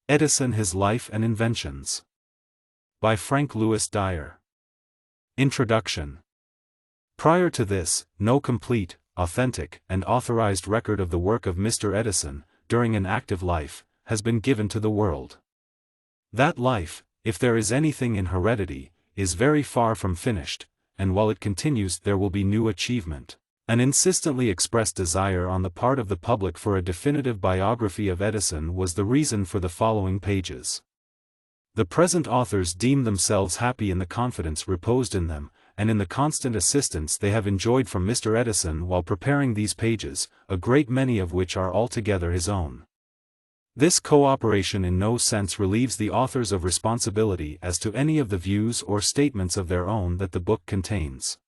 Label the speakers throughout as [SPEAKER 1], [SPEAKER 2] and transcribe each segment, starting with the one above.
[SPEAKER 1] Edison, His Life and Inventions. By Frank Louis Dyer. Introduction. Prior to this, no complete, authentic, and authorized record of the work of Mr. Edison, during an active life, has been given to the world. That life, if there is anything in heredity, is very far from finished, and while it continues there will be new achievement. An insistently expressed desire on the part of the public for a definitive biography of Edison was the reason for the following pages. The present authors deem themselves happy in the confidence reposed in them, and in the constant assistance they have enjoyed from Mr. Edison while preparing these pages, a great many of which are altogether his own. This cooperation in no sense relieves the authors of responsibility as to any of the views or statements of their own that the book contains.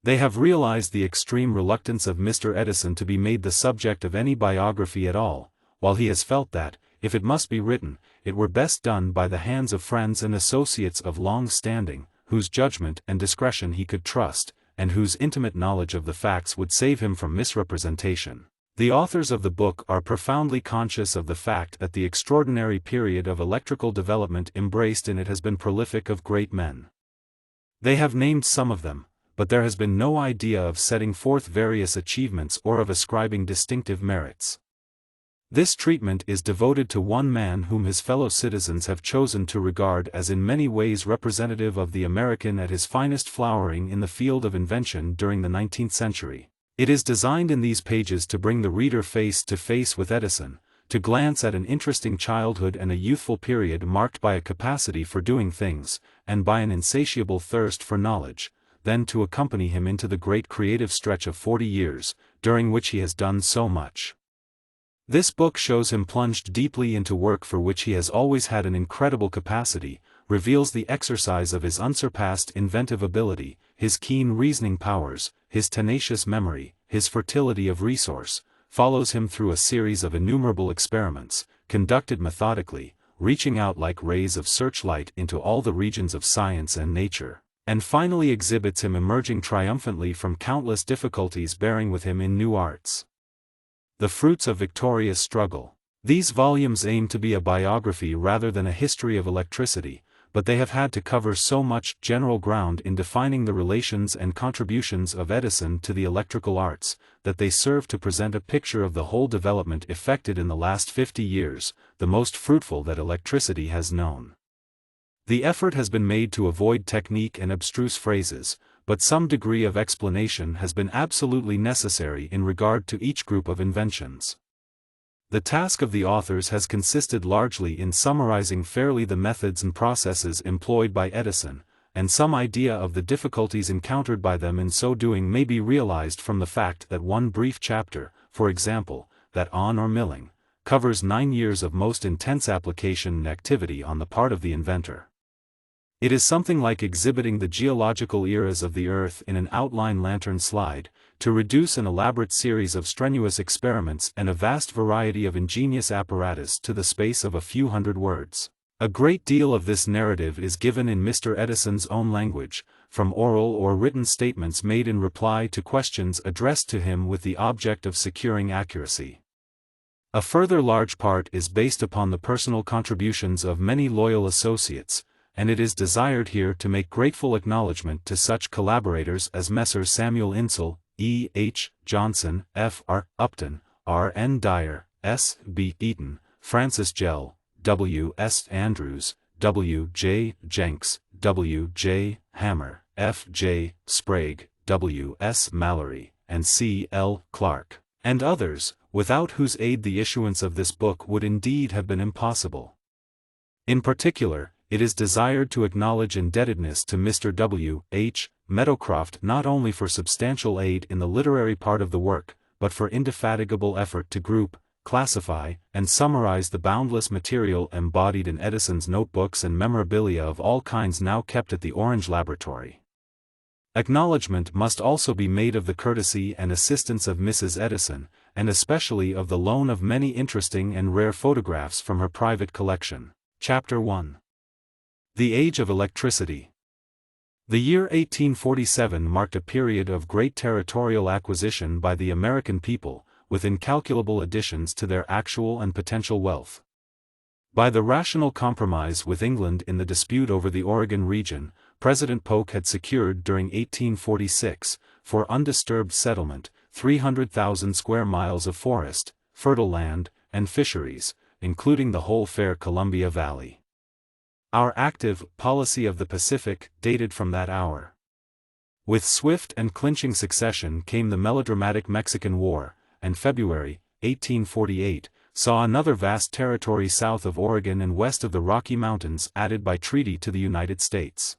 [SPEAKER 1] They have realized the extreme reluctance of Mr. Edison to be made the subject of any biography at all, while he has felt that, if it must be written, it were best done by the hands of friends and associates of long standing, whose judgment and discretion he could trust, and whose intimate knowledge of the facts would save him from misrepresentation. The authors of the book are profoundly conscious of the fact that the extraordinary period of electrical development embraced in it has been prolific of great men. They have named some of them, but there has been no idea of setting forth various achievements or of ascribing distinctive merits. This treatment is devoted to one man whom his fellow citizens have chosen to regard as in many ways representative of the American at his finest flowering in the field of invention during the 19th century. It is designed in these pages to bring the reader face to face with Edison, to glance at an interesting childhood and a youthful period marked by a capacity for doing things, and by an insatiable thirst for knowledge, then to accompany him into the great creative stretch of 40 years, during which he has done so much. This book shows him plunged deeply into work for which he has always had an incredible capacity, reveals the exercise of his unsurpassed inventive ability, his keen reasoning powers, his tenacious memory, his fertility of resource, follows him through a series of innumerable experiments, conducted methodically, reaching out like rays of searchlight into all the regions of science and nature, and finally exhibits him emerging triumphantly from countless difficulties bearing with him in new arts. The fruits of victorious struggle. These volumes aim to be a biography rather than a history of electricity, but they have had to cover so much general ground in defining the relations and contributions of Edison to the electrical arts, that they serve to present a picture of the whole development effected in the last 50 years, the most fruitful that electricity has known. The effort has been made to avoid technique and abstruse phrases, but some degree of explanation has been absolutely necessary in regard to each group of inventions. The task of the authors has consisted largely in summarizing fairly the methods and processes employed by Edison, and some idea of the difficulties encountered by them in so doing may be realized from the fact that one brief chapter, for example, that on or milling, covers 9 years of most intense application and activity on the part of the inventor. It is something like exhibiting the geological eras of the Earth in an outline lantern slide, to reduce an elaborate series of strenuous experiments and a vast variety of ingenious apparatus to the space of a few hundred words. A great deal of this narrative is given in Mr. Edison's own language, from oral or written statements made in reply to questions addressed to him with the object of securing accuracy. A further large part is based upon the personal contributions of many loyal associates, and it is desired here to make grateful acknowledgment to such collaborators as Messrs. Samuel Insull, E. H. Johnson, F. R. Upton, R. N. Dyer, S. B. Eaton, Francis Gell, W. S. Andrews, W. J. Jenks, W. J. Hammer, F. J. Sprague, W. S. Mallory, and C. L. Clark, and others, without whose aid the issuance of this book would indeed have been impossible. In particular, it is desired to acknowledge indebtedness to Mr. W. H. Meadowcroft not only for substantial aid in the literary part of the work, but for indefatigable effort to group, classify, and summarize the boundless material embodied in Edison's notebooks and memorabilia of all kinds now kept at the Orange Laboratory. Acknowledgment must also be made of the courtesy and assistance of Mrs. Edison, and especially of the loan of many interesting and rare photographs from her private collection. Chapter 1. The Age of Electricity. The year 1847 marked a period of great territorial acquisition by the American people, with incalculable additions to their actual and potential wealth. By the rational compromise with England in the dispute over the Oregon region, President Polk had secured during 1846, for undisturbed settlement, 300,000 square miles of forest, fertile land, and fisheries, including the whole fair Columbia Valley. Our active policy of the Pacific dated from that hour. With swift and clinching succession came the melodramatic Mexican War, and February, 1848, saw another vast territory south of Oregon and west of the Rocky Mountains added by treaty to the United States.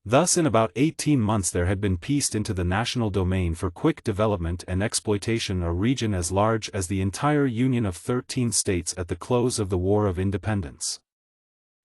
[SPEAKER 1] Thus in about 18 months there had been pieced into the national domain for quick development and exploitation a region as large as the entire Union of 13 states at the close of the War of Independence.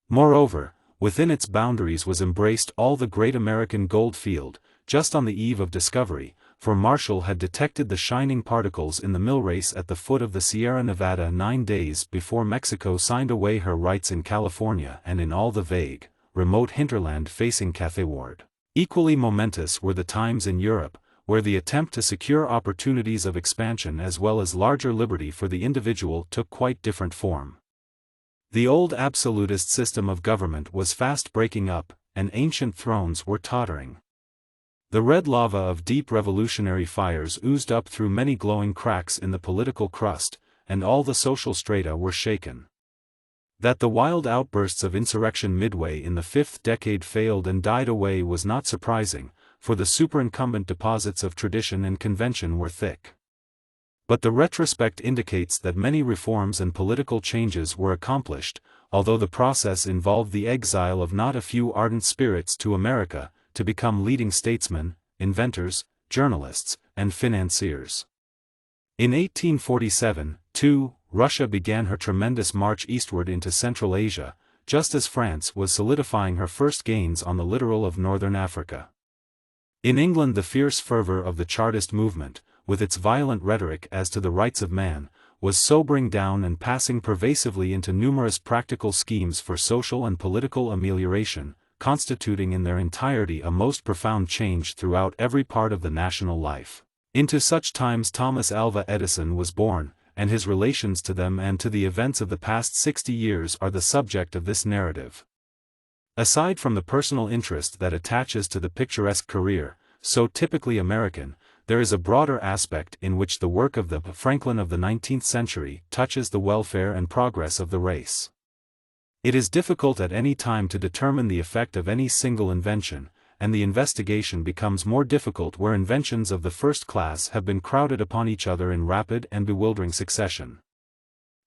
[SPEAKER 1] Moreover, within its boundaries was embraced all the great American gold field, just on the eve of discovery, for Marshall had detected the shining particles in the mill race at the foot of the Sierra Nevada 9 days before Mexico signed away her rights in California and in all the vague, remote hinterland facing Catheward. Equally momentous were the times in Europe, where the attempt to secure opportunities of expansion as well as larger liberty for the individual took quite different form. The old absolutist system of government was fast breaking up, and ancient thrones were tottering. The red lava of deep revolutionary fires oozed up through many glowing cracks in the political crust, and all the social strata were shaken. That the wild outbursts of insurrection midway in the fifth decade failed and died away was not surprising, for the superincumbent deposits of tradition and convention were thick. But the retrospect indicates that many reforms and political changes were accomplished, although the process involved the exile of not a few ardent spirits to America, to become leading statesmen, inventors, journalists, and financiers. In 1847, too, Russia began her tremendous march eastward into Central Asia, just as France was solidifying her first gains on the littoral of northern Africa. In England the fierce fervor of the Chartist movement, with its violent rhetoric as to the rights of man, was sobering down and passing pervasively into numerous practical schemes for social and political amelioration, constituting in their entirety a most profound change throughout every part of the national life. Into such times Thomas Alva Edison was born, and his relations to them and to the events of the past 60 years are the subject of this narrative. Aside from the personal interest that attaches to the picturesque career, so typically American, there is a broader aspect in which the work of the Franklin of the 19th century touches the welfare and progress of the race. It is difficult at any time to determine the effect of any single invention, and the investigation becomes more difficult where inventions of the first class have been crowded upon each other in rapid and bewildering succession.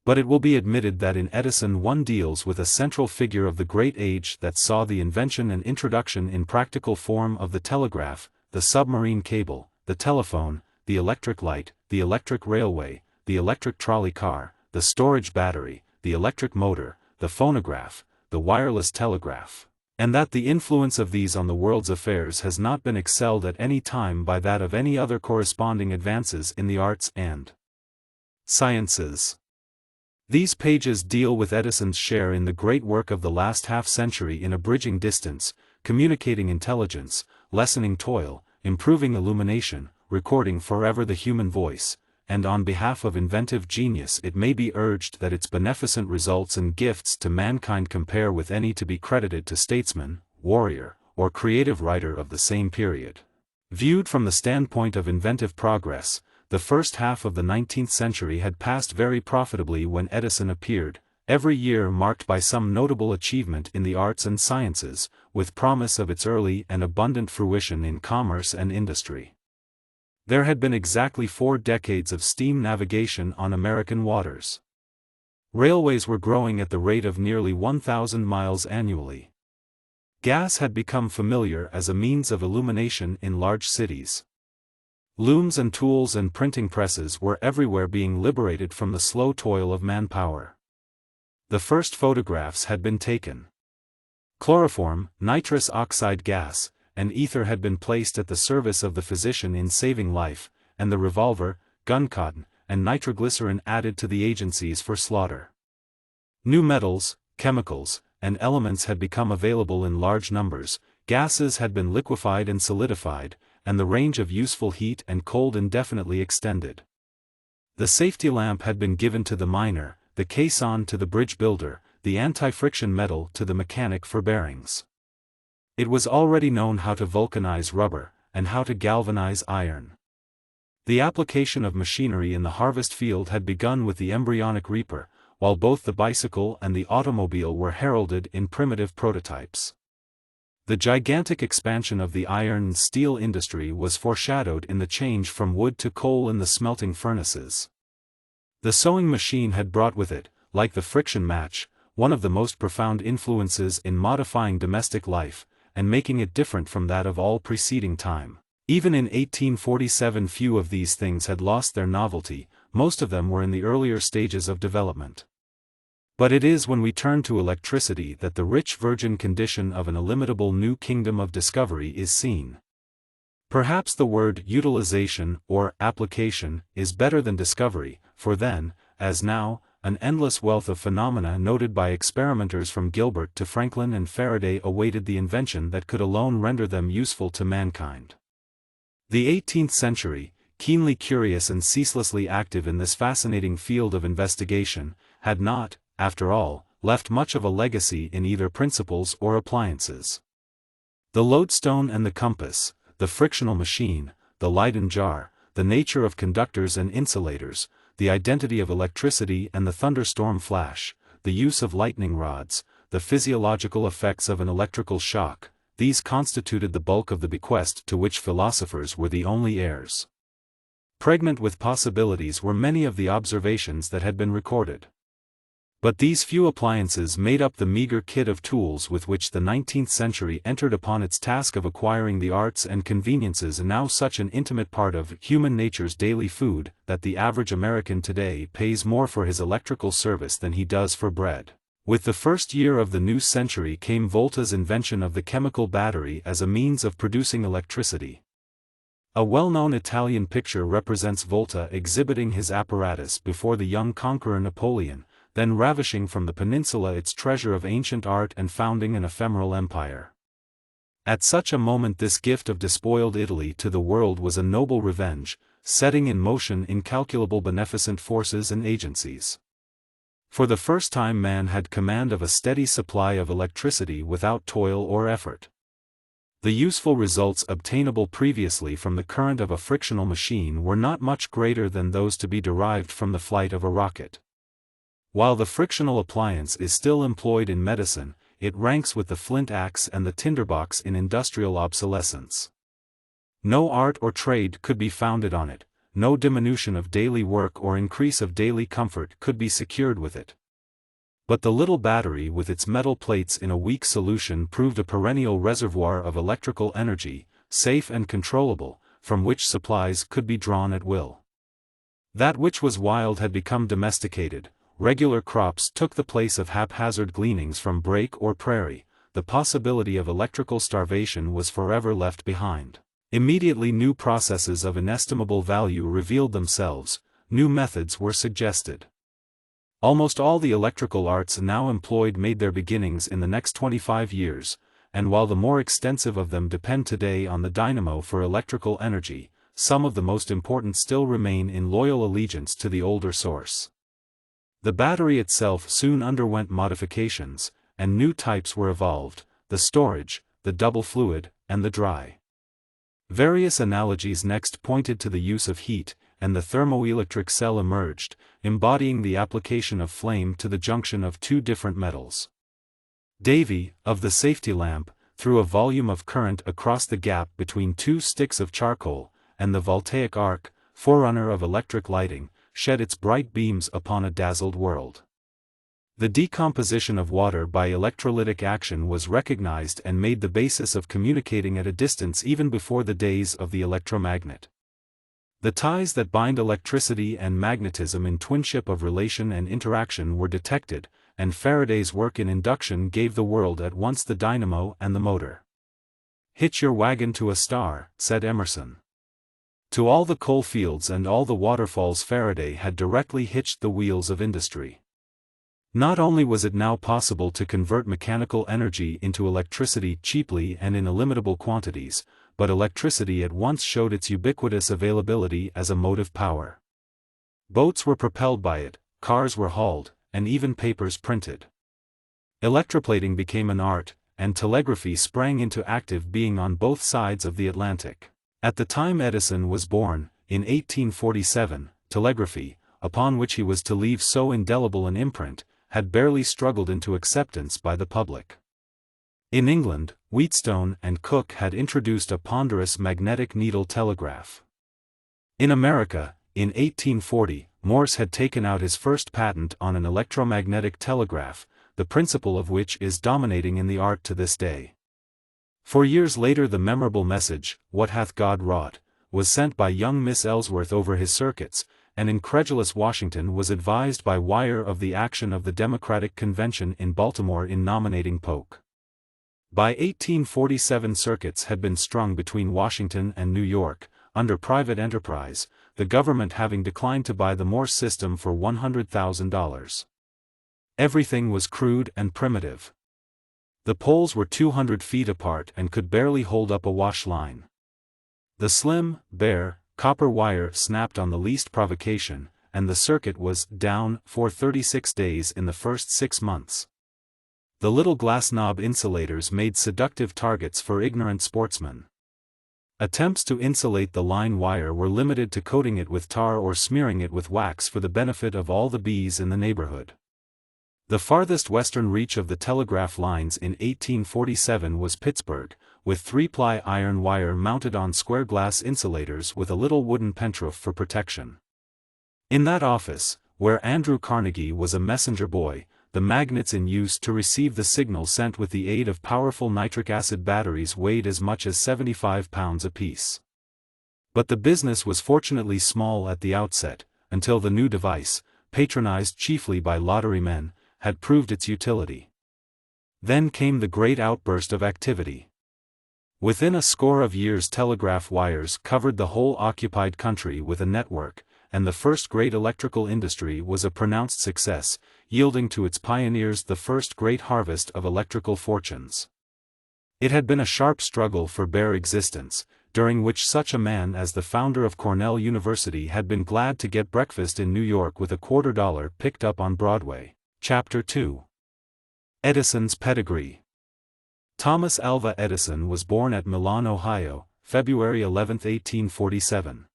[SPEAKER 1] But it will be admitted that in Edison one deals with a central figure of the great age that saw the invention and introduction in practical form of the telegraph, the submarine cable, the telephone, the electric light, the electric railway, the electric trolley car, the storage battery, the electric motor, the phonograph, the wireless telegraph, and that the influence of these on the world's affairs has not been excelled at any time by that of any other corresponding advances in the arts and sciences. These pages deal with Edison's share in the great work of the last half-century in abridging distance, communicating intelligence, lessening toil, improving illumination, recording forever the human voice, and on behalf of inventive genius it may be urged that its beneficent results and gifts to mankind compare with any to be credited to statesman, warrior, or creative writer of the same period. Viewed from the standpoint of inventive progress, the first half of the 19th century had passed very profitably when Edison appeared, every year marked by some notable achievement in the arts and sciences, with promise of its early and abundant fruition in commerce and industry. There had been exactly 4 decades of steam navigation on American waters. Railways were growing at the rate of nearly 1,000 miles annually. Gas had become familiar as a means of illumination in large cities. Looms and tools and printing presses were everywhere being liberated from the slow toil of manpower. The first photographs had been taken. Chloroform, nitrous oxide gas, and ether had been placed at the service of the physician in saving life, and the revolver, guncotton, and nitroglycerin added to the agencies for slaughter. New metals, chemicals, and elements had become available in large numbers, gases had been liquefied and solidified, and the range of useful heat and cold indefinitely extended. The safety lamp had been given to the miner, the caisson to the bridge builder, the anti-friction metal to the mechanic for bearings. It was already known how to vulcanize rubber, and how to galvanize iron. The application of machinery in the harvest field had begun with the embryonic reaper, while both the bicycle and the automobile were heralded in primitive prototypes. The gigantic expansion of the iron and steel industry was foreshadowed in the change from wood to coal in the smelting furnaces. The sewing machine had brought with it, like the friction match, one of the most profound influences in modifying domestic life, and making it different from that of all preceding time. Even in 1847 few of these things had lost their novelty, most of them were in the earlier stages of development. But it is when we turn to electricity that the rich virgin condition of an illimitable new kingdom of discovery is seen. Perhaps the word utilization, or application, is better than discovery, for then, as now, an endless wealth of phenomena noted by experimenters from Gilbert to Franklin and Faraday awaited the invention that could alone render them useful to mankind. The 18th century, keenly curious and ceaselessly active in this fascinating field of investigation, had not, after all, left much of a legacy in either principles or appliances. The lodestone and the compass, the frictional machine, the Leyden jar, the nature of conductors and insulators, the identity of electricity and the thunderstorm flash, the use of lightning rods, the physiological effects of an electrical shock, these constituted the bulk of the bequest to which philosophers were the only heirs. Pregnant with possibilities were many of the observations that had been recorded. But these few appliances made up the meager kit of tools with which the 19th century entered upon its task of acquiring the arts and conveniences now such an intimate part of human nature's daily food that the average American today pays more for his electrical service than he does for bread. With the first year of the new century came Volta's invention of the chemical battery as a means of producing electricity. A well-known Italian picture represents Volta exhibiting his apparatus before the young conqueror Napoleon, then ravishing from the peninsula its treasure of ancient art and founding an ephemeral empire. At such a moment this gift of despoiled Italy to the world was a noble revenge, setting in motion incalculable beneficent forces and agencies. For the first time man had command of a steady supply of electricity without toil or effort. The useful results obtainable previously from the current of a frictional machine were not much greater than those to be derived from the flight of a rocket. While the frictional appliance is still employed in medicine, it ranks with the flint axe and the tinderbox in industrial obsolescence. No art or trade could be founded on it, no diminution of daily work or increase of daily comfort could be secured with it. But the little battery with its metal plates in a weak solution proved a perennial reservoir of electrical energy, safe and controllable, from which supplies could be drawn at will. That which was wild had become domesticated. Regular crops took the place of haphazard gleanings from brake or prairie, the possibility of electrical starvation was forever left behind. Immediately new processes of inestimable value revealed themselves, new methods were suggested. Almost all the electrical arts now employed made their beginnings in the next 25 years, and while the more extensive of them depend today on the dynamo for electrical energy, some of the most important still remain in loyal allegiance to the older source. The battery itself soon underwent modifications, and new types were evolved, the storage, the double fluid, and the dry. Various analogies next pointed to the use of heat, and the thermoelectric cell emerged, embodying the application of flame to the junction of two different metals. Davy, of the safety lamp, threw a volume of current across the gap between two sticks of charcoal, and the voltaic arc, forerunner of electric lighting, shed its bright beams upon a dazzled world. The decomposition of water by electrolytic action was recognized and made the basis of communicating at a distance even before the days of the electromagnet. The ties that bind electricity and magnetism in twinship of relation and interaction were detected, and Faraday's work in induction gave the world at once the dynamo and the motor. "Hitch your wagon to a star," said Emerson. To all the coal fields and all the waterfalls Faraday had directly hitched the wheels of industry. Not only was it now possible to convert mechanical energy into electricity cheaply and in illimitable quantities, but electricity at once showed its ubiquitous availability as a motive power. Boats were propelled by it, cars were hauled, and even papers printed. Electroplating became an art, and telegraphy sprang into active being on both sides of the Atlantic. At the time Edison was born, in 1847, telegraphy, upon which he was to leave so indelible an imprint, had barely struggled into acceptance by the public. In England, Wheatstone and Cooke had introduced a ponderous magnetic needle telegraph. In America, in 1840, Morse had taken out his first patent on an electromagnetic telegraph, the principle of which is dominating in the art to this day. 4 years later the memorable message, "What hath God wrought?" was sent by young Miss Ellsworth over his circuits, and incredulous Washington was advised by wire of the action of the Democratic Convention in Baltimore in nominating Polk. By 1847 circuits had been strung between Washington and New York, under private enterprise, the government having declined to buy the Morse system for $100,000. Everything was crude and primitive. The poles were 200 feet apart and could barely hold up a wash line. The slim, bare, copper wire snapped on the least provocation, and the circuit was down for 36 days in the first 6 months. The little glass knob insulators made seductive targets for ignorant sportsmen. Attempts to insulate the line wire were limited to coating it with tar or smearing it with wax for the benefit of all the bees in the neighborhood. The farthest western reach of the telegraph lines in 1847 was Pittsburgh, with 3-ply iron wire mounted on square glass insulators with a little wooden pentroof for protection. In that office, where Andrew Carnegie was a messenger boy, the magnets in use to receive the signal sent with the aid of powerful nitric acid batteries weighed as much as 75 pounds apiece. But the business was fortunately small at the outset, until the new device, patronized chiefly by lottery men, had proved its utility. Then came the great outburst of activity. Within a score of years telegraph wires covered the whole occupied country with a network, and the first great electrical industry was a pronounced success, yielding to its pioneers the first great harvest of electrical fortunes. It had been a sharp struggle for bare existence, during which such a man as the founder of Cornell University had been glad to get breakfast in New York with a $quarter picked up on Broadway. Chapter 2. Edison's Pedigree. Thomas Alva Edison was born at Milan, Ohio, February 11, 1847.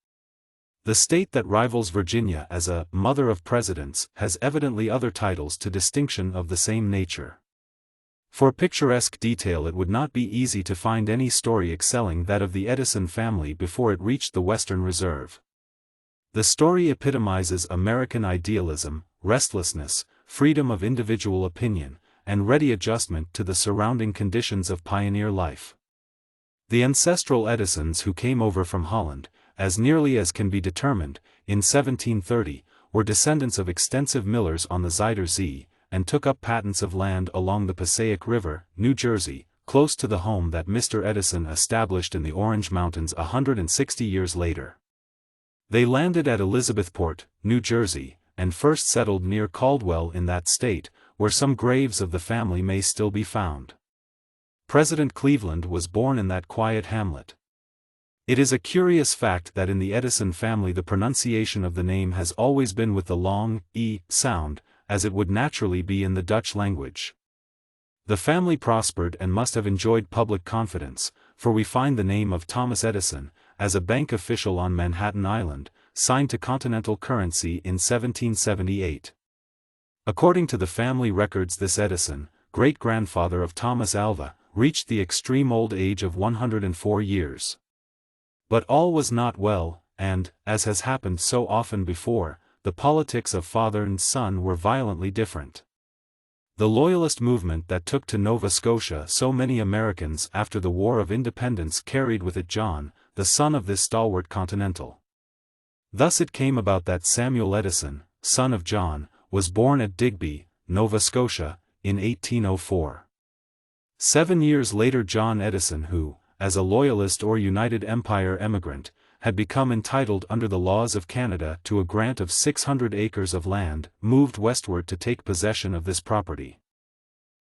[SPEAKER 1] The state that rivals Virginia as a mother of presidents has evidently other titles to distinction of the same nature. For picturesque detail it would not be easy to find any story excelling that of the Edison family before it reached the Western Reserve. The story epitomizes American idealism, restlessness, freedom of individual opinion, and ready adjustment to the surrounding conditions of pioneer life. The ancestral Edisons who came over from Holland, as nearly as can be determined, in 1730, were descendants of extensive millers on the Zuyder Zee, and took up patents of land along the Passaic River, New Jersey, close to the home that Mr. Edison established in the Orange Mountains 160 years later. They landed at Elizabethport, New Jersey, and first settled near Caldwell in that state, where some graves of the family may still be found. President Cleveland was born in that quiet hamlet. It is a curious fact that in the Edison family the pronunciation of the name has always been with the long E sound, as it would naturally be in the Dutch language. The family prospered and must have enjoyed public confidence, for we find the name of Thomas Edison, as a bank official on Manhattan Island, signed to continental currency in 1778. According to the family records this Edison, great-grandfather of Thomas Alva, reached the extreme old age of 104 years. But all was not well, and, as has happened so often before, the politics of father and son were violently different. The Loyalist movement that took to Nova Scotia so many Americans after the War of Independence carried with it John, the son of this stalwart Continental. Thus it came about that Samuel Edison, son of John, was born at Digby, Nova Scotia, in 1804. 7 years later John Edison, who, as a Loyalist or United Empire emigrant, had become entitled under the laws of Canada to a grant of 600 acres of land, moved westward to take possession of this property.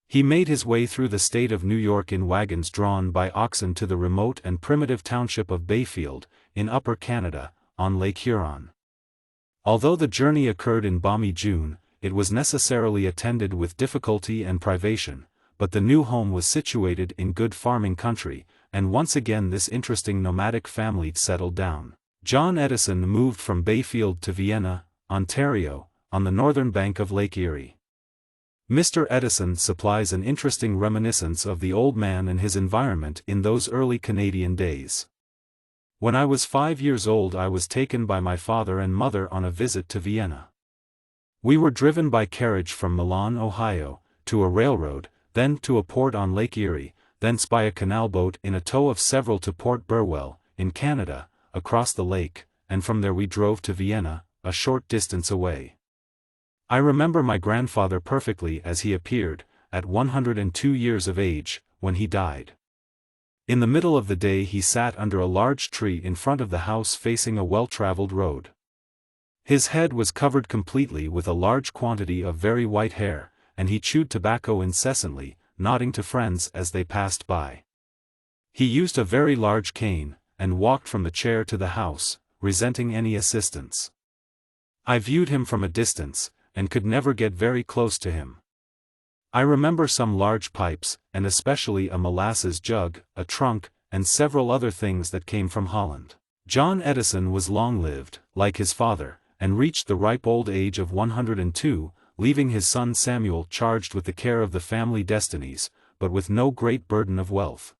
[SPEAKER 1] He made his way through the state of New York in wagons drawn by oxen to the remote and primitive township of Bayfield, in Upper Canada, on Lake Huron. Although the journey occurred in balmy June, it was necessarily attended with difficulty and privation, but the new home was situated in good farming country, and once again this interesting nomadic family settled down. John Edison moved from Bayfield to Vienna, Ontario, on the northern bank of Lake Erie. Mr. Edison supplies an interesting reminiscence of the old man and his environment in those early Canadian days. When I was 5 years old, I was taken by my father and mother on a visit to Vienna. We were driven by carriage from Milan, Ohio, to a railroad, then to a port on Lake Erie, thence by a canal boat in a tow of several to Port Burwell, in Canada, across the lake, and from there we drove to Vienna, a short distance away. I remember my grandfather perfectly as he appeared, at 102 years of age, when he died. In the middle of the day he sat under a large tree in front of the house facing a well-traveled road. His head was covered completely with a large quantity of very white hair, and he chewed tobacco incessantly, nodding to friends as they passed by. He used a very large cane, and walked from the chair to the house, resenting any assistance. I viewed him from a distance, and could never get very close to him. I remember some large pipes, and especially a molasses jug, a trunk, and several other things that came from Holland. John Edison was long-lived, like his father, and reached the ripe old age of 102, leaving his son Samuel charged with the care of the family destinies, but with no great burden of wealth.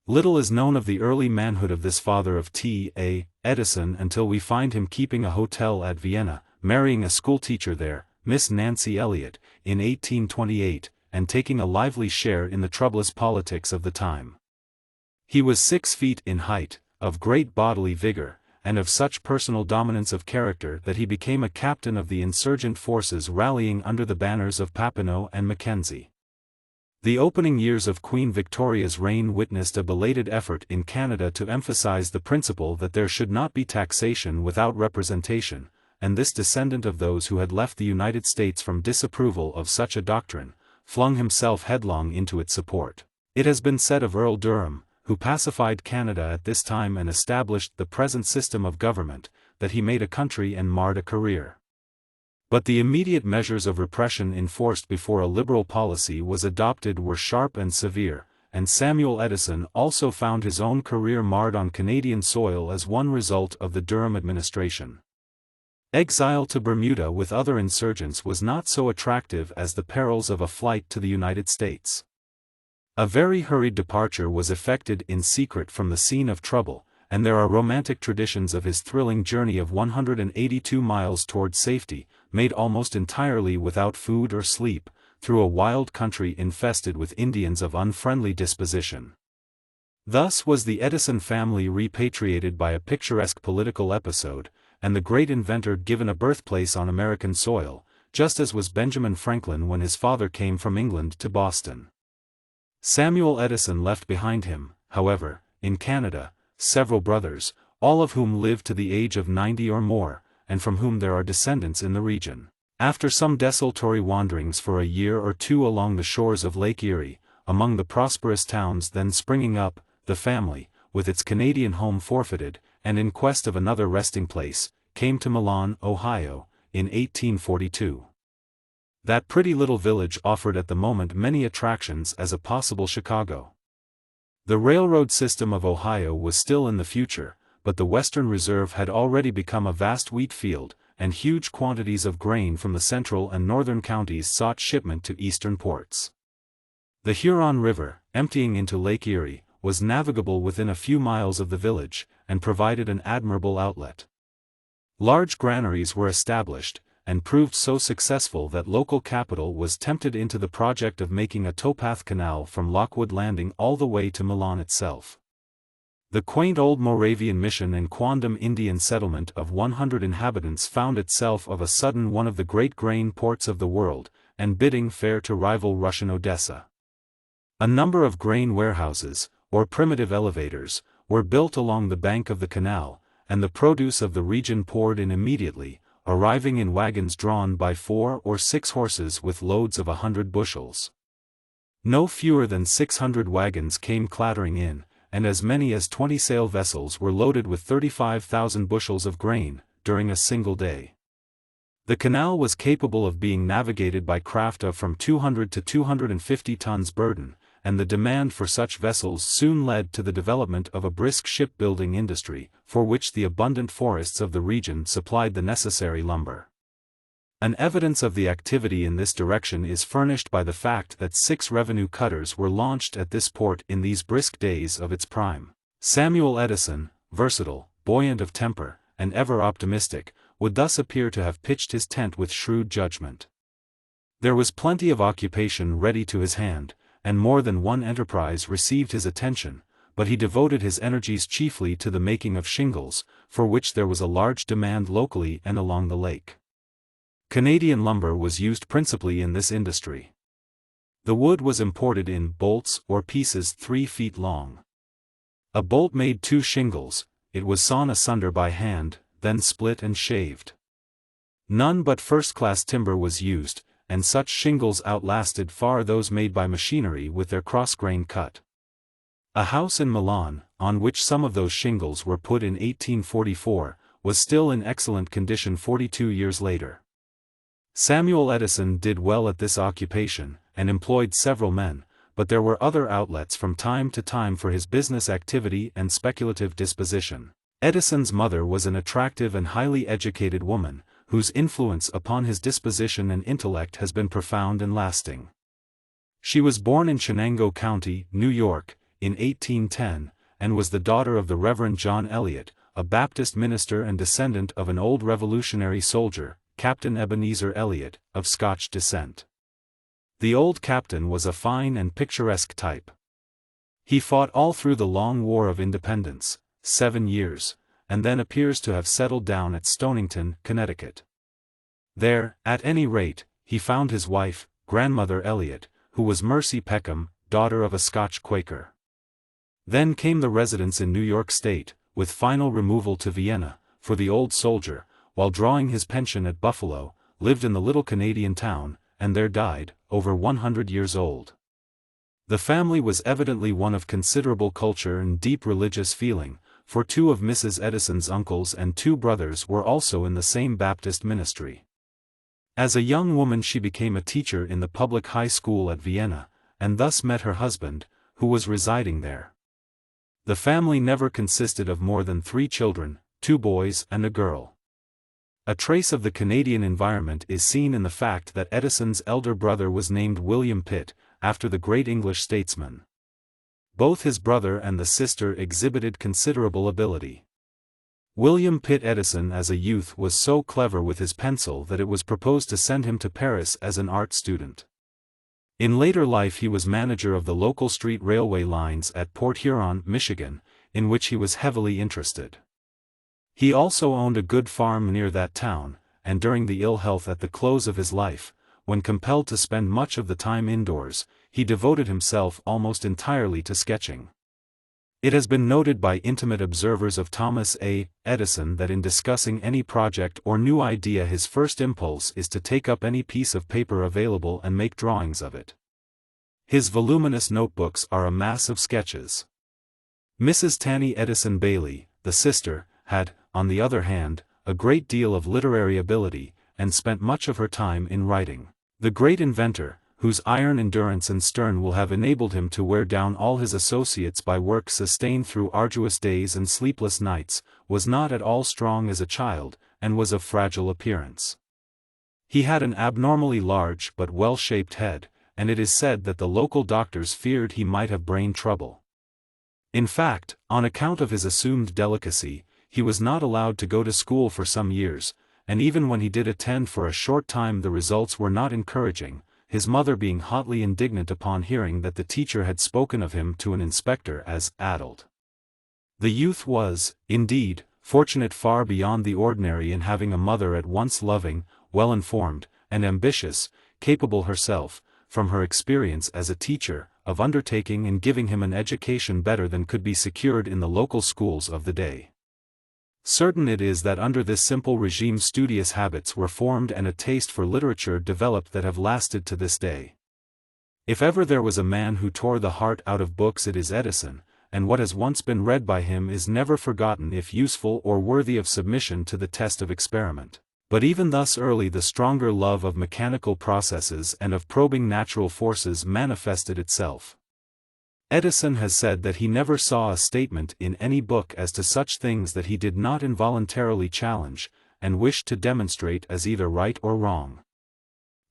[SPEAKER 1] Little is known of the early manhood of this father of T.A. Edison until we find him keeping a hotel at Vienna, marrying a schoolteacher there, Miss Nancy Elliott, in 1828, and taking a lively share in the troublous politics of the time. He was 6 feet in height, of great bodily vigor, and of such personal dominance of character that he became a captain of the insurgent forces rallying under the banners of Papineau and Mackenzie. The opening years of Queen Victoria's reign witnessed a belated effort in Canada to emphasize the principle that there should not be taxation without representation, and this descendant of those who had left the United States from disapproval of such a doctrine, flung himself headlong into its support. It has been said of Earl Durham, who pacified Canada at this time and established the present system of government, that he made a country and marred a career. But the immediate measures of repression enforced before a liberal policy was adopted were sharp and severe, and Samuel Edison also found his own career marred on Canadian soil as one result of the Durham administration. Exile to Bermuda with other insurgents was not so attractive as the perils of a flight to the United States. A very hurried departure was effected in secret from the scene of trouble, and there are romantic traditions of his thrilling journey of 182 miles toward safety, made almost entirely without food or sleep, through a wild country infested with Indians of unfriendly disposition. Thus was the Edison family repatriated by a picturesque political episode, and the great inventor given a birthplace on American soil, just as was Benjamin Franklin when his father came from England to Boston. Samuel Edison left behind him, however, in Canada, several brothers, all of whom lived to the age of 90 or more, and from whom there are descendants in the region. After some desultory wanderings for a year or two along the shores of Lake Erie, among the prosperous towns then springing up, the family, with its Canadian home forfeited, and in quest of another resting place, came to Milan, Ohio, in 1842. That pretty little village offered at the moment many attractions as a possible Chicago. The railroad system of Ohio was still in the future, but the Western Reserve had already become a vast wheat field, and huge quantities of grain from the central and northern counties sought shipment to eastern ports. The Huron River, emptying into Lake Erie, was navigable within a few miles of the village, and provided an admirable outlet. Large granaries were established, and proved so successful that local capital was tempted into the project of making a towpath canal from Lockwood Landing all the way to Milan itself. The quaint old Moravian mission and quondam Indian settlement of 100 inhabitants found itself of a sudden one of the great grain ports of the world, and bidding fair to rival Russian Odessa. A number of grain warehouses, or primitive elevators, were built along the bank of the canal, and the produce of the region poured in immediately, arriving in wagons drawn by 4 or 6 horses with loads of 100 bushels. No fewer than 600 wagons came clattering in, and as many as 20 sail vessels were loaded with 35,000 bushels of grain, during a single day. The canal was capable of being navigated by craft of from 200 to 250 tons burden, and the demand for such vessels soon led to the development of a brisk shipbuilding industry, for which the abundant forests of the region supplied the necessary lumber. An evidence of the activity in this direction is furnished by the fact that 6 revenue cutters were launched at this port in these brisk days of its prime. Samuel Edison, versatile, buoyant of temper, and ever optimistic, would thus appear to have pitched his tent with shrewd judgment. There was plenty of occupation ready to his hand, and more than one enterprise received his attention, but he devoted his energies chiefly to the making of shingles, for which there was a large demand locally and along the lake. Canadian lumber was used principally in this industry. The wood was imported in bolts or pieces 3 feet long. A bolt made 2 shingles, it was sawn asunder by hand, then split and shaved. None but first-class timber was used, and such shingles outlasted far those made by machinery with their cross-grain cut. A house in Milan, on which some of those shingles were put in 1844, was still in excellent condition 42 years later. Samuel Edison did well at this occupation, and employed several men, but there were other outlets from time to time for his business activity and speculative disposition. Edison's mother was an attractive and highly educated woman, whose influence upon his disposition and intellect has been profound and lasting. She was born in Chenango County, New York, in 1810, and was the daughter of the Reverend John Eliot, a Baptist minister and descendant of an old Revolutionary soldier, Captain Ebenezer Eliot, of Scotch descent. The old captain was a fine and picturesque type. He fought all through the long War of Independence, 7 years, and then appears to have settled down at Stonington, Connecticut. There, at any rate, he found his wife, Grandmother Eliot, who was Mercy Peckham, daughter of a Scotch Quaker. Then came the residence in New York State, with final removal to Vienna, for the old soldier, while drawing his pension at Buffalo, lived in the little Canadian town, and there died, over 100 years old. The family was evidently one of considerable culture and deep religious feeling, for 2 of Mrs. Edison's uncles and 2 brothers were also in the same Baptist ministry. As a young woman she became a teacher in the public high school at Vienna, and thus met her husband, who was residing there. The family never consisted of more than 3 children, 2 boys and a girl. A trace of the Canadian environment is seen in the fact that Edison's elder brother was named William Pitt, after the great English statesman. Both his brother and the sister exhibited considerable ability. William Pitt Edison as a youth was so clever with his pencil that it was proposed to send him to Paris as an art student. In later life he was manager of the local street railway lines at Port Huron, Michigan, in which he was heavily interested. He also owned a good farm near that town, and during the ill health at the close of his life, when compelled to spend much of the time indoors, he devoted himself almost entirely to sketching. It has been noted by intimate observers of Thomas A. Edison that in discussing any project or new idea his first impulse is to take up any piece of paper available and make drawings of it. His voluminous notebooks are a mass of sketches. Mrs. Tanny Edison Bailey, the sister, had, on the other hand, a great deal of literary ability, and spent much of her time in writing. The great inventor, whose iron endurance and stern will have enabled him to wear down all his associates by work sustained through arduous days and sleepless nights, was not at all strong as a child, and was of fragile appearance. He had an abnormally large but well-shaped head, and it is said that the local doctors feared he might have brain trouble. In fact, on account of his assumed delicacy, he was not allowed to go to school for some years, and even when he did attend for a short time the results were not encouraging, his mother being hotly indignant upon hearing that the teacher had spoken of him to an inspector as addled. The youth was, indeed, fortunate far beyond the ordinary in having a mother at once loving, well-informed, and ambitious, capable herself, from her experience as a teacher, of undertaking and giving him an education better than could be secured in the local schools of the day. Certain it is that under this simple regime studious habits were formed and a taste for literature developed that have lasted to this day. If ever there was a man who tore the heart out of books it is Edison, and what has once been read by him is never forgotten if useful or worthy of submission to the test of experiment. But even thus early the stronger love of mechanical processes and of probing natural forces manifested itself. Edison has said that he never saw a statement in any book as to such things that he did not involuntarily challenge, and wished to demonstrate as either right or wrong.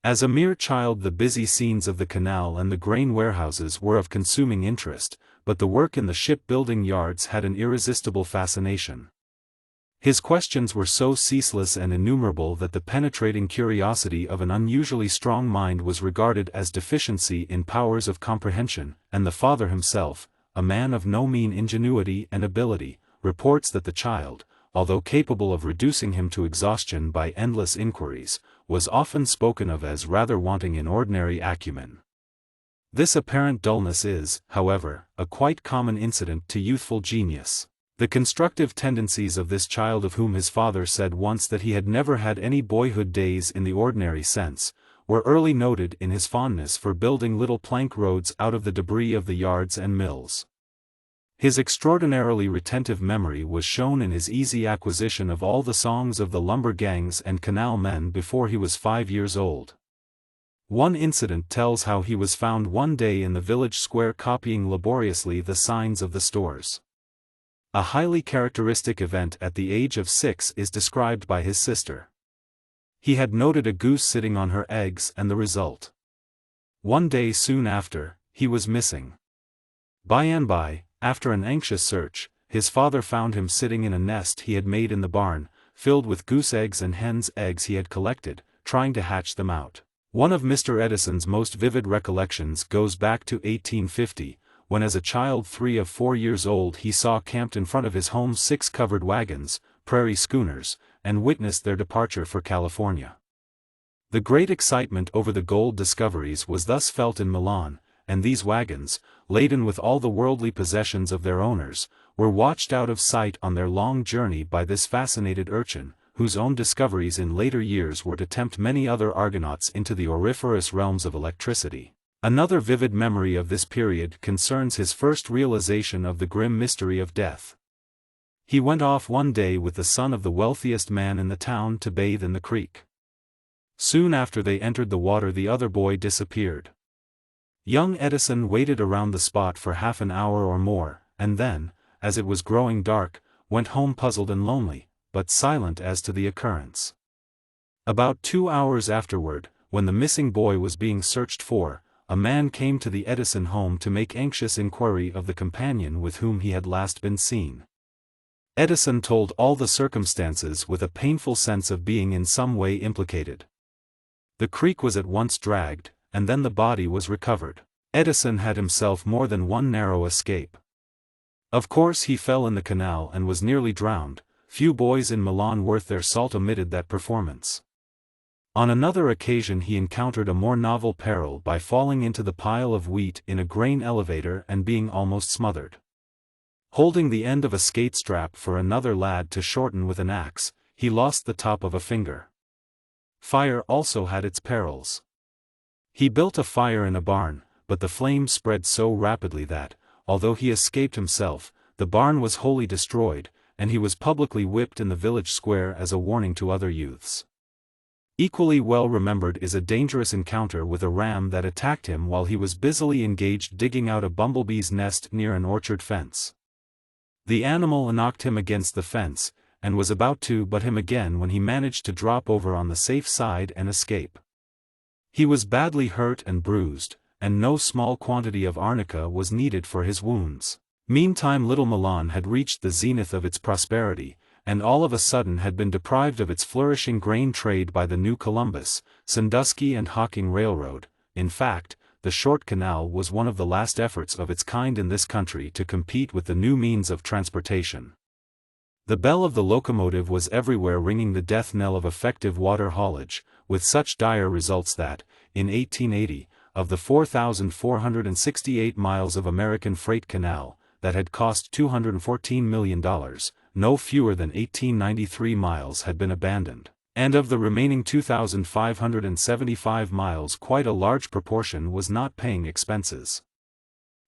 [SPEAKER 1] As a mere child the busy scenes of the canal and the grain warehouses were of consuming interest, but the work in the shipbuilding yards had an irresistible fascination. His questions were so ceaseless and innumerable that the penetrating curiosity of an unusually strong mind was regarded as deficiency in powers of comprehension, and the father himself, a man of no mean ingenuity and ability, reports that the child, although capable of reducing him to exhaustion by endless inquiries, was often spoken of as rather wanting in ordinary acumen. This apparent dullness is, however, a quite common incident to youthful genius. The constructive tendencies of this child, of whom his father said once that he had never had any boyhood days in the ordinary sense, were early noted in his fondness for building little plank roads out of the debris of the yards and mills. His extraordinarily retentive memory was shown in his easy acquisition of all the songs of the lumber gangs and canal men before he was 5 years old. One incident tells how he was found one day in the village square copying laboriously the signs of the stores. A highly characteristic event at the age of 6 is described by his sister. He had noted a goose sitting on her eggs, and the result. One day soon after, he was missing. By and by, after an anxious search, his father found him sitting in a nest he had made in the barn, filled with goose eggs and hens' eggs he had collected, trying to hatch them out. One of Mr. Edison's most vivid recollections goes back to 1850, when as a child 3 or 4 years old he saw camped in front of his home 6 covered wagons, prairie schooners, and witnessed their departure for California. The great excitement over the gold discoveries was thus felt in Milan, and these wagons, laden with all the worldly possessions of their owners, were watched out of sight on their long journey by this fascinated urchin, whose own discoveries in later years were to tempt many other Argonauts into the auriferous realms of electricity. Another vivid memory of this period concerns his first realization of the grim mystery of death. He went off one day with the son of the wealthiest man in the town to bathe in the creek. Soon after they entered the water the other boy disappeared. Young Edison waited around the spot for half an hour or more, and then, as it was growing dark, went home puzzled and lonely, but silent as to the occurrence. About 2 hours afterward, when the missing boy was being searched for, a man came to the Edison home to make anxious inquiry of the companion with whom he had last been seen. Edison told all the circumstances with a painful sense of being in some way implicated. The creek was at once dragged, and then the body was recovered. Edison had himself more than one narrow escape. Of course he fell in the canal and was nearly drowned. Few boys in Milan worth their salt omitted that performance. On another occasion he encountered a more novel peril by falling into the pile of wheat in a grain elevator and being almost smothered. Holding the end of a skate strap for another lad to shorten with an axe, he lost the top of a finger. Fire also had its perils. He built a fire in a barn, but the flames spread so rapidly that, although he escaped himself, the barn was wholly destroyed, and he was publicly whipped in the village square as a warning to other youths. Equally well remembered is a dangerous encounter with a ram that attacked him while he was busily engaged digging out a bumblebee's nest near an orchard fence. The animal knocked him against the fence, and was about to butt him again when he managed to drop over on the safe side and escape. He was badly hurt and bruised, and no small quantity of arnica was needed for his wounds. Meantime little Milan had reached the zenith of its prosperity, and all of a sudden had been deprived of its flourishing grain trade by the new Columbus, Sandusky and Hocking Railroad. In fact, the short canal was one of the last efforts of its kind in this country to compete with the new means of transportation. The bell of the locomotive was everywhere ringing the death knell of effective water haulage, with such dire results that, in 1880, of the 4,468 miles of American freight canal, that had cost $214 million, no fewer than 1,893 miles had been abandoned, and of the remaining 2,575 miles quite a large proportion was not paying expenses.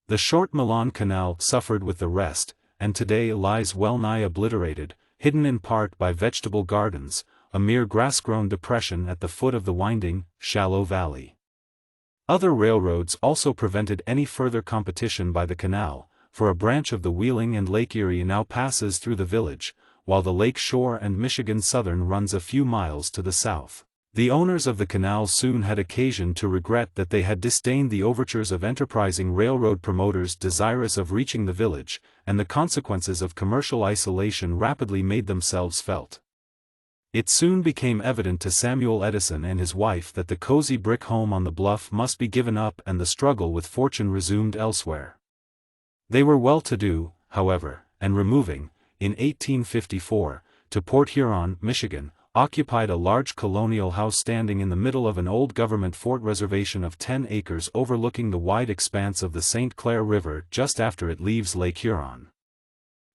[SPEAKER 1] The short Milan Canal suffered with the rest, and today lies well nigh obliterated, hidden in part by vegetable gardens, a mere grass-grown depression at the foot of the winding, shallow valley. Other railroads also prevented any further competition by the canal, for a branch of the Wheeling and Lake Erie now passes through the village, while the Lake Shore and Michigan Southern runs a few miles to the south. The owners of the canal soon had occasion to regret that they had disdained the overtures of enterprising railroad promoters desirous of reaching the village, and the consequences of commercial isolation rapidly made themselves felt. It soon became evident to Samuel Edison and his wife that the cozy brick home on the bluff must be given up and the struggle with fortune resumed elsewhere. They were well-to-do, however, and removing, in 1854, to Port Huron, Michigan, occupied a large colonial house standing in the middle of an old government fort reservation of 10 acres overlooking the wide expanse of the St. Clair River just after it leaves Lake Huron.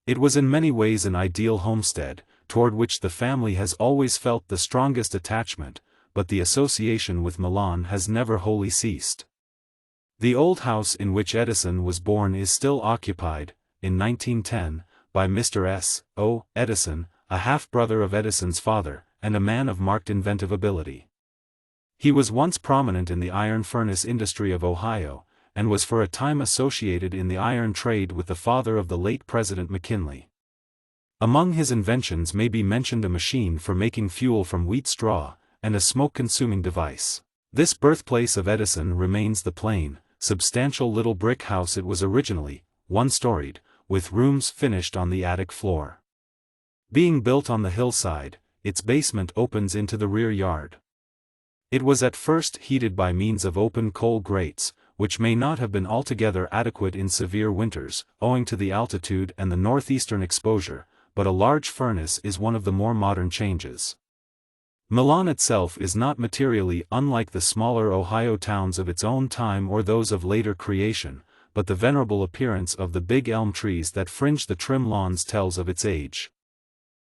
[SPEAKER 1] It was in many ways an ideal homestead, toward which the family has always felt the strongest attachment, but the association with Milan has never wholly ceased. The old house in which Edison was born is still occupied, in 1910, by Mr. S. O. Edison, a half-brother of Edison's father, and a man of marked inventive ability. He was once prominent in the iron furnace industry of Ohio, and was for a time associated in the iron trade with the father of the late President McKinley. Among his inventions may be mentioned a machine for making fuel from wheat straw, and a smoke-consuming device. This birthplace of Edison remains the plain, substantial little brick house it was originally, one-storied, with rooms finished on the attic floor. Being built on the hillside, its basement opens into the rear yard. It was at first heated by means of open coal grates, which may not have been altogether adequate in severe winters, owing to the altitude and the northeastern exposure, but a large furnace is one of the more modern changes. Milan itself is not materially unlike the smaller Ohio towns of its own time or those of later creation, but the venerable appearance of the big elm trees that fringe the trim lawns tells of its age.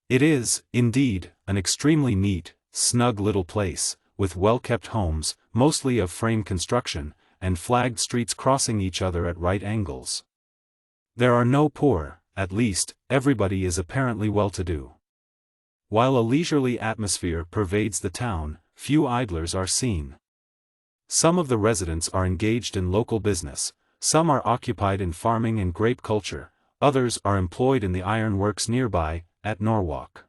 [SPEAKER 1] It is, indeed, an extremely neat, snug little place, with well-kept homes, mostly of frame construction, and flagged streets crossing each other at right angles. There are no poor, at least, everybody is apparently well-to-do. While a leisurely atmosphere pervades the town, few idlers are seen. Some of the residents are engaged in local business, some are occupied in farming and grape culture, others are employed in the iron works nearby, at Norwalk.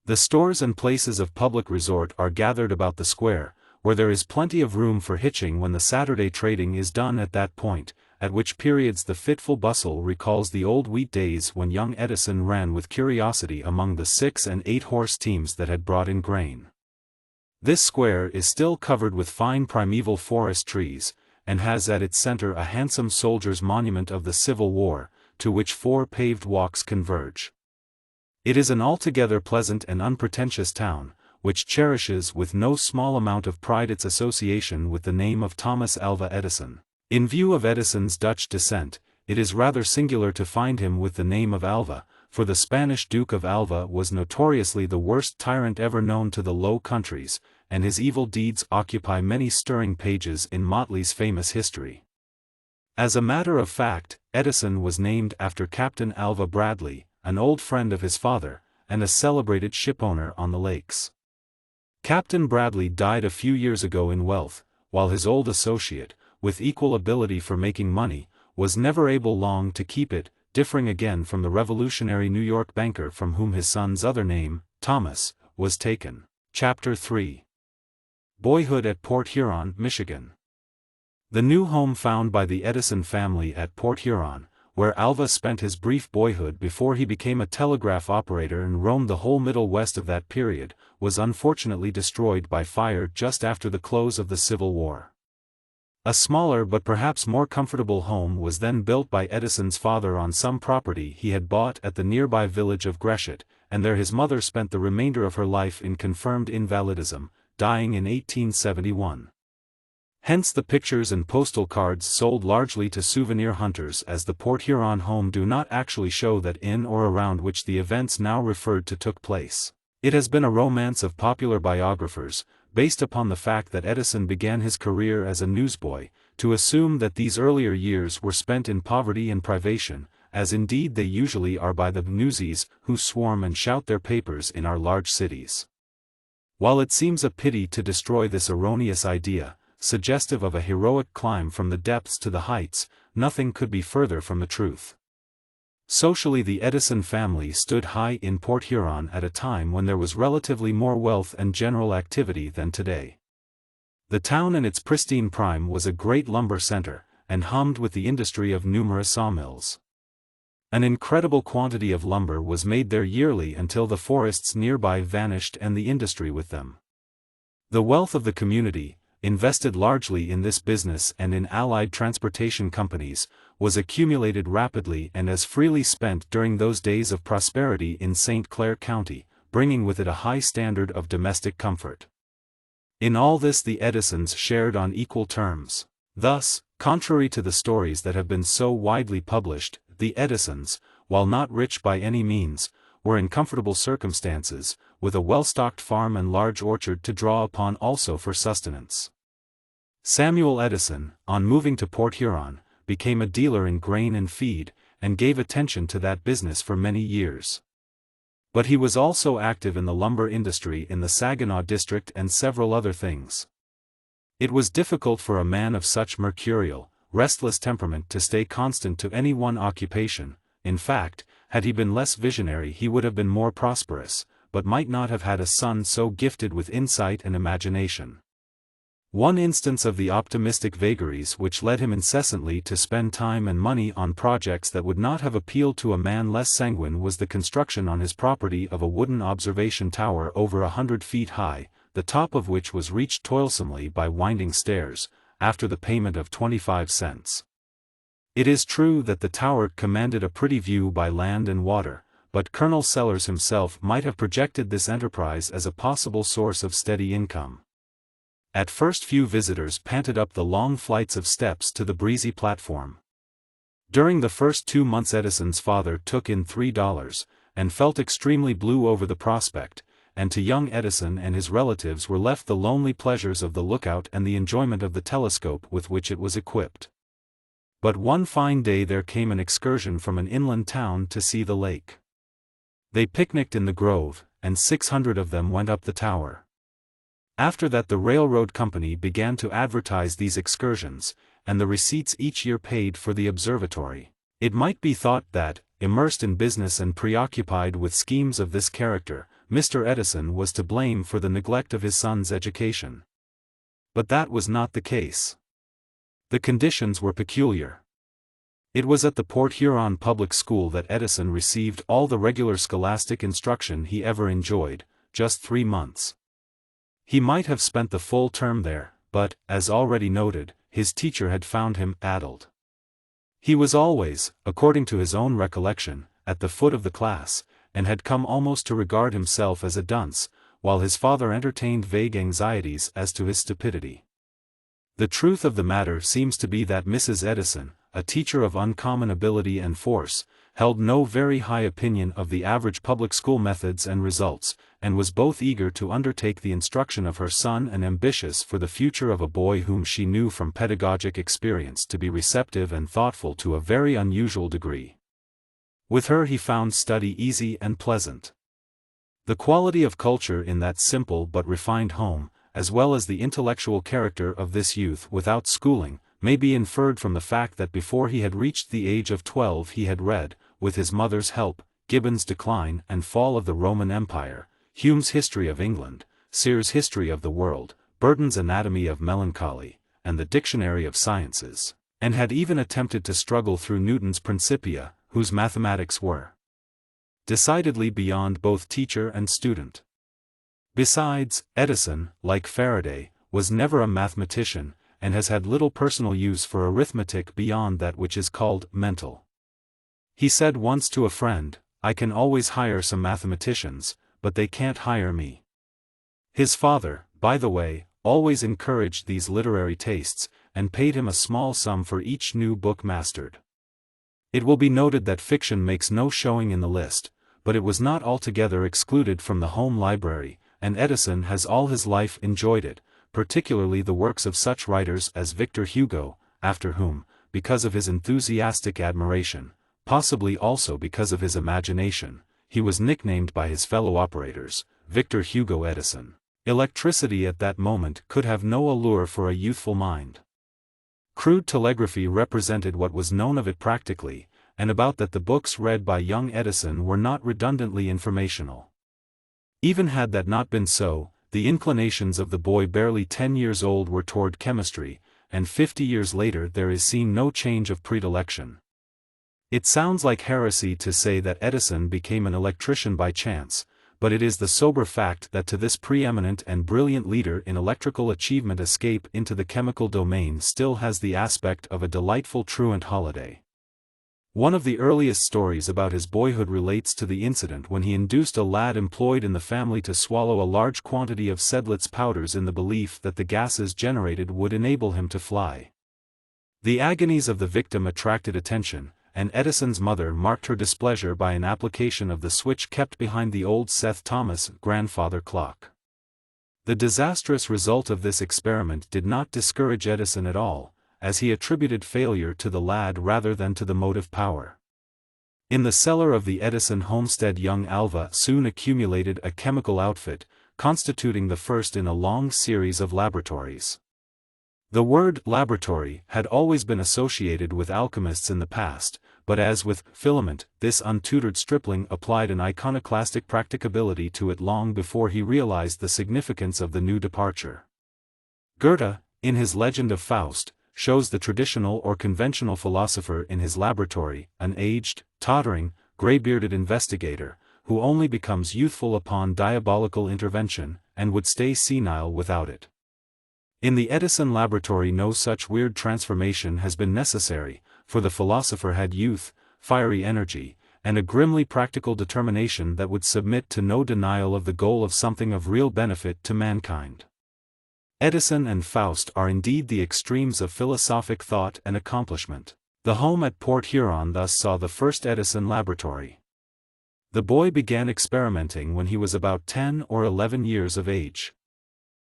[SPEAKER 1] The stores and places of public resort are gathered about the square, where there is plenty of room for hitching when the Saturday trading is done at that point, at which periods the fitful bustle recalls the old wheat days when young Edison ran with curiosity among the 6 and 8 horse teams that had brought in grain. This square is still covered with fine primeval forest trees, and has at its center a handsome soldier's monument of the Civil War, to which 4 paved walks converge. It is an altogether pleasant and unpretentious town, which cherishes with no small amount of pride its association with the name of Thomas Alva Edison. In view of Edison's Dutch descent, it is rather singular to find him with the name of Alva, for the Spanish Duke of Alva was notoriously the worst tyrant ever known to the Low Countries, and his evil deeds occupy many stirring pages in Motley's famous history. As a matter of fact, Edison was named after Captain Alva Bradley, an old friend of his father, and a celebrated shipowner on the lakes. Captain Bradley died a few years ago in wealth, while his old associate, with equal ability for making money, was never able long to keep it, differing again from the revolutionary New York banker from whom his son's other name, Thomas, was taken. Chapter 3. Boyhood at Port Huron, Michigan. The new home found by the Edison family at Port Huron, where Alva spent his brief boyhood before he became a telegraph operator and roamed the whole Middle West of that period, was unfortunately destroyed by fire just after the close of the Civil War. A smaller but perhaps more comfortable home was then built by Edison's father on some property he had bought at the nearby village of Greshett, and there his mother spent the remainder of her life in confirmed invalidism, dying in 1871. Hence the pictures and postal cards sold largely to souvenir hunters, as the Port Huron home do not actually show that in or around which the events now referred to took place. It has been a romance of popular biographers, based upon the fact that Edison began his career as a newsboy, to assume that these earlier years were spent in poverty and privation, as indeed they usually are by the newsies who swarm and shout their papers in our large cities. While it seems a pity to destroy this erroneous idea, suggestive of a heroic climb from the depths to the heights, nothing could be further from the truth. Socially, the Edison family stood high in Port Huron at a time when there was relatively more wealth and general activity than today. The town in its pristine prime was a great lumber center, and hummed with the industry of numerous sawmills. An incredible quantity of lumber was made there yearly until the forests nearby vanished and the industry with them. The wealth of the community, invested largely in this business and in allied transportation companies, was accumulated rapidly and as freely spent during those days of prosperity in St. Clair County, bringing with it a high standard of domestic comfort. In all this the Edisons shared on equal terms. Thus, contrary to the stories that have been so widely published, the Edisons, while not rich by any means, were in comfortable circumstances, with a well-stocked farm and large orchard to draw upon also for sustenance. Samuel Edison, on moving to Port Huron, became a dealer in grain and feed, and gave attention to that business for many years. But he was also active in the lumber industry in the Saginaw district and several other things. It was difficult for a man of such mercurial, restless temperament to stay constant to any one occupation. In fact, had he been less visionary he would have been more prosperous, but might not have had a son so gifted with insight and imagination. One instance of the optimistic vagaries which led him incessantly to spend time and money on projects that would not have appealed to a man less sanguine was the construction on his property of a wooden observation tower over 100 feet high, the top of which was reached toilsomely by winding stairs, after the payment of 25 cents. It is true that the tower commanded a pretty view by land and water, but Colonel Sellers himself might have projected this enterprise as a possible source of steady income. At first few visitors panted up the long flights of steps to the breezy platform. During the first 2 months Edison's father took in $3, and felt extremely blue over the prospect, and to young Edison and his relatives were left the lonely pleasures of the lookout and the enjoyment of the telescope with which it was equipped. But one fine day there came an excursion from an inland town to see the lake. They picnicked in the grove, and 600 of them went up the tower. After that the railroad company began to advertise these excursions, and the receipts each year paid for the observatory. It might be thought that, immersed in business and preoccupied with schemes of this character, Mr. Edison was to blame for the neglect of his son's education. But that was not the case. The conditions were peculiar. It was at the Port Huron Public School that Edison received all the regular scholastic instruction he ever enjoyed, just 3 months. He might have spent the full term there, but, as already noted, his teacher had found him addled. He was always, according to his own recollection, at the foot of the class, and had come almost to regard himself as a dunce, while his father entertained vague anxieties as to his stupidity. The truth of the matter seems to be that Mrs. Edison, a teacher of uncommon ability and force, held no very high opinion of the average public school methods and results, and was both eager to undertake the instruction of her son and ambitious for the future of a boy whom she knew from pedagogic experience to be receptive and thoughtful to a very unusual degree. With her he found study easy and pleasant. The quality of culture in that simple but refined home, as well as the intellectual character of this youth without schooling, may be inferred from the fact that before he had reached the age of 12 he had read, with his mother's help, Gibbon's Decline and Fall of the Roman Empire, Hume's History of England, Sear's History of the World, Burton's Anatomy of Melancholy, and the Dictionary of Sciences, and had even attempted to struggle through Newton's Principia, whose mathematics were decidedly beyond both teacher and student. Besides, Edison, like Faraday, was never a mathematician, and has had little personal use for arithmetic beyond that which is called mental. He said once to a friend, "I can always hire some mathematicians, but they can't hire me." His father, by the way, always encouraged these literary tastes, and paid him a small sum for each new book mastered. It will be noted that fiction makes no showing in the list, but it was not altogether excluded from the home library, and Edison has all his life enjoyed it, particularly the works of such writers as Victor Hugo, after whom, because of his enthusiastic admiration, possibly also because of his imagination, he was nicknamed by his fellow operators, Victor Hugo Edison. Electricity at that moment could have no allure for a youthful mind. Crude telegraphy represented what was known of it practically, and about that the books read by young Edison were not redundantly informational. Even had that not been so, the inclinations of the boy barely 10 years old were toward chemistry, and 50 years later there is seen no change of predilection. It sounds like heresy to say that Edison became an electrician by chance, but it is the sober fact that to this preeminent and brilliant leader in electrical achievement escape into the chemical domain still has the aspect of a delightful truant holiday. One of the earliest stories about his boyhood relates to the incident when he induced a lad employed in the family to swallow a large quantity of Sedlitz powders in the belief that the gases generated would enable him to fly. The agonies of the victim attracted attention, and Edison's mother marked her displeasure by an application of the switch kept behind the old Seth Thomas grandfather clock. The disastrous result of this experiment did not discourage Edison at all, as he attributed failure to the lad rather than to the motive power. In the cellar of the Edison homestead young Alva soon accumulated a chemical outfit, constituting the first in a long series of laboratories. The word laboratory had always been associated with alchemists in the past, but as with filament, this untutored stripling applied an iconoclastic practicability to it long before he realized the significance of the new departure. Goethe, in his Legend of Faust, shows the traditional or conventional philosopher in his laboratory, an aged, tottering, gray-bearded investigator, who only becomes youthful upon diabolical intervention, and would stay senile without it. In the Edison laboratory no such weird transformation has been necessary, for the philosopher had youth, fiery energy, and a grimly practical determination that would submit to no denial of the goal of something of real benefit to mankind. Edison and Faust are indeed the extremes of philosophic thought and accomplishment. The home at Port Huron thus saw the first Edison laboratory. The boy began experimenting when he was about 10 or 11 years of age.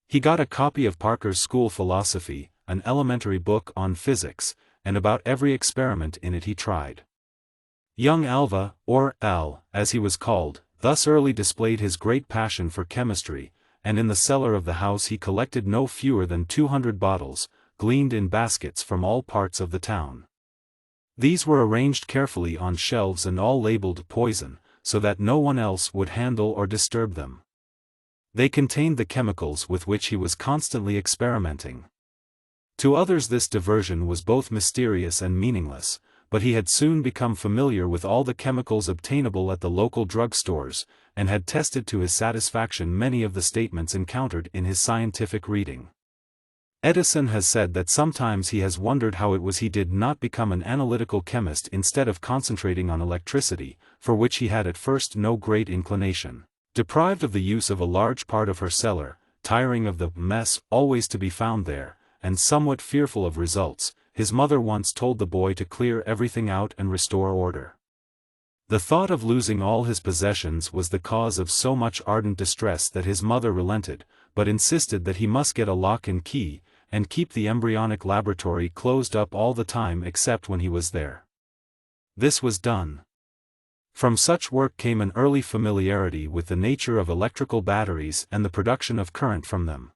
[SPEAKER 1] He got a copy of Parker's School Philosophy, an elementary book on physics, and about every experiment in it he tried. Young Alva, or Al, as he was called, thus early displayed his great passion for chemistry, and in the cellar of the house he collected no fewer than 200 bottles, gleaned in baskets from all parts of the town. These were arranged carefully on shelves and all labeled poison, so that no one else would handle or disturb them. They contained the chemicals with which he was constantly experimenting. To others this diversion was both mysterious and meaningless, but he had soon become familiar with all the chemicals obtainable at the local drug stores, and had tested to his satisfaction many of the statements encountered in his scientific reading. Edison has said that sometimes he has wondered how it was he did not become an analytical chemist instead of concentrating on electricity, for which he had at first no great inclination. Deprived of the use of a large part of her cellar, tiring of the mess always to be found there, and somewhat fearful of results, his mother once told the boy to clear everything out and restore order. The thought of losing all his possessions was the cause of so much ardent distress that his mother relented, but insisted that he must get a lock and key, and keep the embryonic laboratory closed up all the time except when he was there. This was done. From such work came an early familiarity with the nature of electrical batteries and the production of current from them.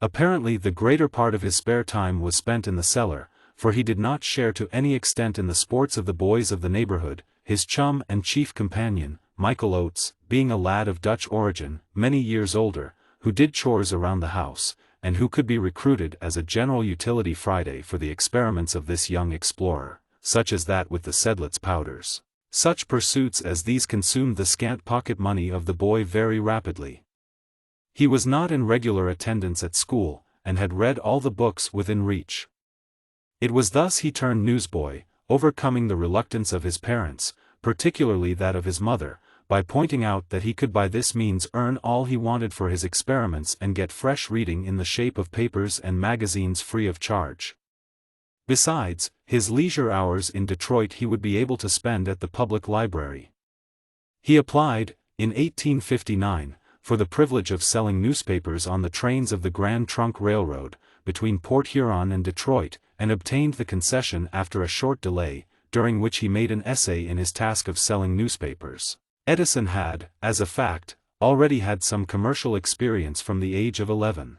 [SPEAKER 1] Apparently the greater part of his spare time was spent in the cellar, for he did not share to any extent in the sports of the boys of the neighborhood, his chum and chief companion, Michael Oates, being a lad of Dutch origin, many years older, who did chores around the house, and who could be recruited as a general utility Friday for the experiments of this young explorer, such as that with the Sedlitz powders. Such pursuits as these consumed the scant pocket money of the boy very rapidly. He was not in regular attendance at school, and had read all the books within reach. It was thus he turned newsboy, overcoming the reluctance of his parents, particularly that of his mother, by pointing out that he could by this means earn all he wanted for his experiments and get fresh reading in the shape of papers and magazines free of charge. Besides, his leisure hours in Detroit he would be able to spend at the public library. He applied, in 1859, for the privilege of selling newspapers on the trains of the Grand Trunk Railroad, between Port Huron and Detroit, and obtained the concession after a short delay, during which he made an essay in his task of selling newspapers. Edison had, as a fact, already had some commercial experience from the age of 11.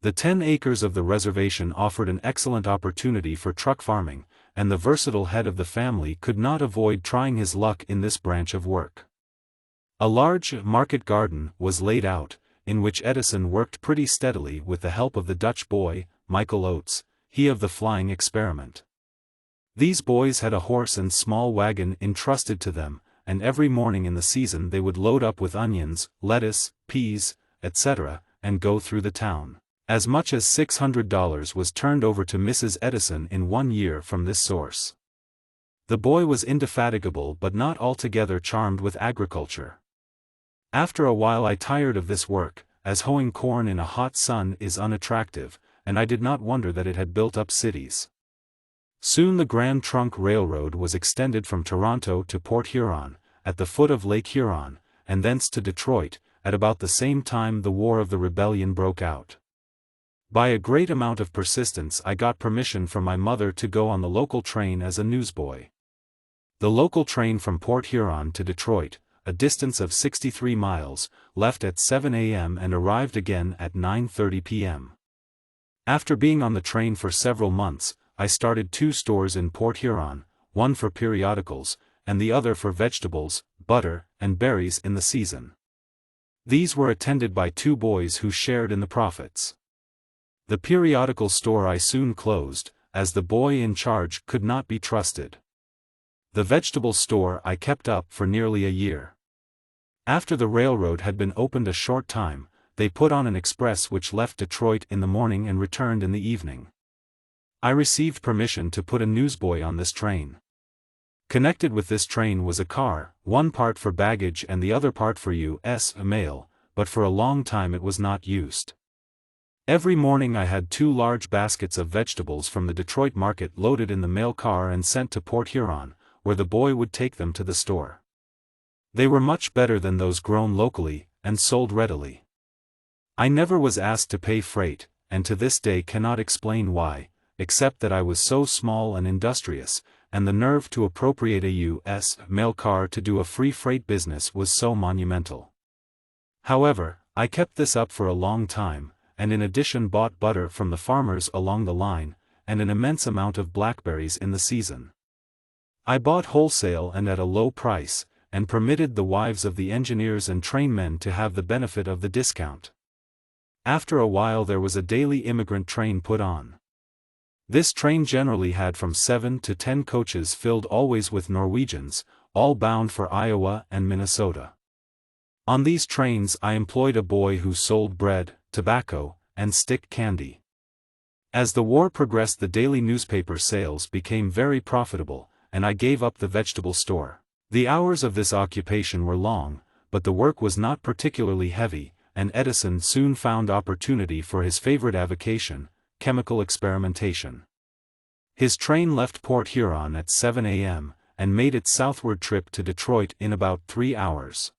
[SPEAKER 1] The 10 acres of the reservation offered an excellent opportunity for truck farming, and the versatile head of the family could not avoid trying his luck in this branch of work. A large market garden was laid out, in which Edison worked pretty steadily with the help of the Dutch boy, Michael Oates, he of the flying experiment. These boys had a horse and small wagon entrusted to them, and every morning in the season they would load up with onions, lettuce, peas, etc., and go through the town. As much as $600 was turned over to Mrs. Edison in 1 year from this source. The boy was indefatigable but not altogether charmed with agriculture. After a while I tired of this work, as hoeing corn in a hot sun is unattractive, and I did not wonder that it had built up cities. Soon the Grand Trunk Railroad was extended from Toronto to Port Huron, at the foot of Lake Huron, and thence to Detroit. At about the same time the War of the Rebellion broke out. By a great amount of persistence I got permission from my mother to go on the local train as a newsboy. The local train from Port Huron to Detroit, a distance of 63 miles, left at 7 a.m. and arrived again at 9:30 p.m. After being on the train for several months, I started 2 stores in Port Huron, one for periodicals, and the other for vegetables, butter, and berries in the season. These were attended by 2 boys who shared in the profits. The periodical store I soon closed, as the boy in charge could not be trusted. The vegetable store I kept up for nearly a year. After the railroad had been opened a short time, they put on an express which left Detroit in the morning and returned in the evening. I received permission to put a newsboy on this train. Connected with this train was a car, one part for baggage and the other part for U.S. mail, but for a long time it was not used. Every morning I had 2 large baskets of vegetables from the Detroit market loaded in the mail car and sent to Port Huron, where the boy would take them to the store. They were much better than those grown locally, and sold readily. I never was asked to pay freight, and to this day cannot explain why, except that I was so small and industrious, and the nerve to appropriate a U.S. mail car to do a free freight business was so monumental. However, I kept this up for a long time, and in addition bought butter from the farmers along the line, and an immense amount of blackberries in the season. I bought wholesale and at a low price, and permitted the wives of the engineers and trainmen to have the benefit of the discount. After a while there was a daily immigrant train put on. This train generally had from 7 to 10 coaches filled always with Norwegians, all bound for Iowa and Minnesota. On these trains I employed a boy who sold bread, tobacco, and stick candy. As the war progressed the daily newspaper sales became very profitable, and I gave up the vegetable store. The hours of this occupation were long, but the work was not particularly heavy, and Edison soon found opportunity for his favorite avocation, chemical experimentation. His train left Port Huron at 7 a.m., and made its southward trip to Detroit in about 3 hours.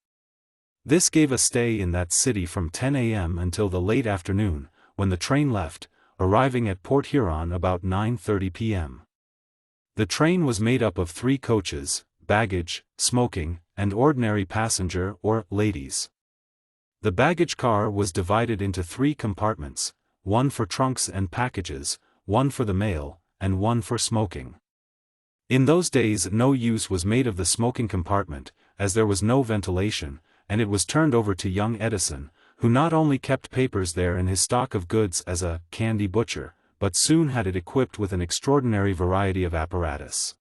[SPEAKER 1] This gave a stay in that city from 10 a.m. until the late afternoon, when the train left, arriving at Port Huron about 9:30 p.m. The train was made up of 3 coaches, baggage, smoking, and ordinary passenger or ladies. The baggage car was divided into 3 compartments, one for trunks and packages, one for the mail, and one for smoking. In those days no use was made of the smoking compartment, as there was no ventilation, and it was turned over to young Edison, who not only kept papers there in his stock of goods as a candy butcher, but soon had it equipped with an extraordinary variety of apparatus.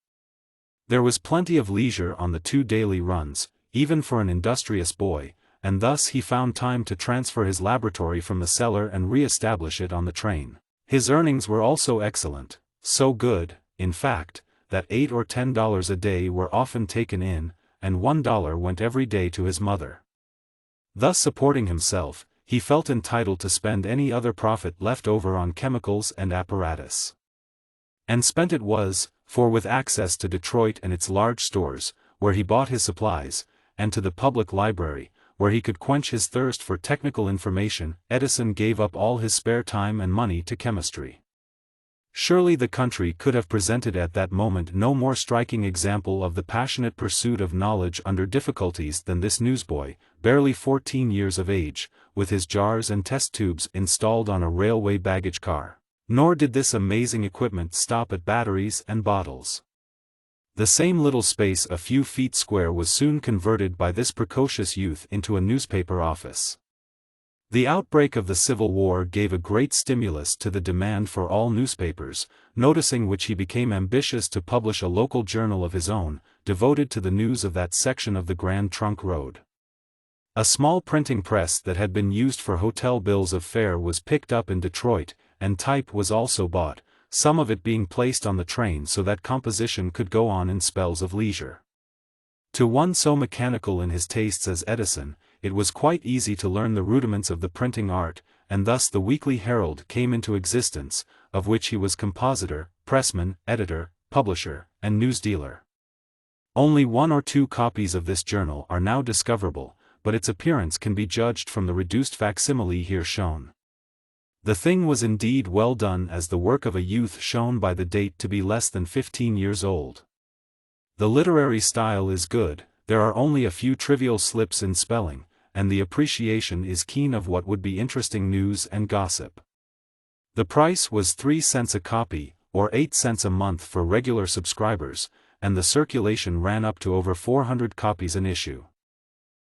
[SPEAKER 1] There was plenty of leisure on the 2 daily runs, even for an industrious boy, and thus he found time to transfer his laboratory from the cellar and re-establish it on the train. His earnings were also excellent, so good, in fact, that $8 or $10 a day were often taken in, and $1 went every day to his mother. Thus supporting himself, he felt entitled to spend any other profit left over on chemicals and apparatus. And spent it was, for with access to Detroit and its large stores, where he bought his supplies, and to the public library, where he could quench his thirst for technical information, Edison gave up all his spare time and money to chemistry. Surely the country could have presented at that moment no more striking example of the passionate pursuit of knowledge under difficulties than this newsboy, barely 14 years of age, with his jars and test tubes installed on a railway baggage car. Nor did this amazing equipment stop at batteries and bottles. The same little space a few feet square was soon converted by this precocious youth into a newspaper office. The outbreak of the Civil War gave a great stimulus to the demand for all newspapers, noticing which he became ambitious to publish a local journal of his own, devoted to the news of that section of the Grand Trunk Road. A small printing press that had been used for hotel bills of fare was picked up in Detroit, and type was also bought, some of it being placed on the train so that composition could go on in spells of leisure. To one so mechanical in his tastes as Edison, it was quite easy to learn the rudiments of the printing art, and thus the Weekly Herald came into existence, of which he was compositor, pressman, editor, publisher, and newsdealer. Only 1 or 2 copies of this journal are now discoverable, but its appearance can be judged from the reduced facsimile here shown. The thing was indeed well done, as the work of a youth shown by the date to be less than 15 years old. The literary style is good, there are only a few trivial slips in spelling, and the appreciation is keen of what would be interesting news and gossip. The price was 3 cents a copy, or 8 cents a month for regular subscribers, and the circulation ran up to over 400 copies an issue.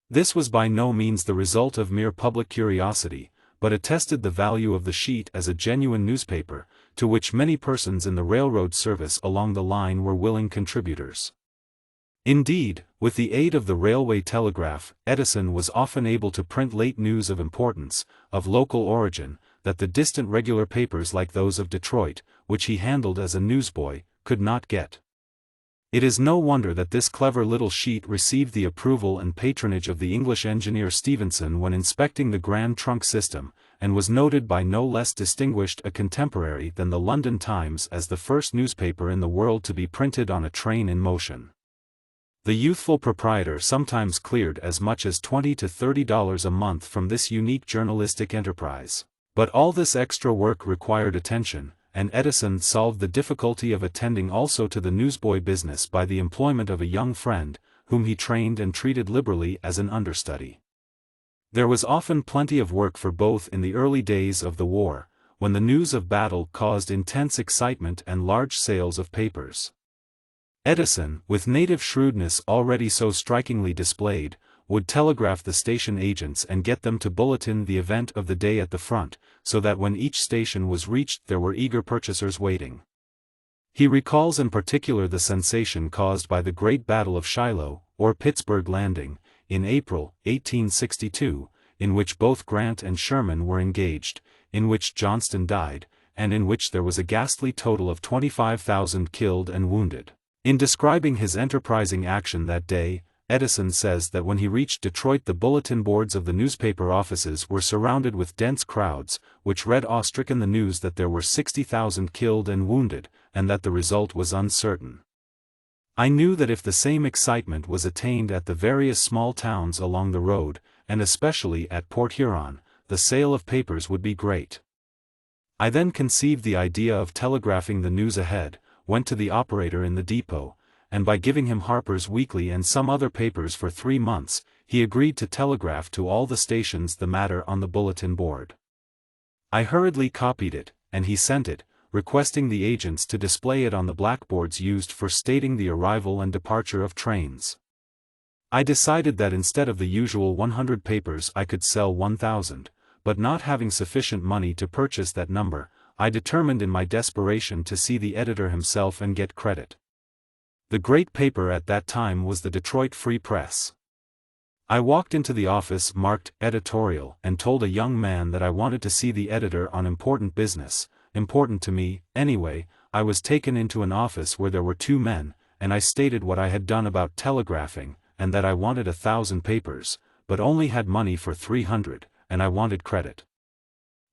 [SPEAKER 1] This was by no means the result of mere public curiosity, but attested the value of the sheet as a genuine newspaper, to which many persons in the railroad service along the line were willing contributors. Indeed, with the aid of the railway telegraph, Edison was often able to print late news of importance, of local origin, that the distant regular papers like those of Detroit, which he handled as a newsboy, could not get. It is no wonder that this clever little sheet received the approval and patronage of the English engineer Stephenson when inspecting the Grand Trunk system, and was noted by no less distinguished a contemporary than the London Times as the first newspaper in the world to be printed on a train in motion. The youthful proprietor sometimes cleared as much as $20 to $30 a month from this unique journalistic enterprise. But all this extra work required attention, and Edison solved the difficulty of attending also to the newsboy business by the employment of a young friend, whom he trained and treated liberally as an understudy. There was often plenty of work for both in the early days of the war, when the news of battle caused intense excitement and large sales of papers. Edison, with native shrewdness already so strikingly displayed, would telegraph the station agents and get them to bulletin the event of the day at the front, so that when each station was reached there were eager purchasers waiting. He recalls in particular the sensation caused by the Great Battle of Shiloh, or Pittsburgh Landing, in April, 1862, in which both Grant and Sherman were engaged, in which Johnston died, and in which there was a ghastly total of 25,000 killed and wounded. In describing his enterprising action that day, Edison says that when he reached Detroit the bulletin boards of the newspaper offices were surrounded with dense crowds, which read awe-stricken the news that there were 60,000 killed and wounded, and that the result was uncertain. I knew that if the same excitement was attained at the various small towns along the road, and especially at Port Huron, the sale of papers would be great. I then conceived the idea of telegraphing the news ahead, went to the operator in the depot, and by giving him Harper's Weekly and some other papers for 3 months, he agreed to telegraph to all the stations the matter on the bulletin board. I hurriedly copied it, and he sent it, requesting the agents to display it on the blackboards used for stating the arrival and departure of trains. I decided that instead of the usual 100 papers I could sell 1,000, but not having sufficient money to purchase that number, I determined in my desperation to see the editor himself and get credit. The great paper at that time was the Detroit Free Press. I walked into the office marked editorial and told a young man that I wanted to see the editor on important business, important to me, anyway. I was taken into an office where there were 2 men, and I stated what I had done about telegraphing, and that I wanted 1,000 papers, but only had money for 300, and I wanted credit.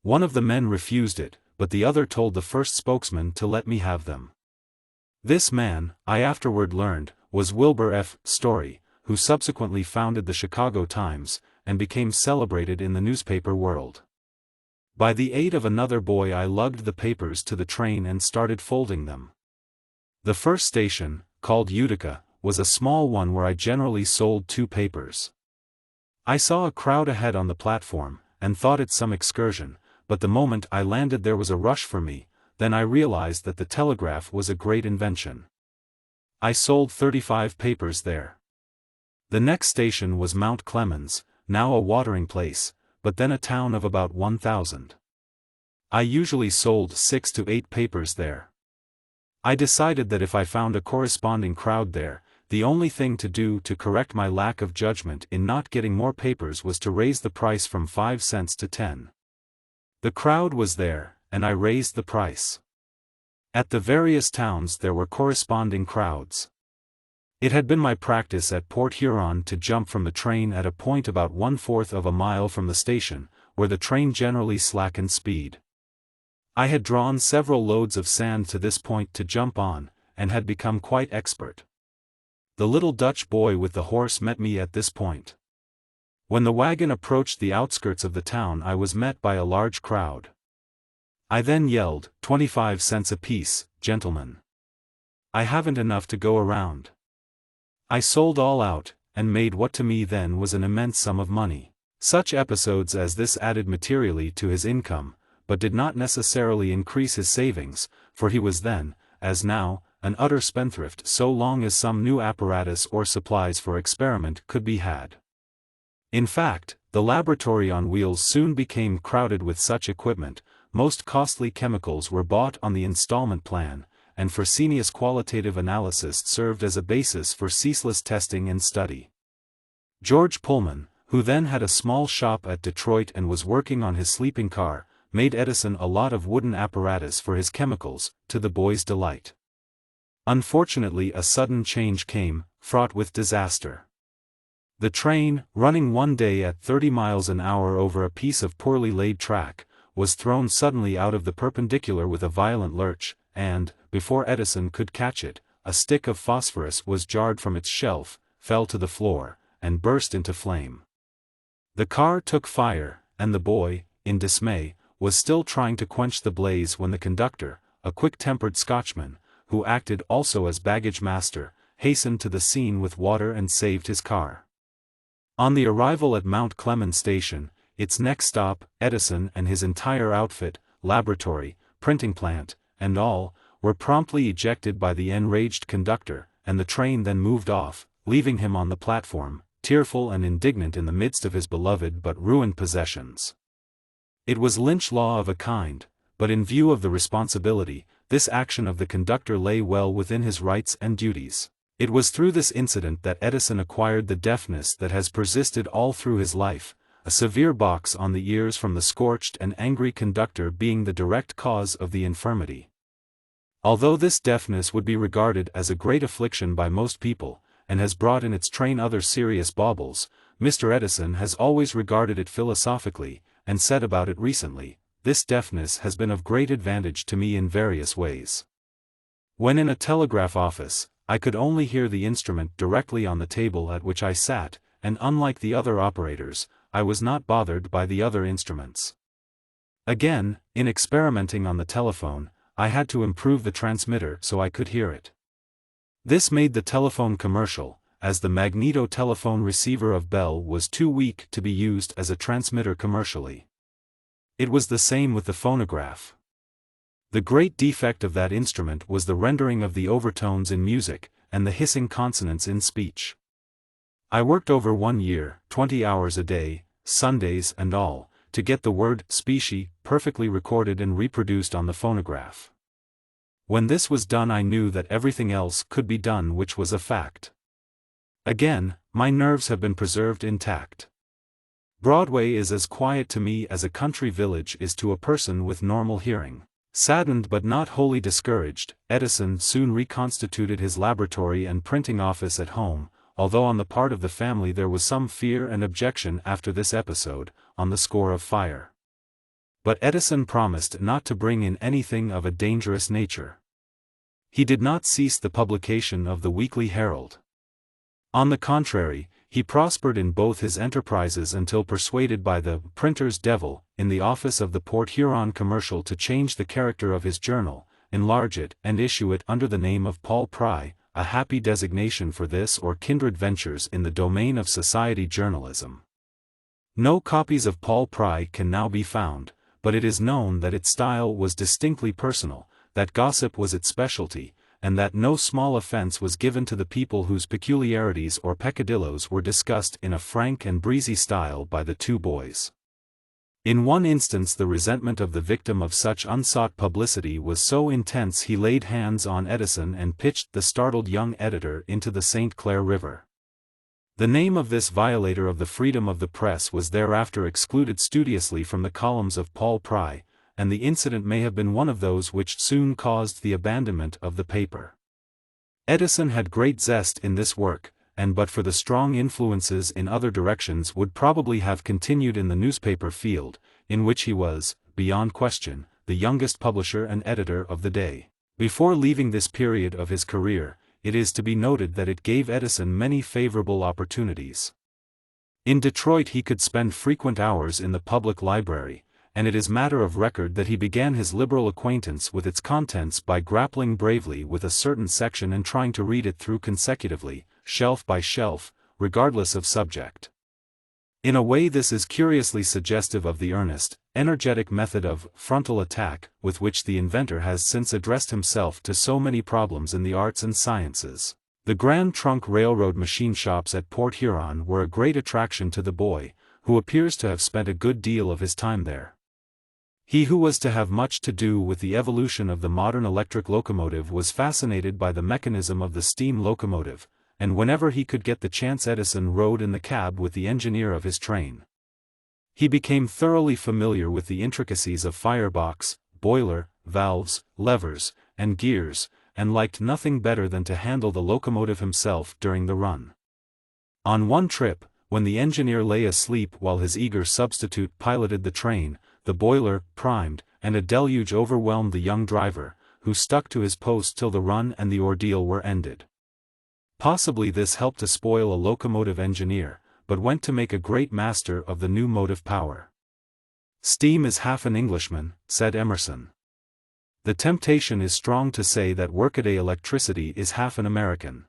[SPEAKER 1] One of the men refused it, but the other told the first spokesman to let me have them. This man, I afterward learned, was Wilbur F. Story, who subsequently founded the Chicago Times, and became celebrated in the newspaper world. By the aid of another boy I lugged the papers to the train and started folding them. The first station, called Utica, was a small one where I generally sold 2 papers. I saw a crowd ahead on the platform, and thought it some excursion, but the moment I landed there was a rush for me. Then I realized that the telegraph was a great invention. I sold 35 papers there. The next station was Mount Clemens, now a watering place, but then a town of about 1,000. I usually sold 6 to 8 papers there. I decided that if I found a corresponding crowd there, the only thing to do to correct my lack of judgment in not getting more papers was to raise the price from 5 cents to 10. The crowd was there, and I raised the price. At the various towns there were corresponding crowds. It had been my practice at Port Huron to jump from the train at a point about 1/4 of a mile from the station, where the train generally slackened speed. I had drawn several loads of sand to this point to jump on, and had become quite expert. The little Dutch boy with the horse met me at this point. When the wagon approached the outskirts of the town I was met by a large crowd. I then yelled, "25 cents apiece, gentlemen. I haven't enough to go around." I sold all out, and made what to me then was an immense sum of money. Such episodes as this added materially to his income, but did not necessarily increase his savings, for he was then, as now, an utter spendthrift so long as some new apparatus or supplies for experiment could be had. In fact, the laboratory on wheels soon became crowded with such equipment. Most costly chemicals were bought on the installment plan, and Fresenius qualitative analysis served as a basis for ceaseless testing and study. George Pullman, who then had a small shop at Detroit and was working on his sleeping car, made Edison a lot of wooden apparatus for his chemicals, to the boys' delight. Unfortunately, a sudden change came, fraught with disaster. The train, running one day at 30 miles an hour over a piece of poorly laid track, was thrown suddenly out of the perpendicular with a violent lurch, and, before Edison could catch it, a stick of phosphorus was jarred from its shelf, fell to the floor, and burst into flame. The car took fire, and the boy, in dismay, was still trying to quench the blaze when the conductor, a quick-tempered Scotchman, who acted also as baggage master, hastened to the scene with water and saved his car. On the arrival at Mount Clemens Station, its next stop, Edison and his entire outfit, laboratory, printing plant, and all, were promptly ejected by the enraged conductor, and the train then moved off, leaving him on the platform, tearful and indignant in the midst of his beloved but ruined possessions. It was Lynch law of a kind, but in view of the responsibility, this action of the conductor lay well within his rights and duties. It was through this incident that Edison acquired the deafness that has persisted all through his life, a severe box on the ears from the scorched and angry conductor being the direct cause of the infirmity. Although this deafness would be regarded as a great affliction by most people, and has brought in its train other serious baubles, Mr. Edison has always regarded it philosophically, and said about it recently, "This deafness has been of great advantage to me in various ways. When in a telegraph office, I could only hear the instrument directly on the table at which I sat, and unlike the other operators, I was not bothered by the other instruments. Again, in experimenting on the telephone, I had to improve the transmitter so I could hear it. This made the telephone commercial, as the magneto-telephone receiver of Bell was too weak to be used as a transmitter commercially. It was the same with the phonograph. The great defect of that instrument was the rendering of the overtones in music, and the hissing consonants in speech. I worked over 1 year, 20 hours a day, Sundays and all, to get the word "specie" perfectly recorded and reproduced on the phonograph. When this was done I knew that everything else could be done, which was a fact. Again, my nerves have been preserved intact. Broadway is as quiet to me as a country village is to a person with normal hearing. Saddened but not wholly discouraged, Edison soon reconstituted his laboratory and printing office at home, although on the part of the family there was some fear and objection after this episode, on the score of fire. But Edison promised not to bring in anything of a dangerous nature. He did not cease the publication of the Weekly Herald. On the contrary, He prospered in both his enterprises until persuaded by the printer's devil in the office of the Port Huron Commercial to change the character of his journal, enlarge it, and issue it under the name of Paul Pry, a happy designation for this or kindred ventures in the domain of society journalism. No copies of Paul Pry can now be found, but it is known that its style was distinctly personal, that gossip was its specialty, and that no small offense was given to the people whose peculiarities or peccadillos were discussed in a frank and breezy style by the two boys. In one instance the resentment of the victim of such unsought publicity was so intense he laid hands on Edison and pitched the startled young editor into the St. Clair River. The name of this violator of the freedom of the press was thereafter excluded studiously from the columns of Paul Pry, and the incident may have been one of those which soon caused the abandonment of the paper. Edison had great zest in this work, and but for the strong influences in other directions would probably have continued in the newspaper field, in which he was, beyond question, the youngest publisher and editor of the day. Before leaving this period of his career, it is to be noted that it gave Edison many favorable opportunities. In Detroit he could spend frequent hours in the public library, and it is matter of record that he began his liberal acquaintance with its contents by grappling bravely with a certain section and trying to read it through consecutively, shelf by shelf, regardless of subject. In a way this is curiously suggestive of the earnest, energetic method of frontal attack with which the inventor has since addressed himself to so many problems in the arts and sciences. The Grand Trunk Railroad machine shops at Port Huron were a great attraction to the boy, who appears to have spent a good deal of his time there. He who was to have much to do with the evolution of the modern electric locomotive was fascinated by the mechanism of the steam locomotive, and whenever he could get the chance Edison rode in the cab with the engineer of his train. He became thoroughly familiar with the intricacies of firebox, boiler, valves, levers, and gears, and liked nothing better than to handle the locomotive himself during the run. On one trip, when the engineer lay asleep while his eager substitute piloted the train, the boiler primed, and a deluge overwhelmed the young driver, who stuck to his post till the run and the ordeal were ended. Possibly this helped to spoil a locomotive engineer, but went to make a great master of the new motive power. "Steam is half an Englishman," said Emerson. The temptation is strong to say that workaday electricity is half an American.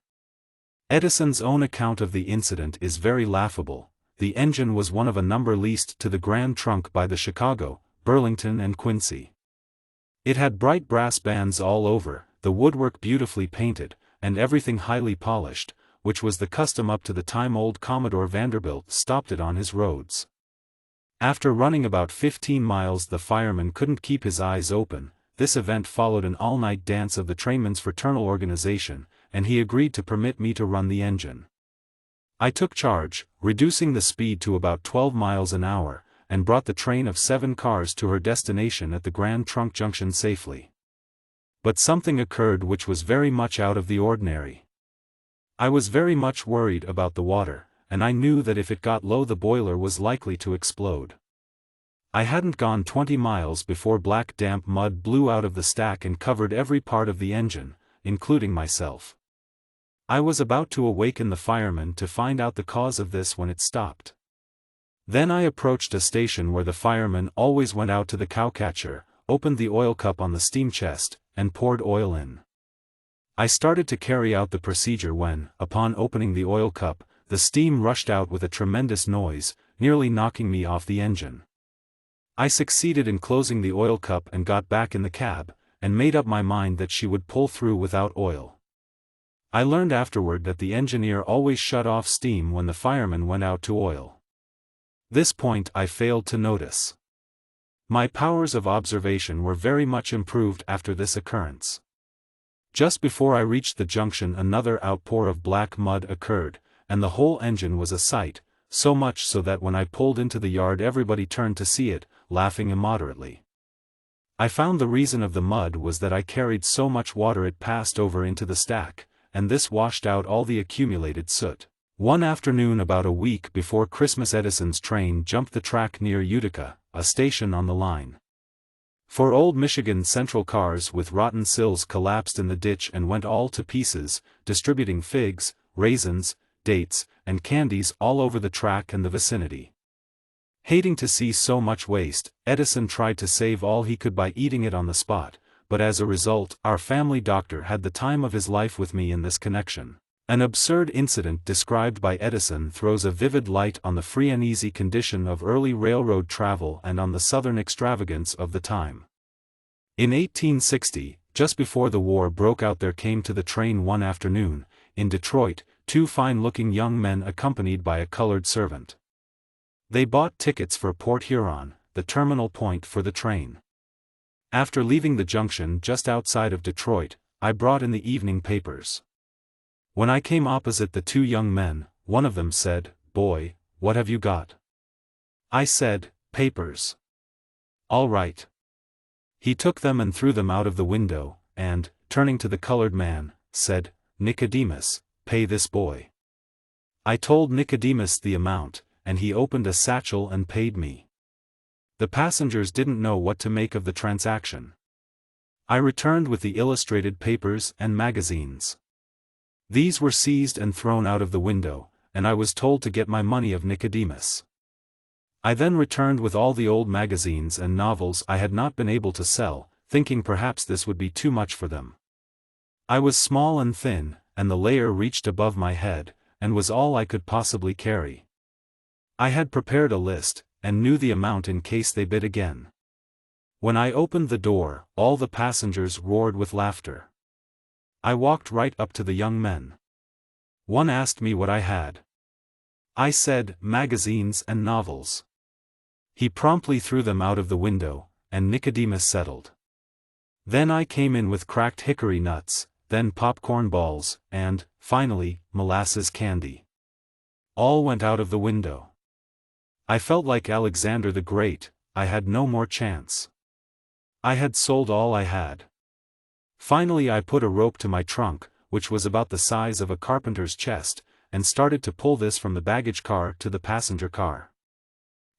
[SPEAKER 1] Edison's own account of the incident is very laughable. The engine was one of a number leased to the Grand Trunk by the Chicago, Burlington and Quincy. It had bright brass bands all over, the woodwork beautifully painted, and everything highly polished, which was the custom up to the time old Commodore Vanderbilt stopped it on his roads. After running about 15 miles the fireman couldn't keep his eyes open. This event followed an all-night dance of the trainmen's fraternal organization, and he agreed to permit me to run the engine. I took charge, reducing the speed to about 12 miles an hour, and brought the train of 7 cars to her destination at the Grand Trunk Junction safely. But something occurred which was very much out of the ordinary. I was very much worried about the water, and I knew that if it got low the boiler was likely to explode. I hadn't gone 20 miles before black damp mud blew out of the stack and covered every part of the engine, including myself. I was about to awaken the fireman to find out the cause of this when it stopped. Then I approached a station where the fireman always went out to the cowcatcher, opened the oil cup on the steam chest, and poured oil in. I started to carry out the procedure when, upon opening the oil cup, the steam rushed out with a tremendous noise, nearly knocking me off the engine. I succeeded in closing the oil cup and got back in the cab, and made up my mind that she would pull through without oil. I learned afterward that the engineer always shut off steam when the fireman went out to oil. This point I failed to notice. My powers of observation were very much improved after this occurrence. Just before I reached the junction another outpour of black mud occurred, and the whole engine was a sight, so much so that when I pulled into the yard everybody turned to see it, laughing immoderately. I found the reason of the mud was that I carried so much water it passed over into the stack, and this washed out all the accumulated soot. One afternoon about a week before Christmas Edison's train jumped the track near Utica, a station on the line. 4 old Michigan Central cars with rotten sills collapsed in the ditch and went all to pieces, distributing figs, raisins, dates, and candies all over the track and the vicinity. Hating to see so much waste, Edison tried to save all he could by eating it on the spot, but as a result, our family doctor had the time of his life with me in this connection. An absurd incident described by Edison throws a vivid light on the free and easy condition of early railroad travel and on the Southern extravagance of the time. In 1860, just before the war broke out, there came to the train one afternoon, in Detroit, two fine-looking young men accompanied by a colored servant. They bought tickets for Port Huron, the terminal point for the train. After leaving the junction just outside of Detroit, I brought in the evening papers. When I came opposite the two young men, one of them said, "Boy, what have you got?" I said, "Papers." "All right." He took them and threw them out of the window, and, turning to the colored man, said, "Nicodemus, pay this boy." I told Nicodemus the amount, and he opened a satchel and paid me. The passengers didn't know what to make of the transaction. I returned with the illustrated papers and magazines. These were seized and thrown out of the window, and I was told to get my money of Nicodemus. I then returned with all the old magazines and novels I had not been able to sell, thinking perhaps this would be too much for them. I was small and thin, and the layer reached above my head, and was all I could possibly carry. I had prepared a list, and knew the amount in case they bid again. When I opened the door, all the passengers roared with laughter. I walked right up to the young men. One asked me what I had. I said, "Magazines and novels." He promptly threw them out of the window, and Nicodemus settled. Then I came in with cracked hickory nuts, then popcorn balls, and, finally, molasses candy. All went out of the window. I felt like Alexander the Great, I had no more chance. I had sold all I had. Finally I put a rope to my trunk, which was about the size of a carpenter's chest, and started to pull this from the baggage car to the passenger car.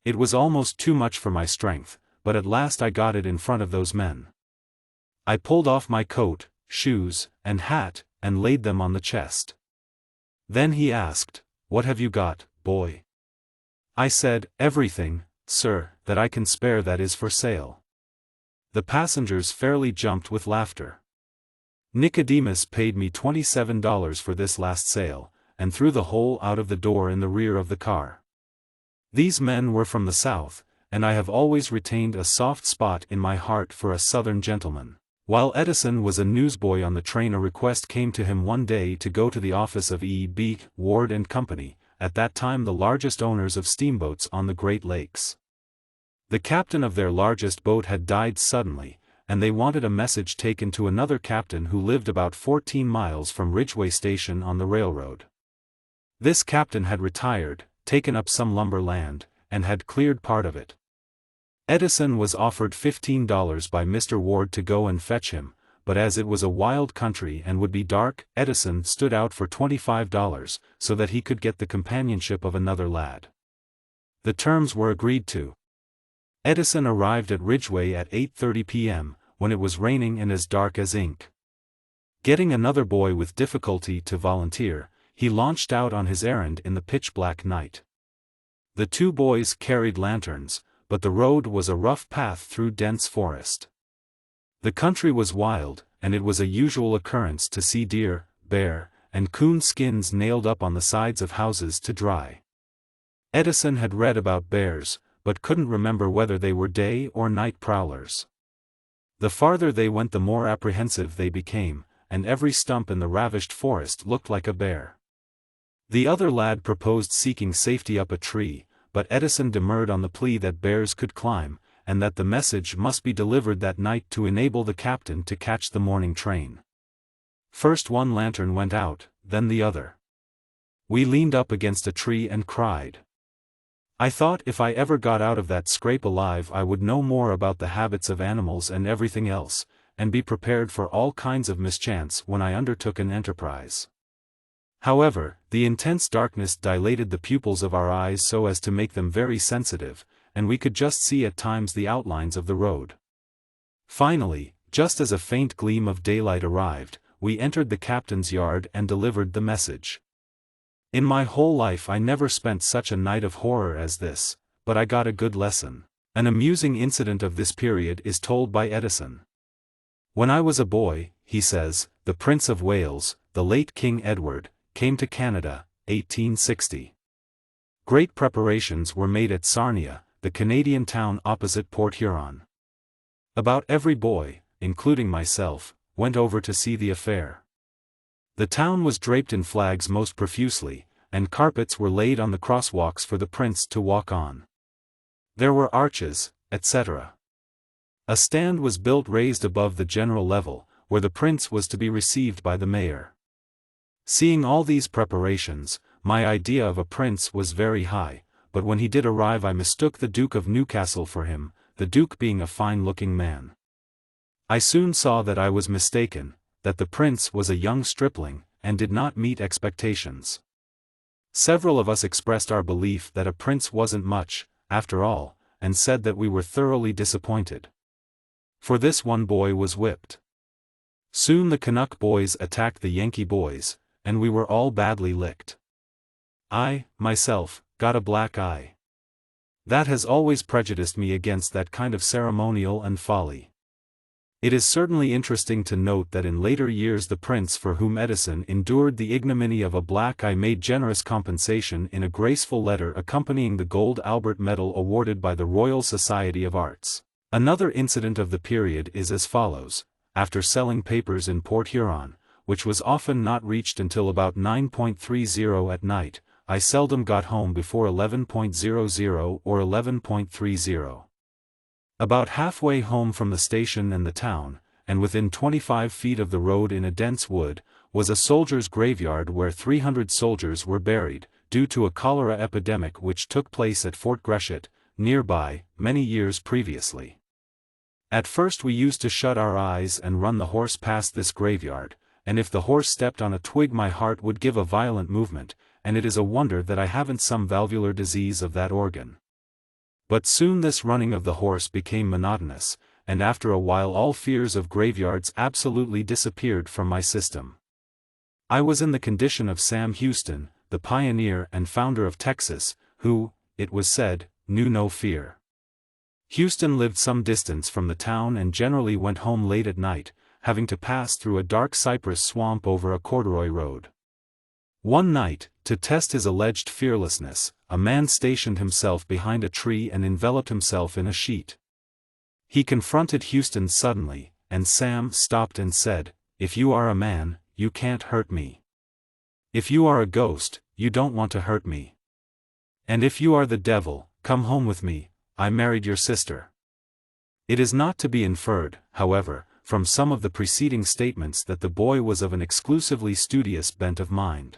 [SPEAKER 1] It was almost too much for my strength, but at last I got it in front of those men. I pulled off my coat, shoes, and hat, and laid them on the chest. Then he asked, "What have you got, boy?" I said, "Everything, sir, that I can spare that is for sale." The passengers fairly jumped with laughter. Nicodemus paid me $27 for this last sale, and threw the whole out of the door in the rear of the car. These men were from the South, and I have always retained a soft spot in my heart for a Southern gentleman. While Edison was a newsboy on the train, a request came to him one day to go to the office of E.B. Ward and Company, at that time the largest owners of steamboats on the Great Lakes. The captain of their largest boat had died suddenly, and they wanted a message taken to another captain who lived about 14 miles from Ridgeway Station on the railroad. This captain had retired, taken up some lumber land, and had cleared part of it. Edison was offered $15 by Mr. Ward to go and fetch him, but as it was a wild country and would be dark, Edison stood out for $25, so that he could get the companionship of another lad. The terms were agreed to. Edison arrived at Ridgeway at 8:30 p.m., when it was raining and as dark as ink. Getting another boy with difficulty to volunteer, he launched out on his errand in the pitch-black night. The two boys carried lanterns, but the road was a rough path through dense forest. The country was wild, and it was a usual occurrence to see deer, bear, and coon skins nailed up on the sides of houses to dry. Edison had read about bears, but couldn't remember whether they were day or night prowlers. The farther they went, the more apprehensive they became, and every stump in the ravished forest looked like a bear. The other lad proposed seeking safety up a tree, but Edison demurred on the plea that bears could climb, and that the message must be delivered that night to enable the captain to catch the morning train. First one lantern went out, then the other. We leaned up against a tree and cried. I thought if I ever got out of that scrape alive I would know more about the habits of animals and everything else, and be prepared for all kinds of mischance when I undertook an enterprise. However, the intense darkness dilated the pupils of our eyes so as to make them very sensitive, and we could just see at times the outlines of the road. Finally, just as a faint gleam of daylight arrived, we entered the captain's yard and delivered the message. In my whole life I never spent such a night of horror as this, but I got a good lesson. An amusing incident of this period is told by Edison. When I was a boy, he says, the Prince of Wales, the late King Edward, came to Canada, 1860. Great preparations were made at Sarnia, the Canadian town opposite Port Huron. About every boy, including myself, went over to see the affair. The town was draped in flags most profusely, and carpets were laid on the crosswalks for the prince to walk on. There were arches, etc. A stand was built raised above the general level, where the prince was to be received by the mayor. Seeing all these preparations, my idea of a prince was very high, but when he did arrive I mistook the Duke of Newcastle for him, the Duke being a fine-looking man. I soon saw that I was mistaken, that the prince was a young stripling, and did not meet expectations. Several of us expressed our belief that a prince wasn't much, after all, and said that we were thoroughly disappointed. For this one boy was whipped. Soon the Canuck boys attacked the Yankee boys, and we were all badly licked. I, myself, got a black eye. That has always prejudiced me against that kind of ceremonial and folly. It is certainly interesting to note that in later years the prince for whom Edison endured the ignominy of a black eye made generous compensation in a graceful letter accompanying the gold Albert Medal awarded by the Royal Society of Arts. Another incident of the period is as follows. After selling papers in Port Huron, which was often not reached until about 9:30 at night, I seldom got home before 11:00 or 11:30. About halfway home from the station and the town, and within 25 feet of the road in a dense wood, was a soldier's graveyard where 300 soldiers were buried, due to a cholera epidemic which took place at Fort Gratiot, nearby, many years previously. At first we used to shut our eyes and run the horse past this graveyard, and if the horse stepped on a twig my heart would give a violent movement, and it is a wonder that I haven't some valvular disease of that organ. But soon this running of the horse became monotonous, and after a while all fears of graveyards absolutely disappeared from my system. I was in the condition of Sam Houston, the pioneer and founder of Texas, who, it was said, knew no fear. Houston lived some distance from the town and generally went home late at night, having to pass through a dark cypress swamp over a corduroy road. One night, to test his alleged fearlessness, a man stationed himself behind a tree and enveloped himself in a sheet. He confronted Houston suddenly, and Sam stopped and said, "If you are a man, you can't hurt me. If you are a ghost, you don't want to hurt me. And if you are the devil, come home with me, I married your sister." It is not to be inferred, however, from some of the preceding statements that the boy was of an exclusively studious bent of mind.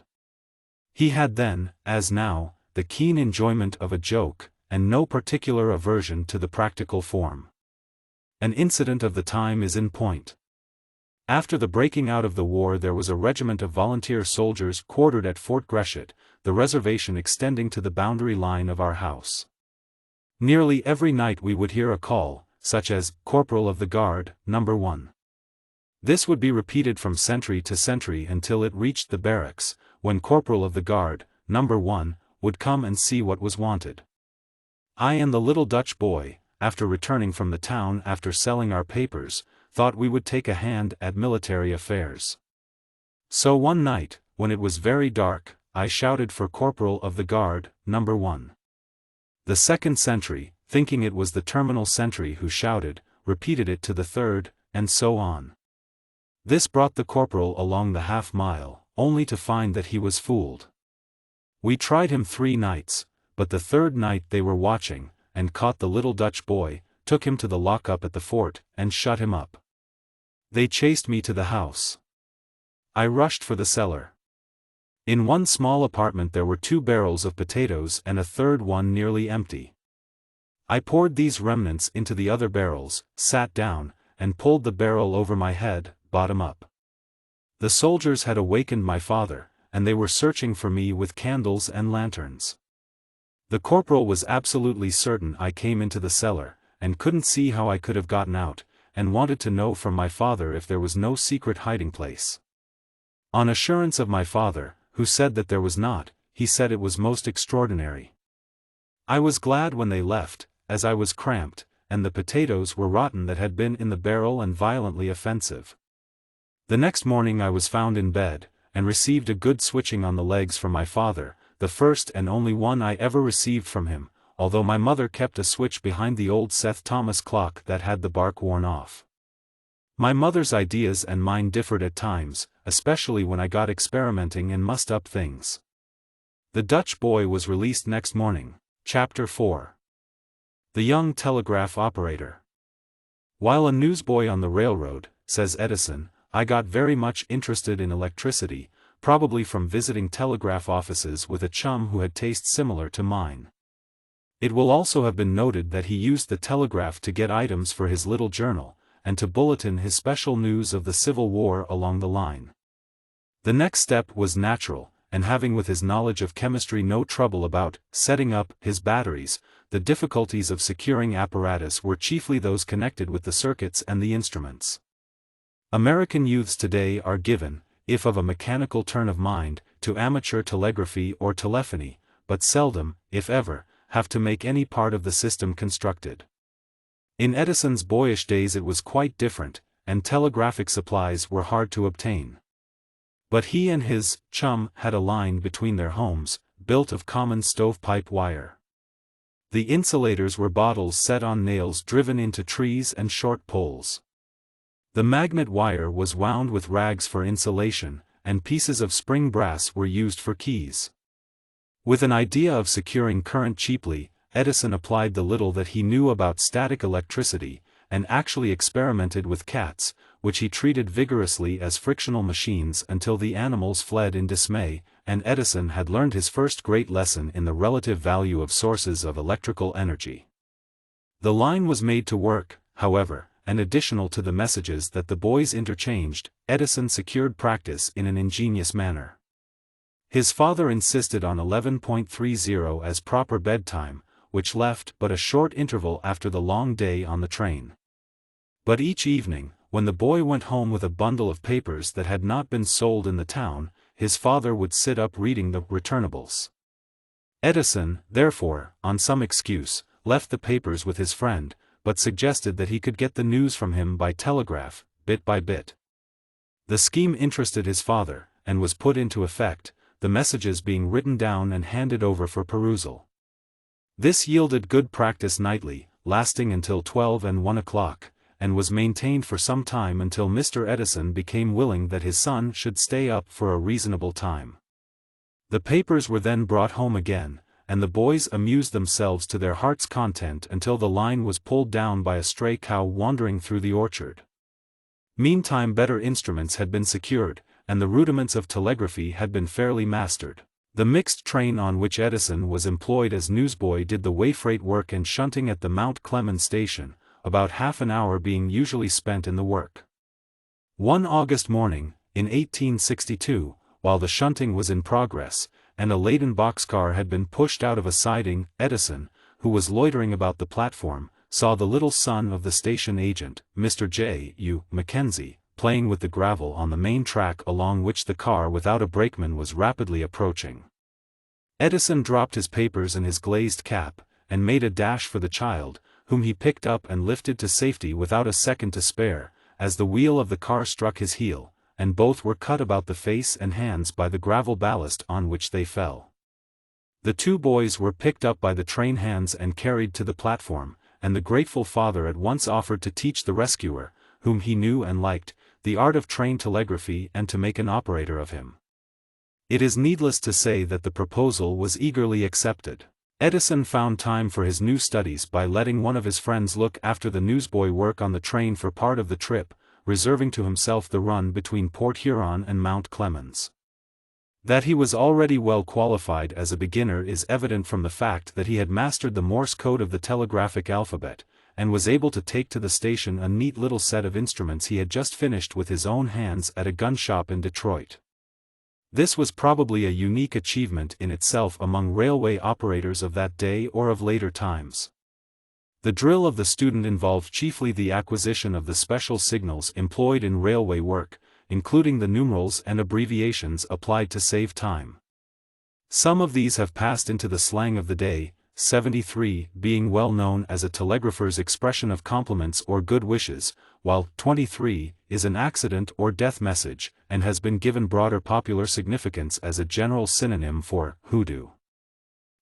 [SPEAKER 1] He had then, as now, the keen enjoyment of a joke, and no particular aversion to the practical form. An incident of the time is in point. After the breaking out of the war there was a regiment of volunteer soldiers quartered at Fort Gratiot, the reservation extending to the boundary line of our house. Nearly every night we would hear a call, such as, "Corporal of the Guard, No. 1. This would be repeated from sentry to sentry until it reached the barracks, when Corporal of the Guard, No. 1, would come and see what was wanted. I and the little Dutch boy, after returning from the town after selling our papers, thought we would take a hand at military affairs. So one night, when it was very dark, I shouted for Corporal of the Guard, No. 1. The second sentry, thinking it was the terminal sentry who shouted, repeated it to the third, and so on. This brought the corporal along the half-mile, only to find that he was fooled. We tried him 3 nights, but the third night they were watching, and caught the little Dutch boy, took him to the lock-up at the fort, and shut him up. They chased me to the house. I rushed for the cellar. In one small apartment there were 2 barrels of potatoes and a third one nearly empty. I poured these remnants into the other barrels, sat down, and pulled the barrel over my head, bottom up. The soldiers had awakened my father, and they were searching for me with candles and lanterns. The corporal was absolutely certain I came into the cellar, and couldn't see how I could have gotten out, and wanted to know from my father if there was no secret hiding place. On assurance of my father, who said that there was not, he said it was most extraordinary. I was glad when they left, as I was cramped, and the potatoes were rotten that had been in the barrel and violently offensive. The next morning I was found in bed, and received a good switching on the legs from my father, the first and only one I ever received from him, although my mother kept a switch behind the old Seth Thomas clock that had the bark worn off. My mother's ideas and mine differed at times, especially when I got experimenting and mussed up things. The Dutch boy was released next morning. Chapter 4. The Young Telegraph Operator. While a newsboy on the railroad, says Edison, I got very much interested in electricity, probably from visiting telegraph offices with a chum who had tastes similar to mine. It will also have been noted that he used the telegraph to get items for his little journal, and to bulletin his special news of the Civil War along the line. The next step was natural, and having with his knowledge of chemistry no trouble about setting up his batteries, the difficulties of securing apparatus were chiefly those connected with the circuits and the instruments. American youths today are given, if of a mechanical turn of mind, to amateur telegraphy or telephony, but seldom, if ever, have to make any part of the system constructed. In Edison's boyish days it was quite different, and telegraphic supplies were hard to obtain. But he and his chum had a line between their homes, built of common stovepipe wire. The insulators were bottles set on nails driven into trees and short poles. The magnet wire was wound with rags for insulation, and pieces of spring brass were used for keys. With an idea of securing current cheaply, Edison applied the little that he knew about static electricity, and actually experimented with cats, which he treated vigorously as frictional machines until the animals fled in dismay, and Edison had learned his first great lesson in the relative value of sources of electrical energy. The line was made to work, however, and additional to the messages that the boys interchanged, Edison secured practice in an ingenious manner. His father insisted on 11:30 as proper bedtime, which left but a short interval after the long day on the train. But each evening, when the boy went home with a bundle of papers that had not been sold in the town, his father would sit up reading the returnables. Edison, therefore, on some excuse, left the papers with his friend, but suggested that he could get the news from him by telegraph, bit by bit. The scheme interested his father, and was put into effect, the messages being written down and handed over for perusal. This yielded good practice nightly, lasting until 12 and 1 o'clock, and was maintained for some time until Mr. Edison became willing that his son should stay up for a reasonable time. The papers were then brought home again, and the boys amused themselves to their heart's content until the line was pulled down by a stray cow wandering through the orchard. Meantime better instruments had been secured, and the rudiments of telegraphy had been fairly mastered. The mixed train on which Edison was employed as newsboy did the wayfreight work and shunting at the Mount Clemens station, about half an hour being usually spent in the work. One August morning, in 1862, while the shunting was in progress, and a laden boxcar had been pushed out of a siding, Edison, who was loitering about the platform, saw the little son of the station agent, Mr. J. U. Mackenzie, playing with the gravel on the main track along which the car without a brakeman was rapidly approaching. Edison dropped his papers and his glazed cap, and made a dash for the child, whom he picked up and lifted to safety without a second to spare, as the wheel of the car struck his heel, and both were cut about the face and hands by the gravel ballast on which they fell. The two boys were picked up by the train hands and carried to the platform, and the grateful father at once offered to teach the rescuer, whom he knew and liked, the art of train telegraphy and to make an operator of him. It is needless to say that the proposal was eagerly accepted. Edison found time for his new studies by letting one of his friends look after the newsboy work on the train for part of the trip, reserving to himself the run between Port Huron and Mount Clemens. That he was already well qualified as a beginner is evident from the fact that he had mastered the Morse code of the telegraphic alphabet, and was able to take to the station a neat little set of instruments he had just finished with his own hands at a gun shop in Detroit. This was probably a unique achievement in itself among railway operators of that day or of later times. The drill of the student involved chiefly the acquisition of the special signals employed in railway work, including the numerals and abbreviations applied to save time. Some of these have passed into the slang of the day, 73 being well known as a telegrapher's expression of compliments or good wishes, while 23 is an accident or death message, and has been given broader popular significance as a general synonym for hoodoo.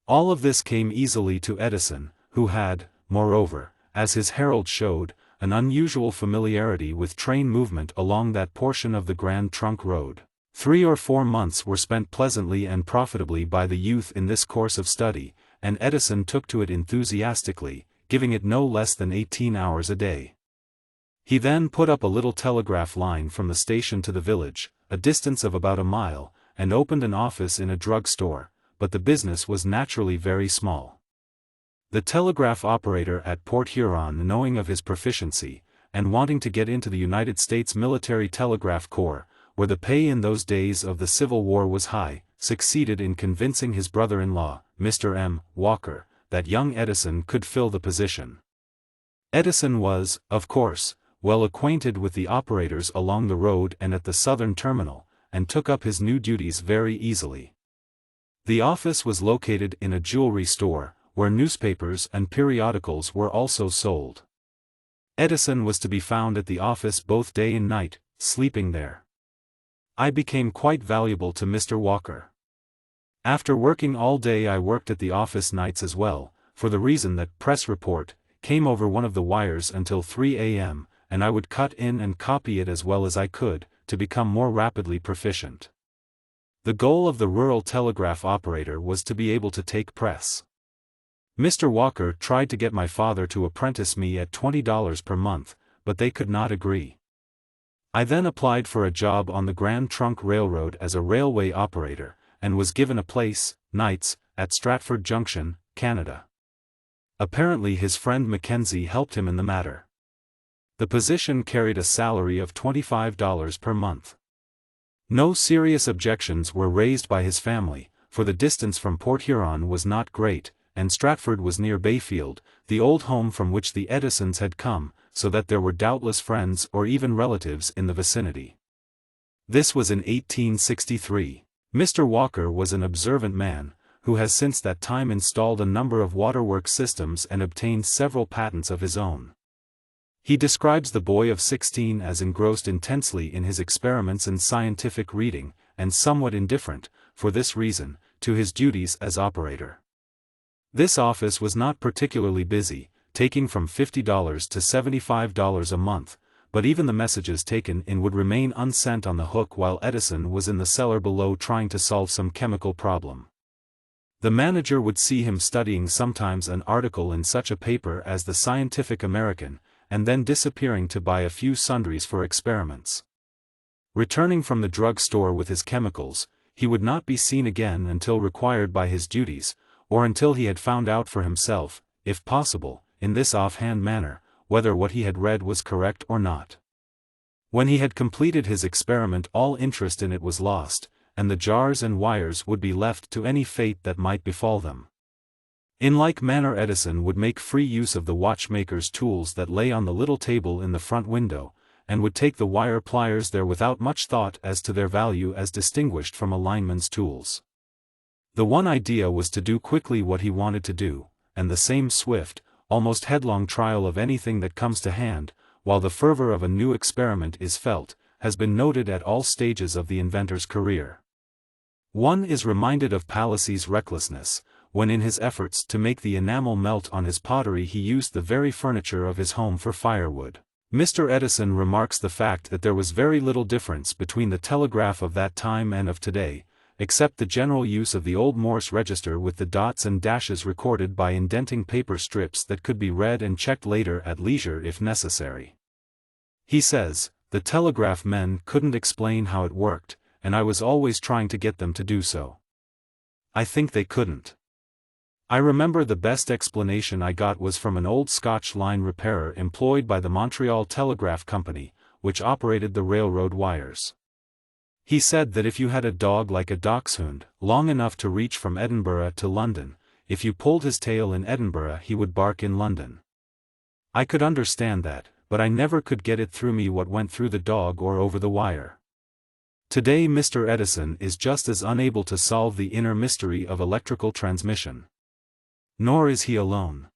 [SPEAKER 1] All of this came easily to Edison, who had, moreover, as his herald showed, an unusual familiarity with train movement along that portion of the Grand Trunk Road. 3 or 4 months were spent pleasantly and profitably by the youth in this course of study, and Edison took to it enthusiastically, giving it no less than 18 hours a day. He then put up a little telegraph line from the station to the village, a distance of about a mile, and opened an office in a drug store, but the business was naturally very small. The telegraph operator at Port Huron, knowing of his proficiency, and wanting to get into the United States Military Telegraph Corps, where the pay in those days of the Civil War was high, succeeded in convincing his brother-in-law, Mr. M. Walker, that young Edison could fill the position. Edison was, of course, well acquainted with the operators along the road and at the southern terminal, and took up his new duties very easily. The office was located in a jewelry store, where newspapers and periodicals were also sold. Edison was to be found at the office both day and night, sleeping there. I became quite valuable to Mr. Walker. After working all day I worked at the office nights as well, for the reason that press report came over one of the wires until 3 a.m., and I would cut in and copy it as well as I could, to become more rapidly proficient. The goal of the rural telegraph operator was to be able to take press. Mr. Walker tried to get my father to apprentice me at $20 per month, but they could not agree. I then applied for a job on the Grand Trunk Railroad as a railway operator, and was given a place, nights, at Stratford Junction, Canada. Apparently his friend Mackenzie helped him in the matter. The position carried a salary of $25 per month. No serious objections were raised by his family, for the distance from Port Huron was not great, and Stratford was near Bayfield, the old home from which the Edisons had come, so that there were doubtless friends or even relatives in the vicinity. This was in 1863. Mr. Walker was an observant man, who has since that time installed a number of waterworks systems and obtained several patents of his own. He describes the boy of 16 as engrossed intensely in his experiments and scientific reading, and somewhat indifferent, for this reason, to his duties as operator. This office was not particularly busy, taking from $50 to $75 a month, but even the messages taken in would remain unsent on the hook while Edison was in the cellar below trying to solve some chemical problem. The manager would see him studying sometimes an article in such a paper as the Scientific American, and then disappearing to buy a few sundries for experiments. Returning from the drug store with his chemicals, he would not be seen again until required by his duties, or until he had found out for himself, if possible, in this offhand manner, whether what he had read was correct or not. When he had completed his experiment all interest in it was lost, and the jars and wires would be left to any fate that might befall them. In like manner Edison would make free use of the watchmaker's tools that lay on the little table in the front window, and would take the wire pliers there without much thought as to their value as distinguished from a lineman's tools. The one idea was to do quickly what he wanted to do, and the same swift, almost headlong trial of anything that comes to hand, while the fervor of a new experiment is felt, has been noted at all stages of the inventor's career. One is reminded of Palissy's recklessness, when in his efforts to make the enamel melt on his pottery he used the very furniture of his home for firewood. Mr. Edison remarks the fact that there was very little difference between the telegraph of that time and of today, except the general use of the old Morse register with the dots and dashes recorded by indenting paper strips that could be read and checked later at leisure if necessary. He says, "The telegraph men couldn't explain how it worked, and I was always trying to get them to do so. I think they couldn't. I remember the best explanation I got was from an old Scotch line repairer employed by the Montreal Telegraph Company, which operated the railroad wires. He said that if you had a dog like a dachshund, long enough to reach from Edinburgh to London, if you pulled his tail in Edinburgh he would bark in London. I could understand that, but I never could get it through me what went through the dog or over the wire. Today Mr. Edison is just as unable to solve the inner mystery of electrical transmission. Nor is he alone.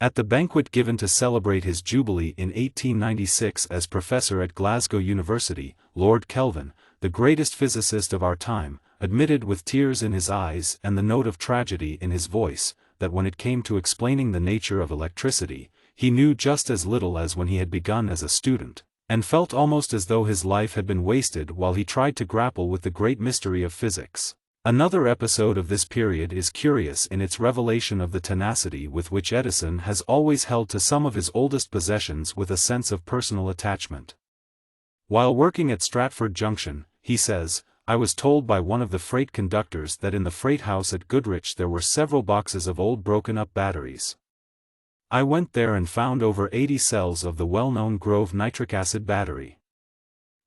[SPEAKER 1] At the banquet given to celebrate his jubilee in 1896 as professor at Glasgow University, Lord Kelvin, the greatest physicist of our time, admitted with tears in his eyes and the note of tragedy in his voice, that when it came to explaining the nature of electricity, he knew just as little as when he had begun as a student, and felt almost as though his life had been wasted while he tried to grapple with the great mystery of physics. Another episode of this period is curious in its revelation of the tenacity with which Edison has always held to some of his oldest possessions with a sense of personal attachment. While working at Stratford Junction, he says, I was told by one of the freight conductors that in the freight house at Goodrich there were several boxes of old broken-up batteries. I went there and found over 80 cells of the well-known Grove nitric acid battery.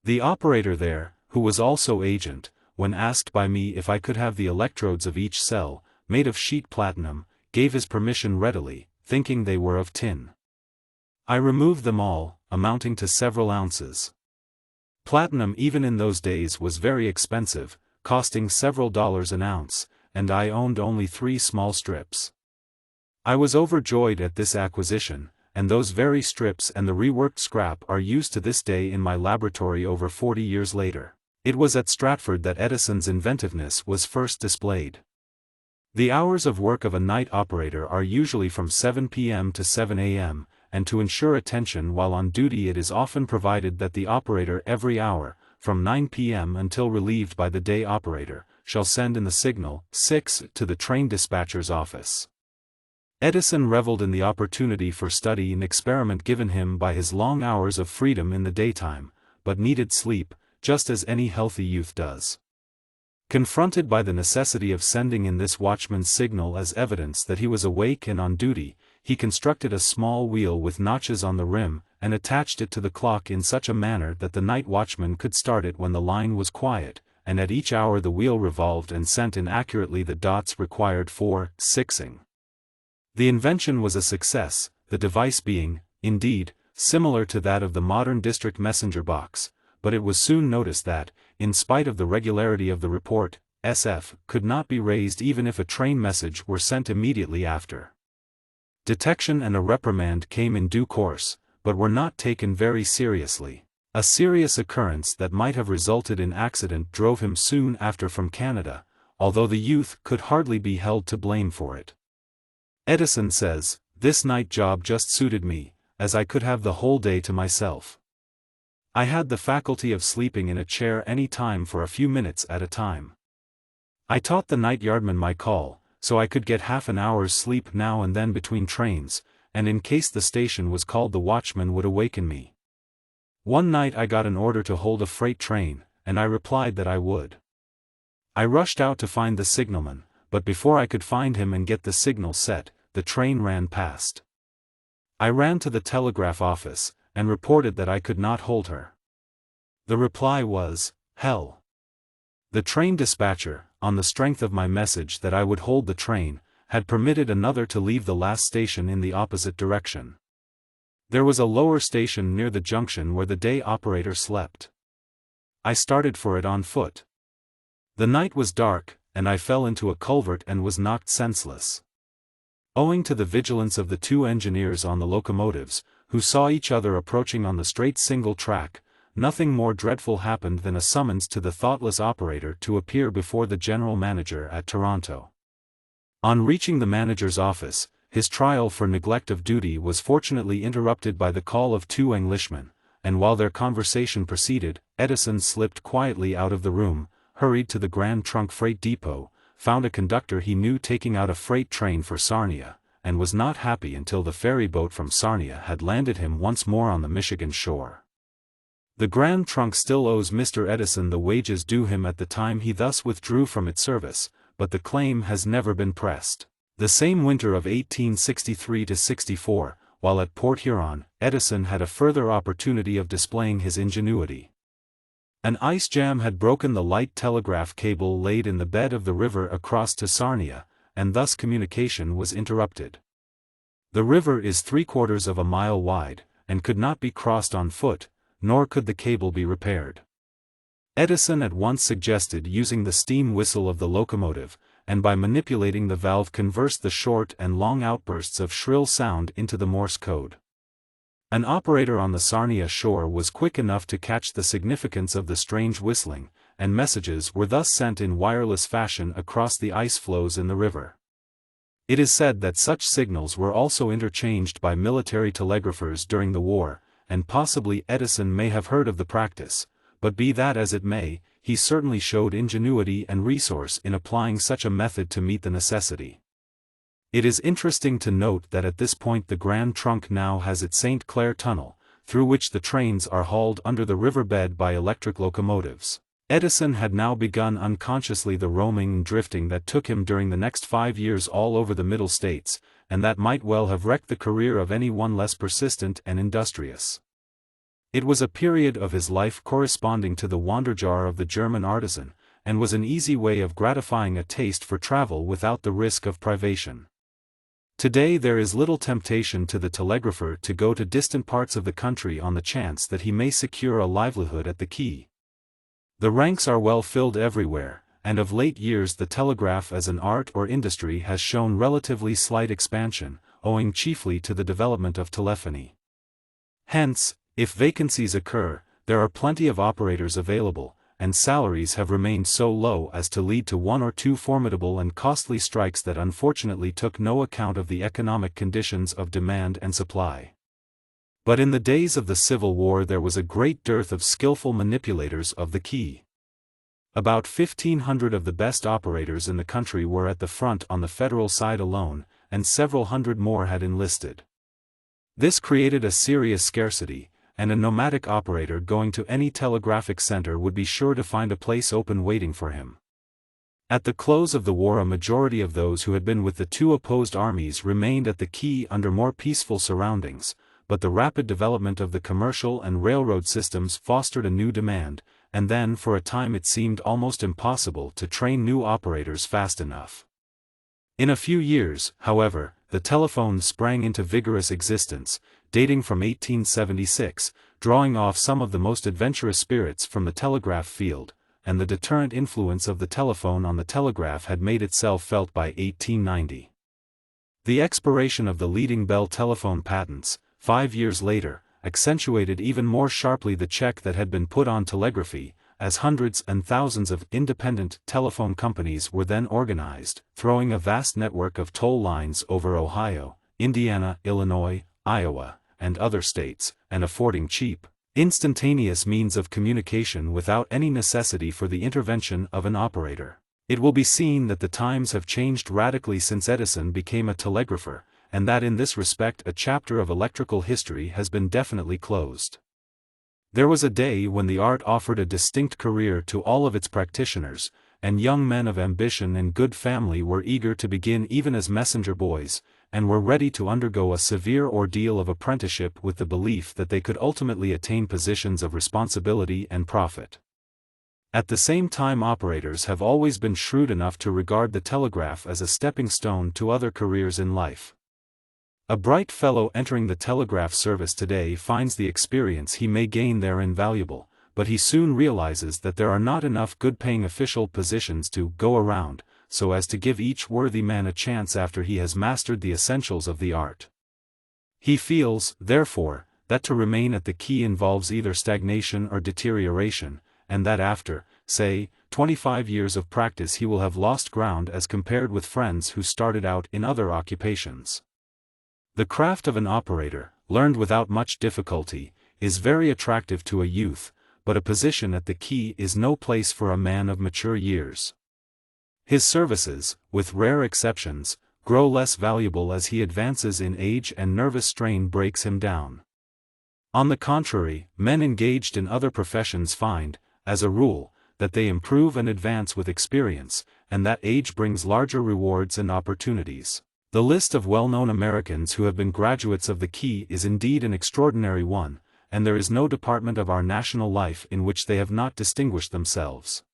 [SPEAKER 1] The operator there, who was also agent, when asked by me if I could have the electrodes of each cell, made of sheet platinum, gave his permission readily, thinking they were of tin. I removed them all, amounting to several ounces. Platinum even in those days was very expensive, costing several dollars an ounce, and I owned only 3 small strips. I was overjoyed at this acquisition, and those very strips and the reworked scrap are used to this day in my laboratory over 40 years later. It was at Stratford that Edison's inventiveness was first displayed. The hours of work of a night operator are usually from 7 p.m. to 7 a.m., and to ensure attention while on duty it is often provided that the operator every hour, from 9 p.m. until relieved by the day operator, shall send in the signal, 6, to the train dispatcher's office. Edison reveled in the opportunity for study and experiment given him by his long hours of freedom in the daytime, but needed sleep, just as any healthy youth does. Confronted by the necessity of sending in this watchman's signal as evidence that he was awake and on duty, he constructed a small wheel with notches on the rim, and attached it to the clock in such a manner that the night watchman could start it when the line was quiet, and at each hour the wheel revolved and sent in accurately the dots required for sixing. The invention was a success, the device being, indeed, similar to that of the modern district messenger box, but it was soon noticed that, in spite of the regularity of the report, SF could not be raised even if a train message were sent immediately after. Detection and a reprimand came in due course, but were not taken very seriously. A serious occurrence that might have resulted in accident drove him soon after from Canada, although the youth could hardly be held to blame for it. Edison says, "This night job just suited me, as I could have the whole day to myself. I had the faculty of sleeping in a chair any time for a few minutes at a time. I taught the night yardman my call, so I could get half an hour's sleep now and then between trains, and in case the station was called the watchman would awaken me. One night I got an order to hold a freight train, and I replied that I would. I rushed out to find the signalman, but before I could find him and get the signal set, the train ran past. I ran to the telegraph office, and reported that I could not hold her. The reply was, "Hell." The train dispatcher, on the strength of my message that I would hold the train, had permitted another to leave the last station in the opposite direction. There was a lower station near the junction where the day operator slept. I started for it on foot. The night was dark, and I fell into a culvert and was knocked senseless. Owing to the vigilance of the 2 engineers on the locomotives, who saw each other approaching on the straight single track, nothing more dreadful happened than a summons to the thoughtless operator to appear before the general manager at Toronto. On reaching the manager's office, his trial for neglect of duty was fortunately interrupted by the call of 2 Englishmen, and while their conversation proceeded, Edison slipped quietly out of the room, hurried to the Grand Trunk Freight Depot, found a conductor he knew taking out a freight train for Sarnia, and was not happy until the ferry boat from Sarnia had landed him once more on the Michigan shore. The Grand Trunk still owes Mr. Edison the wages due him at the time he thus withdrew from its service, but the claim has never been pressed. The same winter of 1863-64, while at Port Huron, Edison had a further opportunity of displaying his ingenuity. An ice jam had broken the light telegraph cable laid in the bed of the river across to Sarnia, and thus communication was interrupted. The river is 3/4 of a mile wide, and could not be crossed on foot, nor could the cable be repaired. Edison at once suggested using the steam whistle of the locomotive, and by manipulating the valve converts the short and long outbursts of shrill sound into the Morse code. An operator on the Sarnia shore was quick enough to catch the significance of the strange whistling, and messages were thus sent in wireless fashion across the ice floes in the river. It is said that such signals were also interchanged by military telegraphers during the war, and possibly Edison may have heard of the practice, but be that as it may, he certainly showed ingenuity and resource in applying such a method to meet the necessity. It is interesting to note that at this point the Grand Trunk now has its St. Clair Tunnel, through which the trains are hauled under the riverbed by electric locomotives. Edison had now begun unconsciously the roaming and drifting that took him during the next 5 years all over the Middle States, and that might well have wrecked the career of anyone less persistent and industrious. It was a period of his life corresponding to the wanderjar of the German artisan, and was an easy way of gratifying a taste for travel without the risk of privation. Today there is little temptation to the telegrapher to go to distant parts of the country on the chance that he may secure a livelihood at the key. The ranks are well filled everywhere, and of late years the telegraph as an art or industry has shown relatively slight expansion, owing chiefly to the development of telephony. Hence, if vacancies occur, there are plenty of operators available, and salaries have remained so low as to lead to one or two formidable and costly strikes that unfortunately took no account of the economic conditions of demand and supply. But in the days of the Civil War there was a great dearth of skillful manipulators of the key. About 1,500 of the best operators in the country were at the front on the federal side alone, and several hundred more had enlisted. This created a serious scarcity, and a nomadic operator going to any telegraphic center would be sure to find a place open waiting for him. At the close of the war a majority of those who had been with the two opposed armies remained at the key under more peaceful surroundings, but the rapid development of the commercial and railroad systems fostered a new demand, and then for a time it seemed almost impossible to train new operators fast enough. In a few years, however, the telephone sprang into vigorous existence, dating from 1876, drawing off some of the most adventurous spirits from the telegraph field, and the deterrent influence of the telephone on the telegraph had made itself felt by 1890. The expiration of the leading Bell telephone patents, 5 years later, accentuated even more sharply the check that had been put on telegraphy, as hundreds and thousands of independent telephone companies were then organized, throwing a vast network of toll lines over Ohio, Indiana, Illinois, Iowa, and other states, and affording cheap, instantaneous means of communication without any necessity for the intervention of an operator. It will be seen that the times have changed radically since Edison became a telegrapher, and that in this respect a chapter of electrical history has been definitely closed. There was a day when the art offered a distinct career to all of its practitioners, and young men of ambition and good family were eager to begin even as messenger boys, and were ready to undergo a severe ordeal of apprenticeship with the belief that they could ultimately attain positions of responsibility and profit. At the same time operators have always been shrewd enough to regard the telegraph as a stepping stone to other careers in life. A bright fellow entering the telegraph service today finds the experience he may gain there invaluable, but he soon realizes that there are not enough good-paying official positions to go around, so as to give each worthy man a chance after he has mastered the essentials of the art. He feels, therefore, that to remain at the key involves either stagnation or deterioration, and that after, say, 25 years of practice he will have lost ground as compared with friends who started out in other occupations. The craft of an operator, learned without much difficulty, is very attractive to a youth, but a position at the key is no place for a man of mature years. His services, with rare exceptions, grow less valuable as he advances in age and nervous strain breaks him down. On the contrary, men engaged in other professions find, as a rule, that they improve and advance with experience, and that age brings larger rewards and opportunities. The list of well-known Americans who have been graduates of the key is indeed an extraordinary one, and there is no department of our national life in which they have not distinguished themselves.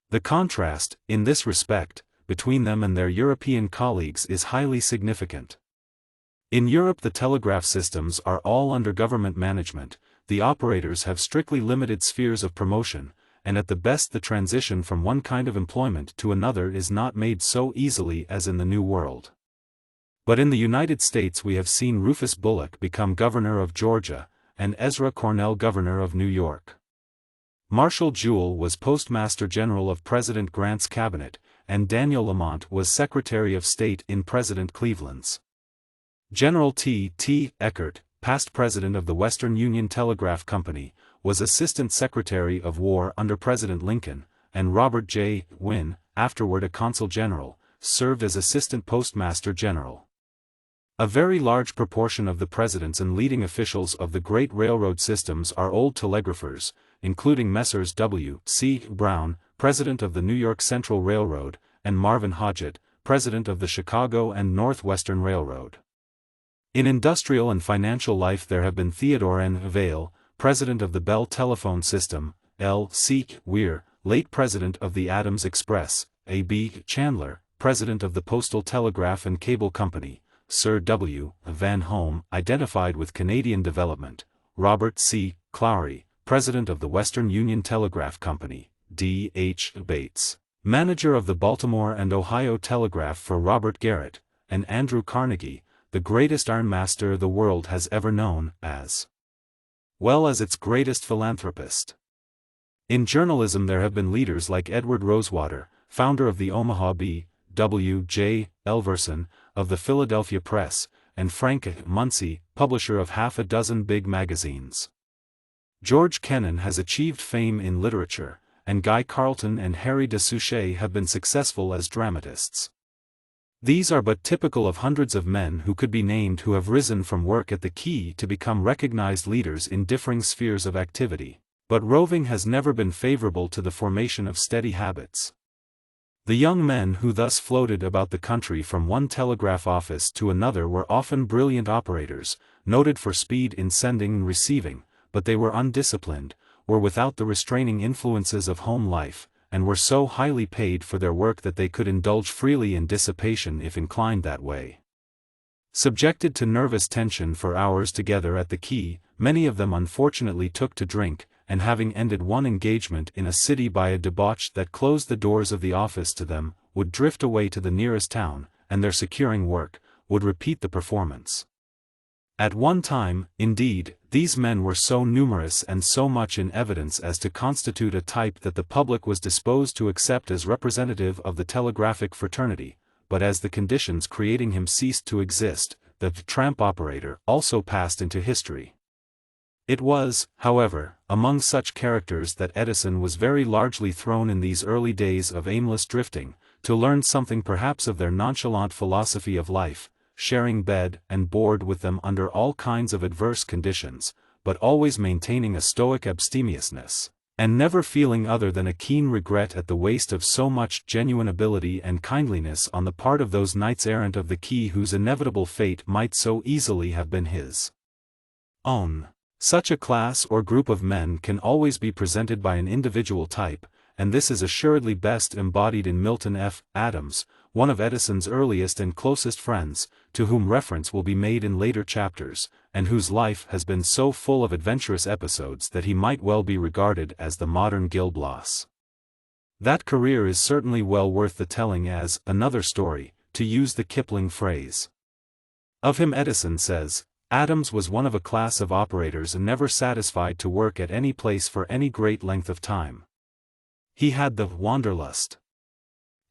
[SPEAKER 1] The contrast, in this respect, between them and their European colleagues is highly significant. In Europe the telegraph systems are all under government management, the operators have strictly limited spheres of promotion, and at the best the transition from one kind of employment to another is not made so easily as in the New World. But in the United States we have seen Rufus Bullock become governor of Georgia, and Ezra Cornell governor of New York. Marshall Jewell was Postmaster General of President Grant's cabinet, and Daniel Lamont was Secretary of State in President Cleveland's. General T. Eckert, past president of the Western Union Telegraph Company, was Assistant Secretary of War under President Lincoln, and Robert J. Wynne, afterward a Consul General, served as Assistant Postmaster General. A very large proportion of the presidents and leading officials of the great railroad systems are old telegraphers, including Messrs. W. C. Brown, President of the New York Central Railroad, and Marvin Hodgett, President of the Chicago and Northwestern Railroad. In industrial and financial life there have been Theodore N. Vail, President of the Bell Telephone System, L. C. Weir, late President of the Adams Express, A. B. Chandler, President of the Postal Telegraph and Cable Company, Sir W. Van Home, identified with Canadian development, Robert C. Clowry, President of the Western Union Telegraph Company, D. H. Bates, manager of the Baltimore and Ohio Telegraph for Robert Garrett, and Andrew Carnegie, the greatest ironmaster the world has ever known, as well as its greatest philanthropist. In journalism there have been leaders like Edward Rosewater, founder of the Omaha Bee, W. J. Elverson, of the Philadelphia Press, and Frank Munsey, publisher of half a dozen big magazines. George Kennan has achieved fame in literature, and Guy Carleton and Harry de Suchet have been successful as dramatists. These are but typical of hundreds of men who could be named who have risen from work at the key to become recognized leaders in differing spheres of activity, but roving has never been favorable to the formation of steady habits. The young men who thus floated about the country from one telegraph office to another were often brilliant operators, noted for speed in sending and receiving, but they were undisciplined, were without the restraining influences of home life, and were so highly paid for their work that they could indulge freely in dissipation if inclined that way. Subjected to nervous tension for hours together at the key, many of them unfortunately took to drink, and having ended one engagement in a city by a debauch that closed the doors of the office to them, would drift away to the nearest town, and their securing work, would repeat the performance. At one time, indeed, these men were so numerous and so much in evidence as to constitute a type that the public was disposed to accept as representative of the telegraphic fraternity, but as the conditions creating him ceased to exist, the tramp operator also passed into history. It was, however, among such characters that Edison was very largely thrown in these early days of aimless drifting, to learn something perhaps of their nonchalant philosophy of life, sharing bed and board with them under all kinds of adverse conditions, but always maintaining a stoic abstemiousness, and never feeling other than a keen regret at the waste of so much genuine ability and kindliness on the part of those knights-errant of the key whose inevitable fate might so easily have been his own. Such a class or group of men can always be presented by an individual type, and this is assuredly best embodied in Milton F. Adams, one of Edison's earliest and closest friends, to whom reference will be made in later chapters, and whose life has been so full of adventurous episodes that he might well be regarded as the modern Gil Blas. That career is certainly well worth the telling as another story, to use the Kipling phrase. Of him Edison says, Adams was one of a class of operators and never satisfied to work at any place for any great length of time. He had the wanderlust.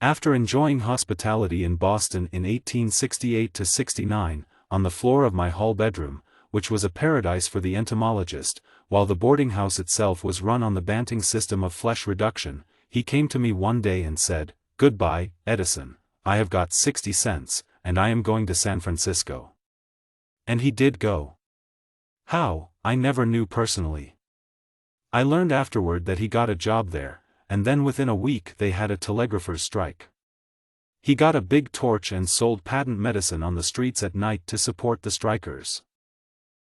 [SPEAKER 1] After enjoying hospitality in Boston in 1868–69, on the floor of my hall bedroom, which was a paradise for the entomologist, while the boarding house itself was run on the Banting system of flesh reduction, he came to me one day and said, "Goodbye, Edison, I have got 60 cents, and I am going to San Francisco." And he did go. How, I never knew personally. I learned afterward that he got a job there, and then within a week they had a telegrapher's strike. He got a big torch and sold patent medicine on the streets at night to support the strikers.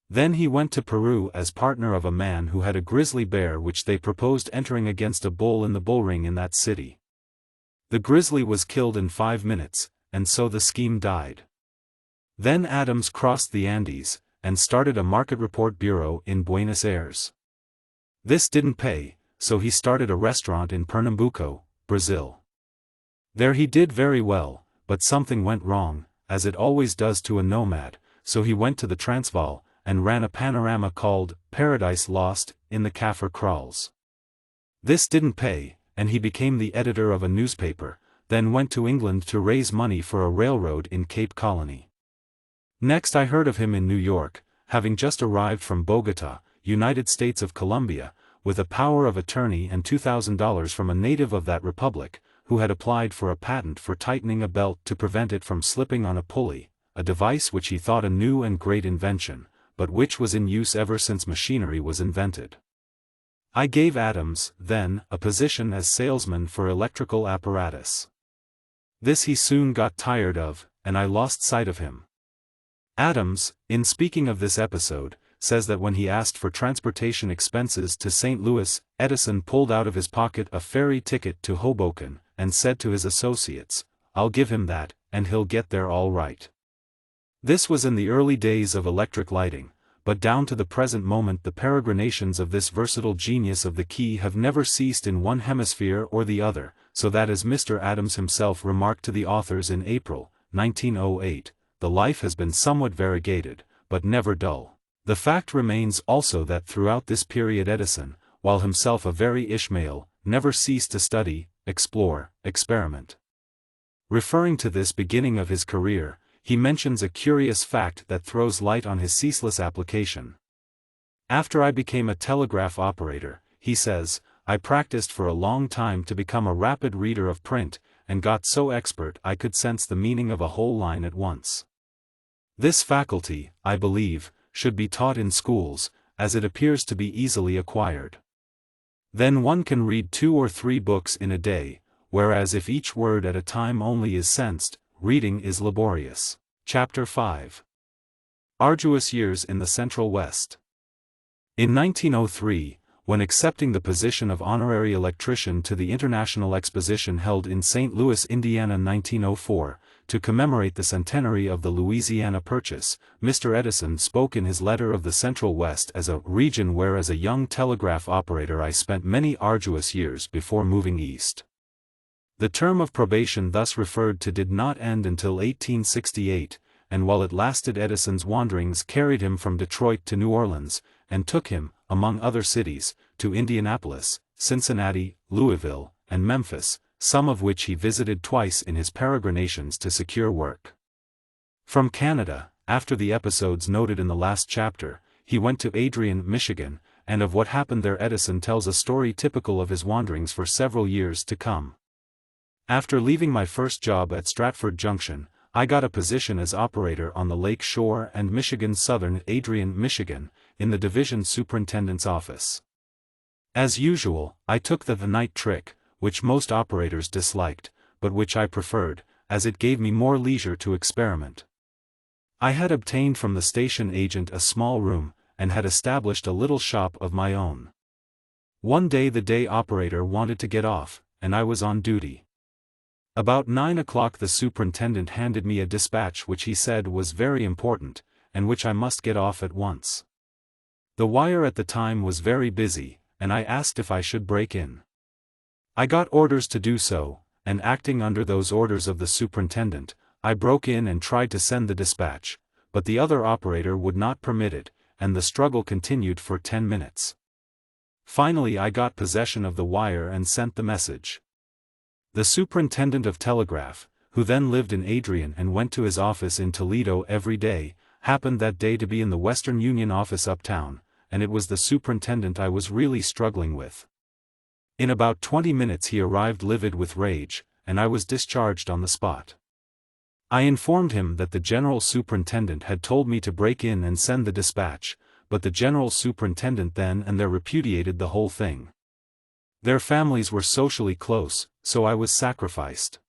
[SPEAKER 1] Then he went to Peru as partner of a man who had a grizzly bear which they proposed entering against a bull in the bullring in that city. The grizzly was killed in 5 minutes, and so the scheme died. Then Adams crossed the Andes, and started a market report bureau in Buenos Aires. This didn't pay, so he started a restaurant in Pernambuco, Brazil. There he did very well, but something went wrong, as it always does to a nomad, so he went to the Transvaal, and ran a panorama called Paradise Lost, in the Kaffir Kraals. This didn't pay, and he became the editor of a newspaper, then went to England to raise money for a railroad in Cape Colony. Next I heard of him in New York, having just arrived from Bogota, United States of Colombia, with a power of attorney and $2,000 from a native of that republic, who had applied for a patent for tightening a belt to prevent it from slipping on a pulley, a device which he thought a new and great invention, but which was in use ever since machinery was invented. I gave Adams, then, a position as salesman for electrical apparatus. This he soon got tired of, and I lost sight of him. Adams, in speaking of this episode, says that when he asked for transportation expenses to St. Louis, Edison pulled out of his pocket a ferry ticket to Hoboken, and said to his associates, "I'll give him that, and he'll get there all right." This was in the early days of electric lighting, but down to the present moment the peregrinations of this versatile genius of the key have never ceased in one hemisphere or the other, so that as Mr. Adams himself remarked to the authors in April, 1908, the life has been somewhat variegated, but never dull. The fact remains also that throughout this period Edison, while himself a very Ishmael, never ceased to study, explore, experiment. Referring to this beginning of his career, he mentions a curious fact that throws light on his ceaseless application. "After I became a telegraph operator," he says, "I practiced for a long time to become a rapid reader of print, and got so expert I could sense the meaning of a whole line at once. This faculty, I believe, should be taught in schools, as it appears to be easily acquired. Then one can read 2 or 3 books in a day, whereas if each word at a time only is sensed, reading is laborious." Chapter 5. Arduous Years in the Central West. In 1903, when accepting the position of honorary electrician to the International Exposition held in St. Louis, Indiana 1904, to commemorate the centenary of the Louisiana Purchase, Mr. Edison spoke in his letter of the Central West as a region where as a young telegraph operator I spent many arduous years before moving east. The term of probation thus referred to did not end until 1868, and while it lasted Edison's wanderings carried him from Detroit to New Orleans, and took him, among other cities, to Indianapolis, Cincinnati, Louisville, and Memphis, some of which he visited twice in his peregrinations to secure work. From Canada, after the episodes noted in the last chapter, he went to Adrian, Michigan, and of what happened there Edison tells a story typical of his wanderings for several years to come. "After leaving my first job at Stratford Junction, I got a position as operator on the Lake Shore and Michigan Southern, Adrian, Michigan, in the division superintendent's office. As usual, I took the night trick, which most operators disliked, but which I preferred, as it gave me more leisure to experiment. I had obtained from the station agent a small room, and had established a little shop of my own. One day the day operator wanted to get off, and I was on duty. About 9 o'clock the superintendent handed me a dispatch which he said was very important, and which I must get off at once. The wire at the time was very busy, and I asked if I should break in. I got orders to do so, and acting under those orders of the superintendent, I broke in and tried to send the dispatch, but the other operator would not permit it, and the struggle continued for 10 minutes. Finally I got possession of the wire and sent the message. The Superintendent of Telegraph, who then lived in Adrian and went to his office in Toledo every day, happened that day to be in the Western Union office uptown, and it was the superintendent I was really struggling with. In about 20 minutes he arrived livid with rage, and I was discharged on the spot. I informed him that the general superintendent had told me to break in and send the dispatch, but the general superintendent then and there repudiated the whole thing. Their families were socially close, so I was sacrificed.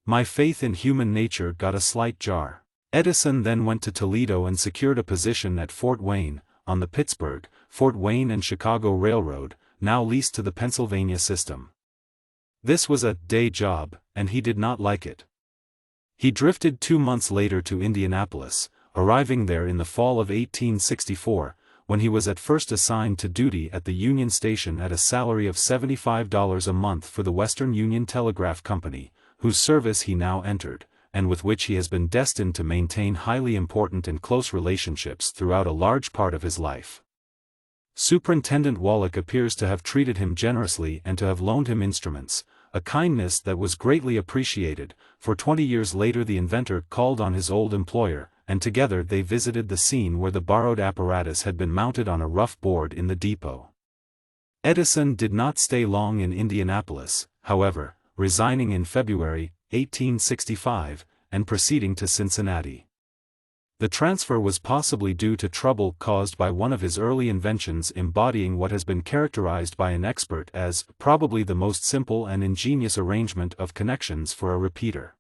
[SPEAKER 1] My faith in human nature got a slight jar. Edison then went to Toledo and secured a position at Fort Wayne, on the Pittsburgh, Fort Wayne and Chicago Railroad, now leased to the Pennsylvania system. This was a day job, and he did not like it. He drifted 2 months later to Indianapolis, arriving there in the fall of 1864, when he was at first assigned to duty at the Union Station at a salary of $75 a month for the Western Union Telegraph Company, whose service he now entered, and with which he has been destined to maintain highly important and close relationships throughout a large part of his life. Superintendent Wallach appears to have treated him generously and to have loaned him instruments, a kindness that was greatly appreciated, for 20 years later the inventor called on his old employer, and together they visited the scene where the borrowed apparatus had been mounted on a rough board in the depot. Edison did not stay long in Indianapolis, however, resigning in February 1865, and proceeding to Cincinnati. The transfer was possibly due to trouble caused by one of his early inventions embodying what has been characterized by an expert as probably the most simple and ingenious arrangement of connections for a repeater.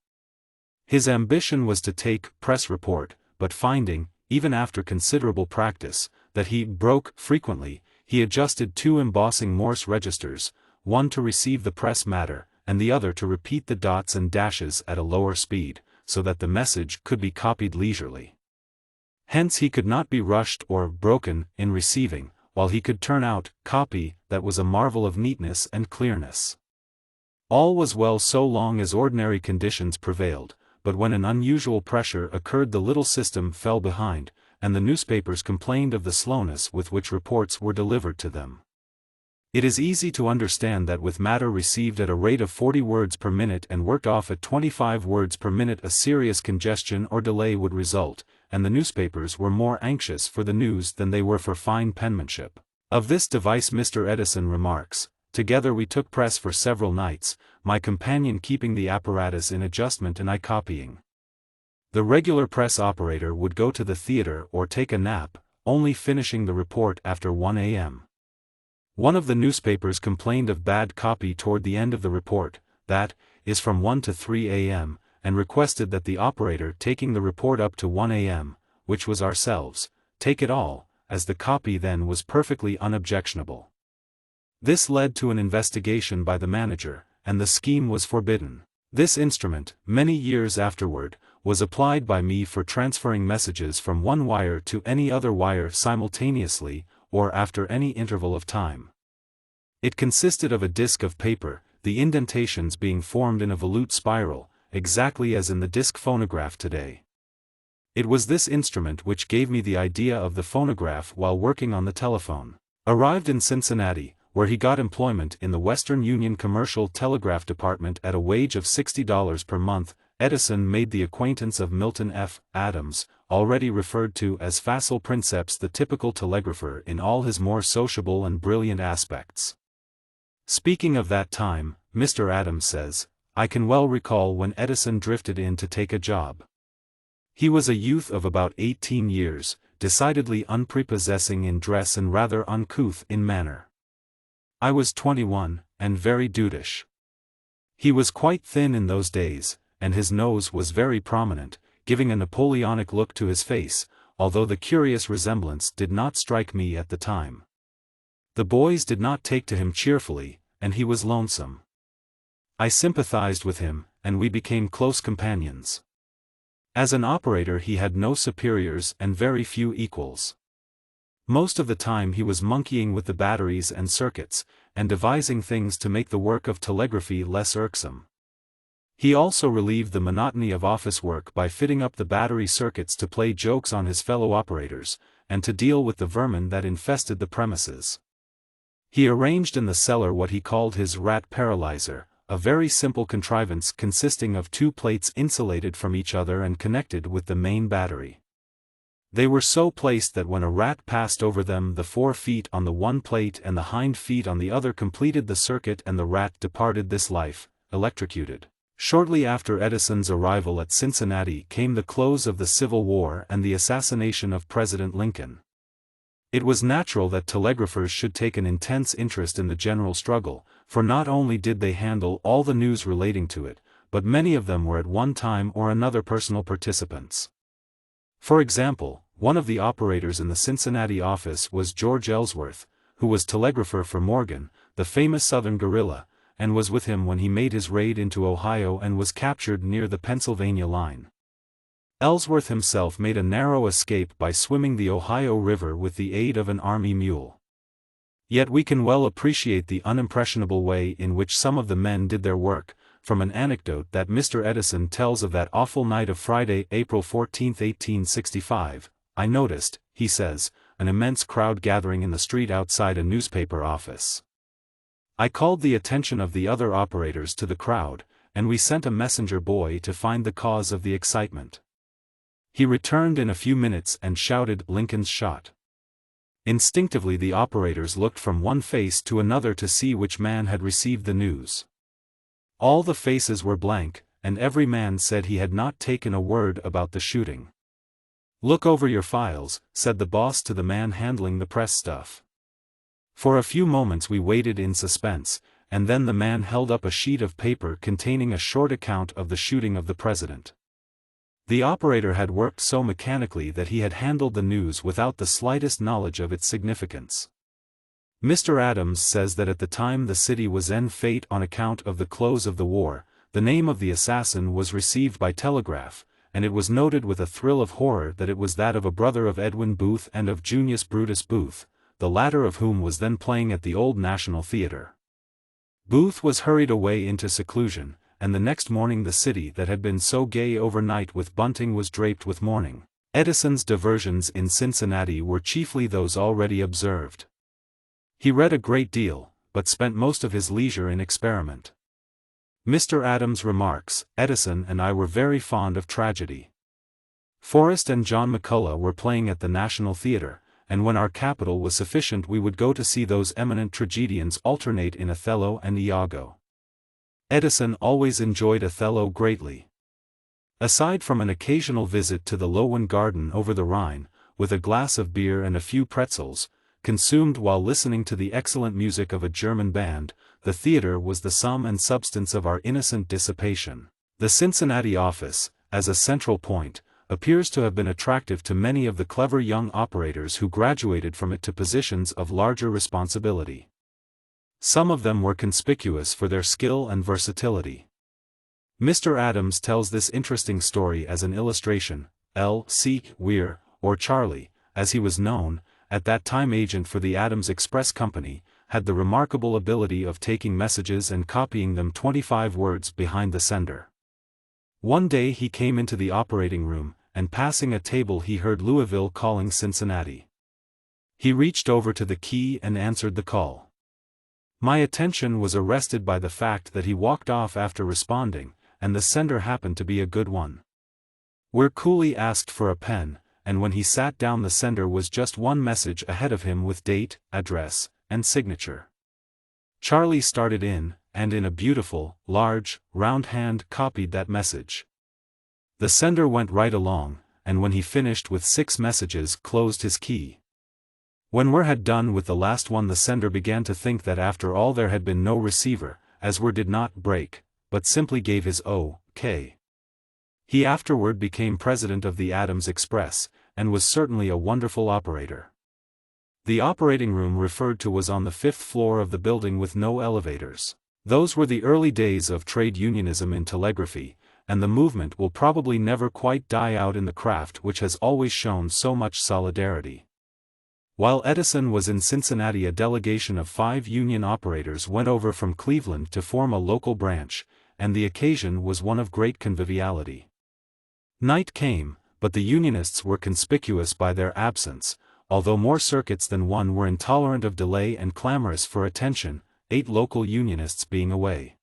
[SPEAKER 1] His ambition was to take press report, but finding, even after considerable practice, that he broke frequently, he adjusted two embossing Morse registers, one to receive the press matter, and the other to repeat the dots and dashes at a lower speed, so that the message could be copied leisurely. Hence he could not be rushed or broken in receiving, while he could turn out copy that was a marvel of neatness and clearness. All was well so long as ordinary conditions prevailed, but when an unusual pressure occurred the little system fell behind, and the newspapers complained of the slowness with which reports were delivered to them. It is easy to understand that with matter received at a rate of 40 words per minute and worked off at 25 words per minute a serious congestion or delay would result, and the newspapers were more anxious for the news than they were for fine penmanship. Of this device Mr. Edison remarks, "Together we took press for several nights, my companion keeping the apparatus in adjustment and I copying. The regular press operator would go to the theater or take a nap, only finishing the report after 1 a.m. One of the newspapers complained of bad copy toward the end of the report, that is from 1 to 3 a.m., and requested that the operator taking the report up to 1 a.m., which was ourselves, take it all, as the copy then was perfectly unobjectionable. This led to an investigation by the manager, and the scheme was forbidden. This instrument, many years afterward, was applied by me for transferring messages from one wire to any other wire simultaneously, or after any interval of time. It consisted of a disc of paper, the indentations being formed in a volute spiral, exactly as in the disc phonograph today. It was this instrument which gave me the idea of the phonograph while working on the telephone. Arrived in Cincinnati, where he got employment in the Western Union Commercial Telegraph Department at a wage of $60 per month, Edison made the acquaintance of Milton F. Adams, already referred to as facile princeps, the typical telegrapher in all his more sociable and brilliant aspects. Speaking of that time, Mr. Adams says, "I can well recall when Edison drifted in to take a job. He was a youth of about 18 years, decidedly unprepossessing in dress and rather uncouth in manner. I was 21, and very dudish. He was quite thin in those days, and his nose was very prominent, giving a Napoleonic look to his face, although the curious resemblance did not strike me at the time. The boys did not take to him cheerfully, and he was lonesome. I sympathized with him, and we became close companions. As an operator he had no superiors and very few equals. Most of the time he was monkeying with the batteries and circuits, and devising things to make the work of telegraphy less irksome. He also relieved the monotony of office work by fitting up the battery circuits to play jokes on his fellow operators, and to deal with the vermin that infested the premises. He arranged in the cellar what he called his rat paralyzer, a very simple contrivance consisting of two plates insulated from each other and connected with the main battery. They were so placed that when a rat passed over them the 4 feet on the one plate and the hind feet on the other completed the circuit and the rat departed this life, electrocuted. Shortly after Edison's arrival at Cincinnati came the close of the Civil War and the assassination of President Lincoln. It was natural that telegraphers should take an intense interest in the general struggle, for not only did they handle all the news relating to it, but many of them were at one time or another personal participants. For example, one of the operators in the Cincinnati office was George Ellsworth, who was telegrapher for Morgan, the famous Southern guerrilla, and was with him when he made his raid into Ohio and was captured near the Pennsylvania line. Ellsworth himself made a narrow escape by swimming the Ohio River with the aid of an army mule. Yet we can well appreciate the unimpressionable way in which some of the men did their work, from an anecdote that Mr. Edison tells of that awful night of Friday, April 14, 1865. I noticed, he says, an immense crowd gathering in the street outside a newspaper office. I called the attention of the other operators to the crowd, and we sent a messenger boy to find the cause of the excitement. He returned in a few minutes and shouted, "Lincoln's shot." Instinctively the operators looked from one face to another to see which man had received the news. All the faces were blank, and every man said he had not taken a word about the shooting. "Look over your files," said the boss to the man handling the press stuff. For a few moments we waited in suspense, and then the man held up a sheet of paper containing a short account of the shooting of the president. The operator had worked so mechanically that he had handled the news without the slightest knowledge of its significance. Mr. Adams says that at the time the city was en fete on account of the close of the war, the name of the assassin was received by telegraph, and it was noted with a thrill of horror that it was that of a brother of Edwin Booth and of Junius Brutus Booth, the latter of whom was then playing at the old National Theatre. Booth was hurried away into seclusion, and the next morning the city that had been so gay overnight with bunting was draped with mourning. Edison's diversions in Cincinnati were chiefly those already observed. He read a great deal, but spent most of his leisure in experiment. Mr. Adams remarks, "Edison and I were very fond of tragedy. Forrest and John McCullough were playing at the National Theatre, and when our capital was sufficient we would go to see those eminent tragedians alternate in Othello and Iago." Edison always enjoyed Othello greatly. Aside from an occasional visit to the Lowen Garden over the Rhine, with a glass of beer and a few pretzels, consumed while listening to the excellent music of a German band, the theater was the sum and substance of our innocent dissipation. The Cincinnati office, as a central point, appears to have been attractive to many of the clever young operators who graduated from it to positions of larger responsibility. Some of them were conspicuous for their skill and versatility. Mr. Adams tells this interesting story as an illustration. L.C. Weir, or Charlie, as he was known, at that time agent for the Adams Express Company, had the remarkable ability of taking messages and copying them 25 words behind the sender. One day he came into the operating room, and passing a table he heard Louisville calling Cincinnati. He reached over to the key and answered the call. My attention was arrested by the fact that he walked off after responding, and the sender happened to be a good one. Weir coolly asked for a pen, and when he sat down the sender was just one message ahead of him with date, address, and signature. Charlie started in, and in a beautiful, large, round hand copied that message. The sender went right along, and when he finished with 6 messages closed his key. When Weir had done with the last one the sender began to think that after all there had been no receiver, as Weir did not break, but simply gave his OK. He afterward became president of the Adams Express, and was certainly a wonderful operator. The operating room referred to was on the 5th floor of the building with no elevators. Those were the early days of trade unionism in telegraphy, and the movement will probably never quite die out in the craft which has always shown so much solidarity. While Edison was in Cincinnati, a delegation of 5 union operators went over from Cleveland to form a local branch, and the occasion was one of great conviviality. Night came, but the unionists were conspicuous by their absence, although more circuits than one were intolerant of delay and clamorous for attention, 8 local unionists being away.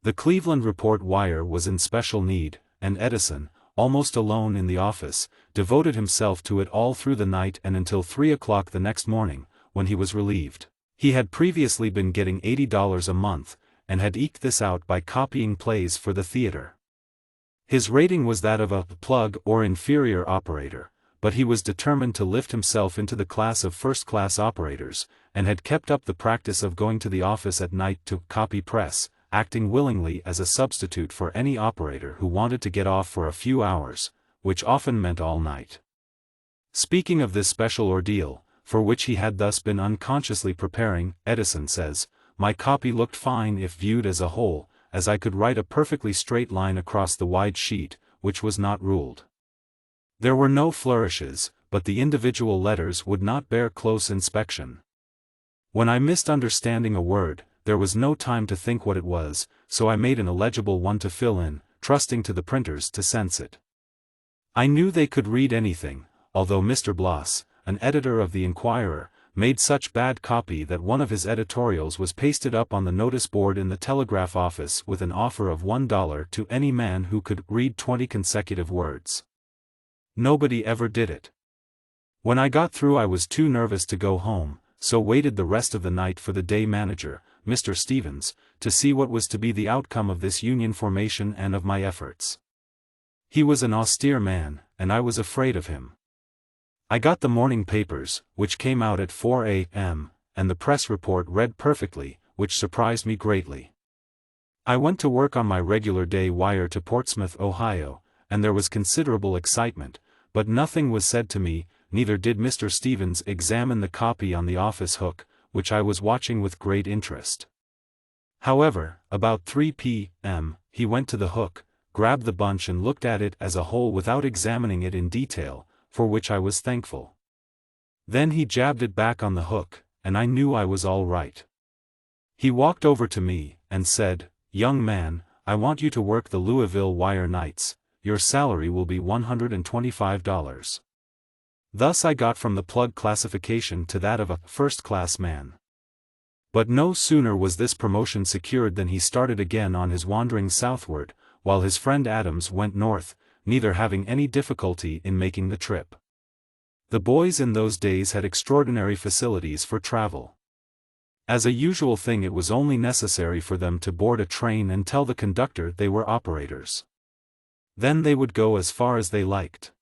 [SPEAKER 1] The Cleveland report wire was in special need, and Edison, almost alone in the office, devoted himself to it all through the night and until 3 o'clock the next morning, when he was relieved. He had previously been getting $80 a month, and had eked this out by copying plays for the theater. His rating was that of a plug or inferior operator, but he was determined to lift himself into the class of first-class operators, and had kept up the practice of going to the office at night to copy press, acting willingly as a substitute for any operator who wanted to get off for a few hours, which often meant all night. Speaking of this special ordeal, for which he had thus been unconsciously preparing, Edison says, "My copy looked fine if viewed as a whole, as I could write a perfectly straight line across the wide sheet, which was not ruled. There were no flourishes, but the individual letters would not bear close inspection. When I missed understanding a word, there was no time to think what it was, so I made an illegible one to fill in, trusting to the printers to sense it. I knew they could read anything, although Mr. Bloss, an editor of the Inquirer, made such bad copy that one of his editorials was pasted up on the notice board in the telegraph office with an offer of $1 to any man who could read 20 consecutive words. Nobody ever did it. When I got through I was too nervous to go home, so waited the rest of the night for the day manager, Mr. Stevens, to see what was to be the outcome of this union formation and of my efforts. He was an austere man, and I was afraid of him. I got the morning papers, which came out at 4 a.m., and the press report read perfectly, which surprised me greatly. I went to work on my regular day wire to Portsmouth, Ohio, and there was considerable excitement, but nothing was said to me, neither did Mr. Stevens examine the copy on the office hook, which I was watching with great interest. However, about 3 p.m., he went to the hook, grabbed the bunch and looked at it as a whole without examining it in detail, for which I was thankful. Then he jabbed it back on the hook, and I knew I was all right. He walked over to me, and said, "Young man, I want you to work the Louisville wire nights. Your salary will be $125. Thus I got from the plug classification to that of a first-class man. But no sooner was this promotion secured than he started again on his wandering southward, while his friend Adams went north, neither having any difficulty in making the trip. The boys in those days had extraordinary facilities for travel. As a usual thing it was only necessary for them to board a train and tell the conductor they were operators. Then they would go as far as they liked.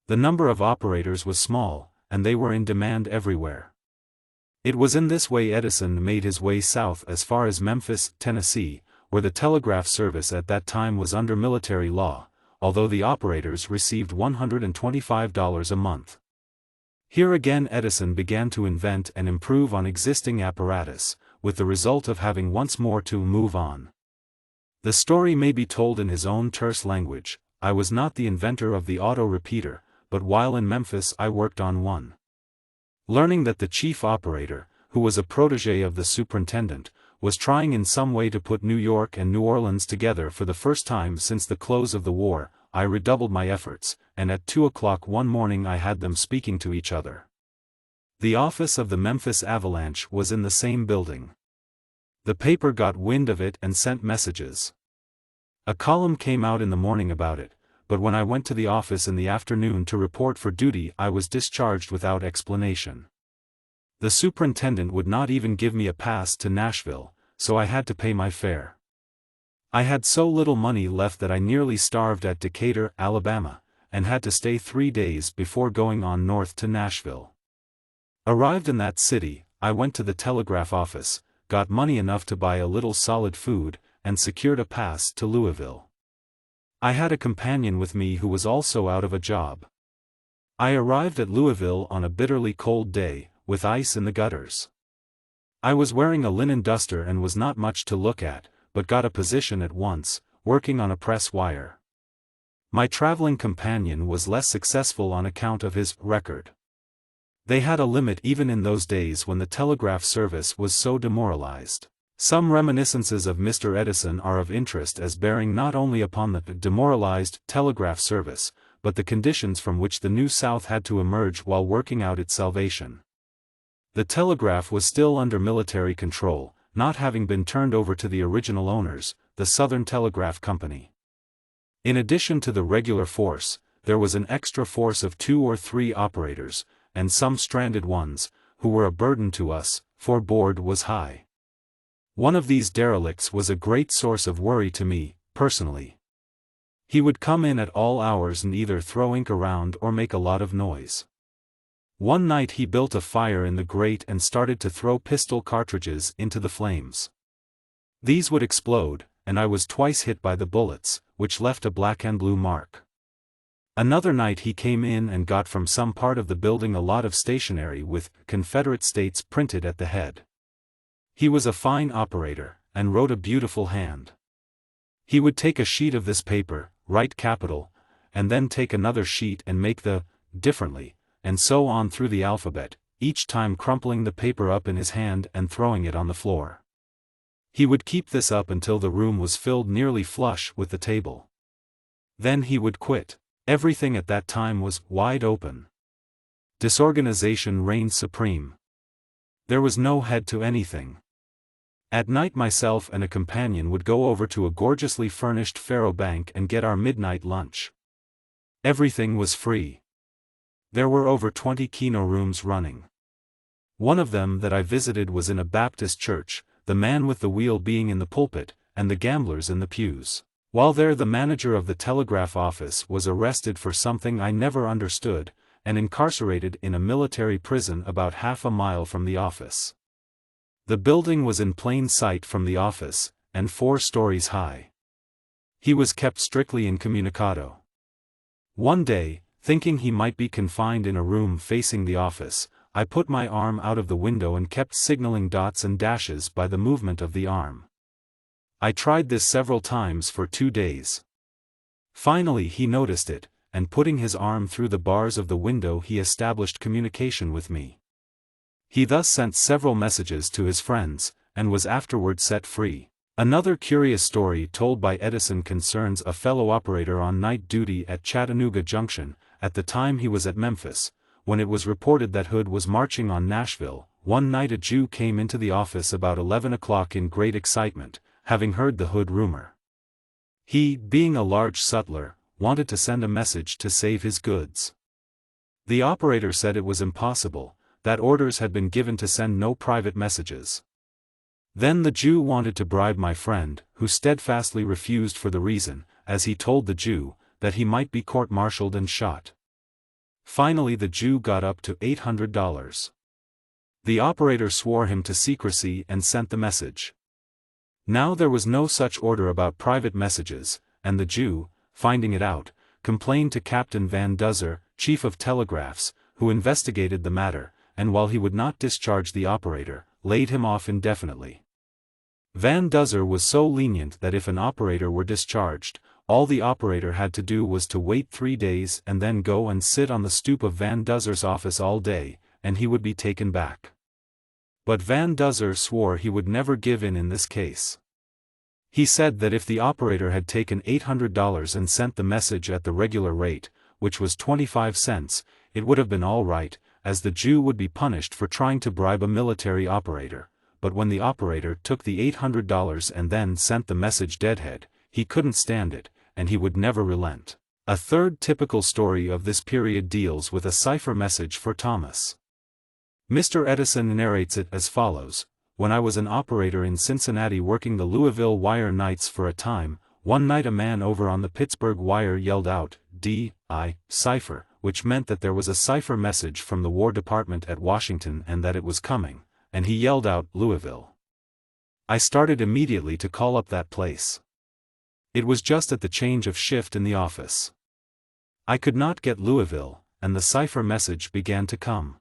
[SPEAKER 1] The number of operators was small, and they were in demand everywhere. It was in this way Edison made his way south as far as Memphis, Tennessee, where the telegraph service at that time was under military law, although the operators received $125 a month. Here again Edison began to invent and improve on existing apparatus, with the result of having once more to move on. The story may be told in his own terse language. I was not the inventor of the auto repeater, but while in Memphis I worked on one. Learning that the chief operator, who was a protege of the superintendent, was trying in some way to put New York and New Orleans together for the first time since the close of the war, I redoubled my efforts, and at 2 o'clock one morning I had them speaking to each other. The office of the Memphis Avalanche was in the same building. The paper got wind of it and sent messages. A column came out in the morning about it, but when I went to the office in the afternoon to report for duty I was discharged without explanation. The superintendent would not even give me a pass to Nashville, so I had to pay my fare. I had so little money left that I nearly starved at Decatur, Alabama, and had to stay 3 days before going on north to Nashville. Arrived in that city, I went to the telegraph office, got money enough to buy a little solid food, and secured a pass to Louisville. I had a companion with me who was also out of a job. I arrived at Louisville on a bitterly cold day, with ice in the gutters. I was wearing a linen duster and was not much to look at, but got a position at once, working on a press wire. My traveling companion was less successful on account of his record. They had a limit even in those days when the telegraph service was so demoralized. Some reminiscences of Mr. Edison are of interest as bearing not only upon the demoralized telegraph service, but the conditions from which the New South had to emerge while working out its salvation. The telegraph was still under military control, not having been turned over to the original owners, the Southern Telegraph Company. In addition to the regular force, there was an extra force of 2 or 3 operators, and some stranded ones, who were a burden to us, for board was high. One of these derelicts was a great source of worry to me, personally. He would come in at all hours and either throw ink around or make a lot of noise. One night he built a fire in the grate and started to throw pistol cartridges into the flames. These would explode, and I was twice hit by the bullets, which left a black and blue mark. Another night he came in and got from some part of the building a lot of stationery with Confederate States printed at the head. He was a fine operator, and wrote a beautiful hand. He would take a sheet of this paper, write capital, and then take another sheet and make the differently, and so on through the alphabet, each time crumpling the paper up in his hand and throwing it on the floor. He would keep this up until the room was filled nearly flush with the table. Then he would quit. Everything at that time was wide open. Disorganization reigned supreme. There was no head to anything. At night myself and a companion would go over to a gorgeously furnished faro bank and get our midnight lunch. Everything was free. There were over 20 keno rooms running. One of them that I visited was in a Baptist church, the man with the wheel being in the pulpit, and the gamblers in the pews. While there the manager of the telegraph office was arrested for something I never understood, and incarcerated in a military prison about half a mile from the office. The building was in plain sight from the office, and 4 stories high. He was kept strictly incommunicado. One day, thinking he might be confined in a room facing the office, I put my arm out of the window and kept signaling dots and dashes by the movement of the arm. I tried this several times for 2 days. Finally he noticed it, and putting his arm through the bars of the window he established communication with me. He thus sent several messages to his friends, and was afterward set free. Another curious story told by Edison concerns a fellow operator on night duty at Chattanooga Junction, at the time he was at Memphis. When it was reported that Hood was marching on Nashville, one night a Jew came into the office about 11 o'clock in great excitement, having heard the Hood rumor. He, being a large sutler, wanted to send a message to save his goods. The operator said it was impossible, that orders had been given to send no private messages. Then the Jew wanted to bribe my friend, who steadfastly refused for the reason, as he told the Jew, that he might be court-martialed and shot. Finally the Jew got up to $800. The operator swore him to secrecy and sent the message. Now there was no such order about private messages, and the Jew, finding it out, complained to Captain Van Duzer, chief of telegraphs, who investigated the matter, and while he would not discharge the operator, laid him off indefinitely. Van Duzer was so lenient that if an operator were discharged, all the operator had to do was to wait 3 days and then go and sit on the stoop of Van Duzer's office all day, and he would be taken back. But Van Duzer swore he would never give in this case. He said that if the operator had taken $800 and sent the message at the regular rate, which was 25 cents, it would have been all right, as the Jew would be punished for trying to bribe a military operator, but when the operator took the $800 and then sent the message deadhead, he couldn't stand it, and he would never relent. A third typical story of this period deals with a cipher message for Thomas. Mr. Edison narrates it as follows: when I was an operator in Cincinnati working the Louisville wire nights for a time, one night a man over on the Pittsburgh wire yelled out, D.I. cipher, which meant that there was a cipher message from the War Department at Washington and that it was coming, and he yelled out Louisville. I started immediately to call up that place. It was just at the change of shift in the office. I could not get Louisville, and the cipher message began to come.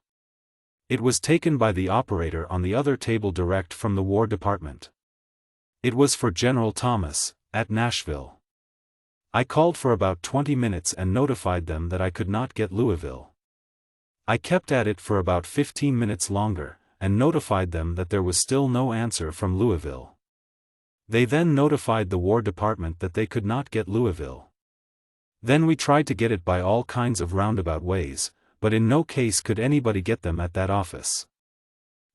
[SPEAKER 1] It was taken by the operator on the other table direct from the War Department. It was for General Thomas, at Nashville. I called for about 20 minutes and notified them that I could not get Louisville. I kept at it for about 15 minutes longer, and notified them that there was still no answer from Louisville. They then notified the War Department that they could not get Louisville. Then we tried to get it by all kinds of roundabout ways, but in no case could anybody get them at that office.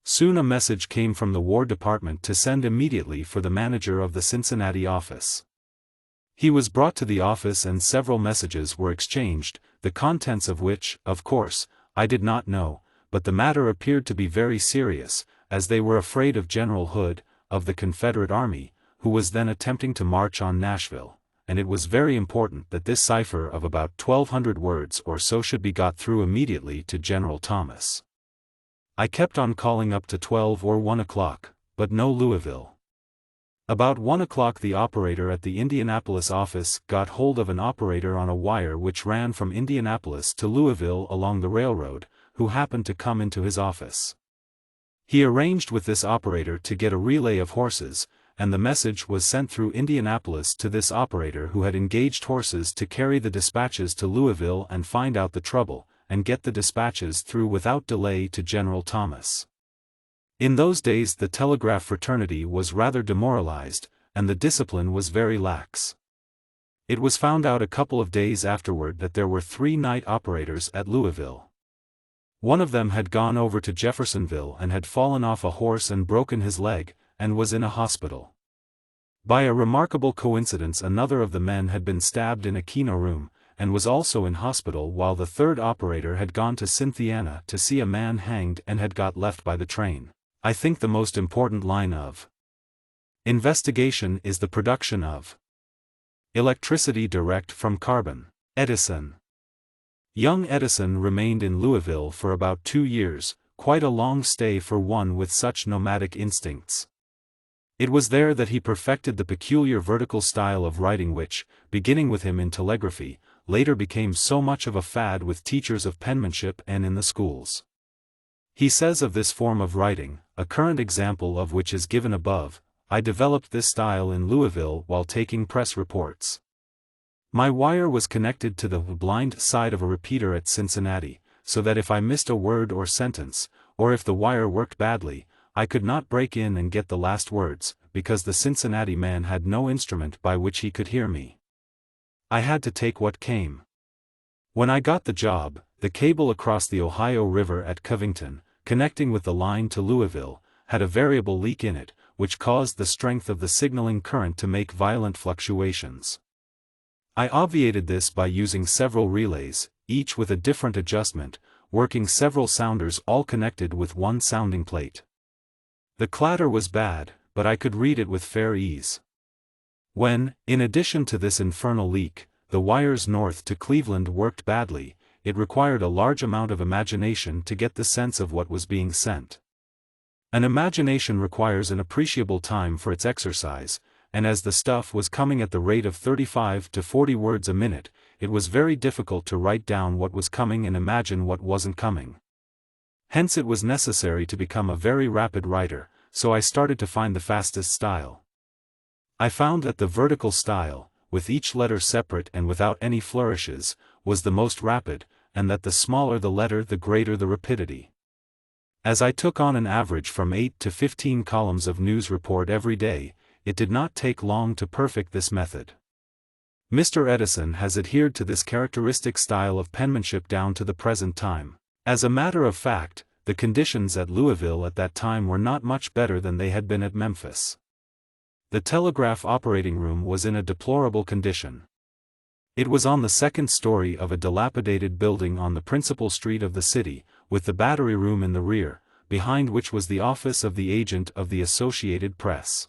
[SPEAKER 1] Soon a message came from the War Department to send immediately for the manager of the Cincinnati office. He was brought to the office and several messages were exchanged, the contents of which, of course, I did not know, but the matter appeared to be very serious, as they were afraid of General Hood, of the Confederate Army, who was then attempting to march on Nashville, and it was very important that this cipher of about 1,200 words or so should be got through immediately to General Thomas. I kept on calling up to 12 or 1 o'clock, but no Louisville. About 1 o'clock the operator at the Indianapolis office got hold of an operator on a wire which ran from Indianapolis to Louisville along the railroad, who happened to come into his office. He arranged with this operator to get a relay of horses, and the message was sent through Indianapolis to this operator who had engaged horses to carry the dispatches to Louisville and find out the trouble, and get the dispatches through without delay to General Thomas. In those days the telegraph fraternity was rather demoralized, and the discipline was very lax. It was found out a couple of days afterward that there were 3 night operators at Louisville. One of them had gone over to Jeffersonville and had fallen off a horse and broken his leg, and was in a hospital. By a remarkable coincidence another of the men had been stabbed in a keno room, and was also in hospital, while the 3rd operator had gone to Cynthiana to see a man hanged and had got left by the train. I think the most important line of investigation is the production of electricity direct from carbon. Edison. Young Edison remained in Louisville for about 2 years, quite a long stay for one with such nomadic instincts. It was there that he perfected the peculiar vertical style of writing which, beginning with him in telegraphy, later became so much of a fad with teachers of penmanship and in the schools. He says of this form of writing, a current example of which is given above, "I developed this style in Louisville while taking press reports. My wire was connected to the blind side of a repeater at Cincinnati, so that if I missed a word or sentence, or if the wire worked badly, I could not break in and get the last words, because the Cincinnati man had no instrument by which he could hear me. I had to take what came. When I got the job, the cable across the Ohio River at Covington, connecting with the line to Louisville, had a variable leak in it, which caused the strength of the signaling current to make violent fluctuations. I obviated this by using several relays, each with a different adjustment, working several sounders all connected with one sounding plate. The clatter was bad, but I could read it with fair ease. When, in addition to this infernal leak, the wires north to Cleveland worked badly, it required a large amount of imagination to get the sense of what was being sent. An imagination requires an appreciable time for its exercise, and as the stuff was coming at the rate of 35 to 40 words a minute, it was very difficult to write down what was coming and imagine what wasn't coming. Hence it was necessary to become a very rapid writer, so I started to find the fastest style. I found that the vertical style, with each letter separate and without any flourishes, was the most rapid, and that the smaller the letter the greater the rapidity. As I took on an average from 8 to 15 columns of news report every day, it did not take long to perfect this method. Mr. Edison has adhered to this characteristic style of penmanship down to the present time. As a matter of fact, the conditions at Louisville at that time were not much better than they had been at Memphis. The telegraph operating room was in a deplorable condition. It was on the 2nd story of a dilapidated building on the principal street of the city, with the battery room in the rear, behind which was the office of the agent of the Associated Press.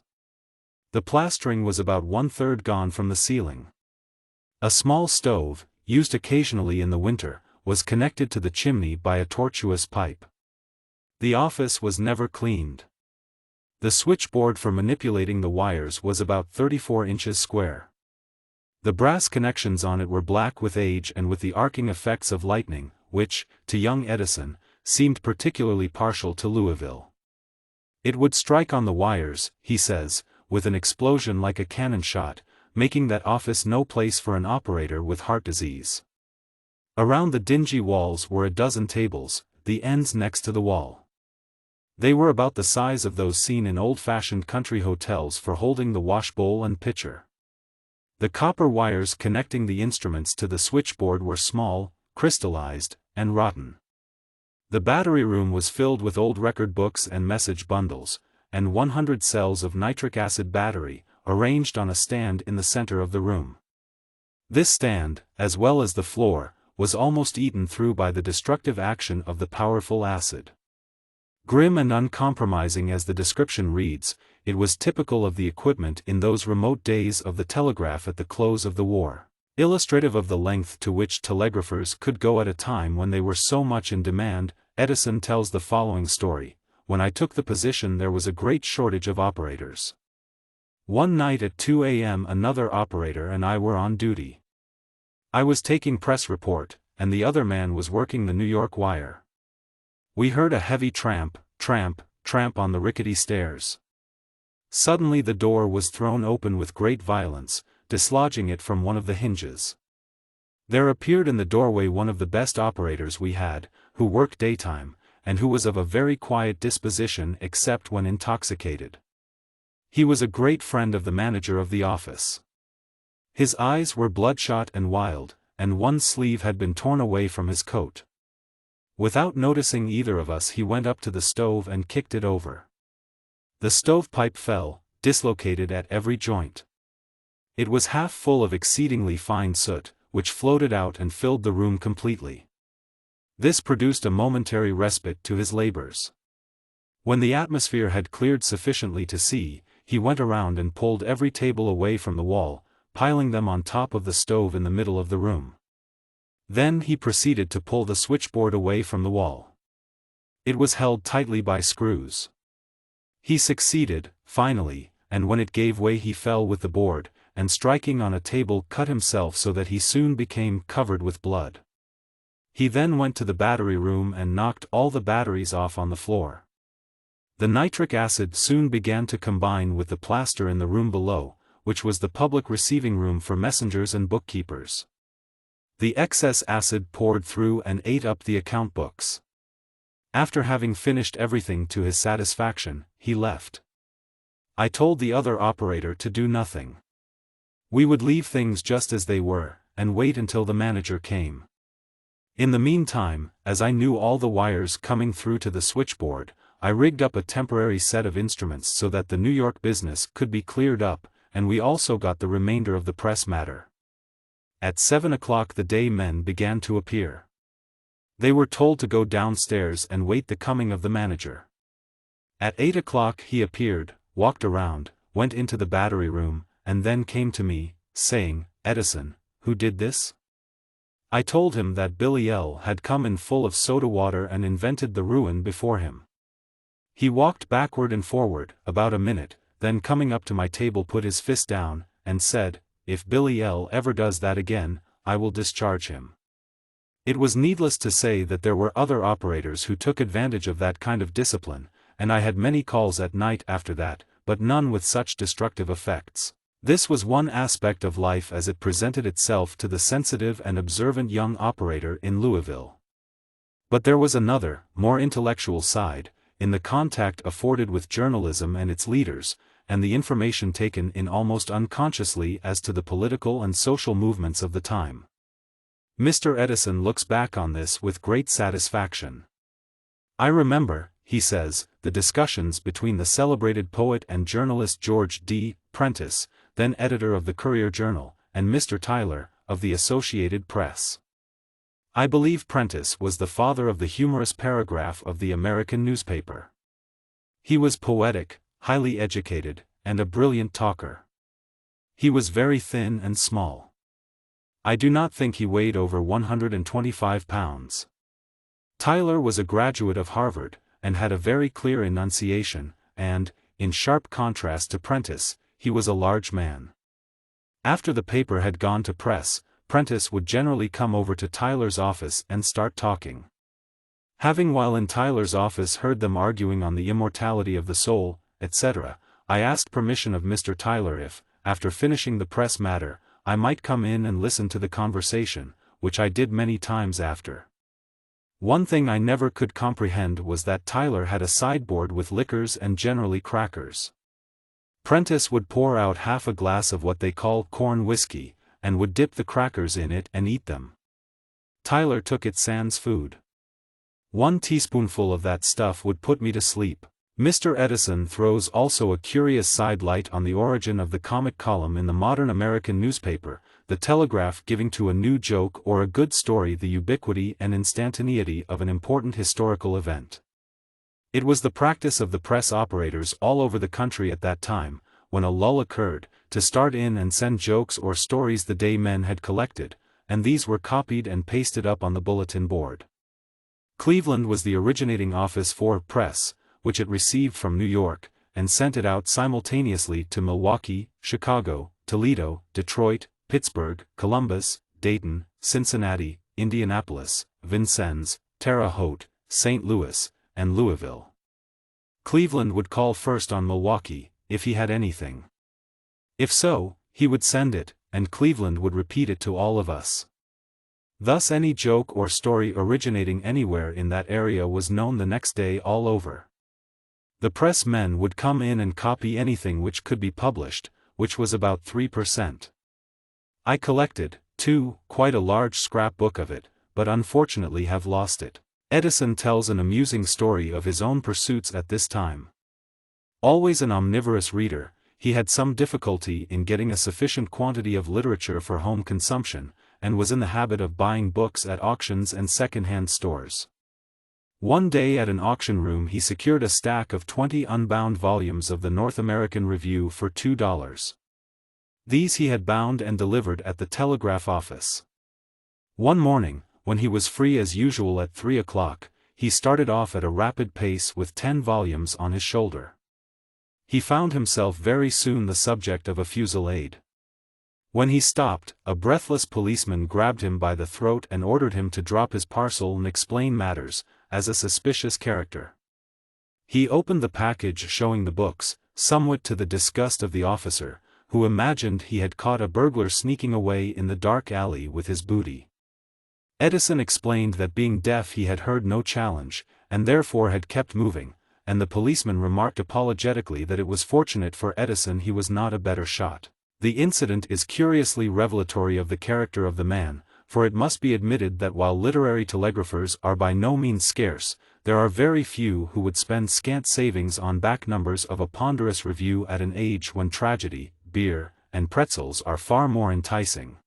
[SPEAKER 1] The plastering was about 1/3 gone from the ceiling. A small stove, used occasionally in the winter, was connected to the chimney by a tortuous pipe. The office was never cleaned. The switchboard for manipulating the wires was about 34 inches square. The brass connections on it were black with age and with the arcing effects of lightning, which, to young Edison, seemed particularly partial to Louisville. It would strike on the wires, he says, with an explosion like a cannon shot, making that office no place for an operator with heart disease. Around the dingy walls were a dozen tables, the ends next to the wall. They were about the size of those seen in old-fashioned country hotels for holding the washbowl and pitcher. The copper wires connecting the instruments to the switchboard were small, crystallized, and rotten. The battery room was filled with old record books and message bundles, and 100 cells of nitric acid battery, arranged on a stand in the center of the room. This stand, as well as the floor, was almost eaten through by the destructive action of the powerful acid. Grim and uncompromising as the description reads, it was typical of the equipment in those remote days of the telegraph at the close of the war. Illustrative of the length to which telegraphers could go at a time when they were so much in demand, Edison tells the following story: "When I took the position there was a great shortage of operators. One night at 2 a.m. another operator and I were on duty. I was taking press report, and the other man was working the New York wire. We heard a heavy tramp, tramp, tramp on the rickety stairs. Suddenly the door was thrown open with great violence, dislodging it from one of the hinges. There appeared in the doorway one of the best operators we had, who worked daytime, and who was of a very quiet disposition except when intoxicated. He was a great friend of the manager of the office. His eyes were bloodshot and wild, and one sleeve had been torn away from his coat. Without noticing either of us, he went up to the stove and kicked it over. The stovepipe fell, dislocated at every joint. It was half full of exceedingly fine soot, which floated out and filled the room completely. This produced a momentary respite to his labors. When the atmosphere had cleared sufficiently to see, he went around and pulled every table away from the wall, piling them on top of the stove in the middle of the room. Then he proceeded to pull the switchboard away from the wall. It was held tightly by screws. He succeeded, finally, and when it gave way he fell with the board, and striking on a table cut himself so that he soon became covered with blood. He then went to the battery room and knocked all the batteries off on the floor. The nitric acid soon began to combine with the plaster in the room below, which was the public receiving room for messengers and bookkeepers. The excess acid poured through and ate up the account books. After having finished everything to his satisfaction, he left. I told the other operator to do nothing. We would leave things just as they were, and wait until the manager came. In the meantime, as I knew all the wires coming through to the switchboard, I rigged up a temporary set of instruments so that the New York business could be cleared up, and we also got the remainder of the press matter. At 7 o'clock the day men began to appear. They were told to go downstairs and wait the coming of the manager. At 8 o'clock he appeared, walked around, went into the battery room, and then came to me, saying, "Edison, who did this?" I told him that Billy L. had come in full of soda water and invented the ruin before him. He walked backward and forward, about a minute, then coming up to my table put his fist down, and said, "If Billy L. ever does that again, I will discharge him." It was needless to say that there were other operators who took advantage of that kind of discipline, and I had many calls at night after that, but none with such destructive effects. This was one aspect of life as it presented itself to the sensitive and observant young operator in Louisville. But there was another, more intellectual side, in the contact afforded with journalism and its leaders, and the information taken in almost unconsciously as to the political and social movements of the time. Mr. Edison looks back on this with great satisfaction. "I remember," he says, "the discussions between the celebrated poet and journalist George D. Prentice, then editor of the Courier-Journal, and Mr. Tyler, of the Associated Press. I believe Prentice was the father of the humorous paragraph of the American newspaper. He was poetic, highly educated, and a brilliant talker. He was very thin and small. I do not think he weighed over 125 pounds. Tyler was a graduate of Harvard, and had a very clear enunciation, and, in sharp contrast to Prentice, he was a large man. After the paper had gone to press, Prentice would generally come over to Tyler's office and start talking. Having while in Tyler's office heard them arguing on the immortality of the soul, etc., I asked permission of Mr. Tyler if, after finishing the press matter, I might come in and listen to the conversation, which I did many times after. One thing I never could comprehend was that Tyler had a sideboard with liquors and generally crackers. Prentice would pour out half a glass of what they call corn whiskey, and would dip the crackers in it and eat them. Tyler took it sans food. 1 teaspoonful of that stuff would put me to sleep. Mr. Edison throws also a curious side light on the origin of the comic column in the modern American newspaper, the Telegraph, giving to a new joke or a good story the ubiquity and instantaneity of an important historical event. It was the practice of the press operators all over the country at that time, when a lull occurred, to start in and send jokes or stories the day men had collected, and these were copied and pasted up on the bulletin board. Cleveland was the originating office for press, which it received from New York, and sent it out simultaneously to Milwaukee, Chicago, Toledo, Detroit, Pittsburgh, Columbus, Dayton, Cincinnati, Indianapolis, Vincennes, Terre Haute, St. Louis, and Louisville. Cleveland would call first on Milwaukee, if he had anything. If so, he would send it, and Cleveland would repeat it to all of us. Thus any joke or story originating anywhere in that area was known the next day all over. The press men would come in and copy anything which could be published, which was about 3%. I collected, too, quite a large scrapbook of it, but unfortunately have lost it. Edison tells an amusing story of his own pursuits at this time. Always an omnivorous reader, he had some difficulty in getting a sufficient quantity of literature for home consumption, and was in the habit of buying books at auctions and second-hand stores. One day at an auction room he secured a stack of 20 unbound volumes of the North American Review for $2. These he had bound and delivered at the telegraph office. One morning, when he was free as usual at 3 o'clock, he started off at a rapid pace with 10 volumes on his shoulder. He found himself very soon the subject of a fusillade. When he stopped, a breathless policeman grabbed him by the throat and ordered him to drop his parcel and explain matters, as a suspicious character. He opened the package showing the books, somewhat to the disgust of the officer, who imagined he had caught a burglar sneaking away in the dark alley with his booty. Edison explained that being deaf he had heard no challenge, and therefore had kept moving, and the policeman remarked apologetically that it was fortunate for Edison he was not a better shot. The incident is curiously revelatory of the character of the man, for it must be admitted that while literary telegraphers are by no means scarce, there are very few who would spend scant savings on back numbers of a ponderous review at an age when tragedy, beer, and pretzels are far more enticing.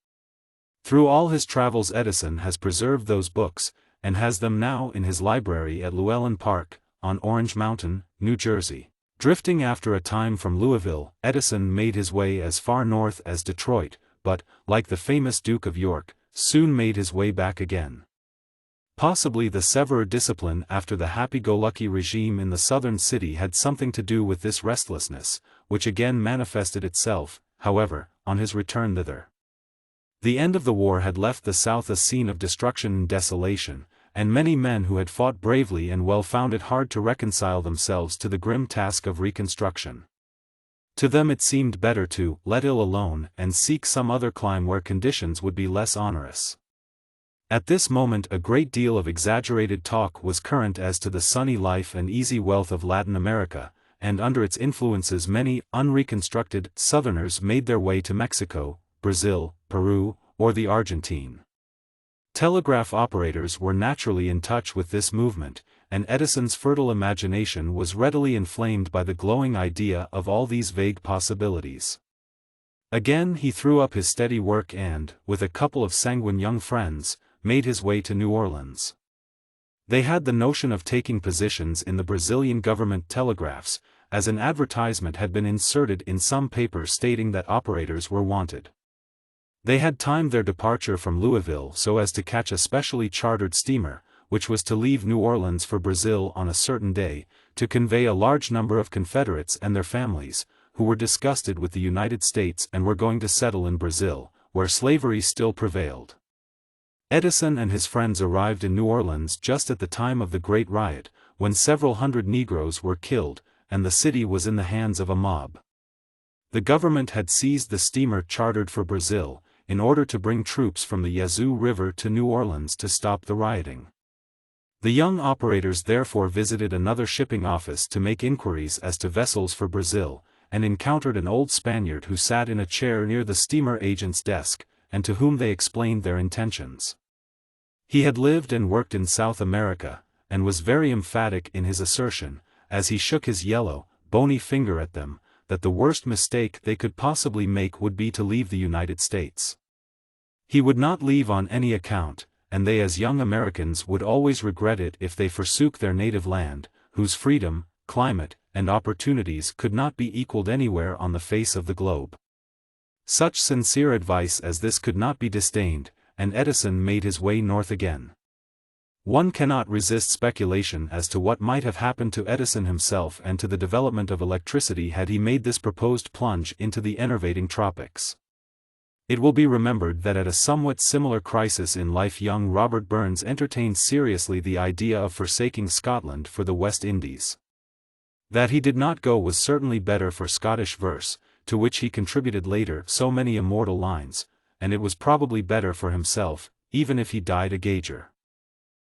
[SPEAKER 1] Through all his travels Edison has preserved those books, and has them now in his library at Llewellyn Park, on Orange Mountain, New Jersey. Drifting after a time from Louisville, Edison made his way as far north as Detroit, but, like the famous Duke of York, soon made his way back again. Possibly the severer discipline after the happy-go-lucky regime in the southern city had something to do with this restlessness, which again manifested itself, however, on his return thither. The end of the war had left the South a scene of destruction and desolation, and many men who had fought bravely and well found it hard to reconcile themselves to the grim task of reconstruction. To them it seemed better to let ill alone and seek some other clime where conditions would be less onerous. At this moment a great deal of exaggerated talk was current as to the sunny life and easy wealth of Latin America, and under its influences many unreconstructed Southerners made their way to Mexico, Brazil, Peru, or the Argentine. Telegraph operators were naturally in touch with this movement, and Edison's fertile imagination was readily inflamed by the glowing idea of all these vague possibilities. Again he threw up his steady work and, with a couple of sanguine young friends, made his way to New Orleans. They had the notion of taking positions in the Brazilian government telegraphs, as an advertisement had been inserted in some paper stating that operators were wanted. They had timed their departure from Louisville so as to catch a specially chartered steamer, which was to leave New Orleans for Brazil on a certain day, to convey a large number of Confederates and their families, who were disgusted with the United States and were going to settle in Brazil, where slavery still prevailed. Edison and his friends arrived in New Orleans just at the time of the Great Riot, when several hundred Negroes were killed, and the city was in the hands of a mob. The government had seized the steamer chartered for Brazil, in order to bring troops from the Yazoo River to New Orleans to stop the rioting. The young operators therefore visited another shipping office to make inquiries as to vessels for Brazil, and encountered an old Spaniard who sat in a chair near the steamer agent's desk, and to whom they explained their intentions. He had lived and worked in South America, and was very emphatic in his assertion, as he shook his yellow, bony finger at them, that the worst mistake they could possibly make would be to leave the United States. He would not leave on any account, and they as young Americans would always regret it if they forsook their native land, whose freedom, climate, and opportunities could not be equaled anywhere on the face of the globe. Such sincere advice as this could not be disdained, and Edison made his way north again. One cannot resist speculation as to what might have happened to Edison himself and to the development of electricity had he made this proposed plunge into the enervating tropics. It will be remembered that at a somewhat similar crisis in life young Robert Burns entertained seriously the idea of forsaking Scotland for the West Indies. That he did not go was certainly better for Scottish verse, to which he contributed later so many immortal lines, and it was probably better for himself, even if he died a gauger.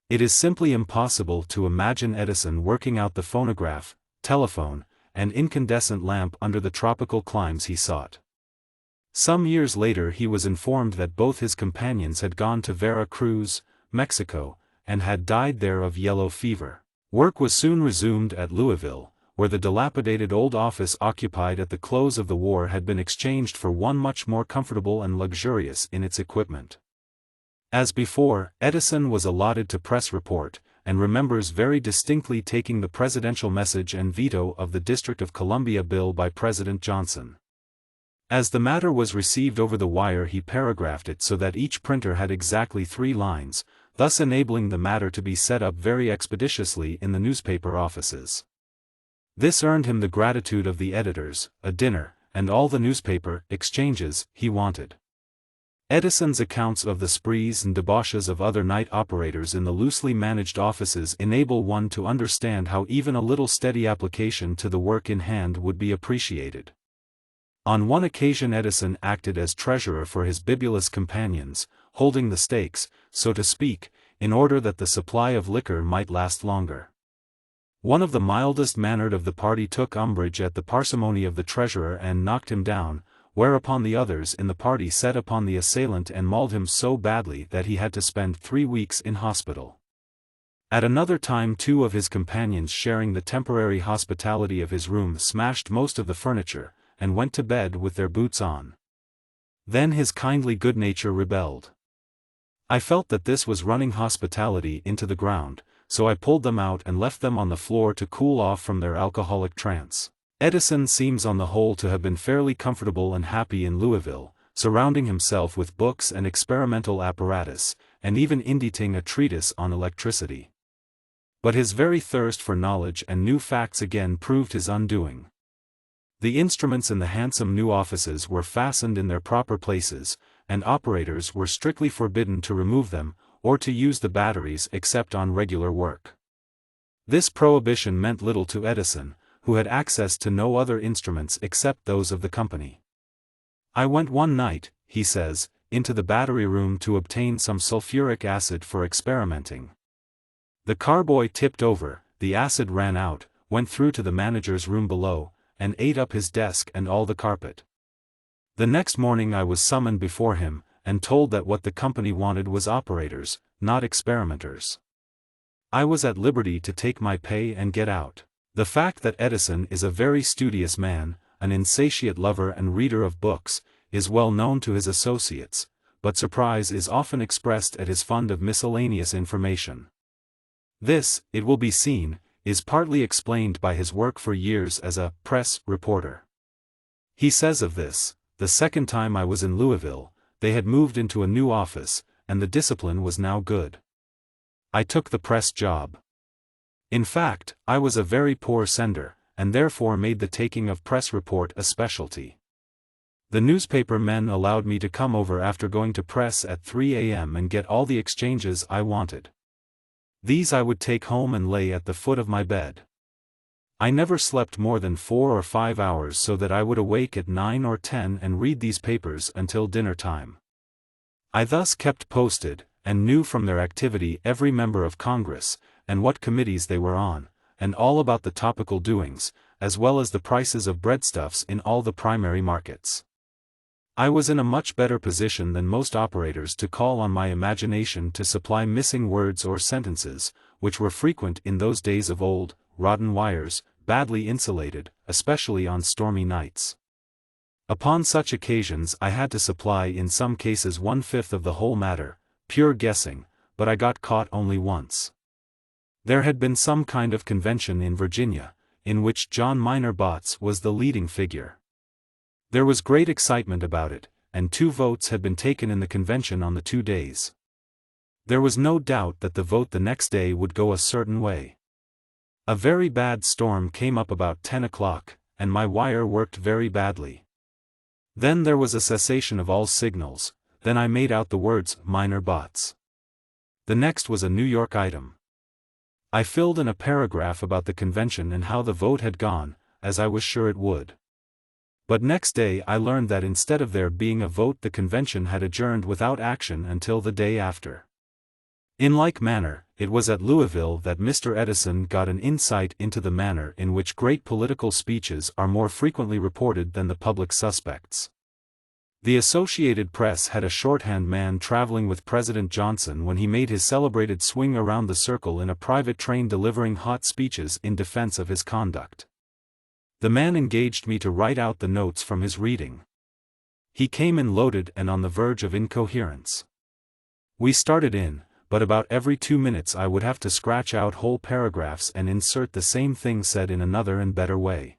[SPEAKER 1] It is simply impossible to imagine Edison working out the phonograph, telephone, and incandescent lamp under the tropical climes he sought. Some years later he was informed that both his companions had gone to Vera Cruz, Mexico, and had died there of yellow fever. Work was soon resumed at Louisville, where the dilapidated old office occupied at the close of the war had been exchanged for one much more comfortable and luxurious in its equipment. As before, Edison was allotted to press report, and remembers very distinctly taking the presidential message and veto of the District of Columbia bill by President Johnson. As the matter was received over the wire, he paragraphed it so that each printer had exactly 3 lines, thus enabling the matter to be set up very expeditiously in the newspaper offices. This earned him the gratitude of the editors, a dinner, and all the newspaper exchanges he wanted. Edison's accounts of the sprees and debauches of other night operators in the loosely managed offices enable one to understand how even a little steady application to the work in hand would be appreciated. On one occasion Edison acted as treasurer for his bibulous companions, holding the stakes, so to speak, in order that the supply of liquor might last longer. One of the mildest-mannered of the party took umbrage at the parsimony of the treasurer and knocked him down, whereupon the others in the party set upon the assailant and mauled him so badly that he had to spend 3 weeks in hospital. At another time 2 of his companions, sharing the temporary hospitality of his room, smashed most of the furniture, and went to bed with their boots on. Then his kindly good nature rebelled. I felt that this was running hospitality into the ground, so I pulled them out and left them on the floor to cool off from their alcoholic trance. Edison seems on the whole to have been fairly comfortable and happy in Louisville, surrounding himself with books and experimental apparatus, and even inditing a treatise on electricity. But his very thirst for knowledge and new facts again proved his undoing. The instruments in the handsome new offices were fastened in their proper places, and operators were strictly forbidden to remove them, or to use the batteries except on regular work. This prohibition meant little to Edison, who had access to no other instruments except those of the company. I went one night, he says, into the battery room to obtain some sulfuric acid for experimenting. The carboy tipped over, the acid ran out, went through to the manager's room below, and ate up his desk and all the carpet. The next morning I was summoned before him, and told that what the company wanted was operators, not experimenters. I was at liberty to take my pay and get out. The fact that Edison is a very studious man, an insatiate lover and reader of books, is well known to his associates, but surprise is often expressed at his fund of miscellaneous information. This, it will be seen, is partly explained by his work for years as a press reporter. He says of this, "The second time I was in Louisville, they had moved into a new office, and the discipline was now good. I took the press job. In fact, I was a very poor sender, and therefore made the taking of press report a specialty. The newspaper men allowed me to come over after going to press at 3 a.m. and get all the exchanges I wanted. These I would take home and lay at the foot of my bed. I never slept more than 4 or 5 hours, so that I would awake at 9 or 10 and read these papers until dinner time. I thus kept posted, and knew from their activity every member of Congress, and what committees they were on, and all about the topical doings, as well as the prices of breadstuffs in all the primary markets. I was in a much better position than most operators to call on my imagination to supply missing words or sentences, which were frequent in those days of old, rotten wires, badly insulated, especially on stormy nights. Upon such occasions I had to supply in some cases 1/5 of the whole matter, pure guessing, but I got caught only once. There had been some kind of convention in Virginia, in which John Minor Botts was the leading figure. There was great excitement about it, and 2 votes had been taken in the convention on the 2 days. There was no doubt that the vote the next day would go a certain way. A very bad storm came up about 10 o'clock, and my wire worked very badly. Then there was a cessation of all signals, then I made out the words Minor Botts. The next was a New York item. I filled in a paragraph about the convention and how the vote had gone, as I was sure it would. But next day I learned that instead of there being a vote, the convention had adjourned without action until the day after. In like manner, it was at Louisville that Mr. Edison got an insight into the manner in which great political speeches are more frequently reported than the public suspects. The Associated Press had a shorthand man traveling with President Johnson when he made his celebrated swing around the circle in a private train, delivering hot speeches in defense of his conduct. The man engaged me to write out the notes from his reading. He came in loaded and on the verge of incoherence. We started in, but about every 2 minutes I would have to scratch out whole paragraphs and insert the same thing said in another and better way.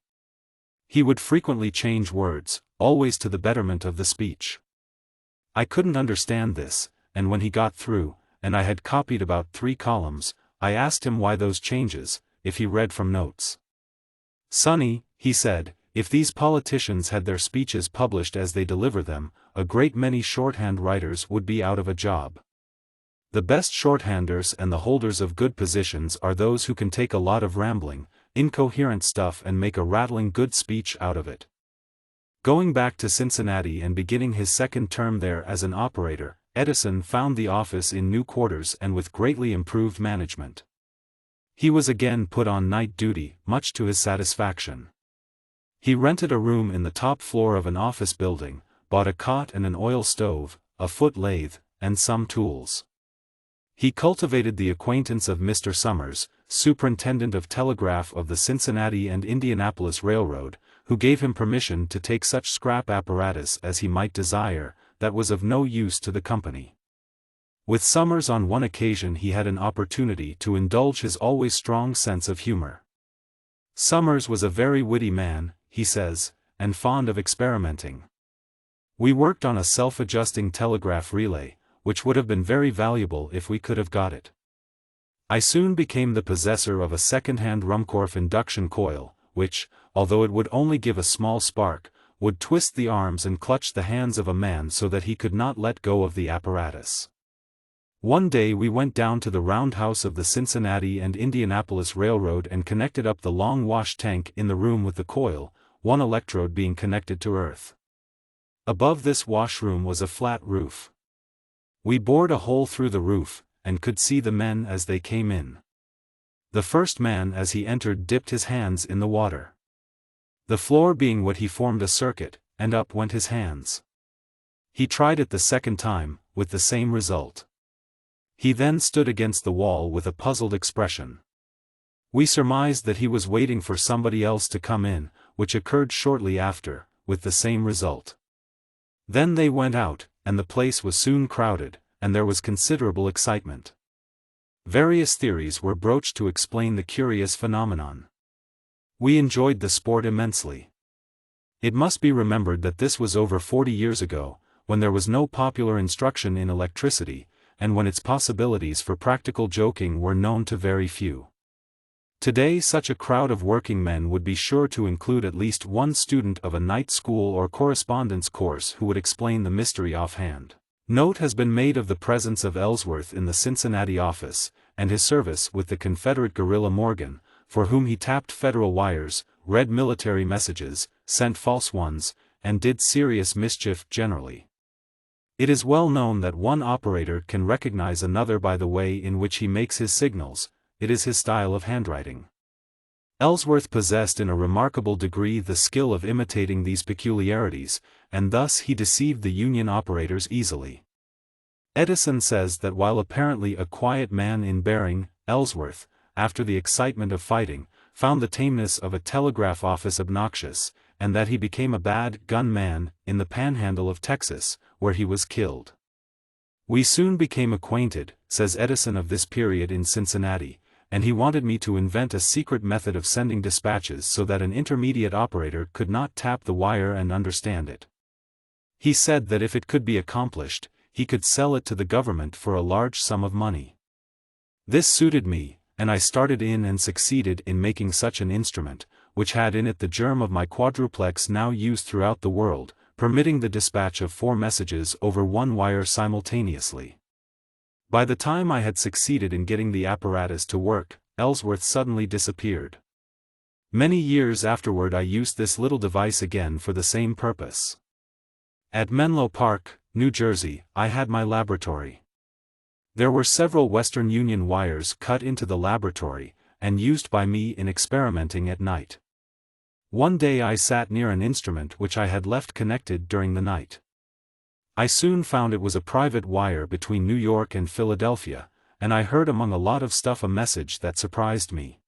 [SPEAKER 1] He would frequently change words, always to the betterment of the speech. I couldn't understand this, and when he got through, and I had copied about 3 columns, I asked him why those changes, if he read from notes. "Sonny," he said, "if these politicians had their speeches published as they deliver them, a great many shorthand writers would be out of a job. The best shorthanders and the holders of good positions are those who can take a lot of rambling, incoherent stuff and make a rattling good speech out of it." Going back to Cincinnati and beginning his second term there as an operator, Edison found the office in new quarters and with greatly improved management. He was again put on night duty, much to his satisfaction. He rented a room in the top floor of an office building, bought a cot and an oil stove, a foot lathe, and some tools. He cultivated the acquaintance of Mr. Summers, Superintendent of Telegraph of the Cincinnati and Indianapolis Railroad, who gave him permission to take such scrap apparatus as he might desire, that was of no use to the company. With Summers on one occasion he had an opportunity to indulge his always strong sense of humor. Summers was a very witty man, he says, and fond of experimenting. We worked on a self-adjusting telegraph relay, which would have been very valuable if we could have got it. I soon became the possessor of a second-hand Ruhmkorff induction coil, which, although it would only give a small spark, would twist the arms and clutch the hands of a man so that he could not let go of the apparatus. One day we went down to the roundhouse of the Cincinnati and Indianapolis Railroad and connected up the long wash tank in the room with the coil, one electrode being connected to earth. Above this washroom was a flat roof. We bored a hole through the roof, and could see the men as they came in. The first man as he entered dipped his hands in the water. The floor being wet he formed a circuit, and up went his hands. He tried it the second time, with the same result. He then stood against the wall with a puzzled expression. We surmised that he was waiting for somebody else to come in, which occurred shortly after, with the same result. Then they went out, and the place was soon crowded, and there was considerable excitement. Various theories were broached to explain the curious phenomenon. We enjoyed the sport immensely. It must be remembered that this was over 40 years ago, when there was no popular instruction in electricity, and when its possibilities for practical joking were known to very few. Today such a crowd of working men would be sure to include at least one student of a night school or correspondence course who would explain the mystery offhand. Note has been made of the presence of Ellsworth in the Cincinnati office, and his service with the Confederate guerrilla Morgan, for whom he tapped federal wires, read military messages, sent false ones, and did serious mischief generally. It is well known that one operator can recognize another by the way in which he makes his signals. It is his style of handwriting. Ellsworth possessed in a remarkable degree the skill of imitating these peculiarities, and thus he deceived the Union operators easily. Edison says that while apparently a quiet man in bearing, Ellsworth, after the excitement of fighting, found the tameness of a telegraph office obnoxious, and that he became a bad gun man in the panhandle of Texas, where he was killed. We soon became acquainted, says Edison of this period in Cincinnati, and he wanted me to invent a secret method of sending dispatches so that an intermediate operator could not tap the wire and understand it. He said that if it could be accomplished, he could sell it to the government for a large sum of money. This suited me, and I started in and succeeded in making such an instrument, which had in it the germ of my quadruplex now used throughout the world, permitting the dispatch of 4 messages over one wire simultaneously. By the time I had succeeded in getting the apparatus to work, Ellsworth suddenly disappeared. Many years afterward I used this little device again for the same purpose. At Menlo Park, New Jersey, I had my laboratory. There were several Western Union wires cut into the laboratory, and used by me in experimenting at night. One day I sat near an instrument which I had left connected during the night. I soon found it was a private wire between New York and Philadelphia, and I heard among a lot of stuff a message that surprised me.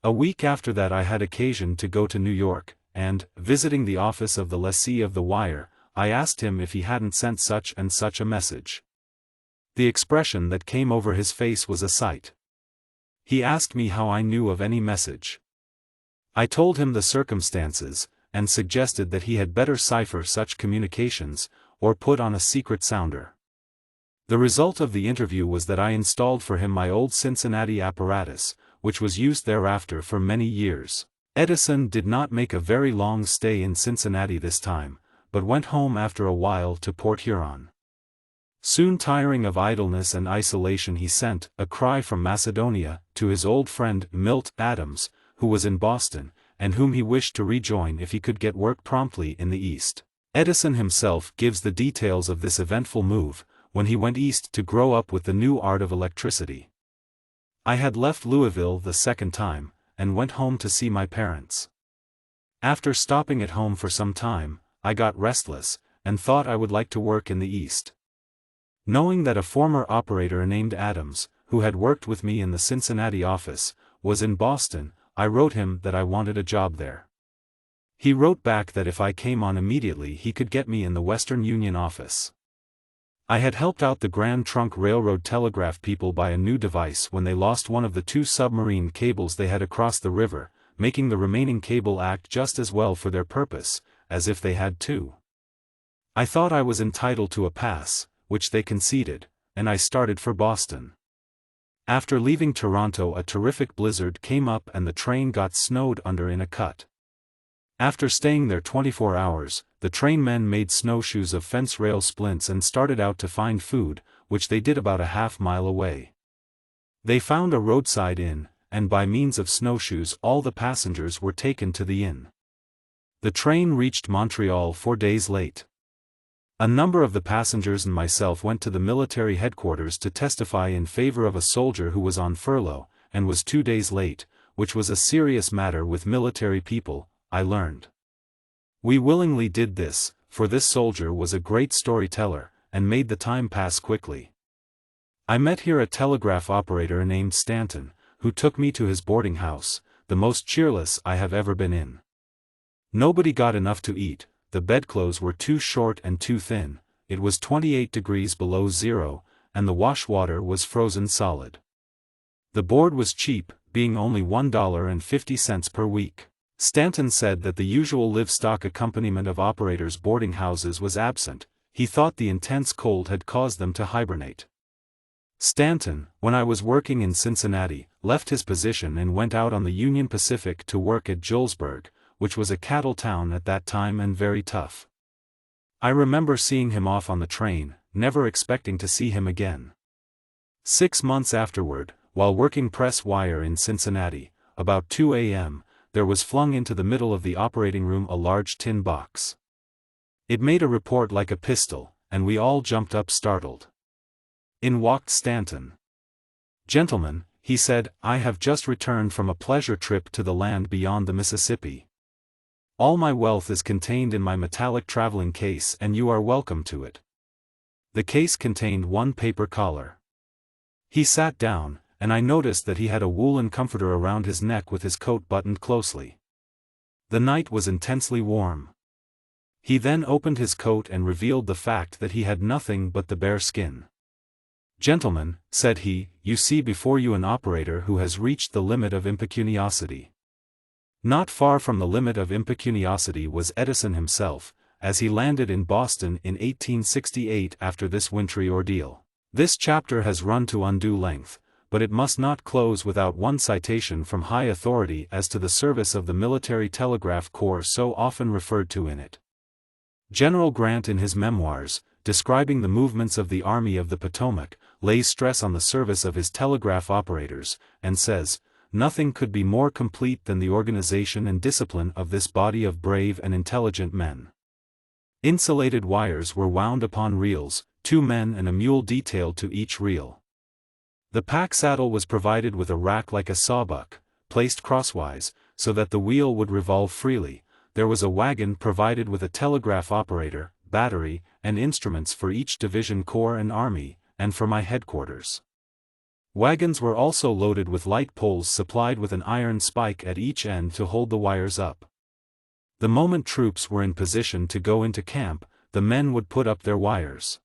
[SPEAKER 1] A week after that I had occasion to go to New York, and, visiting the office of the lessee of the wire, I asked him if he hadn't sent such and such a message. The expression that came over his face was a sight. He asked me how I knew of any message. I told him the circumstances, and suggested that he had better cipher such communications, or put on a secret sounder. The result of the interview was that I installed for him my old Cincinnati apparatus, which was used thereafter for many years. Edison did not make a very long stay in Cincinnati this time, but went home after a while to Port Huron. Soon tiring of idleness and isolation, he sent a cry from Macedonia to his old friend Milt Adams, who was in Boston, and whom he wished to rejoin if he could get work promptly in the East. Edison himself gives the details of this eventful move, when he went east to grow up with the new art of electricity. I had left Louisville the second time, and went home to see my parents. After stopping at home for some time, I got restless, and thought I would like to work in the East. Knowing that a former operator named Adams, who had worked with me in the Cincinnati office, was in Boston, I wrote him that I wanted a job there. He wrote back that if I came on immediately he could get me in the Western Union office. I had helped out the Grand Trunk Railroad telegraph people by a new device when they lost one of the 2 submarine cables they had across the river, making the remaining cable act just as well for their purpose, as if they had 2. I thought I was entitled to a pass, which they conceded, and I started for Boston. After leaving Toronto, a terrific blizzard came up and the train got snowed under in a cut. After staying there 24 hours, the trainmen made snowshoes of fence rail splints and started out to find food, which they did about a half-mile away. They found a roadside inn, and by means of snowshoes all the passengers were taken to the inn. The train reached Montreal 4 days late. A number of the passengers and myself went to the military headquarters to testify in favor of a soldier who was on furlough, and was 2 days late, which was a serious matter with military people, I learned. We willingly did this, for this soldier was a great storyteller, and made the time pass quickly. I met here a telegraph operator named Stanton, who took me to his boarding house, the most cheerless I have ever been in. Nobody got enough to eat. The bedclothes were too short and too thin, it was 28 degrees below zero, and the wash water was frozen solid. The board was cheap, being only $1.50 per week. Stanton said that the usual livestock accompaniment of operators' boarding houses was absent. He thought the intense cold had caused them to hibernate. Stanton, when I was working in Cincinnati, left his position and went out on the Union Pacific to work at Julesburg, which was a cattle town at that time and very tough. I remember seeing him off on the train, never expecting to see him again. 6 months afterward, while working press wire in Cincinnati, about 2 a.m., there was flung into the middle of the operating room a large tin box. It made a report like a pistol, and we all jumped up startled. In walked Stanton. "Gentlemen," he said, "I have just returned from a pleasure trip to the land beyond the Mississippi. All my wealth is contained in my metallic traveling case and you are welcome to it." The case contained 1 paper collar. He sat down, and I noticed that he had a woolen comforter around his neck with his coat buttoned closely. The night was intensely warm. He then opened his coat and revealed the fact that he had nothing but the bare skin. "Gentlemen," said he, "you see before you an operator who has reached the limit of impecuniosity." Not far from the limit of impecuniosity was Edison himself, as he landed in Boston in 1868 after this wintry ordeal. This chapter has run to undue length, but it must not close without one citation from high authority as to the service of the military telegraph corps so often referred to in it. General Grant in his memoirs describing the movements of the Army of the Potomac, lays stress on the service of his telegraph operators, and says, "Nothing could be more complete than the organization and discipline of this body of brave and intelligent men." Insulated wires were wound upon reels, 2 men and a mule detailed to each reel. The pack saddle was provided with a rack like a sawbuck, placed crosswise, so that the wheel would revolve freely. There was a wagon provided with a telegraph operator, battery, and instruments for each division, corps and army, and for my headquarters. Wagons were also loaded with light poles supplied with an iron spike at each end to hold the wires up. The moment troops were in position to go into camp, the men would put up their wires.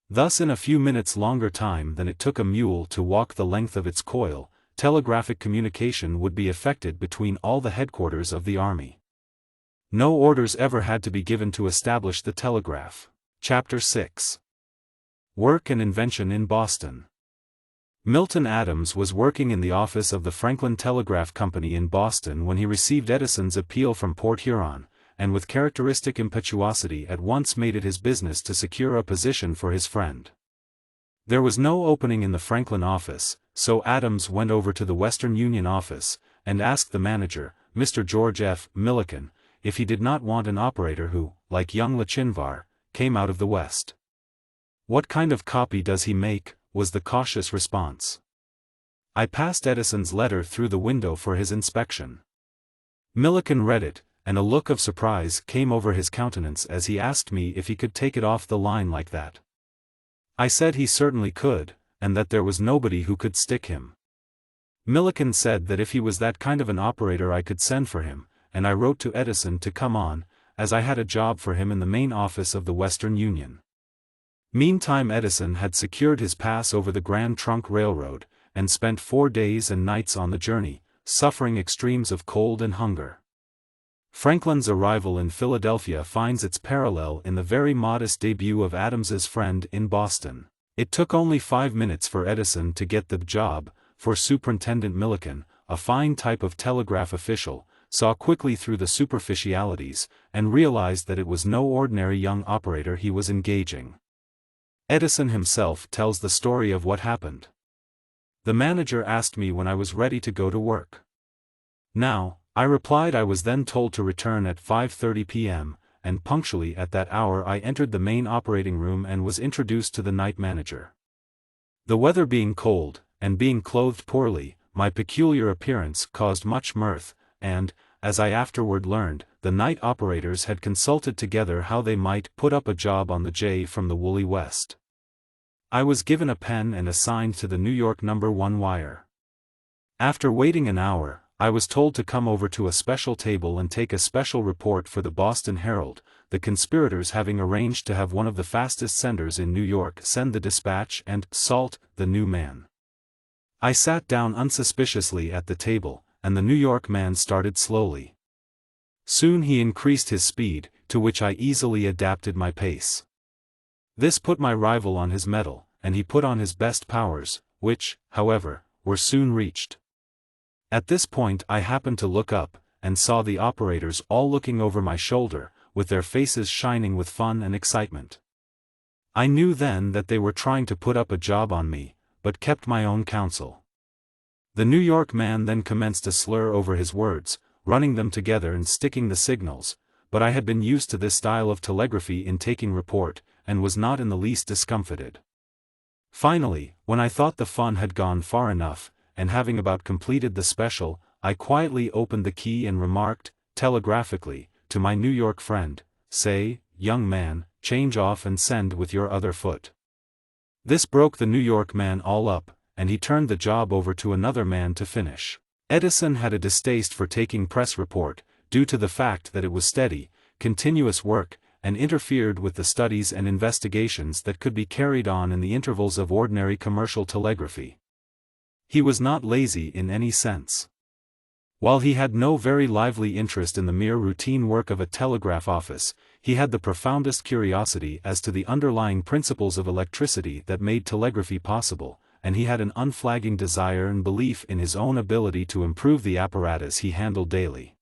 [SPEAKER 1] Thus in a few minutes longer time than it took a mule to walk the length of its coil, telegraphic communication would be effected between all the headquarters of the army. No orders ever had to be given to establish the telegraph. Chapter 6. Work and Invention in Boston. Milton Adams was working in the office of the Franklin Telegraph Company in Boston when he received Edison's appeal from Port Huron, and with characteristic impetuosity at once made it his business to secure a position for his friend. There was no opening in the Franklin office, so Adams went over to the Western Union office, and asked the manager, Mr. George F. Milliken, if he did not want an operator who, like young Lachinvar, came out of the West. "What kind of copy does he make?" was the cautious response. I passed Edison's letter through the window for his inspection. Milliken read it, and a look of surprise came over his countenance as he asked me if he could take it off the line like that. I said he certainly could, and that there was nobody who could stick him. Milliken said that if he was that kind of an operator I could send for him, and I wrote to Edison to come on, as I had a job for him in the main office of the Western Union. Meantime Edison had secured his pass over the Grand Trunk Railroad, and spent 4 days and nights on the journey, suffering extremes of cold and hunger. Franklin's arrival in Philadelphia finds its parallel in the very modest debut of Adams's friend in Boston. It took only 5 minutes for Edison to get the job, for Superintendent Milliken, a fine type of telegraph official, saw quickly through the superficialities, and realized that it was no ordinary young operator he was engaging. Edison himself tells the story of what happened. "The manager asked me when I was ready to go to work. Now, I replied I was then told to return at 5:30 p.m., and punctually at that hour I entered the main operating room and was introduced to the night manager. The weather being cold, and being clothed poorly, my peculiar appearance caused much mirth, and, as I afterward learned, the night operators had consulted together how they might put up a job on the J from the woolly West. I was given a pen and assigned to the New York No. 1 wire. After waiting an hour, I was told to come over to a special table and take a special report for the Boston Herald, the conspirators having arranged to have one of the fastest senders in New York send the dispatch and "salt" the new man. I sat down unsuspiciously at the table, and the New York man started slowly. Soon he increased his speed, to which I easily adapted my pace. This put my rival on his mettle, and he put on his best powers, which, however, were soon reached. At this point I happened to look up, and saw the operators all looking over my shoulder, with their faces shining with fun and excitement. I knew then that they were trying to put up a job on me, but kept my own counsel. The New York man then commenced a slur over his words, running them together and sticking the signals, but I had been used to this style of telegraphy in taking report, and was not in the least discomfited. Finally, when I thought the fun had gone far enough, and having about completed the special, I quietly opened the key and remarked, telegraphically, to my New York friend, "Say, young man, change off and send with your other foot." This broke the New York man all up, and he turned the job over to another man to finish. Edison had a distaste for taking press report, due to the fact that it was steady, continuous work, and interfered with the studies and investigations that could be carried on in the intervals of ordinary commercial telegraphy. He was not lazy in any sense. While he had no very lively interest in the mere routine work of a telegraph office, he had the profoundest curiosity as to the underlying principles of electricity that made telegraphy possible, and he had an unflagging desire and belief in his own ability to improve the apparatus he handled daily.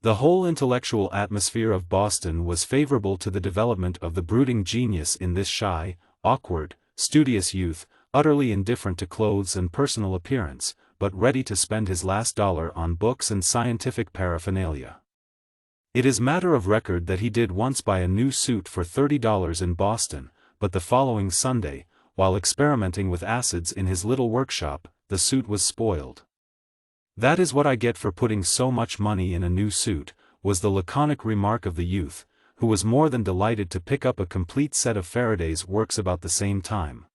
[SPEAKER 1] The whole intellectual atmosphere of Boston was favorable to the development of the brooding genius in this shy, awkward, studious youth, utterly indifferent to clothes and personal appearance, but ready to spend his last dollar on books and scientific paraphernalia. It is matter of record that he did once buy a new suit for $30 in Boston, but the following Sunday, while experimenting with acids in his little workshop, the suit was spoiled. "That is what I get for putting so much money in a new suit," was the laconic remark of the youth, who was more than delighted to pick up a complete set of Faraday's works about the same time.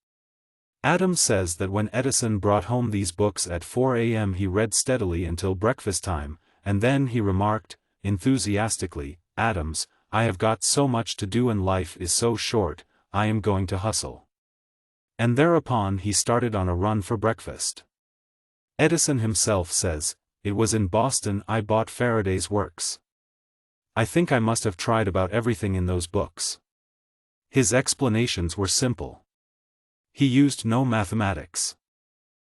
[SPEAKER 1] Adams says that when Edison brought home these books at 4 a.m. he read steadily until breakfast time, and then he remarked, enthusiastically, "Adams, I have got so much to do and life is so short, I am going to hustle." And thereupon he started on a run for breakfast. Edison himself says, "It was in Boston I bought Faraday's works. I think I must have tried about everything in those books." His explanations were simple. He used no mathematics.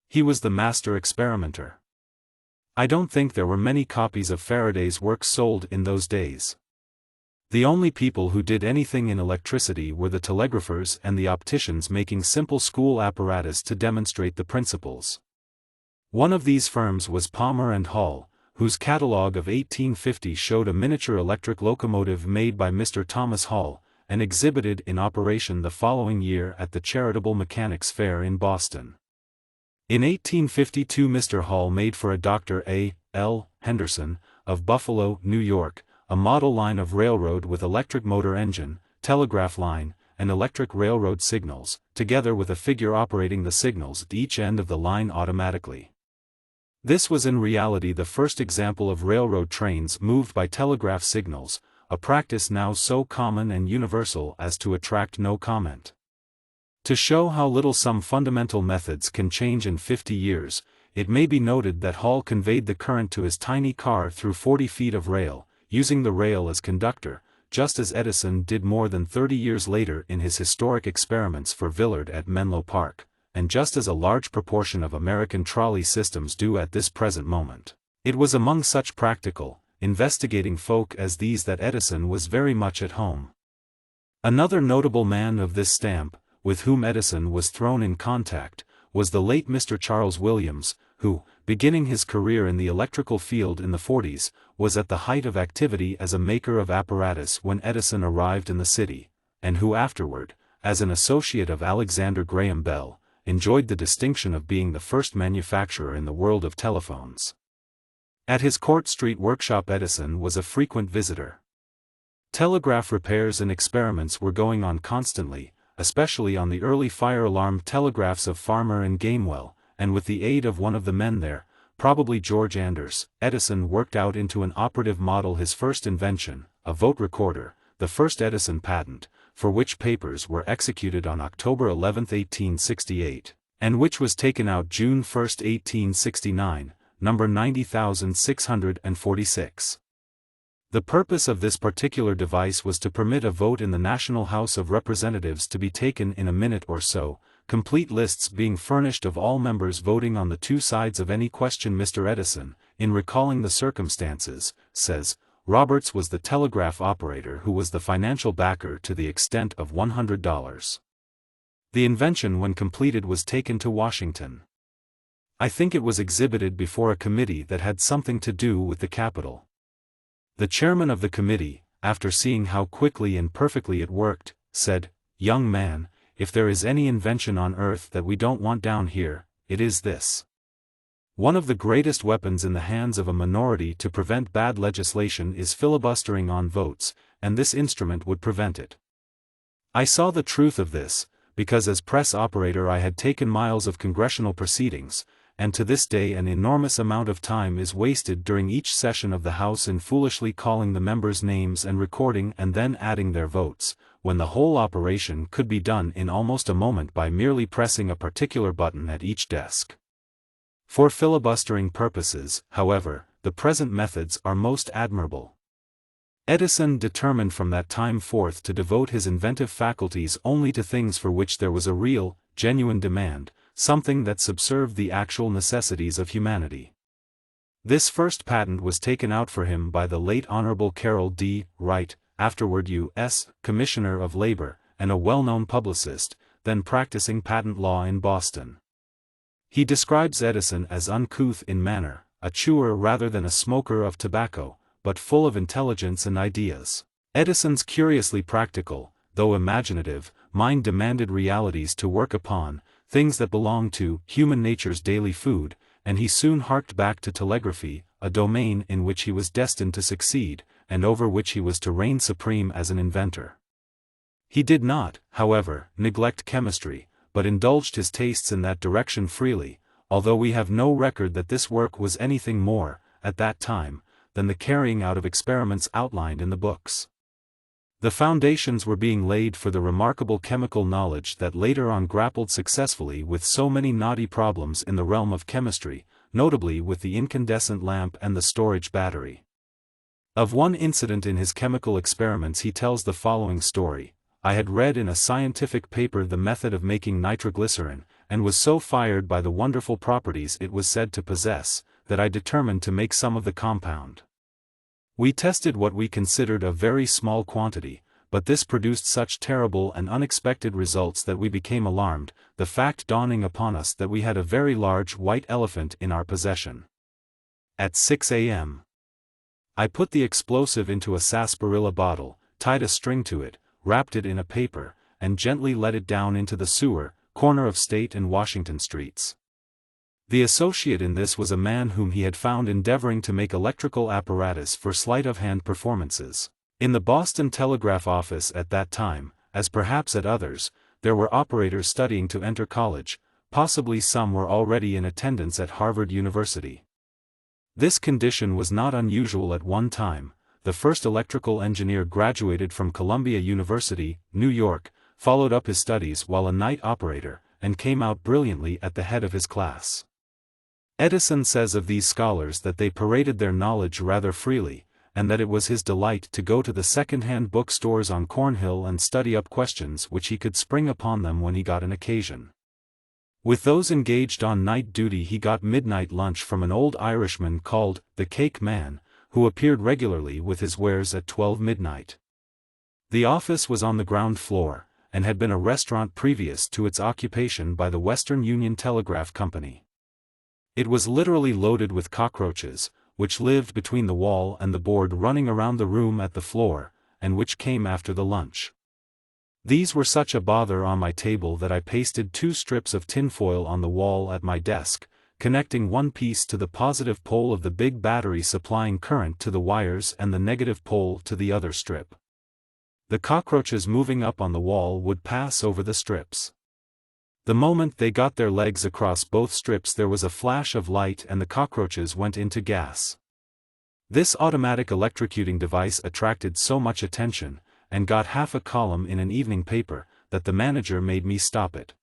[SPEAKER 1] He was the master experimenter. I don't think there were many copies of Faraday's works sold in those days. The only people who did anything in electricity were the telegraphers and the opticians making simple school apparatus to demonstrate the principles. One of these firms was Palmer and Hall, whose catalogue of 1850 showed a miniature electric locomotive made by Mr. Thomas Hall, and exhibited in operation the following year at the Charitable Mechanics Fair in Boston. In 1852 Mr. Hall made for a Dr. A. L. Henderson, of Buffalo, New York, a model line of railroad with electric motor engine, telegraph line, and electric railroad signals, together with a figure operating the signals at each end of the line automatically. This was in reality the first example of railroad trains moved by telegraph signals, a practice now so common and universal as to attract no comment. To show how little some fundamental methods can change in 50 years, it may be noted that Hall conveyed the current to his tiny car through 40 feet of rail, using the rail as conductor, just as Edison did more than 30 years later in his historic experiments for Villard at Menlo Park, and just as a large proportion of American trolley systems do at this present moment. It was among such practical, investigating folk as these that Edison was very much at home. Another notable man of this stamp, with whom Edison was thrown in contact, was the late Mr. Charles Williams, who, beginning his career in the electrical field in the 40s, was at the height of activity as a maker of apparatus when Edison arrived in the city, and who afterward, as an associate of Alexander Graham Bell, enjoyed the distinction of being the first manufacturer in the world of telephones. At his Court Street workshop Edison was a frequent visitor. Telegraph repairs and experiments were going on constantly, especially on the early fire alarm telegraphs of Farmer and Gamewell, and with the aid of one of the men there, probably George Anders, Edison worked out into an operative model his first invention, a vote recorder, the first Edison patent, for which papers were executed on October 11, 1868, and which was taken out June 1, 1869, number 90,646. The purpose of this particular device was to permit a vote in the National House of Representatives to be taken in a minute or so, complete lists being furnished of all members voting on the two sides of any question. Mr. Edison, in recalling the circumstances, says, Roberts was the telegraph operator who was the financial backer to the extent of $100. The invention when completed was taken to Washington. I think it was exhibited before a committee that had something to do with the Capitol. The chairman of the committee, after seeing how quickly and perfectly it worked, said, "Young man, if there is any invention on earth that we don't want down here, it is this. One of the greatest weapons in the hands of a minority to prevent bad legislation is filibustering on votes, and this instrument would prevent it." I saw the truth of this, because as press operator I had taken miles of congressional proceedings, and to this day an enormous amount of time is wasted during each session of the House in foolishly calling the members' names and recording and then adding their votes, when the whole operation could be done in almost a moment by merely pressing a particular button at each desk. For filibustering purposes, however, the present methods are most admirable. Edison determined from that time forth to devote his inventive faculties only to things for which there was a real, genuine demand, something that subserved the actual necessities of humanity. This first patent was taken out for him by the late Honorable Carroll D. Wright, afterward U.S. Commissioner of Labor, and a well-known publicist, then practicing patent law in Boston. He describes Edison as uncouth in manner, a chewer rather than a smoker of tobacco, but full of intelligence and ideas. Edison's curiously practical, though imaginative, mind demanded realities to work upon, things that belong to human nature's daily food, and he soon harked back to telegraphy, a domain in which he was destined to succeed, and over which he was to reign supreme as an inventor. He did not, however, neglect chemistry, but indulged his tastes in that direction freely, although we have no record that this work was anything more, at that time, than the carrying out of experiments outlined in the books. The foundations were being laid for the remarkable chemical knowledge that later on grappled successfully with so many knotty problems in the realm of chemistry, notably with the incandescent lamp and the storage battery. Of one incident in his chemical experiments he tells the following story: I had read in a scientific paper the method of making nitroglycerin, and was so fired by the wonderful properties it was said to possess, that I determined to make some of the compound. We tested what we considered a very small quantity, but this produced such terrible and unexpected results that we became alarmed, the fact dawning upon us that we had a very large white elephant in our possession. At 6 a.m. I put the explosive into a sarsaparilla bottle, tied a string to it, wrapped it in a paper, and gently let it down into the sewer, corner of State and Washington streets. The associate in this was a man whom he had found endeavoring to make electrical apparatus for sleight-of-hand performances. In the Boston Telegraph office at that time, as perhaps at others, there were operators studying to enter college, possibly some were already in attendance at Harvard University. This condition was not unusual at one time. The first electrical engineer graduated from Columbia University, New York, followed up his studies while a night operator, and came out brilliantly at the head of his class. Edison says of these scholars that they paraded their knowledge rather freely, and that it was his delight to go to the second-hand bookstores on Cornhill and study up questions which he could spring upon them when he got an occasion. With those engaged on night duty he got midnight lunch from an old Irishman called the Cake Man, who appeared regularly with his wares at 12 midnight. The office was on the ground floor, and had been a restaurant previous to its occupation by the Western Union Telegraph Company. It was literally loaded with cockroaches, which lived between the wall and the board running around the room at the floor, and which came after the lunch. These were such a bother on my table that I pasted 2 strips of tinfoil on the wall at my desk, connecting one piece to the positive pole of the big battery supplying current to the wires and the negative pole to the other strip. The cockroaches moving up on the wall would pass over the strips. The moment they got their legs across both strips there was a flash of light and the cockroaches went into gas. This automatic electrocuting device attracted so much attention, and got half a column in an evening paper, that the manager made me stop it.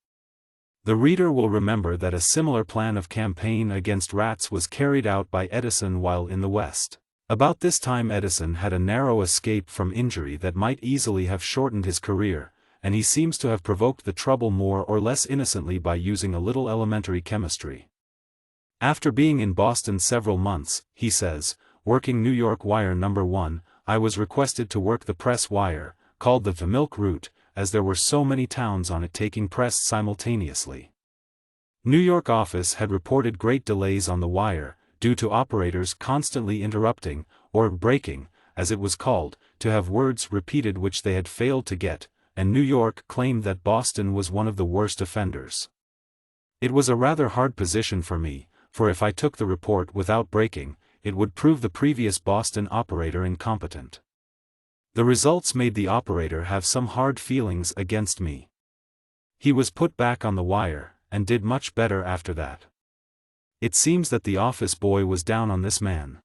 [SPEAKER 1] The reader will remember that a similar plan of campaign against rats was carried out by Edison while in the West. About this time Edison had a narrow escape from injury that might easily have shortened his career, and he seems to have provoked the trouble more or less innocently by using a little elementary chemistry. After being in Boston several months, he says, working New York wire No. 1, I was requested to work the press wire, called the milk route, as there were so many towns on it taking press simultaneously. New York office had reported great delays on the wire, due to operators constantly interrupting, or breaking, as it was called, to have words repeated which they had failed to get, and New York claimed that Boston was one of the worst offenders. It was a rather hard position for me, for if I took the report without breaking, it would prove the previous Boston operator incompetent. The results made the operator have some hard feelings against me. He was put back on the wire, and did much better after that. It seems that the office boy was down on this man.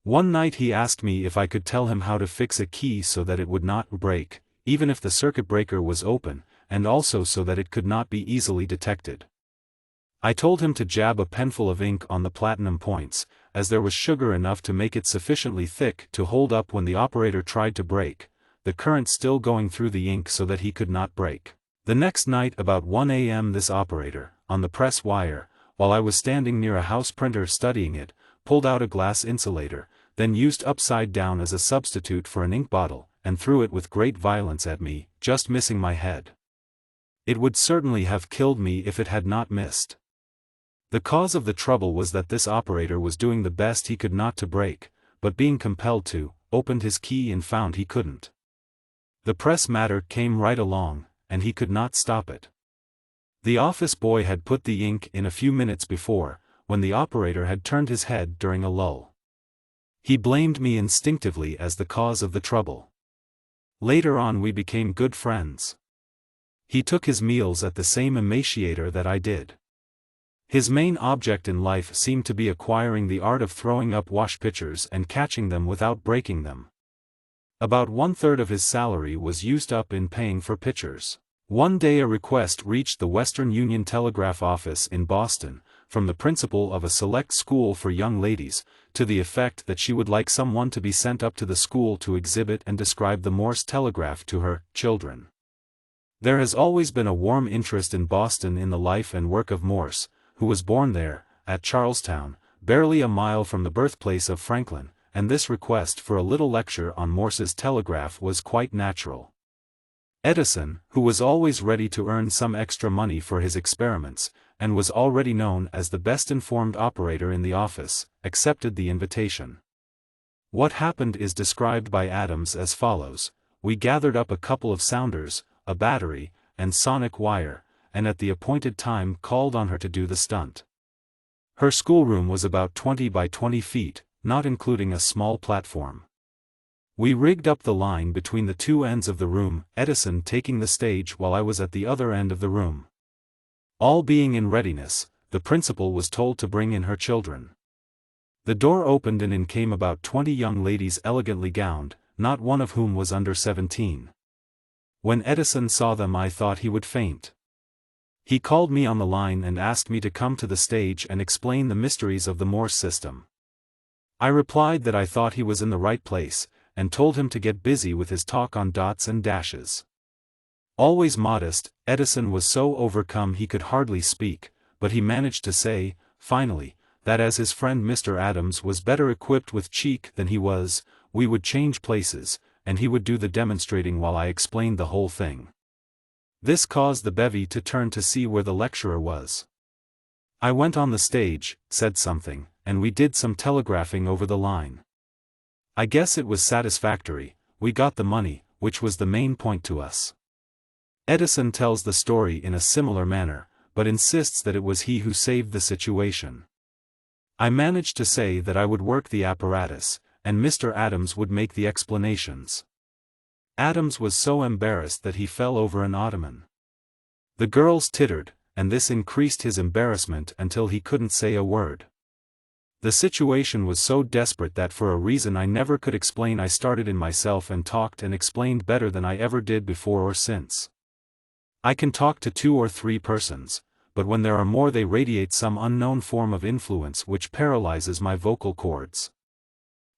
[SPEAKER 1] One night he asked me if I could tell him how to fix a key so that it would not break, even if the circuit breaker was open, and also so that it could not be easily detected. I told him to jab a penful of ink on the platinum points, as there was sugar enough to make it sufficiently thick to hold up when the operator tried to break, the current still going through the ink so that he could not break. The next night about 1 a.m. this operator, on the press wire, while I was standing near a house printer studying it, pulled out a glass insulator, then used upside down as a substitute for an ink bottle, and threw it with great violence at me, just missing my head. It would certainly have killed me if it had not missed. The cause of the trouble was that this operator was doing the best he could not to break, but being compelled to, opened his key and found he couldn't. The press matter came right along, and he could not stop it. The office boy had put the ink in a few minutes before, when the operator had turned his head during a lull. He blamed me instinctively as the cause of the trouble. Later on we became good friends. He took his meals at the same emaciator that I did. His main object in life seemed to be acquiring the art of throwing up wash pitchers and catching them without breaking them. About 1/3 of his salary was used up in paying for pitchers. One day a request reached the Western Union Telegraph office in Boston, from the principal of a select school for young ladies, to the effect that she would like someone to be sent up to the school to exhibit and describe the Morse telegraph to her children. There has always been a warm interest in Boston in the life and work of Morse, who was born there, at Charlestown, barely a mile from the birthplace of Franklin, and this request for a little lecture on Morse's telegraph was quite natural. Edison, who was always ready to earn some extra money for his experiments, and was already known as the best-informed operator in the office, accepted the invitation. What happened is described by Adams as follows: we gathered up a couple of sounders, a battery, and sonic wire, and at the appointed time called on her to do the stunt. Her schoolroom was about 20 by 20 feet, not including a small platform. We rigged up the line between the two ends of the room, Edison taking the stage while I was at the other end of the room. All being in readiness, the principal was told to bring in her children. The door opened and in came about 20 young ladies elegantly gowned, not one of whom was under 17. When Edison saw them I thought he would faint. He called me on the line and asked me to come to the stage and explain the mysteries of the Morse system. I replied that I thought he was in the right place, and told him to get busy with his talk on dots and dashes. Always modest, Edison was so overcome he could hardly speak, but he managed to say, finally, that as his friend Mr. Adams was better equipped with cheek than he was, we would change places, and he would do the demonstrating while I explained the whole thing. This caused the bevy to turn to see where the lecturer was. I went on the stage, said something, and we did some telegraphing over the line. I guess it was satisfactory. We got the money, which was the main point to us. Edison tells the story in a similar manner, but insists that it was he who saved the situation. I managed to say that I would work the apparatus, and Mr. Adams would make the explanations. Adams was so embarrassed that he fell over an ottoman. The girls tittered, and this increased his embarrassment until he couldn't say a word. The situation was so desperate that for a reason I never could explain I started in myself and talked and explained better than I ever did before or since. I can talk to 2 or 3 persons, but when there are more they radiate some unknown form of influence which paralyzes my vocal cords.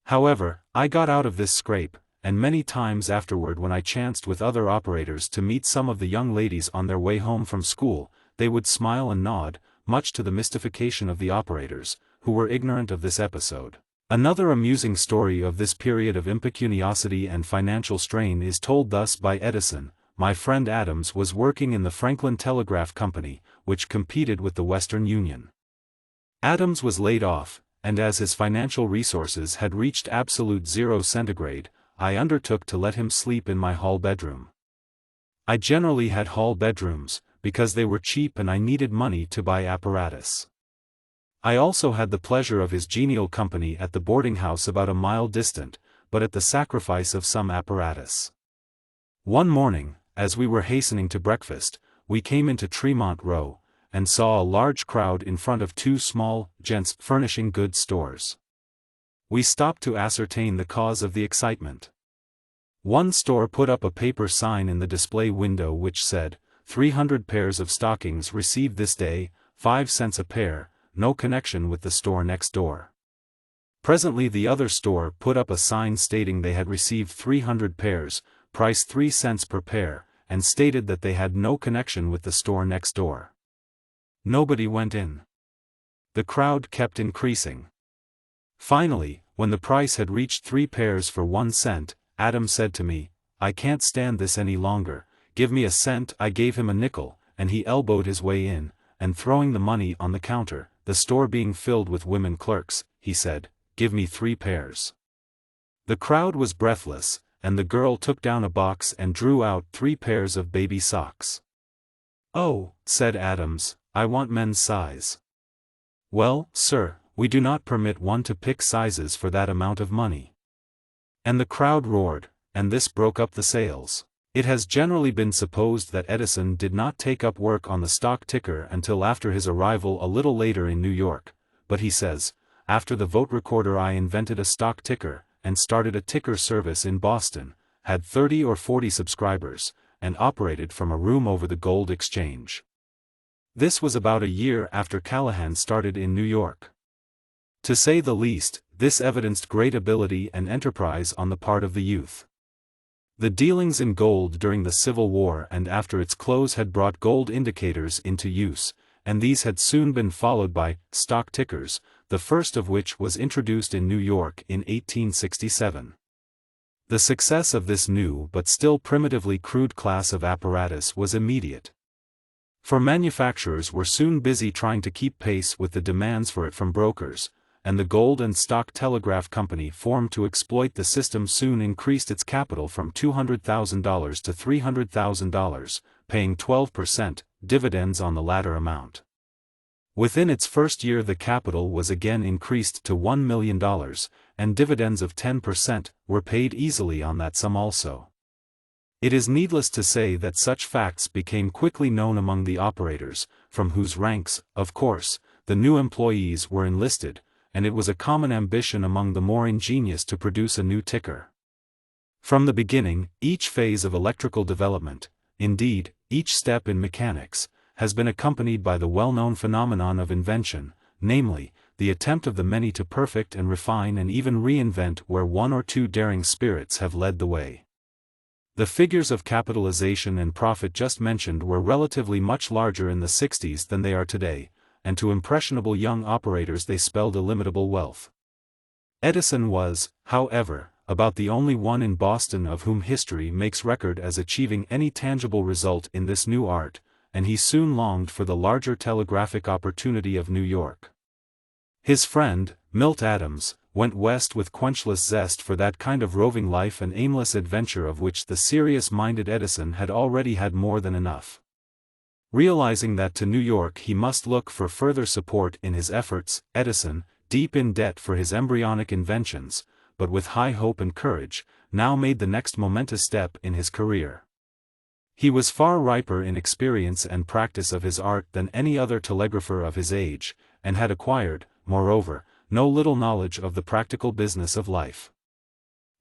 [SPEAKER 1] However, I got out of this scrape, and many times afterward when I chanced with other operators to meet some of the young ladies on their way home from school, they would smile and nod, much to the mystification of the operators, who were ignorant of this episode. Another amusing story of this period of impecuniosity and financial strain is told thus by Edison. My friend Adams was working in the Franklin Telegraph Company, which competed with the Western Union. Adams was laid off, and as his financial resources had reached absolute zero centigrade, I undertook to let him sleep in my hall bedroom. I generally had hall bedrooms, because they were cheap and I needed money to buy apparatus. I also had the pleasure of his genial company at the boarding house about a mile distant, but at the sacrifice of some apparatus. One morning, as we were hastening to breakfast, we came into Tremont Row, and saw a large crowd in front of 2 small, gents' furnishing goods stores. We stopped to ascertain the cause of the excitement. One store put up a paper sign in the display window which said, 300 pairs of stockings received this day, 5 cents a pair, no connection with the store next door. Presently the other store put up a sign stating they had received 300 pairs, price 3 cents per pair, and stated that they had no connection with the store next door. Nobody went in. The crowd kept increasing. Finally, when the price had reached 3 pairs for 1 cent, Adam said to me, "I can't stand this any longer, give me a cent." I gave him a nickel, and he elbowed his way in, and throwing the money on the counter, the store being filled with women clerks, he said, "Give me 3 pairs." The crowd was breathless, and the girl took down a box and drew out 3 pairs of baby socks. "Oh," said Adams, "I want men's size." "Well, sir, we do not permit one to pick sizes for that amount of money." And the crowd roared, and this broke up the sales. It has generally been supposed that Edison did not take up work on the stock ticker until after his arrival a little later in New York, but he says, "After the vote recorder I invented a stock ticker, and started a ticker service in Boston, had 30 or 40 subscribers, and operated from a room over the gold exchange." This was about a year after Callahan started in New York. To say the least, this evidenced great ability and enterprise on the part of the youth. The dealings in gold during the Civil War and after its close had brought gold indicators into use, and these had soon been followed by stock tickers, the first of which was introduced in New York in 1867. The success of this new but still primitively crude class of apparatus was immediate. For manufacturers were soon busy trying to keep pace with the demands for it from brokers, and the Gold and Stock Telegraph Company formed to exploit the system soon increased its capital from $200,000 to $300,000, paying 12% dividends on the latter amount. Within its first year the capital was again increased to $1 million, and dividends of 10% were paid easily on that sum also. It is needless to say that such facts became quickly known among the operators, from whose ranks, of course, the new employees were enlisted, and it was a common ambition among the more ingenious to produce a new ticker. From the beginning, each phase of electrical development, indeed, each step in mechanics, has been accompanied by the well-known phenomenon of invention, namely, the attempt of the many to perfect and refine and even reinvent where one or two daring spirits have led the way. The figures of capitalization and profit just mentioned were relatively much larger in the 60s than they are today, and to impressionable young operators they spelled illimitable wealth. Edison was, however, about the only one in Boston of whom history makes record as achieving any tangible result in this new art, and he soon longed for the larger telegraphic opportunity of New York. His friend, Milt Adams, went west with quenchless zest for that kind of roving life and aimless adventure of which the serious-minded Edison had already had more than enough. Realizing that to New York he must look for further support in his efforts, Edison, deep in debt for his embryonic inventions, but with high hope and courage, now made the next momentous step in his career. He was far riper in experience and practice of his art than any other telegrapher of his age, and had acquired, moreover, no little knowledge of the practical business of life.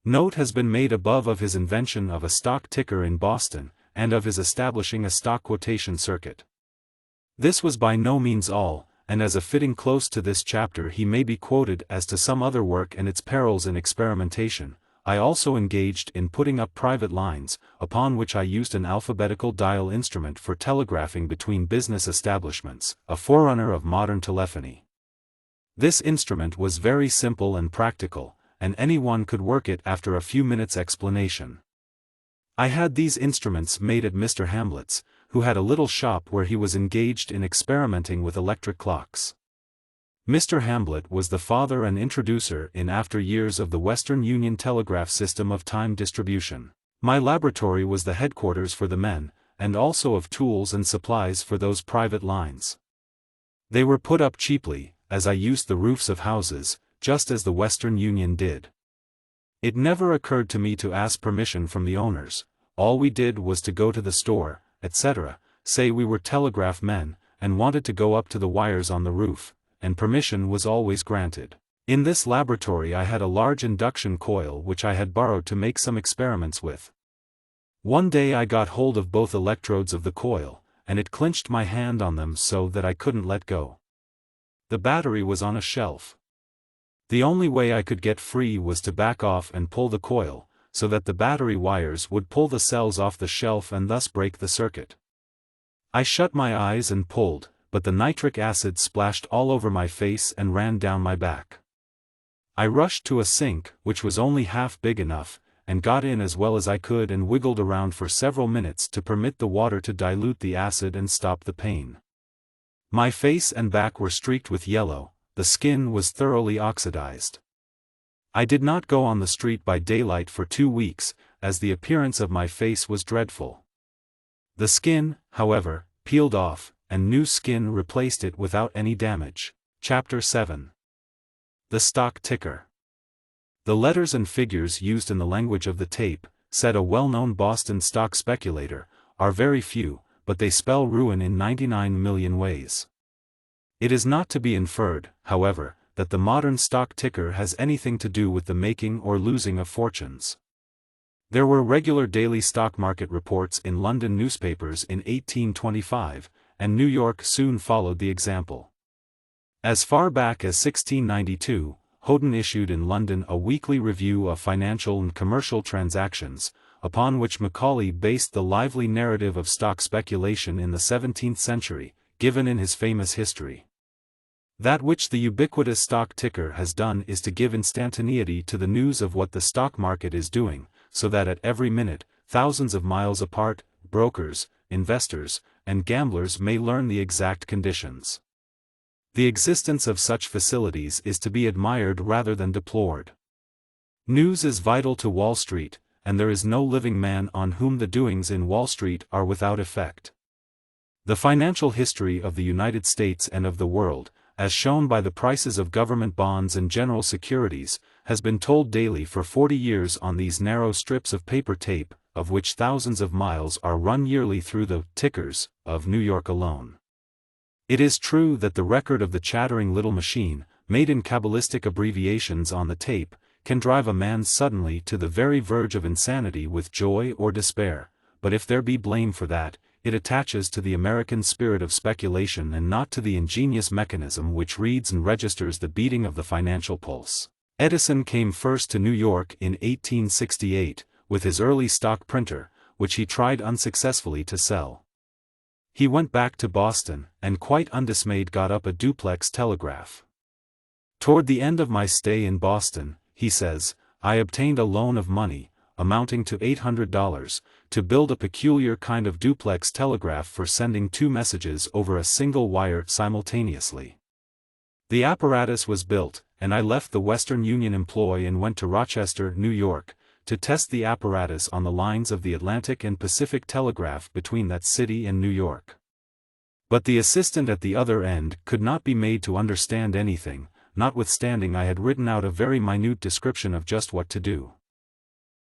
[SPEAKER 1] Note has been made above of his invention of a stock ticker in Boston, and of his establishing a stock quotation circuit. This was by no means all, and as a fitting close to this chapter he may be quoted as to some other work and its perils in experimentation. I also engaged in putting up private lines, upon which I used an alphabetical dial instrument for telegraphing between business establishments, a forerunner of modern telephony. This instrument was very simple and practical, and anyone could work it after a few minutes' explanation. I had these instruments made at Mr. Hamlet's, who had a little shop where he was engaged in experimenting with electric clocks. Mr. Hamlet was the father and introducer in after years of the Western Union Telegraph system of time distribution. My laboratory was the headquarters for the men, and also of tools and supplies for those private lines. They were put up cheaply, as I used the roofs of houses, just as the Western Union did. It never occurred to me to ask permission from the owners. All we did was to go to the store, etc., say we were telegraph men, and wanted to go up to the wires on the roof, and permission was always granted. In this laboratory I had a large induction coil which I had borrowed to make some experiments with. One day I got hold of both electrodes of the coil, and it clinched my hand on them so that I couldn't let go. The battery was on a shelf. The only way I could get free was to back off and pull the coil, so that the battery wires would pull the cells off the shelf and thus break the circuit. I shut my eyes and pulled, but the nitric acid splashed all over my face and ran down my back. I rushed to a sink, which was only half big enough, and got in as well as I could and wiggled around for several minutes to permit the water to dilute the acid and stop the pain. My face and back were streaked with yellow, the skin was thoroughly oxidized. I did not go on the street by daylight for 2 weeks, as the appearance of my face was dreadful. The skin, however, peeled off, and new skin replaced it without any damage. Chapter 7. The Stock Ticker. The letters and figures used in the language of the tape, said a well-known Boston stock speculator, are very few, but they spell ruin in 99 million ways. It is not to be inferred, however, that the modern stock ticker has anything to do with the making or losing of fortunes. There were regular daily stock market reports in London newspapers in 1825, and New York soon followed the example. As far back as 1692, Houghton issued in London a weekly review of financial and commercial transactions, upon which Macaulay based the lively narrative of stock speculation in the 17th century, given in his famous history. That which the ubiquitous stock ticker has done is to give instantaneity to the news of what the stock market is doing, so that at every minute, thousands of miles apart, brokers, investors, and gamblers may learn the exact conditions. The existence of such facilities is to be admired rather than deplored. News is vital to Wall Street, and there is no living man on whom the doings in Wall Street are without effect. The financial history of the United States and of the world, as shown by the prices of government bonds and general securities, has been told daily for 40 years on these narrow strips of paper tape, of which thousands of miles are run yearly through the tickers of New York alone. It is true that the record of the chattering little machine, made in cabalistic abbreviations on the tape, can drive a man suddenly to the very verge of insanity with joy or despair, but if there be blame for that, it attaches to the American spirit of speculation and not to the ingenious mechanism which reads and registers the beating of the financial pulse. Edison came first to New York in 1868, with his early stock printer, which he tried unsuccessfully to sell. He went back to Boston, and quite undismayed got up a duplex telegraph. Toward the end of my stay in Boston, he says, I obtained a loan of money, amounting to $800, to build a peculiar kind of duplex telegraph for sending 2 messages over a single wire simultaneously. The apparatus was built, and I left the Western Union employ and went to Rochester, New York, to test the apparatus on the lines of the Atlantic and Pacific Telegraph between that city and New York. But the assistant at the other end could not be made to understand anything, notwithstanding I had written out a very minute description of just what to do.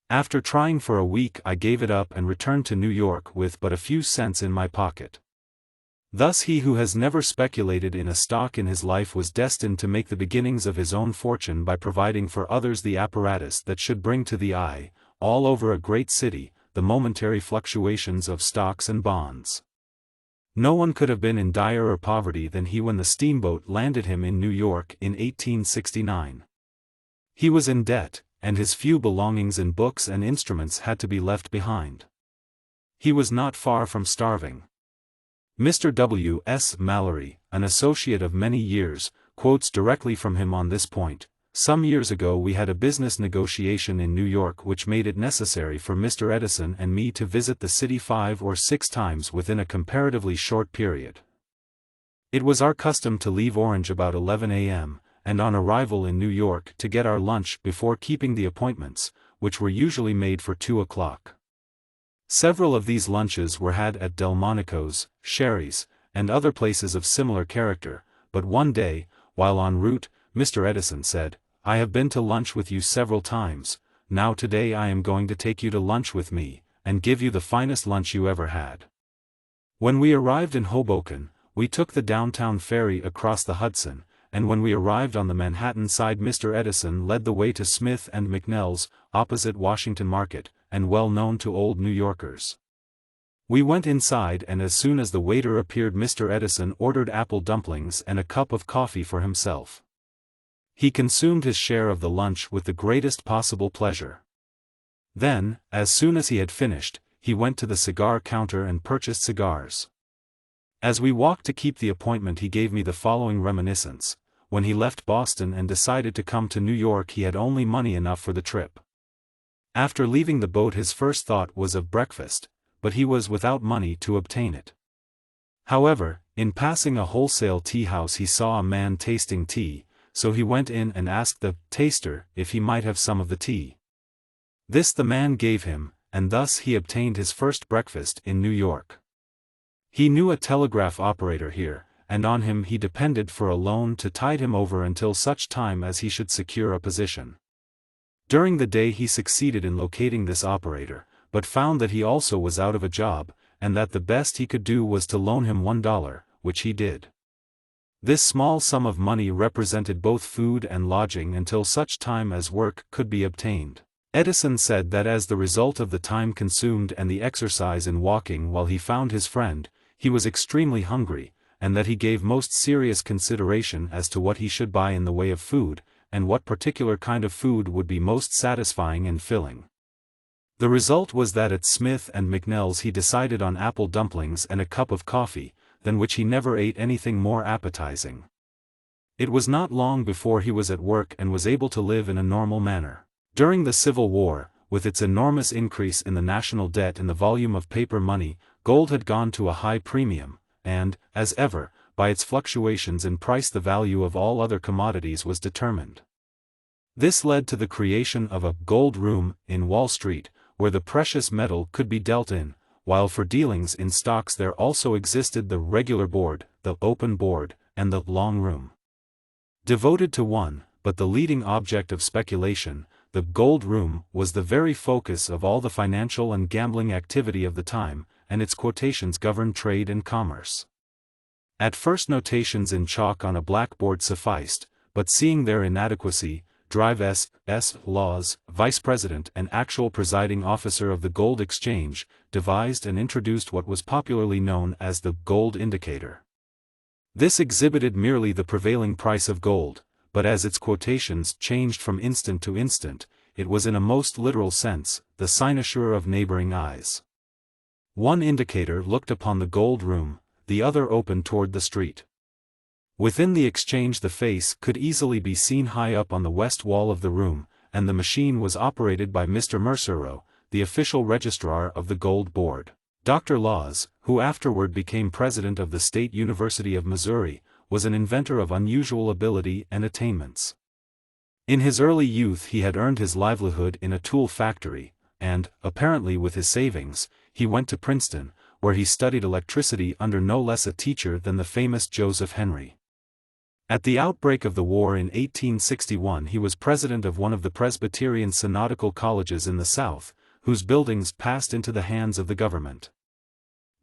[SPEAKER 1] After trying for a week I gave it up and returned to New York with but a few cents in my pocket. Thus he who has never speculated in a stock in his life was destined to make the beginnings of his own fortune by providing for others the apparatus that should bring to the eye, all over a great city, the momentary fluctuations of stocks and bonds. No one could have been in direr poverty than he when the steamboat landed him in New York in 1869. He was in debt, and his few belongings in books and instruments had to be left behind. He was not far from starving. Mr. W. S. Mallory, an associate of many years, quotes directly from him on this point. Some years ago we had a business negotiation in New York which made it necessary for Mr. Edison and me to visit the city 5 or 6 times within a comparatively short period. It was our custom to leave Orange about 11 a.m., and on arrival in New York to get our lunch before keeping the appointments, which were usually made for 2 o'clock. Several of these lunches were had at Delmonico's, Sherry's, and other places of similar character, but one day, while en route, Mr. Edison said, I have been to lunch with you several times, now today I am going to take you to lunch with me, and give you the finest lunch you ever had. When we arrived in Hoboken, we took the downtown ferry across the Hudson, and when we arrived on the Manhattan side Mr. Edison led the way to Smith and McNell's, opposite Washington Market, and well known to old New Yorkers. We went inside and as soon as the waiter appeared Mr. Edison ordered apple dumplings and a cup of coffee for himself. He consumed his share of the lunch with the greatest possible pleasure. Then, as soon as he had finished, he went to the cigar counter and purchased cigars. As we walked to keep the appointment he gave me the following reminiscence. when he left Boston and decided to come to New York he had only money enough for the trip. After leaving the boat his first thought was of breakfast, but he was without money to obtain it. However, in passing a wholesale tea house he saw a man tasting tea, so he went in and asked the taster if he might have some of the tea. This the man gave him, and thus he obtained his first breakfast in New York. He knew a telegraph operator here, and on him he depended for a loan to tide him over until such time as he should secure a position. During the day he succeeded in locating this operator, but found that he also was out of a job, and that the best he could do was to loan him $1, which he did. This small sum of money represented both food and lodging until such time as work could be obtained. Edison said that as the result of the time consumed and the exercise in walking while he found his friend, he was extremely hungry, and that he gave most serious consideration as to what he should buy in the way of food, and what particular kind of food would be most satisfying and filling. The result was that at Smith and McNell's he decided on apple dumplings and a cup of coffee, than which he never ate anything more appetizing. It was not long before he was at work and was able to live in a normal manner. During the Civil War, with its enormous increase in the national debt and the volume of paper money, gold had gone to a high premium, and, as ever, by its fluctuations in price the value of all other commodities was determined. This led to the creation of a gold room in Wall Street, where the precious metal could be dealt in, while for dealings in stocks there also existed the regular board, the open board, and the long room. Devoted to one, but the leading object of speculation, the gold room was the very focus of all the financial and gambling activity of the time, and its quotations governed trade and commerce. At first notations in chalk on a blackboard sufficed, but seeing their inadequacy, Drive S. Laws, vice president and actual presiding officer of the gold exchange, devised and introduced what was popularly known as the gold indicator. This exhibited merely the prevailing price of gold, but as its quotations changed from instant to instant, it was in a most literal sense, the cynosure of neighboring eyes. One indicator looked upon the gold room, the other opened toward the street. Within the exchange the face could easily be seen high up on the west wall of the room, and the machine was operated by Mr. Mercero, the official registrar of the gold board. Dr. Laws, who afterward became president of the State University of Missouri, was an inventor of unusual ability and attainments. In his early youth he had earned his livelihood in a tool factory, and, apparently with his savings, he went to Princeton, where he studied electricity under no less a teacher than the famous Joseph Henry. At the outbreak of the war in 1861 he was president of one of the Presbyterian synodical colleges in the South, whose buildings passed into the hands of the government.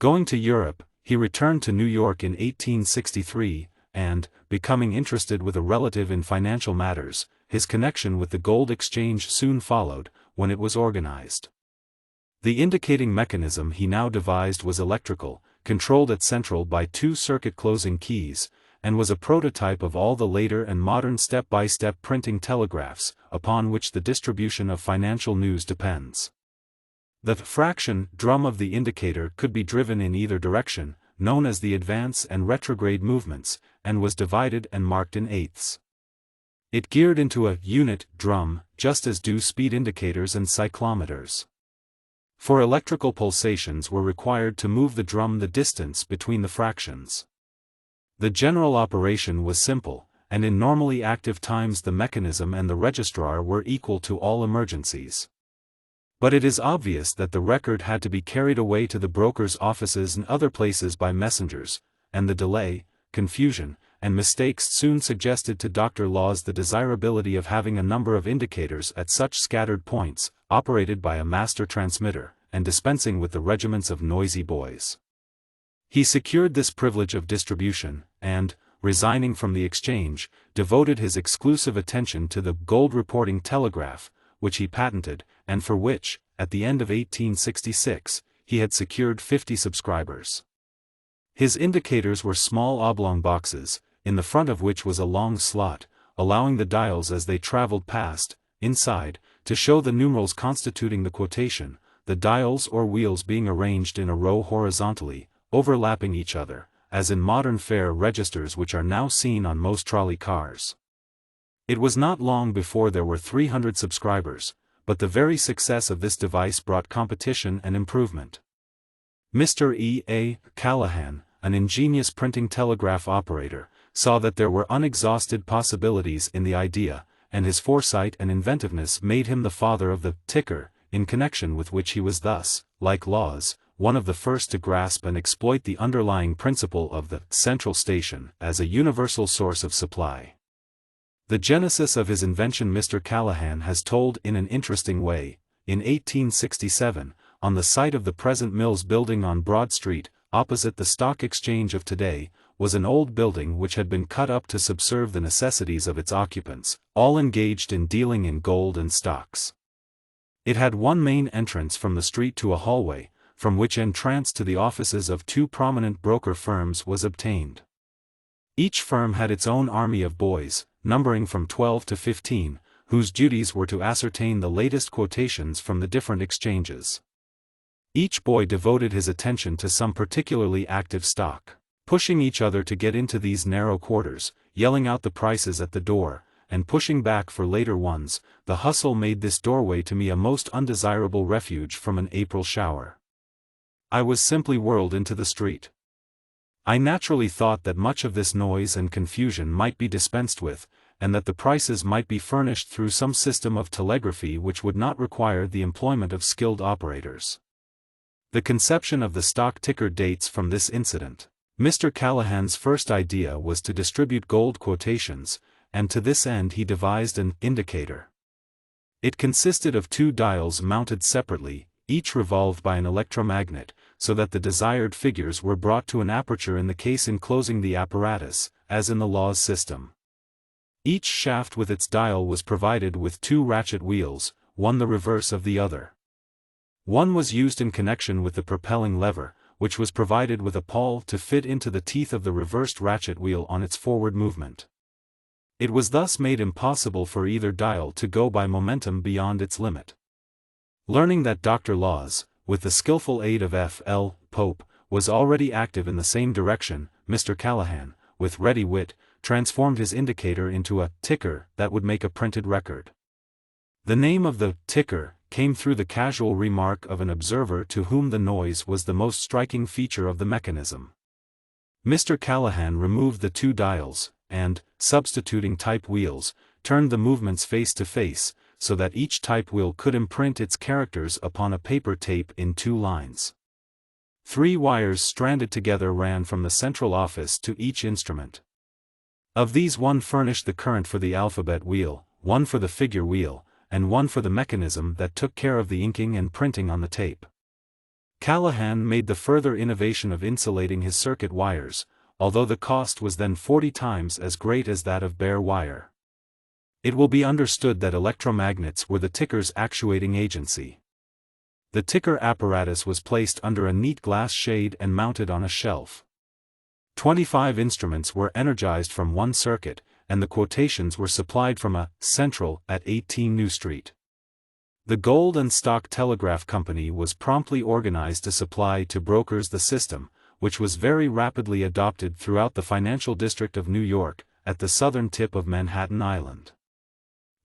[SPEAKER 1] Going to Europe, he returned to New York in 1863, and, becoming interested with a relative in financial matters, his connection with the gold exchange soon followed, when it was organized. The indicating mechanism he now devised was electrical, controlled at central by two circuit closing keys, and was a prototype of all the later and modern step-by-step printing telegraphs, upon which the distribution of financial news depends. The fraction drum of the indicator could be driven in either direction, known as the advance and retrograde movements, and was divided and marked in eighths. It geared into a unit drum, just as do speed indicators and cyclometers. For electrical pulsations were required to move the drum the distance between the fractions. The general operation was simple, and in normally active times the mechanism and the registrar were equal to all emergencies. But it is obvious that the record had to be carried away to the brokers' offices and other places by messengers, and the delay, confusion, and mistakes soon suggested to Dr. Laws the desirability of having a number of indicators at such scattered points, operated by a master transmitter, and dispensing with the regiments of noisy boys. He secured this privilege of distribution, and, resigning from the exchange, devoted his exclusive attention to the gold reporting telegraph, which he patented, and for which, at the end of 1866, he had secured 50 subscribers. His indicators were small oblong boxes, in the front of which was a long slot, allowing the dials as they traveled past, inside, to show the numerals constituting the quotation, the dials or wheels being arranged in a row horizontally, overlapping each other, as in modern fare registers which are now seen on most trolley cars. It was not long before there were 300 subscribers, but the very success of this device brought competition and improvement. Mr. E. A. Callahan, an ingenious printing telegraph operator, saw that there were unexhausted possibilities in the idea, and his foresight and inventiveness made him the father of the ticker, in connection with which he was thus, like Laws, one of the first to grasp and exploit the underlying principle of the central station as a universal source of supply. The genesis of his invention Mr. Callahan has told in an interesting way. In 1867, on the site of the present Mills Building on Broad Street, opposite the Stock Exchange of today, was an old building which had been cut up to subserve the necessities of its occupants, all engaged in dealing in gold and stocks. It had one main entrance from the street to a hallway, from which entrance to the offices of two prominent broker firms was obtained. Each firm had its own army of boys, numbering from 12 to 15, whose duties were to ascertain the latest quotations from the different exchanges. Each boy devoted his attention to some particularly active stock, pushing each other to get into these narrow quarters, yelling out the prices at the door, and pushing back for later ones. The hustle made this doorway to me a most undesirable refuge from an April shower. I was simply whirled into the street. I naturally thought that much of this noise and confusion might be dispensed with, and that the prices might be furnished through some system of telegraphy which would not require the employment of skilled operators. The conception of the stock ticker dates from this incident. Mr. Callahan's first idea was to distribute gold quotations, and to this end he devised an indicator. It consisted of two dials mounted separately, each revolved by an electromagnet, so that the desired figures were brought to an aperture in the case enclosing the apparatus, as in the Laws system. Each shaft with its dial was provided with two ratchet wheels, one the reverse of the other. One was used in connection with the propelling lever, which was provided with a pawl to fit into the teeth of the reversed ratchet wheel on its forward movement. It was thus made impossible for either dial to go by momentum beyond its limit. Learning that Dr. Laws, with the skillful aid of F. L. Pope, was already active in the same direction, Mr. Callahan, with ready wit, transformed his indicator into a ticker that would make a printed record. The name of the ticker came through the casual remark of an observer to whom the noise was the most striking feature of the mechanism. Mr. Callahan removed the two dials, and, substituting type wheels, turned the movements face to face, so that each type wheel could imprint its characters upon a paper tape in two lines. 3 wires stranded together ran from the central office to each instrument. Of these one furnished the current for the alphabet wheel, one for the figure wheel, and one for the mechanism that took care of the inking and printing on the tape. Callahan made the further innovation of insulating his circuit wires, although the cost was then 40 times as great as that of bare wire. It will be understood that electromagnets were the ticker's actuating agency. The ticker apparatus was placed under a neat glass shade and mounted on a shelf. 25 instruments were energized from one circuit, and the quotations were supplied from a central at 18 New Street. The Gold and Stock Telegraph Company was promptly organized to supply to brokers the system, which was very rapidly adopted throughout the financial district of New York, at the southern tip of Manhattan Island.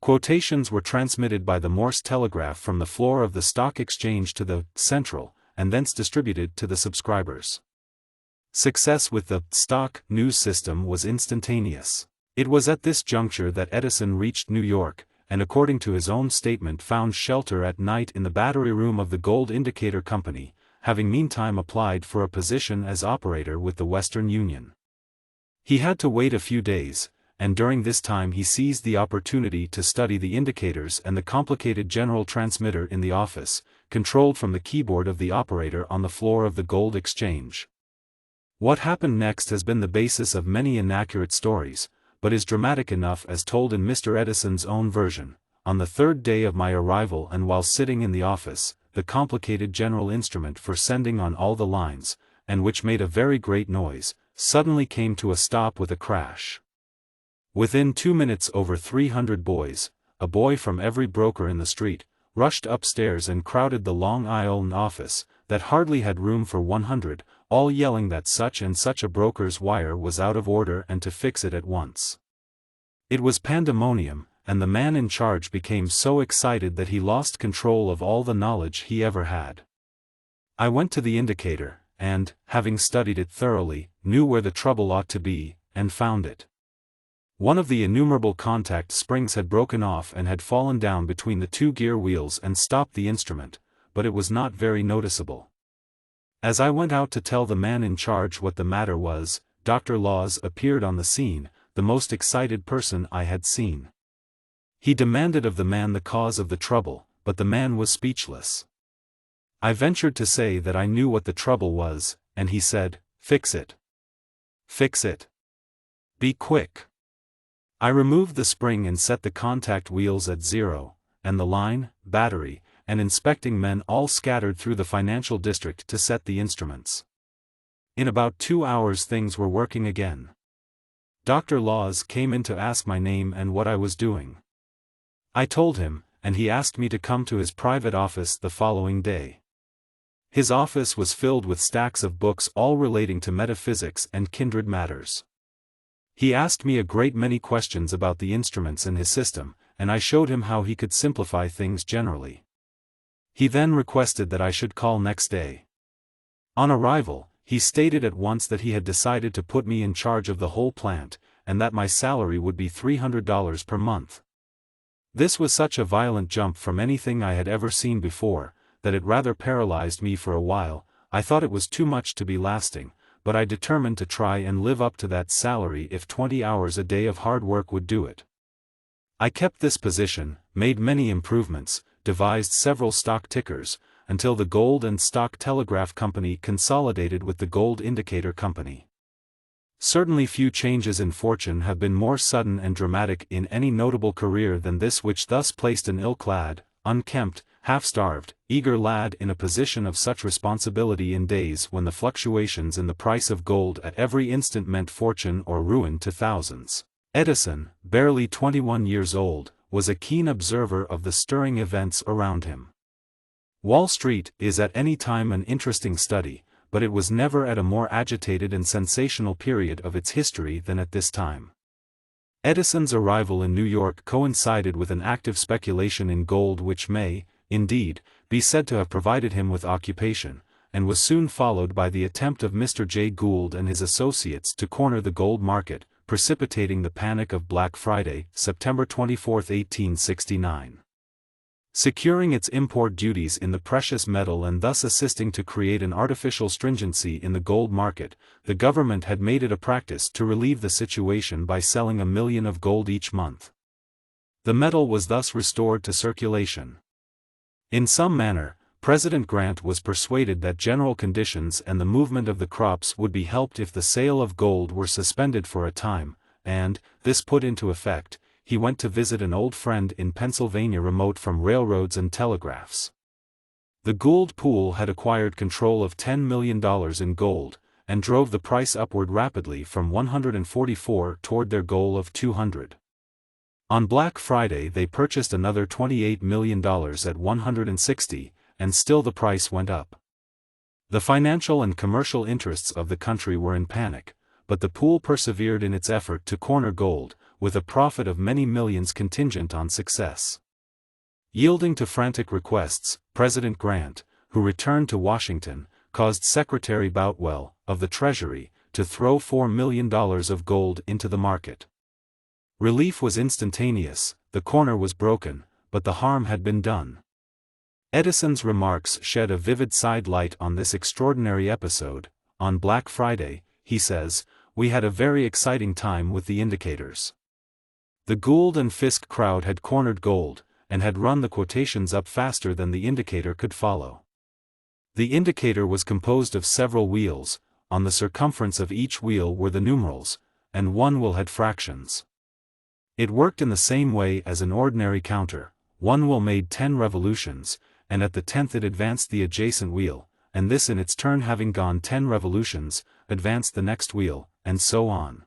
[SPEAKER 1] Quotations were transmitted by the Morse telegraph from the floor of the Stock Exchange to the Central, and thence distributed to the subscribers. Success with the stock news system was instantaneous. It was at this juncture that Edison reached New York, and according to his own statement found shelter at night in the battery room of the Gold Indicator Company, having meantime applied for a position as operator with the Western Union. He had to wait a few days, and during this time he seized the opportunity to study the indicators and the complicated general transmitter in the office, controlled from the keyboard of the operator on the floor of the Gold Exchange. What happened next has been the basis of many inaccurate stories, but is dramatic enough as told in Mr. Edison's own version. On the third day of my arrival and while sitting in the office, the complicated general instrument for sending on all the lines, and which made a very great noise, suddenly came to a stop with a crash. Within 2 minutes over 300 boys, a boy from every broker in the street, rushed upstairs and crowded the Long Island office, that hardly had room for 100, all yelling that such and such a broker's wire was out of order and to fix it at once. It was pandemonium, and the man in charge became so excited that he lost control of all the knowledge he ever had. I went to the indicator, and, having studied it thoroughly, knew where the trouble ought to be, and found it. One of the innumerable contact springs had broken off and had fallen down between the two gear wheels and stopped the instrument, but it was not very noticeable. As I went out to tell the man in charge what the matter was, Dr. Laws appeared on the scene, the most excited person I had seen. He demanded of the man the cause of the trouble, but the man was speechless. I ventured to say that I knew what the trouble was, and he said, "Fix it. Fix it. Be quick." I removed the spring and set the contact wheels at 0, and the line, battery, and inspecting men all scattered through the financial district to set the instruments. In about 2 hours things were working again. Dr. Laws came in to ask my name and what I was doing. I told him, and he asked me to come to his private office the following day. His office was filled with stacks of books all relating to metaphysics and kindred matters. He asked me a great many questions about the instruments in his system, and I showed him how he could simplify things generally. He then requested that I should call next day. On arrival, he stated at once that he had decided to put me in charge of the whole plant, and that my salary would be $300 per month. This was such a violent jump from anything I had ever seen before, that it rather paralyzed me for a while. I thought it was too much to be lasting, but I determined to try and live up to that salary if 20 hours a day of hard work would do it. I kept this position, made many improvements, devised several stock tickers, until the Gold and Stock Telegraph Company consolidated with the Gold Indicator Company. Certainly few changes in fortune have been more sudden and dramatic in any notable career than this which thus placed an ill-clad, unkempt, half-starved, eager lad in a position of such responsibility in days when the fluctuations in the price of gold at every instant meant fortune or ruin to thousands. Edison, barely 21 years old, was a keen observer of the stirring events around him. Wall Street is at any time an interesting study, but it was never at a more agitated and sensational period of its history than at this time. Edison's arrival in New York coincided with an active speculation in gold which may, indeed, be said to have provided him with occupation, and was soon followed by the attempt of Mr. Jay Gould and his associates to corner the gold market, precipitating the panic of Black Friday, September 24, 1869. Securing its import duties in the precious metal and thus assisting to create an artificial stringency in the gold market, the government had made it a practice to relieve the situation by selling 1 million of gold each month. The metal was thus restored to circulation. In some manner, President Grant was persuaded that general conditions and the movement of the crops would be helped if the sale of gold were suspended for a time, and, this put into effect, he went to visit an old friend in Pennsylvania remote from railroads and telegraphs. The Gould pool had acquired control of $10 million in gold, and drove the price upward rapidly from 144 toward their goal of 200. On Black Friday they purchased another $28 million at 160, and still the price went up. The financial and commercial interests of the country were in panic, but the pool persevered in its effort to corner gold, with a profit of many millions contingent on success. Yielding to frantic requests, President Grant, who returned to Washington, caused Secretary Boutwell, of the Treasury, to throw $4 million of gold into the market. Relief was instantaneous, the corner was broken, but the harm had been done. Edison's remarks shed a vivid side light on this extraordinary episode. On Black Friday, he says, we had a very exciting time with the indicators. The Gould and Fisk crowd had cornered gold, and had run the quotations up faster than the indicator could follow. The indicator was composed of several wheels, on the circumference of each wheel were the numerals, and one wheel had fractions. It worked in the same way as an ordinary counter. One wheel made 10 revolutions, and at the 10th it advanced the adjacent wheel, and this in its turn having gone 10 revolutions, advanced the next wheel, and so on.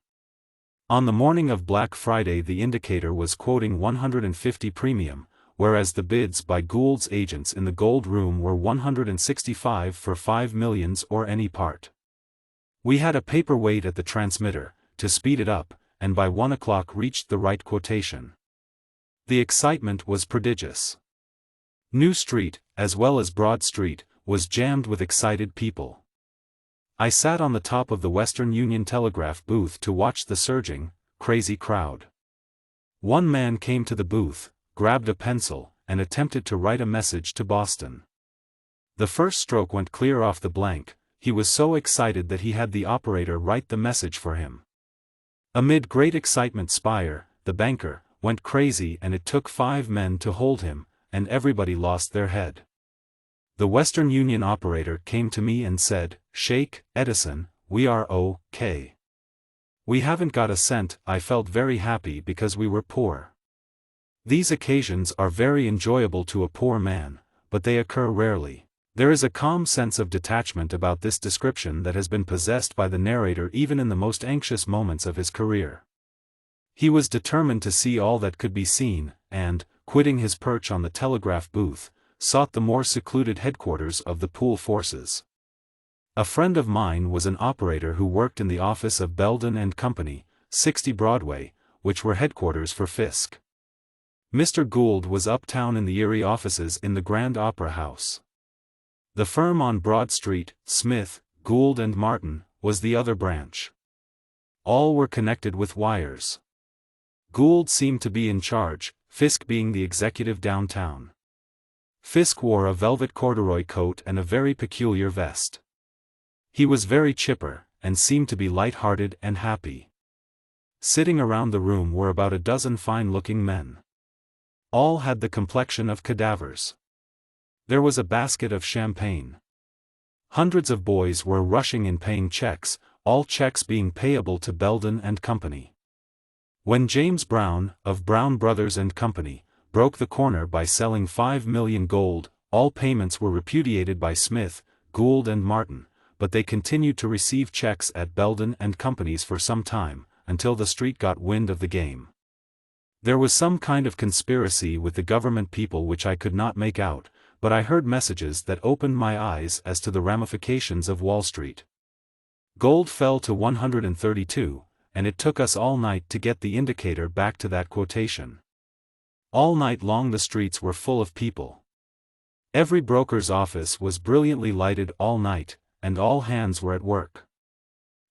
[SPEAKER 1] On the morning of Black Friday the indicator was quoting 150 premium, whereas the bids by Gould's agents in the gold room were 165 for 5 millions or any part. We had a paperweight at the transmitter, to speed it up, and by 1 o'clock reached the right quotation. The excitement was prodigious. New Street, as well as Broad Street, was jammed with excited people. I sat on the top of the Western Union telegraph booth to watch the surging, crazy crowd. One man came to the booth, grabbed a pencil, and attempted to write a message to Boston. The first stroke went clear off the blank. He was so excited that he had the operator write the message for him. Amid great excitement, Spire, the banker, went crazy, and it took 5 men to hold him, and everybody lost their head. The Western Union operator came to me and said, "Shake, Edison, we are okay. We haven't got a cent." I felt very happy because we were poor. These occasions are very enjoyable to a poor man, but they occur rarely. There is a calm sense of detachment about this description that has been possessed by the narrator even in the most anxious moments of his career. He was determined to see all that could be seen, and, quitting his perch on the telegraph booth, sought the more secluded headquarters of the pool forces. A friend of mine was an operator who worked in the office of Belden and Company, 60 Broadway, which were headquarters for Fisk. Mr. Gould was uptown in the Erie offices in the Grand Opera House. The firm on Broad Street, Smith, Gould and Martin, was the other branch. All were connected with wires. Gould seemed to be in charge, Fisk being the executive downtown. Fisk wore a velvet corduroy coat and a very peculiar vest. He was very chipper, and seemed to be light-hearted and happy. Sitting around the room were about a dozen fine-looking men. All had the complexion of cadavers. There was a basket of champagne. Hundreds of boys were rushing in paying checks, all checks being payable to Belden and Company. When James Brown, of Brown Brothers and Company, broke the corner by selling 5 million gold, all payments were repudiated by Smith, Gould and Martin, but they continued to receive checks at Belden and Company's for some time, until the street got wind of the game. There was some kind of conspiracy with the government people which I could not make out, but I heard messages that opened my eyes as to the ramifications of Wall Street. Gold fell to 132, and it took us all night to get the indicator back to that quotation. All night long the streets were full of people. Every broker's office was brilliantly lighted all night, and all hands were at work.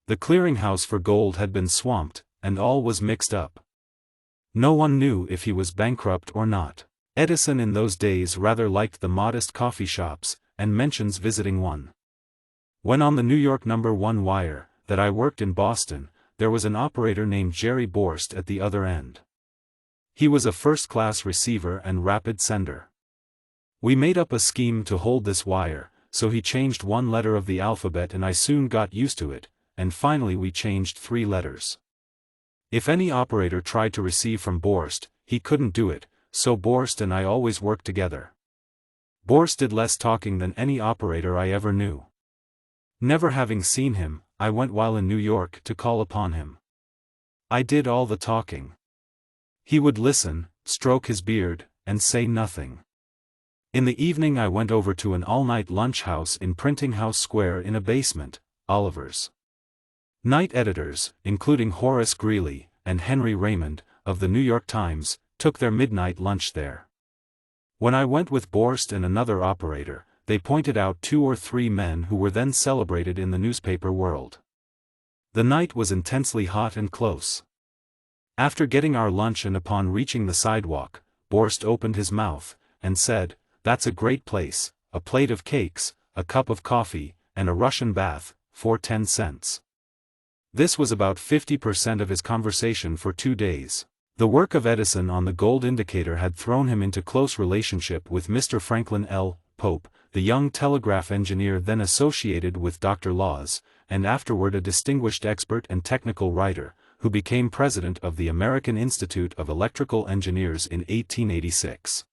[SPEAKER 1] The clearinghouse for gold had been swamped, and all was mixed up. No one knew if he was bankrupt or not. Edison in those days rather liked the modest coffee shops, and mentions visiting one. When on the New York No. 1 wire, that I worked in Boston, there was an operator named Jerry Borst at the other end. He was a first-class receiver and rapid sender. We made up a scheme to hold this wire, so he changed one letter of the alphabet and I soon got used to it, and finally we changed 3 letters. If any operator tried to receive from Borst, he couldn't do it, so Borst and I always worked together. Borst did less talking than any operator I ever knew. Never having seen him, I went while in New York to call upon him. I did all the talking. He would listen, stroke his beard, and say nothing. In the evening I went over to an all-night lunch house in Printing House Square in a basement, Oliver's. Night editors, including Horace Greeley and Henry Raymond, of the New York Times, took their midnight lunch there. When I went with Borst and another operator, they pointed out 2 or 3 men who were then celebrated in the newspaper world. The night was intensely hot and close. After getting our lunch and upon reaching the sidewalk, Borst opened his mouth, and said, "That's a great place, a plate of cakes, a cup of coffee, and a Russian bath, for 10 cents. This was about 50% of his conversation for 2 days. The work of Edison on the gold indicator had thrown him into close relationship with Mr. Franklin L. Pope, the young telegraph engineer then associated with Dr. Laws, and afterward a distinguished expert and technical writer, who became president of the American Institute of Electrical Engineers in 1886.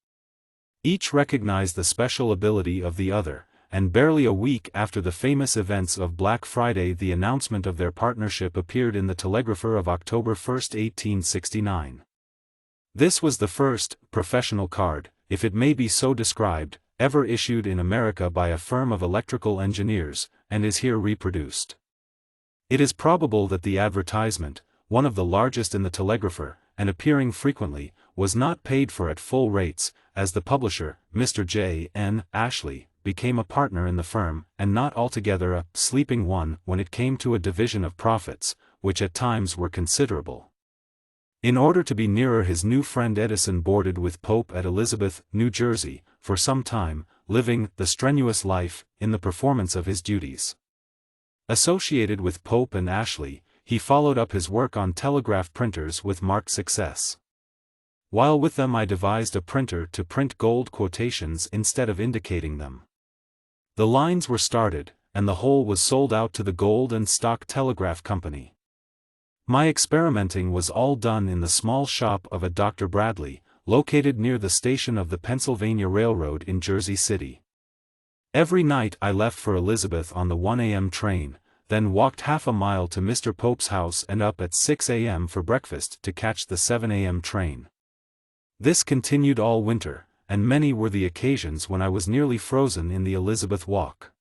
[SPEAKER 1] Each recognized the special ability of the other, and barely a week after the famous events of Black Friday the announcement of their partnership appeared in the Telegrapher of October 1, 1869. This was the first professional card, if it may be so described, ever issued in America by a firm of electrical engineers, and is here reproduced. It is probable that the advertisement, one of the largest in the Telegrapher, and appearing frequently, was not paid for at full rates, as the publisher, Mr. J. N. Ashley, became a partner in the firm, and not altogether a sleeping one when it came to a division of profits, which at times were considerable. In order to be nearer his new friend Edison boarded with Pope at Elizabeth, New Jersey, for some time, living the strenuous life in the performance of his duties. Associated with Pope and Ashley, he followed up his work on telegraph printers with marked success. While with them I devised a printer to print gold quotations instead of indicating them. The lines were started, and the whole was sold out to the Gold and Stock Telegraph Company. My experimenting was all done in the small shop of a Dr. Bradley, located near the station of the Pennsylvania Railroad in Jersey City. Every night I left for Elizabeth on the 1 a.m. train, then walked half a mile to Mr. Pope's house and up at 6 a.m. for breakfast to catch the 7 a.m. train. This continued all winter, and many were the occasions when I was nearly frozen in the Elizabeth Walk.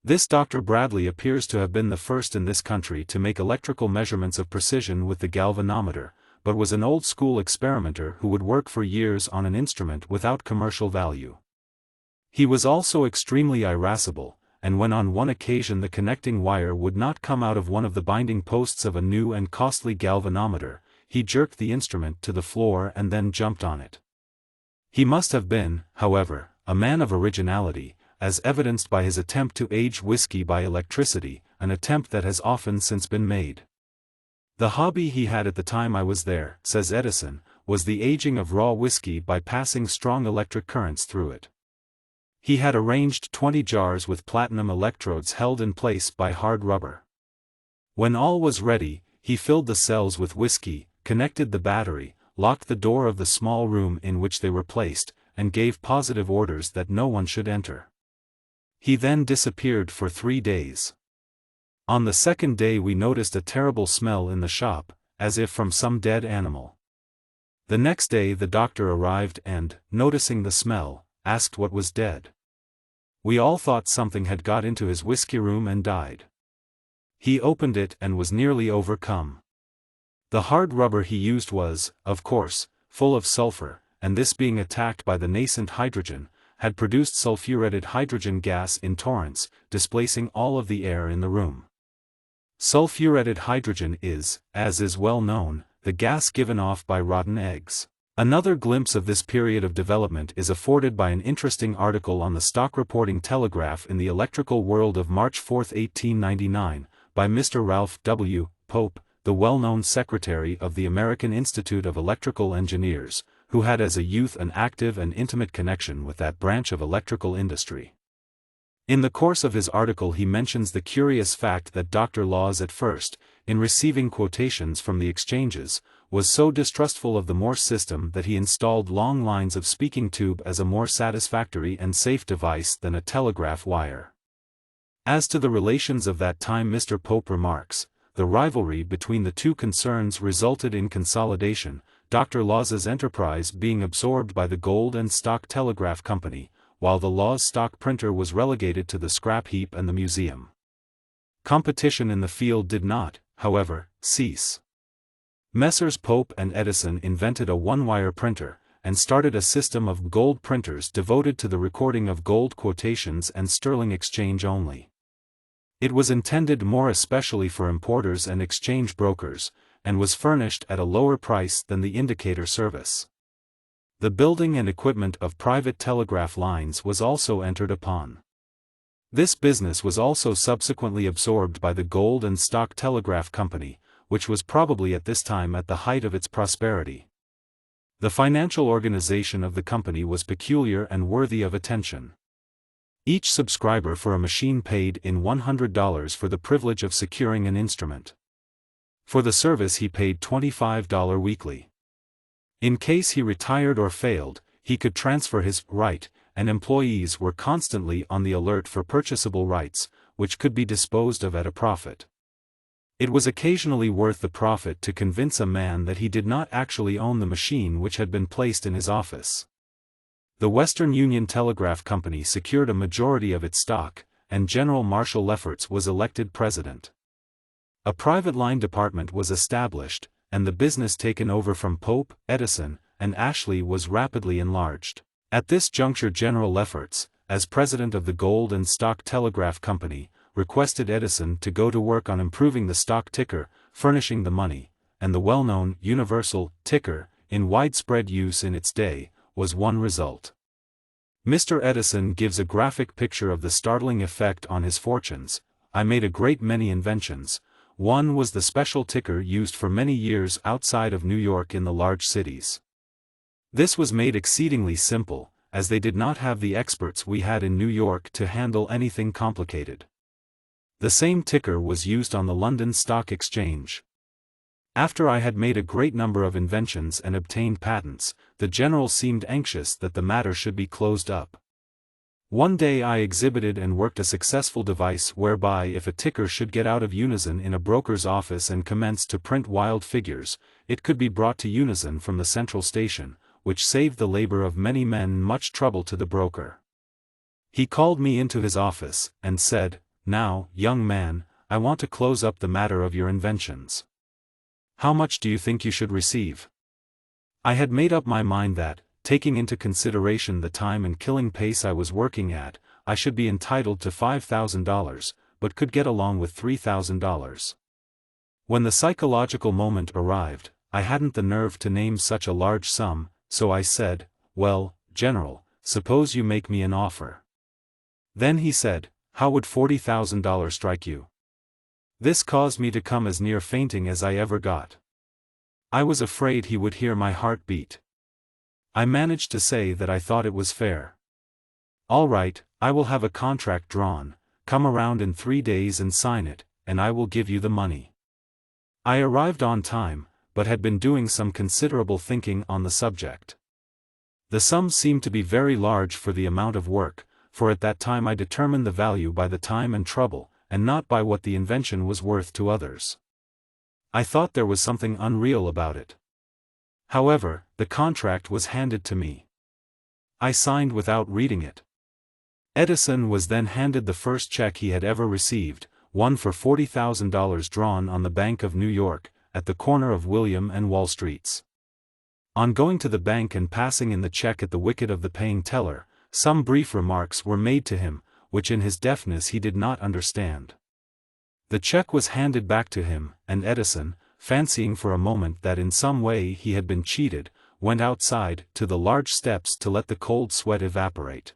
[SPEAKER 1] This Dr. Bradley appears to have been the first in this country to make electrical measurements of precision with the galvanometer, but was an old-school experimenter who would work for years on an instrument without commercial value. He was also extremely irascible, and when on one occasion the connecting wire would not come out of one of the binding posts of a new and costly galvanometer, he jerked the instrument to the floor and then jumped on it. He must have been, however, a man of originality, as evidenced by his attempt to age whiskey by electricity, an attempt that has often since been made. The hobby he had at the time I was there, says Edison, was the aging of raw whiskey by passing strong electric currents through it. He had arranged 20 jars with platinum electrodes held in place by hard rubber. When all was ready, he filled the cells with whiskey, connected the battery, locked the door of the small room in which they were placed, and gave positive orders that no one should enter. He then disappeared for 3 days. On the second day we noticed a terrible smell in the shop, as if from some dead animal. The next day the doctor arrived and, noticing the smell, asked what was dead. We all thought something had got into his whiskey room and died. He opened it and was nearly overcome. The hard rubber he used was, of course, full of sulfur, and this being attacked by the nascent hydrogen, had produced sulfuretted hydrogen gas in torrents, displacing all of the air in the room. Sulfuretted hydrogen is, as is well known, the gas given off by rotten eggs. Another glimpse of this period of development is afforded by an interesting article on the stock reporting telegraph in the Electrical World of March 4, 1899, by Mr. Ralph W. Pope, the well-known secretary of the American Institute of Electrical Engineers, who had as a youth an active and intimate connection with that branch of electrical industry. In the course of his article he mentions the curious fact that Dr. Laws at first, in receiving quotations from the exchanges, was so distrustful of the Morse system that he installed long lines of speaking tube as a more satisfactory and safe device than a telegraph wire. As to the relations of that time Mr. Pope remarks, the rivalry between the two concerns resulted in consolidation, Dr. Laws's enterprise being absorbed by the Gold and Stock Telegraph Company, while the Laws stock printer was relegated to the scrap heap and the museum. Competition in the field did not, however, cease. Messrs. Pope and Edison invented a one-wire printer, and started a system of gold printers devoted to the recording of gold quotations and sterling exchange only. It was intended more especially for importers and exchange brokers, and was furnished at a lower price than the indicator service. The building and equipment of private telegraph lines was also entered upon. This business was also subsequently absorbed by the Gold and Stock Telegraph Company, which was probably at this time at the height of its prosperity. The financial organization of the company was peculiar and worthy of attention. Each subscriber for a machine paid in $100 for the privilege of securing an instrument. For the service he paid $25 weekly. In case he retired or failed, he could transfer his right, and employees were constantly on the alert for purchasable rights, which could be disposed of at a profit. It was occasionally worth the profit to convince a man that he did not actually own the machine which had been placed in his office. The Western Union Telegraph Company secured a majority of its stock, and General Marshall Lefferts was elected president. A private line department was established, and the business taken over from Pope, Edison, and Ashley was rapidly enlarged. At this juncture General Lefferts, as president of the Gold and Stock Telegraph Company, requested Edison to go to work on improving the stock ticker, furnishing the money, and the well-known universal ticker, in widespread use in its day, was one result. Mr. Edison gives a graphic picture of the startling effect on his fortunes. I made a great many inventions. One was the special ticker used for many years outside of New York in the large cities. This was made exceedingly simple, as they did not have the experts we had in New York to handle anything complicated. The same ticker was used on the London Stock Exchange. After I had made a great number of inventions and obtained patents, the general seemed anxious that the matter should be closed up. One day I exhibited and worked a successful device whereby if a ticker should get out of unison in a broker's office and commence to print wild figures, it could be brought to unison from the central station, which saved the labor of many men and much trouble to the broker. He called me into his office, and said, "Now, young man, I want to close up the matter of your inventions. How much do you think you should receive?" I had made up my mind that, taking into consideration the time and killing pace I was working at, I should be entitled to $5,000, but could get along with $3,000. When the psychological moment arrived, I hadn't the nerve to name such a large sum, so I said, "Well, General, suppose you make me an offer." Then he said, "How would $40,000 strike you?" This caused me to come as near fainting as I ever got. I was afraid he would hear my heart beat. I managed to say that I thought it was fair. "All right, I will have a contract drawn, come around in 3 days and sign it, and I will give you the money." I arrived on time, but had been doing some considerable thinking on the subject. The sum seemed to be very large for the amount of work, for at that time I determined the value by the time and trouble, and not by what the invention was worth to others. I thought there was something unreal about it. However, the contract was handed to me. I signed without reading it. Edison was then handed the first check he had ever received, one for $40,000 drawn on the Bank of New York, at the corner of William and Wall Streets. On going to the bank and passing in the check at the wicket of the paying teller, some brief remarks were made to him, which in his deafness he did not understand. The check was handed back to him, and Edison, fancying for a moment that in some way he had been cheated, went outside to the large steps to let the cold sweat evaporate.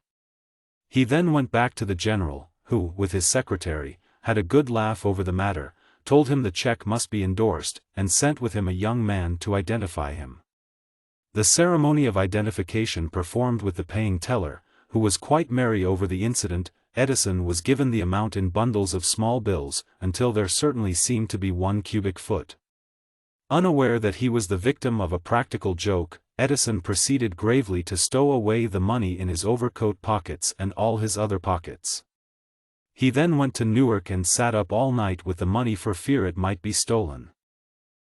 [SPEAKER 1] He then went back to the general, who, with his secretary, had a good laugh over the matter, told him the check must be endorsed, and sent with him a young man to identify him. The ceremony of identification performed with the paying teller, who was quite merry over the incident, Edison was given the amount in bundles of small bills, until there certainly seemed to be 1 cubic foot. Unaware that he was the victim of a practical joke, Edison proceeded gravely to stow away the money in his overcoat pockets and all his other pockets. He then went to Newark and sat up all night with the money for fear it might be stolen.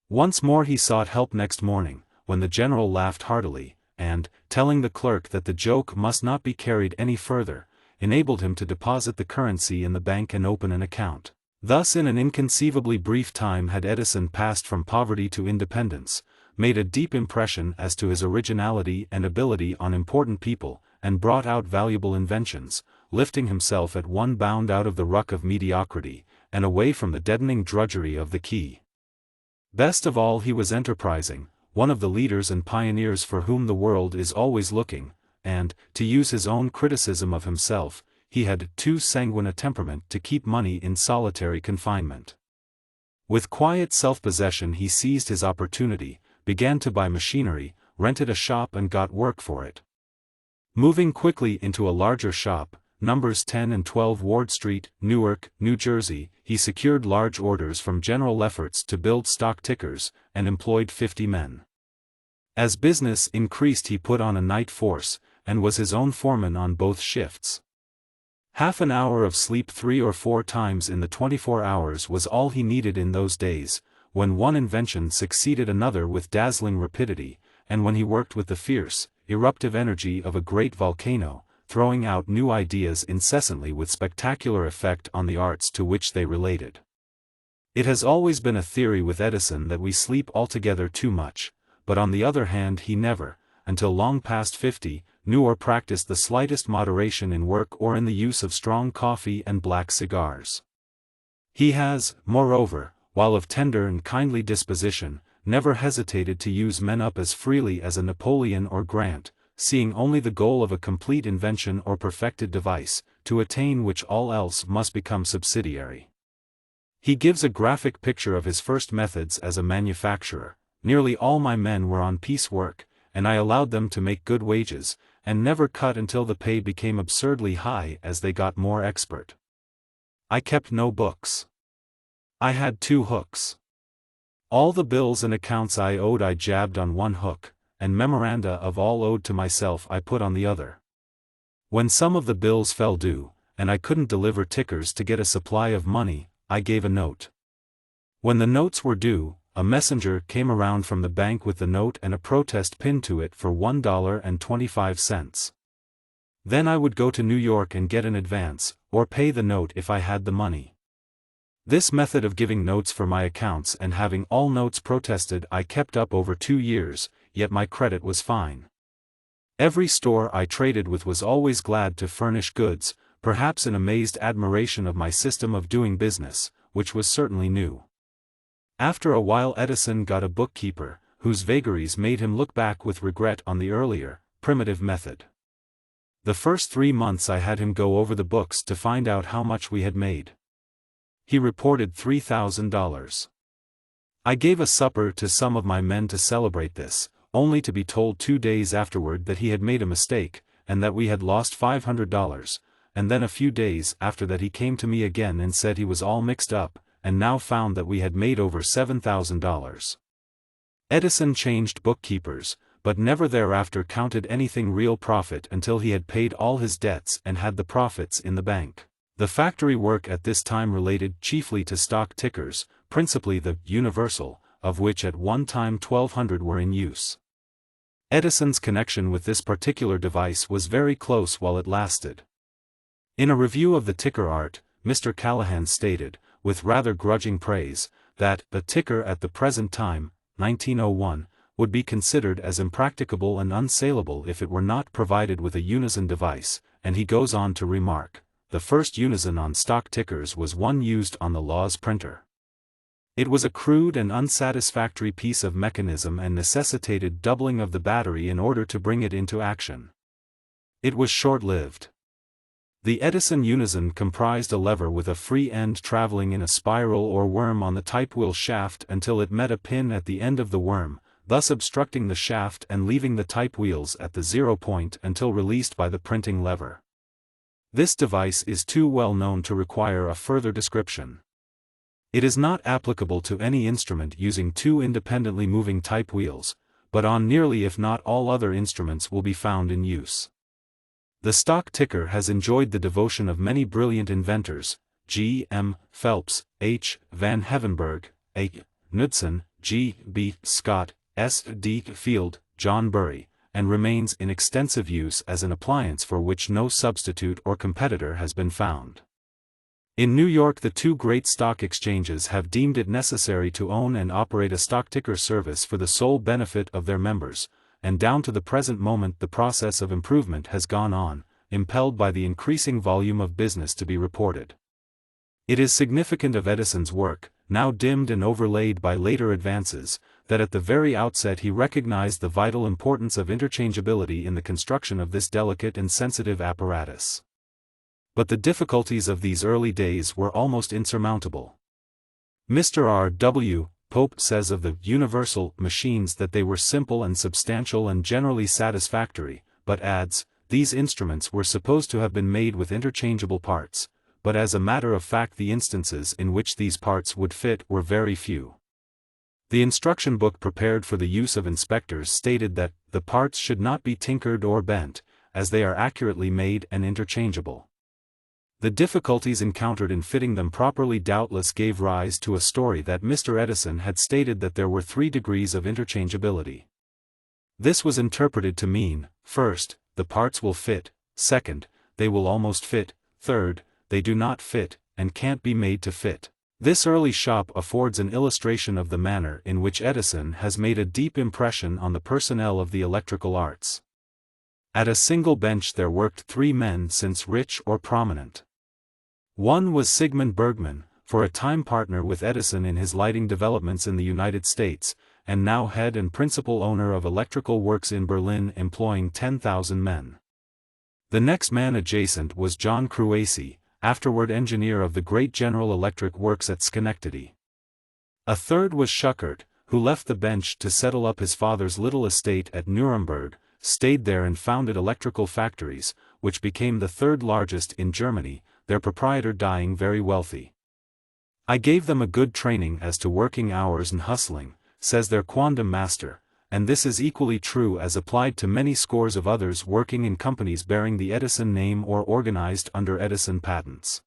[SPEAKER 1] Once more he sought help next morning, when the general laughed heartily, and, telling the clerk that the joke must not be carried any further, enabled him to deposit the currency in the bank and open an account. Thus in an inconceivably brief time had Edison passed from poverty to independence, made a deep impression as to his originality and ability on important people, and brought out valuable inventions, lifting himself at one bound out of the ruck of mediocrity, and away from the deadening drudgery of the quay. Best of all, he was enterprising, one of the leaders and pioneers for whom the world is always looking, and, to use his own criticism of himself, he had too sanguine a temperament to keep money in solitary confinement. With quiet self-possession he seized his opportunity, began to buy machinery, rented a shop and got work for it. Moving quickly into a larger shop, numbers 10 and 12 Ward Street, Newark, New Jersey, he secured large orders from General Lefferts to build stock tickers, and employed 50 men. As business increased he put on a night force, and was his own foreman on both shifts. Half an hour of sleep 3 or 4 times in the 24 hours was all he needed in those days, when one invention succeeded another with dazzling rapidity, and when he worked with the fierce, eruptive energy of a great volcano, throwing out new ideas incessantly with spectacular effect on the arts to which they related. It has always been a theory with Edison that we sleep altogether too much, but on the other hand he never, until long past 50, knew or practiced the slightest moderation in work or in the use of strong coffee and black cigars. He has, moreover, while of tender and kindly disposition, never hesitated to use men up as freely as a Napoleon or Grant, seeing only the goal of a complete invention or perfected device, to attain which all else must become subsidiary. He gives a graphic picture of his first methods as a manufacturer. Nearly all my men were on piece work, and I allowed them to make good wages, and never cut until the pay became absurdly high as they got more expert. I kept no books. I had 2 hooks. All the bills and accounts I owed I jabbed on one hook, and memoranda of all owed to myself I put on the other. When some of the bills fell due, and I couldn't deliver tickers to get a supply of money, I gave a note. When the notes were due, a messenger came around from the bank with the note and a protest pinned to it for $1.25. Then I would go to New York and get an advance, or pay the note if I had the money. This method of giving notes for my accounts and having all notes protested I kept up over 2 years, yet my credit was fine. Every store I traded with was always glad to furnish goods, perhaps in amazed admiration of my system of doing business, which was certainly new. After a while Edison got a bookkeeper, whose vagaries made him look back with regret on the earlier, primitive method. The first 3 months I had him go over the books to find out how much we had made. He reported $3,000. I gave a supper to some of my men to celebrate this, only to be told 2 days afterward that he had made a mistake, and that we had lost $500, and then a few days after that he came to me again and said he was all mixed up, and now found that we had made over $7,000. Edison changed bookkeepers, but never thereafter counted anything real profit until he had paid all his debts and had the profits in the bank. The factory work at this time related chiefly to stock tickers, principally the Universal, of which at one time 1,200 were in use. Edison's connection with this particular device was very close while it lasted. In a review of the ticker art, Mr. Callahan stated, with rather grudging praise, that the ticker at the present time, 1901, would be considered as impracticable and unsaleable if it were not provided with a unison device, and he goes on to remark, the first unison on stock tickers was one used on the Laws printer. It was a crude and unsatisfactory piece of mechanism and necessitated doubling of the battery in order to bring it into action. It was short-lived. The Edison unison comprised a lever with a free end traveling in a spiral or worm on the type wheel shaft until it met a pin at the end of the worm, thus obstructing the shaft and leaving the type wheels at the 0 point until released by the printing lever. This device is too well known to require a further description. It is not applicable to any instrument using 2 independently moving type wheels, but on nearly if not all other instruments will be found in use. The stock ticker has enjoyed the devotion of many brilliant inventors, G. M. Phelps, H. Van Heavenberg, A. Knudsen, G. B. Scott, S. D. Field, John Burry, and remains in extensive use as an appliance for which no substitute or competitor has been found. In New York, the 2 great stock exchanges have deemed it necessary to own and operate a stock ticker service for the sole benefit of their members, and down to the present moment the process of improvement has gone on, impelled by the increasing volume of business to be reported. It is significant of Edison's work, now dimmed and overlaid by later advances, that at the very outset he recognized the vital importance of interchangeability in the construction of this delicate and sensitive apparatus. But the difficulties of these early days were almost insurmountable. Mr. R. W. Pope says of the Universal machines that they were simple and substantial and generally satisfactory, but adds, these instruments were supposed to have been made with interchangeable parts, but as a matter of fact the instances in which these parts would fit were very few. The instruction book prepared for the use of inspectors stated that the parts should not be tinkered or bent, as they are accurately made and interchangeable. The difficulties encountered in fitting them properly doubtless gave rise to a story that Mr. Edison had stated that there were 3 degrees of interchangeability. This was interpreted to mean, first, the parts will fit, second, they will almost fit, third, they do not fit, and can't be made to fit. This early shop affords an illustration of the manner in which Edison has made a deep impression on the personnel of the electrical arts. At a single bench there worked 3 men, since rich or prominent. One was Sigmund Bergman, for a time partner with Edison in his lighting developments in the United States, and now head and principal owner of electrical works in Berlin, employing 10,000 men. The next man adjacent was John Cruacy, afterward engineer of the great General Electric works at Schenectady. A third was Schuckert, who left the bench to settle up his father's little estate at Nuremberg, stayed there and founded electrical factories, which became the 3rd largest in Germany, their proprietor dying very wealthy. I gave them a good training as to working hours and hustling, says their quondam master, and this is equally true as applied to many scores of others working in companies bearing the Edison name or organized under Edison patents.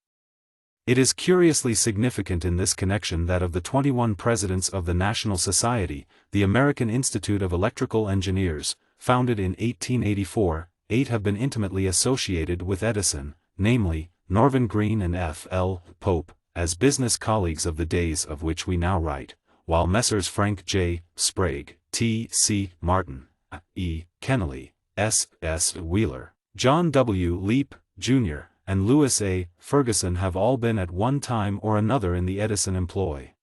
[SPEAKER 1] It is curiously significant in this connection that of the 21 presidents of the National Society, the American Institute of Electrical Engineers, founded in 1884, 8 have been intimately associated with Edison, namely, Norman Green and F. L. Pope, as business colleagues of the days of which we now write, while Messrs. Frank J. Sprague, T. C. Martin, E. Kennelly, S. S. Wheeler, John W. Leap, Jr., and Louis A. Ferguson have all been at one time or another in the Edison employ.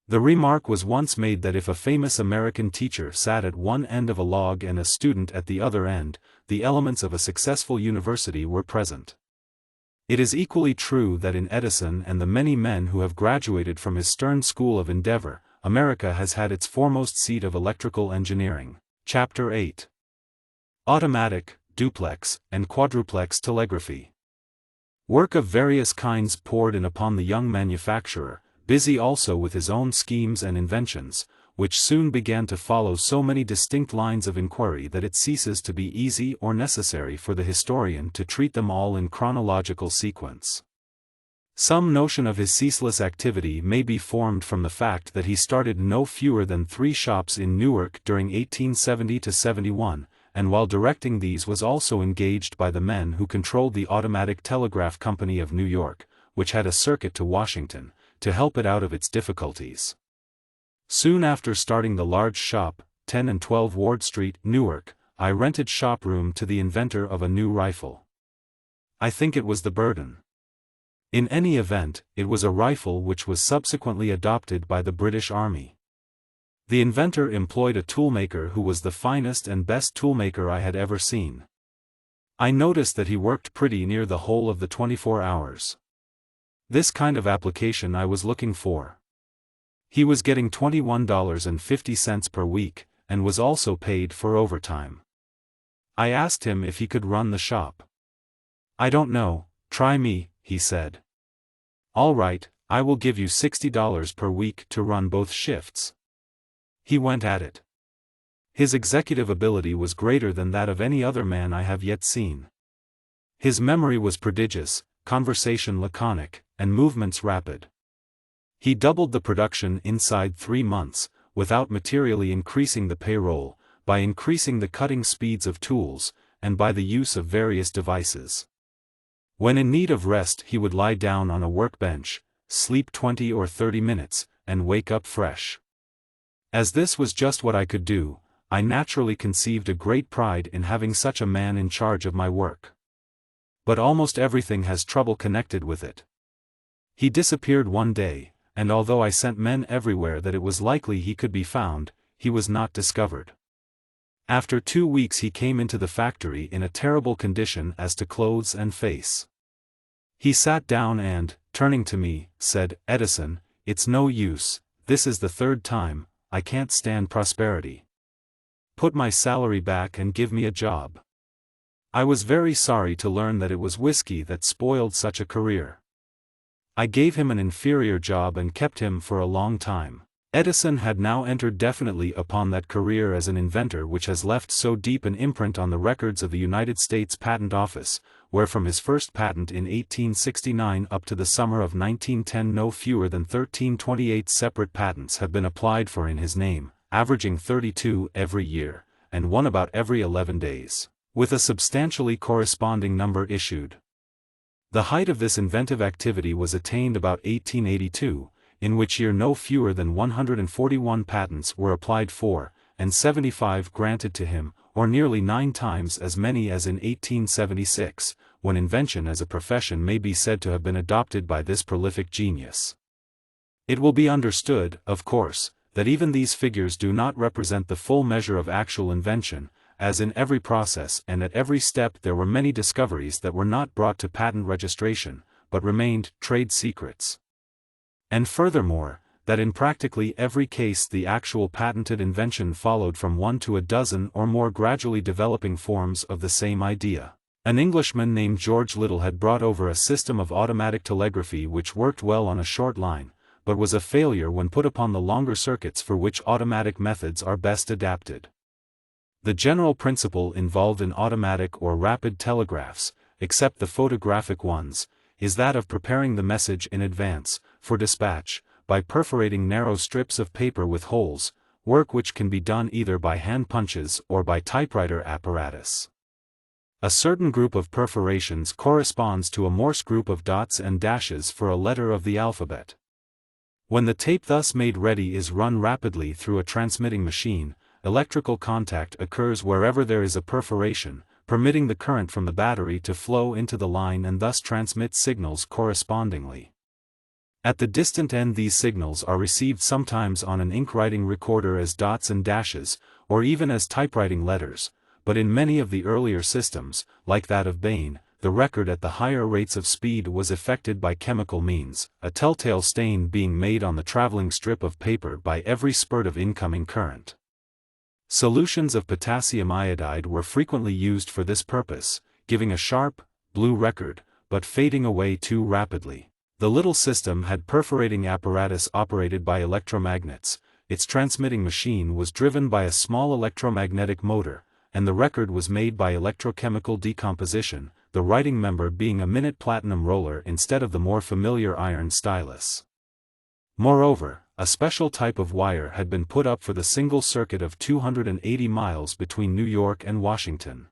[SPEAKER 1] The remark was once made that if a famous American teacher sat at one end of a log and a student at the other end, the elements of a successful university were present. It is equally true that in Edison and the many men who have graduated from his stern school of endeavor, America has had its foremost seat of electrical engineering. Chapter 8. Automatic, duplex, and quadruplex telegraphy. Work of various kinds poured in upon the young manufacturer, busy also with his own schemes and inventions, which soon began to follow so many distinct lines of inquiry that it ceases to be easy or necessary for the historian to treat them all in chronological sequence. Some notion of his ceaseless activity may be formed from the fact that he started no fewer than 3 shops in Newark during 1870–71, and while directing these was also engaged by the men who controlled the Automatic Telegraph Company of New York, which had a circuit to Washington, to help it out of its difficulties. Soon after starting the large shop, 10 and 12 Ward Street, Newark, I rented shop room to the inventor of a new rifle. I think it was the Burden. In any event, it was a rifle which was subsequently adopted by the British Army. The inventor employed a toolmaker who was the finest and best toolmaker I had ever seen. I noticed that he worked pretty near the whole of the 24 hours. This kind of application I was looking for. He was getting $21.50 per week, and was also paid for overtime. I asked him if he could run the shop. "I don't know, try me," he said. "All right, I will give you $60 per week to run both shifts." He went at it. His executive ability was greater than that of any other man I have yet seen. His memory was prodigious, conversation laconic, and movements rapid. He doubled the production inside 3 months, without materially increasing the payroll, by increasing the cutting speeds of tools, and by the use of various devices. When in need of rest he would lie down on a workbench, sleep 20 or 30 minutes, and wake up fresh. As this was just what I could do, I naturally conceived a great pride in having such a man in charge of my work. But almost everything has trouble connected with it. He disappeared one day, and although I sent men everywhere that it was likely he could be found, he was not discovered. After 2 weeks he came into the factory in a terrible condition as to clothes and face. He sat down and, turning to me, said, "Edison, it's no use, this is the 3rd time, I can't stand prosperity. Put my salary back and give me a job." I was very sorry to learn that it was whiskey that spoiled such a career. I gave him an inferior job and kept him for a long time. Edison had now entered definitely upon that career as an inventor which has left so deep an imprint on the records of the United States Patent Office, where from his first patent in 1869 up to the summer of 1910 no fewer than 1328 separate patents have been applied for in his name, averaging 32 every year, and one about every 11 days, with a substantially corresponding number issued. The height of this inventive activity was attained about 1882, in which year no fewer than 141 patents were applied for, and 75 granted to him, or nearly 9 times as many as in 1876, when invention as a profession may be said to have been adopted by this prolific genius. It will be understood, of course, that even these figures do not represent the full measure of actual invention, as in every process and at every step there were many discoveries that were not brought to patent registration, but remained trade secrets. And furthermore, that in practically every case the actual patented invention followed from 1 to a dozen or more gradually developing forms of the same idea. An Englishman named George Little had brought over a system of automatic telegraphy which worked well on a short line, but was a failure when put upon the longer circuits for which automatic methods are best adapted. The general principle involved in automatic or rapid telegraphs, except the photographic ones, is that of preparing the message in advance, for dispatch, by perforating narrow strips of paper with holes, work which can be done either by hand punches or by typewriter apparatus. A certain group of perforations corresponds to a Morse group of dots and dashes for a letter of the alphabet. When the tape thus made ready is run rapidly through a transmitting machine, electrical contact occurs wherever there is a perforation, permitting the current from the battery to flow into the line and thus transmit signals correspondingly. At the distant end these signals are received sometimes on an ink-writing recorder as dots and dashes, or even as typewriting letters, but in many of the earlier systems, like that of Bain, the record at the higher rates of speed was effected by chemical means, a telltale stain being made on the traveling strip of paper by every spurt of incoming current. Solutions of potassium iodide were frequently used for this purpose, giving a sharp, blue record, but fading away too rapidly. The little system had perforating apparatus operated by electromagnets, its transmitting machine was driven by a small electromagnetic motor, and the record was made by electrochemical decomposition, the writing member being a minute platinum roller instead of the more familiar iron stylus. Moreover, a special type of wire had been put up for the single circuit of 280 miles between New York and Washington.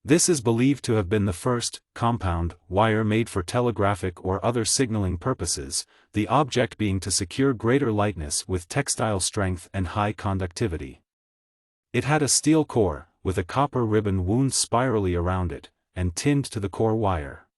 [SPEAKER 1] This is believed to have been the first, compound, wire made for telegraphic or other signaling purposes, the object being to secure greater lightness with textile strength and high conductivity. It had a steel core, with a copper ribbon wound spirally around it, and tinned to the core wire.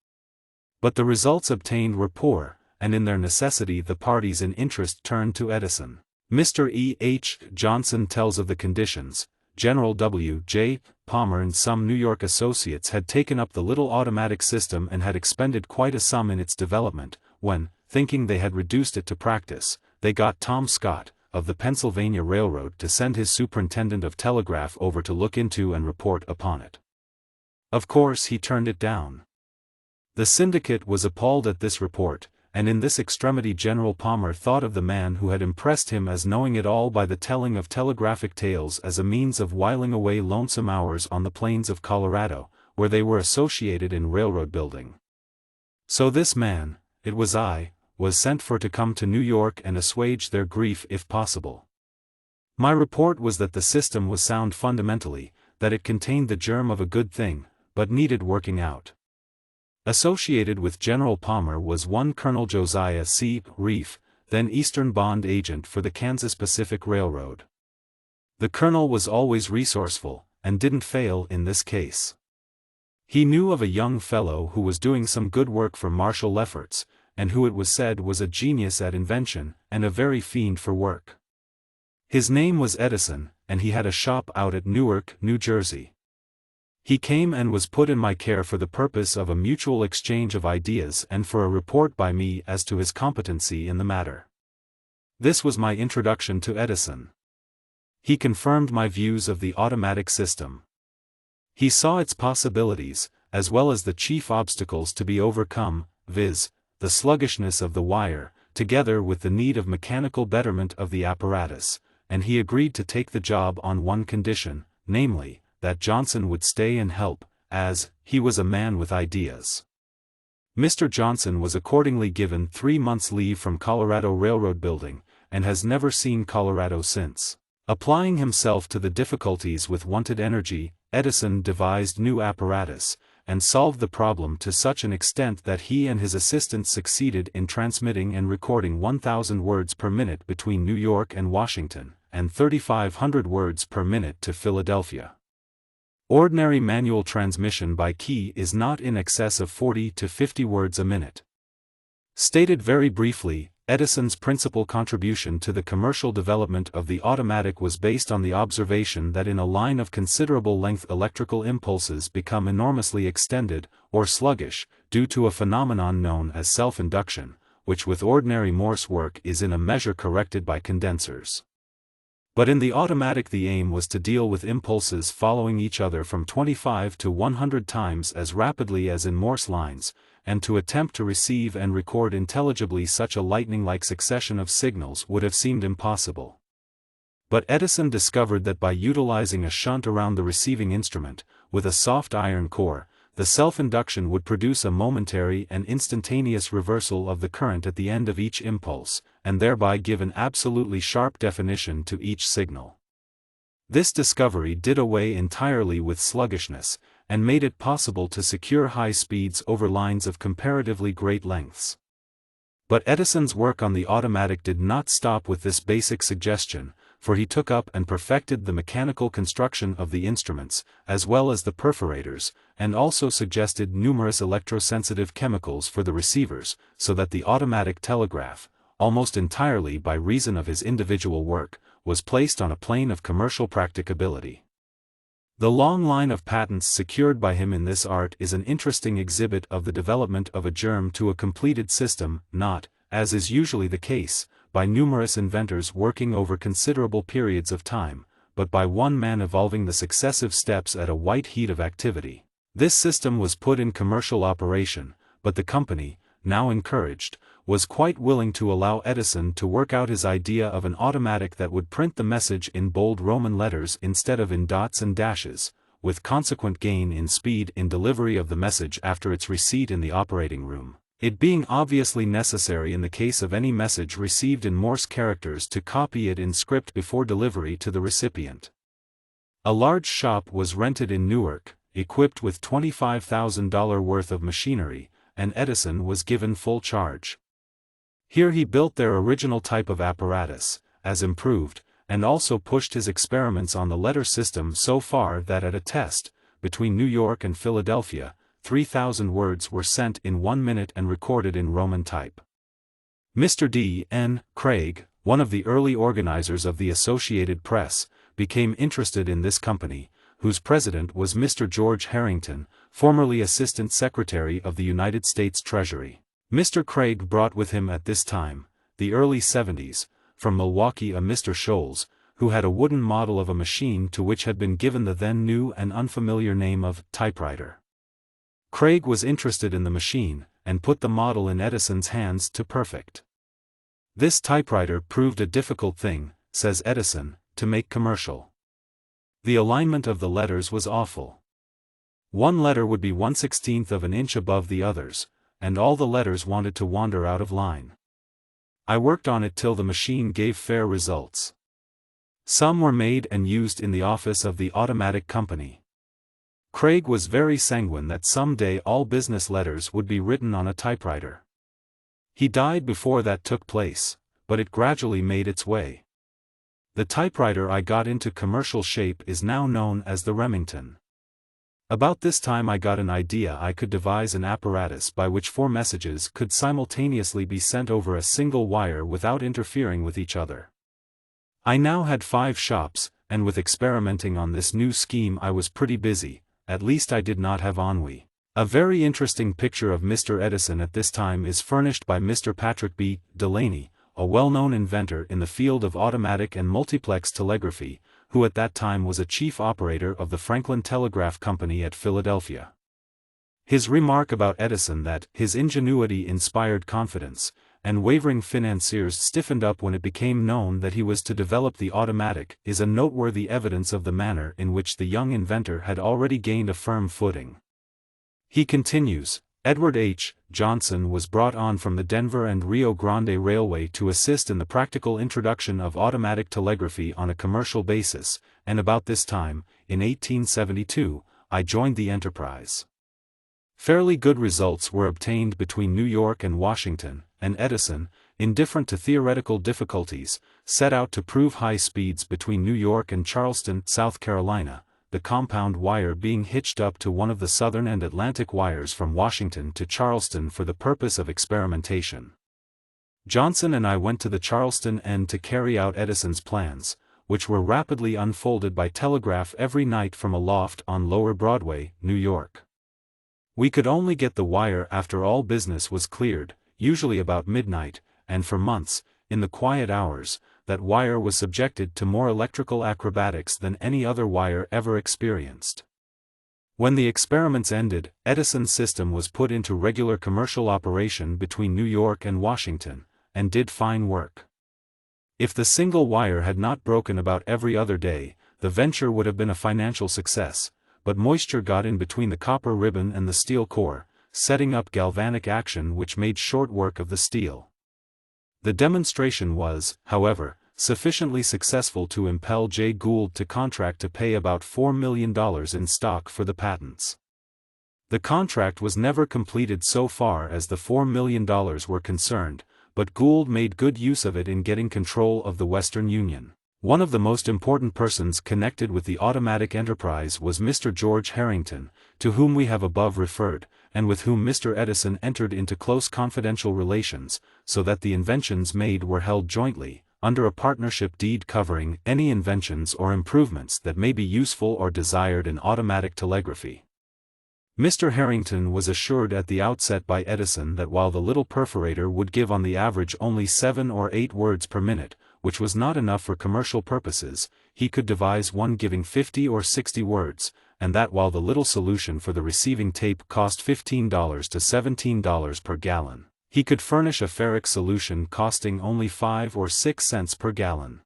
[SPEAKER 1] But the results obtained were poor, and in their necessity the parties in interest turned to Edison. Mr. E. H. Johnson tells of the conditions. General W. J. Palmer and some New York associates had taken up the little automatic system and had expended quite a sum in its development, when, thinking they had reduced it to practice, they got Tom Scott, of the Pennsylvania Railroad, to send his Superintendent of Telegraph over to look into and report upon it. Of course he turned it down. The syndicate was appalled at this report, and in this extremity General Palmer thought of the man who had impressed him as knowing it all by the telling of telegraphic tales as a means of whiling away lonesome hours on the plains of Colorado, where they were associated in railroad building. So this man, it was I, was sent for to come to New York and assuage their grief if possible. My report was that the system was sound fundamentally, that it contained the germ of a good thing, but needed working out. Associated with General Palmer was one Colonel Josiah C. Reef, then Eastern Bond Agent for the Kansas Pacific Railroad. The colonel was always resourceful, and didn't fail in this case. He knew of a young fellow who was doing some good work for Marshal Lefferts, and who it was said was a genius at invention, and a very fiend for work. His name was Edison, and he had a shop out at Newark, New Jersey. He came and was put in my care for the purpose of a mutual exchange of ideas and for a report by me as to his competency in the matter. This was my introduction to Edison. He confirmed my views of the automatic system. He saw its possibilities, as well as the chief obstacles to be overcome, viz., the sluggishness of the wire, together with the need of mechanical betterment of the apparatus, and he agreed to take the job on one condition, namely, that Johnson would stay and help, as he was a man with ideas. Mr. Johnson was accordingly given 3 months' leave from Colorado Railroad building, and has never seen Colorado since. Applying himself to the difficulties with wonted energy, Edison devised new apparatus, and solved the problem to such an extent that he and his assistants succeeded in transmitting and recording 1,000 words per minute between New York and Washington, and 3,500 words per minute to Philadelphia. Ordinary manual transmission by key is not in excess of 40 to 50 words a minute. Stated very briefly, Edison's principal contribution to the commercial development of the automatic was based on the observation that in a line of considerable length electrical impulses become enormously extended, or sluggish, due to a phenomenon known as self-induction, which with ordinary Morse work is in a measure corrected by condensers. But in the automatic the aim was to deal with impulses following each other from 25 to 100 times as rapidly as in Morse lines, and to attempt to receive and record intelligibly such a lightning-like succession of signals would have seemed impossible. But Edison discovered that by utilizing a shunt around the receiving instrument, with a soft iron core, the self-induction would produce a momentary and instantaneous reversal of the current at the end of each impulse, and thereby give an absolutely sharp definition to each signal. This discovery did away entirely with sluggishness, and made it possible to secure high speeds over lines of comparatively great lengths. But Edison's work on the automatic did not stop with this basic suggestion, for he took up and perfected the mechanical construction of the instruments, as well as the perforators, and also suggested numerous electrosensitive chemicals for the receivers, so that the automatic telegraph, almost entirely by reason of his individual work, was placed on a plane of commercial practicability. The long line of patents secured by him in this art is an interesting exhibit of the development of a germ to a completed system, not, as is usually the case, by numerous inventors working over considerable periods of time, but by one man evolving the successive steps at a white heat of activity. This system was put in commercial operation, but the company, now encouraged, was quite willing to allow Edison to work out his idea of an automatic that would print the message in bold Roman letters instead of in dots and dashes, with consequent gain in speed in delivery of the message after its receipt in the operating room, it being obviously necessary in the case of any message received in Morse characters to copy it in script before delivery to the recipient. A large shop was rented in Newark, equipped with $25,000 worth of machinery, and Edison was given full charge. Here he built their original type of apparatus, as improved, and also pushed his experiments on the letter system so far that at a test, between New York and Philadelphia, 3,000 words were sent in 1 minute and recorded in Roman type. Mr. D. N. Craig, one of the early organizers of the Associated Press, became interested in this company, whose president was Mr. George Harrington, formerly Assistant Secretary of the United States Treasury. Mr. Craig brought with him at this time, the early 70s, from Milwaukee a Mr. Scholes, who had a wooden model of a machine to which had been given the then new and unfamiliar name of typewriter. Craig was interested in the machine, and put the model in Edison's hands to perfect. This typewriter proved a difficult thing, says Edison, to make commercial. The alignment of the letters was awful. One letter would be 1/16 of an inch above the others, and all the letters wanted to wander out of line. I worked on it till the machine gave fair results. Some were made and used in the office of the automatic company. Craig was very sanguine that some day all business letters would be written on a typewriter. He died before that took place, but it gradually made its way. The typewriter I got into commercial shape is now known as the Remington. About this time I got an idea I could devise an apparatus by which 4 messages could simultaneously be sent over a single wire without interfering with each other. I now had 5 shops, and with experimenting on this new scheme I was pretty busy, at least I did not have ennui. A very interesting picture of Mr. Edison at this time is furnished by Mr. Patrick B. Delaney, a well-known inventor in the field of automatic and multiplex telegraphy, who at that time was a chief operator of the Franklin Telegraph Company at Philadelphia. His remark about Edison that his ingenuity inspired confidence, and wavering financiers stiffened up when it became known that he was to develop the automatic, is a noteworthy evidence of the manner in which the young inventor had already gained a firm footing. He continues, Edward H. Johnson was brought on from the Denver and Rio Grande Railway to assist in the practical introduction of automatic telegraphy on a commercial basis, and about this time, in 1872, I joined the enterprise. Fairly good results were obtained between New York and Washington, and Edison, indifferent to theoretical difficulties, set out to prove high speeds between New York and Charleston, South Carolina, the compound wire being hitched up to one of the Southern and Atlantic wires from Washington to Charleston for the purpose of experimentation. Johnson and I went to the Charleston end to carry out Edison's plans, which were rapidly unfolded by telegraph every night from a loft on Lower Broadway, New York. We could only get the wire after all business was cleared, usually about midnight, and for months, in the quiet hours, that wire was subjected to more electrical acrobatics than any other wire ever experienced. When the experiments ended, Edison's system was put into regular commercial operation between New York and Washington, and did fine work. If the single wire had not broken about every other day, the venture would have been a financial success, but moisture got in between the copper ribbon and the steel core, setting up galvanic action which made short work of the steel. The demonstration was, however, sufficiently successful to impel Jay Gould to contract to pay about $4 million in stock for the patents. The contract was never completed so far as the $4 million were concerned, but Gould made good use of it in getting control of the Western Union. One of the most important persons connected with the automatic enterprise was Mr. George Harrington, to whom we have above referred, and with whom Mr. Edison entered into close confidential relations, so that the inventions made were held jointly, under a partnership deed covering any inventions or improvements that may be useful or desired in automatic telegraphy. Mr. Harrington was assured at the outset by Edison that while the little perforator would give on the average only 7 or 8 words per minute, which was not enough for commercial purposes, he could devise one giving 50 or 60 words, and that while the little solution for the receiving tape cost $15 to $17 per gallon, he could furnish a ferric solution costing only 5 or 6 cents per gallon.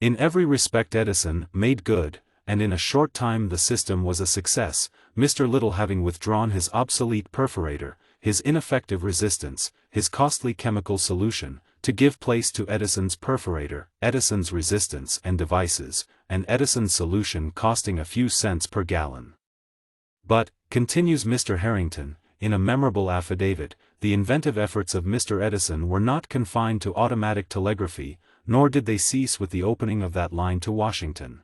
[SPEAKER 1] In every respect Edison made good, and in a short time the system was a success, Mr. Little having withdrawn his obsolete perforator, his ineffective resistance, his costly chemical solution, to give place to Edison's perforator, Edison's resistance and devices, and Edison's solution costing a few cents per gallon. But, continues Mr. Harrington, in a memorable affidavit, the inventive efforts of Mr. Edison were not confined to automatic telegraphy, nor did they cease with the opening of that line to Washington.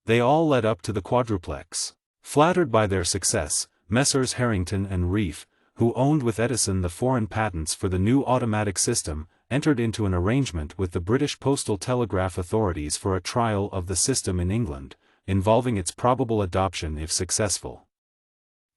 [SPEAKER 1] They all led up to the quadruplex. Flattered by their success, Messrs. Harrington and Reef, who owned with Edison the foreign patents for the new automatic system, entered into an arrangement with the British Postal Telegraph authorities for a trial of the system in England, involving its probable adoption if successful.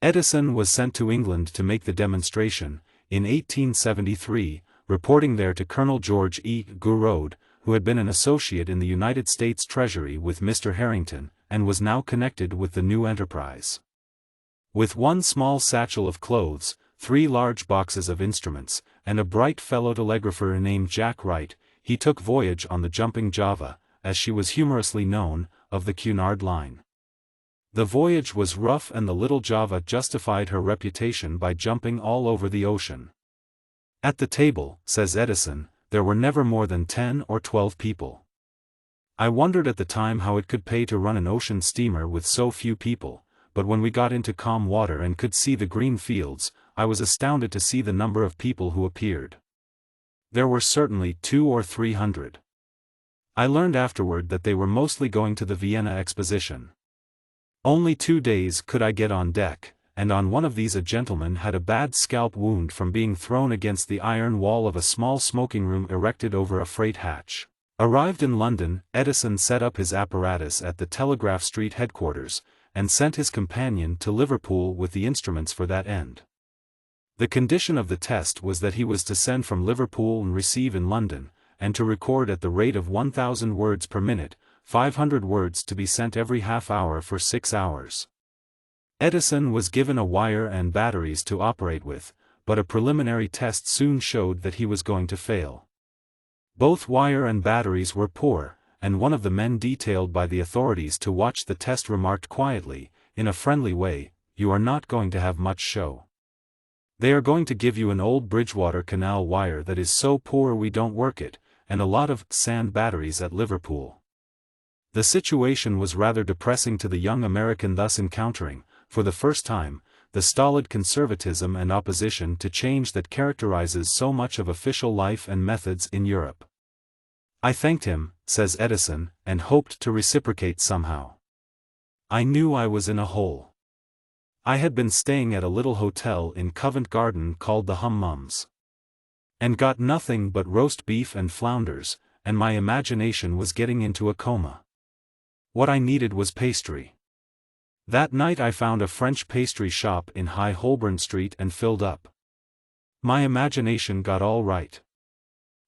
[SPEAKER 1] Edison was sent to England to make the demonstration, in 1873, reporting there to Colonel George E. Gouraud, who had been an associate in the United States Treasury with Mr. Harrington, and was now connected with the new enterprise. With one small satchel of clothes, 3 large boxes of instruments, and a bright fellow telegrapher named Jack Wright, he took voyage on the Jumping Java, as she was humorously known, of the Cunard Line. The voyage was rough and the little Java justified her reputation by jumping all over the ocean. At the table, says Edison, there were never more than 10 or 12 people. I wondered at the time how it could pay to run an ocean steamer with so few people, but when we got into calm water and could see the green fields, I was astounded to see the number of people who appeared. There were certainly 200 or 300. I learned afterward that they were mostly going to the Vienna Exposition. Only 2 days could I get on deck, and on one of these a gentleman had a bad scalp wound from being thrown against the iron wall of a small smoking room erected over a freight hatch. Arrived in London, Edison set up his apparatus at the Telegraph Street headquarters, and sent his companion to Liverpool with the instruments for that end. The condition of the test was that he was to send from Liverpool and receive in London, and to record at the rate of 1,000 words per minute, 500 words to be sent every half hour for 6 hours. Edison was given a wire and batteries to operate with, but a preliminary test soon showed that he was going to fail. Both wire and batteries were poor, and one of the men detailed by the authorities to watch the test remarked quietly, in a friendly way, "You are not going to have much show. They are going to give you an old Bridgewater Canal wire that is so poor we don't work it, and a lot of sand batteries at Liverpool." The situation was rather depressing to the young American thus encountering, for the first time, the stolid conservatism and opposition to change that characterizes so much of official life and methods in Europe. I thanked him, says Edison, and hoped to reciprocate somehow. I knew I was in a hole. I had been staying at a little hotel in Covent Garden called the Hum-Mums, and got nothing but roast beef and flounders, and my imagination was getting into a coma. What I needed was pastry. That night I found a French pastry shop in High Holborn Street and filled up. My imagination got all right.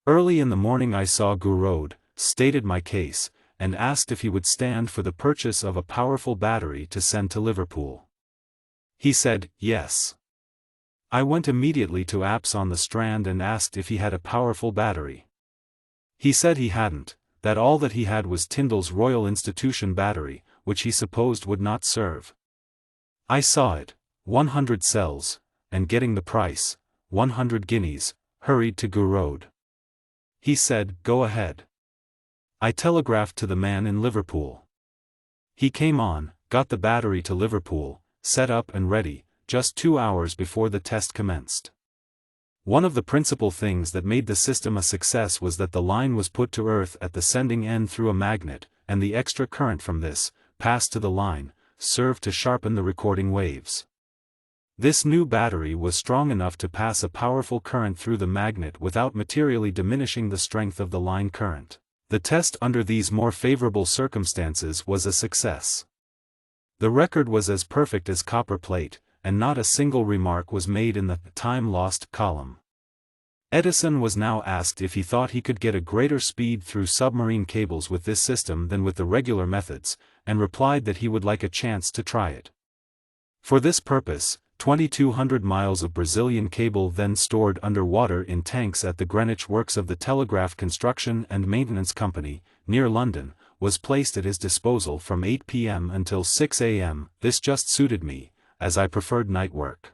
[SPEAKER 1] Early in the morning I saw Gouraud, stated my case, and asked if he would stand for the purchase of a powerful battery to send to Liverpool. He said, yes. I went immediately to Apps on the Strand and asked if he had a powerful battery. He said he hadn't, that all that he had was Tyndall's Royal Institution battery, which he supposed would not serve. I saw it, 100 cells, and getting the price, 100 guineas, hurried to Gouraud. He said, go ahead. I telegraphed to the man in Liverpool. He came on, got the battery to Liverpool, set up and ready, just 2 hours before the test commenced. One of the principal things that made the system a success was that the line was put to earth at the sending end through a magnet, and the extra current from this, passed to the line, served to sharpen the recording waves. This new battery was strong enough to pass a powerful current through the magnet without materially diminishing the strength of the line current. The test under these more favorable circumstances was a success. The record was as perfect as copper plate, and not a single remark was made in the time lost column. Edison was now asked if he thought he could get a greater speed through submarine cables with this system than with the regular methods, and replied that he would like a chance to try it. For this purpose, 2,200 miles of Brazilian cable, then stored under water in tanks at the Greenwich Works of the Telegraph Construction and Maintenance Company, near London, was placed at his disposal from 8 p.m. until 6 a.m. This just suited me, as I preferred night work.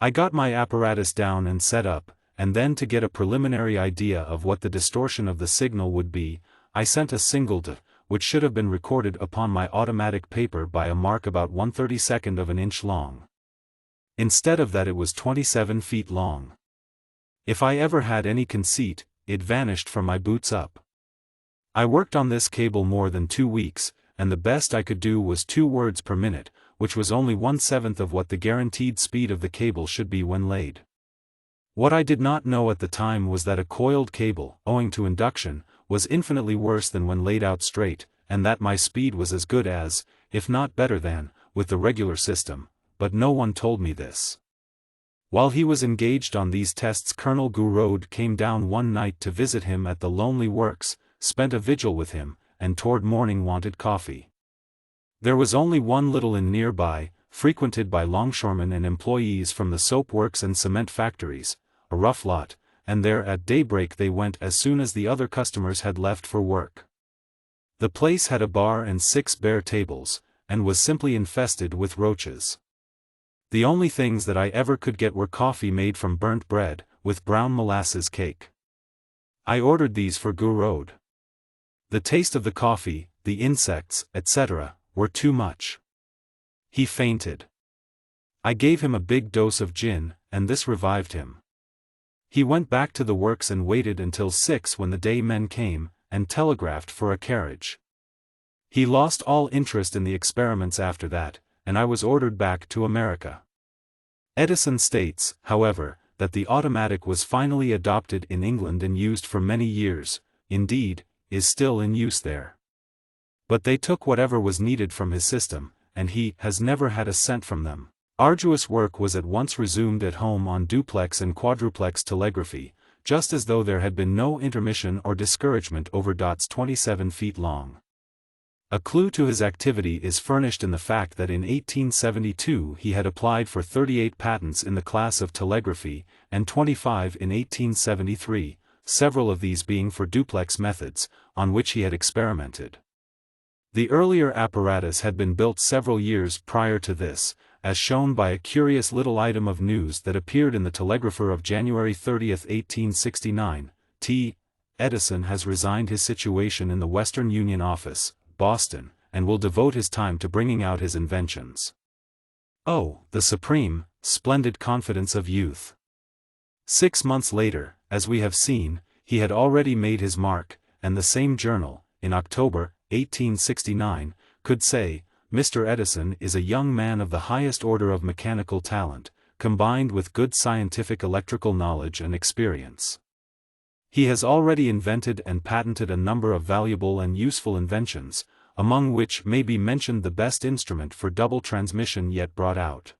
[SPEAKER 1] I got my apparatus down and set up, and then to get a preliminary idea of what the distortion of the signal would be, I sent a single D, which should have been recorded upon my automatic paper by a mark about 1/32 of an inch long. Instead of that it was 27 feet long. If I ever had any conceit, it vanished from my boots up. I worked on this cable more than 2 weeks, and the best I could do was 2 words per minute, which was only 1/7 of what the guaranteed speed of the cable should be when laid. What I did not know at the time was that a coiled cable, owing to induction, was infinitely worse than when laid out straight, and that my speed was as good as, if not better than, with the regular system, but no one told me this. While he was engaged on these tests, Colonel Gouraud came down one night to visit him at the lonely works, spent a vigil with him, and toward morning wanted coffee. There was only one little inn nearby, frequented by longshoremen and employees from the soap works and cement factories, a rough lot, and there at daybreak they went as soon as the other customers had left for work. The place had a bar and 6 bare tables, and was simply infested with roaches. The only things that I ever could get were coffee made from burnt bread, with brown molasses cake. I ordered these for Gouraud. The taste of the coffee, the insects, etc., were too much. He fainted. I gave him a big dose of gin, and this revived him. He went back to the works and waited until 6 when the day men came, and telegraphed for a carriage. He lost all interest in the experiments after that, and I was ordered back to America. Edison states, however, that the automatic was finally adopted in England and used for many years, indeed, is still in use there. But they took whatever was needed from his system, and he has never had a cent from them. Arduous work was at once resumed at home on duplex and quadruplex telegraphy, just as though there had been no intermission or discouragement over dots 27 feet long. A clue to his activity is furnished in the fact that in 1872 he had applied for 38 patents in the class of telegraphy, and 25 in 1873, several of these being for duplex methods, on which he had experimented. The earlier apparatus had been built several years prior to this, as shown by a curious little item of news that appeared in the Telegrapher of January 30, 1869. Edison has resigned his situation in the Western Union Office, Boston, and will devote his time to bringing out his inventions. Oh, the supreme, splendid confidence of youth! 6 months later, as we have seen, he had already made his mark, and the same journal, in October, 1869, could say, "Mr. Edison is a young man of the highest order of mechanical talent, combined with good scientific electrical knowledge and experience. He has already invented and patented a number of valuable and useful inventions, among which may be mentioned the best instrument for double transmission yet brought out.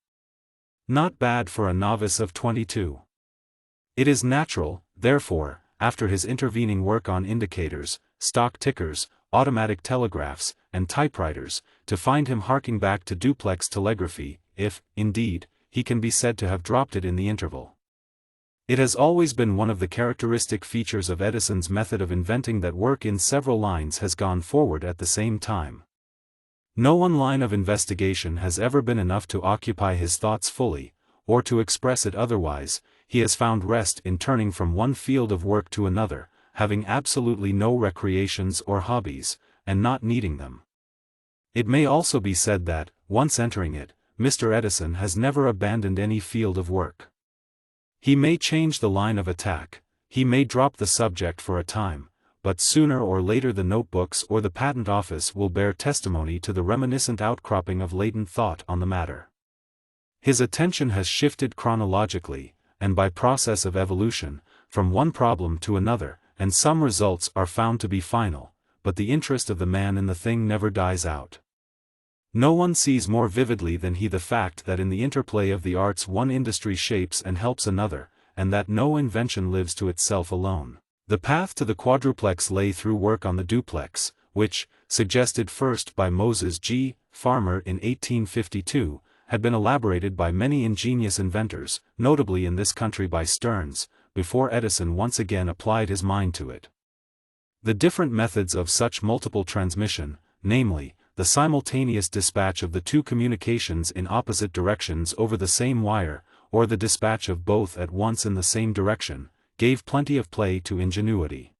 [SPEAKER 1] Not bad for a novice of 22. It is natural, therefore, after his intervening work on indicators, stock tickers, automatic telegraphs, and typewriters, to find him harking back to duplex telegraphy, if, indeed, he can be said to have dropped it in the interval. It has always been one of the characteristic features of Edison's method of inventing that work in several lines has gone forward at the same time. No one line of investigation has ever been enough to occupy his thoughts fully, or to express it otherwise. He has found rest in turning from one field of work to another, having absolutely no recreations or hobbies, and not needing them. It may also be said that, once entering it, Mr. Edison has never abandoned any field of work. He may change the line of attack, he may drop the subject for a time, but sooner or later the notebooks or the patent office will bear testimony to the reminiscent outcropping of latent thought on the matter. His attention has shifted chronologically, and by process of evolution, from one problem to another, and some results are found to be final, but the interest of the man in the thing never dies out. No one sees more vividly than he the fact that in the interplay of the arts one industry shapes and helps another, and that no invention lives to itself alone. The path to the quadruplex lay through work on the duplex, which, suggested first by Moses G. Farmer in 1852, had been elaborated by many ingenious inventors, notably in this country by Stearns, before Edison once again applied his mind to it. The different methods of such multiple transmission, namely, the simultaneous dispatch of the two communications in opposite directions over the same wire, or the dispatch of both at once in the same direction, gave plenty of play to ingenuity.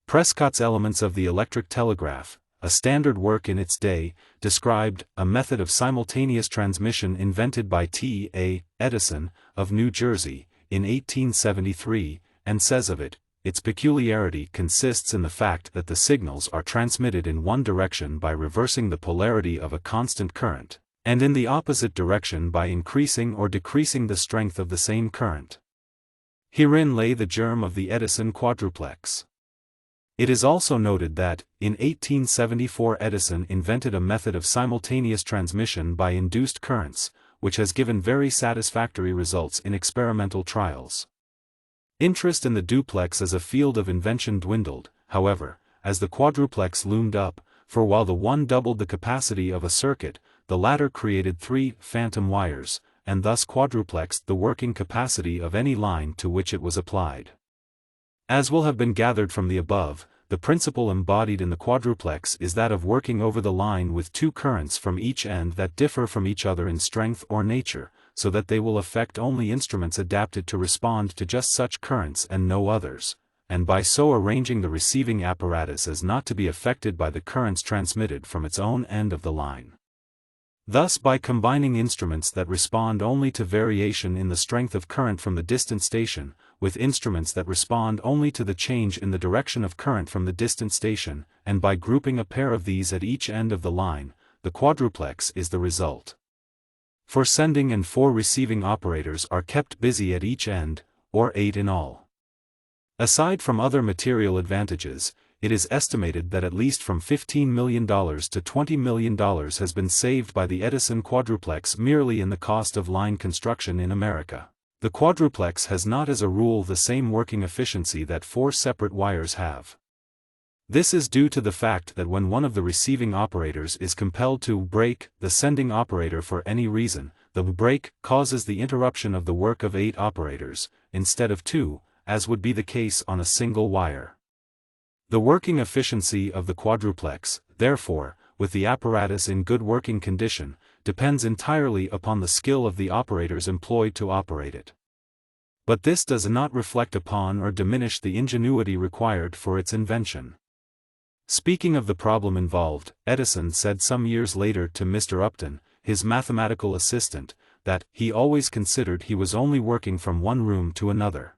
[SPEAKER 1] Prescott's Elements of the Electric Telegraph, a standard work in its day, described a method of simultaneous transmission invented by T.A. Edison, of New Jersey, in 1873, and says of it, "Its peculiarity consists in the fact that the signals are transmitted in one direction by reversing the polarity of a constant current, and in the opposite direction by increasing or decreasing the strength of the same current." Herein lay the germ of the Edison quadruplex. It is also noted that, in 1874 Edison invented a method of simultaneous transmission by induced currents, which has given very satisfactory results in experimental trials. Interest in the duplex as a field of invention dwindled, however, as the quadruplex loomed up, for while the one doubled the capacity of a circuit, the latter created 3 phantom wires, and thus quadruplexed the working capacity of any line to which it was applied. As will have been gathered from the above, the principle embodied in the quadruplex is that of working over the line with 2 currents from each end that differ from each other in strength or nature, so that they will affect only instruments adapted to respond to just such currents and no others, and by so arranging the receiving apparatus as not to be affected by the currents transmitted from its own end of the line. Thus by combining instruments that respond only to variation in the strength of current from the distant station, with instruments that respond only to the change in the direction of current from the distant station, and by grouping a pair of these at each end of the line, the quadruplex is the result. 4 sending and 4 receiving operators are kept busy at each end, or 8 in all. Aside from other material advantages, it is estimated that at least from $15 million to $20 million has been saved by the Edison quadruplex merely in the cost of line construction in America. The quadruplex has not as a rule the same working efficiency that 4 separate wires have. This is due to the fact that when one of the receiving operators is compelled to break the sending operator for any reason, the break causes the interruption of the work of 8 operators, instead of 2, as would be the case on a single wire. The working efficiency of the quadruplex, therefore, with the apparatus in good working condition, depends entirely upon the skill of the operators employed to operate it. But this does not reflect upon or diminish the ingenuity required for its invention. Speaking of the problem involved, Edison said some years later to Mr. Upton, his mathematical assistant, that he always considered he was only working from one room to another.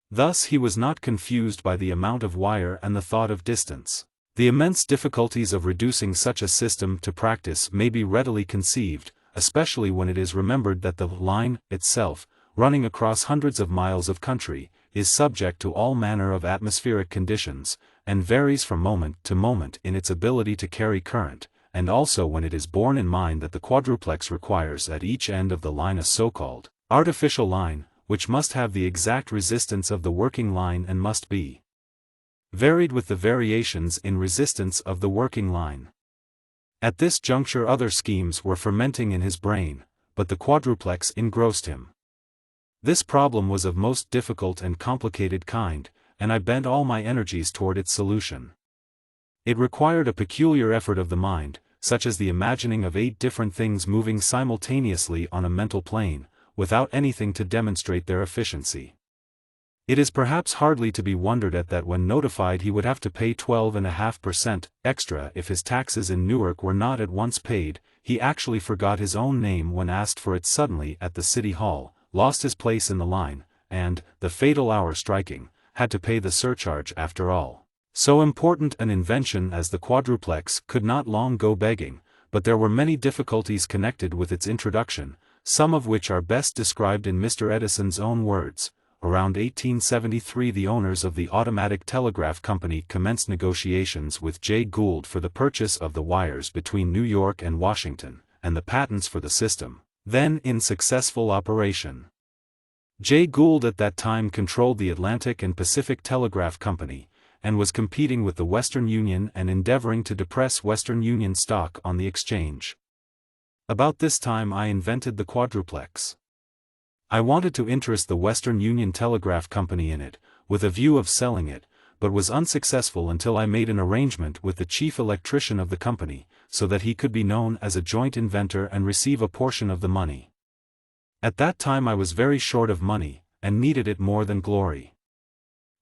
[SPEAKER 1] Thus he was not confused by the amount of wire and the thought of distance. The immense difficulties of reducing such a system to practice may be readily conceived, especially when it is remembered that the line itself, running across hundreds of miles of country, is subject to all manner of atmospheric conditions, and varies from moment to moment in its ability to carry current, and also when it is borne in mind that the quadruplex requires at each end of the line a so-called artificial line, which must have the exact resistance of the working line and must be varied with the variations in resistance of the working line. At this juncture other schemes were fermenting in his brain, but the quadruplex engrossed him. This problem was of most difficult and complicated kind, and I bent all my energies toward its solution. It required a peculiar effort of the mind, such as the imagining of 8 different things moving simultaneously on a mental plane, without anything to demonstrate their efficiency. It is perhaps hardly to be wondered at that when notified he would have to pay 12.5% extra if his taxes in Newark were not at once paid, he actually forgot his own name when asked for it suddenly at the City Hall, lost his place in the line, and, the fatal hour striking, had to pay the surcharge after all. So important an invention as the quadruplex could not long go begging, but there were many difficulties connected with its introduction, some of which are best described in Mr. Edison's own words. Around 1873 the owners of the Automatic Telegraph Company commenced negotiations with Jay Gould for the purchase of the wires between New York and Washington, and the patents for the system, then in successful operation. Jay Gould at that time controlled the Atlantic and Pacific Telegraph Company, and was competing with the Western Union and endeavoring to depress Western Union stock on the exchange. About this time I invented the quadruplex. I wanted to interest the Western Union Telegraph Company in it, with a view of selling it, but was unsuccessful until I made an arrangement with the chief electrician of the company, so that he could be known as a joint inventor and receive a portion of the money. At that time I was very short of money, and needed it more than glory.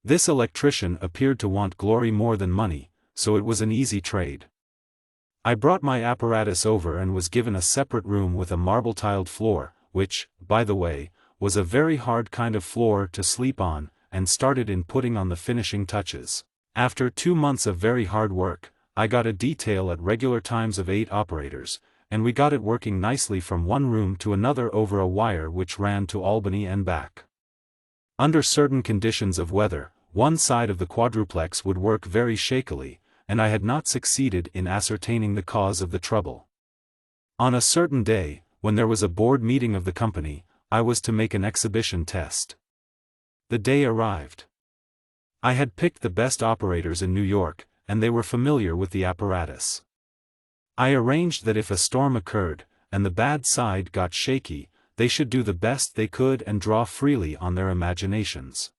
[SPEAKER 1] This electrician appeared to want glory more than money, so it was an easy trade. I brought my apparatus over and was given a separate room with a marble-tiled floor, which, by the way, was a very hard kind of floor to sleep on, and started in putting on the finishing touches. After 2 months of very hard work, I got a detail at regular times of 8 operators, and we got it working nicely from one room to another over a wire which ran to Albany and back. Under certain conditions of weather, one side of the quadruplex would work very shakily, and I had not succeeded in ascertaining the cause of the trouble. On a certain day, when there was a board meeting of the company, I was to make an exhibition test. The day arrived. I had picked the best operators in New York, and they were familiar with the apparatus. I arranged that if a storm occurred, and the bad side got shaky, they should do the best they could and draw freely on their imaginations.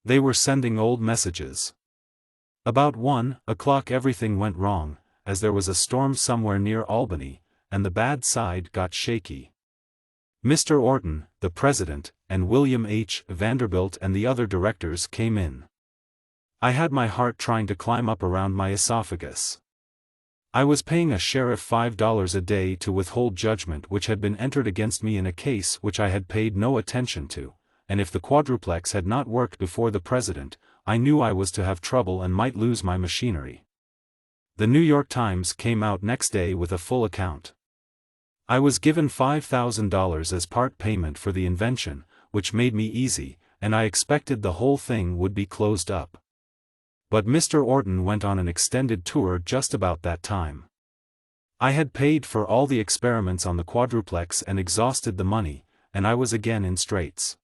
[SPEAKER 1] They were sending old messages. About 1 o'clock everything went wrong, as there was a storm somewhere near Albany, and the bad side got shaky. Mr. Orton, the president, and William H. Vanderbilt and the other directors came in. I had my heart trying to climb up around my esophagus. I was paying a sheriff $5 a day to withhold judgment which had been entered against me in a case which I had paid no attention to, and if the quadruplex had not worked before the president, I knew I was to have trouble and might lose my machinery. The New York Times came out next day with a full account. I was given $5,000 as part payment for the invention, which made me easy, and I expected the whole thing would be closed up. But Mr. Orton went on an extended tour just about that time. I had paid for all the experiments on the quadruplex and exhausted the money, and I was again in straits.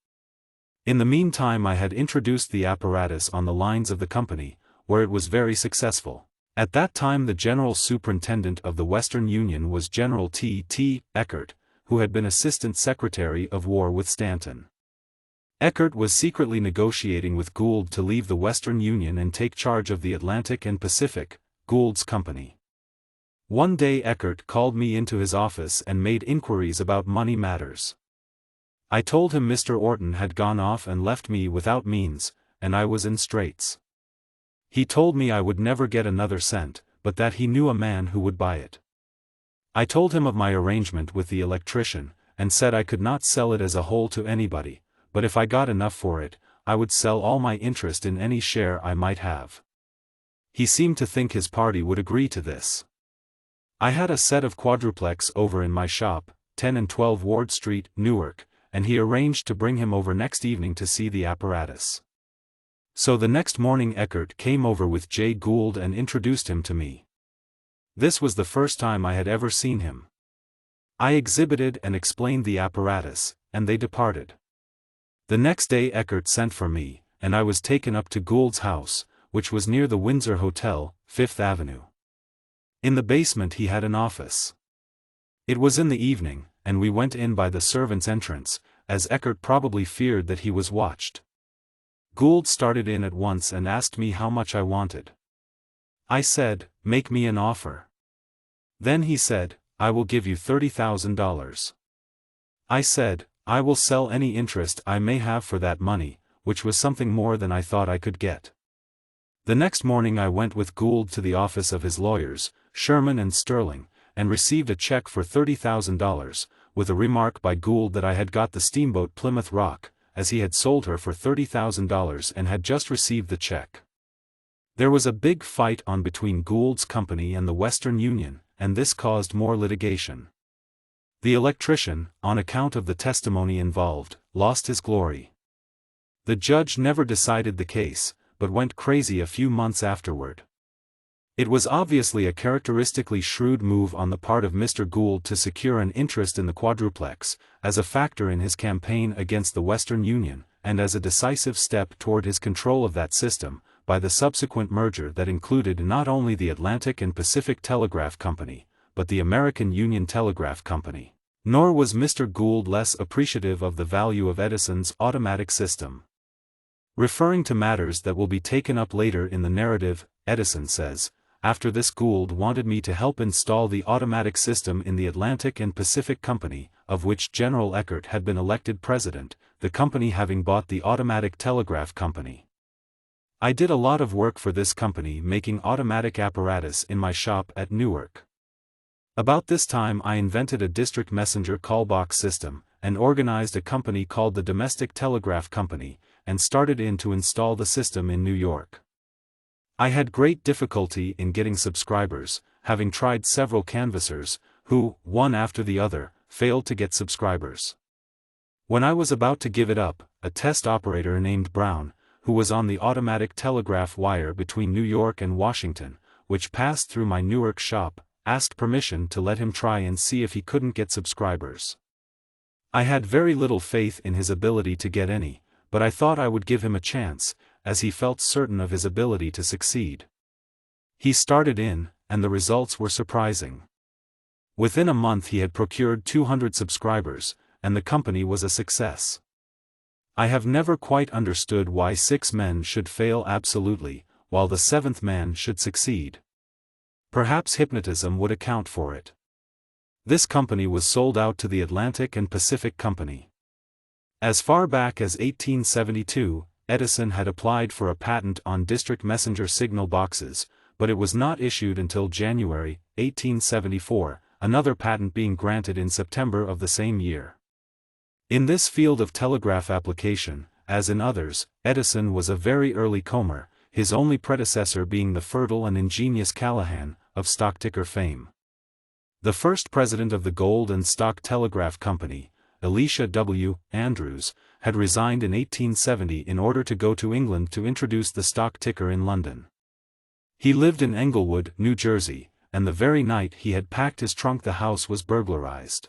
[SPEAKER 1] In the meantime I had introduced the apparatus on the lines of the company, where it was very successful. At that time the General Superintendent of the Western Union was General T. Eckert, who had been Assistant Secretary of War with Stanton. Eckert was secretly negotiating with Gould to leave the Western Union and take charge of the Atlantic and Pacific, Gould's company. One day Eckert called me into his office and made inquiries about money matters. I told him Mr. Orton had gone off and left me without means, and I was in straits. He told me I would never get another cent, but that he knew a man who would buy it. I told him of my arrangement with the electrician, and said I could not sell it as a whole to anybody, but if I got enough for it, I would sell all my interest in any share I might have. He seemed to think his party would agree to this. I had a set of quadruplex over in my shop, 10 and 12 Ward Street, Newark, and he arranged to bring him over next evening to see the apparatus. So the next morning Eckert came over with Jay Gould and introduced him to me. This was the first time I had ever seen him. I exhibited and explained the apparatus, and they departed. The next day Eckert sent for me, and I was taken up to Gould's house, which was near the Windsor Hotel, 5th Avenue. In the basement he had an office. It was in the evening, and we went in by the servants' entrance, as Eckert probably feared that he was watched. Gould started in at once and asked me how much I wanted. I said, "Make me an offer." Then he said, "I will give you $30,000. I said, "I will sell any interest I may have for that money," which was something more than I thought I could get. The next morning I went with Gould to the office of his lawyers, Sherman and Sterling, and received a check for $30,000, with a remark by Gould that I had got the steamboat Plymouth Rock, as he had sold her for $30,000 and had just received the check. There was a big fight on between Gould's company and the Western Union, and this caused more litigation. The electrician, on account of the testimony involved, lost his glory. The judge never decided the case, but went crazy a few months afterward. It was obviously a characteristically shrewd move on the part of Mr. Gould to secure an interest in the quadruplex, as a factor in his campaign against the Western Union, and as a decisive step toward his control of that system, by the subsequent merger that included not only the Atlantic and Pacific Telegraph Company, but the American Union Telegraph Company. Nor was Mr. Gould less appreciative of the value of Edison's automatic system. Referring to matters that will be taken up later in the narrative, Edison says, "After this Gould wanted me to help install the automatic system in the Atlantic and Pacific Company, of which General Eckert had been elected president, the company having bought the Automatic Telegraph Company. I did a lot of work for this company making automatic apparatus in my shop at Newark. About this time I invented a district messenger callbox system, and organized a company called the Domestic Telegraph Company, and started in to install the system in New York. I had great difficulty in getting subscribers, having tried several canvassers, who, one after the other, failed to get subscribers. When I was about to give it up, a test operator named Brown, who was on the automatic telegraph wire between New York and Washington, which passed through my Newark shop, asked permission to let him try and see if he couldn't get subscribers. I had very little faith in his ability to get any, but I thought I would give him a chance, as he felt certain of his ability to succeed. He started in, and the results were surprising. Within a month he had procured 200 subscribers, and the company was a success. I have never quite understood why 6 men should fail absolutely, while the 7th man should succeed. Perhaps hypnotism would account for it. This company was sold out to the Atlantic and Pacific Company. As far back as 1872, Edison had applied for a patent on district messenger signal boxes, but it was not issued until January, 1874, another patent being granted in September of the same year. In this field of telegraph application, as in others, Edison was a very early comer, his only predecessor being the fertile and ingenious Callahan, of stock ticker fame. The first president of the Gold and Stock Telegraph Company, Elisha W. Andrews, had resigned in 1870 in order to go to England to introduce the stock ticker in London. He lived in Englewood, New Jersey, and the very night he had packed his trunk the house was burglarized.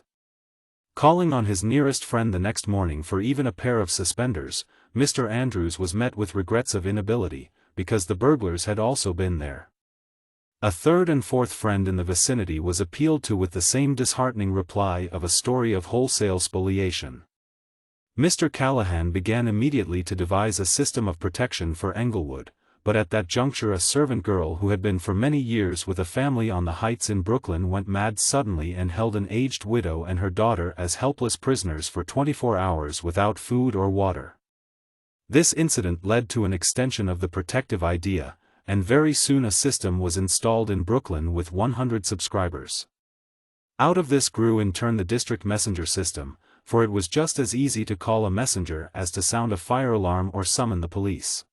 [SPEAKER 1] Calling on his nearest friend the next morning for even a pair of suspenders, Mr. Andrews was met with regrets of inability, because the burglars had also been there. A third and fourth friend in the vicinity was appealed to with the same disheartening reply of a story of wholesale spoliation. Mr. Callahan began immediately to devise a system of protection for Englewood, but at that juncture a servant girl who had been for many years with a family on the Heights in Brooklyn went mad suddenly and held an aged widow and her daughter as helpless prisoners for 24 hours without food or water. This incident led to an extension of the protective idea, and very soon a system was installed in Brooklyn with 100 subscribers. Out of this grew in turn the district messenger system, for it was just as easy to call a messenger as to sound a fire alarm or summon the police.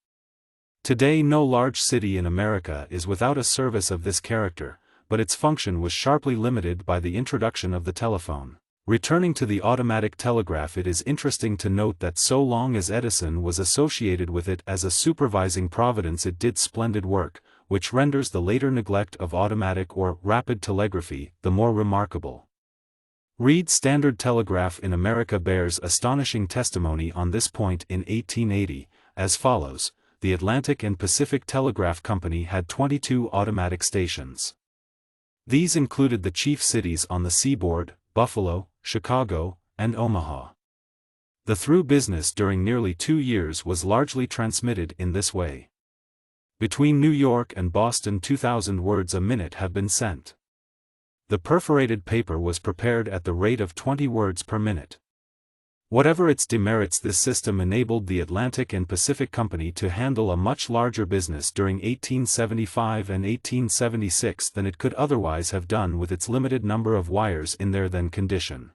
[SPEAKER 1] Today no large city in America is without a service of this character, but its function was sharply limited by the introduction of the telephone. Returning to the automatic telegraph, it is interesting to note that so long as Edison was associated with it as a supervising providence, it did splendid work, which renders the later neglect of automatic or rapid telegraphy the more remarkable. Reed's Standard Telegraph in America bears astonishing testimony on this point in 1880, as follows: the Atlantic and Pacific Telegraph Company had 22 automatic stations. These included the chief cities on the seaboard, Buffalo, Chicago, and Omaha. The through business during nearly 2 years was largely transmitted in this way. Between New York and Boston 2,000 words a minute have been sent. The perforated paper was prepared at the rate of 20 words per minute. Whatever its demerits, this system enabled the Atlantic and Pacific Company to handle a much larger business during 1875 and 1876 than it could otherwise have done with its limited number of wires in their then condition.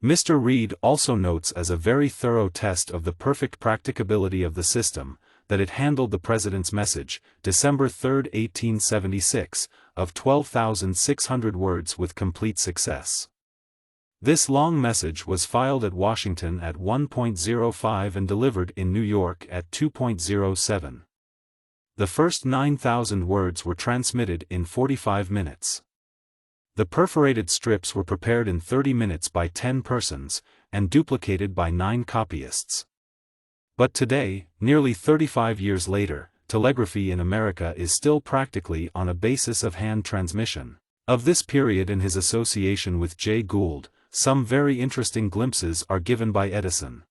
[SPEAKER 1] Mr. Reed also notes as a very thorough test of the perfect practicability of the system, that it handled the President's message, December 3, 1876, of 12,600 words with complete success. This long message was filed at Washington at 1.05 and delivered in New York at 2.07. The first 9,000 words were transmitted in 45 minutes. The perforated strips were prepared in 30 minutes by 10 persons, and duplicated by 9 copyists. But today, nearly 35 years later, telegraphy in America is still practically on a basis of hand transmission. Of this period and his association with Jay Gould, some very interesting glimpses are given by Edison.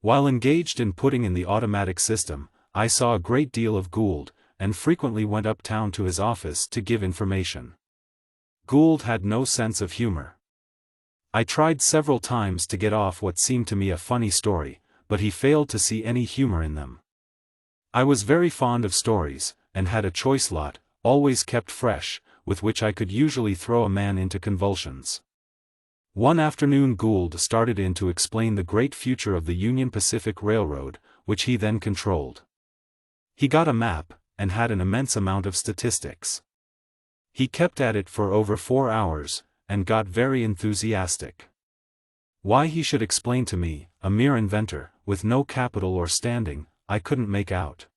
[SPEAKER 1] While engaged in putting in the automatic system, I saw a great deal of Gould, and frequently went uptown to his office to give information. Gould had no sense of humor. I tried several times to get off what seemed to me a funny story, but he failed to see any humor in them. I was very fond of stories, and had a choice lot, always kept fresh, with which I could usually throw a man into convulsions. One afternoon Gould started in to explain the great future of the Union Pacific Railroad, which he then controlled. He got a map, and had an immense amount of statistics. He kept at it for over 4 hours, and got very enthusiastic. Why he should explain to me, a mere inventor, with no capital or standing, I couldn't make out.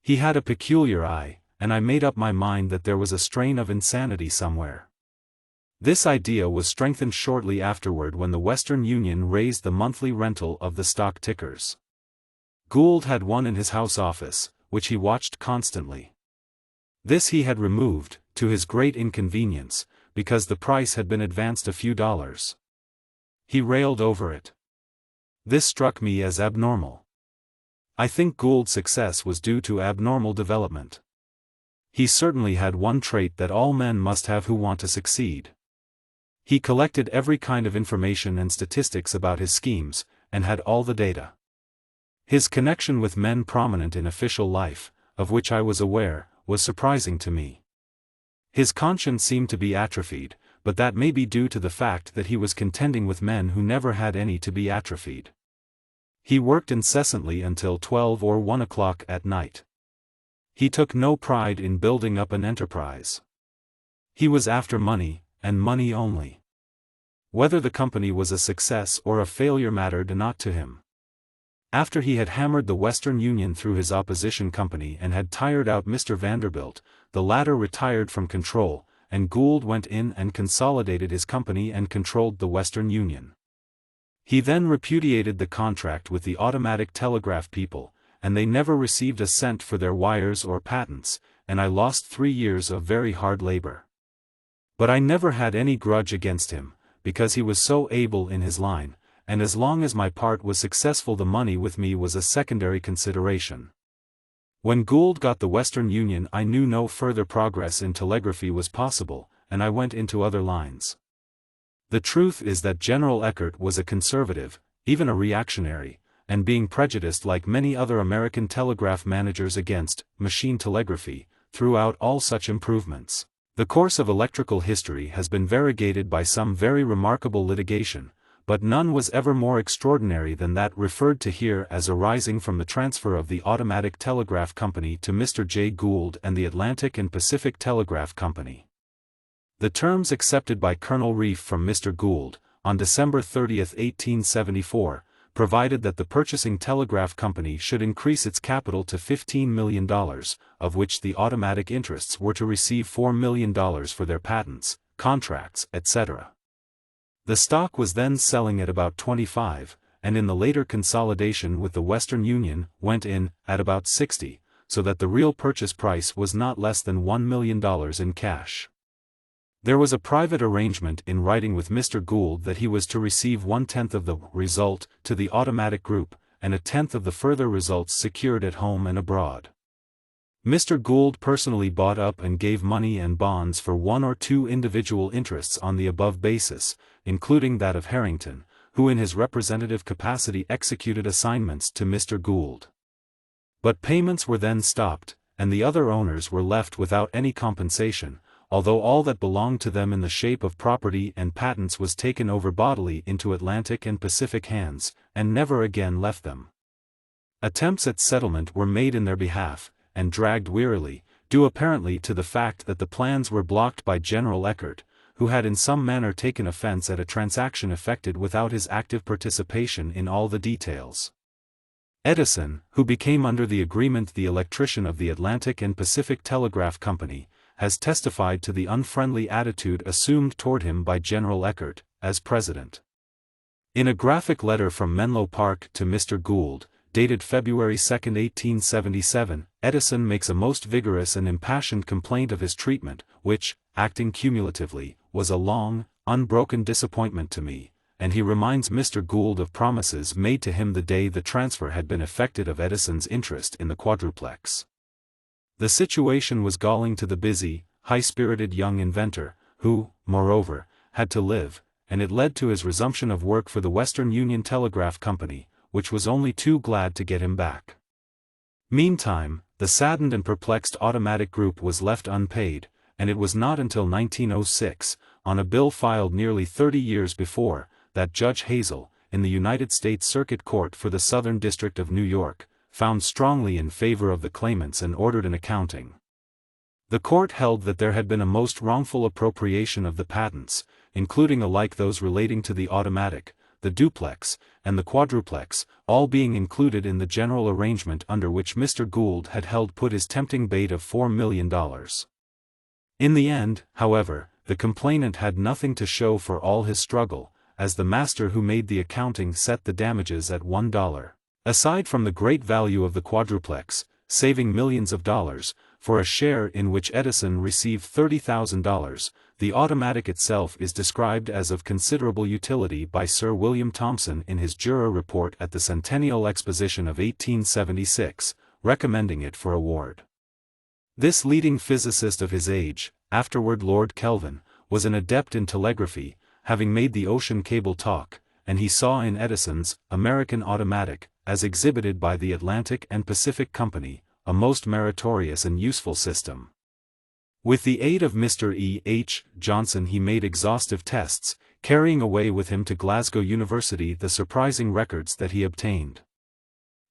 [SPEAKER 1] He had a peculiar eye, and I made up my mind that there was a strain of insanity somewhere. This idea was strengthened shortly afterward when the Western Union raised the monthly rental of the stock tickers. Gould had one in his house office, which he watched constantly. This he had removed, to his great inconvenience, because the price had been advanced a few dollars. He railed over it. This struck me as abnormal. I think Gould's success was due to abnormal development. He certainly had one trait that all men must have who want to succeed. He collected every kind of information and statistics about his schemes, and had all the data. His connection with men prominent in official life, of which I was aware, was surprising to me. His conscience seemed to be atrophied, but that may be due to the fact that he was contending with men who never had any to be atrophied. He worked incessantly until 12 or 1 o'clock at night. He took no pride in building up an enterprise. He was after money, and money only. Whether the company was a success or a failure mattered not to him. After he had hammered the Western Union through his opposition company and had tired out Mr. Vanderbilt, the latter retired from control, and Gould went in and consolidated his company and controlled the Western Union. He then repudiated the contract with the automatic telegraph people, and they never received a cent for their wires or patents, and I lost 3 years of very hard labor. But I never had any grudge against him, because he was so able in his line, and as long as my part was successful the money with me was a secondary consideration. When Gould got the Western Union I knew no further progress in telegraphy was possible, and I went into other lines. The truth is that General Eckert was a conservative, even a reactionary, and being prejudiced like many other American telegraph managers against machine telegraphy, threw out all such improvements. The course of electrical history has been variegated by some very remarkable litigation, but none was ever more extraordinary than that referred to here as arising from the transfer of the Automatic Telegraph Company to Mr. J. Gould and the Atlantic and Pacific Telegraph Company. The terms accepted by Colonel Reef from Mr. Gould, on December 30, 1874, provided that the purchasing telegraph company should increase its capital to $15 million, of which the automatic interests were to receive $4 million for their patents, contracts, etc. The stock was then selling at about 25, and in the later consolidation with the Western Union, went in at about 60, so that the real purchase price was not less than $1 million in cash. There was a private arrangement in writing with Mr. Gould that he was to receive 1/10 of the result to the automatic group, and 1/10 of the further results secured at home and abroad. Mr. Gould personally bought up and gave money and bonds for 1 or 2 individual interests on the above basis, including that of Harrington, who in his representative capacity executed assignments to Mr. Gould. But payments were then stopped, and the other owners were left without any compensation, although all that belonged to them in the shape of property and patents was taken over bodily into Atlantic and Pacific hands, and never again left them. Attempts at settlement were made in their behalf, and dragged wearily, due apparently to the fact that the plans were blocked by General Eckert, who had in some manner taken offense at a transaction effected without his active participation in all the details. Edison, who became under the agreement the electrician of the Atlantic and Pacific Telegraph Company, has testified to the unfriendly attitude assumed toward him by General Eckert, as president. In a graphic letter from Menlo Park to Mr. Gould, dated February 2, 1877, Edison makes a most vigorous and impassioned complaint of his treatment, which, acting cumulatively, was a long, unbroken disappointment to me, and he reminds Mr. Gould of promises made to him the day the transfer had been effected of Edison's interest in the quadruplex. The situation was galling to the busy, high-spirited young inventor, who, moreover, had to live, and it led to his resumption of work for the Western Union Telegraph Company, which was only too glad to get him back. Meantime, the saddened and perplexed automatic group was left unpaid, and it was not until 1906, on a bill filed nearly 30 years before, that Judge Hazel, in the United States Circuit Court for the Southern District of New York, found strongly in favor of the claimants and ordered an accounting. The court held that there had been a most wrongful appropriation of the patents, including alike those relating to the automatic, the duplex, and the quadruplex, all being included in the general arrangement under which Mr. Gould had held put his tempting bait of $4 million. In the end, however, the complainant had nothing to show for all his struggle, as the master who made the accounting set the damages at $1. Aside from the great value of the quadruplex, saving millions of dollars, for a share in which Edison received $30,000, the automatic itself is described as of considerable utility by Sir William Thomson in his Jura report at the Centennial Exposition of 1876, recommending it for award. This leading physicist of his age, afterward Lord Kelvin, was an adept in telegraphy, having made the ocean cable talk, and he saw in Edison's American automatic, as exhibited by the Atlantic and Pacific Company, a most meritorious and useful system. With the aid of Mr. E. H. Johnson he made exhaustive tests, carrying away with him to Glasgow University the surprising records that he obtained.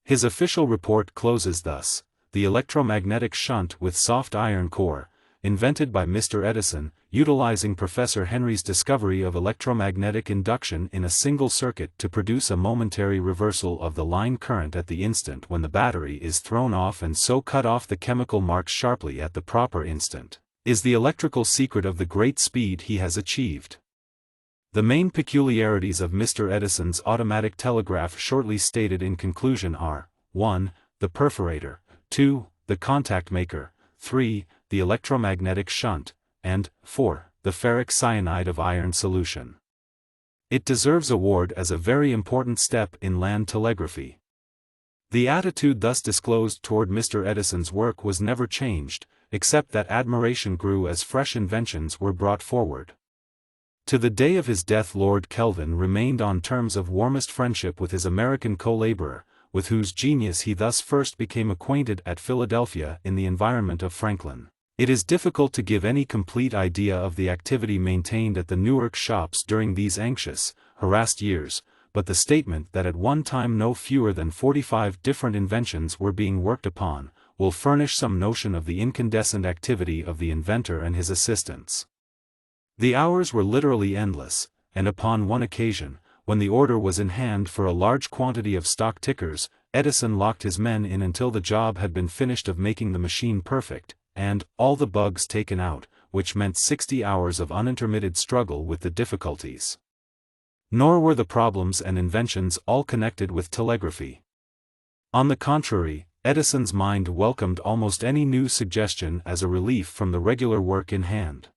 [SPEAKER 1] His official report closes thus: the electromagnetic shunt with soft iron core, invented by Mr. Edison, utilizing Professor Henry's discovery of electromagnetic induction in a single circuit to produce a momentary reversal of the line current at the instant when the battery is thrown off and so cut off the chemical marks sharply at the proper instant, is the electrical secret of the great speed he has achieved. The main peculiarities of Mr. Edison's automatic telegraph shortly stated in conclusion are: 1. The perforator, 2. The contact maker, 3. The electromagnetic shunt, and 4. The ferric cyanide of iron solution. It deserves award as a very important step in land telegraphy. The attitude thus disclosed toward Mr. Edison's work was never changed, except that admiration grew as fresh inventions were brought forward. To the day of his death Lord Kelvin remained on terms of warmest friendship with his American co-laborer, with whose genius he thus first became acquainted at Philadelphia in the environment of Franklin. It is difficult to give any complete idea of the activity maintained at the Newark shops during these anxious, harassed years, but the statement that at one time no fewer than 45 different inventions were being worked upon, will furnish some notion of the incandescent activity of the inventor and his assistants. The hours were literally endless, and upon one occasion, when the order was in hand for a large quantity of stock tickers, Edison locked his men in until the job had been finished of making the machine perfect, and all the bugs taken out, which meant 60 hours of unintermitted struggle with the difficulties. Nor were the problems and inventions all connected with telegraphy. On the contrary, Edison's mind welcomed almost any new suggestion as a relief from the regular work in hand.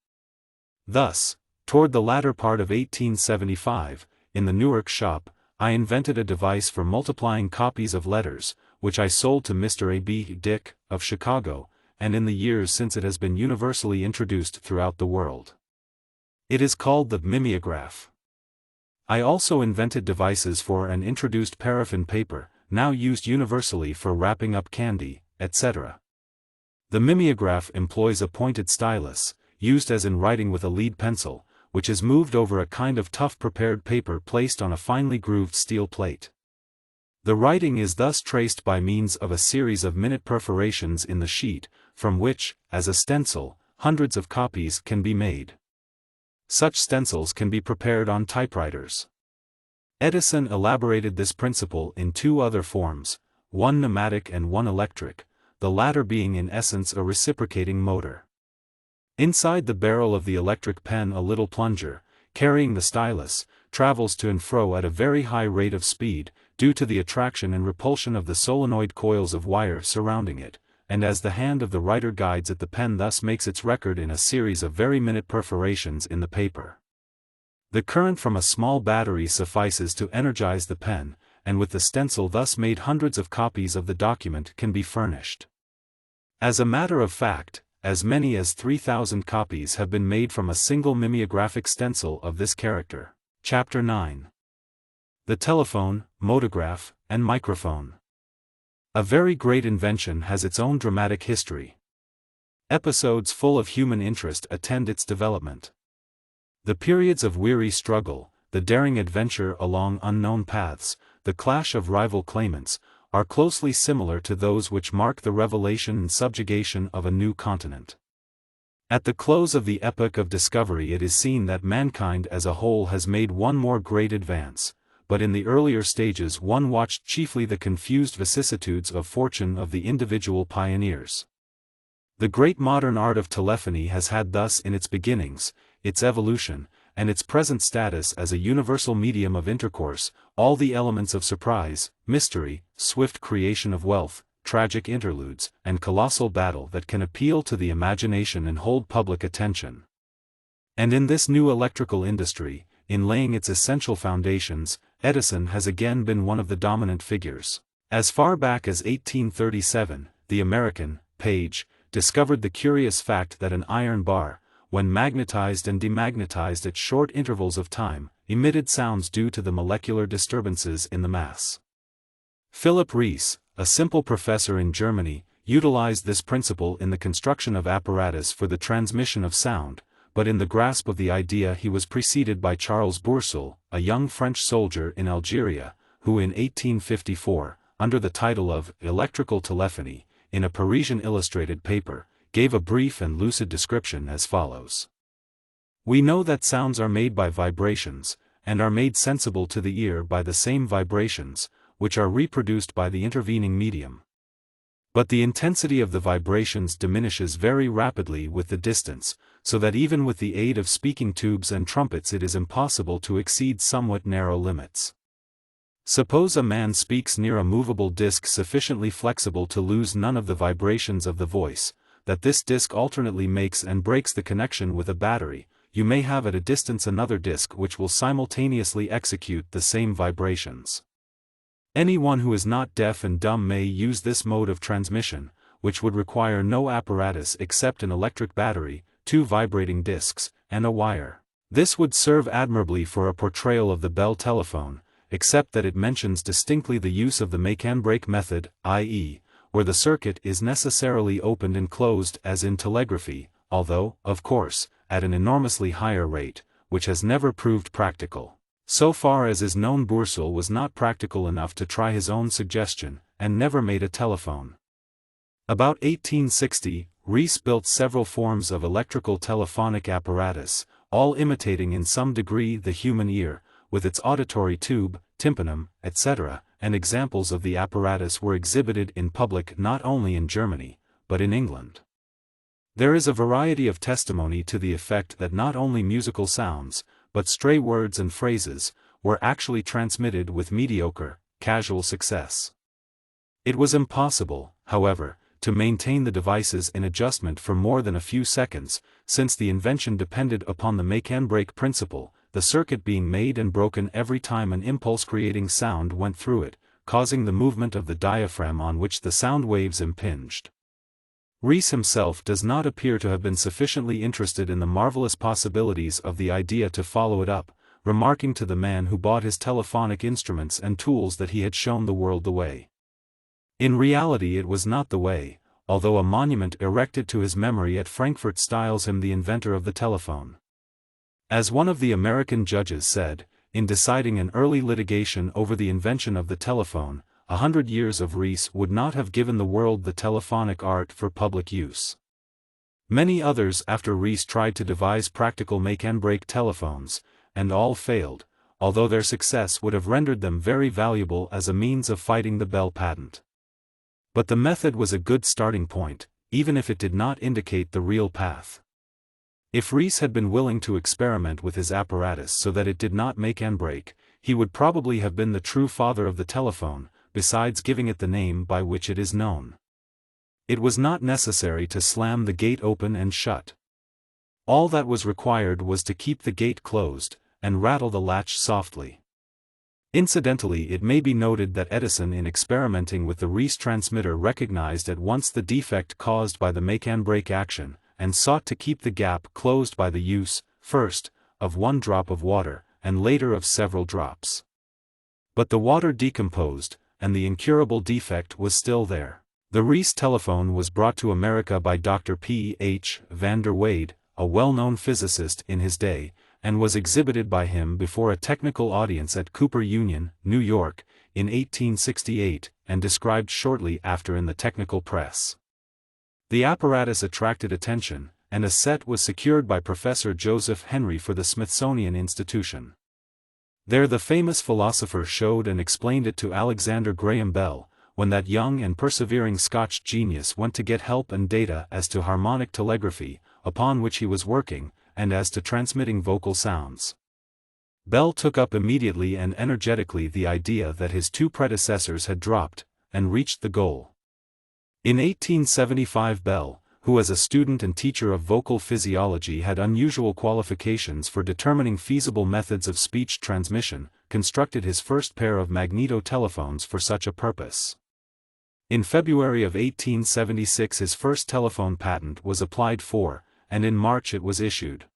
[SPEAKER 1] Thus, toward the latter part of 1875, in the Newark shop, I invented a device for multiplying copies of letters, which I sold to Mr. A. B. Dick, of Chicago, and in the years since it has been universally introduced throughout the world. It is called the mimeograph. I also invented devices for and introduced paraffin paper, now used universally for wrapping up candy, etc. The mimeograph employs a pointed stylus, used as in writing with a lead pencil, which is moved over a kind of tough prepared paper placed on a finely grooved steel plate. The writing is thus traced by means of a series of minute perforations in the sheet, from which, as a stencil, hundreds of copies can be made. Such stencils can be prepared on typewriters. Edison elaborated this principle in two other forms, one pneumatic and one electric, the latter being in essence a reciprocating motor. Inside the barrel of the electric pen a little plunger, carrying the stylus, travels to and fro at a very high rate of speed, due to the attraction and repulsion of the solenoid coils of wire surrounding it, and as the hand of the writer guides it, the pen thus makes its record in a series of very minute perforations in the paper. The current from a small battery suffices to energize the pen, and with the stencil thus made hundreds of copies of the document can be furnished. As a matter of fact, as many as 3,000 copies have been made from a single mimeographic stencil of this character. Chapter 9. The telephone, motograph, and microphone. A very great invention has its own dramatic history. Episodes full of human interest attend its development. The periods of weary struggle, the daring adventure along unknown paths, the clash of rival claimants, are closely similar to those which mark the revelation and subjugation of a new continent. At the close of the epoch of discovery it is seen that mankind as a whole has made one more great advance, but in the earlier stages one watched chiefly the confused vicissitudes of fortune of the individual pioneers. The great modern art of telephony has had thus in its beginnings, its evolution, and its present status as a universal medium of intercourse, all the elements of surprise, mystery, swift creation of wealth, tragic interludes, and colossal battle that can appeal to the imagination and hold public attention. And in this new electrical industry, in laying its essential foundations, Edison has again been one of the dominant figures. As far back as 1837, the American, Page, discovered the curious fact that an iron bar, when magnetized and demagnetized at short intervals of time, emitted sounds due to the molecular disturbances in the mass. Philip Reis, a simple professor in Germany, utilized this principle in the construction of apparatus for the transmission of sound, but in the grasp of the idea he was preceded by Charles Bourseul, a young French soldier in Algeria, who in 1854, under the title of Electrical Telephony, in a Parisian illustrated paper, gave a brief and lucid description as follows. We know that sounds are made by vibrations, and are made sensible to the ear by the same vibrations, which are reproduced by the intervening medium. But the intensity of the vibrations diminishes very rapidly with the distance, so that even with the aid of speaking tubes and trumpets it is impossible to exceed somewhat narrow limits. Suppose a man speaks near a movable disc sufficiently flexible to lose none of the vibrations of the voice, that this disc alternately makes and breaks the connection with a battery, you may have at a distance another disc which will simultaneously execute the same vibrations. Anyone who is not deaf and dumb may use this mode of transmission, which would require no apparatus except an electric battery, 2 vibrating discs, and a wire. This would serve admirably for a portrayal of the Bell telephone, except that it mentions distinctly the use of the make-and-break method, i.e., where the circuit is necessarily opened and closed as in telegraphy, although, of course, at an enormously higher rate, which has never proved practical. So far as is known, Bourseul was not practical enough to try his own suggestion, and never made a telephone. About 1860, Rees built several forms of electrical telephonic apparatus, all imitating in some degree the human ear, with its auditory tube, tympanum, etc., and examples of the apparatus were exhibited in public not only in Germany, but in England. There is a variety of testimony to the effect that not only musical sounds, but stray words and phrases, were actually transmitted with mediocre, casual success. It was impossible, however, to maintain the devices in adjustment for more than a few seconds, since the invention depended upon the make-and-break principle, the circuit being made and broken every time an impulse-creating sound went through it, causing the movement of the diaphragm on which the sound waves impinged. Rees himself does not appear to have been sufficiently interested in the marvelous possibilities of the idea to follow it up, remarking to the man who bought his telephonic instruments and tools that he had shown the world the way. In reality it was not the way, although a monument erected to his memory at Frankfurt styles him the inventor of the telephone. As one of the American judges said, in deciding an early litigation over the invention of the telephone, 100 years of Rees would not have given the world the telephonic art for public use. Many others after Rees tried to devise practical make-and-break telephones, and all failed, although their success would have rendered them very valuable as a means of fighting the Bell patent. But the method was a good starting point, even if it did not indicate the real path. If Rees had been willing to experiment with his apparatus so that it did not make and break, he would probably have been the true father of the telephone, besides giving it the name by which it is known. It was not necessary to slam the gate open and shut. All that was required was to keep the gate closed, and rattle the latch softly. Incidentally, it may be noted that Edison, in experimenting with the Rees transmitter, recognized at once the defect caused by the make-and-break action, and sought to keep the gap closed by the use, first, of one drop of water, and later of several drops. But the water decomposed, and the incurable defect was still there. The Rees telephone was brought to America by Dr. P. H. van der Waide, a well-known physicist in his day, and was exhibited by him before a technical audience at Cooper Union, New York, in 1868, and described shortly after in the technical press. The apparatus attracted attention, and a set was secured by Professor Joseph Henry for the Smithsonian Institution. There the famous philosopher showed and explained it to Alexander Graham Bell, when that young and persevering Scotch genius went to get help and data as to harmonic telegraphy, upon which he was working, and as to transmitting vocal sounds. Bell took up immediately and energetically the idea that his two predecessors had dropped, and reached the goal. In 1875 Bell, who as a student and teacher of vocal physiology had unusual qualifications for determining feasible methods of speech transmission, constructed his first pair of magneto-telephones for such a purpose. In February of 1876 his first telephone patent was applied for, and in March it was issued.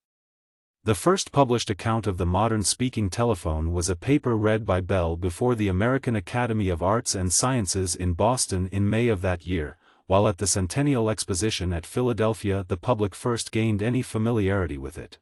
[SPEAKER 1] The first published account of the modern speaking telephone was a paper read by Bell before the American Academy of Arts and Sciences in Boston in May of that year, while at the Centennial Exposition at Philadelphia the public first gained any familiarity with it.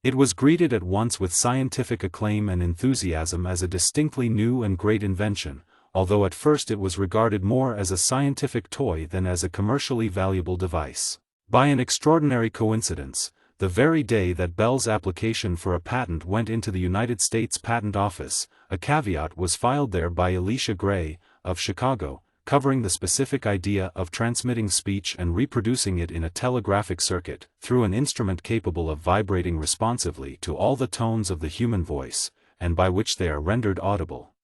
[SPEAKER 1] It was greeted at once with scientific acclaim and enthusiasm as a distinctly new and great invention, although at first it was regarded more as a scientific toy than as a commercially valuable device. By an extraordinary coincidence, the very day that Bell's application for a patent went into the United States Patent Office, a caveat was filed there by Elisha Gray, of Chicago, covering the specific idea of transmitting speech and reproducing it in a telegraphic circuit, through an instrument capable of vibrating responsively to all the tones of the human voice, and by which they are rendered audible.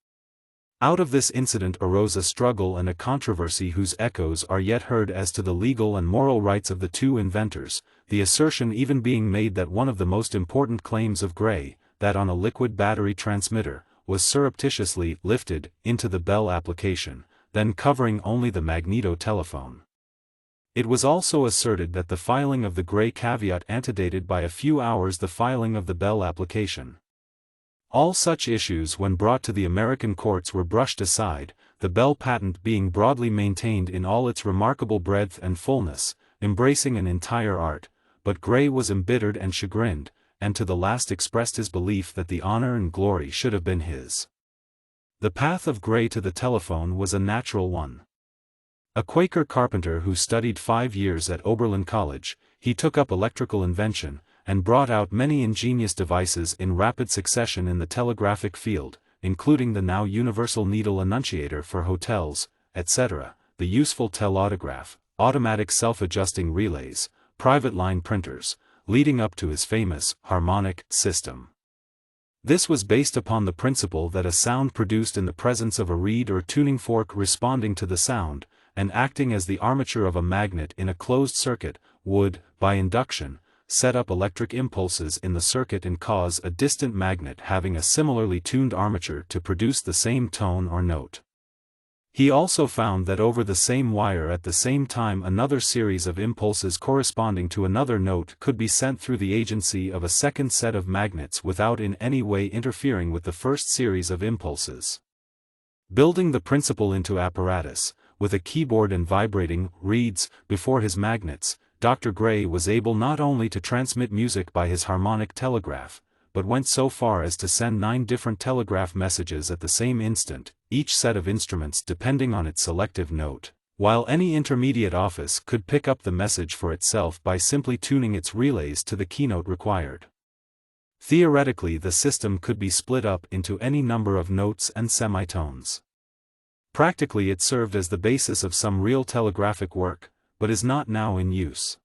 [SPEAKER 1] Out of this incident arose a struggle and a controversy whose echoes are yet heard as to the legal and moral rights of the two inventors, the assertion even being made that one of the most important claims of Gray, that on a liquid battery transmitter, was surreptitiously lifted into the Bell application, then covering only the magneto-telephone. It was also asserted that the filing of the Gray caveat antedated by a few hours the filing of the Bell application. All such issues when brought to the American courts were brushed aside, the the Bell patent being broadly maintained in all its remarkable breadth and fullness, embracing an entire art, but Gray was embittered and chagrined, and to the last expressed his belief that the honor and glory should have been his. The path of Gray to the telephone was a natural one. A Quaker carpenter who studied 5 years at Oberlin College, he took up electrical invention, and brought out many ingenious devices in rapid succession in the telegraphic field, including the now universal needle annunciator for hotels, etc., the useful telautograph, automatic self-adjusting relays, private line printers, leading up to his famous harmonic system. This was based upon the principle that a sound produced in the presence of a reed or tuning fork responding to the sound, and acting as the armature of a magnet in a closed circuit, would, by induction, set up electric impulses in the circuit and cause a distant magnet having a similarly tuned armature to produce the same tone or note. He also found that over the same wire at the same time another series of impulses corresponding to another note could be sent through the agency of a second set of magnets without in any way interfering with the first series of impulses. Building the principle into apparatus, with a keyboard and vibrating reeds before his magnets, Dr. Gray was able not only to transmit music by his harmonic telegraph, but went so far as to send 9 different telegraph messages at the same instant, each set of instruments depending on its selective note, while any intermediate office could pick up the message for itself by simply tuning its relays to the keynote required. Theoretically, the system could be split up into any number of notes and semitones. Practically, it served as the basis of some real telegraphic work, but is not now in use.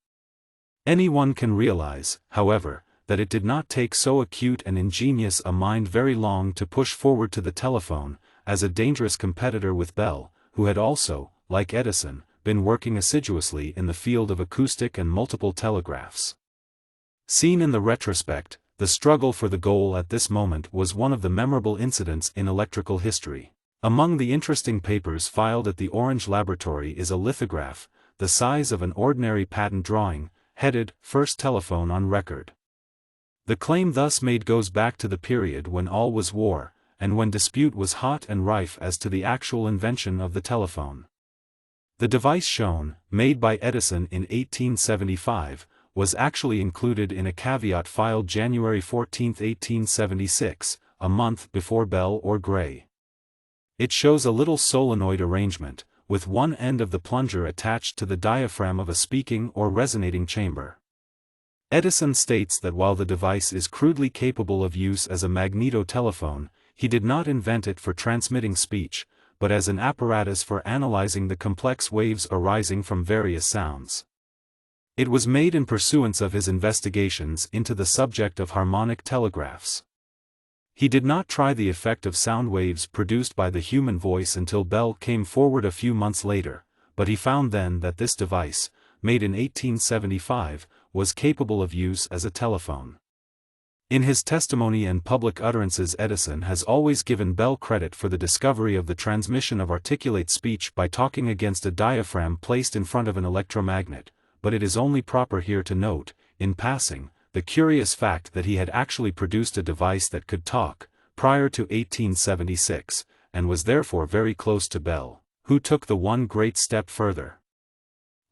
[SPEAKER 1] Anyone can realize, however, that it did not take so acute and ingenious a mind very long to push forward to the telephone, as a dangerous competitor with Bell, who had also, like Edison, been working assiduously in the field of acoustic and multiple telegraphs. Seen in the retrospect, the struggle for the goal at this moment was one of the memorable incidents in electrical history. Among the interesting papers filed at the Orange Laboratory is a lithograph, the size of an ordinary patent drawing, headed, "First Telephone on Record." The claim thus made goes back to the period when all was war, and when dispute was hot and rife as to the actual invention of the telephone. The device shown, made by Edison in 1875, was actually included in a caveat filed January 14, 1876, a month before Bell or Gray. It shows a little solenoid arrangement, with one end of the plunger attached to the diaphragm of a speaking or resonating chamber. Edison states that while the device is crudely capable of use as a magnetotelephone, he did not invent it for transmitting speech, but as an apparatus for analyzing the complex waves arising from various sounds. It was made in pursuance of his investigations into the subject of harmonic telegraphs. He did not try the effect of sound waves produced by the human voice until Bell came forward a few months later, but he found then that this device, made in 1875, was capable of use as a telephone. In his testimony and public utterances, Edison has always given Bell credit for the discovery of the transmission of articulate speech by talking against a diaphragm placed in front of an electromagnet, but it is only proper here to note, in passing, the curious fact that he had actually produced a device that could talk, prior to 1876, and was therefore very close to Bell, who took the one great step further.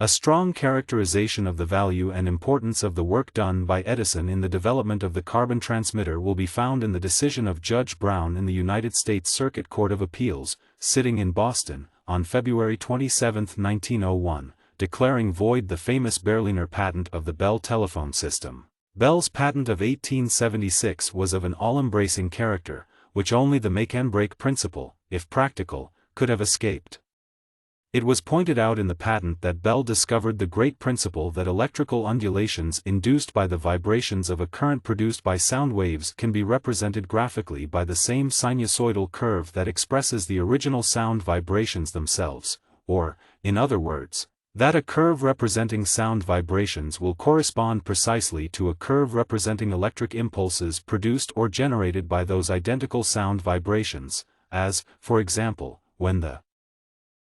[SPEAKER 1] A strong characterization of the value and importance of the work done by Edison in the development of the carbon transmitter will be found in the decision of Judge Brown in the United States Circuit Court of Appeals, sitting in Boston, on February 27, 1901, declaring void the famous Berliner patent of the Bell telephone system. Bell's patent of 1876 was of an all-embracing character, which only the make-and-break principle, if practical, could have escaped. It was pointed out in the patent that Bell discovered the great principle that electrical undulations induced by the vibrations of a current produced by sound waves can be represented graphically by the same sinusoidal curve that expresses the original sound vibrations themselves, or, in other words, that a curve representing sound vibrations will correspond precisely to a curve representing electric impulses produced or generated by those identical sound vibrations, as, for example, when the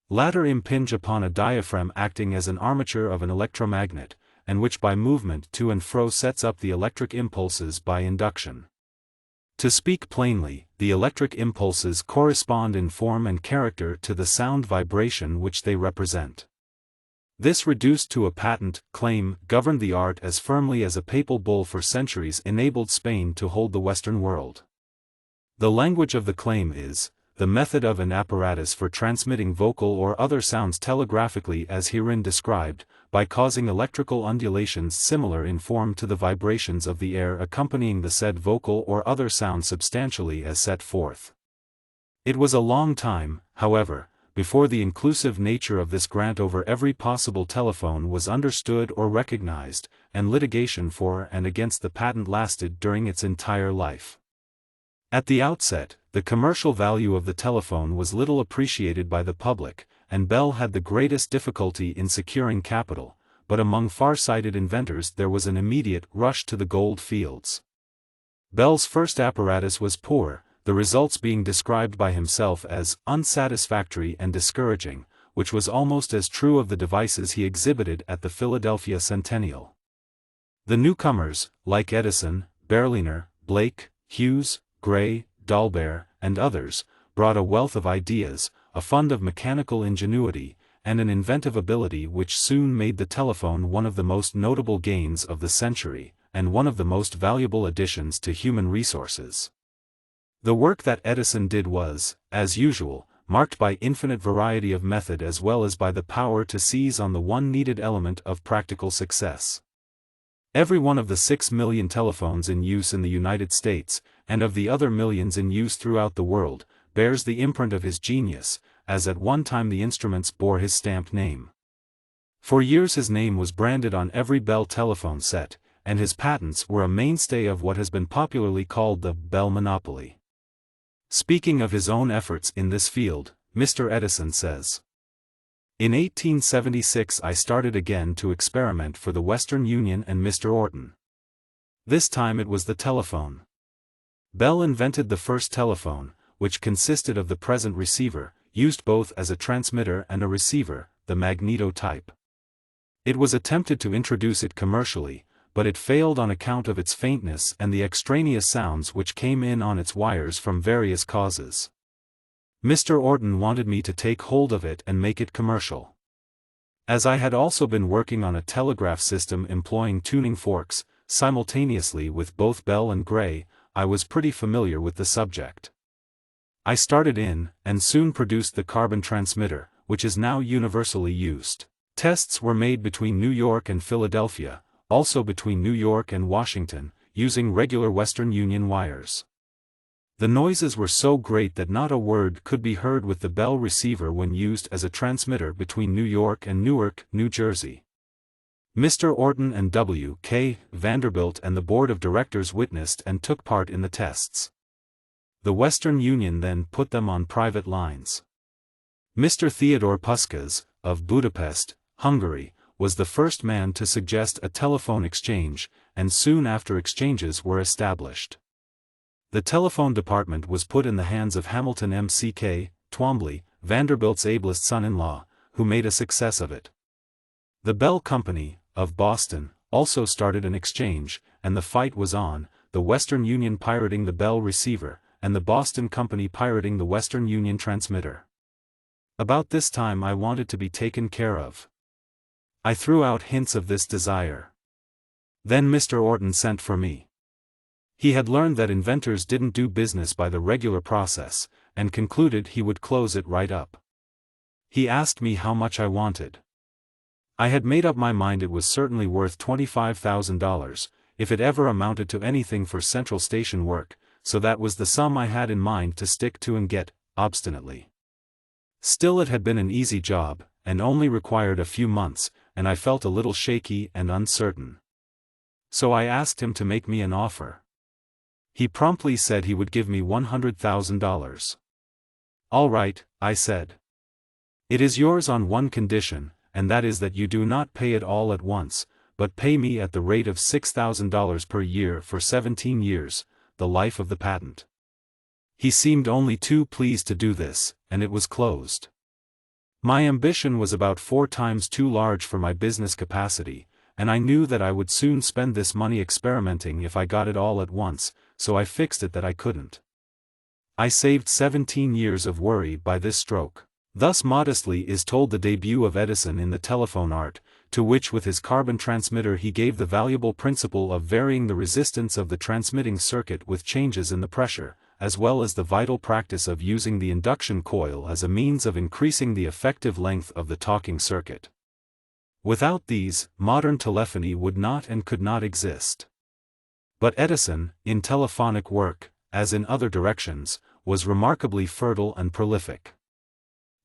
[SPEAKER 1] latter impinge upon a diaphragm acting as an armature of an electromagnet, and which by movement to and fro sets up the electric impulses by induction. To speak plainly, the electric impulses correspond in form and character to the sound vibration which they represent. This reduced to a patent claim governed the art as firmly as a papal bull for centuries enabled Spain to hold the Western world. The language of the claim is, the method of an apparatus for transmitting vocal or other sounds telegraphically as herein described, by causing electrical undulations similar in form to the vibrations of the air accompanying the said vocal or other sound substantially as set forth. It was a long time, however, before the inclusive nature of this grant over every possible telephone was understood or recognized, and litigation for and against the patent lasted during its entire life. At the outset, the commercial value of the telephone was little appreciated by the public, and Bell had the greatest difficulty in securing capital, but among far-sighted inventors there was an immediate rush to the gold fields. Bell's first apparatus was poor, the results being described by himself as unsatisfactory and discouraging, which was almost as true of the devices he exhibited at the Philadelphia Centennial. The newcomers, like Edison, Berliner, Blake, Hughes, Gray, Dalbert, and others, brought a wealth of ideas, a fund of mechanical ingenuity, and an inventive ability which soon made the telephone one of the most notable gains of the century, and one of the most valuable additions to human resources. The work that Edison did was, as usual, marked by infinite variety of method as well as by the power to seize on the one needed element of practical success. Every one of the 6 million telephones in use in the United States, and of the other millions in use throughout the world, bears the imprint of his genius, as at one time the instruments bore his stamped name. For years his name was branded on every Bell telephone set, and his patents were a mainstay of what has been popularly called the Bell monopoly. Speaking of his own efforts in this field, Mr. Edison says, "In 1876 I started again to experiment for the Western Union and Mr. Orton. This time it was the telephone. Bell invented the first telephone, which consisted of the present receiver, used both as a transmitter and a receiver, the magneto type. It was attempted to introduce it commercially, but it failed on account of its faintness and the extraneous sounds which came in on its wires from various causes. Mr. Orton wanted me to take hold of it and make it commercial. As I had also been working on a telegraph system employing tuning forks, simultaneously with both Bell and Gray, I was pretty familiar with the subject. I started in, and soon produced the carbon transmitter, which is now universally used. Tests were made between New York and Philadelphia, also between New York and Washington, using regular Western Union wires. The noises were so great that not a word could be heard with the Bell receiver when used as a transmitter between New York and Newark, New Jersey. Mr. Orton and W. K. Vanderbilt and the board of directors witnessed and took part in the tests. The Western Union then put them on private lines. Mr. Theodore Puskas, of Budapest, Hungary, was the first man to suggest a telephone exchange, and soon after exchanges were established. The telephone department was put in the hands of Hamilton M.C.K. Twombly, Vanderbilt's ablest son-in-law, who made a success of it. The Bell Company, of Boston, also started an exchange, and the fight was on, the Western Union pirating the Bell receiver, and the Boston Company pirating the Western Union transmitter. About this time I wanted to be taken care of. I threw out hints of this desire. Then Mr. Orton sent for me. He had learned that inventors didn't do business by the regular process, and concluded he would close it right up. He asked me how much I wanted. I had made up my mind it was certainly worth $25,000, if it ever amounted to anything for Central Station work, so that was the sum I had in mind to stick to and get, obstinately. Still it had been an easy job, and only required a few months, and I felt a little shaky and uncertain. So I asked him to make me an offer. He promptly said he would give me $100,000. All right, I said. It is yours on one condition, and that is that you do not pay it all at once, but pay me at the rate of $6,000 per year for 17 years, the life of the patent. He seemed only too pleased to do this, and it was closed. My ambition was about 4 times too large for my business capacity, and I knew that I would soon spend this money experimenting if I got it all at once, so I fixed it that I couldn't. I saved 17 years of worry by this stroke. Thus modestly is told the debut of Edison in the telephone art, to which with his carbon transmitter he gave the valuable principle of varying the resistance of the transmitting circuit with changes in the pressure, as well as the vital practice of using the induction coil as a means of increasing the effective length of the talking circuit. Without these, modern telephony would not and could not exist. But Edison, in telephonic work, as in other directions, was remarkably fertile and prolific.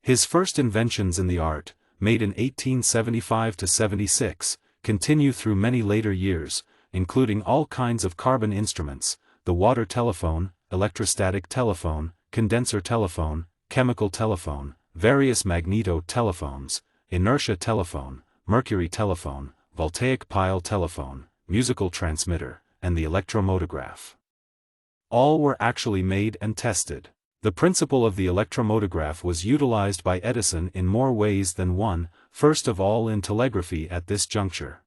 [SPEAKER 1] His first inventions in the art, made in 1875–76, continue through many later years, including all kinds of carbon instruments, the water telephone, electrostatic telephone, condenser telephone, chemical telephone, various magneto-telephones, inertia telephone, mercury telephone, voltaic pile telephone, musical transmitter, and the electromotograph. All were actually made and tested. The principle of the electromotograph was utilized by Edison in more ways than one, first of all in telegraphy at this juncture.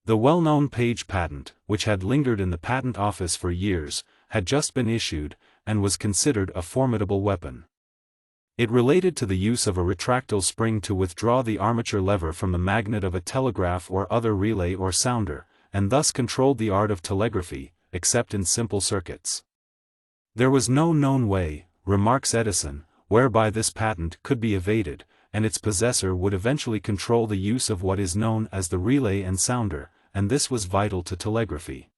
[SPEAKER 1] The well-known Page patent, which had lingered in the patent office for years, had just been issued, and was considered a formidable weapon. It related to the use of a retractile spring to withdraw the armature lever from the magnet of a telegraph or other relay or sounder, and thus controlled the art of telegraphy, except in simple circuits. There was no known way, remarks Edison, whereby this patent could be evaded, and its possessor would eventually control the use of what is known as the relay and sounder, and this was vital to telegraphy.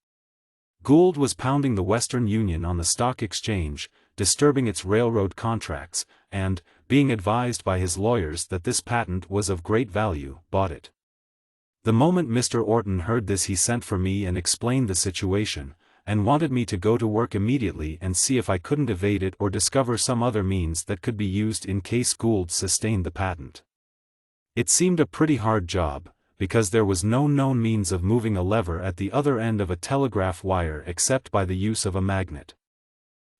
[SPEAKER 1] Gould was pounding the Western Union on the stock exchange, disturbing its railroad contracts, and, being advised by his lawyers that this patent was of great value, bought it. The moment Mr. Orton heard this he sent for me and explained the situation, and wanted me to go to work immediately and see if I couldn't evade it or discover some other means that could be used in case Gould sustained the patent. It seemed a pretty hard job, because there was no known means of moving a lever at the other end of a telegraph wire except by the use of a magnet.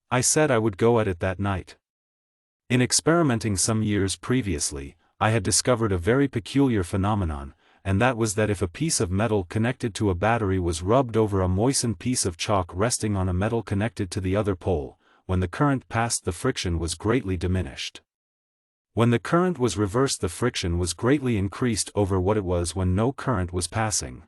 [SPEAKER 1] I said I would go at it that night. In experimenting some years previously, I had discovered a very peculiar phenomenon, and that was that if a piece of metal connected to a battery was rubbed over a moistened piece of chalk resting on a metal connected to the other pole, when the current passed the friction was greatly diminished. When the current was reversed the friction was greatly increased over what it was when no current was passing.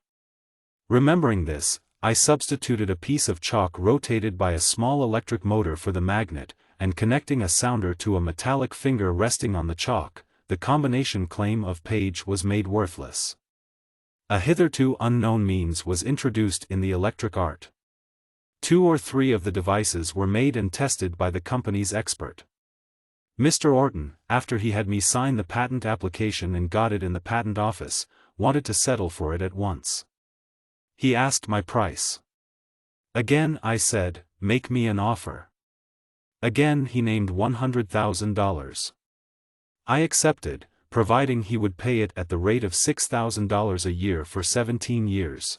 [SPEAKER 1] Remembering this, I substituted a piece of chalk rotated by a small electric motor for the magnet, and connecting a sounder to a metallic finger resting on the chalk, the combination claim of Page was made worthless. A hitherto unknown means was introduced in the electric art. 2 or 3 of the devices were made and tested by the company's expert. Mr. Orton, after he had me sign the patent application and got it in the patent office, wanted to settle for it at once. He asked my price. Again I said, "Make me an offer." Again he named $100,000. I accepted, providing he would pay it at the rate of $6,000 a year for 17 years.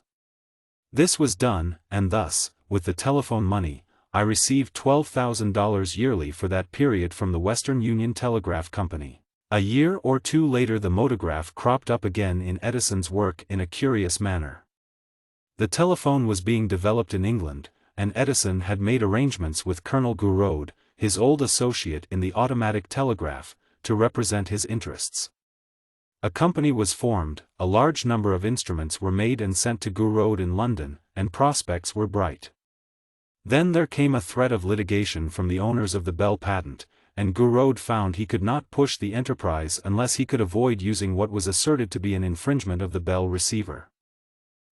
[SPEAKER 1] This was done, and thus, with the telephone money, I received $12,000 yearly for that period from the Western Union Telegraph Company. A year or 2 later the motograph cropped up again in Edison's work in a curious manner. The telephone was being developed in England, and Edison had made arrangements with Colonel Gouraud, his old associate in the automatic telegraph, to represent his interests. A company was formed, a large number of instruments were made and sent to Gouraud in London, and prospects were bright. Then there came a threat of litigation from the owners of the Bell patent, and Gouraud found he could not push the enterprise unless he could avoid using what was asserted to be an infringement of the Bell receiver.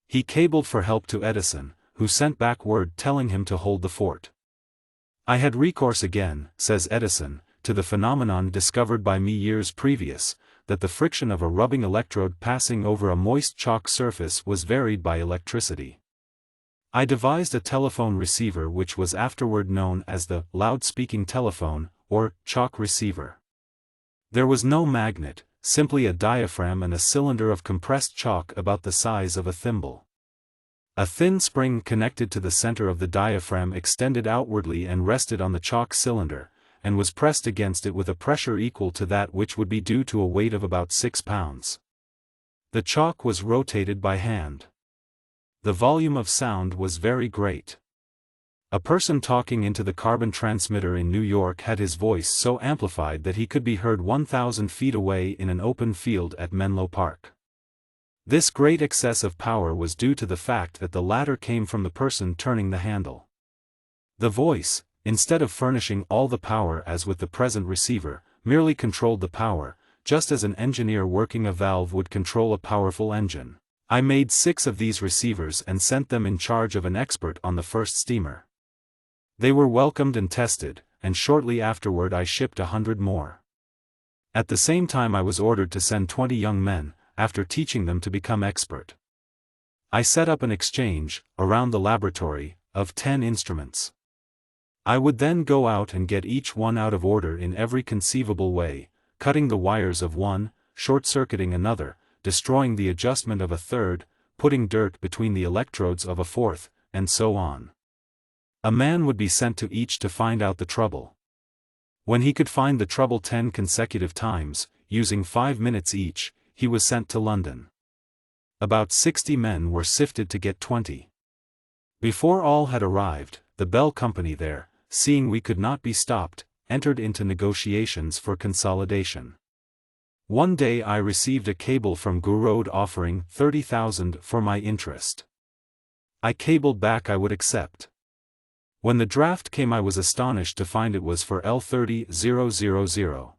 [SPEAKER 1] He cabled for help to Edison, who sent back word telling him to hold the fort. I had recourse again, says Edison, to the phenomenon discovered by me years previous, that the friction of a rubbing electrode passing over a moist chalk surface was varied by electricity. I devised a telephone receiver which was afterward known as the loud-speaking telephone, or chalk receiver. There was no magnet, simply a diaphragm and a cylinder of compressed chalk about the size of a thimble. A thin spring connected to the center of the diaphragm extended outwardly and rested on the chalk cylinder, and was pressed against it with a pressure equal to that which would be due to a weight of about 6 pounds. The chalk was rotated by hand. The volume of sound was very great. A person talking into the carbon transmitter in New York had his voice so amplified that he could be heard 1,000 feet away in an open field at Menlo Park. This great excess of power was due to the fact that the latter came from the person turning the handle. The voice, instead of furnishing all the power as with the present receiver, merely controlled the power, just as an engineer working a valve would control a powerful engine. I made 6 of these receivers and sent them in charge of an expert on the first steamer. They were welcomed and tested, and shortly afterward I shipped 100 more. At the same time I was ordered to send 20 young men, after teaching them to become expert. I set up an exchange, around the laboratory, of 10 instruments. I would then go out and get each one out of order in every conceivable way, cutting the wires of one, short-circuiting another, destroying the adjustment of a third, putting dirt between the electrodes of a fourth, and so on. A man would be sent to each to find out the trouble. When he could find the trouble 10 consecutive times, using 5 minutes each, he was sent to London. About 60 men were sifted to get 20. Before all had arrived, the Bell Company there, seeing we could not be stopped, entered into negotiations for consolidation. One day I received a cable from Gouraud offering 30,000 for my interest. I cabled back I would accept. When the draft came I was astonished to find it was for L30,000.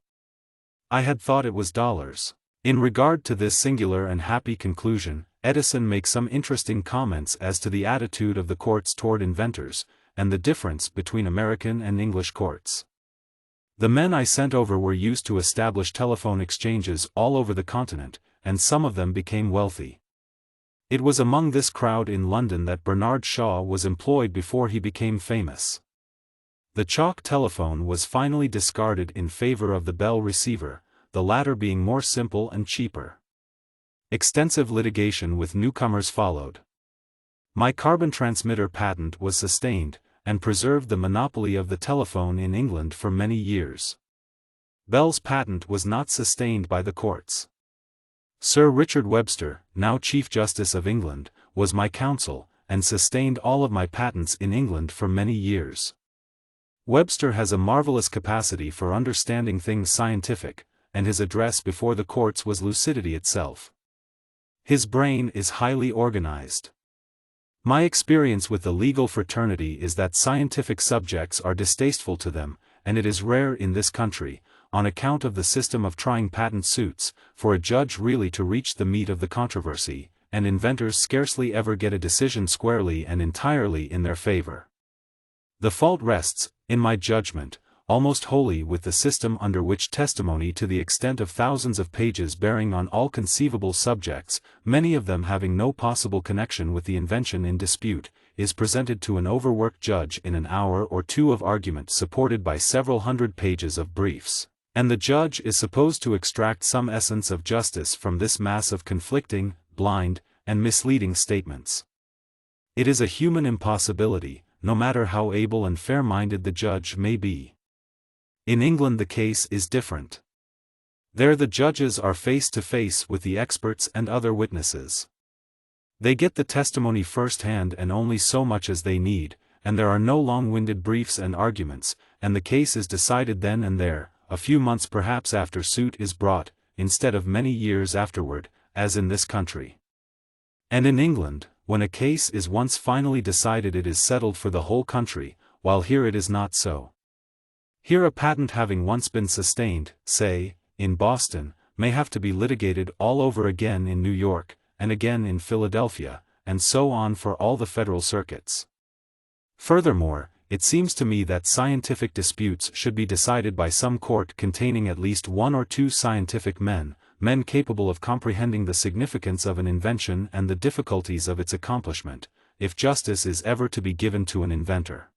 [SPEAKER 1] I had thought it was dollars. In regard to this singular and happy conclusion, Edison makes some interesting comments as to the attitude of the courts toward inventors, and the difference between American and English courts. The men I sent over were used to establish telephone exchanges all over the continent, and some of them became wealthy. It was among this crowd in London that Bernard Shaw was employed before he became famous. The chalk telephone was finally discarded in favor of the Bell receiver, the latter being more simple and cheaper. Extensive litigation with newcomers followed. My carbon transmitter patent was sustained, and preserved the monopoly of the telephone in England for many years. Bell's patent was not sustained by the courts. Sir Richard Webster, now Chief Justice of England, was my counsel, and sustained all of my patents in England for many years. Webster has a marvelous capacity for understanding things scientific, and his address before the courts was lucidity itself. His brain is highly organized. My experience with the legal fraternity is that scientific subjects are distasteful to them, and it is rare in this country, on account of the system of trying patent suits, for a judge really to reach the meat of the controversy, and inventors scarcely ever get a decision squarely and entirely in their favor. The fault rests, in my judgment, almost wholly with the system under which testimony to the extent of thousands of pages bearing on all conceivable subjects, many of them having no possible connection with the invention in dispute, is presented to an overworked judge in an hour or two of argument supported by several hundred pages of briefs. And the judge is supposed to extract some essence of justice from this mass of conflicting, blind, and misleading statements. It is a human impossibility, no matter how able and fair-minded the judge may be. In England the case is different. There the judges are face to face with the experts and other witnesses. They get the testimony first-hand and only so much as they need, and there are no long-winded briefs and arguments, and the case is decided then and there, a few months perhaps after suit is brought, instead of many years afterward, as in this country. And in England, when a case is once finally decided it is settled for the whole country, while here it is not so. Here a patent having once been sustained, say, in Boston, may have to be litigated all over again in New York, and again in Philadelphia, and so on for all the federal circuits. Furthermore, it seems to me that scientific disputes should be decided by some court containing at least one or two scientific men capable of comprehending the significance of an invention and the difficulties of its accomplishment, if justice is ever to be given to an inventor.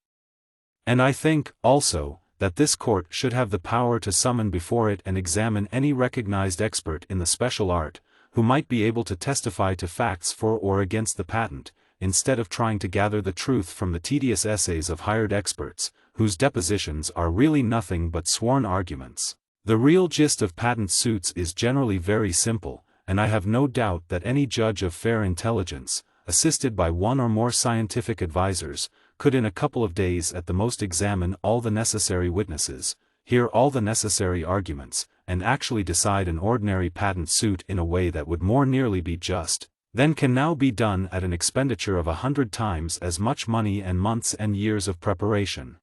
[SPEAKER 1] And I think, also, that this court should have the power to summon before it and examine any recognized expert in the special art, who might be able to testify to facts for or against the patent, instead of trying to gather the truth from the tedious essays of hired experts, whose depositions are really nothing but sworn arguments. The real gist of patent suits is generally very simple, and I have no doubt that any judge of fair intelligence, assisted by one or more scientific advisors, could in a couple of days at the most examine all the necessary witnesses, hear all the necessary arguments, and actually decide an ordinary patent suit in a way that would more nearly be just, than can now be done at an expenditure of 100 times as much money and months and years of preparation.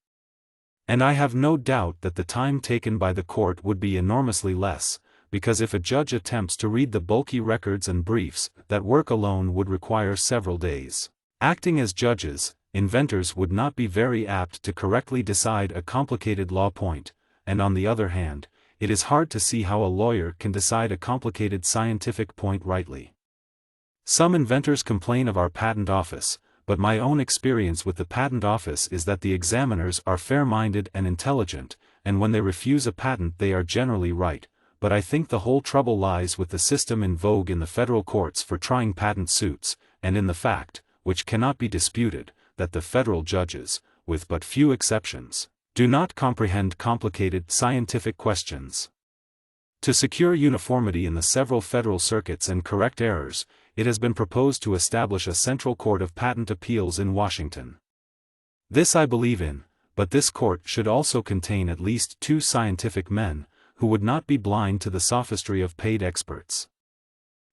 [SPEAKER 1] And I have no doubt that the time taken by the court would be enormously less, because if a judge attempts to read the bulky records and briefs, that work alone would require several days. Acting as judges, inventors would not be very apt to correctly decide a complicated law point, and on the other hand, it is hard to see how a lawyer can decide a complicated scientific point rightly. Some inventors complain of our patent office, but my own experience with the patent office is that the examiners are fair-minded and intelligent, and when they refuse a patent they are generally right, but I think the whole trouble lies with the system in vogue in the federal courts for trying patent suits, and in the fact, which cannot be disputed, that the federal judges, with but few exceptions, do not comprehend complicated scientific questions. To secure uniformity in the several federal circuits and correct errors, it has been proposed to establish a central court of patent appeals in Washington. This I believe in, but this court should also contain at least 2 scientific men, who would not be blind to the sophistry of paid experts.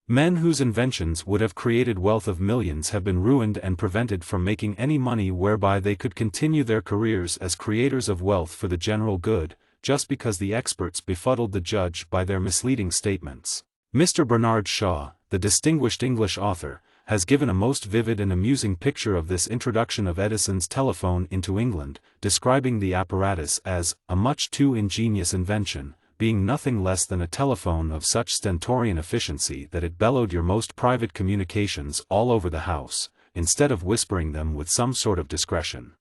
[SPEAKER 1] Men whose inventions would have created wealth of millions have been ruined and prevented from making any money whereby they could continue their careers as creators of wealth for the general good, just because the experts befuddled the judge by their misleading statements. Mr. Bernard Shaw, the distinguished English author, has given a most vivid and amusing picture of this introduction of Edison's telephone into England, describing the apparatus as a much too ingenious invention, being nothing less than a telephone of such stentorian efficiency that it bellowed your most private communications all over the house, instead of whispering them with some sort of discretion.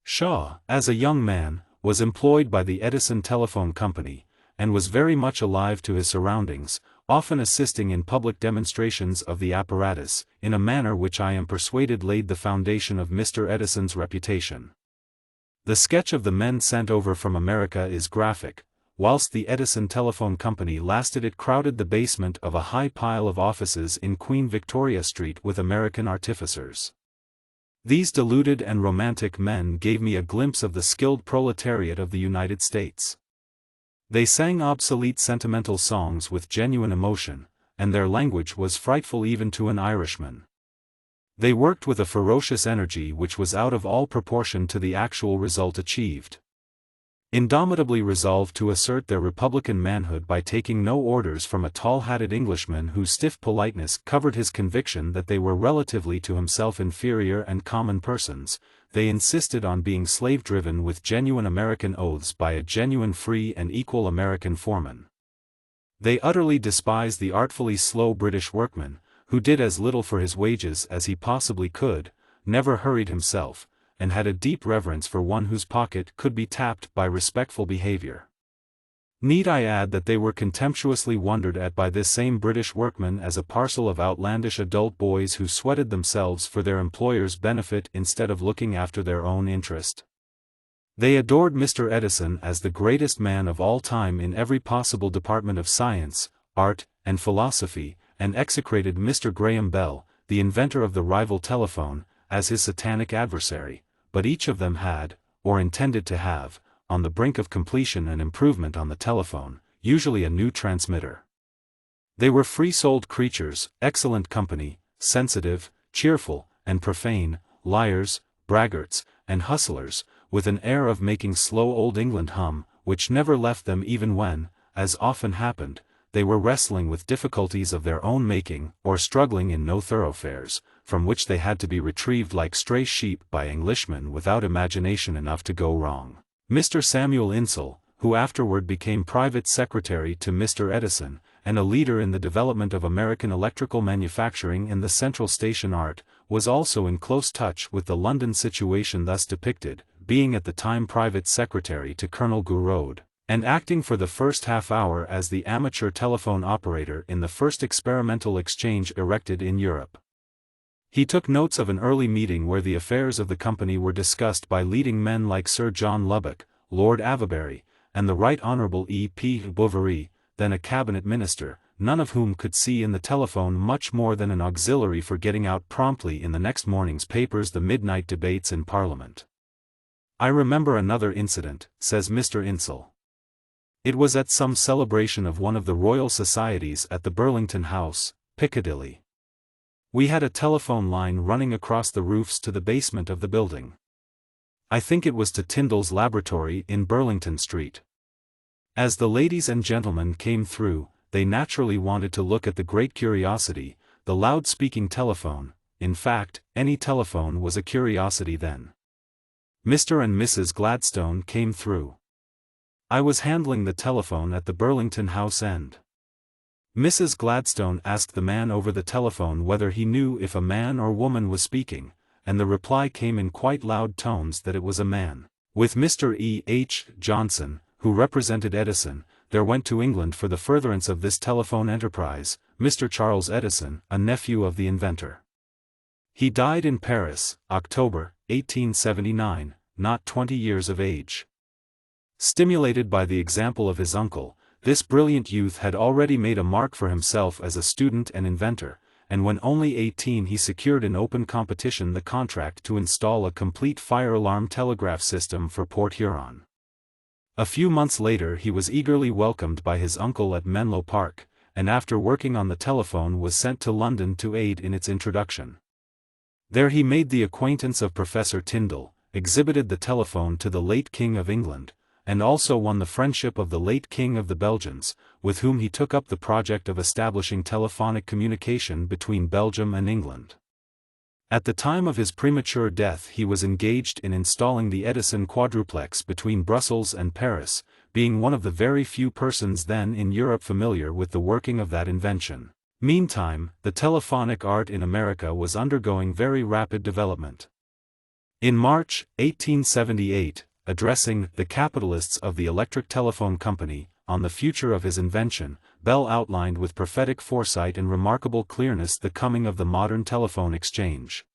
[SPEAKER 1] Shaw, as a young man, was employed by the Edison Telephone Company, and was very much alive to his surroundings, often assisting in public demonstrations of the apparatus, in a manner which I am persuaded laid the foundation of Mr. Edison's reputation. The sketch of the men sent over from America is graphic. Whilst the Edison Telephone Company lasted, it crowded the basement of a high pile of offices in Queen Victoria Street with American artificers. These deluded and romantic men gave me a glimpse of the skilled proletariat of the United States. They sang obsolete sentimental songs with genuine emotion, and their language was frightful even to an Irishman. They worked with a ferocious energy which was out of all proportion to the actual result achieved. Indomitably resolved to assert their republican manhood by taking no orders from a tall-hatted Englishman whose stiff politeness covered his conviction that they were relatively to himself inferior and common persons, they insisted on being slave-driven with genuine American oaths by a genuine free and equal American foreman. They utterly despised the artfully slow British workman, who did as little for his wages as he possibly could, never hurried himself, and had a deep reverence for one whose pocket could be tapped by respectful behavior. Need I add that they were contemptuously wondered at by this same British workman as a parcel of outlandish adult boys who sweated themselves for their employer's benefit instead of looking after their own interest? They adored Mr. Edison as the greatest man of all time in every possible department of science, art, and philosophy, and execrated Mr. Graham Bell, the inventor of the rival telephone, as his satanic adversary, but each of them had, or intended to have, on the brink of completion an improvement on the telephone, usually a new transmitter. They were free-souled creatures, excellent company, sensitive, cheerful, and profane, liars, braggarts, and hustlers, with an air of making slow old England hum, which never left them even when, as often happened, they were wrestling with difficulties of their own making, or struggling in no thoroughfares, from which they had to be retrieved like stray sheep by Englishmen without imagination enough to go wrong. Mr. Samuel Insull, who afterward became private secretary to Mr. Edison, and a leader in the development of American electrical manufacturing and the central station art, was also in close touch with the London situation thus depicted, being at the time private secretary to Colonel Gouraud, and acting for the first half-hour as the amateur telephone operator in the first experimental exchange erected in Europe. He took notes of an early meeting where the affairs of the company were discussed by leading men like Sir John Lubbock, Lord Avebury, and the Right Honourable E. P. Bouverie, then a cabinet minister, none of whom could see in the telephone much more than an auxiliary for getting out promptly in the next morning's papers the midnight debates in Parliament. I remember another incident, says Mr. Insel. It was at some celebration of one of the Royal Societies at the Burlington House, Piccadilly. We had a telephone line running across the roofs to the basement of the building. I think it was to Tyndall's laboratory in Burlington Street. As the ladies and gentlemen came through, they naturally wanted to look at the great curiosity, the loud-speaking telephone. In fact, any telephone was a curiosity then. Mr. and Mrs. Gladstone came through. I was handling the telephone at the Burlington House end. Mrs. Gladstone asked the man over the telephone whether he knew if a man or woman was speaking, and the reply came in quite loud tones that it was a man. With Mr. E. H. Johnson, who represented Edison, there went to England for the furtherance of this telephone enterprise, Mr. Charles Edison, a nephew of the inventor. He died in Paris, October, 1879, not 20 years of age. Stimulated by the example of his uncle, this brilliant youth had already made a mark for himself as a student and inventor, and when only 18 he secured in open competition the contract to install a complete fire alarm telegraph system for Port Huron. A few months later he was eagerly welcomed by his uncle at Menlo Park, and after working on the telephone was sent to London to aid in its introduction. There he made the acquaintance of Professor Tyndall, exhibited the telephone to the late King of England, and also won the friendship of the late King of the Belgians, with whom he took up the project of establishing telephonic communication between Belgium and England. At the time of his premature death he was engaged in installing the Edison quadruplex between Brussels and Paris, being one of the very few persons then in Europe familiar with the working of that invention. Meantime, the telephonic art in America was undergoing very rapid development. In March, 1878, addressing the capitalists of the Electric Telephone Company on the future of his invention, Bell outlined with prophetic foresight and remarkable clearness the coming of the modern telephone exchange.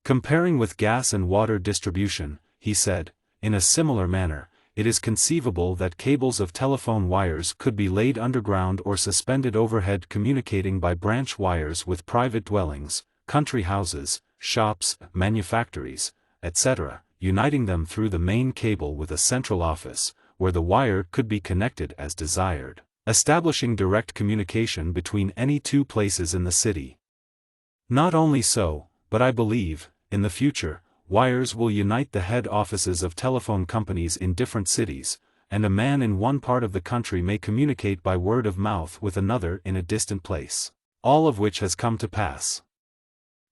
[SPEAKER 1] Comparing with gas and water distribution, he said, in a similar manner, it is conceivable that cables of telephone wires could be laid underground or suspended overhead communicating by branch wires with private dwellings, country houses, shops, manufactories, etc., uniting them through the main cable with a central office, where the wire could be connected as desired, establishing direct communication between any two places in the city. Not only so, but I believe, in the future, wires will unite the head offices of telephone companies in different cities, and a man in one part of the country may communicate by word of mouth with another in a distant place, all of which has come to pass.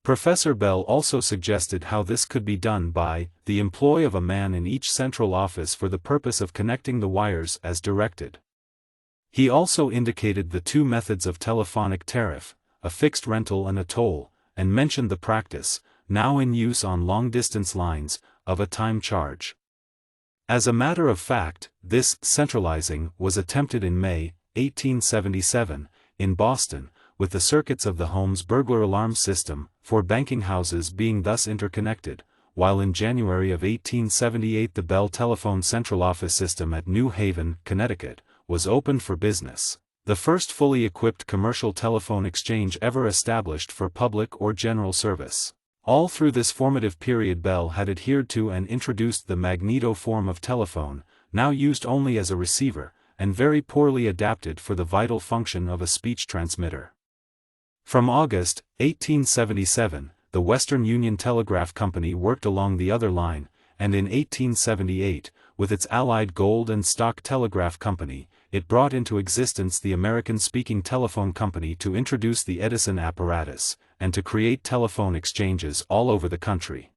[SPEAKER 1] Professor Bell also suggested how this could be done by the employ of a man in each central office for the purpose of connecting the wires as directed. He also indicated the two methods of telephonic tariff, a fixed rental and a toll, and mentioned the practice, now in use on long-distance lines, of a time charge. As a matter of fact, this centralizing was attempted in May, 1877, in Boston, with the circuits of the home's burglar alarm system, for banking houses being thus interconnected, while in January of 1878 the Bell Telephone Central Office System at New Haven, Connecticut, was opened for business, the first fully equipped commercial telephone exchange ever established for public or general service. All through this formative period Bell had adhered to and introduced the magneto form of telephone, now used only as a receiver, and very poorly adapted for the vital function of a speech transmitter. From August, 1877, the Western Union Telegraph Company worked along the other line, and in 1878, with its allied Gold and Stock Telegraph Company, it brought into existence the American Speaking Telephone Company to introduce the Edison apparatus, and to create telephone exchanges all over the country.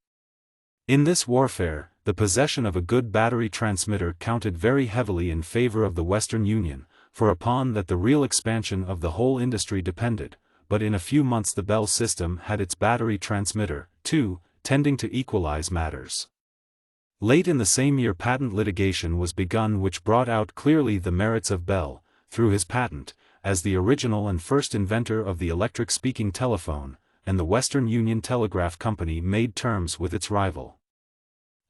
[SPEAKER 1] In this warfare, the possession of a good battery transmitter counted very heavily in favor of the Western Union, for upon that the real expansion of the whole industry depended, but in a few months the Bell system had its battery transmitter, too, tending to equalize matters. Late in the same year patent litigation was begun which brought out clearly the merits of Bell, through his patent, as the original and first inventor of the electric speaking telephone, and the Western Union Telegraph Company made terms with its rival.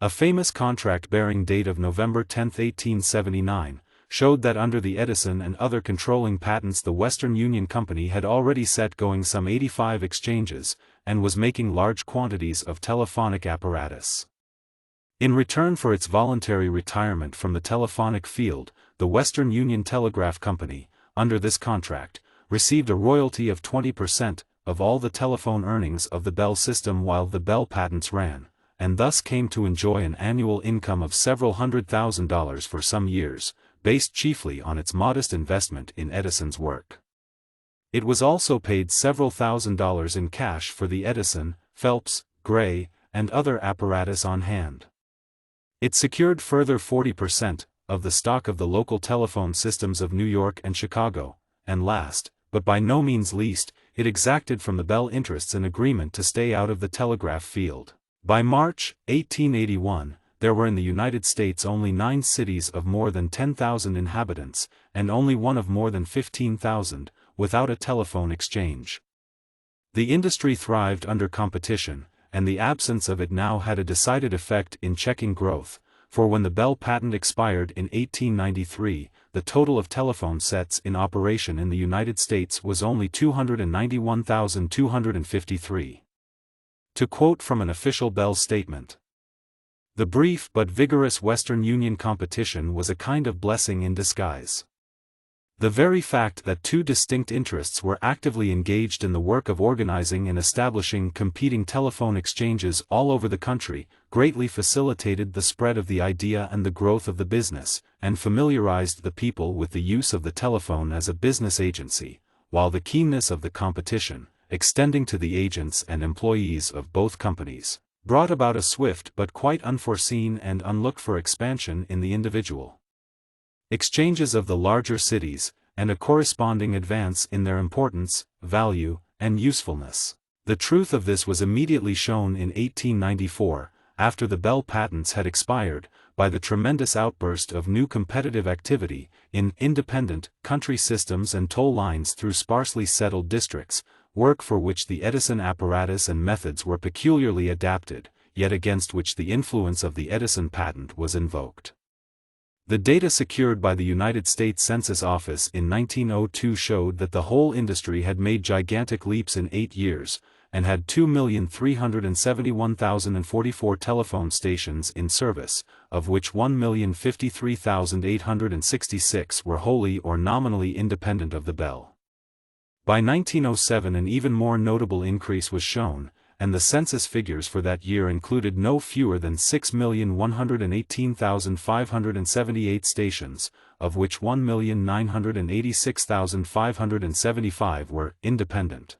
[SPEAKER 1] A famous contract bearing date of November 10, 1879, showed that under the Edison and other controlling patents the Western Union Company had already set going some 85 exchanges, and was making large quantities of telephonic apparatus. In return for its voluntary retirement from the telephonic field, the Western Union Telegraph Company, under this contract, received a royalty of 20% of all the telephone earnings of the Bell system while the Bell patents ran, and thus came to enjoy an annual income of several $100,000 for some years, based chiefly on its modest investment in Edison's work. It was also paid several $1,000s in cash for the Edison, Phelps, Gray, and other apparatus on hand. It secured further 40% of the stock of the local telephone systems of New York and Chicago, and last, but by no means least, it exacted from the Bell interests an agreement to stay out of the telegraph field. By March 1881, there were in the United States only 9 cities of more than 10,000 inhabitants, and only one of more than 15,000, without a telephone exchange. The industry thrived under competition, and the absence of it now had a decided effect in checking growth, for when the Bell patent expired in 1893, the total of telephone sets in operation in the United States was only 291,253. To quote from an official Bell statement, "The brief but vigorous Western Union competition was a kind of blessing in disguise. The very fact that 2 distinct interests were actively engaged in the work of organizing and establishing competing telephone exchanges all over the country, greatly facilitated the spread of the idea and the growth of the business, and familiarized the people with the use of the telephone as a business agency, while the keenness of the competition, extending to the agents and employees of both companies, brought about a swift but quite unforeseen and unlooked-for expansion in the individual exchanges of the larger cities, and a corresponding advance in their importance, value, and usefulness. The truth of this was immediately shown in 1894, after the Bell patents had expired, by the tremendous outburst of new competitive activity in independent country systems and toll lines through sparsely settled districts, work for which the Edison apparatus and methods were peculiarly adapted, yet against which the influence of the Edison patent was invoked. The data secured by the United States Census Office in 1902 showed that the whole industry had made gigantic leaps in 8 years, and had 2,371,044 telephone stations in service, of which 1,053,866 were wholly or nominally independent of the Bell. By 1907 an even more notable increase was shown, and the census figures for that year included no fewer than 6,118,578 stations, of which 1,986,575 were independent.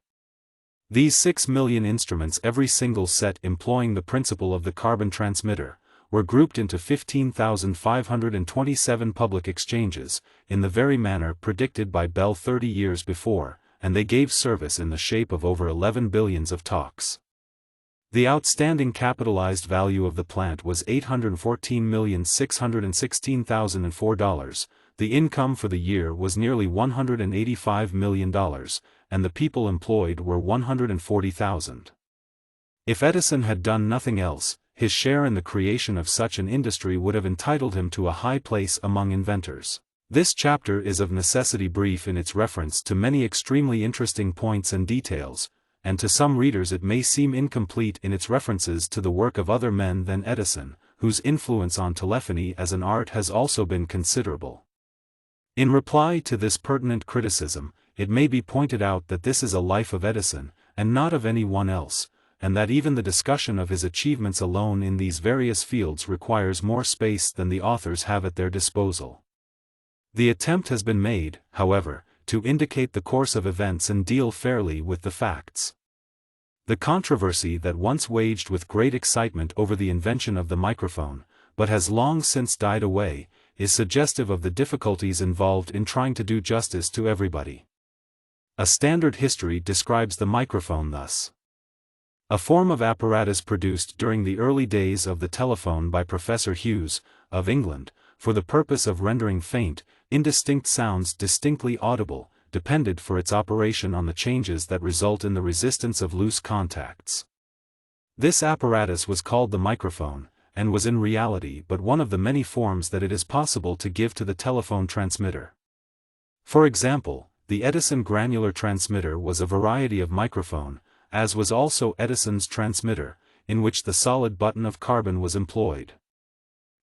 [SPEAKER 1] These 6 million instruments, every single set employing the principle of the carbon transmitter, were grouped into 15,527 public exchanges, in the very manner predicted by Bell 30 years before, and they gave service in the shape of over 11 billions of talks. The outstanding capitalized value of the plant was $814,616,004, the income for the year was nearly $185 million, and the people employed were 140,000. If Edison had done nothing else, his share in the creation of such an industry would have entitled him to a high place among inventors. This chapter is of necessity brief in its reference to many extremely interesting points and details, and to some readers it may seem incomplete in its references to the work of other men than Edison, whose influence on telephony as an art has also been considerable. In reply to this pertinent criticism, it may be pointed out that this is a life of Edison, and not of any one else, and that even the discussion of his achievements alone in these various fields requires more space than the authors have at their disposal. The attempt has been made, however, to indicate the course of events and deal fairly with the facts. The controversy that once waged with great excitement over the invention of the microphone, but has long since died away, is suggestive of the difficulties involved in trying to do justice to everybody. A standard history describes the microphone thus: a form of apparatus produced during the early days of the telephone by Professor Hughes, of England, for the purpose of rendering faint, indistinct sounds distinctly audible, depended for its operation on the changes that result in the resistance of loose contacts. This apparatus was called the microphone, and was in reality but one of the many forms that it is possible to give to the telephone transmitter. For example, the Edison granular transmitter was a variety of microphone, as was also Edison's transmitter, in which the solid button of carbon was employed.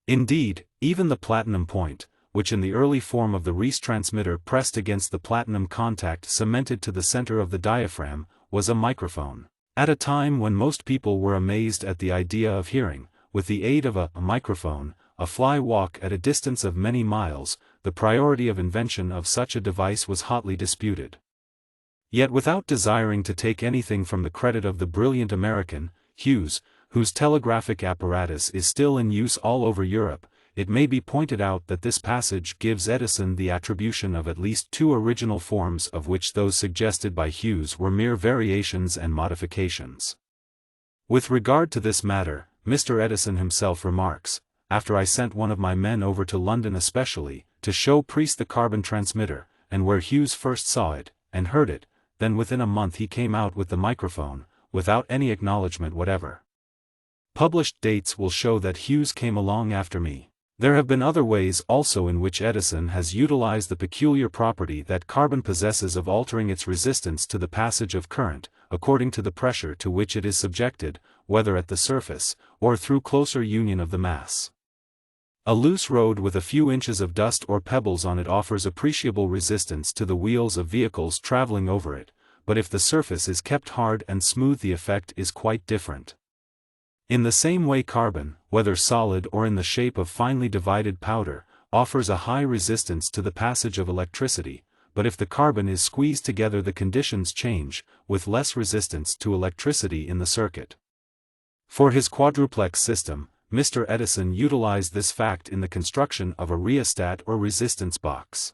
[SPEAKER 1] Indeed, even the platinum point, which in the early form of the Reese transmitter pressed against the platinum contact cemented to the center of the diaphragm, was a microphone. At a time when most people were amazed at the idea of hearing, with the aid of a microphone, a fly walk at a distance of many miles, the priority of invention of such a device was hotly disputed. Yet without desiring to take anything from the credit of the brilliant American, Hughes, whose telegraphic apparatus is still in use all over Europe, it may be pointed out that this passage gives Edison the attribution of at least two original forms of which those suggested by Hughes were mere variations and modifications. With regard to this matter, Mr. Edison himself remarks, after I sent one of my men over to London especially, to show Priest the carbon transmitter, and where Hughes first saw it, and heard it, then within a month he came out with the microphone, without any acknowledgement whatever. Published dates will show that Hughes came along after me. There have been other ways also in which Edison has utilized the peculiar property that carbon possesses of altering its resistance to the passage of current, according to the pressure to which it is subjected, whether at the surface, or through closer union of the mass. A loose road with a few inches of dust or pebbles on it offers appreciable resistance to the wheels of vehicles traveling over it, but if the surface is kept hard and smooth the effect is quite different. In the same way carbon, whether solid or in the shape of finely divided powder, offers a high resistance to the passage of electricity, but if the carbon is squeezed together the conditions change, with less resistance to electricity in the circuit. For his quadruplex system, Mr. Edison utilized this fact in the construction of a rheostat or resistance box.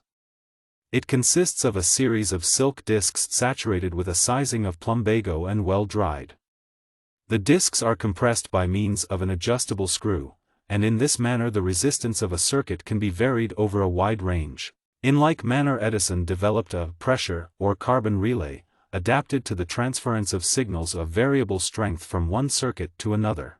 [SPEAKER 1] It consists of a series of silk discs saturated with a sizing of plumbago and well dried. The discs are compressed by means of an adjustable screw, and in this manner the resistance of a circuit can be varied over a wide range. In like manner Edison developed a pressure or carbon relay, adapted to the transference of signals of variable strength from one circuit to another.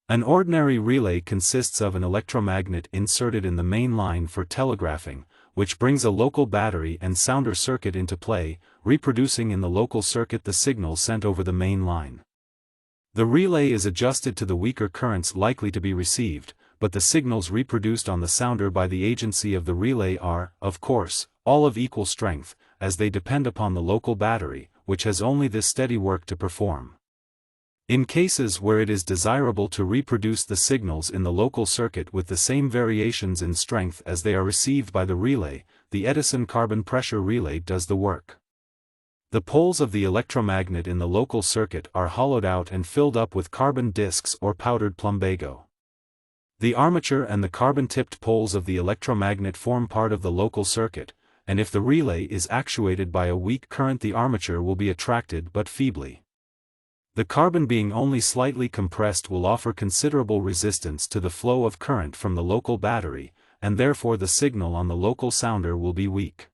[SPEAKER 1] An ordinary relay consists of an electromagnet inserted in the main line for telegraphing, which brings a local battery and sounder circuit into play, reproducing in the local circuit the signal sent over the main line. The relay is adjusted to the weaker currents likely to be received, but the signals reproduced on the sounder by the agency of the relay are, of course, all of equal strength, as they depend upon the local battery, which has only this steady work to perform. In cases where it is desirable to reproduce the signals in the local circuit with the same variations in strength as they are received by the relay, the Edison carbon pressure relay does the work. The poles of the electromagnet in the local circuit are hollowed out and filled up with carbon discs or powdered plumbago. The armature and the carbon-tipped poles of the electromagnet form part of the local circuit, and if the relay is actuated by a weak current the armature will be attracted but feebly. The carbon being only slightly compressed will offer considerable resistance to the flow of current from the local battery, and therefore the signal on the local sounder will be weak.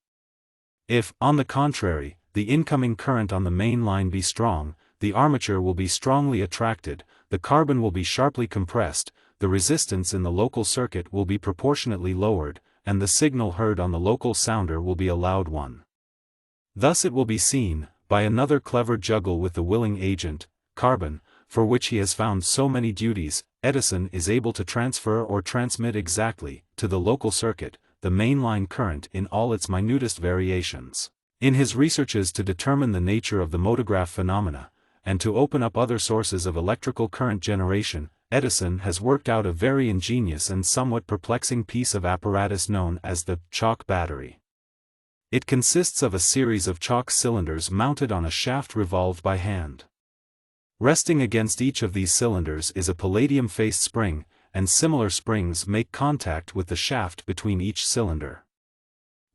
[SPEAKER 1] If, on the contrary, the incoming current on the main line be strong, the armature will be strongly attracted, the carbon will be sharply compressed, the resistance in the local circuit will be proportionately lowered, and the signal heard on the local sounder will be a loud one. Thus it will be seen, by another clever juggle with the willing agent, carbon, for which he has found so many duties, Edison is able to transfer or transmit exactly, to the local circuit, the mainline current in all its minutest variations. In his researches to determine the nature of the motograph phenomena, and to open up other sources of electrical current generation, Edison has worked out a very ingenious and somewhat perplexing piece of apparatus known as the chalk battery. It consists of a series of chalk cylinders mounted on a shaft revolved by hand. Resting against each of these cylinders is a palladium-faced spring, and similar springs make contact with the shaft between each cylinder.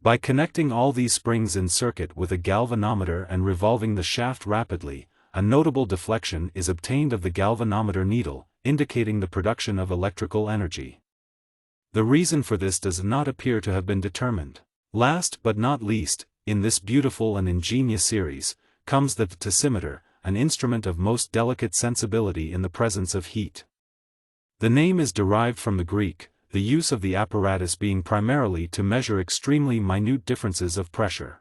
[SPEAKER 1] By connecting all these springs in circuit with a galvanometer and revolving the shaft rapidly, a notable deflection is obtained of the galvanometer needle, indicating the production of electrical energy. The reason for this does not appear to have been determined. Last but not least, in this beautiful and ingenious series, comes the tessimeter, an instrument of most delicate sensibility in the presence of heat. The name is derived from the Greek, the use of the apparatus being primarily to measure extremely minute differences of pressure.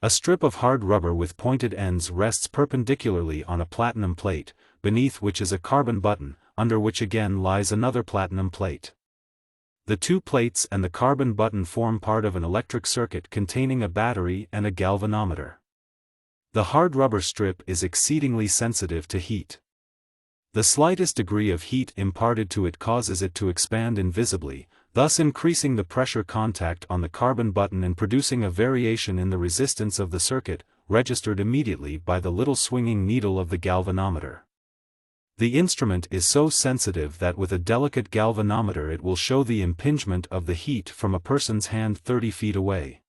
[SPEAKER 1] A strip of hard rubber with pointed ends rests perpendicularly on a platinum plate, beneath which is a carbon button, under which again lies another platinum plate. The two plates and the carbon button form part of an electric circuit containing a battery and a galvanometer. The hard rubber strip is exceedingly sensitive to heat. The slightest degree of heat imparted to it causes it to expand invisibly, thus increasing the pressure contact on the carbon button and producing a variation in the resistance of the circuit, registered immediately by the little swinging needle of the galvanometer. The instrument is so sensitive that with a delicate galvanometer it will show the impingement of the heat from a person's hand 30 feet away.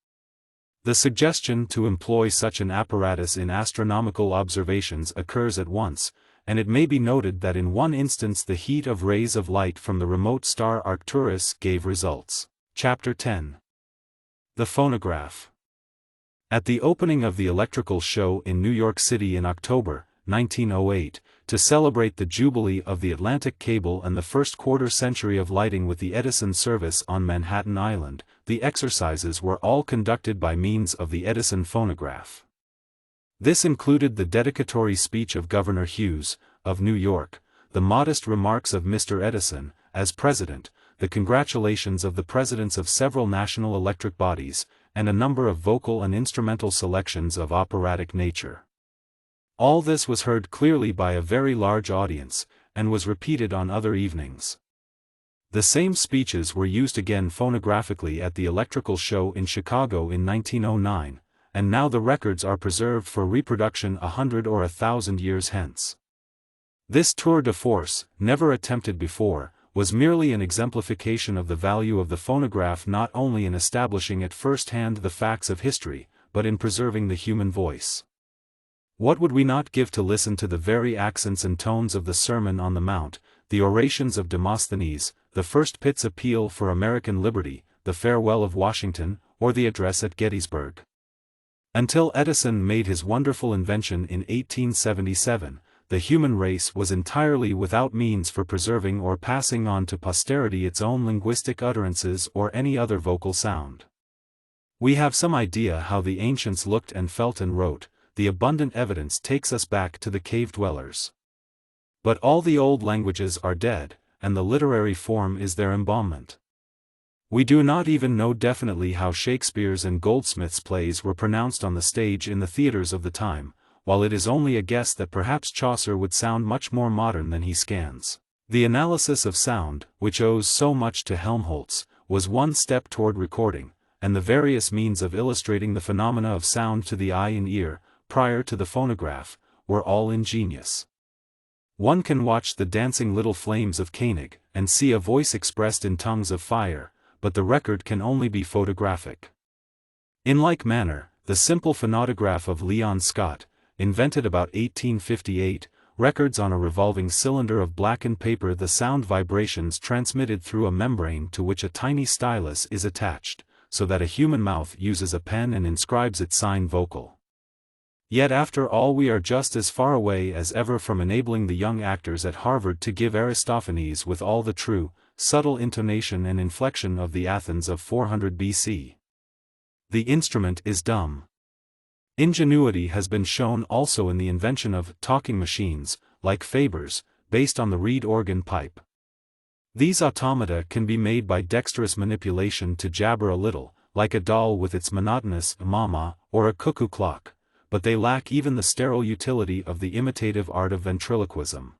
[SPEAKER 1] The suggestion to employ such an apparatus in astronomical observations occurs at once, and it may be noted that in one instance the heat of rays of light from the remote star Arcturus gave results. Chapter 10. The Phonograph. At the opening of the Electrical Show in New York City in October 1908, to celebrate the jubilee of the Atlantic Cable and the first quarter-century of lighting with the Edison service on Manhattan Island, the exercises were all conducted by means of the Edison phonograph. This included the dedicatory speech of Governor Hughes, of New York, the modest remarks of Mr. Edison, as president, the congratulations of the presidents of several national electric bodies, and a number of vocal and instrumental selections of operatic nature. All this was heard clearly by a very large audience, and was repeated on other evenings. The same speeches were used again phonographically at the Electrical Show in Chicago in 1909, and now the records are preserved for reproduction 100 or 1,000 years hence. This tour de force, never attempted before, was merely an exemplification of the value of the phonograph not only in establishing at first hand the facts of history, but in preserving the human voice. What would we not give to listen to the very accents and tones of the Sermon on the Mount, the orations of Demosthenes, the first Pitt's appeal for American liberty, the farewell of Washington, or the address at Gettysburg? Until Edison made his wonderful invention in 1877, the human race was entirely without means for preserving or passing on to posterity its own linguistic utterances or any other vocal sound. We have some idea how the ancients looked and felt and wrote. The abundant evidence takes us back to the cave dwellers. But all the old languages are dead, and the literary form is their embalmment. We do not even know definitely how Shakespeare's and Goldsmith's plays were pronounced on the stage in the theaters of the time, while it is only a guess that perhaps Chaucer would sound much more modern than he scans. The analysis of sound, which owes so much to Helmholtz, was one step toward recording, and the various means of illustrating the phenomena of sound to the eye and ear, prior to the phonograph, were all ingenious. One can watch the dancing little flames of Koenig, and see a voice expressed in tongues of fire, but the record can only be photographic. In like manner, the simple phonautograph of Leon Scott, invented about 1858, records on a revolving cylinder of blackened paper the sound vibrations transmitted through a membrane to which a tiny stylus is attached, so that a human mouth uses a pen and inscribes its sign vocal. Yet after all we are just as far away as ever from enabling the young actors at Harvard to give Aristophanes with all the true, subtle intonation and inflection of the Athens of 400 BC. The instrument is dumb. Ingenuity has been shown also in the invention of talking machines, like Faber's, based on the reed organ pipe. These automata can be made by dexterous manipulation to jabber a little, like a doll with its monotonous mama, or a cuckoo clock, but they lack even the sterile utility of the imitative art of ventriloquism.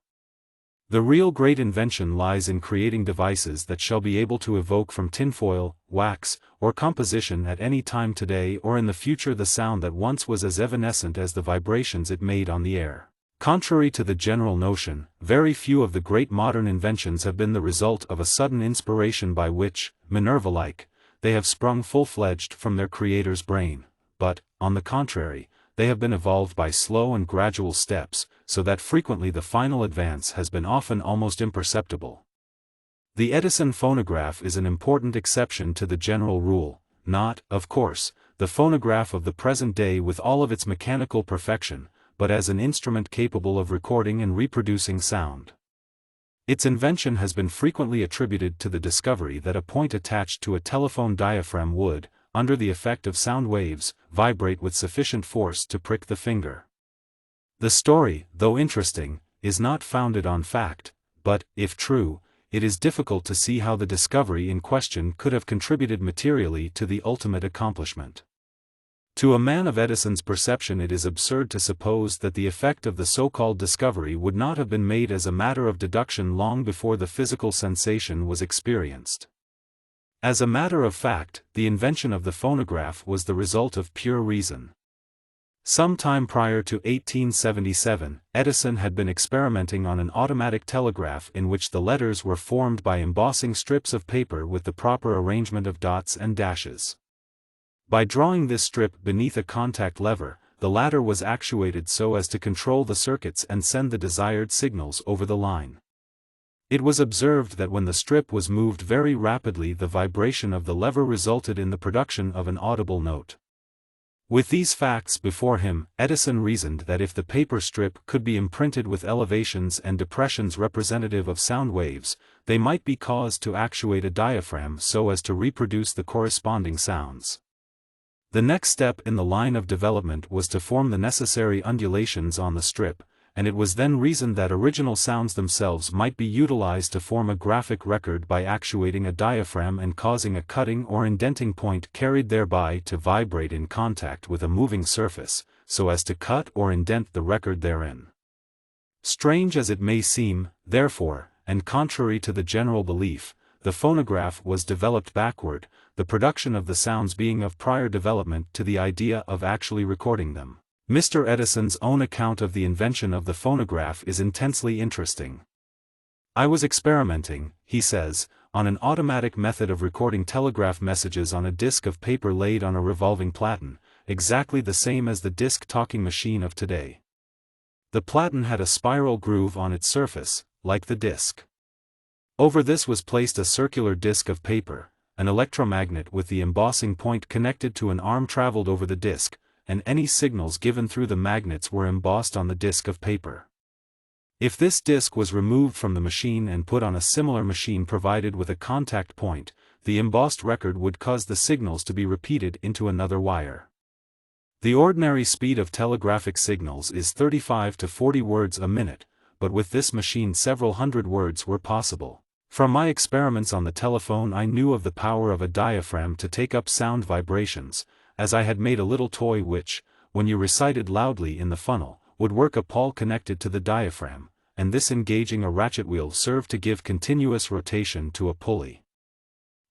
[SPEAKER 1] The real great invention lies in creating devices that shall be able to evoke from tinfoil, wax, or composition at any time today or in the future the sound that once was as evanescent as the vibrations it made on the air. Contrary to the general notion, very few of the great modern inventions have been the result of a sudden inspiration by which, Minerva-like, they have sprung full-fledged from their creator's brain, but, on the contrary, they have been evolved by slow and gradual steps, so that frequently the final advance has been often almost imperceptible. The Edison phonograph is an important exception to the general rule, not, of course, the phonograph of the present day with all of its mechanical perfection, but as an instrument capable of recording and reproducing sound. Its invention has been frequently attributed to the discovery that a point attached to a telephone diaphragm would, under the effect of sound waves, vibrate with sufficient force to prick the finger. The story, though interesting, is not founded on fact, but, if true, it is difficult to see how the discovery in question could have contributed materially to the ultimate accomplishment. To a man of Edison's perception, it is absurd to suppose that the effect of the so-called discovery would not have been made as a matter of deduction long before the physical sensation was experienced. As a matter of fact, the invention of the phonograph was the result of pure reason. Some time prior to 1877, Edison had been experimenting on an automatic telegraph in which the letters were formed by embossing strips of paper with the proper arrangement of dots and dashes. By drawing this strip beneath a contact lever, the latter was actuated so as to control the circuits and send the desired signals over the line. It was observed that when the strip was moved very rapidly, the vibration of the lever resulted in the production of an audible note. With these facts before him, Edison reasoned that if the paper strip could be imprinted with elevations and depressions representative of sound waves, they might be caused to actuate a diaphragm so as to reproduce the corresponding sounds. The next step in the line of development was to form the necessary undulations on the strip, and it was then reasoned that original sounds themselves might be utilized to form a graphic record by actuating a diaphragm and causing a cutting or indenting point carried thereby to vibrate in contact with a moving surface, so as to cut or indent the record therein. Strange as it may seem, therefore, and contrary to the general belief, the phonograph was developed backward, the production of the sounds being of prior development to the idea of actually recording them. Mr. Edison's own account of the invention of the phonograph is intensely interesting. "I was experimenting," he says, "on an automatic method of recording telegraph messages on a disc of paper laid on a revolving platen, exactly the same as the disc talking machine of today. The platen had a spiral groove on its surface, like the disc. Over this was placed a circular disc of paper, an electromagnet with the embossing point connected to an arm traveled over the disc, and any signals given through the magnets were embossed on the disc of paper. If this disc was removed from the machine and put on a similar machine provided with a contact point, the embossed record would cause the signals to be repeated into another wire. The ordinary speed of telegraphic signals is 35 to 40 words a minute, but with this machine several hundred words were possible. From my experiments on the telephone I knew of the power of a diaphragm to take up sound vibrations, as I had made a little toy which, when you recited loudly in the funnel, would work a pawl connected to the diaphragm, and this engaging a ratchet wheel served to give continuous rotation to a pulley.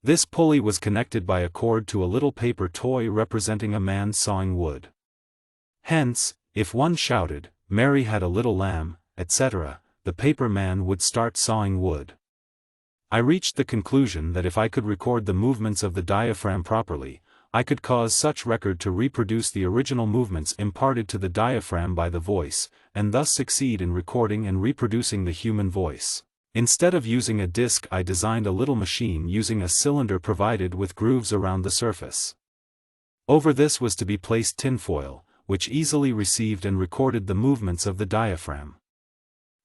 [SPEAKER 1] This pulley was connected by a cord to a little paper toy representing a man sawing wood. Hence, if one shouted, 'Mary had a little lamb,' etc., the paper man would start sawing wood. I reached the conclusion that if I could record the movements of the diaphragm properly, I could cause such record to reproduce the original movements imparted to the diaphragm by the voice, and thus succeed in recording and reproducing the human voice. Instead of using a disc, I designed a little machine using a cylinder provided with grooves around the surface. Over this was to be placed tinfoil, which easily received and recorded the movements of the diaphragm.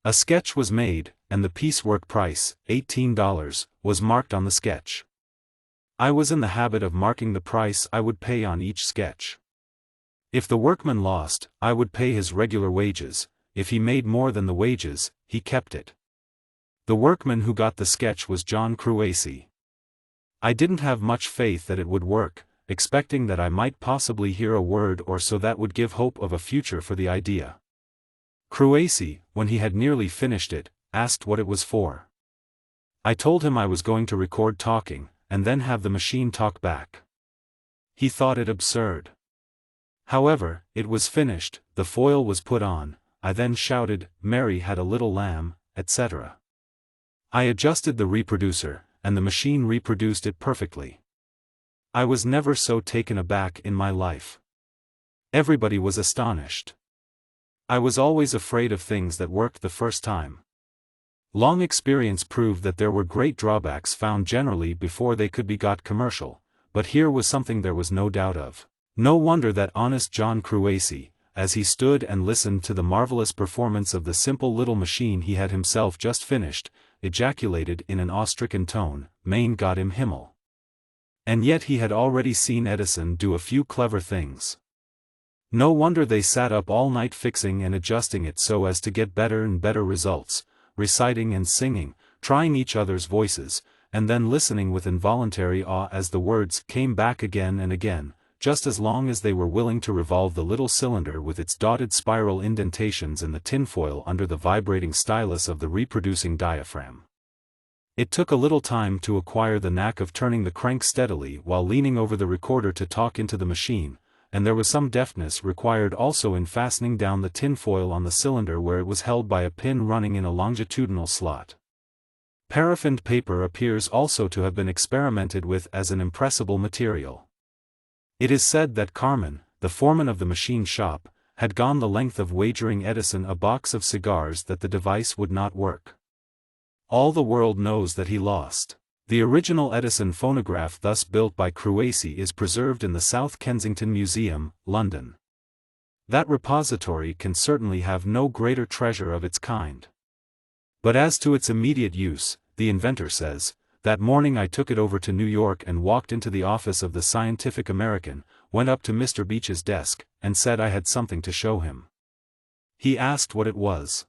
[SPEAKER 1] A sketch was made, and the piecework price, $18, was marked on the sketch. I was in the habit of marking the price I would pay on each sketch. If the workman lost, I would pay his regular wages; if he made more than the wages, he kept it. The workman who got the sketch was John Cruacy. I didn't have much faith that it would work, expecting that I might possibly hear a word or so that would give hope of a future for the idea. Cruacy, when he had nearly finished it, asked what it was for. I told him I was going to record talking, and then have the machine talk back. He thought it absurd. However, it was finished, the foil was put on, I then shouted, "Mary had a little lamb," etc. I adjusted the reproducer, and the machine reproduced it perfectly. I was never so taken aback in my life. Everybody was astonished. I was always afraid of things that worked the first time. Long experience proved that there were great drawbacks found generally before they could be got commercial, but here was something there was no doubt of. No wonder that honest John Cruacy, as he stood and listened to the marvelous performance of the simple little machine he had himself just finished, ejaculated in an awe-stricken tone, "Mein Gott im Himmel." And yet he had already seen Edison do a few clever things. No wonder they sat up all night fixing and adjusting it so as to get better and better results, reciting and singing, trying each other's voices, and then listening with involuntary awe as the words came back again and again, just as long as they were willing to revolve the little cylinder with its dotted spiral indentations and the tinfoil under the vibrating stylus of the reproducing diaphragm. It took a little time to acquire the knack of turning the crank steadily while leaning over the recorder to talk into the machine, and there was some deftness required also in fastening down the tinfoil on the cylinder where it was held by a pin running in a longitudinal slot. Paraffined paper appears also to have been experimented with as an impressible material. It is said that Carmen, the foreman of the machine shop, had gone the length of wagering Edison a box of cigars that the device would not work. All the world knows that he lost. The original Edison phonograph thus built by Cruaci is preserved in the South Kensington Museum, London. That repository can certainly have no greater treasure of its kind. But as to its immediate use, the inventor says, "That morning I took it over to New York and walked into the office of the Scientific American, went up to Mr. Beach's desk, and said I had something to show him. He asked what it was.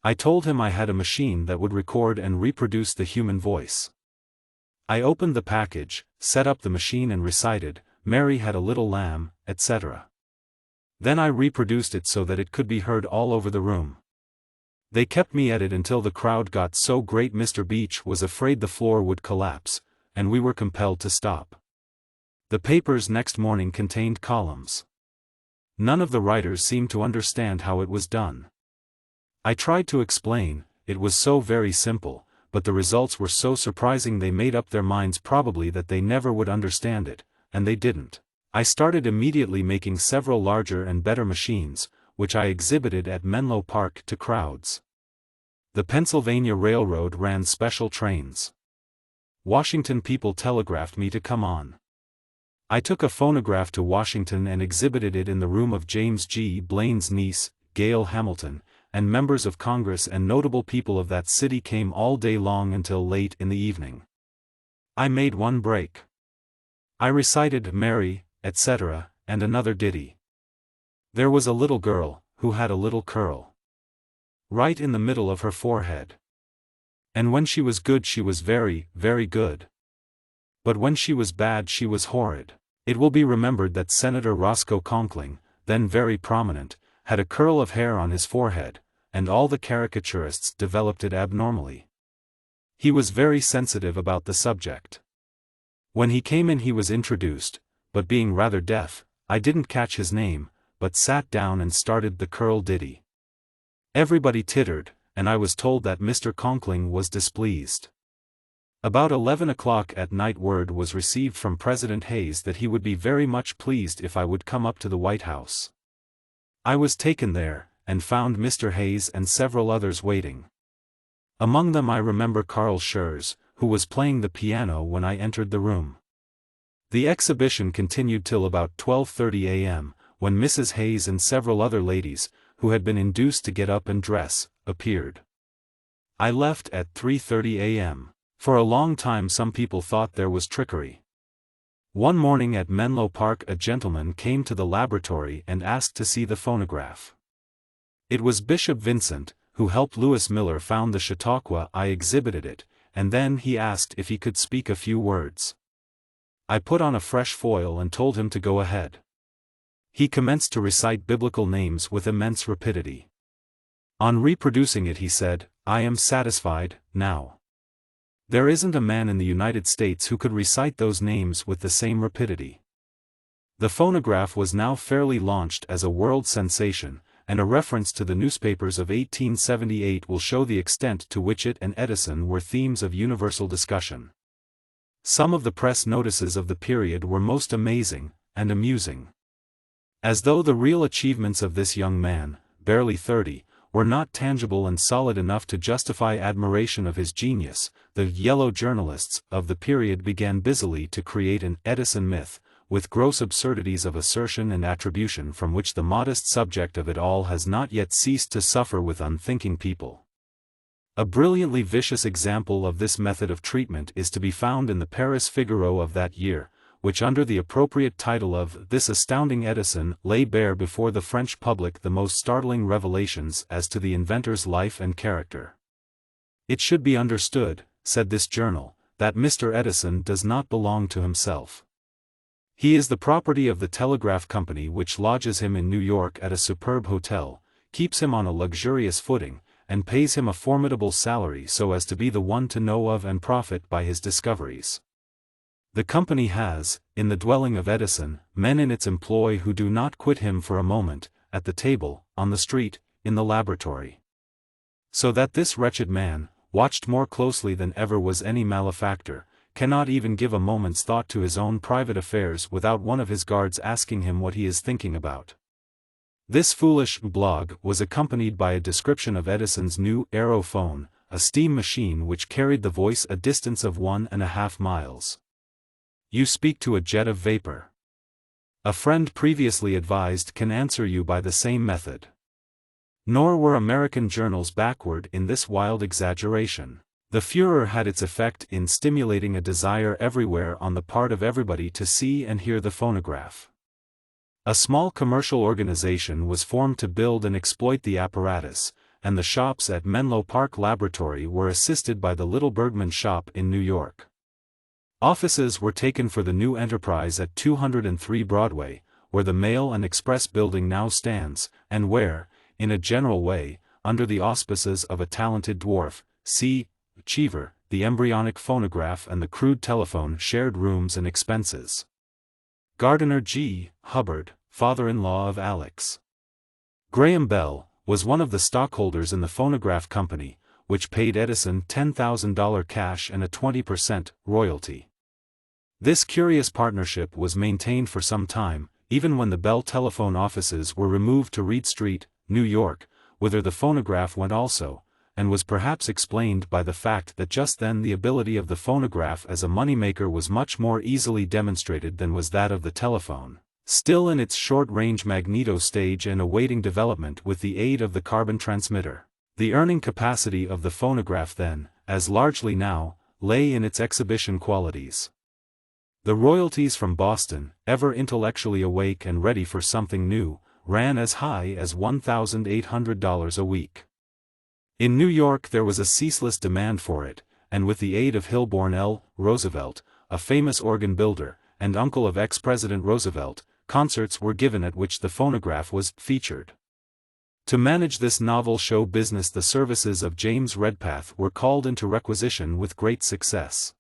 [SPEAKER 1] I told him I had a machine that would record and reproduce the human voice. I opened the package, set up the machine and recited, 'Mary had a little lamb,' etc. Then I reproduced it so that it could be heard all over the room. They kept me at it until the crowd got so great Mr. Beach was afraid the floor would collapse, and we were compelled to stop." The papers next morning contained columns. None of the writers seemed to understand how it was done. I tried to explain, it was so very simple, but the results were so surprising they made up their minds probably that they never would understand it, and they didn't. I started immediately making several larger and better machines, which I exhibited at Menlo Park to crowds. The Pennsylvania Railroad ran special trains. Washington people telegraphed me to come on. I took a phonograph to Washington and exhibited it in the room of James G. Blaine's niece, Gail Hamilton, and members of Congress and notable people of that city came all day long until late in the evening. I made one break. I recited "Mary," etc., and another ditty. There was a little girl, who had a little curl right in the middle of her forehead. And when she was good she was very, very good. But when she was bad she was horrid. It will be remembered that Senator Roscoe Conkling, then very prominent, had a curl of hair on his forehead, and all the caricaturists developed it abnormally. He was very sensitive about the subject. When he came in he was introduced, but being rather deaf, I didn't catch his name, but sat down and started the curl ditty. Everybody tittered, and I was told that Mr. Conkling was displeased. About 11 o'clock at night word was received from President Hayes that he would be very much pleased if I would come up to the White House. I was taken there, and found Mr. Hayes and several others waiting. Among them I remember Carl Schurz, who was playing the piano when I entered the room. The exhibition continued till about 12:30 a.m., when Mrs. Hayes and several other ladies, who had been induced to get up and dress, appeared. I left at 3:30 a.m. For a long time some people thought there was trickery. One morning at Menlo Park a gentleman came to the laboratory and asked to see the phonograph. It was Bishop Vincent, who helped Lewis Miller found the Chautauqua. I exhibited it, and then he asked if he could speak a few words. I put on a fresh foil and told him to go ahead. He commenced to recite biblical names with immense rapidity. On reproducing it he said, "I am satisfied, now. There isn't a man in the United States who could recite those names with the same rapidity." The phonograph was now fairly launched as a world sensation, and a reference to the newspapers of 1878 will show the extent to which it and Edison were themes of universal discussion. Some of the press notices of the period were most amazing and amusing. As though the real achievements of this young man, barely 30, were not tangible and solid enough to justify admiration of his genius, the yellow journalists of the period began busily to create an Edison myth, with gross absurdities of assertion and attribution from which the modest subject of it all has not yet ceased to suffer with unthinking people. A brilliantly vicious example of this method of treatment is to be found in the Paris Figaro of that year, which under the appropriate title of "This Astounding Edison" lay bare before the French public the most startling revelations as to the inventor's life and character. "It should be understood," said this journal, "that Mr. Edison does not belong to himself. He is the property of the telegraph company which lodges him in New York at a superb hotel, keeps him on a luxurious footing, and pays him a formidable salary so as to be the one to know of and profit by his discoveries. The company has, in the dwelling of Edison, men in its employ who do not quit him for a moment, at the table, on the street, in the laboratory. So that this wretched man, watched more closely than ever was any malefactor, cannot even give a moment's thought to his own private affairs without one of his guards asking him what he is thinking about." This foolish blog was accompanied by a description of Edison's new aerophone, a steam machine which carried the voice a distance of 1.5 miles. You speak to a jet of vapor. A friend previously advised can answer you by the same method. Nor were American journals backward in this wild exaggeration. The furor had its effect in stimulating a desire everywhere on the part of everybody to see and hear the phonograph. A small commercial organization was formed to build and exploit the apparatus, and the shops at Menlo Park Laboratory were assisted by the Little Bergman shop in New York. Offices were taken for the new enterprise at 203 Broadway, where the Mail and Express building now stands, and where, in a general way, under the auspices of a talented dwarf, C. Cheever, the embryonic phonograph and the crude telephone shared rooms and expenses. Gardiner G. Hubbard, father-in-law of Alex. Graham Bell, was one of the stockholders in the phonograph company, which paid Edison $10,000 cash and a 20% royalty. This curious partnership was maintained for some time, even when the Bell telephone offices were removed to Reed Street, New York, whither the phonograph went also, and was perhaps explained by the fact that just then the ability of the phonograph as a moneymaker was much more easily demonstrated than was that of the telephone, still in its short-range magneto stage and awaiting development with the aid of the carbon transmitter. The earning capacity of the phonograph then, as largely now, lay in its exhibition qualities. The royalties from Boston, ever intellectually awake and ready for something new, ran as high as $1,800 a week. In New York there was a ceaseless demand for it, and with the aid of Hilborn L. Roosevelt, a famous organ builder, and uncle of ex-President Roosevelt, concerts were given at which the phonograph was featured. To manage this novel show business the services of James Redpath were called into requisition with great success.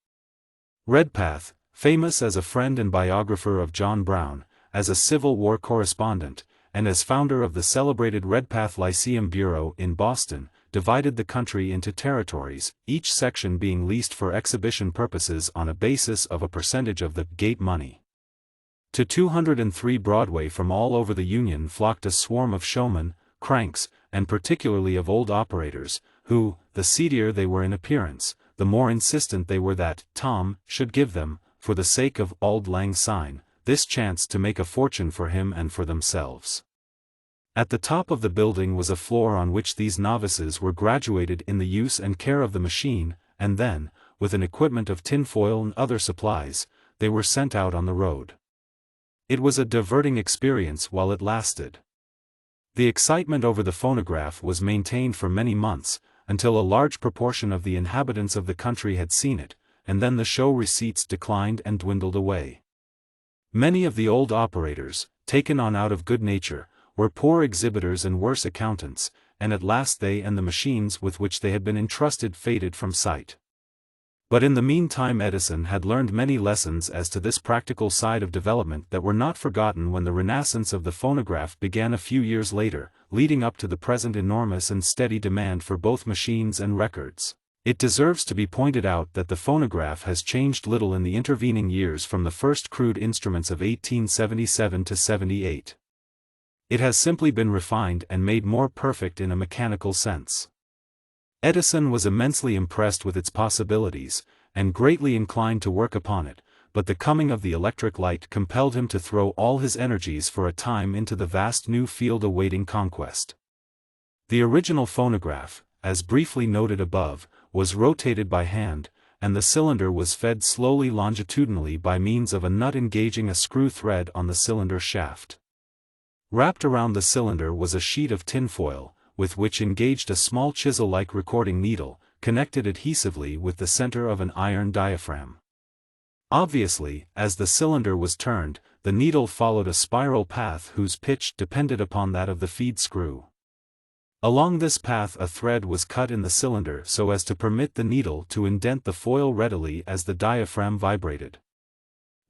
[SPEAKER 1] Redpath, famous as a friend and biographer of John Brown, as a Civil War correspondent, and as founder of the celebrated Redpath Lyceum Bureau in Boston, divided the country into territories, each section being leased for exhibition purposes on a basis of a percentage of the gate money. To 203 Broadway from all over the Union flocked a swarm of showmen, cranks, and particularly of old operators, who, the seedier they were in appearance, the more insistent they were that Tom should give them, for the sake of Auld Lang Syne, this chance to make a fortune for him and for themselves. At the top of the building was a floor on which these novices were graduated in the use and care of the machine, and then, with an equipment of tinfoil and other supplies, they were sent out on the road. It was a diverting experience while it lasted. The excitement over the phonograph was maintained for many months, until a large proportion of the inhabitants of the country had seen it, and then the show receipts declined and dwindled away. Many of the old operators, taken on out of good nature, were poor exhibitors and worse accountants, and at last they and the machines with which they had been entrusted faded from sight. But in the meantime Edison had learned many lessons as to this practical side of development that were not forgotten when the renaissance of the phonograph began a few years later, leading up to the present enormous and steady demand for both machines and records. It deserves to be pointed out that the phonograph has changed little in the intervening years from the first crude instruments of 1877 to 78. It has simply been refined and made more perfect in a mechanical sense. Edison was immensely impressed with its possibilities, and greatly inclined to work upon it, but the coming of the electric light compelled him to throw all his energies for a time into the vast new field awaiting conquest. The original phonograph, as briefly noted above, was rotated by hand, and the cylinder was fed slowly longitudinally by means of a nut engaging a screw thread on the cylinder shaft. Wrapped around the cylinder was a sheet of tinfoil, with which engaged a small chisel-like recording needle, connected adhesively with the center of an iron diaphragm. Obviously, as the cylinder was turned, the needle followed a spiral path whose pitch depended upon that of the feed screw. Along this path a thread was cut in the cylinder so as to permit the needle to indent the foil readily as the diaphragm vibrated.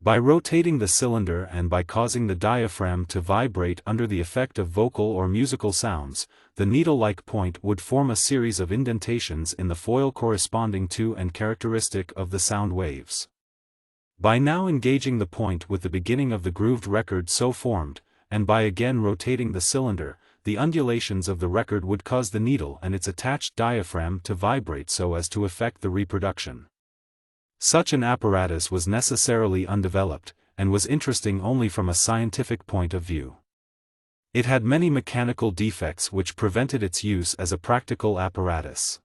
[SPEAKER 1] By rotating the cylinder and by causing the diaphragm to vibrate under the effect of vocal or musical sounds, the needle-like point would form a series of indentations in the foil corresponding to and characteristic of the sound waves. By now engaging the point with the beginning of the grooved record so formed, and by again rotating the cylinder, the undulations of the record would cause the needle and its attached diaphragm to vibrate so as to effect the reproduction. Such an apparatus was necessarily undeveloped, and was interesting only from a scientific point of view. It had many mechanical defects which prevented its use as a practical apparatus.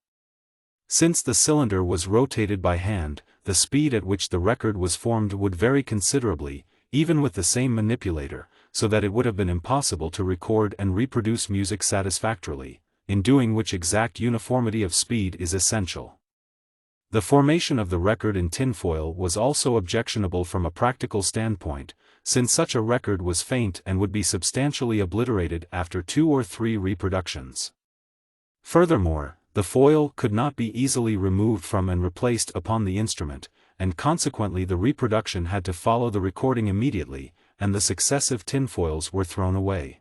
[SPEAKER 1] Since the cylinder was rotated by hand, the speed at which the record was formed would vary considerably, even with the same manipulator, so that it would have been impossible to record and reproduce music satisfactorily, in doing which exact uniformity of speed is essential. The formation of the record in tinfoil was also objectionable from a practical standpoint, since such a record was faint and would be substantially obliterated after 2 or 3 reproductions. Furthermore, the foil could not be easily removed from and replaced upon the instrument, and consequently the reproduction had to follow the recording immediately, and the successive tinfoils were thrown away.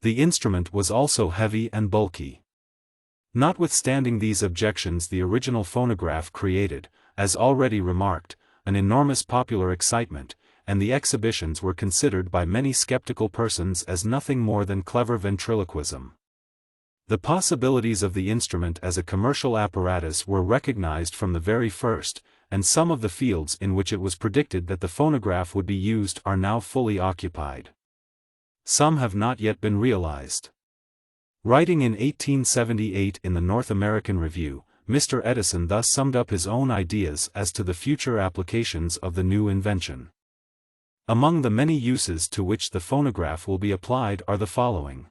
[SPEAKER 1] The instrument was also heavy and bulky. Notwithstanding these objections, the original phonograph created, as already remarked, an enormous popular excitement, and the exhibitions were considered by many skeptical persons as nothing more than clever ventriloquism. The possibilities of the instrument as a commercial apparatus were recognized from the very first, and some of the fields in which it was predicted that the phonograph would be used are now fully occupied. Some have not yet been realized. Writing in 1878 in the North American Review, Mr. Edison thus summed up his own ideas as to the future applications of the new invention. Among the many uses to which the phonograph will be applied are the following.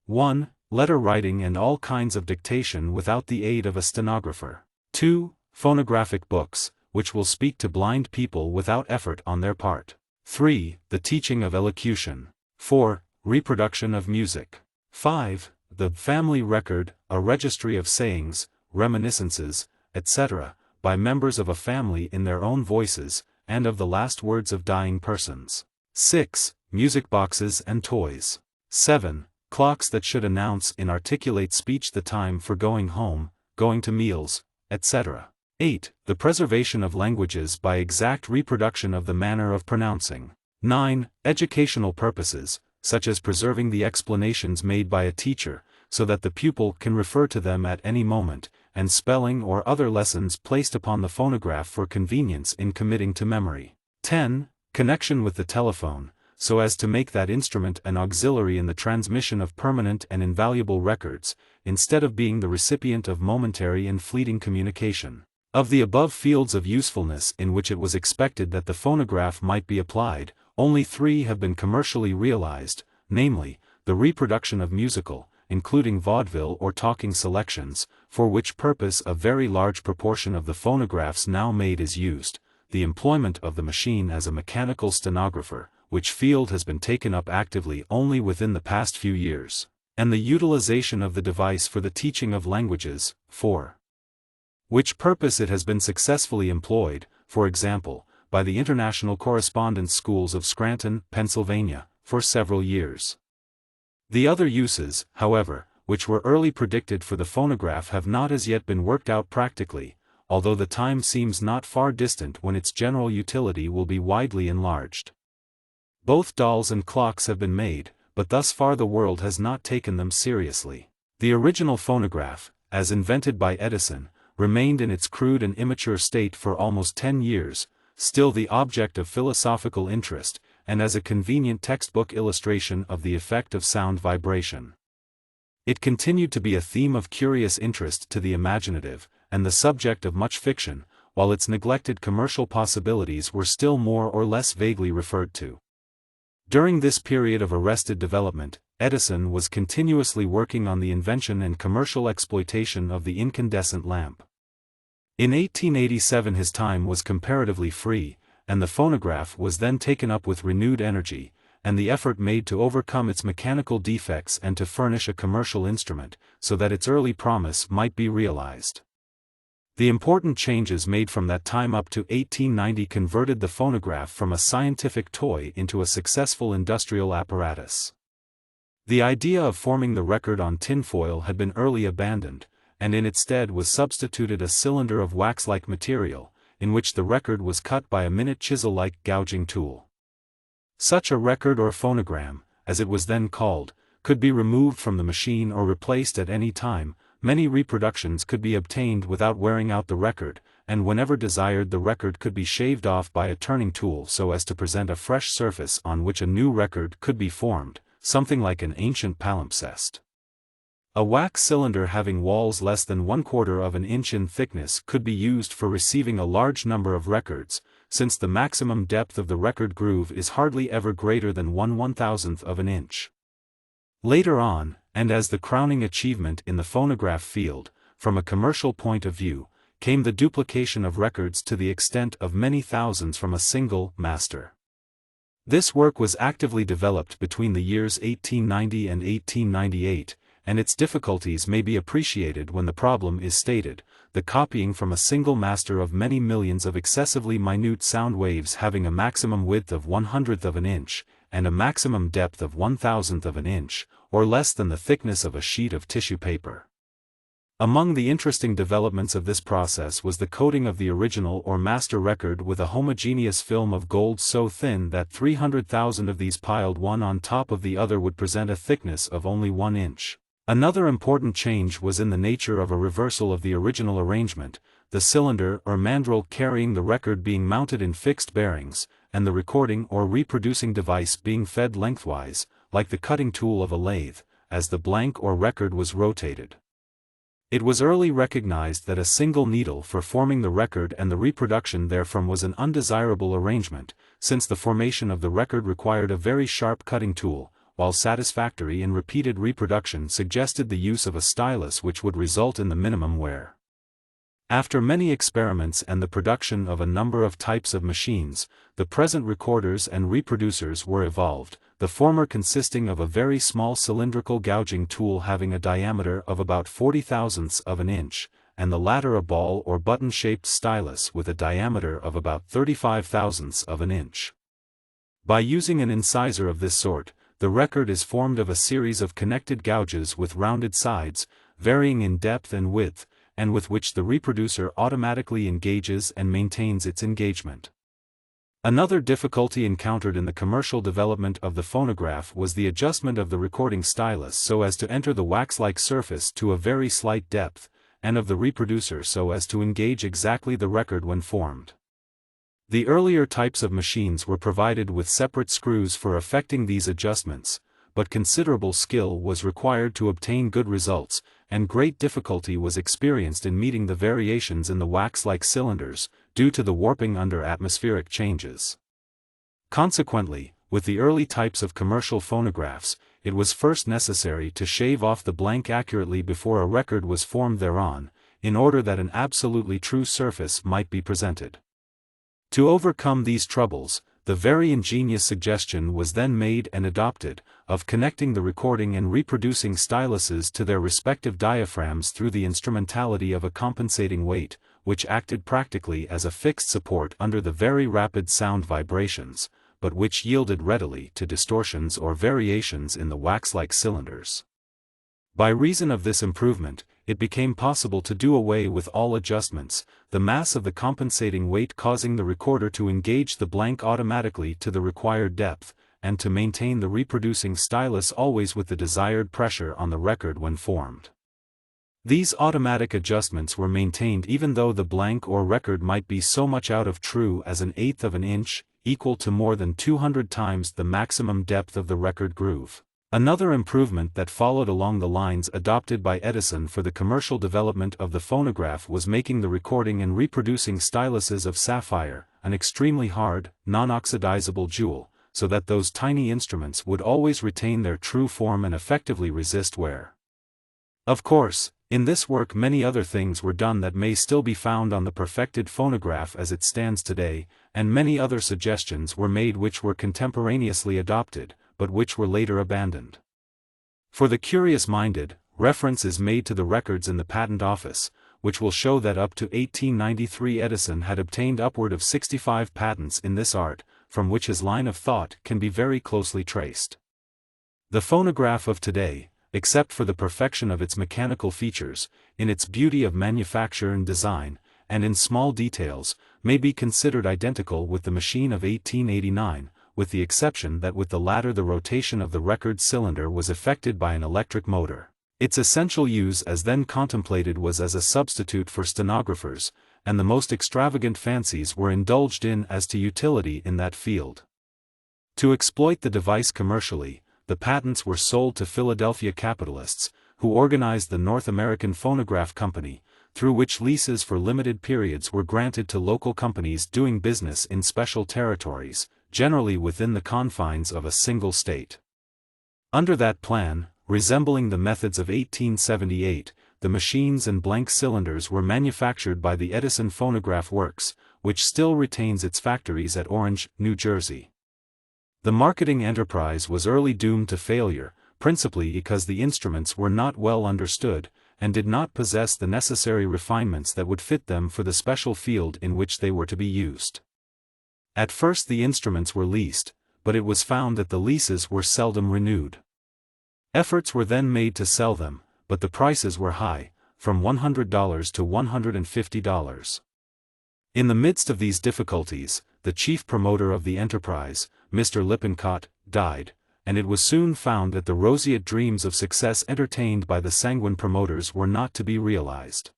[SPEAKER 1] 1. Letter writing and all kinds of dictation without the aid of a stenographer. 2. Phonographic books, which will speak to blind people without effort on their part. 3. The teaching of elocution. 4. Reproduction of music. 5. The family record, a registry of sayings, reminiscences, etc., by members of a family in their own voices, and of the last words of dying persons. 6. Music boxes and toys. 7. Clocks that should announce in articulate speech the time for going home, going to meals, etc. 8. The preservation of languages by exact reproduction of the manner of pronouncing. 9. Educational purposes, such as preserving the explanations made by a teacher, so that the pupil can refer to them at any moment, and spelling or other lessons placed upon the phonograph for convenience in committing to memory. 10. Connection with the telephone, so as to make that instrument an auxiliary in the transmission of permanent and invaluable records, instead of being the recipient of momentary and fleeting communication. Of the above fields of usefulness in which it was expected that the phonograph might be applied, only 3 have been commercially realized, namely, the reproduction of musical, including vaudeville or talking selections, for which purpose a very large proportion of the phonographs now made is used, the employment of the machine as a mechanical stenographer, which field has been taken up actively only within the past few years, and the utilization of the device for the teaching of languages, for which purpose it has been successfully employed, for example, by the International Correspondence Schools of Scranton, Pennsylvania, for several years. The other uses, however, which were early predicted for the phonograph have not as yet been worked out practically, although the time seems not far distant when its general utility will be widely enlarged. Both dolls and clocks have been made, but thus far the world has not taken them seriously. The original phonograph, as invented by Edison, remained in its crude and immature state for almost 10 years, still the object of philosophical interest, and as a convenient textbook illustration of the effect of sound vibration. It continued to be a theme of curious interest to the imaginative, and the subject of much fiction, while its neglected commercial possibilities were still more or less vaguely referred to. During this period of arrested development, Edison was continuously working on the invention and commercial exploitation of the incandescent lamp. In 1887 his time was comparatively free, and the phonograph was then taken up with renewed energy, and the effort made to overcome its mechanical defects and to furnish a commercial instrument, so that its early promise might be realized. The important changes made from that time up to 1890 converted the phonograph from a scientific toy into a successful industrial apparatus. The idea of forming the record on tinfoil had been early abandoned, and in its stead was substituted a cylinder of wax-like material, in which the record was cut by a minute chisel-like gouging tool. Such a record or phonogram, as it was then called, could be removed from the machine or replaced at any time. Many reproductions could be obtained without wearing out the record, and whenever desired the record could be shaved off by a turning tool so as to present a fresh surface on which a new record could be formed, something like an ancient palimpsest. A wax cylinder having walls less than 1/4 of an inch in thickness could be used for receiving a large number of records, since the maximum depth of the record groove is hardly ever greater than 1/1000th of an inch. Later on, and as the crowning achievement in the phonograph field, from a commercial point of view, came the duplication of records to the extent of many thousands from a single master. This work was actively developed between the years 1890 and 1898, and its difficulties may be appreciated when the problem is stated: the copying from a single master of many millions of excessively minute sound waves having a maximum width of 1/100th of an inch, and a maximum depth of 1/1000th of an inch, or less than the thickness of a sheet of tissue paper. Among the interesting developments of this process was the coating of the original or master record with a homogeneous film of gold so thin that 300,000 of these piled one on top of the other would present a thickness of only 1 inch. Another important change was in the nature of a reversal of the original arrangement, the cylinder or mandrel carrying the record being mounted in fixed bearings, and the recording or reproducing device being fed lengthwise, like the cutting tool of a lathe, as the blank or record was rotated. It was early recognized that a single needle for forming the record and the reproduction therefrom was an undesirable arrangement, since the formation of the record required a very sharp cutting tool, while satisfactory in repeated reproduction suggested the use of a stylus which would result in the minimum wear. After many experiments and the production of a number of types of machines, the present recorders and reproducers were evolved, the former consisting of a very small cylindrical gouging tool having a diameter of about 40,000ths of an inch, and the latter a ball or button-shaped stylus with a diameter of about 35,000ths of an inch. By using an incisor of this sort, the record is formed of a series of connected gouges with rounded sides, varying in depth and width, and with which the reproducer automatically engages and maintains its engagement. Another difficulty encountered in the commercial development of the phonograph was the adjustment of the recording stylus so as to enter the wax-like surface to a very slight depth, and of the reproducer so as to engage exactly the record when formed. The earlier types of machines were provided with separate screws for effecting these adjustments, but considerable skill was required to obtain good results, and great difficulty was experienced in meeting the variations in the wax-like cylinders, due to the warping under atmospheric changes. Consequently, with the early types of commercial phonographs, it was first necessary to shave off the blank accurately before a record was formed thereon, in order that an absolutely true surface might be presented. To overcome these troubles, the very ingenious suggestion was then made and adopted, of connecting the recording and reproducing styluses to their respective diaphragms through the instrumentality of a compensating weight, which acted practically as a fixed support under the very rapid sound vibrations, but which yielded readily to distortions or variations in the wax-like cylinders. By reason of this improvement, it became possible to do away with all adjustments, the mass of the compensating weight causing the recorder to engage the blank automatically to the required depth, and to maintain the reproducing stylus always with the desired pressure on the record when formed. These automatic adjustments were maintained even though the blank or record might be so much out of true as 1/8 of an inch, equal to more than 200 times the maximum depth of the record groove. Another improvement that followed along the lines adopted by Edison for the commercial development of the phonograph was making the recording and reproducing styluses of sapphire, an extremely hard, non-oxidizable jewel, so that those tiny instruments would always retain their true form and effectively resist wear. Of course, in this work many other things were done that may still be found on the perfected phonograph as it stands today, and many other suggestions were made which were contemporaneously adopted, but which were later abandoned. For the curious-minded, reference is made to the records in the Patent Office, which will show that up to 1893 Edison had obtained upward of 65 patents in this art, from which his line of thought can be very closely traced. The phonograph of today, except for the perfection of its mechanical features, in its beauty of manufacture and design, and in small details, may be considered identical with the machine of 1889, with the exception that with the latter the rotation of the record cylinder was effected by an electric motor. Its essential use as then contemplated was as a substitute for stenographers, and the most extravagant fancies were indulged in as to utility in that field. To exploit the device commercially, the patents were sold to Philadelphia capitalists, who organized the North American Phonograph Company, through which leases for limited periods were granted to local companies doing business in special territories, generally within the confines of a single state. Under that plan, resembling the methods of 1878, the machines and blank cylinders were manufactured by the Edison Phonograph Works, which still retains its factories at Orange, New Jersey. The marketing enterprise was early doomed to failure, principally because the instruments were not well understood, and did not possess the necessary refinements that would fit them for the special field in which they were to be used. At first the instruments were leased, but it was found that the leases were seldom renewed. Efforts were then made to sell them, but the prices were high, from $100 to $150. In the midst of these difficulties, the chief promoter of the enterprise, Mr. Lippincott, died, and it was soon found that the roseate dreams of success entertained by the sanguine promoters were not to be realized.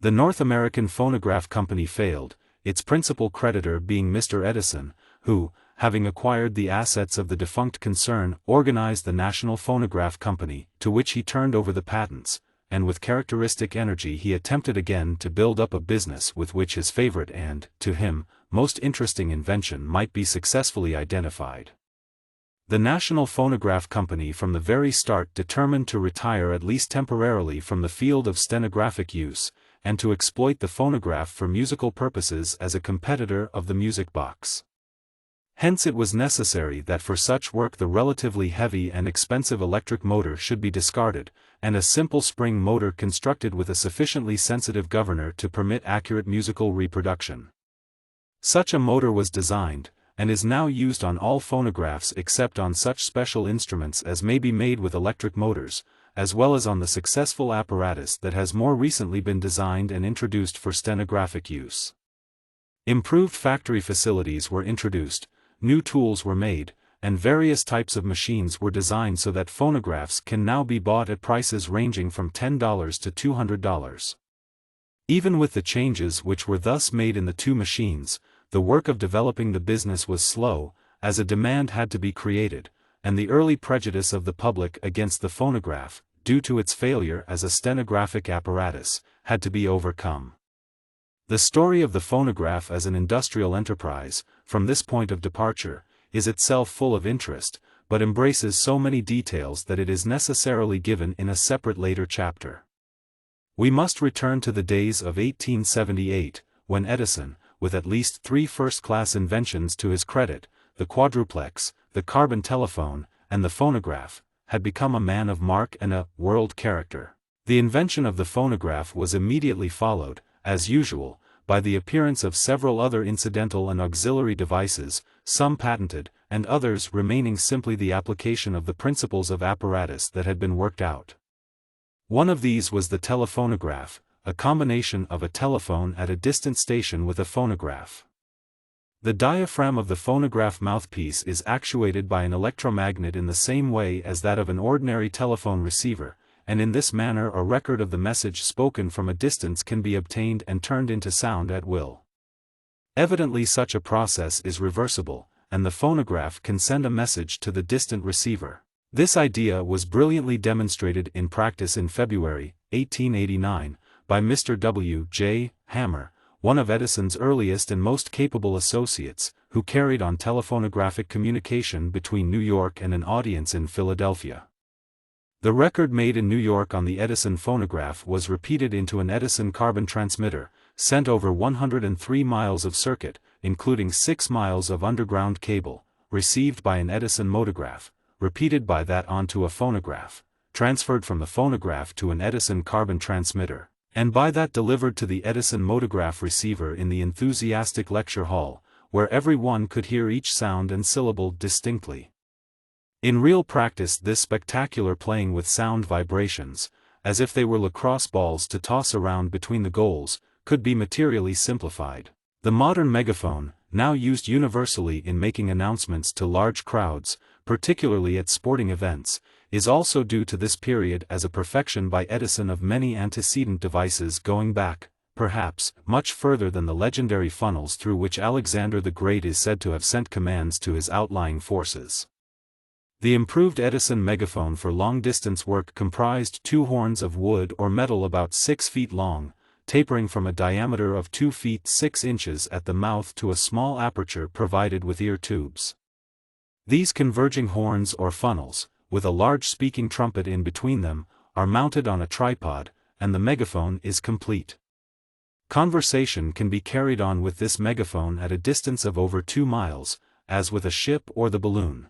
[SPEAKER 1] The North American Phonograph Company failed, its principal creditor being Mr. Edison, who, having acquired the assets of the defunct concern, organized the National Phonograph Company, to which he turned over the patents, and with characteristic energy he attempted again to build up a business with which his favorite and, to him, most interesting invention might be successfully identified. The National Phonograph Company from the very start determined to retire at least temporarily from the field of stenographic use, and to exploit the phonograph for musical purposes as a competitor of the music box. Hence it was necessary that for such work the relatively heavy and expensive electric motor should be discarded, and a simple spring motor constructed with a sufficiently sensitive governor to permit accurate musical reproduction. Such a motor was designed, and is now used on all phonographs except on such special instruments as may be made with electric motors, as well as on the successful apparatus that has more recently been designed and introduced for stenographic use. Improved factory facilities were introduced, new tools were made, and various types of machines were designed so that phonographs can now be bought at prices ranging from $10 to $200. Even with the changes which were thus made in the two machines, the work of developing the business was slow, as a demand had to be created, and the early prejudice of the public against the phonograph, due to its failure as a stenographic apparatus, had to be overcome. The story of the phonograph as an industrial enterprise, from this point of departure, is itself full of interest, but embraces so many details that it is necessarily given in a separate later chapter. We must return to the days of 1878, when Edison, with at least 3 first-class inventions to his credit, the quadruplex, the carbon telephone, and the phonograph, had become a man of mark and a world character. The invention of the phonograph was immediately followed, as usual, by the appearance of several other incidental and auxiliary devices, some patented, and others remaining simply the application of the principles of apparatus that had been worked out. One of these was the telephonograph, a combination of a telephone at a distant station with a phonograph. The diaphragm of the phonograph mouthpiece is actuated by an electromagnet in the same way as that of an ordinary telephone receiver, and in this manner a record of the message spoken from a distance can be obtained and turned into sound at will. Evidently such a process is reversible, and the phonograph can send a message to the distant receiver. This idea was brilliantly demonstrated in practice in February, 1889, by Mr. W. J. Hammer, one of Edison's earliest and most capable associates, who carried on telephonographic communication between New York and an audience in Philadelphia. The record made in New York on the Edison phonograph was repeated into an Edison carbon transmitter, sent over 103 miles of circuit, including 6 miles of underground cable, received by an Edison motograph, repeated by that onto a phonograph, transferred from the phonograph to an Edison carbon transmitter, and by that delivered to the Edison motograph receiver in the enthusiastic lecture hall, where everyone could hear each sound and syllable distinctly. In real practice, this spectacular playing with sound vibrations, as if they were lacrosse balls to toss around between the goals, could be materially simplified. The modern megaphone, now used universally in making announcements to large crowds, particularly at sporting events, is also due to this period as a perfection by Edison of many antecedent devices going back, perhaps, much further than the legendary funnels through which Alexander the Great is said to have sent commands to his outlying forces. The improved Edison megaphone for long-distance work comprised 2 horns of wood or metal about 6 feet long, tapering from a diameter of 2 feet 6 inches at the mouth to a small aperture provided with ear tubes. These converging horns or funnels, with a large speaking trumpet in between them, are mounted on a tripod, and the megaphone is complete. Conversation can be carried on with this megaphone at a distance of over 2 miles, as with a ship or the balloon.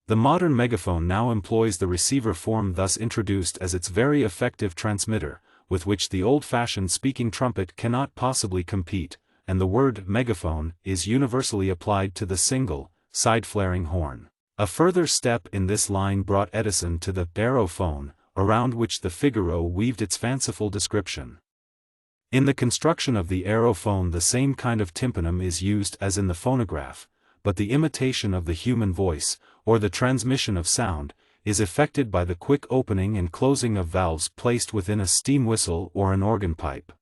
[SPEAKER 1] The modern megaphone now employs the receiver form thus introduced as its very effective transmitter, with which the old-fashioned speaking trumpet cannot possibly compete, and the word megaphone is universally applied to the single, side-flaring horn. A further step in this line brought Edison to the aerophone, around which the Figaro weaved its fanciful description. In the construction of the aerophone the same kind of tympanum is used as in the phonograph, but the imitation of the human voice, or the transmission of sound, is effected by the quick opening and closing of valves placed within a steam whistle or an organ pipe.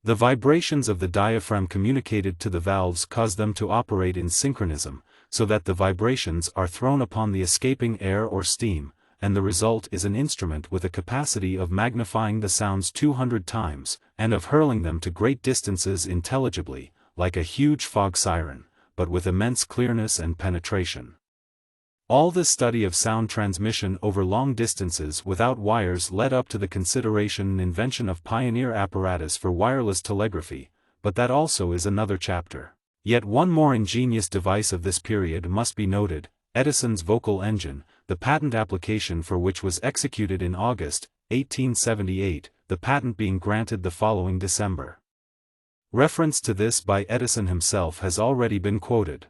[SPEAKER 1] The vibrations of the diaphragm communicated to the valves cause them to operate in synchronism, so that the vibrations are thrown upon the escaping air or steam, and the result is an instrument with a capacity of magnifying the sounds 200 times, and of hurling them to great distances intelligibly, like a huge fog siren, but with immense clearness and penetration. All this study of sound transmission over long distances without wires led up to the consideration and invention of pioneer apparatus for wireless telegraphy, but that also is another chapter. Yet one more ingenious device of this period must be noted, Edison's vocal engine, the patent application for which was executed in August, 1878, the patent being granted the following December. Reference to this by Edison himself has already been quoted.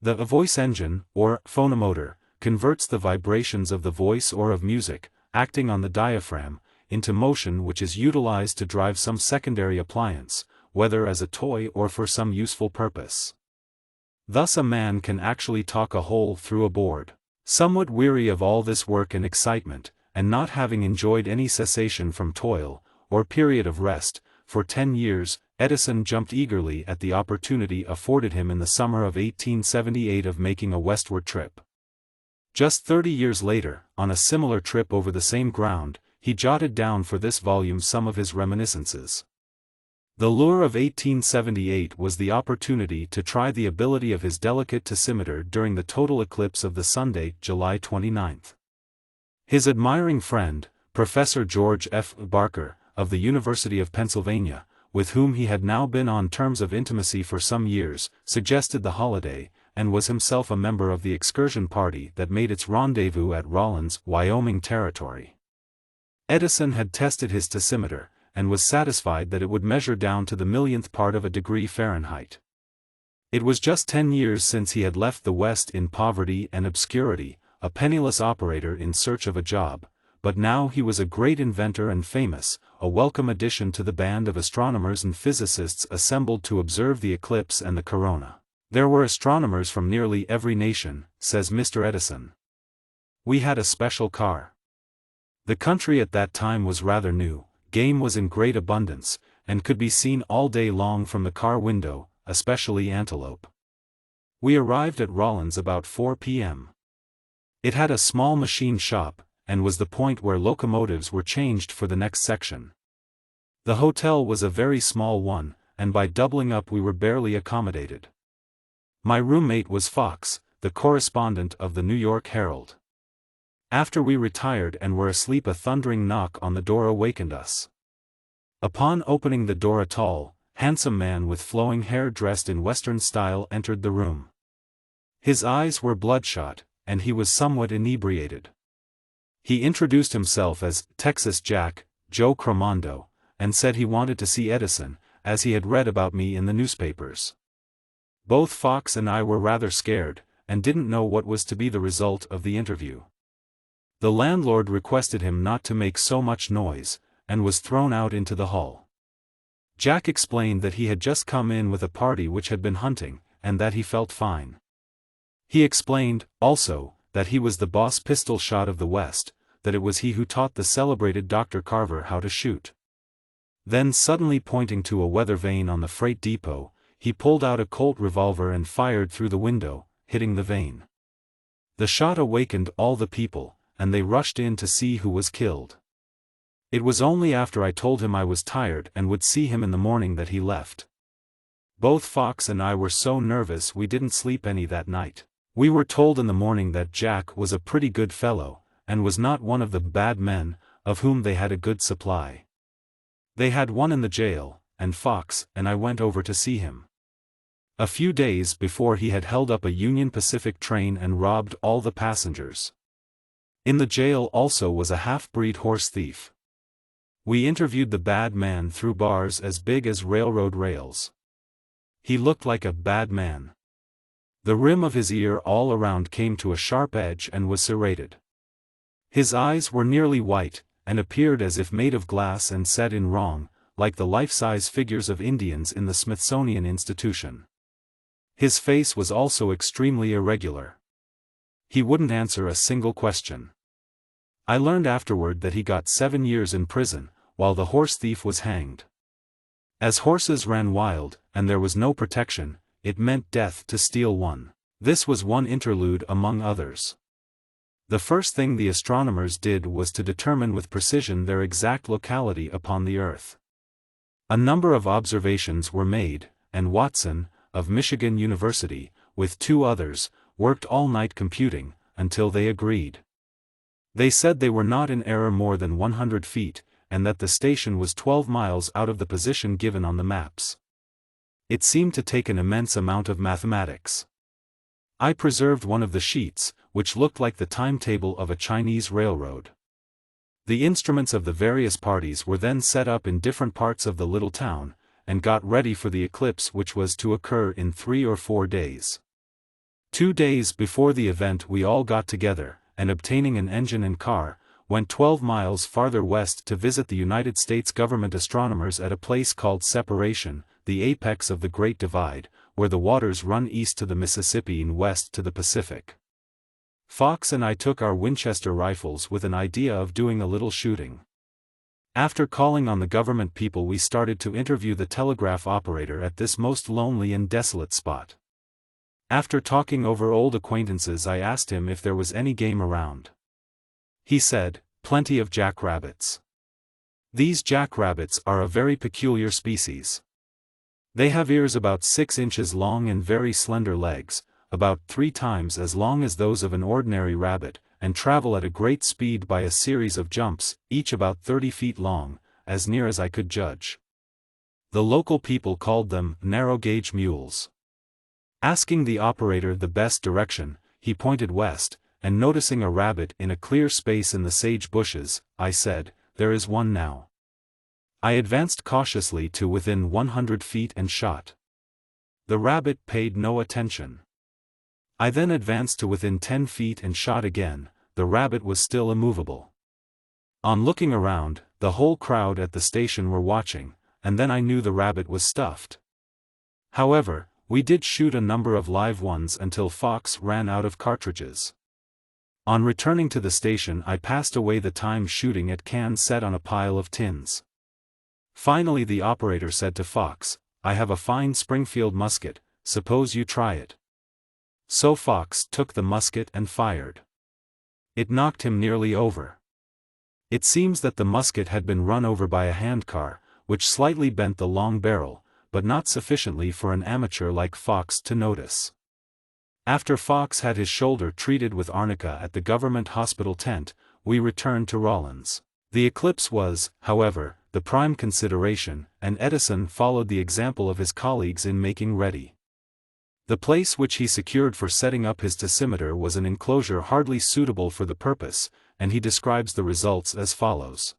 [SPEAKER 1] The voice engine, or phonomotor, converts the vibrations of the voice or of music, acting on the diaphragm, into motion which is utilized to drive some secondary appliance, whether as a toy or for some useful purpose. Thus a man can actually talk a hole through a board. Somewhat weary of all this work and excitement, and not having enjoyed any cessation from toil, or period of rest, for 10 years, Edison jumped eagerly at the opportunity afforded him in the summer of 1878 of making a westward trip. Just 30 years later, on a similar trip over the same ground, he jotted down for this volume some of his reminiscences. The lure of 1878 was the opportunity to try the ability of his delicate tessimeter during the total eclipse of the Sunday, July 29. His admiring friend, Professor George F. Barker, of the University of Pennsylvania, with whom he had now been on terms of intimacy for some years, suggested the holiday, and was himself a member of the excursion party that made its rendezvous at Rawlins, Wyoming territory. Edison had tested his tessimeter, and was satisfied that it would measure down to the millionth part of a degree Fahrenheit. It was just 10 years since he had left the West in poverty and obscurity, a penniless operator in search of a job, but now he was a great inventor and famous, a welcome addition to the band of astronomers and physicists assembled to observe the eclipse and the corona. There were astronomers from nearly every nation, says Mr. Edison. We had a special car. The country at that time was rather new, game was in great abundance, and could be seen all day long from the car window, especially antelope. We arrived at Rawlins about 4 p.m. It had a small machine shop, and was the point where locomotives were changed for the next section. The hotel was a very small one, and by doubling up we were barely accommodated. My roommate was Fox, the correspondent of the New York Herald. After we retired and were asleep, a thundering knock on the door awakened us. Upon opening the door, a tall, handsome man with flowing hair dressed in Western style entered the room. His eyes were bloodshot, and he was somewhat inebriated. He introduced himself as Texas Jack, Joe Cromondo, and said he wanted to see Edison, as he had read about me in the newspapers. Both Fox and I were rather scared, and didn't know what was to be the result of the interview. The landlord requested him not to make so much noise, and was thrown out into the hall. Jack explained that he had just come in with a party which had been hunting, and that he felt fine. He explained, also, that he was the boss pistol shot of the West, that it was he who taught the celebrated Dr. Carver how to shoot. Then suddenly pointing to a weather vane on the freight depot, he pulled out a Colt revolver and fired through the window, hitting the vane. The shot awakened all the people, and they rushed in to see who was killed. It was only after I told him I was tired and would see him in the morning that he left. Both Fox and I were so nervous we didn't sleep any that night. We were told in the morning that Jack was a pretty good fellow, and was not one of the bad men, of whom they had a good supply. They had one in the jail, and Fox and I went over to see him. A few days before he had held up a Union Pacific train and robbed all the passengers. In the jail also was a half-breed horse thief. We interviewed the bad man through bars as big as railroad rails. He looked like a bad man. The rim of his ear all around came to a sharp edge and was serrated. His eyes were nearly white, and appeared as if made of glass and set in wrong, like the life-size figures of Indians in the Smithsonian Institution. His face was also extremely irregular. He wouldn't answer a single question. I learned afterward that he got 7 years in prison, while the horse thief was hanged. As horses ran wild, and there was no protection, it meant death to steal one. This was one interlude among others. The first thing the astronomers did was to determine with precision their exact locality upon the Earth. A number of observations were made, and Watson, of Michigan University, with 2 others, worked all night computing, until they agreed. They said they were not in error more than 100 feet, and that the station was 12 miles out of the position given on the maps. It seemed to take an immense amount of mathematics. I preserved one of the sheets, which looked like the timetable of a Chinese railroad. The instruments of the various parties were then set up in different parts of the little town, and got ready for the eclipse, which was to occur in 3 or 4 days. 2 days before the event we all got together, and obtaining an engine and car, went 12 miles farther west to visit the United States government astronomers at a place called Separation, the apex of the Great Divide, where the waters run east to the Mississippi and west to the Pacific. Fox and I took our Winchester rifles with an idea of doing a little shooting. After calling on the government people, we started to interview the telegraph operator at this most lonely and desolate spot. After talking over old acquaintances, I asked him if there was any game around. He said, "Plenty of jackrabbits." These jackrabbits are a very peculiar species. They have ears about 6 inches long and very slender legs, about 3 times as long as those of an ordinary rabbit, and travel at a great speed by a series of jumps, each about 30 feet long, as near as I could judge. The local people called them narrow-gauge mules. Asking the operator the best direction, he pointed west, and noticing a rabbit in a clear space in the sage bushes, I said, "There is one now." I advanced cautiously to within 100 feet and shot. The rabbit paid no attention. I then advanced to within 10 feet and shot again. The rabbit was still immovable. On looking around, the whole crowd at the station were watching, and then I knew the rabbit was stuffed. However, we did shoot a number of live ones until Fox ran out of cartridges. On returning to the station, I passed away the time shooting at cans set on a pile of tins. Finally the operator said to Fox, "I have a fine Springfield musket, suppose you try it." So Fox took the musket and fired. It knocked him nearly over. It seems that the musket had been run over by a handcar, which slightly bent the long barrel, but not sufficiently for an amateur like Fox to notice. After Fox had his shoulder treated with arnica at the government hospital tent, we returned to Rawlins. The eclipse was, however, the prime consideration, and Edison followed the example of his colleagues in making ready. The place which he secured for setting up his tessimeter was an enclosure hardly suitable for the purpose, and he describes the results as follows.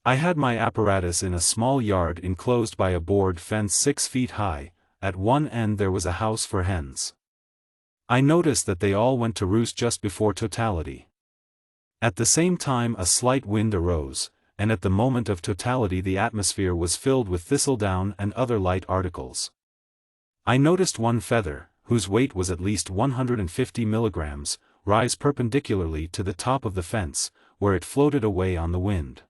[SPEAKER 1] I had my apparatus in a small yard enclosed by a board fence 6 feet high. At one end there was a house for hens. I noticed that they all went to roost just before totality. At the same time a slight wind arose, and at the moment of totality the atmosphere was filled with thistledown and other light articles. I noticed one feather, whose weight was at least 150 milligrams, rise perpendicularly to the top of the fence, where it floated away on the wind.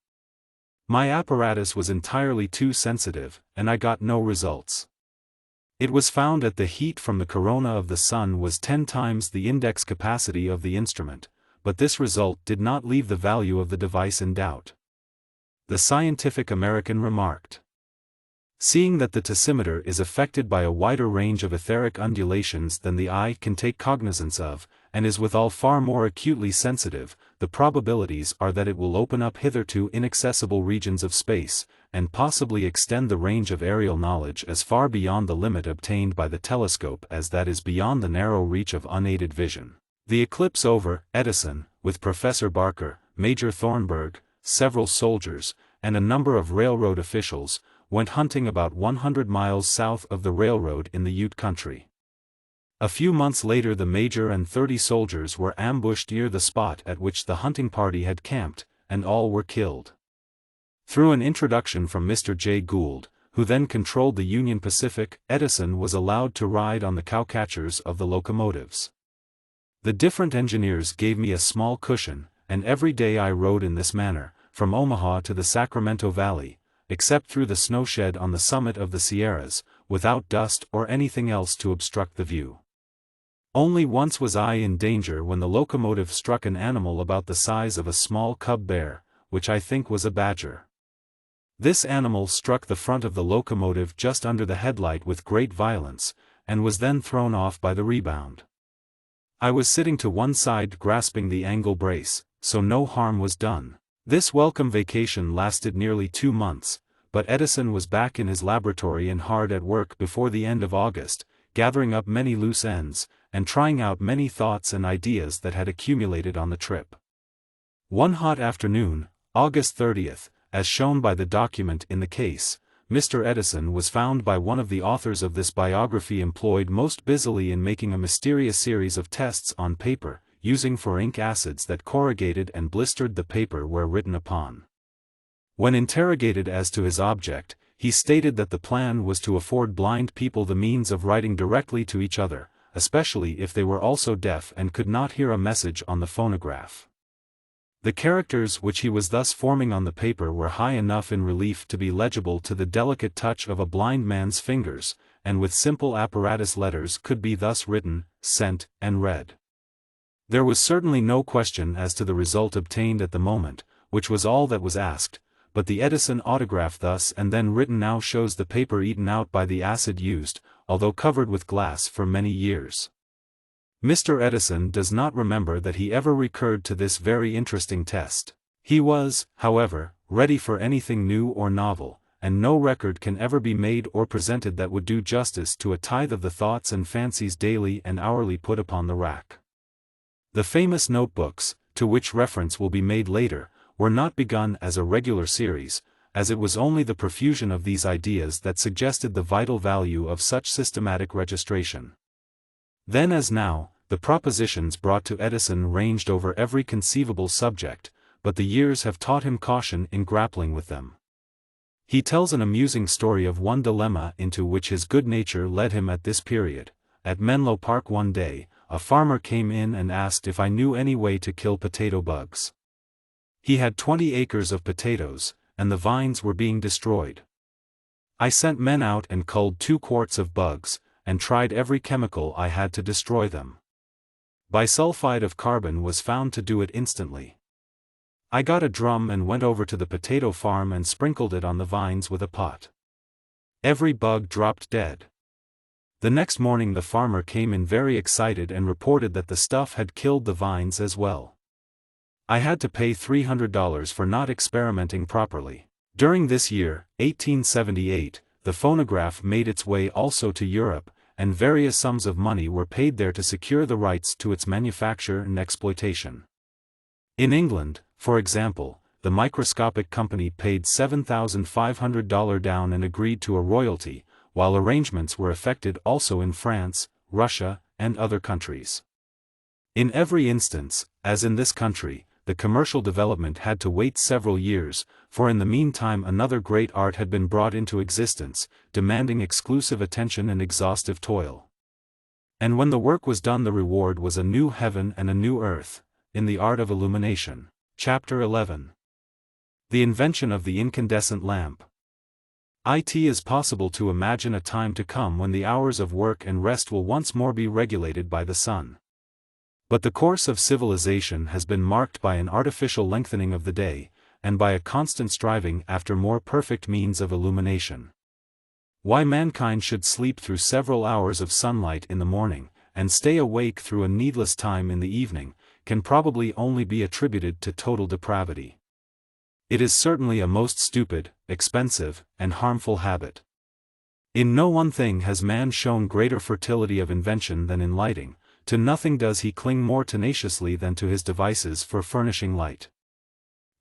[SPEAKER 1] My apparatus was entirely too sensitive, and I got no results. It was found that the heat from the corona of the sun was 10 times the index capacity of the instrument, but this result did not leave the value of the device in doubt. The Scientific American remarked, "Seeing that the tessimeter is affected by a wider range of etheric undulations than the eye can take cognizance of, and is withal far more acutely sensitive, the probabilities are that it will open up hitherto inaccessible regions of space, and possibly extend the range of aerial knowledge as far beyond the limit obtained by the telescope as that is beyond the narrow reach of unaided vision." The eclipse over, Edison, with Professor Barker, Major Thornburg, several soldiers, and a number of railroad officials, went hunting about 100 miles south of the railroad in the Ute country. A few months later the major and 30 soldiers were ambushed near the spot at which the hunting party had camped, and all were killed. Through an introduction from Mr. J. Gould, who then controlled the Union Pacific, Edison was allowed to ride on the cowcatchers of the locomotives. The different engineers gave me a small cushion, and every day I rode in this manner, from Omaha to the Sacramento Valley, except through the snowshed on the summit of the Sierras, without dust or anything else to obstruct the view. Only once was I in danger when the locomotive struck an animal about the size of a small cub bear, which I think was a badger. This animal struck the front of the locomotive just under the headlight with great violence, and was then thrown off by the rebound. I was sitting to one side grasping the angle brace, so no harm was done. This welcome vacation lasted nearly 2 months, but Edison was back in his laboratory and hard at work before the end of August, gathering up many loose ends, and trying out many thoughts and ideas that had accumulated on the trip. One hot afternoon, August 30th, as shown by the document in the case, Mr. Edison was found by one of the authors of this biography employed most busily in making a mysterious series of tests on paper, using for ink acids that corrugated and blistered the paper where written upon. When interrogated as to his object, he stated that the plan was to afford blind people the means of writing directly to each other, especially if they were also deaf and could not hear a message on the phonograph. The characters which he was thus forming on the paper were high enough in relief to be legible to the delicate touch of a blind man's fingers, and with simple apparatus letters could be thus written, sent, and read. There was certainly no question as to the result obtained at the moment, which was all that was asked, but the Edison autograph thus and then written now shows the paper eaten out by the acid used, although covered with glass for many years. Mr. Edison does not remember that he ever recurred to this very interesting test. He was, however, ready for anything new or novel, and no record can ever be made or presented that would do justice to a tithe of the thoughts and fancies daily and hourly put upon the rack. The famous notebooks, to which reference will be made later, were not begun as a regular series, as it was only the profusion of these ideas that suggested the vital value of such systematic registration. Then as now, the propositions brought to Edison ranged over every conceivable subject, but the years have taught him caution in grappling with them. He tells an amusing story of one dilemma into which his good nature led him at this period. At Menlo Park one day, a farmer came in and asked if I knew any way to kill potato bugs. He had 20 acres of potatoes, and the vines were being destroyed. I sent men out and culled 2 quarts of bugs, and tried every chemical I had to destroy them. Bisulfide of carbon was found to do it instantly. I got a drum and went over to the potato farm and sprinkled it on the vines with a pot. Every bug dropped dead. The next morning the farmer came in very excited and reported that the stuff had killed the vines as well. I had to pay $300 for not experimenting properly. During this year, 1878, the phonograph made its way also to Europe, and various sums of money were paid there to secure the rights to its manufacture and exploitation. In England, for example, the microscopic company paid $7,500 down and agreed to a royalty, while arrangements were effected also in France, Russia, and other countries. In every instance, as in this country, the commercial development had to wait several years, for in the meantime another great art had been brought into existence, demanding exclusive attention and exhaustive toil. And when the work was done, the reward was a new heaven and a new earth, in the art of illumination. Chapter 11. The invention of the incandescent lamp. It is possible to imagine a time to come when the hours of work and rest will once more be regulated by the sun. But the course of civilization has been marked by an artificial lengthening of the day, and by a constant striving after more perfect means of illumination. Why mankind should sleep through several hours of sunlight in the morning, and stay awake through a needless time in the evening, can probably only be attributed to total depravity. It is certainly a most stupid, expensive, and harmful habit. In no one thing has man shown greater fertility of invention than in lighting. To nothing does he cling more tenaciously than to his devices for furnishing light.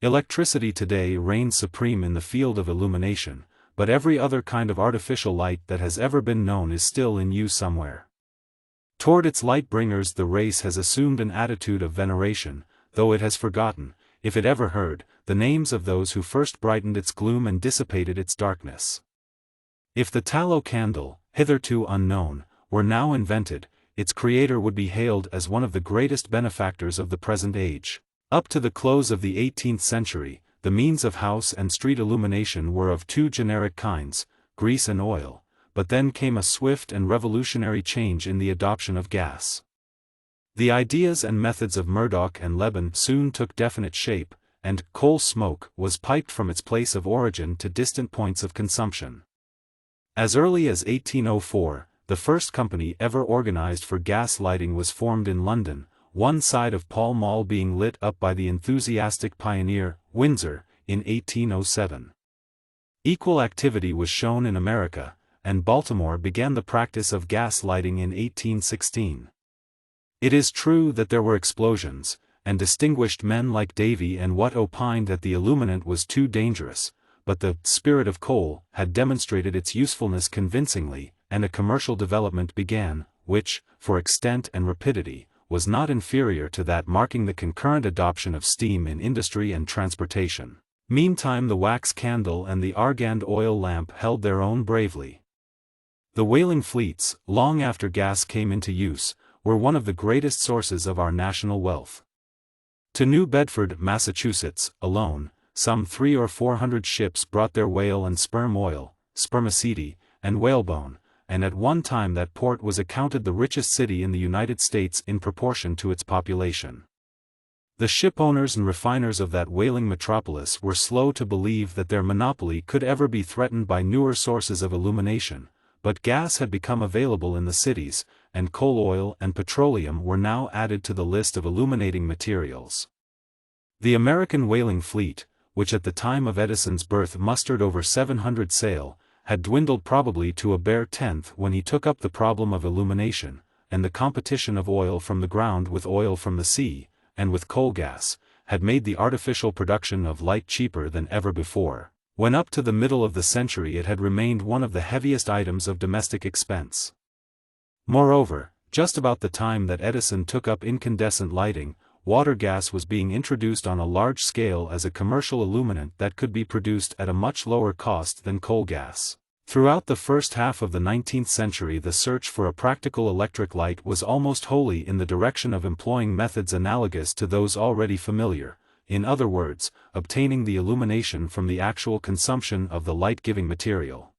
[SPEAKER 1] Electricity today reigns supreme in the field of illumination, but every other kind of artificial light that has ever been known is still in use somewhere. Toward its light-bringers the race has assumed an attitude of veneration, though it has forgotten, if it ever heard, the names of those who first brightened its gloom and dissipated its darkness. If the tallow candle, hitherto unknown, were now invented, its creator would be hailed as one of the greatest benefactors of the present age. Up to the close of the 18th century, the means of house and street illumination were of two generic kinds, grease and oil, but then came a swift and revolutionary change in the adoption of gas. The ideas and methods of Murdoch and Leben soon took definite shape, and coal smoke was piped from its place of origin to distant points of consumption. As early as 1804, the first company ever organized for gas lighting was formed in London, one side of Pall Mall being lit up by the enthusiastic pioneer, Windsor, in 1807. Equal activity was shown in America, and Baltimore began the practice of gas lighting in 1816. It is true that there were explosions, and distinguished men like Davy and Watt opined that the illuminant was too dangerous, but the spirit of coal had demonstrated its usefulness convincingly, and a commercial development began, which, for extent and rapidity, was not inferior to that marking the concurrent adoption of steam in industry and transportation. Meantime the wax candle and the argand oil lamp held their own bravely. The whaling fleets, long after gas came into use, were one of the greatest sources of our national wealth. To New Bedford, Massachusetts, alone, some 300 or 400 ships brought their whale and sperm oil, spermaceti, and whalebone, and at one time that port was accounted the richest city in the United States in proportion to its population. The shipowners and refiners of that whaling metropolis were slow to believe that their monopoly could ever be threatened by newer sources of illumination, but gas had become available in the cities, and coal oil and petroleum were now added to the list of illuminating materials. The American whaling fleet, which at the time of Edison's birth mustered over 700 sail, had dwindled probably to a bare tenth when he took up the problem of illumination, and the competition of oil from the ground with oil from the sea, and with coal gas, had made the artificial production of light cheaper than ever before, when up to the middle of the century it had remained one of the heaviest items of domestic expense. Moreover, just about the time that Edison took up incandescent lighting, water gas was being introduced on a large scale as a commercial illuminant that could be produced at a much lower cost than coal gas. Throughout the first half of the 19th century the search for a practical electric light was almost wholly in the direction of employing methods analogous to those already familiar, in other words, obtaining the illumination from the actual consumption of the light-giving material.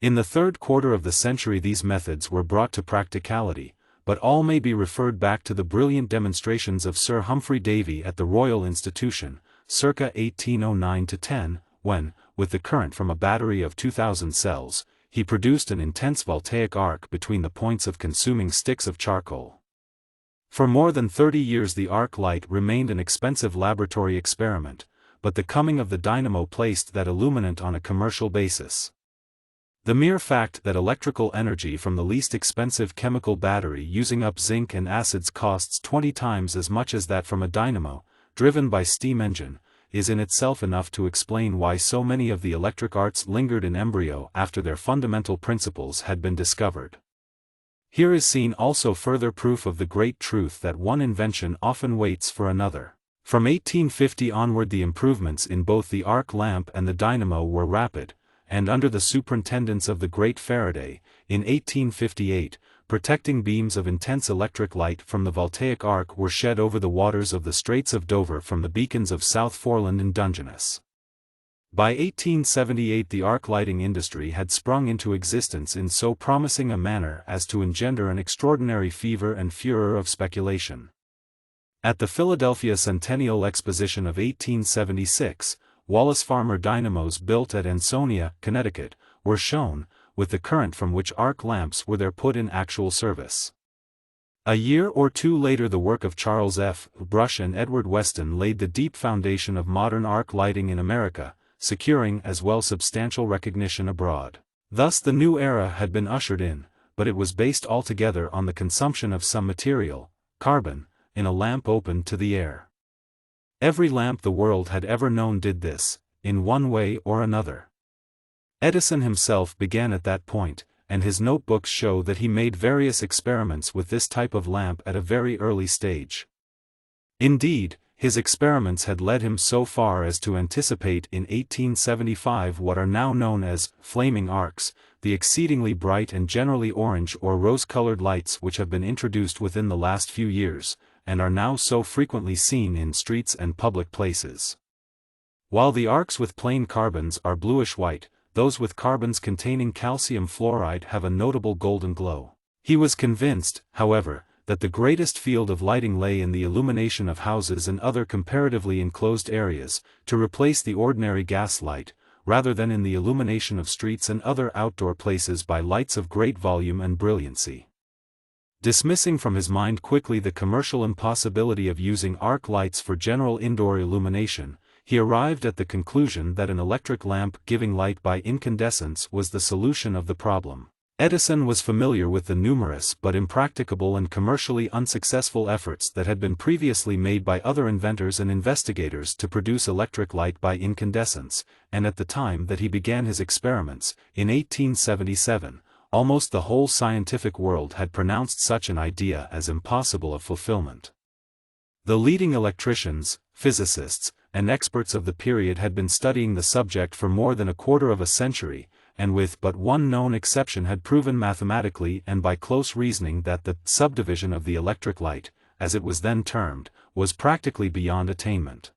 [SPEAKER 1] In the third quarter of the century these methods were brought to practicality, but all may be referred back to the brilliant demonstrations of Sir Humphry Davy at the Royal Institution, circa 1809–10, when, with the current from a battery of 2,000 cells, he produced an intense voltaic arc between the points of consuming sticks of charcoal. For more than 30 years the arc light remained an expensive laboratory experiment, but the coming of the dynamo placed that illuminant on a commercial basis. The mere fact that electrical energy from the least expensive chemical battery using up zinc and acids costs 20 times as much as that from a dynamo, driven by steam engine, is in itself enough to explain why so many of the electric arts lingered in embryo after their fundamental principles had been discovered. Here is seen also further proof of the great truth that one invention often waits for another. From 1850 onward the improvements in both the arc lamp and the dynamo were rapid, and under the superintendence of the great Faraday, in 1858, protecting beams of intense electric light from the voltaic arc were shed over the waters of the Straits of Dover from the beacons of South Foreland in Dungeness. By 1878 the arc lighting industry had sprung into existence in so promising a manner as to engender an extraordinary fever and furor of speculation. At the Philadelphia Centennial Exposition of 1876, Wallace Farmer dynamos built at Ansonia, Connecticut, were shown, with the current from which arc lamps were there put in actual service. A year or two later the work of Charles F. Brush and Edward Weston laid the deep foundation of modern arc lighting in America, securing as well substantial recognition abroad. Thus the new era had been ushered in, but it was based altogether on the consumption of some material, carbon, in a lamp open to the air. Every lamp the world had ever known did this, in one way or another. Edison himself began at that point, and his notebooks show that he made various experiments with this type of lamp at a very early stage. Indeed, his experiments had led him so far as to anticipate in 1875 what are now known as flaming arcs, the exceedingly bright and generally orange or rose-colored lights which have been introduced within the last few years, and are now so frequently seen in streets and public places. While the arcs with plain carbons are bluish-white, those with carbons containing calcium fluoride have a notable golden glow. He was convinced, however, that the greatest field of lighting lay in the illumination of houses and other comparatively enclosed areas, to replace the ordinary gas light, rather than in the illumination of streets and other outdoor places by lights of great volume and brilliancy. Dismissing from his mind quickly the commercial impossibility of using arc lights for general indoor illumination, he arrived at the conclusion that an electric lamp giving light by incandescence was the solution of the problem. Edison was familiar with the numerous but impracticable and commercially unsuccessful efforts that had been previously made by other inventors and investigators to produce electric light by incandescence, and at the time that he began his experiments, in 1877, almost the whole scientific world had pronounced such an idea as impossible of fulfillment. The leading electricians, physicists, and experts of the period had been studying the subject for more than a quarter of a century, and with but one known exception had proven mathematically and by close reasoning that the subdivision of the electric light, as it was then termed, was practically beyond attainment.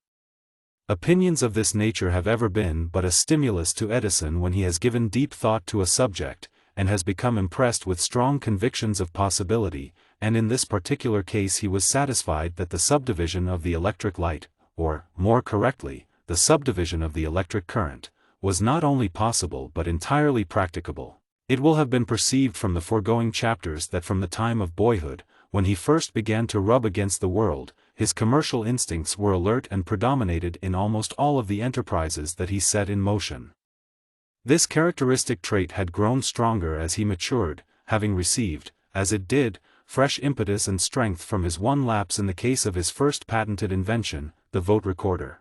[SPEAKER 1] Opinions of this nature have ever been but a stimulus to Edison when he has given deep thought to a subject, and has become impressed with strong convictions of possibility, and in this particular case he was satisfied that the subdivision of the electric light, or, more correctly, the subdivision of the electric current, was not only possible but entirely practicable. It will have been perceived from the foregoing chapters that from the time of boyhood, when he first began to rub against the world, his commercial instincts were alert and predominated in almost all of the enterprises that he set in motion. This characteristic trait had grown stronger as he matured, having received, as it did, fresh impetus and strength from his one lapse in the case of his first patented invention, the vote recorder.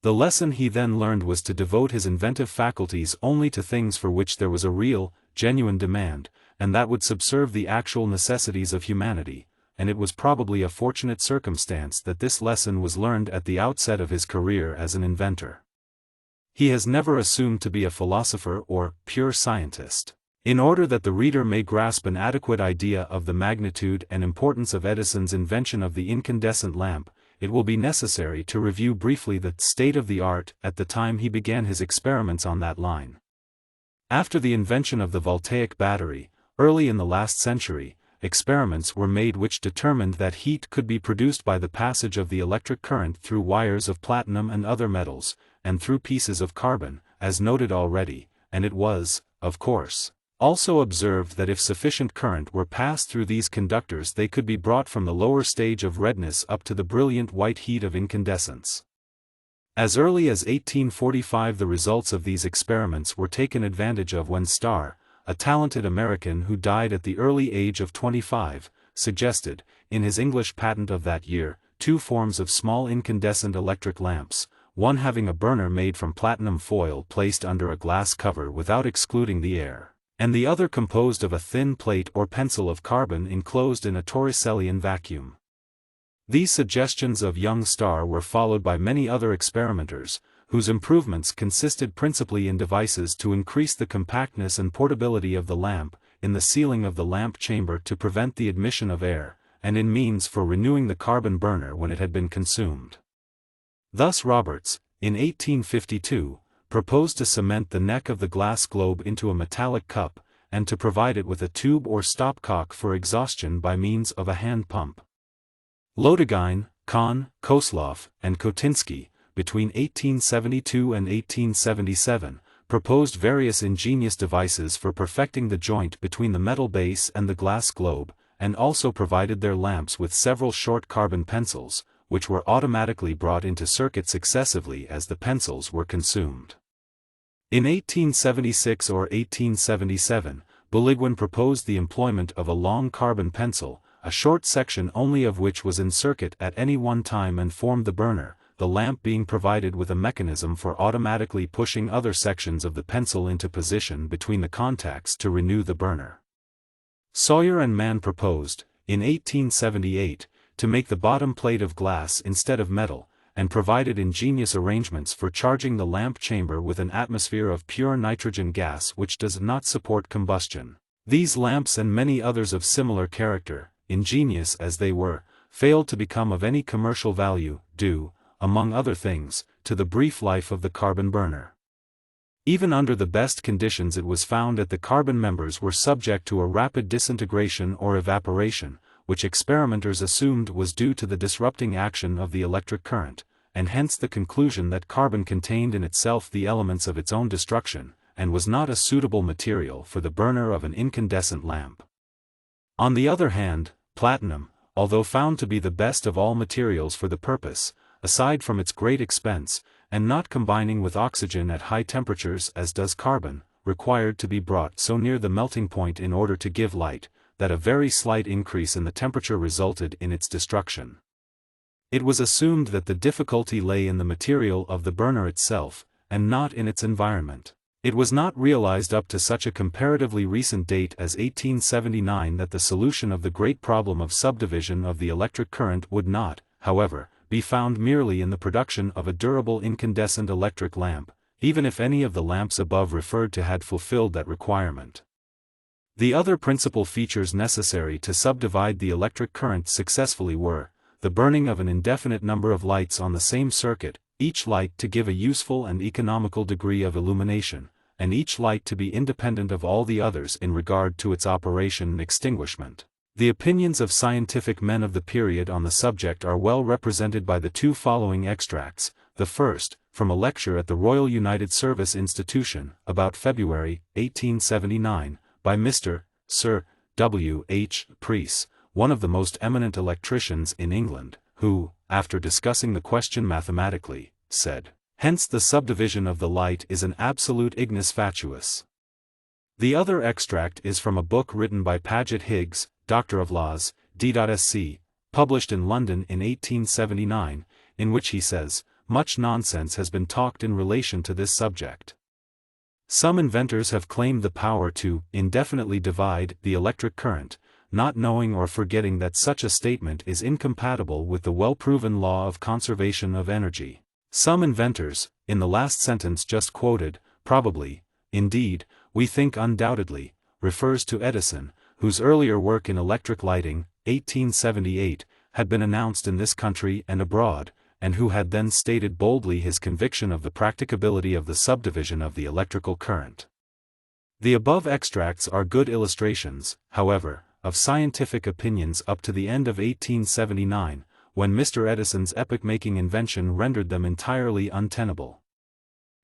[SPEAKER 1] The lesson he then learned was to devote his inventive faculties only to things for which there was a real, genuine demand, and that would subserve the actual necessities of humanity, and it was probably a fortunate circumstance that this lesson was learned at the outset of his career as an inventor. He has never assumed to be a philosopher or pure scientist. In order that the reader may grasp an adequate idea of the magnitude and importance of Edison's invention of the incandescent lamp, it will be necessary to review briefly the state of the art at the time he began his experiments on that line. After the invention of the voltaic battery, early in the last century, experiments were made which determined that heat could be produced by the passage of the electric current through wires of platinum and other metals, and through pieces of carbon, as noted already, and it was, of course, also observed that if sufficient current were passed through these conductors they could be brought from the lower stage of redness up to the brilliant white heat of incandescence. As early as 1845 the results of these experiments were taken advantage of when Starr, a talented American who died at the early age of 25, suggested, in his English patent of that year, two forms of small incandescent electric lamps, one having a burner made from platinum foil placed under a glass cover without excluding the air, and the other composed of a thin plate or pencil of carbon enclosed in a Torricellian vacuum. These suggestions of young Starr were followed by many other experimenters, whose improvements consisted principally in devices to increase the compactness and portability of the lamp, in the sealing of the lamp chamber to prevent the admission of air, and in means for renewing the carbon burner when it had been consumed. Thus Roberts, in 1852, proposed to cement the neck of the glass globe into a metallic cup, and to provide it with a tube or stopcock for exhaustion by means of a hand pump. Lodegein, Kahn, Kosloff, and Kotinsky, between 1872 and 1877, proposed various ingenious devices for perfecting the joint between the metal base and the glass globe, and also provided their lamps with several short carbon pencils, which were automatically brought into circuit successively as the pencils were consumed. In 1876 or 1877, Bulligwin proposed the employment of a long carbon pencil, a short section only of which was in circuit at any one time and formed the burner, the lamp being provided with a mechanism for automatically pushing other sections of the pencil into position between the contacts to renew the burner. Sawyer and Mann proposed, in 1878, to make the bottom plate of glass instead of metal, and provided ingenious arrangements for charging the lamp chamber with an atmosphere of pure nitrogen gas which does not support combustion. These lamps and many others of similar character, ingenious as they were, failed to become of any commercial value, due, among other things, to the brief life of the carbon burner. Even under the best conditions it was found that the carbon members were subject to a rapid disintegration or evaporation, which experimenters assumed was due to the disrupting action of the electric current, and hence the conclusion that carbon contained in itself the elements of its own destruction, and was not a suitable material for the burner of an incandescent lamp. On the other hand, platinum, although found to be the best of all materials for the purpose, aside from its great expense, and not combining with oxygen at high temperatures as does carbon, required to be brought so near the melting point in order to give light, that a very slight increase in the temperature resulted in its destruction. It was assumed that the difficulty lay in the material of the burner itself, and not in its environment. It was not realized up to such a comparatively recent date as 1879 that the solution of the great problem of subdivision of the electric current would not, however, be found merely in the production of a durable incandescent electric lamp, even if any of the lamps above referred to had fulfilled that requirement. The other principal features necessary to subdivide the electric current successfully were, the burning of an indefinite number of lights on the same circuit, each light to give a useful and economical degree of illumination, and each light to be independent of all the others in regard to its operation and extinguishment. The opinions of scientific men of the period on the subject are well represented by the two following extracts, the first, from a lecture at the Royal United Service Institution, about February, 1879, by Mr. Sir W. H. Preece, one of the most eminent electricians in England, who, after discussing the question mathematically, said, "Hence the subdivision of the light is an absolute ignis fatuus." The other extract is from a book written by Paget Higgs, Doctor of Laws, D.Sc., published in London in 1879, in which he says, "Much nonsense has been talked in relation to this subject. Some inventors have claimed the power to indefinitely divide the electric current, not knowing or forgetting that such a statement is incompatible with the well-proven law of conservation of energy. Some inventors, in the last sentence just quoted, probably, indeed, we think undoubtedly, refers to Edison, whose earlier work in electric lighting, 1878, had been announced in this country and abroad, and who had then stated boldly his conviction of the practicability of the subdivision of the electrical current. The above extracts are good illustrations, however, of scientific opinions up to the end of 1879, when Mr. Edison's epoch-making invention rendered them entirely untenable.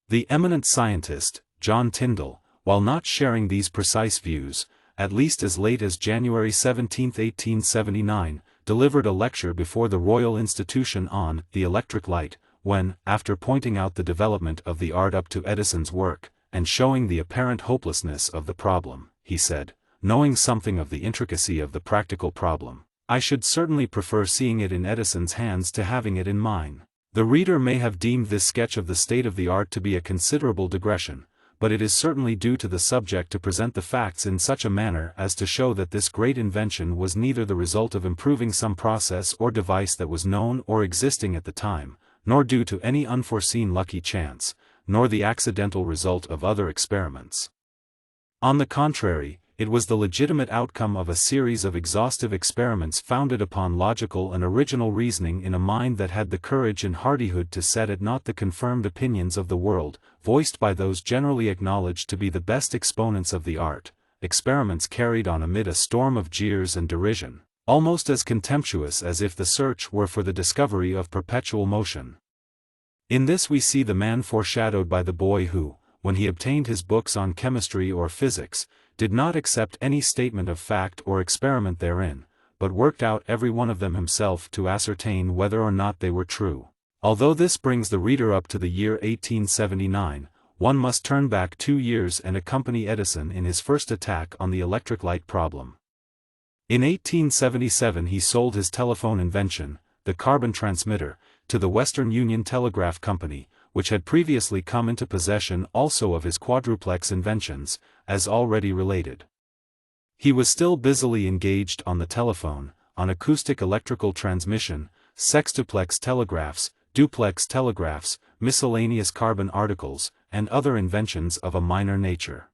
[SPEAKER 1] The eminent scientist, John Tyndall, while not sharing these precise views, at least as late as January 17, 1879, delivered a lecture before the Royal Institution on the electric light, when, after pointing out the development of the art up to Edison's work, and showing the apparent hopelessness of the problem, he said, knowing something of the intricacy of the practical problem, I should certainly prefer seeing it in Edison's hands to having it in mine. The reader may have deemed this sketch of the state of the art to be a considerable digression, but it is certainly due to the subject to present the facts in such a manner as to show that this great invention was neither the result of improving some process or device that was known or existing at the time, nor due to any unforeseen lucky chance, nor the accidental result of other experiments. On the contrary, it was the legitimate outcome of a series of exhaustive experiments founded upon logical and original reasoning in a mind that had the courage and hardihood to set at naught the confirmed opinions of the world, voiced by those generally acknowledged to be the best exponents of the art, experiments carried on amid a storm of jeers and derision, almost as contemptuous as if the search were for the discovery of perpetual motion. In this we see the man foreshadowed by the boy who, when he obtained his books on chemistry or physics, did not accept any statement of fact or experiment therein, but worked out every one of them himself to ascertain whether or not they were true. Although this brings the reader up to the year 1879, one must turn back 2 years and accompany Edison in his first attack on the electric light problem. In 1877 he sold his telephone invention, the carbon transmitter, to the Western Union Telegraph Company, which had previously come into possession also of his quadruplex inventions, as already related. He was still busily engaged on the telephone, on acoustic electrical transmission, sextuplex telegraphs, duplex telegraphs, miscellaneous carbon articles, and other inventions of a minor nature.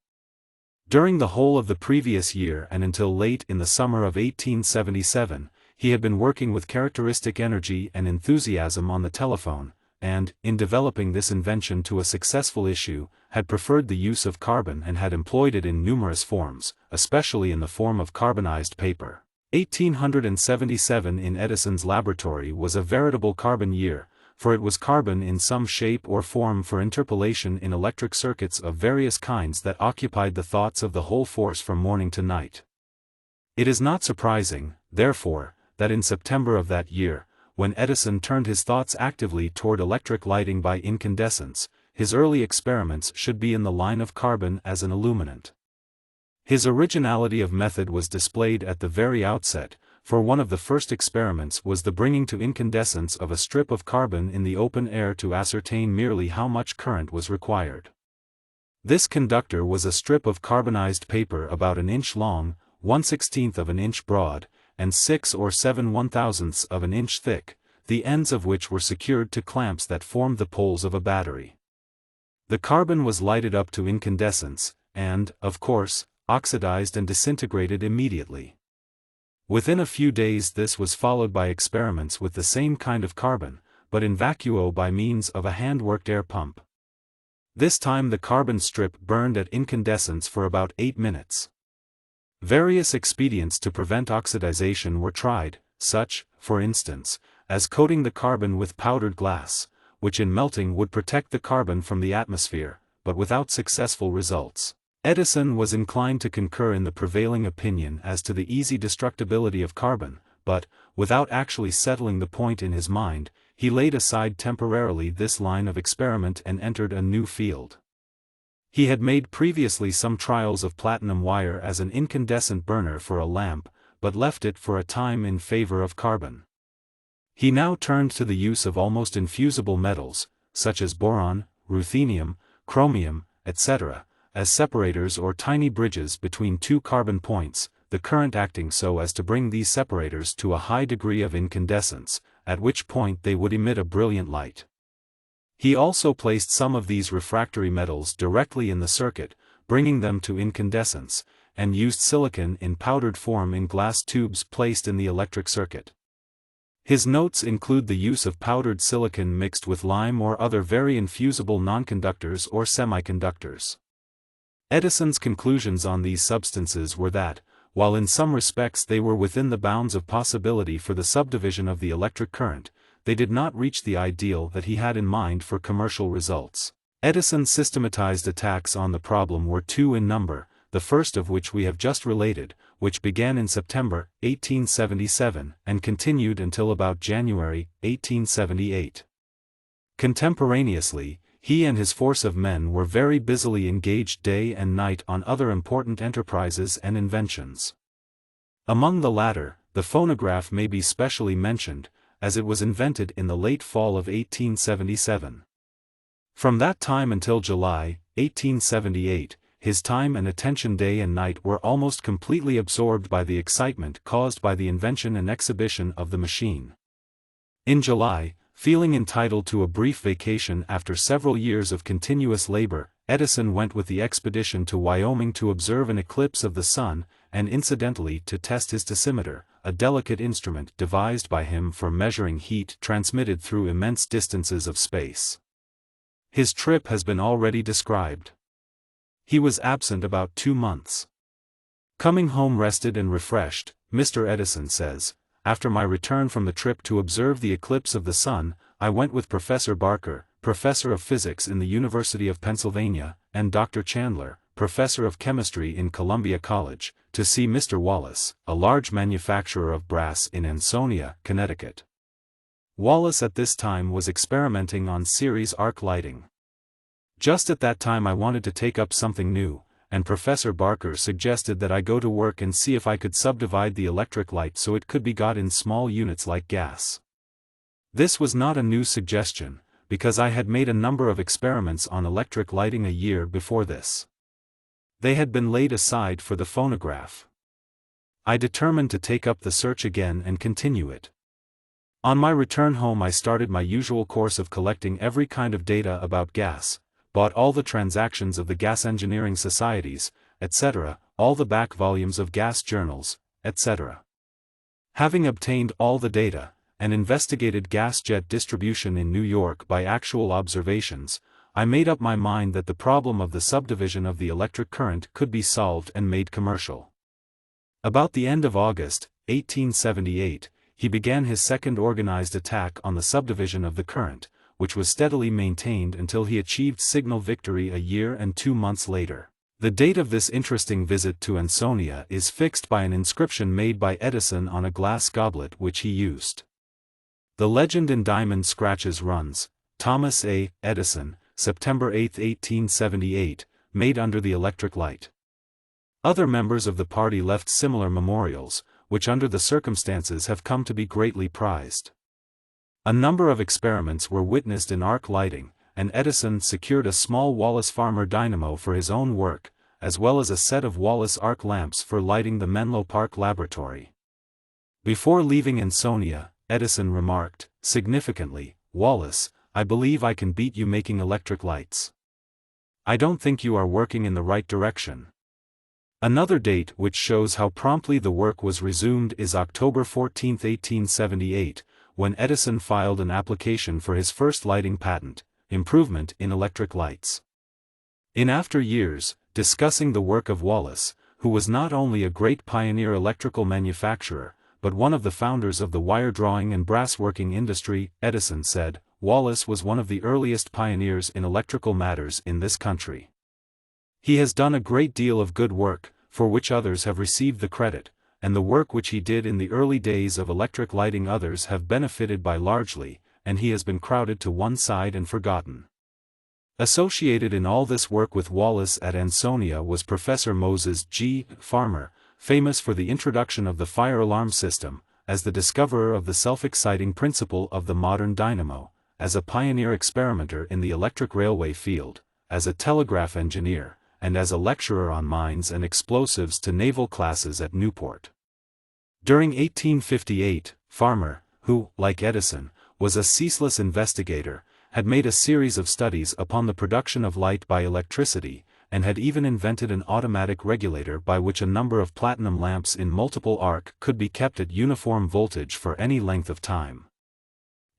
[SPEAKER 1] During the whole of the previous year and until late in the summer of 1877, he had been working with characteristic energy and enthusiasm on the telephone, and, in developing this invention to a successful issue, had preferred the use of carbon and had employed it in numerous forms, especially in the form of carbonized paper. 1877 in Edison's laboratory was a veritable carbon year, for it was carbon in some shape or form for interpolation in electric circuits of various kinds that occupied the thoughts of the whole force from morning to night. It is not surprising, therefore, that in September of that year, when Edison turned his thoughts actively toward electric lighting by incandescence, his early experiments should be in the line of carbon as an illuminant. His originality of method was displayed at the very outset, for one of the first experiments was the bringing to incandescence of a strip of carbon in the open air to ascertain merely how much current was required. This conductor was a strip of carbonized paper about an inch long, 1/16 of an inch broad, and 6 or 7 1/1000ths of an inch thick, the ends of which were secured to clamps that formed the poles of a battery. The carbon was lighted up to incandescence, and, of course, oxidized and disintegrated immediately. Within a few days this was followed by experiments with the same kind of carbon, but in vacuo by means of a hand-worked air pump. This time the carbon strip burned at incandescence for about 8 minutes. Various expedients to prevent oxidization were tried, such, for instance, as coating the carbon with powdered glass, which in melting would protect the carbon from the atmosphere, but without successful results. Edison was inclined to concur in the prevailing opinion as to the easy destructibility of carbon, but, without actually settling the point in his mind, he laid aside temporarily this line of experiment and entered a new field. He had made previously some trials of platinum wire as an incandescent burner for a lamp, but left it for a time in favor of carbon. He now turned to the use of almost infusible metals, such as boron, ruthenium, chromium, etc., as separators or tiny bridges between two carbon points, the current acting so as to bring these separators to a high degree of incandescence, at which point they would emit a brilliant light. He also placed some of these refractory metals directly in the circuit, bringing them to incandescence, and used silicon in powdered form in glass tubes placed in the electric circuit. His notes include the use of powdered silicon mixed with lime or other very infusible nonconductors or semiconductors. Edison's conclusions on these substances were that, while in some respects they were within the bounds of possibility for the subdivision of the electric current, they did not reach the ideal that he had in mind for commercial results. Edison's systematized attacks on the problem were two in number, the first of which we have just related, which began in September 1877 and continued until about January 1878. Contemporaneously, he and his force of men were very busily engaged day and night on other important enterprises and inventions. Among the latter, the phonograph may be specially mentioned, as it was invented in the late fall of 1877. From that time until July 1878, his time and attention day and night were almost completely absorbed by the excitement caused by the invention and exhibition of the machine. In July, feeling entitled to a brief vacation after several years of continuous labor, Edison went with the expedition to Wyoming to observe an eclipse of the sun, and incidentally to test his decimeter, a delicate instrument devised by him for measuring heat transmitted through immense distances of space. His trip has been already described. He was absent about 2 months. Coming home rested and refreshed, Mr. Edison says, "After my return from the trip to observe the eclipse of the sun, I went with Professor Barker, professor of physics in the University of Pennsylvania, and Dr. Chandler, professor of chemistry in Columbia College, to see Mr. Wallace, a large manufacturer of brass in Ansonia, Connecticut." Wallace at this time was experimenting on series arc lighting. Just at that time I wanted to take up something new, and Professor Barker suggested that I go to work and see if I could subdivide the electric light so it could be got in small units like gas. This was not a new suggestion, because I had made a number of experiments on electric lighting a year before this. They had been laid aside for the phonograph. I determined to take up the search again and continue it. On my return home I started my usual course of collecting every kind of data about gas, bought all the transactions of the gas engineering societies, etc., all the back volumes of gas journals, etc. Having obtained all the data, and investigated gas jet distribution in New York by actual observations, I made up my mind that the problem of the subdivision of the electric current could be solved and made commercial. About the end of August 1878, he began his second organized attack on the subdivision of the current, which was steadily maintained until he achieved signal victory a year and 2 months later. The date of this interesting visit to Ansonia is fixed by an inscription made by Edison on a glass goblet which he used. The legend in diamond scratches runs, "Thomas A. Edison, September 8, 1878, made under the electric light." Other members of the party left similar memorials, which under the circumstances have come to be greatly prized. A number of experiments were witnessed in arc lighting, and Edison secured a small Wallace Farmer dynamo for his own work, as well as a set of Wallace arc lamps for lighting the Menlo Park laboratory. Before leaving Ansonia, Edison remarked, significantly, "Wallace, I believe I can beat you making electric lights. I don't think you are working in the right direction." Another date which shows how promptly the work was resumed is October 14, 1878, when Edison filed an application for his first lighting patent, improvement in electric lights. In after years, discussing the work of Wallace, who was not only a great pioneer electrical manufacturer, but one of the founders of the wire drawing and brass working industry, Edison said, "Wallace was one of the earliest pioneers in electrical matters in this country. He has done a great deal of good work, for which others have received the credit, and the work which he did in the early days of electric lighting others have benefited by largely, and he has been crowded to one side and forgotten." Associated in all this work with Wallace at Ansonia was Professor Moses G. Farmer, famous for the introduction of the fire alarm system, as the discoverer of the self-exciting principle of the modern dynamo, as a pioneer experimenter in the electric railway field, as a telegraph engineer, and as a lecturer on mines and explosives to naval classes at Newport. During 1858, Farmer, who, like Edison, was a ceaseless investigator, had made a series of studies upon the production of light by electricity, and had even invented an automatic regulator by which a number of platinum lamps in multiple arc could be kept at uniform voltage for any length of time.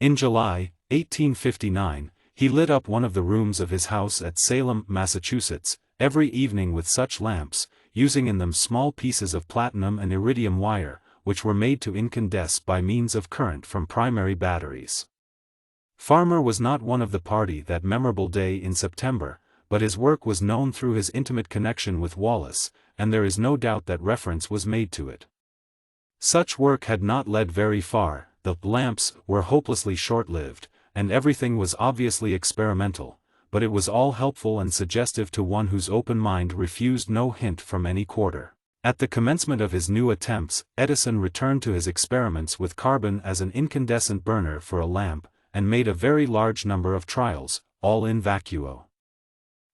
[SPEAKER 1] In July 1859, he lit up one of the rooms of his house at Salem, Massachusetts, every evening with such lamps, using in them small pieces of platinum and iridium wire, which were made to incandesce by means of current from primary batteries. Farmer was not one of the party that memorable day in September, but his work was known through his intimate connection with Wallace, and there is no doubt that reference was made to it. Such work had not led very far, the lamps were hopelessly short-lived, and everything was obviously experimental, but it was all helpful and suggestive to one whose open mind refused no hint from any quarter. At the commencement of his new attempts, Edison returned to his experiments with carbon as an incandescent burner for a lamp, and made a very large number of trials, all in vacuo.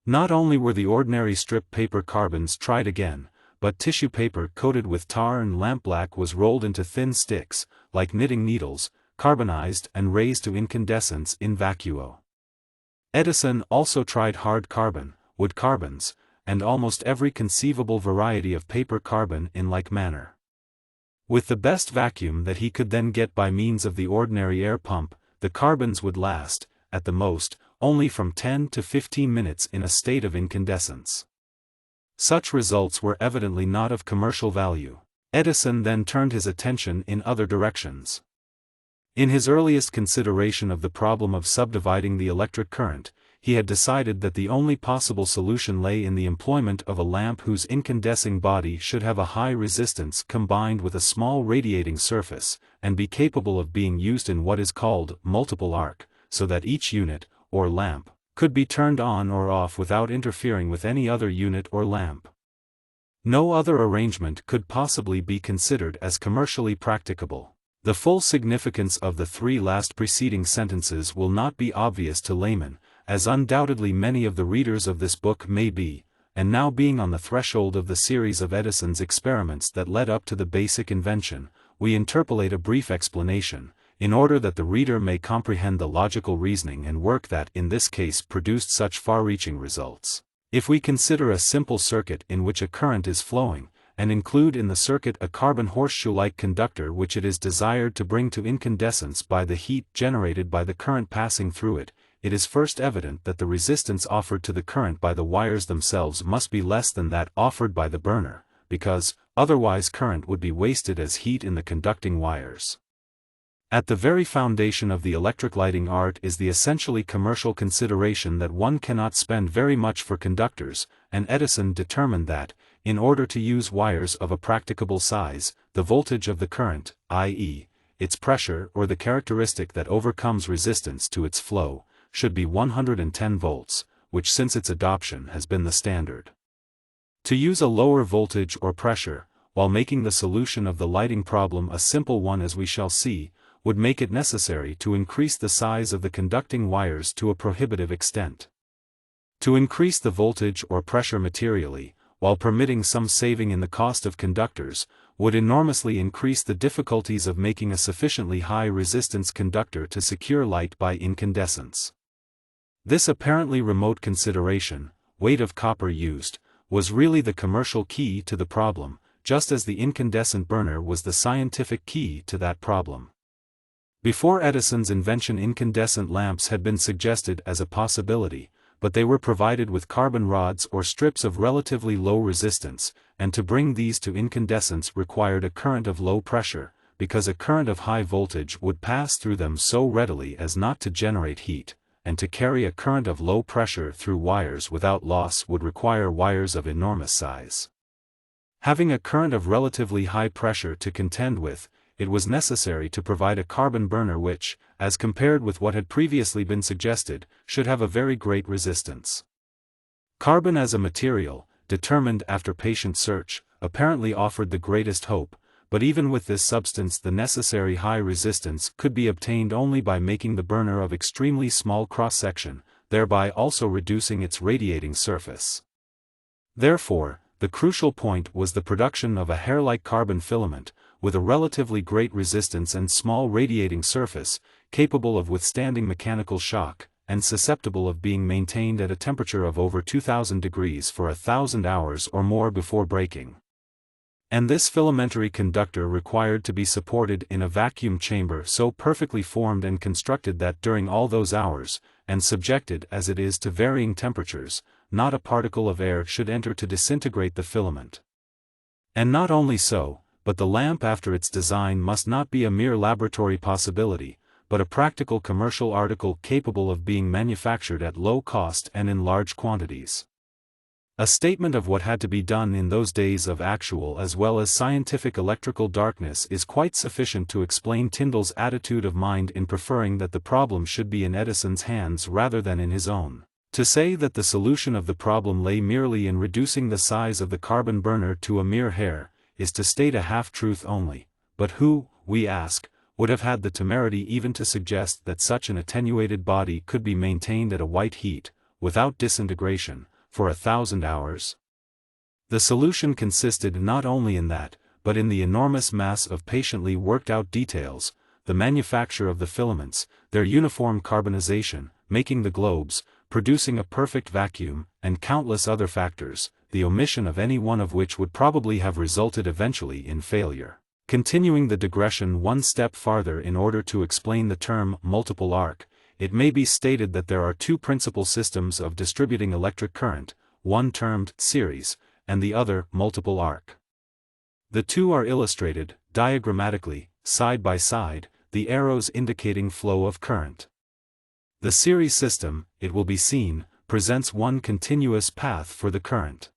[SPEAKER 1] Not only were the ordinary strip paper carbons tried again, but tissue paper coated with tar and lampblack was rolled into thin sticks, like knitting needles, carbonized and raised to incandescence in vacuo. Edison also tried hard carbon, wood carbons, and almost every conceivable variety of paper carbon in like manner. With the best vacuum that he could then get by means of the ordinary air pump, the carbons would last, at the most, only from 10 to 15 minutes in a state of incandescence. Such results were evidently not of commercial value. Edison then turned his attention in other directions. In his earliest consideration of the problem of subdividing the electric current, he had decided that the only possible solution lay in the employment of a lamp whose incandescing body should have a high resistance combined with a small radiating surface, and be capable of being used in what is called multiple arc, so that each unit, or lamp, could be turned on or off without interfering with any other unit or lamp. No other arrangement could possibly be considered as commercially practicable. The full significance of the three last preceding sentences will not be obvious to laymen, as undoubtedly many of the readers of this book may be, and now being on the threshold of the series of Edison's experiments that led up to the basic invention, we interpolate a brief explanation, in order that the reader may comprehend the logical reasoning and work that in this case produced such far-reaching results. If we consider a simple circuit in which a current is flowing, and include in the circuit a carbon horseshoe-like conductor which it is desired to bring to incandescence by the heat generated by the current passing through it, it is first evident that the resistance offered to the current by the wires themselves must be less than that offered by the burner, because, otherwise current would be wasted as heat in the conducting wires. At the very foundation of the electric lighting art is the essentially commercial consideration that one cannot spend very much for conductors, and Edison determined that, in order to use wires of a practicable size, the voltage of the current, i.e., its pressure or the characteristic that overcomes resistance to its flow, should be 110 volts, which since its adoption has been the standard. To use a lower voltage or pressure, while making the solution of the lighting problem a simple one as we shall see, would make it necessary to increase the size of the conducting wires to a prohibitive extent. To increase the voltage or pressure materially, while permitting some saving in the cost of conductors, would enormously increase the difficulties of making a sufficiently high resistance conductor to secure light by incandescence. This apparently remote consideration, weight of copper used, was really the commercial key to the problem, just as the incandescent burner was the scientific key to that problem. Before Edison's invention, incandescent lamps had been suggested as a possibility, but they were provided with carbon rods or strips of relatively low resistance, and to bring these to incandescence required a current of low pressure, because a current of high voltage would pass through them so readily as not to generate heat, and to carry a current of low pressure through wires without loss would require wires of enormous size. Having a current of relatively high pressure to contend with, it was necessary to provide a carbon burner which, as compared with what had previously been suggested, should have a very great resistance. Carbon as a material, determined after patient search, apparently offered the greatest hope, but even with this substance the necessary high resistance could be obtained only by making the burner of extremely small cross-section, thereby also reducing its radiating surface. Therefore, the crucial point was the production of a hair-like carbon filament, with a relatively great resistance and small radiating surface, capable of withstanding mechanical shock, and susceptible of being maintained at a temperature of over 2000 degrees for 1000 hours or more before breaking. And this filamentary conductor required to be supported in a vacuum chamber so perfectly formed and constructed that during all those hours, and subjected as it is to varying temperatures, not a particle of air should enter to disintegrate the filament. And not only so, but the lamp after its design must not be a mere laboratory possibility, but a practical commercial article capable of being manufactured at low cost and in large quantities. A statement of what had to be done in those days of actual as well as scientific electrical darkness is quite sufficient to explain Tyndall's attitude of mind in preferring that the problem should be in Edison's hands rather than in his own. To say that the solution of the problem lay merely in reducing the size of the carbon burner to a mere hair, is to state a half-truth only. But who, we ask, would have had the temerity even to suggest that such an attenuated body could be maintained at a white heat, without disintegration, for 1,000 hours? The solution consisted not only in that, but in the enormous mass of patiently worked-out details, the manufacture of the filaments, their uniform carbonization, making the globes, producing a perfect vacuum, and countless other factors, the omission of any one of which would probably have resulted eventually in failure. Continuing the digression one step farther in order to explain the term multiple arc, it may be stated that there are two principal systems of distributing electric current, one termed series, and the other multiple arc. The two are illustrated, diagrammatically, side by side, the arrows indicating flow of current. The series system, it will be seen, presents one continuous path for the current.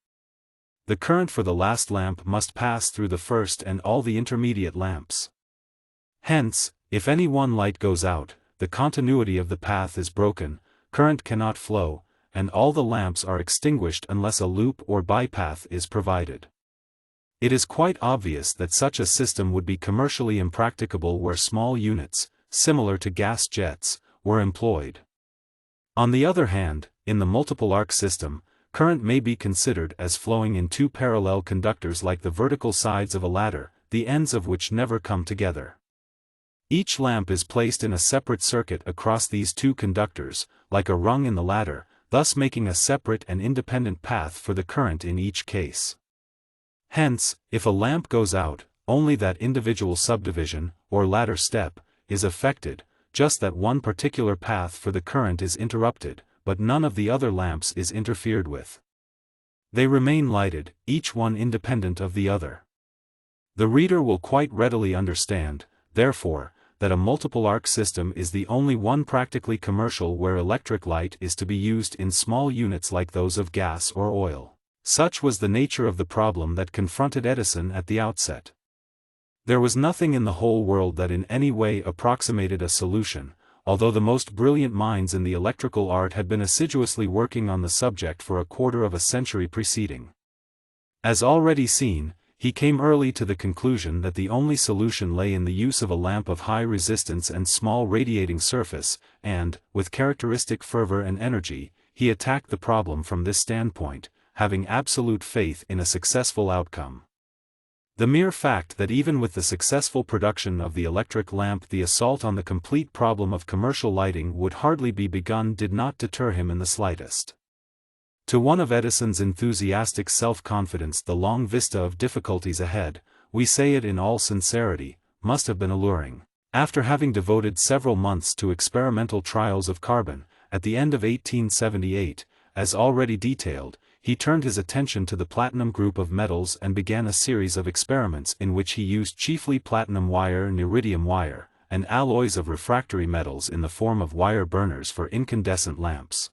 [SPEAKER 1] The current for the last lamp must pass through the first and all the intermediate lamps. Hence, if any one light goes out, the continuity of the path is broken, current cannot flow, and all the lamps are extinguished unless a loop or bypath is provided. It is quite obvious that such a system would be commercially impracticable where small units, similar to gas jets, were employed. On the other hand, in the multiple arc system, current may be considered as flowing in two parallel conductors like the vertical sides of a ladder, the ends of which never come together. Each lamp is placed in a separate circuit across these two conductors, like a rung in the ladder, thus making a separate and independent path for the current in each case. Hence, if a lamp goes out, only that individual subdivision, or ladder step, is affected, just that one particular path for the current is interrupted, but none of the other lamps is interfered with. They remain lighted, each one independent of the other. The reader will quite readily understand, therefore, that a multiple arc system is the only one practically commercial where electric light is to be used in small units like those of gas or oil. Such was the nature of the problem that confronted Edison at the outset. There was nothing in the whole world that in any way approximated a solution, although the most brilliant minds in the electrical art had been assiduously working on the subject for a quarter of a century preceding. As already seen, he came early to the conclusion that the only solution lay in the use of a lamp of high resistance and small radiating surface, and, with characteristic fervor and energy, he attacked the problem from this standpoint, having absolute faith in a successful outcome. The mere fact that even with the successful production of the electric lamp the assault on the complete problem of commercial lighting would hardly be begun did not deter him in the slightest. To one of Edison's enthusiastic self-confidence the long vista of difficulties ahead, we say it in all sincerity, must have been alluring. After having devoted several months to experimental trials of carbon, at the end of 1878, as already detailed, he turned his attention to the platinum group of metals and began a series of experiments in which he used chiefly platinum wire and iridium wire, and alloys of refractory metals in the form of wire burners for incandescent lamps.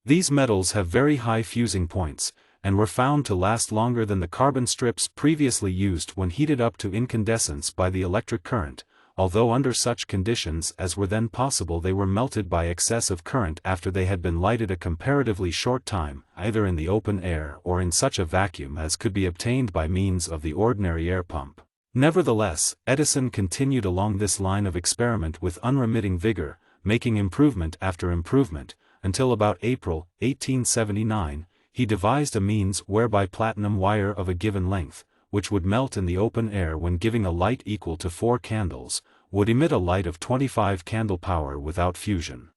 [SPEAKER 1] These metals have very high fusing points, and were found to last longer than the carbon strips previously used when heated up to incandescence by the electric current, although under such conditions as were then possible they were melted by excessive current after they had been lighted a comparatively short time, either in the open air or in such a vacuum as could be obtained by means of the ordinary air pump. Nevertheless, Edison continued along this line of experiment with unremitting vigor, making improvement after improvement, until about April, 1879, he devised a means whereby platinum wire of a given length, which would melt in the open air when giving a light equal to 4 candles, would emit a light of 25 candle power without fusion.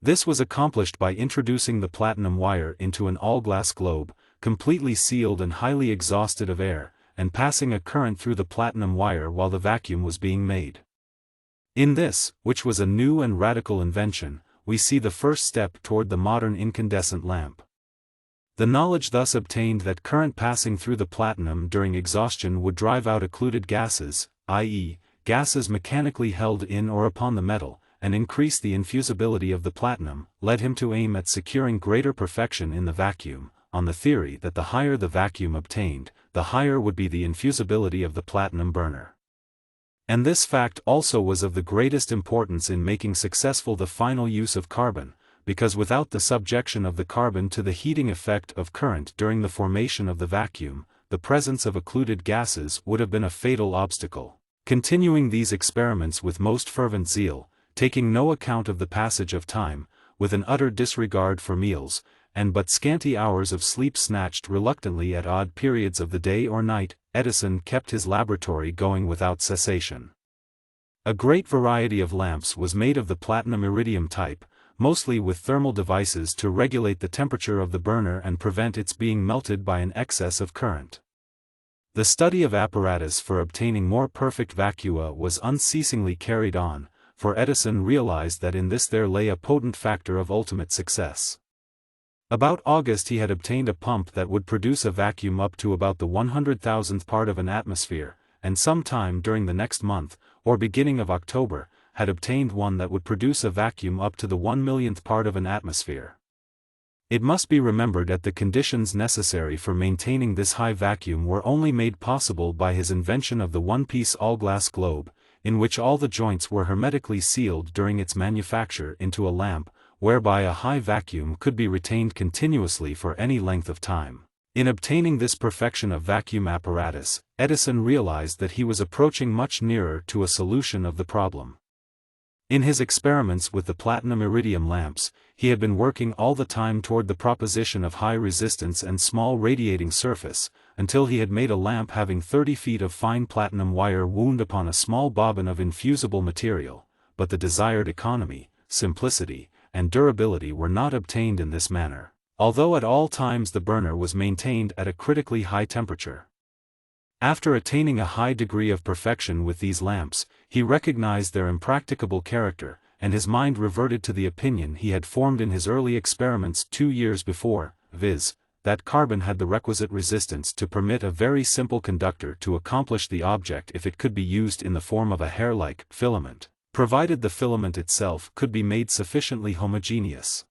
[SPEAKER 1] This was accomplished by introducing the platinum wire into an all-glass globe, completely sealed and highly exhausted of air, and passing a current through the platinum wire while the vacuum was being made. In this, which was a new and radical invention, we see the first step toward the modern incandescent lamp. The knowledge thus obtained that current passing through the platinum during exhaustion would drive out occluded gases, i.e., gases mechanically held in or upon the metal, and increase the infusibility of the platinum, led him to aim at securing greater perfection in the vacuum, on the theory that the higher the vacuum obtained, the higher would be the infusibility of the platinum burner. And this fact also was of the greatest importance in making successful the final use of carbon, because without the subjection of the carbon to the heating effect of current during the formation of the vacuum, the presence of occluded gases would have been a fatal obstacle. Continuing these experiments with most fervent zeal, taking no account of the passage of time, with an utter disregard for meals, and but scanty hours of sleep snatched reluctantly at odd periods of the day or night, Edison kept his laboratory going without cessation. A great variety of lamps was made of the platinum-iridium type, mostly with thermal devices to regulate the temperature of the burner and prevent its being melted by an excess of current. The study of apparatus for obtaining more perfect vacua was unceasingly carried on, for Edison realized that in this there lay a potent factor of ultimate success. About August he had obtained a pump that would produce a vacuum up to about the 100,000th part of an atmosphere, and sometime during the next month, or beginning of October, had obtained one that would produce a vacuum up to the 1,000,000th part of an atmosphere. It must be remembered that the conditions necessary for maintaining this high vacuum were only made possible by his invention of the one-piece all-glass globe, in which all the joints were hermetically sealed during its manufacture into a lamp, whereby a high vacuum could be retained continuously for any length of time. In obtaining this perfection of vacuum apparatus, Edison realized that he was approaching much nearer to a solution of the problem. In his experiments with the platinum-iridium lamps, he had been working all the time toward the proposition of high resistance and small radiating surface, until he had made a lamp having 30 feet of fine platinum wire wound upon a small bobbin of infusible material, but the desired economy, simplicity, and durability were not obtained in this manner, although at all times the burner was maintained at a critically high temperature. After attaining a high degree of perfection with these lamps, he recognized their impracticable character, and his mind reverted to the opinion he had formed in his early experiments 2 years before, viz., that carbon had the requisite resistance to permit a very simple conductor to accomplish the object if it could be used in the form of a hair-like filament, provided the filament itself could be made sufficiently homogeneous.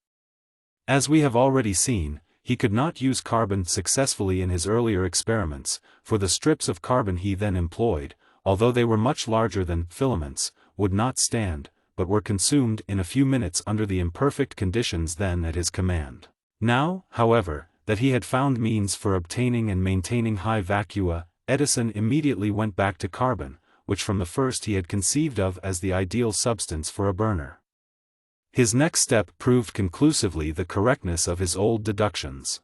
[SPEAKER 1] As we have already seen, he could not use carbon successfully in his earlier experiments, for the strips of carbon he then employed, although they were much larger than filaments, would not stand, but were consumed in a few minutes under the imperfect conditions then at his command. Now, however, that he had found means for obtaining and maintaining high vacua, Edison immediately went back to carbon, which from the first he had conceived of as the ideal substance for a burner. His next step proved conclusively the correctness of his old deductions.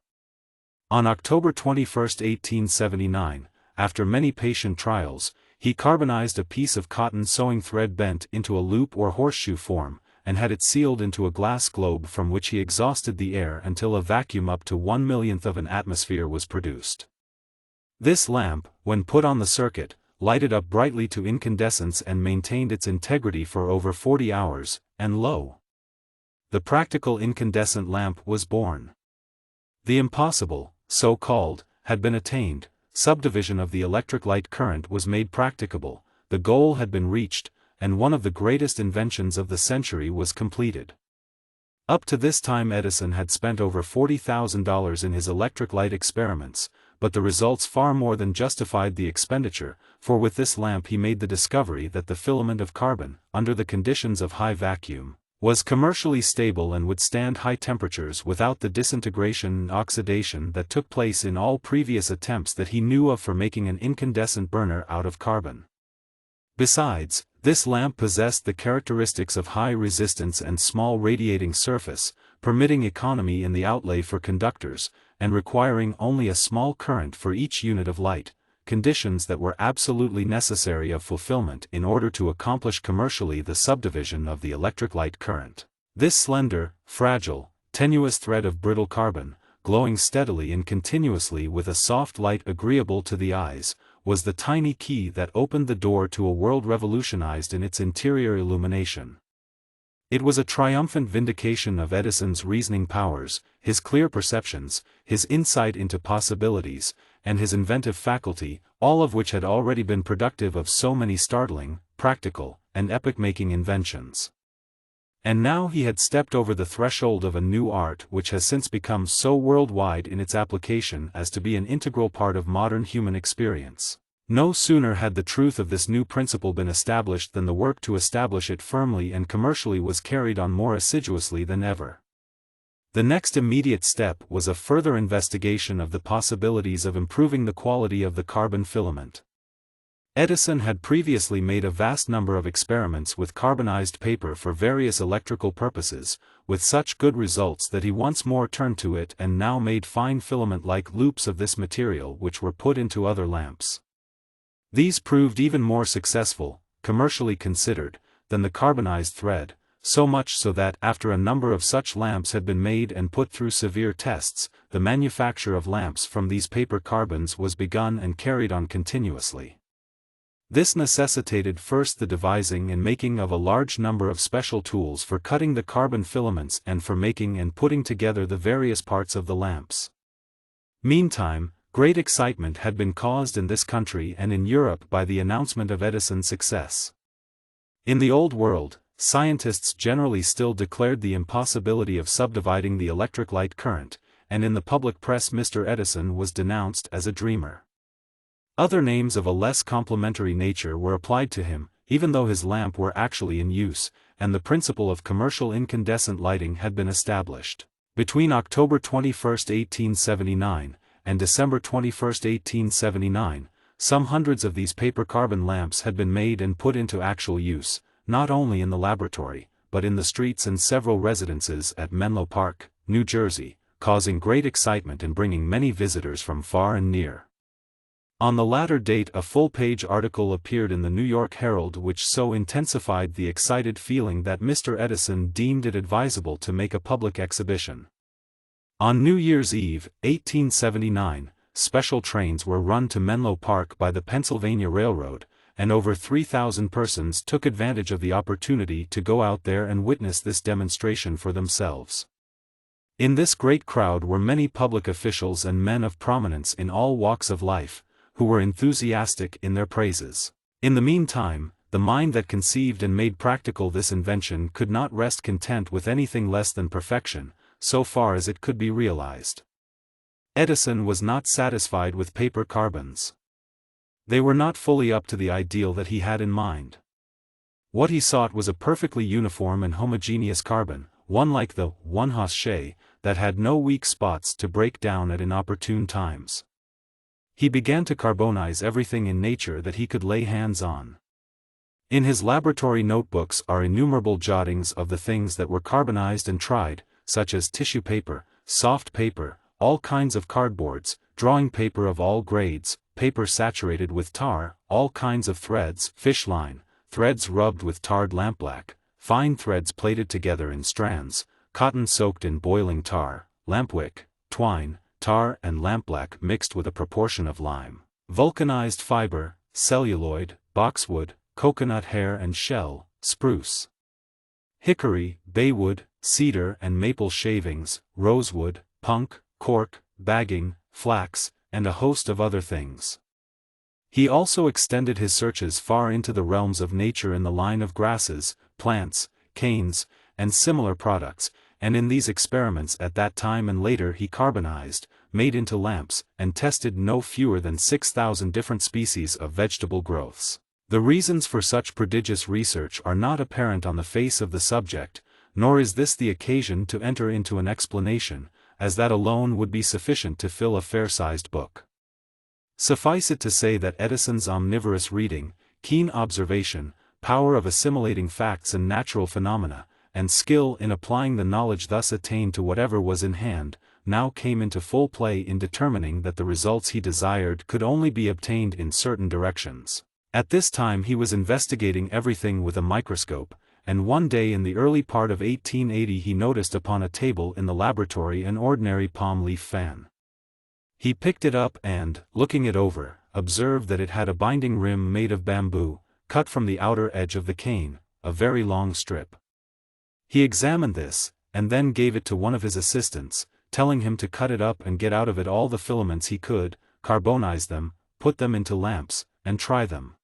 [SPEAKER 1] On October 21, 1879, after many patient trials, he carbonized a piece of cotton sewing thread bent into a loop or horseshoe form, and had it sealed into a glass globe from which he exhausted the air until a vacuum up to 1/1,000,000th of an atmosphere was produced. This lamp, when put on the circuit, lighted up brightly to incandescence and maintained its integrity for over 40 hours, and lo! The practical incandescent lamp was born. The impossible, so called, had been attained, subdivision of the electric light current was made practicable, the goal had been reached, and one of the greatest inventions of the century was completed. Up to this time Edison had spent over $40,000 in his electric light experiments, but the results far more than justified the expenditure, for with this lamp he made the discovery that the filament of carbon, under the conditions of high vacuum, was commercially stable and would stand high temperatures without the disintegration and oxidation that took place in all previous attempts that he knew of for making an incandescent burner out of carbon. Besides, this lamp possessed the characteristics of high resistance and small radiating surface, permitting economy in the outlay for conductors, and requiring only a small current for each unit of light, conditions that were absolutely necessary of fulfillment in order to accomplish commercially the subdivision of the electric light current. This slender, fragile, tenuous thread of brittle carbon, glowing steadily and continuously with a soft light agreeable to the eyes, was the tiny key that opened the door to a world revolutionized in its interior illumination. It was a triumphant vindication of Edison's reasoning powers, his clear perceptions, his insight into possibilities, and his inventive faculty, all of which had already been productive of so many startling, practical, and epoch-making inventions. And now he had stepped over the threshold of a new art which has since become so worldwide in its application as to be an integral part of modern human experience. No sooner had the truth of this new principle been established than the work to establish it firmly and commercially was carried on more assiduously than ever. The next immediate step was a further investigation of the possibilities of improving the quality of the carbon filament. Edison had previously made a vast number of experiments with carbonized paper for various electrical purposes, with such good results that he once more turned to it and now made fine filament-like loops of this material which were put into other lamps. These proved even more successful, commercially considered, than the carbonized thread, so much so that after a number of such lamps had been made and put through severe tests, the manufacture of lamps from these paper carbons was begun and carried on continuously. This necessitated first the devising and making of a large number of special tools for cutting the carbon filaments and for making and putting together the various parts of the lamps. Meantime, great excitement had been caused in this country and in Europe by the announcement of Edison's success. In the Old World, scientists generally still declared the impossibility of subdividing the electric light current, and in the public press Mr. Edison was denounced as a dreamer. Other names of a less complimentary nature were applied to him, even though his lamp were actually in use, and the principle of commercial incandescent lighting had been established. Between October 21, 1879, and December 21, 1879, some hundreds of these paper carbon lamps had been made and put into actual use, not only in the laboratory, but in the streets and several residences at Menlo Park, New Jersey, causing great excitement and bringing many visitors from far and near. On the latter date a full-page article appeared in the New York Herald which so intensified the excited feeling that Mr. Edison deemed it advisable to make a public exhibition. On New Year's Eve, 1879, special trains were run to Menlo Park by the Pennsylvania Railroad, and over 3,000 persons took advantage of the opportunity to go out there and witness this demonstration for themselves. In this great crowd were many public officials and men of prominence in all walks of life, who were enthusiastic in their praises. In the meantime, the mind that conceived and made practical this invention could not rest content with anything less than perfection, so far as it could be realized. Edison was not satisfied with paper carbons. They were not fully up to the ideal that he had in mind. What he sought was a perfectly uniform and homogeneous carbon, one like the one-hoss-shay, that had no weak spots to break down at inopportune times. He began to carbonize everything in nature that he could lay hands on. In his laboratory notebooks are innumerable jottings of the things that were carbonized and tried, such as tissue paper, soft paper, all kinds of cardboards, drawing paper of all grades, paper saturated with tar, all kinds of threads, fish line, threads rubbed with tarred lampblack, fine threads plaited together in strands, cotton soaked in boiling tar, lampwick, twine, tar and lampblack mixed with a proportion of lime, vulcanized fiber, celluloid, boxwood, coconut hair and shell, spruce, hickory, baywood, cedar and maple shavings, rosewood, punk, cork, bagging, flax, and a host of other things. He also extended his searches far into the realms of nature in the line of grasses, plants, canes, and similar products, and in these experiments at that time and later he carbonized, made into lamps, and tested no fewer than 6,000 different species of vegetable growths. The reasons for such prodigious research are not apparent on the face of the subject, nor is this the occasion to enter into an explanation, as that alone would be sufficient to fill a fair-sized book. Suffice it to say that Edison's omnivorous reading, keen observation, power of assimilating facts and natural phenomena, and skill in applying the knowledge thus attained to whatever was in hand, now came into full play in determining that the results he desired could only be obtained in certain directions. At this time he was investigating everything with a microscope, and one day in the early part of 1880 he noticed upon a table in the laboratory an ordinary palm leaf fan. He picked it up and, looking it over, observed that it had a binding rim made of bamboo, cut from the outer edge of the cane, a very long strip. He examined this, and then gave it to one of his assistants, telling him to cut it up and get out of it all the filaments he could, carbonize them, put them into lamps, and try them.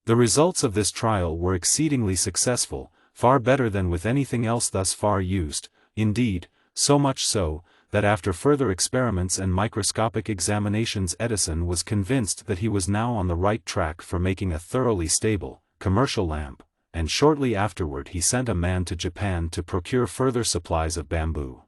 [SPEAKER 1] The results of this trial were exceedingly successful, far better than with anything else thus far used, indeed, so much so, that after further experiments and microscopic examinations Edison was convinced that he was now on the right track for making a thoroughly stable, commercial lamp, and shortly afterward he sent a man to Japan to procure further supplies of bamboo.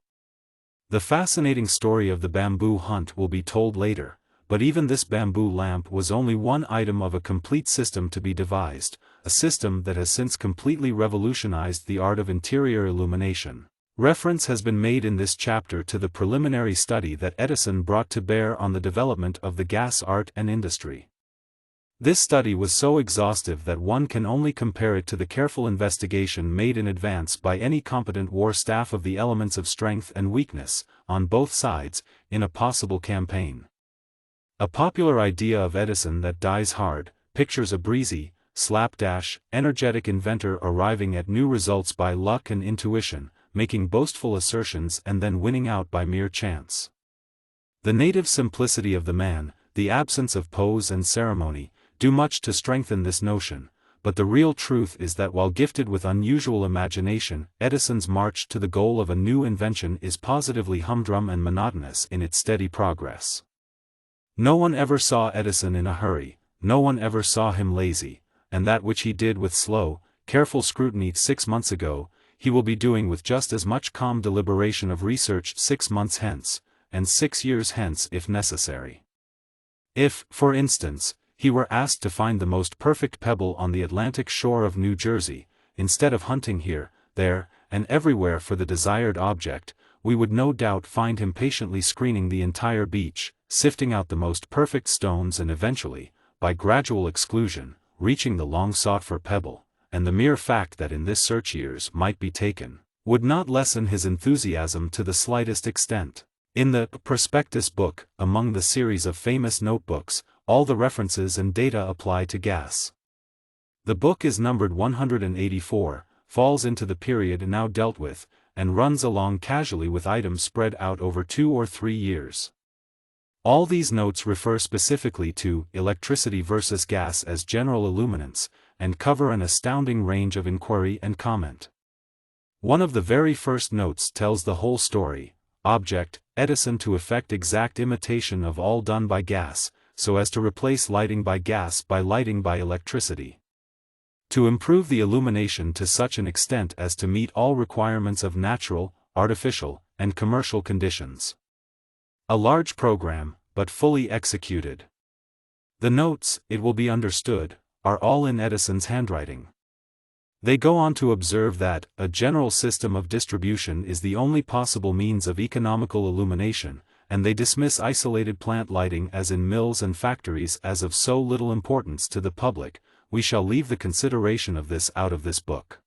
[SPEAKER 1] The fascinating story of the bamboo hunt will be told later, but even this bamboo lamp was only one item of a complete system to be devised, a system that has since completely revolutionized the art of interior illumination. Reference has been made in this chapter to the preliminary study that Edison brought to bear on the development of the gas art and industry. This study was so exhaustive that one can only compare it to the careful investigation made in advance by any competent war staff of the elements of strength and weakness, on both sides, in a possible campaign. A popular idea of Edison that dies hard, pictures a breezy, slapdash, energetic inventor arriving at new results by luck and intuition, making boastful assertions and then winning out by mere chance. The native simplicity of the man, the absence of pose and ceremony, do much to strengthen this notion, but the real truth is that while gifted with unusual imagination, Edison's march to the goal of a new invention is positively humdrum and monotonous in its steady progress. No one ever saw Edison in a hurry, no one ever saw him lazy, and that which he did with slow, careful scrutiny 6 months ago, he will be doing with just as much calm deliberation of research 6 months hence, and 6 years hence if necessary. If, for instance, he were asked to find the most perfect pebble on the Atlantic shore of New Jersey, instead of hunting here, there, and everywhere for the desired object, we would no doubt find him patiently screening the entire beach, sifting out the most perfect stones and eventually, by gradual exclusion, reaching the long-sought-for pebble, and the mere fact that in this search years might be taken, would not lessen his enthusiasm to the slightest extent. In the Prospectus book, among the series of famous notebooks, all the references and data apply to gas. The book is numbered 184, falls into the period now dealt with, and runs along casually with items spread out over 2 or 3 years. All these notes refer specifically to electricity versus gas as general illuminants, and cover an astounding range of inquiry and comment. One of the very first notes tells the whole story. Object, Edison to effect exact imitation of all done by gas, so as to replace lighting by gas by lighting by electricity. To improve the illumination to such an extent as to meet all requirements of natural, artificial, and commercial conditions. A large program, but fully executed. The notes, it will be understood, are all in Edison's handwriting. They go on to observe that a general system of distribution is the only possible means of economical illumination, and they dismiss isolated plant lighting as in mills and factories as of so little importance to the public. We shall leave the consideration of this out of this book.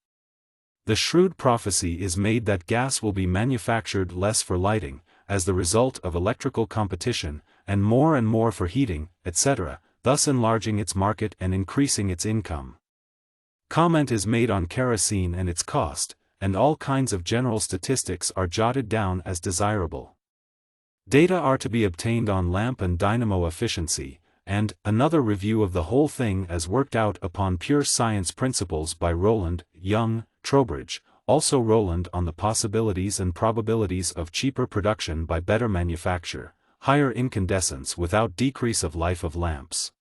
[SPEAKER 1] The shrewd prophecy is made that gas will be manufactured less for lighting, as the result of electrical competition, and more for heating, etc., thus enlarging its market and increasing its income. Comment is made on kerosene and its cost, and all kinds of general statistics are jotted down as desirable. Data are to be obtained on lamp and dynamo efficiency, and another review of the whole thing as worked out upon pure science principles by Rowland, Young, Trowbridge, also Rowland on the possibilities and probabilities of cheaper production by better manufacture, higher incandescence without decrease of life of lamps.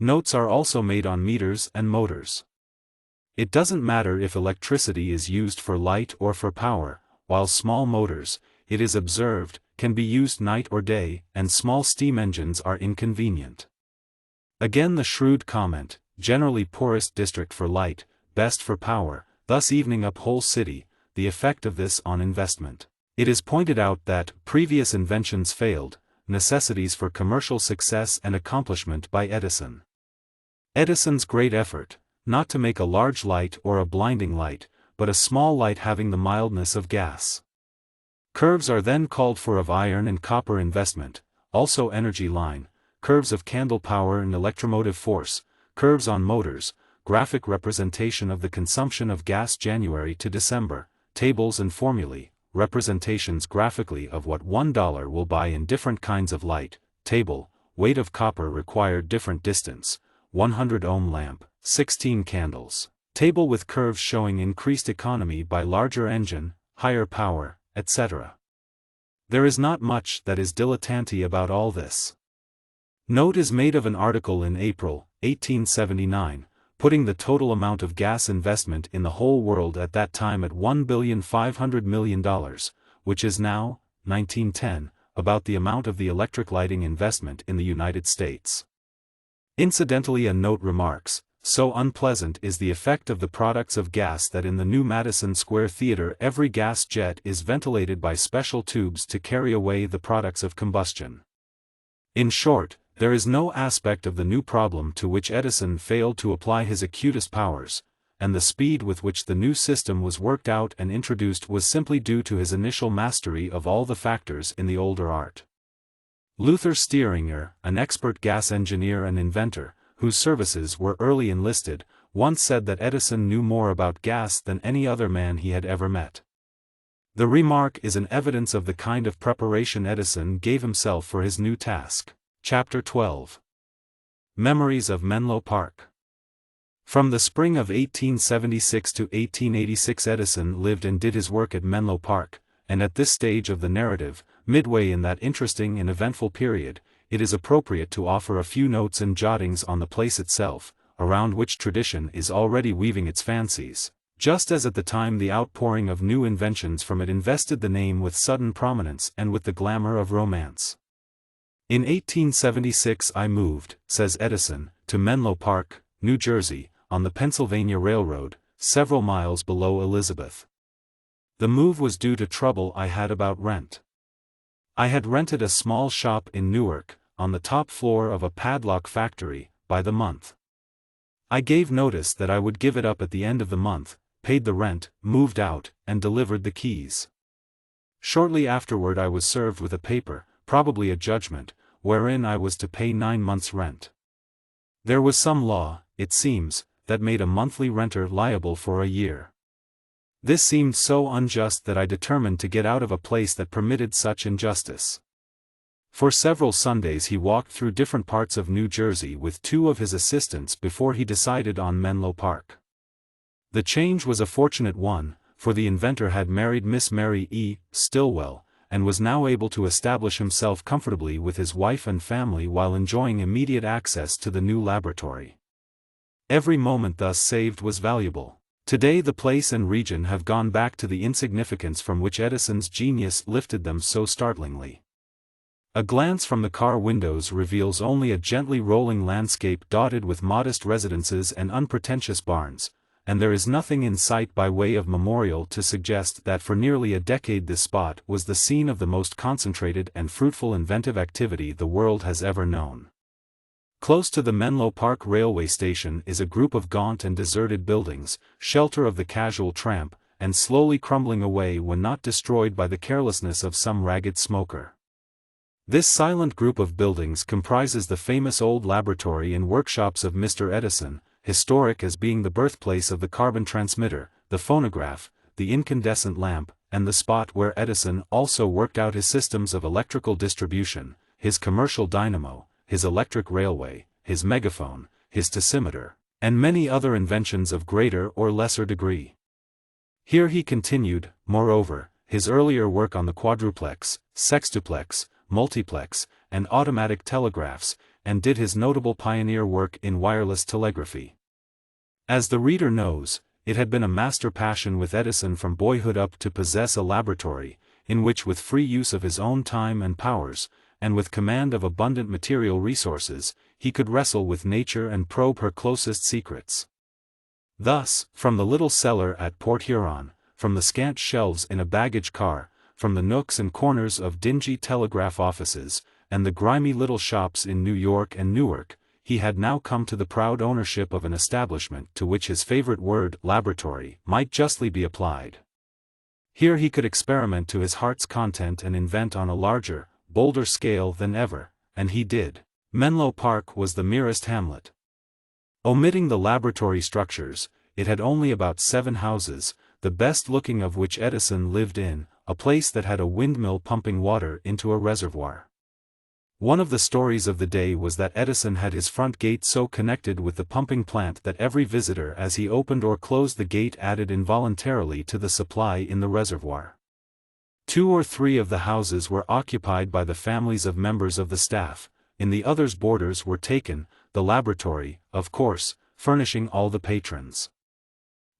[SPEAKER 1] Notes are also made on meters and motors. It doesn't matter if electricity is used for light or for power, while small motors, it is observed, can be used night or day, and small steam engines are inconvenient. Again the shrewd comment, generally poorest district for light, best for power, thus evening up whole city, the effect of this on investment. It is pointed out that previous inventions failed, necessities for commercial success and accomplishment by Edison. Edison's great effort, not to make a large light or a blinding light, but a small light having the mildness of gas. Curves are then called for of iron and copper investment, also energy line, curves of candle power and electromotive force, curves on motors, graphic representation of the consumption of gas January to December, tables and formulae, representations graphically of what $1 will buy in different kinds of light, table, weight of copper required different distance, 100 ohm lamp, 16 candles, table with curves showing increased economy by larger engine, higher power, etc. There is not much that is dilettante about all this. Note is made of an article in April, 1879, putting the total amount of gas investment in the whole world at that time at $1,500,000,000, which is now, 1910, about the amount of the electric lighting investment in the United States. Incidentally, a note remarks, so unpleasant is the effect of the products of gas that in the new Madison Square Theater every gas jet is ventilated by special tubes to carry away the products of combustion. In short, there is no aspect of the new problem to which Edison failed to apply his acutest powers, and the speed with which the new system was worked out and introduced was simply due to his initial mastery of all the factors in the older art. Luther Stieringer, an expert gas engineer and inventor, whose services were early enlisted, once said that Edison knew more about gas than any other man he had ever met. The remark is an evidence of the kind of preparation Edison gave himself for his new task. Chapter 12. Memories of Menlo Park. From the spring of 1876 to 1886 Edison lived and did his work at Menlo Park, and at this stage of the narrative, midway in that interesting and eventful period, it is appropriate to offer a few notes and jottings on the place itself, around which tradition is already weaving its fancies, just as at the time the outpouring of new inventions from it invested the name with sudden prominence and with the glamour of romance. In 1876 I moved, says Edison, to Menlo Park, New Jersey, on the Pennsylvania Railroad, several miles below Elizabeth. The move was due to trouble I had about rent. I had rented a small shop in Newark, on the top floor of a padlock factory, by the month. I gave notice that I would give it up at the end of the month, paid the rent, moved out, and delivered the keys. Shortly afterward I was served with a paper, probably a judgment, wherein I was to pay 9 months' rent. There was some law, it seems, that made a monthly renter liable for a year. This seemed so unjust that I determined to get out of a place that permitted such injustice. For several Sundays he walked through different parts of New Jersey with 2 of his assistants before he decided on Menlo Park. The change was a fortunate one, for the inventor had married Miss Mary E. Stillwell, and was now able to establish himself comfortably with his wife and family while enjoying immediate access to the new laboratory. Every moment thus saved was valuable. Today the place and region have gone back to the insignificance from which Edison's genius lifted them so startlingly. A glance from the car windows reveals only a gently rolling landscape dotted with modest residences and unpretentious barns, and there is nothing in sight by way of memorial to suggest that for nearly a decade this spot was the scene of the most concentrated and fruitful inventive activity the world has ever known. Close to the Menlo Park railway station is a group of gaunt and deserted buildings, shelter of the casual tramp, and slowly crumbling away when not destroyed by the carelessness of some ragged smoker. This silent group of buildings comprises the famous old laboratory and workshops of Mr. Edison, historic as being the birthplace of the carbon transmitter, the phonograph, the incandescent lamp, and the spot where Edison also worked out his systems of electrical distribution, his commercial dynamo, his electric railway, his megaphone, his tachymeter, and many other inventions of greater or lesser degree. Here he continued, moreover, his earlier work on the quadruplex, sextuplex, multiplex, and automatic telegraphs, and did his notable pioneer work in wireless telegraphy. As the reader knows, it had been a master passion with Edison from boyhood up to possess a laboratory, in which with free use of his own time and powers, and with command of abundant material resources, he could wrestle with nature and probe her closest secrets. Thus, from the little cellar at Port Huron, from the scant shelves in a baggage car, from the nooks and corners of dingy telegraph offices, and the grimy little shops in New York and Newark, he had now come to the proud ownership of an establishment to which his favorite word, laboratory, might justly be applied. Here he could experiment to his heart's content and invent on a larger, bolder scale than ever, and he did. Menlo Park was the merest hamlet. Omitting the laboratory structures, it had only about 7 houses, the best looking of which Edison lived in, a place that had a windmill pumping water into a reservoir. One of the stories of the day was that Edison had his front gate so connected with the pumping plant that every visitor as he opened or closed the gate added involuntarily to the supply in the reservoir. 2 or 3 of the houses were occupied by the families of members of the staff, in the others boarders were taken, the laboratory, of course, furnishing all the patrons.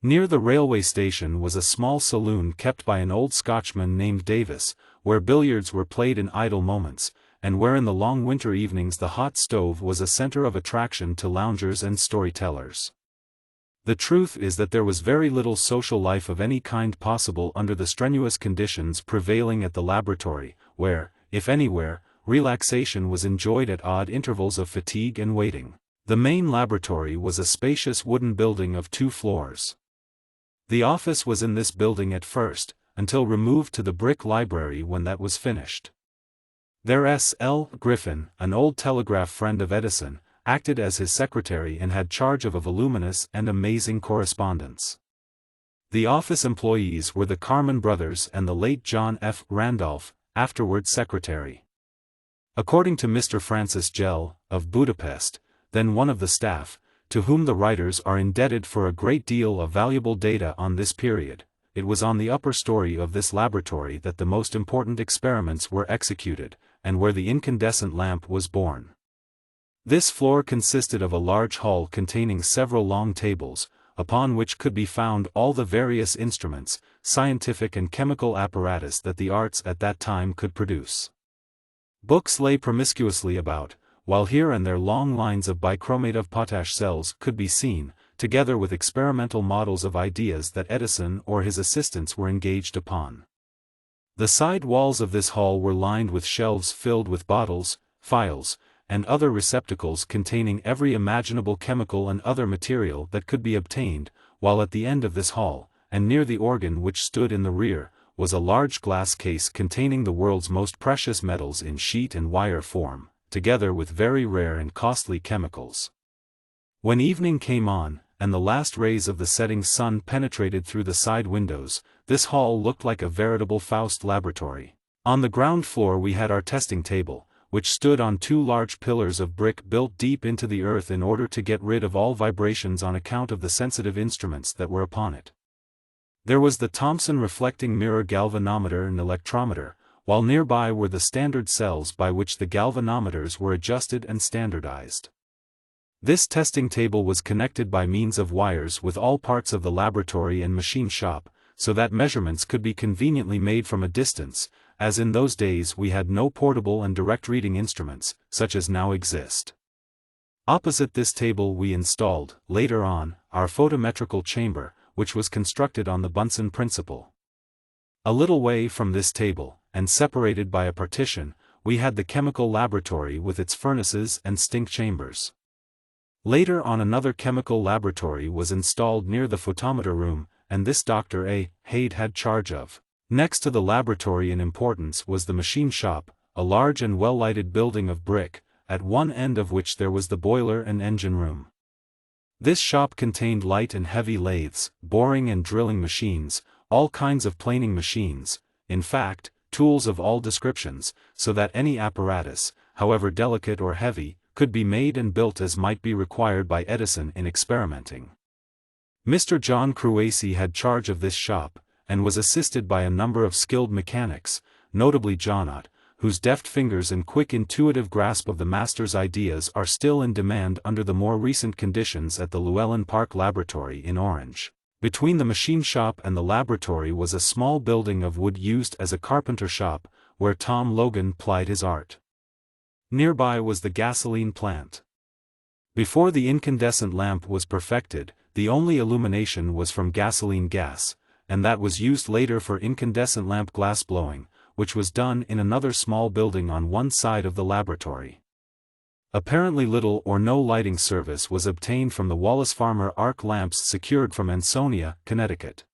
[SPEAKER 1] Near the railway station was a small saloon kept by an old Scotchman named Davis, where billiards were played in idle moments, and where in the long winter evenings the hot stove was a center of attraction to loungers and storytellers. The truth is that there was very little social life of any kind possible under the strenuous conditions prevailing at the laboratory, where, if anywhere, relaxation was enjoyed at odd intervals of fatigue and waiting. The main laboratory was a spacious wooden building of 2 floors. The office was in this building at first, until removed to the brick library when that was finished. There S.L. Griffin, an old telegraph friend of Edison, acted as his secretary and had charge of a voluminous and amazing correspondence. The office employees were the Carman brothers and the late John F. Randolph, afterward secretary. According to Mr. Francis Gell, of Budapest, then one of the staff, to whom the writers are indebted for a great deal of valuable data on this period, it was on the upper story of this laboratory that the most important experiments were executed, and where the incandescent lamp was born. This floor consisted of a large hall containing several long tables, upon which could be found all the various instruments, scientific and chemical apparatus that the arts at that time could produce. Books lay promiscuously about, while here and there long lines of bichromate of potash cells could be seen, together with experimental models of ideas that Edison or his assistants were engaged upon. The side walls of this hall were lined with shelves filled with bottles, phials, and other receptacles containing every imaginable chemical and other material that could be obtained, while at the end of this hall, and near the organ which stood in the rear, was a large glass case containing the world's most precious metals in sheet and wire form, together with very rare and costly chemicals. When evening came on, and the last rays of the setting sun penetrated through the side windows, this hall looked like a veritable Faust laboratory. On the ground floor we had our testing table, which stood on 2 large pillars of brick built deep into the earth in order to get rid of all vibrations on account of the sensitive instruments that were upon it. There was the Thomson reflecting mirror galvanometer and electrometer, while nearby were the standard cells by which the galvanometers were adjusted and standardized. This testing table was connected by means of wires with all parts of the laboratory and machine shop, so that measurements could be conveniently made from a distance, as in those days we had no portable and direct reading instruments, such as now exist. Opposite this table we installed, later on, our photometrical chamber, which was constructed on the Bunsen principle. A little way from this table, and separated by a partition, we had the chemical laboratory with its furnaces and stink chambers. Later on another chemical laboratory was installed near the photometer room, and this Dr. A. Haid had charge of. Next to the laboratory in importance was the machine shop, a large and well-lighted building of brick, at one end of which there was the boiler and engine room. This shop contained light and heavy lathes, boring and drilling machines, all kinds of planing machines, in fact, tools of all descriptions, so that any apparatus, however delicate or heavy, could be made and built as might be required by Edison in experimenting. Mr. John Cruacy had charge of this shop, and was assisted by a number of skilled mechanics, notably Johnot, whose deft fingers and quick intuitive grasp of the master's ideas are still in demand under the more recent conditions at the Llewellyn Park Laboratory in Orange. Between the machine shop and the laboratory was a small building of wood used as a carpenter shop, where Tom Logan plied his art. Nearby was the gasoline plant. Before the incandescent lamp was perfected, the only illumination was from gasoline gas, and that was used later for incandescent lamp glass blowing, which was done in another small building on one side of the laboratory. Apparently little or no lighting service was obtained from the Wallace Farmer arc lamps secured from Ansonia, Connecticut.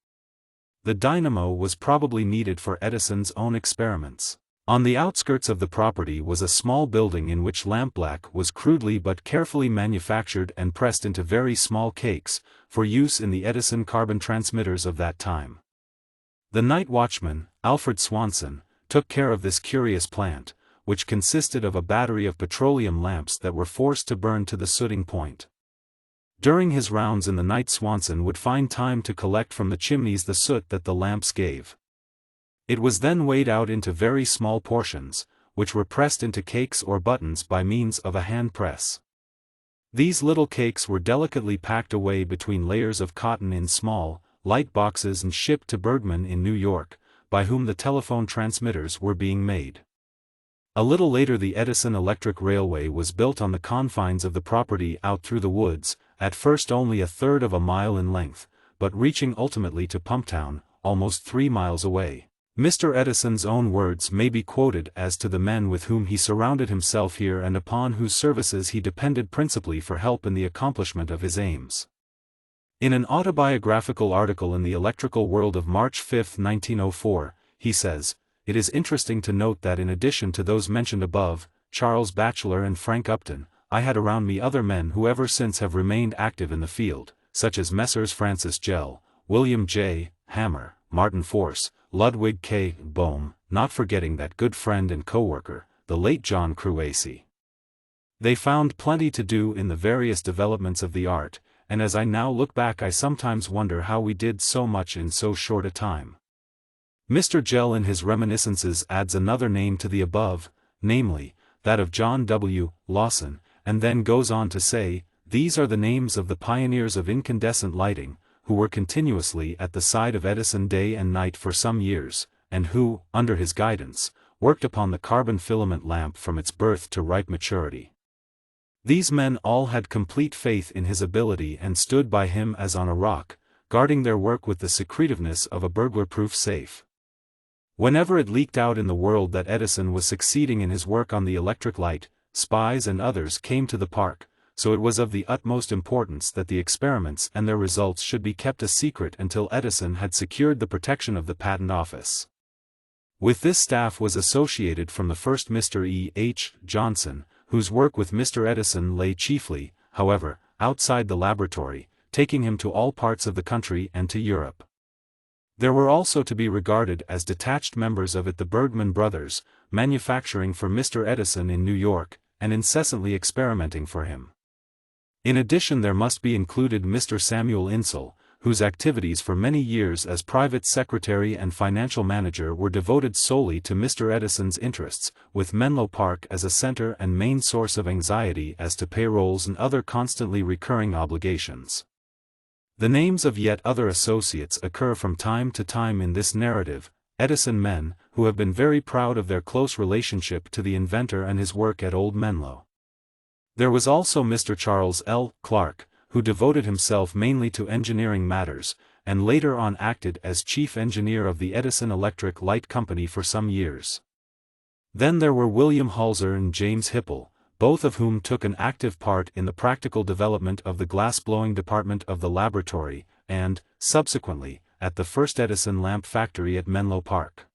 [SPEAKER 1] The dynamo was probably needed for Edison's own experiments. On the outskirts of the property was a small building in which lampblack was crudely but carefully manufactured and pressed into very small cakes, for use in the Edison carbon transmitters of that time. The night watchman, Alfred Swanson, took care of this curious plant, which consisted of a battery of petroleum lamps that were forced to burn to the sooting point. During his rounds in the night, Swanson would find time to collect from the chimneys the soot that the lamps gave. It was then weighed out into very small portions, which were pressed into cakes or buttons by means of a hand press. These little cakes were delicately packed away between layers of cotton in small, light boxes and shipped to Bergman in New York, by whom the telephone transmitters were being made. A little later the Edison Electric Railway was built on the confines of the property out through the woods, at first only 1/3 of a mile in length, but reaching ultimately to Pumptown, almost 3 miles away. Mr. Edison's own words may be quoted as to the men with whom he surrounded himself here and upon whose services he depended principally for help in the accomplishment of his aims. In an autobiographical article in the Electrical World of March 5, 1904, he says, "It is interesting to note that in addition to those mentioned above, Charles Batchelor and Frank Upton, I had around me other men who ever since have remained active in the field, such as Messrs. Francis Gell, William J. Hammer, Martin Force, Ludwig K. Bohm, not forgetting that good friend and co-worker, the late John Cruacy. They found plenty to do in the various developments of the art, and as I now look back I sometimes wonder how we did so much in so short a time." Mr. Gell in his reminiscences adds another name to the above, namely, that of John W. Lawson, and then goes on to say, "These are the names of the pioneers of incandescent lighting, who were continuously at the side of Edison day and night for some years, and who, under his guidance, worked upon the carbon filament lamp from its birth to ripe maturity. These men all had complete faith in his ability and stood by him as on a rock, guarding their work with the secretiveness of a burglar-proof safe. Whenever it leaked out in the world that Edison was succeeding in his work on the electric light, spies and others came to the park, so it was of the utmost importance that the experiments and their results should be kept a secret until Edison had secured the protection of the Patent Office. With this staff was associated from the first Mr. E. H. Johnson, whose work with Mr. Edison lay chiefly, however, outside the laboratory, taking him to all parts of the country and to Europe. There were also to be regarded as detached members of it the Bergman brothers, manufacturing for Mr. Edison in New York, and incessantly experimenting for him. In addition there must be included Mr. Samuel Insull, whose activities for many years as private secretary and financial manager were devoted solely to Mr. Edison's interests, with Menlo Park as a center and main source of anxiety as to payrolls and other constantly recurring obligations. The names of yet other associates occur from time to time in this narrative, Edison men, who have been very proud of their close relationship to the inventor and his work at Old Menlo. There was also Mr. Charles L. Clark, who devoted himself mainly to engineering matters, and later on acted as chief engineer of the Edison Electric Light Company for some years. Then there were William Halser and James Hipple, both of whom took an active part in the practical development of the glass-blowing department of the laboratory, and, subsequently, at the first Edison lamp factory at Menlo Park.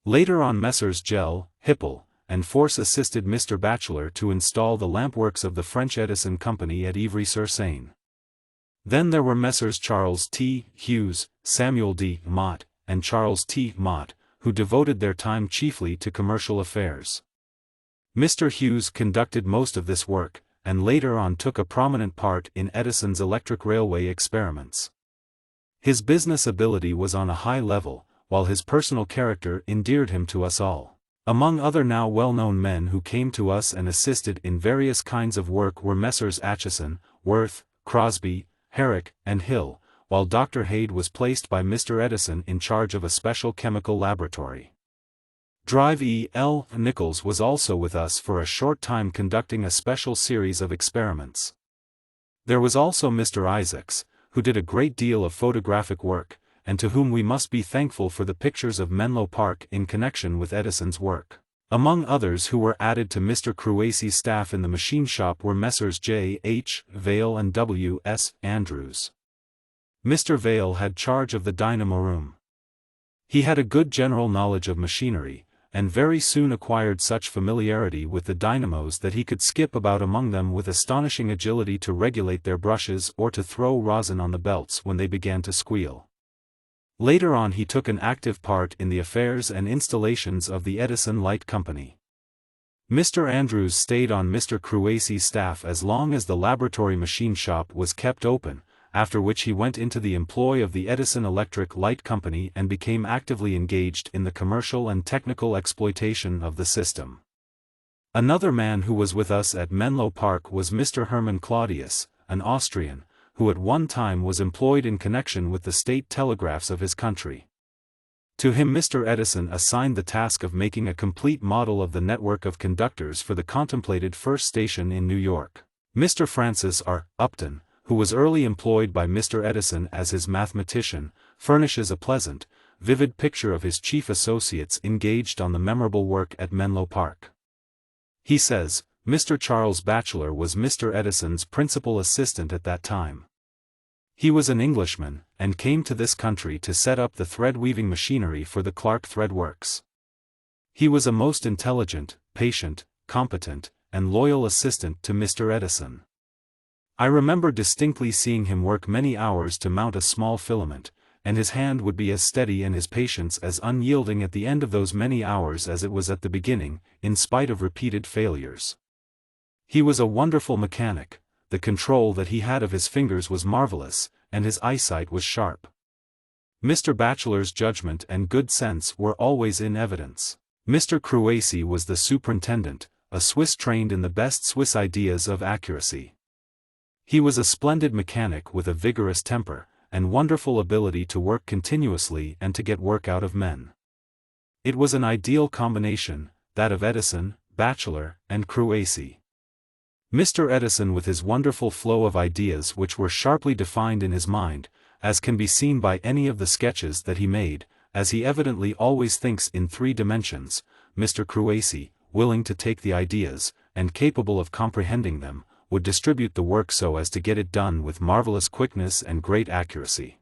[SPEAKER 1] Later on Messrs. Gell, Hipple, and Force assisted Mr. Batchelor to install the lampworks of the French Edison Company at Ivry-sur-Seine. Then there were Messrs. Charles T. Hughes, Samuel D. Mott, and Charles T. Mott, who devoted their time chiefly to commercial affairs. Mr. Hughes conducted most of this work, and later on took a prominent part in Edison's electric railway experiments. His business ability was on a high level, while his personal character endeared him to us all. Among other now well-known men who came to us and assisted in various kinds of work were Messrs. Atchison, Worth, Crosby, Herrick, and Hill, while Dr. Hade was placed by Mr. Edison in charge of a special chemical laboratory. Drive E. L. Nichols was also with us for a short time conducting a special series of experiments. There was also Mr. Isaacs, who did a great deal of photographic work, and to whom we must be thankful for the pictures of Menlo Park in connection with Edison's work. Among others who were added to Mr. Cruacy's staff in the machine shop were Messrs. J. H. Vail and W. S. Andrews. Mr. Vail had charge of the dynamo room. He had a good general knowledge of machinery, and very soon acquired such familiarity with the dynamos that he could skip about among them with astonishing agility to regulate their brushes or to throw rosin on the belts when they began to squeal. Later on he took an active part in the affairs and installations of the Edison Light Company. Mr. Andrews stayed on Mr. Cruacy's staff as long as the laboratory machine shop was kept open, after which he went into the employ of the Edison Electric Light Company and became actively engaged in the commercial and technical exploitation of the system. Another man who was with us at Menlo Park was Mr. Hermann Claudius, an Austrian, who at one time was employed in connection with the state telegraphs of his country. To him Mr. Edison assigned the task of making a complete model of the network of conductors for the contemplated first station in New York. Mr. Francis R. Upton, who was early employed by Mr. Edison as his mathematician, furnishes a pleasant, vivid picture of his chief associates engaged on the memorable work at Menlo Park. He says, Mr. Charles Batchelor was Mr. Edison's principal assistant at that time. He was an Englishman, and came to this country to set up the thread-weaving machinery for the Clark Thread Works. He was a most intelligent, patient, competent, and loyal assistant to Mr. Edison. I remember distinctly seeing him work many hours to mount a small filament, and his hand would be as steady and his patience as unyielding at the end of those many hours as it was at the beginning, in spite of repeated failures. He was a wonderful mechanic, the control that he had of his fingers was marvelous, and his eyesight was sharp. Mr. Batchelor's judgment and good sense were always in evidence. Mr. Cruacy was the superintendent, a Swiss trained in the best Swiss ideas of accuracy. He was a splendid mechanic with a vigorous temper, and wonderful ability to work continuously and to get work out of men. It was an ideal combination, that of Edison, Batchelor, and Cruacy. Mr. Edison with his wonderful flow of ideas which were sharply defined in his mind, as can be seen by any of the sketches that he made, as he evidently always thinks in 3 dimensions, Mr. Cruacy, willing to take the ideas, and capable of comprehending them, would distribute the work so as to get it done with marvelous quickness and great accuracy.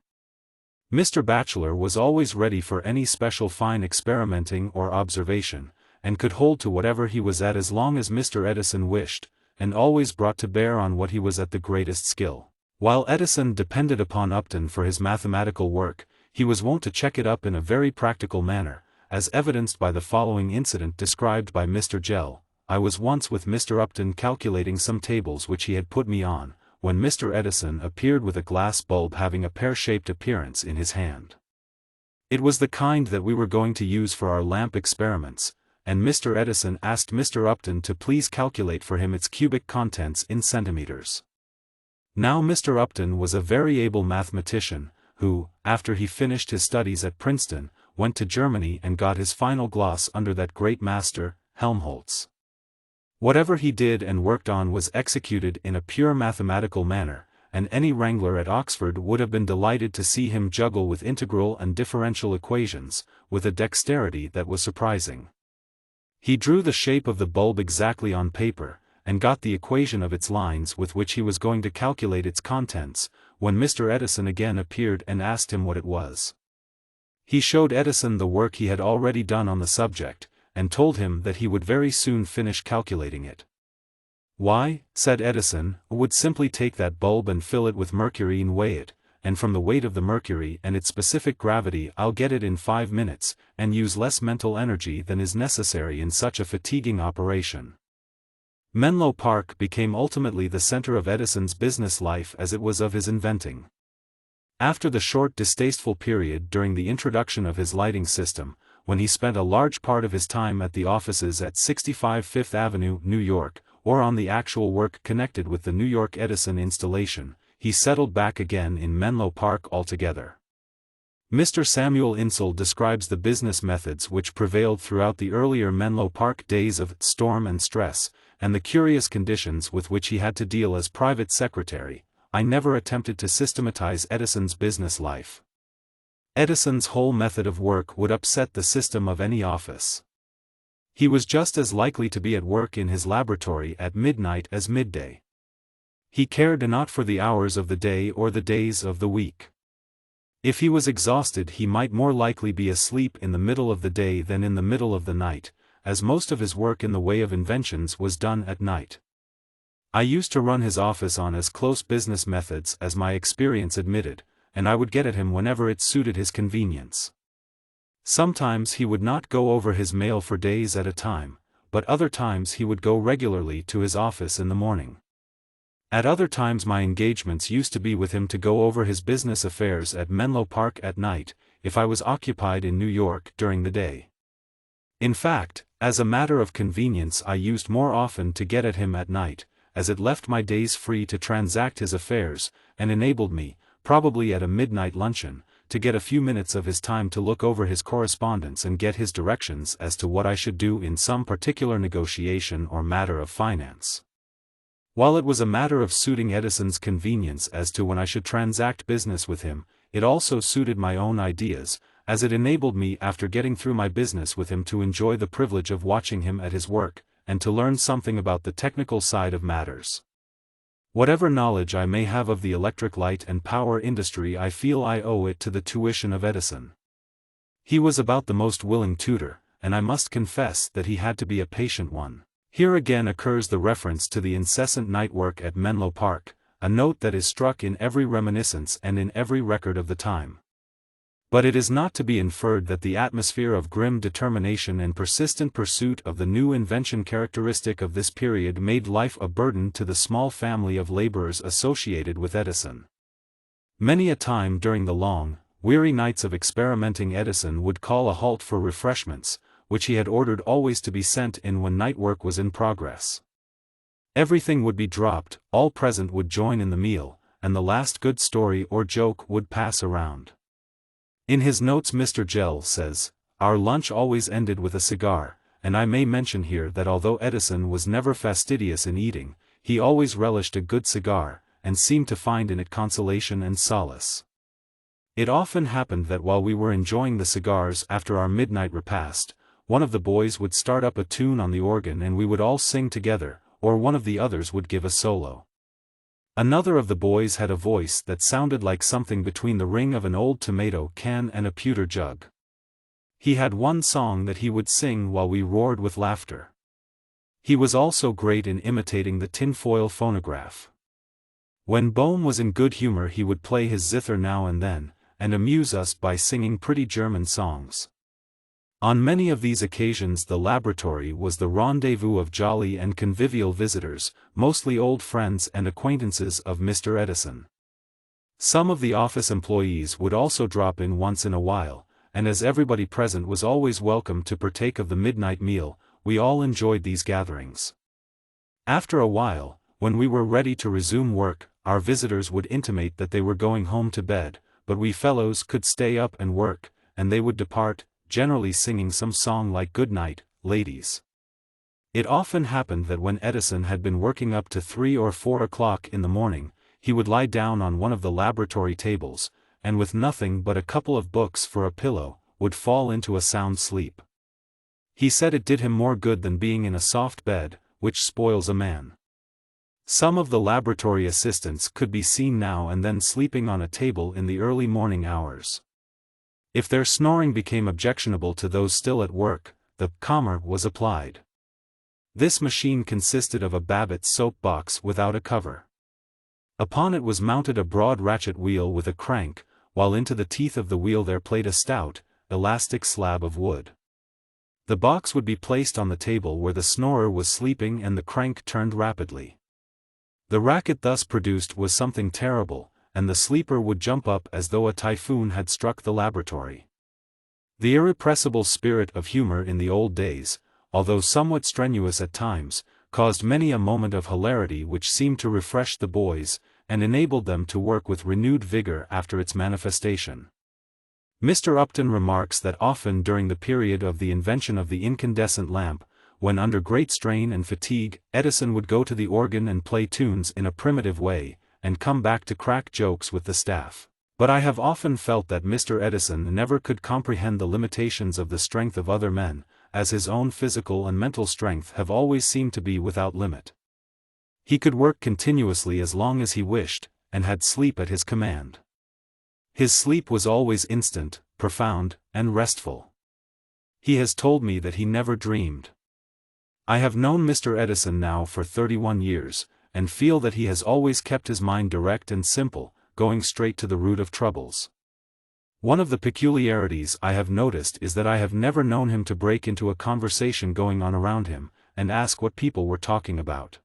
[SPEAKER 1] Mr. Batchelor was always ready for any special fine experimenting or observation, and could hold to whatever he was at as long as Mr. Edison wished, and always brought to bear on what he was at the greatest skill. While Edison depended upon Upton for his mathematical work, he was wont to check it up in a very practical manner, as evidenced by the following incident described by Mr. Gell. I was once with Mr. Upton calculating some tables which he had put me on, when Mr. Edison appeared with a glass bulb having a pear-shaped appearance in his hand. It was the kind that we were going to use for our lamp experiments, and Mr. Edison asked Mr. Upton to please calculate for him its cubic contents in centimeters. Now Mr. Upton was a very able mathematician, who, after he finished his studies at Princeton, went to Germany and got his final gloss under that great master, Helmholtz. Whatever he did and worked on was executed in a pure mathematical manner, and any wrangler at Oxford would have been delighted to see him juggle with integral and differential equations, with a dexterity that was surprising. He drew the shape of the bulb exactly on paper, and got the equation of its lines with which he was going to calculate its contents, when Mr. Edison again appeared and asked him what it was. He showed Edison the work he had already done on the subject, and told him that he would very soon finish calculating it. Why, said Edison, would simply take that bulb and fill it with mercury and weigh it, and from the weight of the mercury and its specific gravity I'll get it in 5 minutes, and use less mental energy than is necessary in such a fatiguing operation. Menlo Park became ultimately the center of Edison's business life as it was of his inventing. After the short distasteful period during the introduction of his lighting system, when he spent a large part of his time at the offices at 65 Fifth Avenue, New York, or on the actual work connected with the New York Edison installation, he settled back again in Menlo Park altogether. Mr. Samuel Insull describes the business methods which prevailed throughout the earlier Menlo Park days of storm and stress, and the curious conditions with which he had to deal as private secretary. I never attempted to systematize Edison's business life. Edison's whole method of work would upset the system of any office. He was just as likely to be at work in his laboratory at midnight as midday. He cared not for the hours of the day or the days of the week. If he was exhausted, he might more likely be asleep in the middle of the day than in the middle of the night, as most of his work in the way of inventions was done at night. I used to run his office on as close business methods as my experience admitted, and I would get at him whenever it suited his convenience. Sometimes he would not go over his mail for days at a time, but other times he would go regularly to his office in the morning. At other times my engagements used to be with him to go over his business affairs at Menlo Park at night, if I was occupied in New York during the day. In fact, as a matter of convenience, I used more often to get at him at night, as it left my days free to transact his affairs, and enabled me, probably at a midnight luncheon, to get a few minutes of his time to look over his correspondence and get his directions as to what I should do in some particular negotiation or matter of finance. While it was a matter of suiting Edison's convenience as to when I should transact business with him, it also suited my own ideas, as it enabled me after getting through my business with him to enjoy the privilege of watching him at his work, and to learn something about the technical side of matters. Whatever knowledge I may have of the electric light and power industry, I feel I owe it to the tuition of Edison. He was about the most willing tutor, and I must confess that he had to be a patient one. Here again occurs the reference to the incessant night work at Menlo Park, a note that is struck in every reminiscence and in every record of the time. But it is not to be inferred that the atmosphere of grim determination and persistent pursuit of the new invention characteristic of this period made life a burden to the small family of laborers associated with Edison. Many a time during the long, weary nights of experimenting, Edison would call a halt for refreshments, which he had ordered always to be sent in when night work was in progress. Everything would be dropped, all present would join in the meal, and the last good story or joke would pass around. In his notes Mr. Gell says, "Our lunch always ended with a cigar," and I may mention here that although Edison was never fastidious in eating, he always relished a good cigar, and seemed to find in it consolation and solace. It often happened that while we were enjoying the cigars after our midnight repast, one of the boys would start up a tune on the organ and we would all sing together, or one of the others would give a solo. Another of the boys had a voice that sounded like something between the ring of an old tomato can and a pewter jug. He had one song that he would sing while we roared with laughter. He was also great in imitating the tinfoil phonograph. When Bohm was in good humor he would play his zither now and then, and amuse us by singing pretty German songs. On many of these occasions the laboratory was the rendezvous of jolly and convivial visitors, mostly old friends and acquaintances of Mr. Edison. Some of the office employees would also drop in once in a while, and as everybody present was always welcome to partake of the midnight meal, we all enjoyed these gatherings. After a while, when we were ready to resume work, our visitors would intimate that they were going home to bed, but we fellows could stay up and work, and they would depart, generally singing some song like "Good Night, Ladies." It often happened that when Edison had been working up to 3 or 4 o'clock in the morning, he would lie down on one of the laboratory tables, and with nothing but a couple of books for a pillow, would fall into a sound sleep. He said it did him more good than being in a soft bed, which spoils a man. Some of the laboratory assistants could be seen now and then sleeping on a table in the early morning hours. If their snoring became objectionable to those still at work, the calmer was applied. This machine consisted of a Babbitt soap box without a cover. Upon it was mounted a broad ratchet wheel with a crank, while into the teeth of the wheel there played a stout, elastic slab of wood. The box would be placed on the table where the snorer was sleeping and the crank turned rapidly. The racket thus produced was something terrible, and the sleeper would jump up as though a typhoon had struck the laboratory. The irrepressible spirit of humor in the old days, although somewhat strenuous at times, caused many a moment of hilarity which seemed to refresh the boys, and enabled them to work with renewed vigor after its manifestation. Mr. Upton remarks that often during the period of the invention of the incandescent lamp, when under great strain and fatigue, Edison would go to the organ and play tunes in a primitive way, and come back to crack jokes with the staff. But I have often felt that Mr. Edison never could comprehend the limitations of the strength of other men, as his own physical and mental strength have always seemed to be without limit. He could work continuously as long as he wished, and had sleep at his command. His sleep was always instant, profound, and restful. He has told me that he never dreamed. I have known Mr. Edison now for 31 years, and feel that he has always kept his mind direct and simple, going straight to the root of troubles. One of the peculiarities I have noticed is that I have never known him to break into a conversation going on around him, and ask what people were talking about.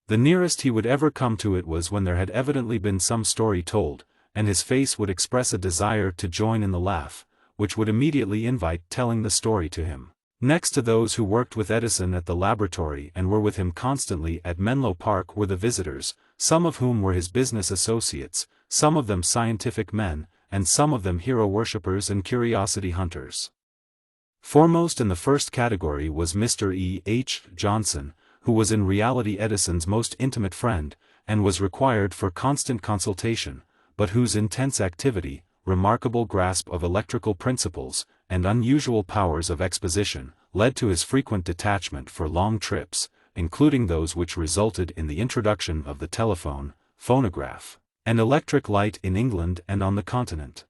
[SPEAKER 1] The nearest he would ever come to it was when there had evidently been some story told, and his face would express a desire to join in the laugh, which would immediately invite telling the story to him. Next to those who worked with Edison at the laboratory and were with him constantly at Menlo Park were the visitors, some of whom were his business associates, some of them scientific men, and some of them hero worshippers and curiosity hunters. Foremost in the first category was Mr. E. H. Johnson, who was in reality Edison's most intimate friend, and was required for constant consultation, but whose intense activity, remarkable grasp of electrical principles, and unusual powers of exposition, led to his frequent detachment for long trips, including those which resulted in the introduction of the telephone, phonograph, and electric light in England and on the continent.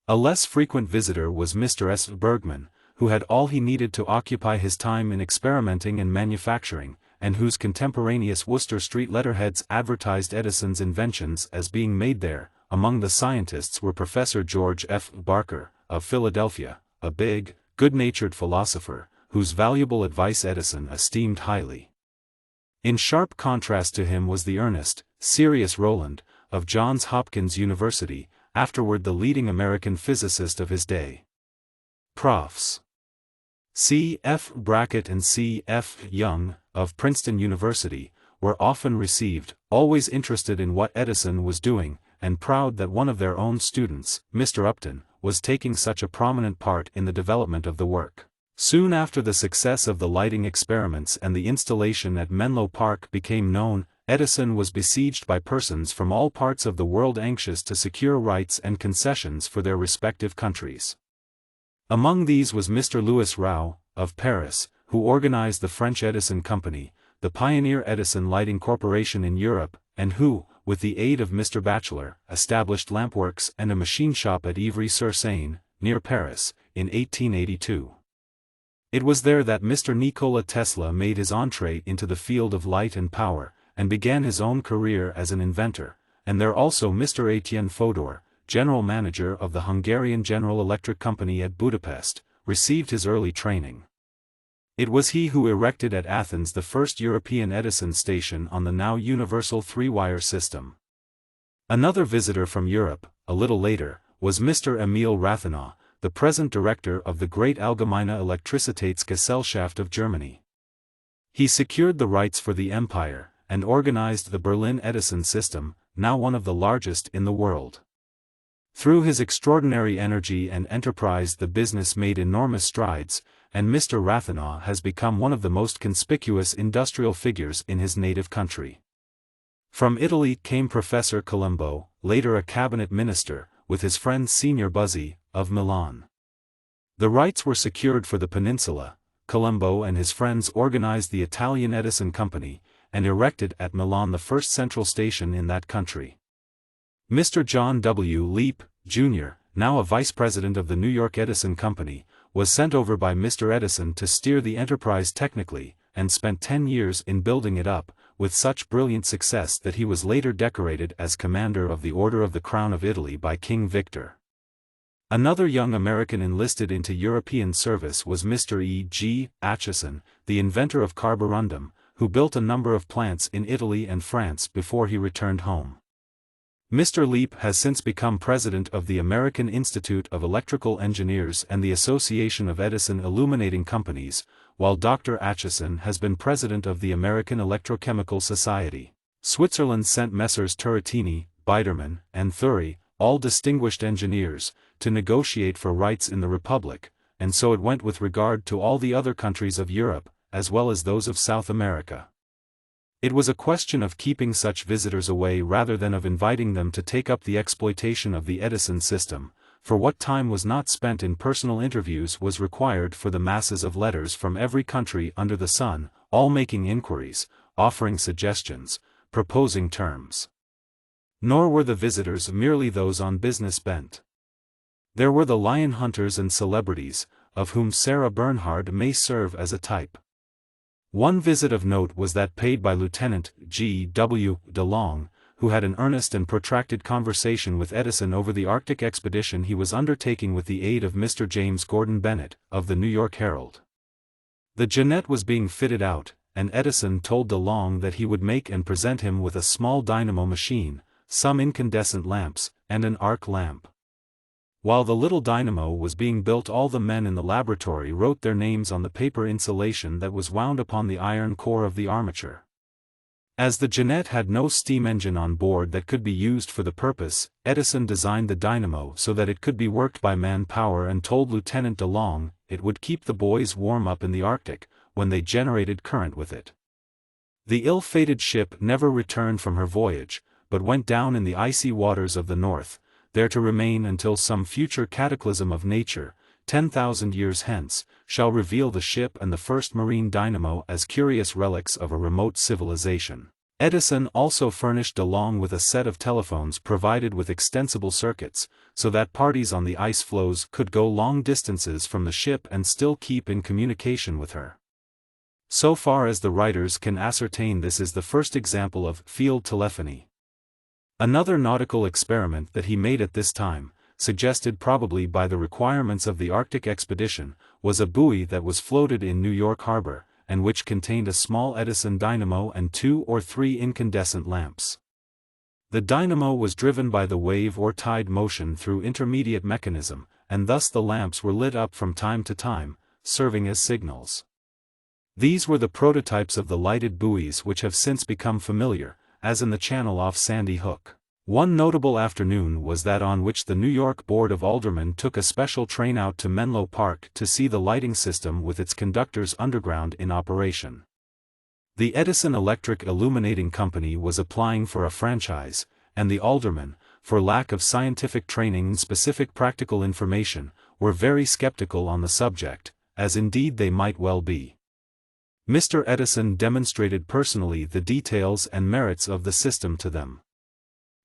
[SPEAKER 1] A less frequent visitor was Mr. S. Bergman, who had all he needed to occupy his time in experimenting and manufacturing, and whose contemporaneous Wooster Street letterheads advertised Edison's inventions as being made there. Among the scientists were Professor George F. Barker, of Philadelphia, a big, good-natured philosopher, whose valuable advice Edison esteemed highly. In sharp contrast to him was the earnest, serious Rowland, of Johns Hopkins University, afterward the leading American physicist of his day. Profs. C. F. Brackett and C. F. Young, of Princeton University, were often received, always interested in what Edison was doing, and proud that one of their own students, Mr. Upton, was taking such a prominent part in the development of the work. Soon after the success of the lighting experiments and the installation at Menlo Park became known, Edison was besieged by persons from all parts of the world anxious to secure rights and concessions for their respective countries. Among these was Mr. Louis Rao, of Paris, who organized the French Edison Company, the pioneer Edison Lighting Corporation in Europe, and who, with the aid of Mr. Batchelor, established lampworks and a machine shop at Ivry-sur-Seine, near Paris, in 1882. It was there that Mr. Nikola Tesla made his entree into the field of light and power, and began his own career as an inventor, and there also Mr. Etienne Fodor, general manager of the Hungarian General Electric Company at Budapest, received his early training. It was he who erected at Athens the first European Edison station on the now universal three-wire system. Another visitor from Europe, a little later, was Mr. Emil Rathenau, the present director of the great Allgemeine Elektrizitätsgesellschaft of Germany. He secured the rights for the empire, and organized the Berlin Edison system, now one of the largest in the world. Through his extraordinary energy and enterprise the business made enormous strides, and Mr. Rathenau has become one of the most conspicuous industrial figures in his native country. From Italy came Professor Colombo, later a cabinet minister, with his friend Signor Buzzi, of Milan. The rights were secured for the peninsula. Colombo and his friends organized the Italian Edison Company, and erected at Milan the first central station in that country. Mr. John W. Leap, Jr., now a vice president of the New York Edison Company, was sent over by Mr. Edison to steer the enterprise technically, and spent 10 years in building it up, with such brilliant success that he was later decorated as Commander of the Order of the Crown of Italy by King Victor. Another young American enlisted into European service was Mr. E. G. Acheson, the inventor of carborundum, who built a number of plants in Italy and France before he returned home. Mr. Leap has since become president of the American Institute of Electrical Engineers and the Association of Edison Illuminating Companies, while Dr. Acheson has been president of the American Electrochemical Society. Switzerland sent Messrs. Turretini, Biedermann, and Thury, all distinguished engineers, to negotiate for rights in the Republic, and so it went with regard to all the other countries of Europe, as well as those of South America. It was a question of keeping such visitors away rather than of inviting them to take up the exploitation of the Edison system, for what time was not spent in personal interviews was required for the masses of letters from every country under the sun, all making inquiries, offering suggestions, proposing terms. Nor were the visitors merely those on business bent. There were the lion hunters and celebrities, of whom Sarah Bernhard may serve as a type. One visit of note was that paid by Lieutenant G. W. DeLong, who had an earnest and protracted conversation with Edison over the Arctic expedition he was undertaking with the aid of Mr. James Gordon Bennett, of the New York Herald. The Jeannette was being fitted out, and Edison told DeLong that he would make and present him with a small dynamo machine, some incandescent lamps, and an arc lamp. While the little dynamo was being built, all the men in the laboratory wrote their names on the paper insulation that was wound upon the iron core of the armature. As the Jeannette had no steam engine on board that could be used for the purpose, Edison designed the dynamo so that it could be worked by man-power and told Lieutenant DeLong it would keep the boys warm up in the Arctic, when they generated current with it. The ill-fated ship never returned from her voyage, but went down in the icy waters of the North, there to remain until some future cataclysm of nature, 10,000 years hence, shall reveal the ship and the first marine dynamo as curious relics of a remote civilization. Edison also furnished DeLong with a set of telephones provided with extensible circuits, so that parties on the ice floes could go long distances from the ship and still keep in communication with her. So far as the writers can ascertain, this is the first example of field telephony. Another nautical experiment that he made at this time, suggested probably by the requirements of the Arctic expedition, was a buoy that was floated in New York Harbor, and which contained a small Edison dynamo and 2 or 3 incandescent lamps. The dynamo was driven by the wave or tide motion through intermediate mechanism, and thus the lamps were lit up from time to time, serving as signals. These were the prototypes of the lighted buoys which have since become familiar, as in the channel off Sandy Hook. One notable afternoon was that on which the New York Board of Aldermen took a special train out to Menlo Park to see the lighting system with its conductors underground in operation. The Edison Electric Illuminating Company was applying for a franchise, and the aldermen, for lack of scientific training and specific practical information, were very skeptical on the subject, as indeed they might well be. Mr. Edison demonstrated personally the details and merits of the system to them.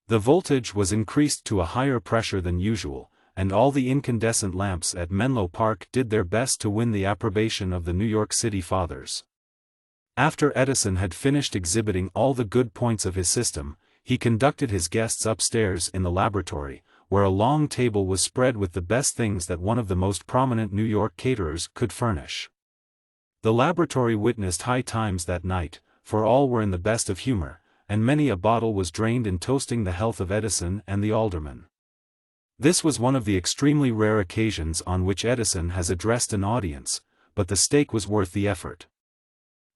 [SPEAKER 1] The voltage was increased to a higher pressure than usual, and all the incandescent lamps at Menlo Park did their best to win the approbation of the New York City fathers. After Edison had finished exhibiting all the good points of his system, he conducted his guests upstairs in the laboratory, where a long table was spread with the best things that one of the most prominent New York caterers could furnish. The laboratory witnessed high times that night, for all were in the best of humor, and many a bottle was drained in toasting the health of Edison and the aldermen. This was one of the extremely rare occasions on which Edison has addressed an audience, but the stake was worth the effort.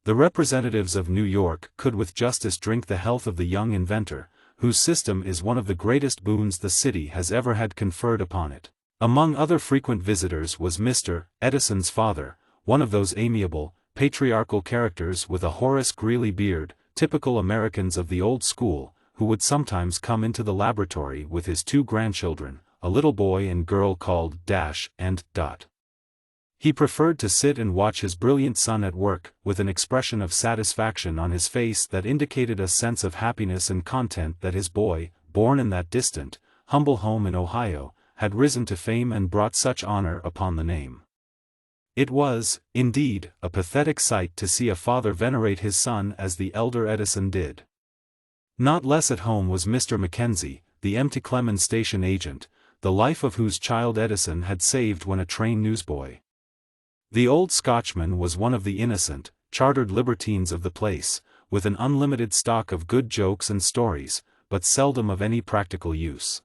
[SPEAKER 1] The representatives of New York could with justice drink the health of the young inventor, whose system is one of the greatest boons the city has ever had conferred upon it. Among other frequent visitors was Mr. Edison's father, one of those amiable, patriarchal characters with a Horace Greeley beard, typical Americans of the old school, who would sometimes come into the laboratory with his 2 grandchildren, a little boy and girl called Dash and Dot. He preferred to sit and watch his brilliant son at work, with an expression of satisfaction on his face that indicated a sense of happiness and content that his boy, born in that distant, humble home in Ohio, had risen to fame and brought such honor upon the name. It was, indeed, a pathetic sight to see a father venerate his son as the elder Edison did. Not less at home was Mr. Mackenzie, the empty Clemens station agent, the life of whose child Edison had saved when a train newsboy. The old Scotchman was one of the innocent, chartered libertines of the place, with an unlimited stock of good jokes and stories, but seldom of any practical use.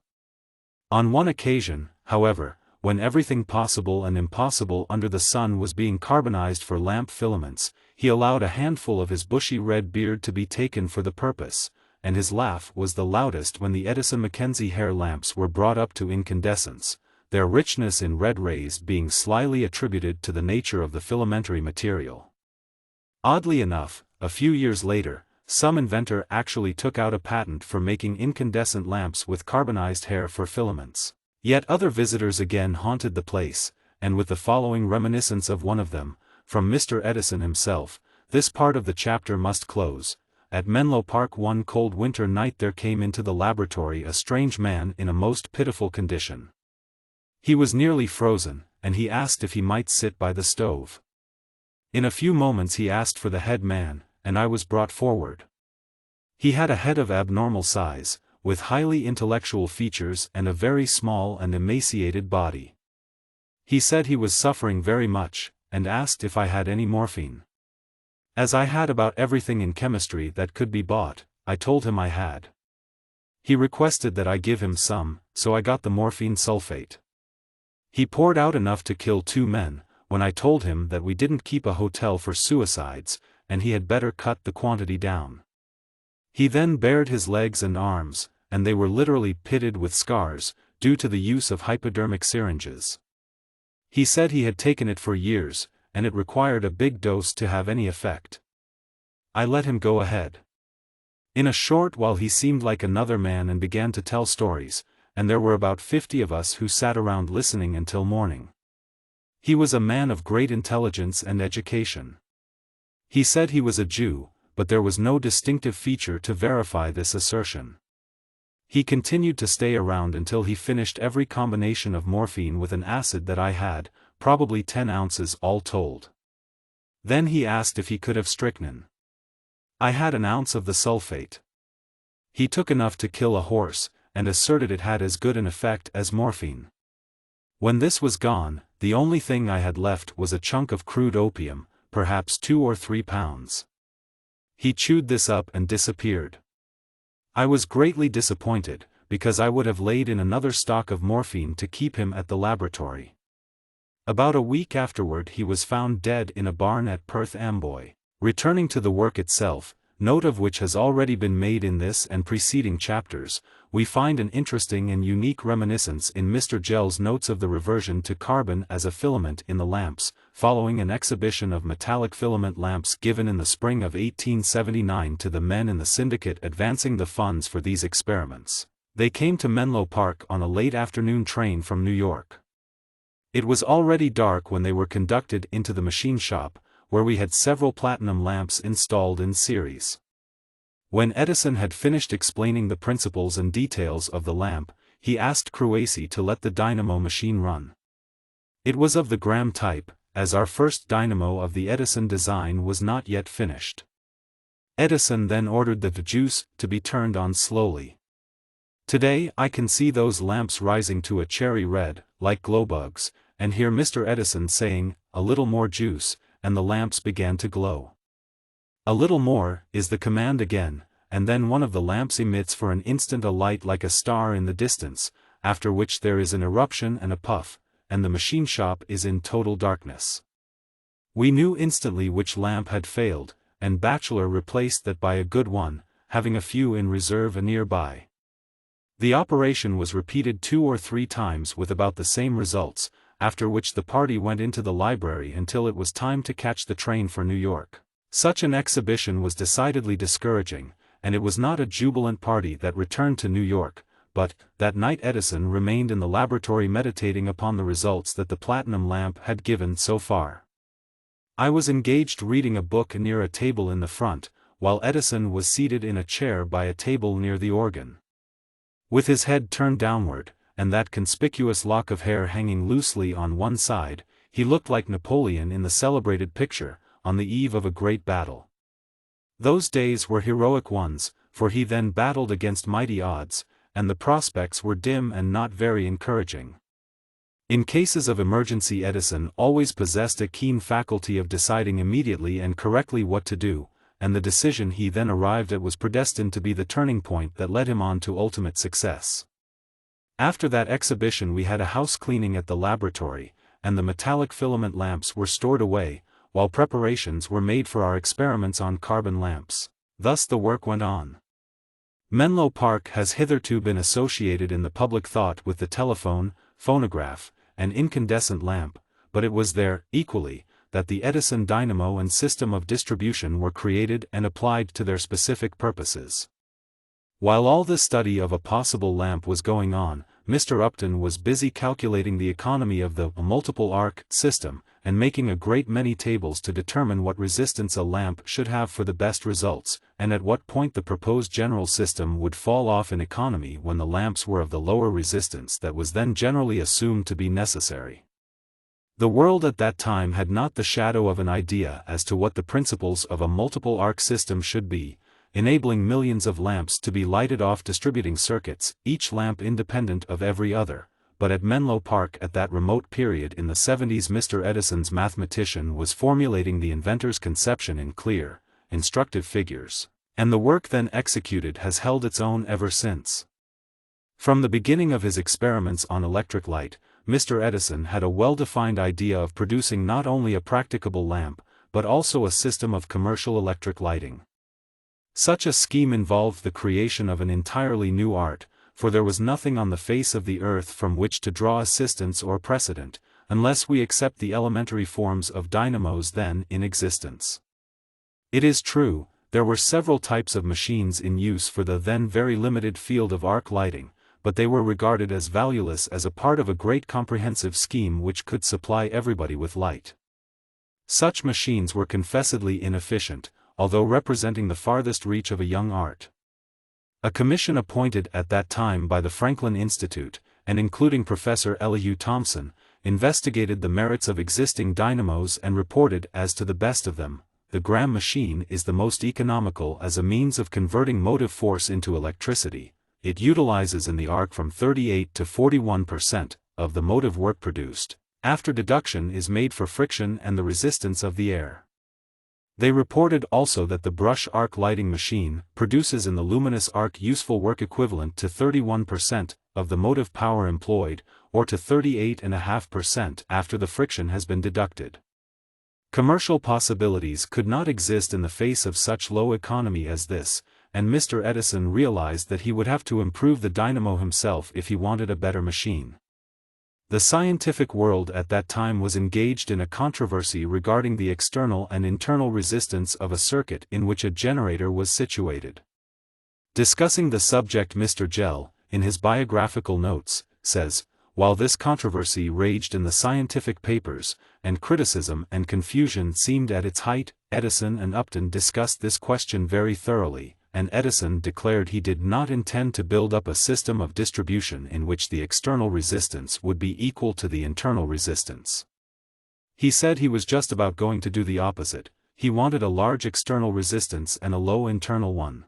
[SPEAKER 1] On one occasion, however, when everything possible and impossible under the sun was being carbonized for lamp filaments, he allowed a handful of his bushy red beard to be taken for the purpose, and his laugh was the loudest when the Edison Mackenzie hair lamps were brought up to incandescence, their richness in red rays being slyly attributed to the nature of the filamentary material. Oddly enough, a few years later, some inventor actually took out a patent for making incandescent lamps with carbonized hair for filaments. Yet other visitors again haunted the place, and with the following reminiscence of one of them, from Mr. Edison himself, this part of the chapter must close. at Menlo Park one cold winter night there came into the laboratory a strange man in a most pitiful condition. He was nearly frozen, and he asked if he might sit by the stove. In a few moments he asked for the head man, and I was brought forward. He had a head of abnormal size, with highly intellectual features and a very small and emaciated body. He said he was suffering very much, and asked if I had any morphine. As I had about everything in chemistry that could be bought, I told him I had. He requested that I give him some, so I got the morphine sulfate. He poured out enough to kill 2 men, when I told him that we didn't keep a hotel for suicides, and he had better cut the quantity down. He then bared his legs and arms, and they were literally pitted with scars, due to the use of hypodermic syringes. He said he had taken it for years, and it required a big dose to have any effect. I let him go ahead. In a short while he seemed like another man and began to tell stories, and there were about 50 of us who sat around listening until morning. He was a man of great intelligence and education. He said he was a Jew, but there was no distinctive feature to verify this assertion. He continued to stay around until he finished every combination of morphine with an acid that I had, probably 10 ounces all told. Then he asked if he could have strychnine. I had an ounce of the sulfate. He took enough to kill a horse, and asserted it had as good an effect as morphine. When this was gone, the only thing I had left was a chunk of crude opium, perhaps 2 or 3 pounds. He chewed this up and disappeared. I was greatly disappointed, because I would have laid in another stock of morphine to keep him at the laboratory. About a week afterward he was found dead in a barn at Perth Amboy. Returning to the work itself, note of which has already been made in this and preceding chapters, we find an interesting and unique reminiscence in Mr. Gell's notes of the reversion to carbon as a filament in the lamps, following an exhibition of metallic filament lamps given in the spring of 1879 to the men in the syndicate advancing the funds for these experiments. They came to Menlo Park on a late afternoon train from New York. It was already dark when they were conducted into the machine shop, where we had several platinum lamps installed in series. When Edison had finished explaining the principles and details of the lamp, he asked Cruacy to let the dynamo machine run. It was of the Graham type, as our first dynamo of the Edison design was not yet finished. Edison then ordered the juice to be turned on slowly. Today I can see those lamps rising to a cherry red, like glowbugs, and hear Mr. Edison saying, "A little more juice," and the lamps began to glow. "A little more," is the command again, and then one of the lamps emits for an instant a light like a star in the distance, after which there is an eruption and a puff, and the machine shop is in total darkness. We knew instantly which lamp had failed, and Batchelor replaced that by a good one, having a few in reserve nearby. The operation was repeated 2 or 3 times with about the same results, after which the party went into the library until it was time to catch the train for New York. Such an exhibition was decidedly discouraging, and it was not a jubilant party that returned to New York, but, that night Edison remained in the laboratory meditating upon the results that the platinum lamp had given so far. I was engaged reading a book near a table in the front, while Edison was seated in a chair by a table near the organ. With his head turned downward, and that conspicuous lock of hair hanging loosely on one side, he looked like Napoleon in the celebrated picture, on the eve of a great battle. Those days were heroic ones, for he then battled against mighty odds, and the prospects were dim and not very encouraging. In cases of emergency Edison always possessed a keen faculty of deciding immediately and correctly what to do, and the decision he then arrived at was predestined to be the turning point that led him on to ultimate success. After that exhibition we had a house cleaning at the laboratory, and the metallic filament lamps were stored away, while preparations were made for our experiments on carbon lamps. Thus the work went on. Menlo Park has hitherto been associated in the public thought with the telephone, phonograph, and incandescent lamp, but it was there, equally, that the Edison dynamo and system of distribution were created and applied to their specific purposes. While all this study of a possible lamp was going on, Mr. Upton was busy calculating the economy of the multiple arc system, and making a great many tables to determine what resistance a lamp should have for the best results, and at what point the proposed general system would fall off in economy when the lamps were of the lower resistance that was then generally assumed to be necessary. The world at that time had not the shadow of an idea as to what the principles of a multiple arc system should be, enabling millions of lamps to be lighted off distributing circuits, each lamp independent of every other. But at Menlo Park at that remote period in the 70s, Mr. Edison's mathematician was formulating the inventor's conception in clear, instructive figures, and the work then executed has held its own ever since. From the beginning of his experiments on electric light, Mr. Edison had a well-defined idea of producing not only a practicable lamp, but also a system of commercial electric lighting. Such a scheme involved the creation of an entirely new art, for there was nothing on the face of the earth from which to draw assistance or precedent, unless we accept the elementary forms of dynamos then in existence. It is true, there were several types of machines in use for the then very limited field of arc lighting, but they were regarded as valueless as a part of a great comprehensive scheme which could supply everybody with light. Such machines were confessedly inefficient, although representing the farthest reach of a young art. A commission appointed at that time by the Franklin Institute, and including Professor Elihu Thomson, investigated the merits of existing dynamos and reported as to the best of them, the Gramme machine is the most economical as a means of converting motive force into electricity. It utilizes in the arc from 38 to 41% of the motive work produced, after deduction is made for friction and the resistance of the air. They reported also that the brush arc lighting machine produces in the luminous arc useful work equivalent to 31% of the motive power employed, or to 38.5% after the friction has been deducted. Commercial possibilities could not exist in the face of such low economy as this, and Mr. Edison realized that he would have to improve the dynamo himself if he wanted a better machine. The scientific world at that time was engaged in a controversy regarding the external and internal resistance of a circuit in which a generator was situated. Discussing the subject, Mr. Gell, in his biographical notes, says, "While this controversy raged in the scientific papers, and criticism and confusion seemed at its height, Edison and Upton discussed this question very thoroughly, and Edison declared he did not intend to build up a system of distribution in which the external resistance would be equal to the internal resistance. He said he was just about going to do the opposite. He wanted a large external resistance and a low internal one.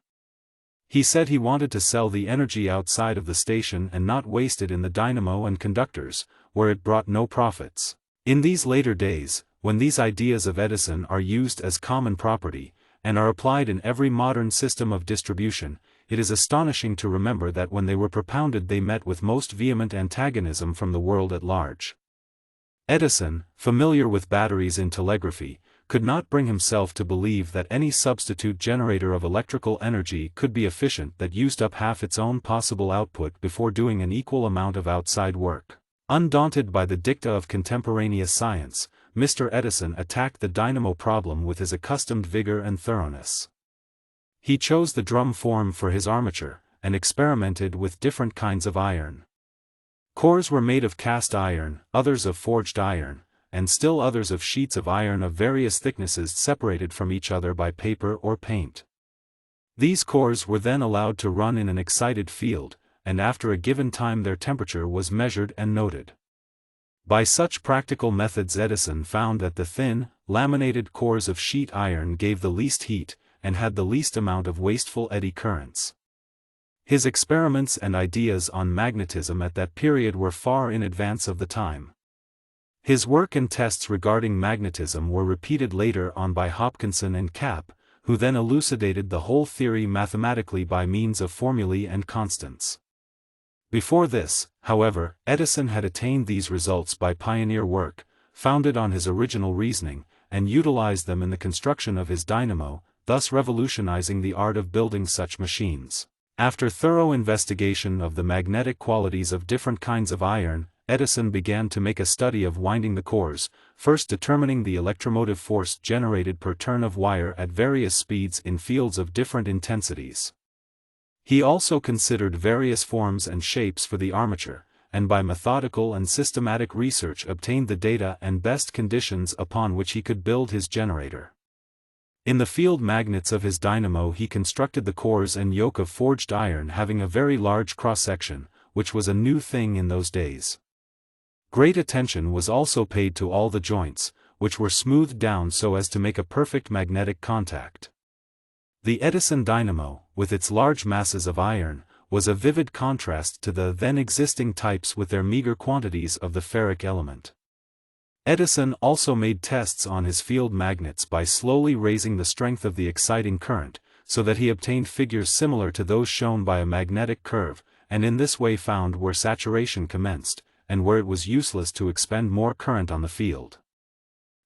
[SPEAKER 1] He said he wanted to sell the energy outside of the station and not waste it in the dynamo and conductors, where it brought no profits." In these later days, when these ideas of Edison are used as common property, and are applied in every modern system of distribution, it is astonishing to remember that when they were propounded they met with most vehement antagonism from the world at large. Edison, familiar with batteries in telegraphy, could not bring himself to believe that any substitute generator of electrical energy could be efficient that used up half its own possible output before doing an equal amount of outside work. Undaunted by the dicta of contemporaneous science, Mr. Edison attacked the dynamo problem with his accustomed vigor and thoroughness. He chose the drum form for his armature, and experimented with different kinds of iron. Cores were made of cast iron, others of forged iron, and still others of sheets of iron of various thicknesses separated from each other by paper or paint. These cores were then allowed to run in an excited field, and after a given time their temperature was measured and noted. By such practical methods Edison found that the thin, laminated cores of sheet iron gave the least heat, and had the least amount of wasteful eddy currents. His experiments and ideas on magnetism at that period were far in advance of the time. His work and tests regarding magnetism were repeated later on by Hopkinson and Kapp, who then elucidated the whole theory mathematically by means of formulae and constants. Before this, however, Edison had attained these results by pioneer work, founded on his original reasoning, and utilized them in the construction of his dynamo, thus revolutionizing the art of building such machines. After thorough investigation of the magnetic qualities of different kinds of iron, Edison began to make a study of winding the cores, first determining the electromotive force generated per turn of wire at various speeds in fields of different intensities. He also considered various forms and shapes for the armature, and by methodical and systematic research obtained the data and best conditions upon which he could build his generator. In the field magnets of his dynamo he constructed the cores and yoke of forged iron having a very large cross-section, which was a new thing in those days. Great attention was also paid to all the joints, which were smoothed down so as to make a perfect magnetic contact. The Edison dynamo, with its large masses of iron, was a vivid contrast to the then existing types with their meager quantities of the ferric element. Edison also made tests on his field magnets by slowly raising the strength of the exciting current, so that he obtained figures similar to those shown by a magnetic curve, and in this way found where saturation commenced, and where it was useless to expend more current on the field.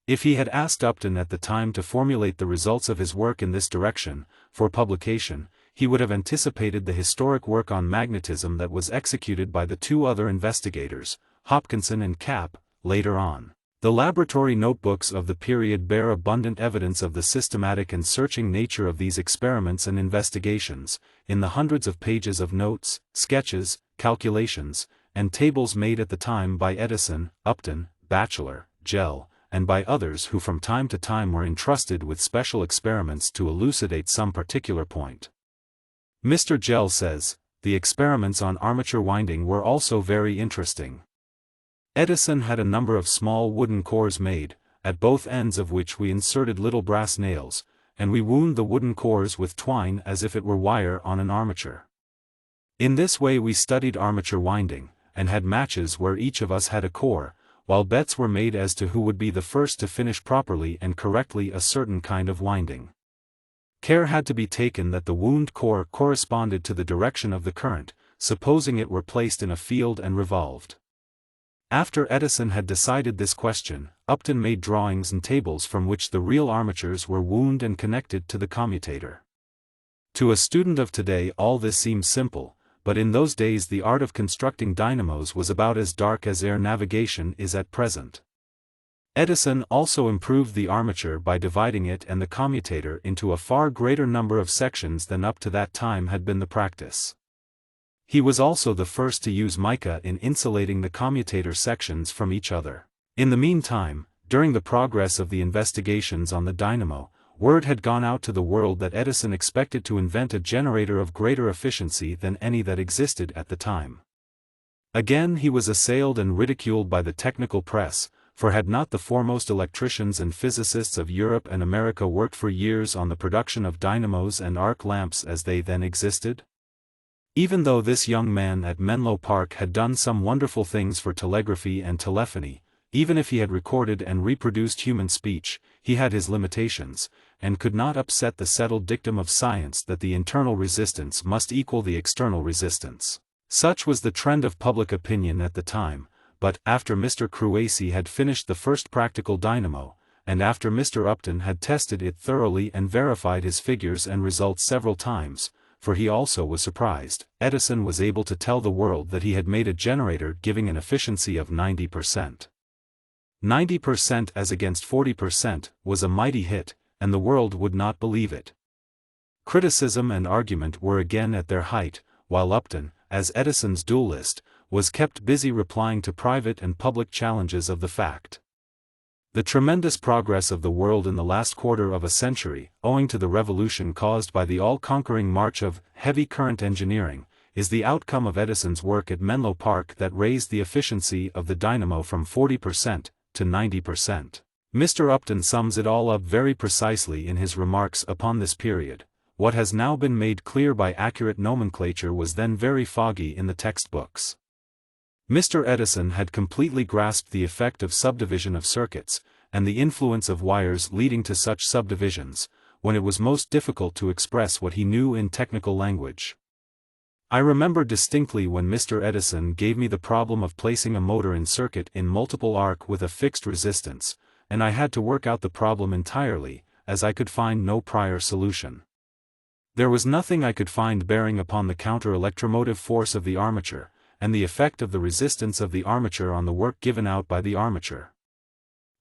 [SPEAKER 1] If he had asked Upton at the time to formulate the results of his work in this direction, for publication, he would have anticipated the historic work on magnetism that was executed by the two other investigators, Hopkinson and Kapp, later on. The laboratory notebooks of the period bear abundant evidence of the systematic and searching nature of these experiments and investigations, in the hundreds of pages of notes, sketches, calculations, and tables made at the time by Edison, Upton, Batchelor, Gell, and by others who from time to time were entrusted with special experiments to elucidate some particular point. Mr. Gell says, the experiments on armature winding were also very interesting. Edison had a number of small wooden cores made, at both ends of which we inserted little brass nails, and we wound the wooden cores with twine as if it were wire on an armature. In this way we studied armature winding, and had matches where each of us had a core, while bets were made as to who would be the first to finish properly and correctly a certain kind of winding. Care had to be taken that the wound core corresponded to the direction of the current, supposing it were placed in a field and revolved. After Edison had decided this question, Upton made drawings and tables from which the real armatures were wound and connected to the commutator. To a student of today all this seems simple, but in those days the art of constructing dynamos was about as dark as air navigation is at present. Edison also improved the armature by dividing it and the commutator into a far greater number of sections than up to that time had been the practice. He was also the first to use mica in insulating the commutator sections from each other. In the meantime, during the progress of the investigations on the dynamo, word had gone out to the world that Edison expected to invent a generator of greater efficiency than any that existed at the time. Again he was assailed and ridiculed by the technical press, for had not the foremost electricians and physicists of Europe and America worked for years on the production of dynamos and arc lamps as they then existed? Even though this young man at Menlo Park had done some wonderful things for telegraphy and telephony, even if he had recorded and reproduced human speech, he had his limitations, and could not upset the settled dictum of science that the internal resistance must equal the external resistance. Such was the trend of public opinion at the time, but after Mr. Cruacy had finished the first practical dynamo, and after Mr. Upton had tested it thoroughly and verified his figures and results several times, for he also was surprised, Edison was able to tell the world that he had made a generator giving an efficiency of 90%. 90% as against 40% was a mighty hit, and the world would not believe it. Criticism and argument were again at their height, while Upton, as Edison's duelist, was kept busy replying to private and public challenges of the fact. The tremendous progress of the world in the last quarter of a century, owing to the revolution caused by the all-conquering march of heavy current engineering, is the outcome of Edison's work at Menlo Park that raised the efficiency of the dynamo from 40% to 90%. Mr. Upton sums it all up very precisely in his remarks upon this period. What has now been made clear by accurate nomenclature was then very foggy in the textbooks. Mr. Edison had completely grasped the effect of subdivision of circuits, and the influence of wires leading to such subdivisions, when it was most difficult to express what he knew in technical language. I remember distinctly when Mr. Edison gave me the problem of placing a motor in circuit in multiple arc with a fixed resistance, and I had to work out the problem entirely, as I could find no prior solution. There was nothing I could find bearing upon the counter-electromotive force of the armature, and the effect of the resistance of the armature on the work given out by the armature.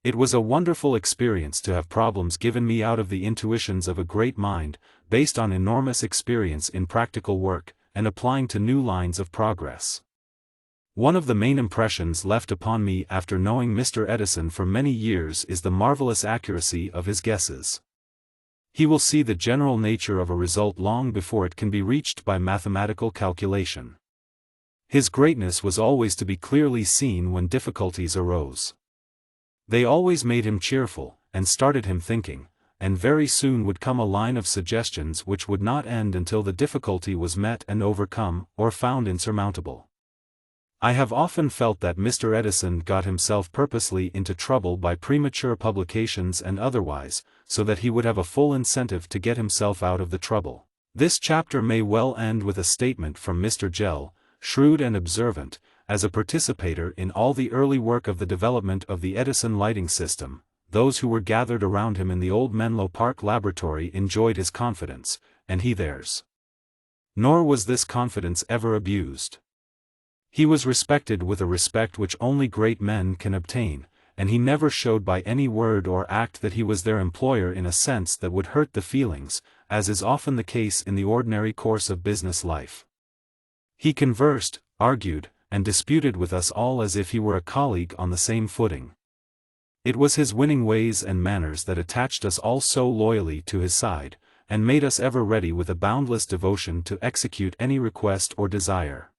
[SPEAKER 1] It was a wonderful experience to have problems given me out of the intuitions of a great mind, based on enormous experience in practical work, and applying to new lines of progress. One of the main impressions left upon me after knowing Mr. Edison for many years is the marvelous accuracy of his guesses. He will see the general nature of a result long before it can be reached by mathematical calculation. His greatness was always to be clearly seen when difficulties arose. They always made him cheerful, and started him thinking, and very soon would come a line of suggestions which would not end until the difficulty was met and overcome, or found insurmountable. I have often felt that Mr. Edison got himself purposely into trouble by premature publications and otherwise, so that he would have a full incentive to get himself out of the trouble. This chapter may well end with a statement from Mr. Gell, shrewd and observant, as a participator in all the early work of the development of the Edison lighting system. Those who were gathered around him in the old Menlo Park laboratory enjoyed his confidence, and he theirs. Nor was this confidence ever abused. He was respected with a respect which only great men can obtain, and he never showed by any word or act that he was their employer in a sense that would hurt the feelings, as is often the case in the ordinary course of business life. He conversed, argued, and disputed with us all as if he were a colleague on the same footing. It was his winning ways and manners that attached us all so loyally to his side, and made us ever ready with a boundless devotion to execute any request or desire.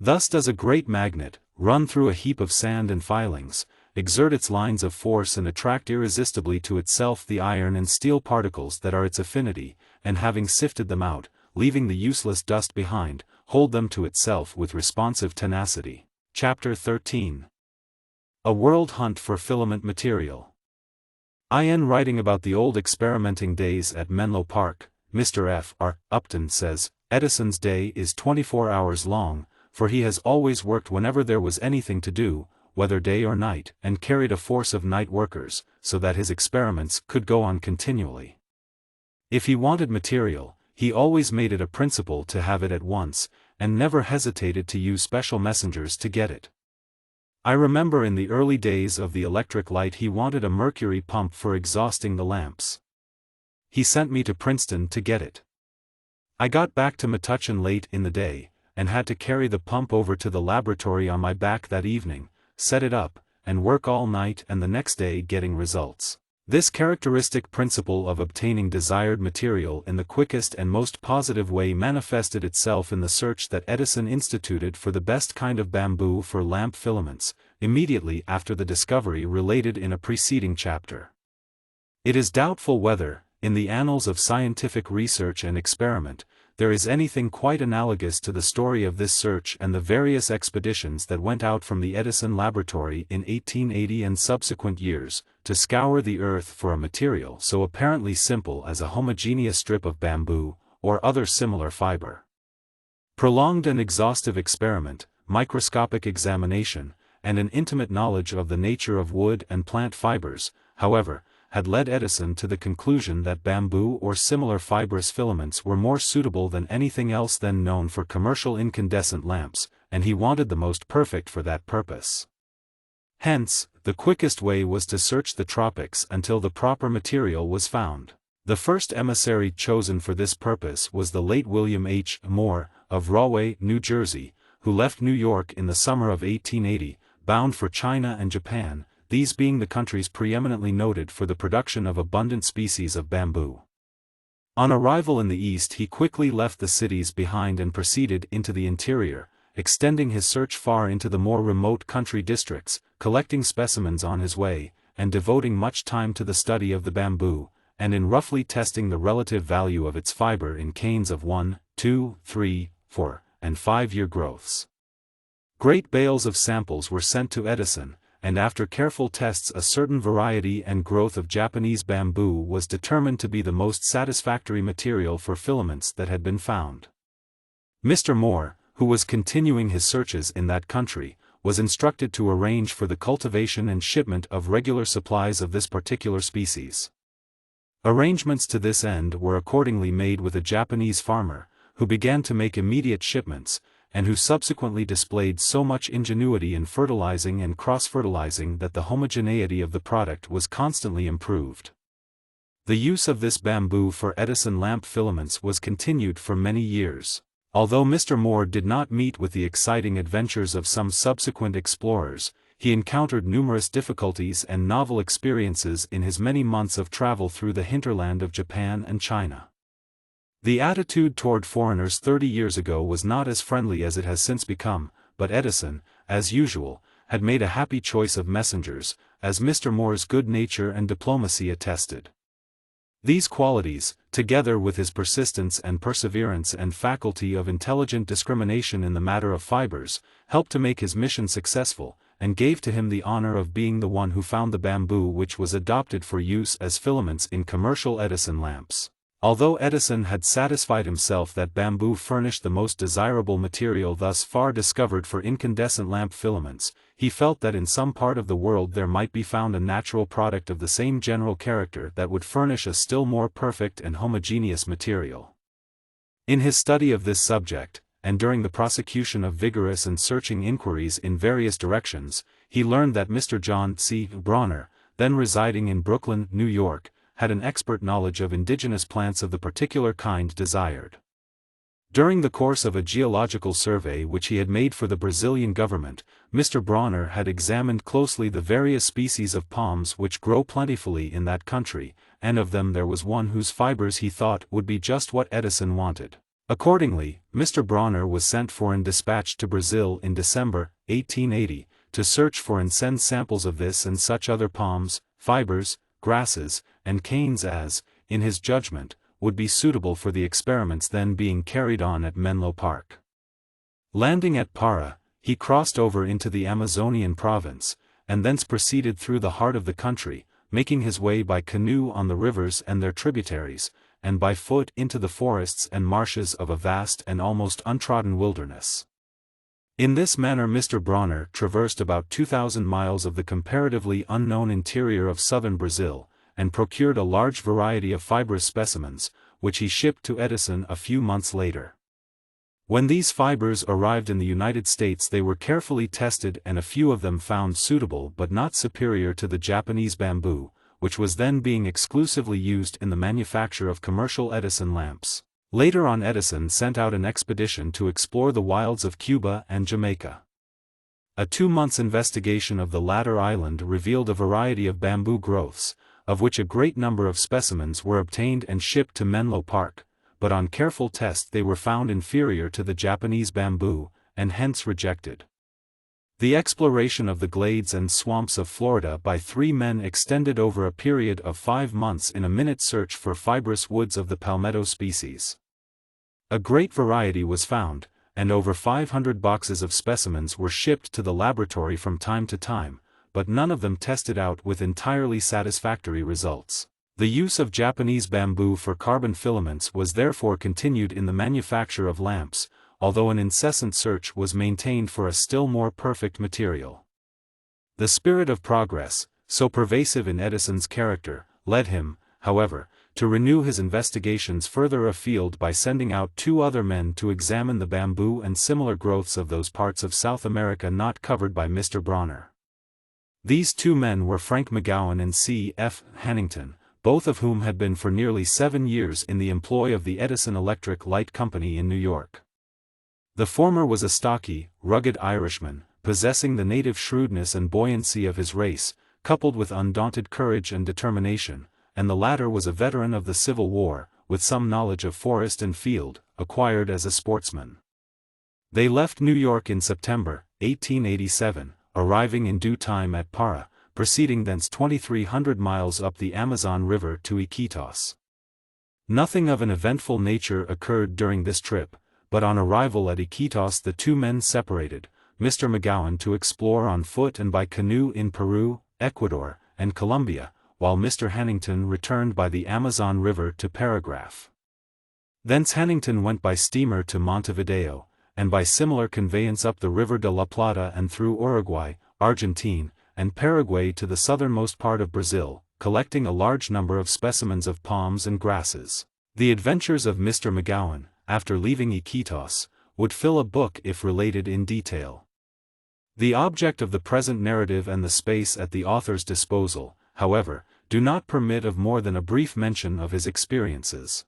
[SPEAKER 1] Thus does a great magnet, run through a heap of sand and filings, exert its lines of force and attract irresistibly to itself the iron and steel particles that are its affinity, and having sifted them out, leaving the useless dust behind, hold them to itself with responsive tenacity. Chapter 13. A World Hunt for Filament Material. In writing about the old experimenting days at Menlo Park, Mr. F. R. Upton says, Edison's day is 24 hours long, for he has always worked whenever there was anything to do, whether day or night, and carried a force of night workers, so that his experiments could go on continually. If he wanted material, he always made it a principle to have it at once, and never hesitated to use special messengers to get it. I remember in the early days of the electric light he wanted a mercury pump for exhausting the lamps. He sent me to Princeton to get it. I got back to Metuchen late in the day, and had to carry the pump over to the laboratory on my back that evening, set it up, and work all night and the next day getting results. This characteristic principle of obtaining desired material in the quickest and most positive way manifested itself in the search that Edison instituted for the best kind of bamboo for lamp filaments, immediately after the discovery related in a preceding chapter. It is doubtful whether, in the annals of scientific research and experiment, there is anything quite analogous to the story of this search and the various expeditions that went out from the Edison laboratory in 1880 and subsequent years, to scour the earth for a material so apparently simple as a homogeneous strip of bamboo, or other similar fiber. Prolonged and exhaustive experiment, microscopic examination, and an intimate knowledge of the nature of wood and plant fibers, however, had led Edison to the conclusion that bamboo or similar fibrous filaments were more suitable than anything else then known for commercial incandescent lamps, and he wanted the most perfect for that purpose. Hence, the quickest way was to search the tropics until the proper material was found. The first emissary chosen for this purpose was the late William H. Moore, of Rahway, New Jersey, who left New York in the summer of 1880, bound for China and Japan, these being the countries preeminently noted for the production of abundant species of bamboo. On arrival in the East he quickly left the cities behind and proceeded into the interior, extending his search far into the more remote country districts, collecting specimens on his way, and devoting much time to the study of the bamboo, and in roughly testing the relative value of its fiber in canes of 1, 2, 3, 4, and 5-year growths. Great bales of samples were sent to Edison, and after careful tests a certain variety and growth of Japanese bamboo was determined to be the most satisfactory material for filaments that had been found. Mr. Moore, who was continuing his searches in that country, was instructed to arrange for the cultivation and shipment of regular supplies of this particular species. Arrangements to this end were accordingly made with a Japanese farmer, who began to make immediate shipments, and who subsequently displayed so much ingenuity in fertilizing and cross-fertilizing that the homogeneity of the product was constantly improved. The use of this bamboo for Edison lamp filaments was continued for many years. Although Mr. Moore did not meet with the exciting adventures of some subsequent explorers, he encountered numerous difficulties and novel experiences in his many months of travel through the hinterland of Japan and China. The attitude toward foreigners 30 years ago was not as friendly as it has since become, but Edison, as usual, had made a happy choice of messengers, as Mr. Moore's good nature and diplomacy attested. These qualities, together with his persistence and perseverance and faculty of intelligent discrimination in the matter of fibers, helped to make his mission successful, and gave to him the honor of being the one who found the bamboo which was adopted for use as filaments in commercial Edison lamps. Although Edison had satisfied himself that bamboo furnished the most desirable material thus far discovered for incandescent lamp filaments, he felt that in some part of the world there might be found a natural product of the same general character that would furnish a still more perfect and homogeneous material. In his study of this subject, and during the prosecution of vigorous and searching inquiries in various directions, he learned that Mr. John C. Bronner, then residing in Brooklyn, New York, had an expert knowledge of indigenous plants of the particular kind desired. During the course of a geological survey which he had made for the Brazilian government, Mr. Bronner had examined closely the various species of palms which grow plentifully in that country, and of them there was one whose fibers he thought would be just what Edison wanted. Accordingly, Mr. Bronner was sent for and dispatched to Brazil in December, 1880, to search for and send samples of this and such other palms, fibers, grasses, and canes as, in his judgment, would be suitable for the experiments then being carried on at Menlo Park. Landing at Para, he crossed over into the Amazonian province, and thence proceeded through the heart of the country, making his way by canoe on the rivers and their tributaries, and by foot into the forests and marshes of a vast and almost untrodden wilderness. In this manner Mr. Bronner traversed about 2,000 miles of the comparatively unknown interior of southern Brazil, and procured a large variety of fibrous specimens, which he shipped to Edison a few months later. When these fibers arrived in the United States they were carefully tested and a few of them found suitable but not superior to the Japanese bamboo, which was then being exclusively used in the manufacture of commercial Edison lamps. Later on Edison sent out an expedition to explore the wilds of Cuba and Jamaica. A 2 months investigation of the latter island revealed a variety of bamboo growths, of which a great number of specimens were obtained and shipped to Menlo Park, but on careful test they were found inferior to the Japanese bamboo, and hence rejected. The exploration of the glades and swamps of Florida by 3 men extended over a period of 5 months in a minute search for fibrous woods of the palmetto species. A great variety was found, and over 500 boxes of specimens were shipped to the laboratory from time to time, but none of them tested out with entirely satisfactory results. The use of Japanese bamboo for carbon filaments was therefore continued in the manufacture of lamps, although an incessant search was maintained for a still more perfect material. The spirit of progress, so pervasive in Edison's character, led him, however, to renew his investigations further afield by sending out 2 other men to examine the bamboo and similar growths of those parts of South America not covered by Mr. Bronner. These 2 men were Frank McGowan and C. F. Hannington, both of whom had been for nearly 7 years in the employ of the Edison Electric Light Company in New York. The former was a stocky, rugged Irishman, possessing the native shrewdness and buoyancy of his race, coupled with undaunted courage and determination, and the latter was a veteran of the Civil War, with some knowledge of forest and field, acquired as a sportsman. They left New York in September, 1887, arriving in due time at Para, proceeding thence 2,300 miles up the Amazon River to Iquitos. Nothing of an eventful nature occurred during this trip, but on arrival at Iquitos the 2 men separated, Mr. McGowan to explore on foot and by canoe in Peru, Ecuador, and Colombia, while Mr. Hannington returned by the Amazon River to Paragraph. Thence Hannington went by steamer to Montevideo, and by similar conveyance up the River de la Plata and through Uruguay, Argentine, and Paraguay to the southernmost part of Brazil, collecting a large number of specimens of palms and grasses. The adventures of Mr. McGowan, after leaving Iquitos, would fill a book if related in detail. The object of the present narrative and the space at the author's disposal, however, do not permit of more than a brief mention of his experiences.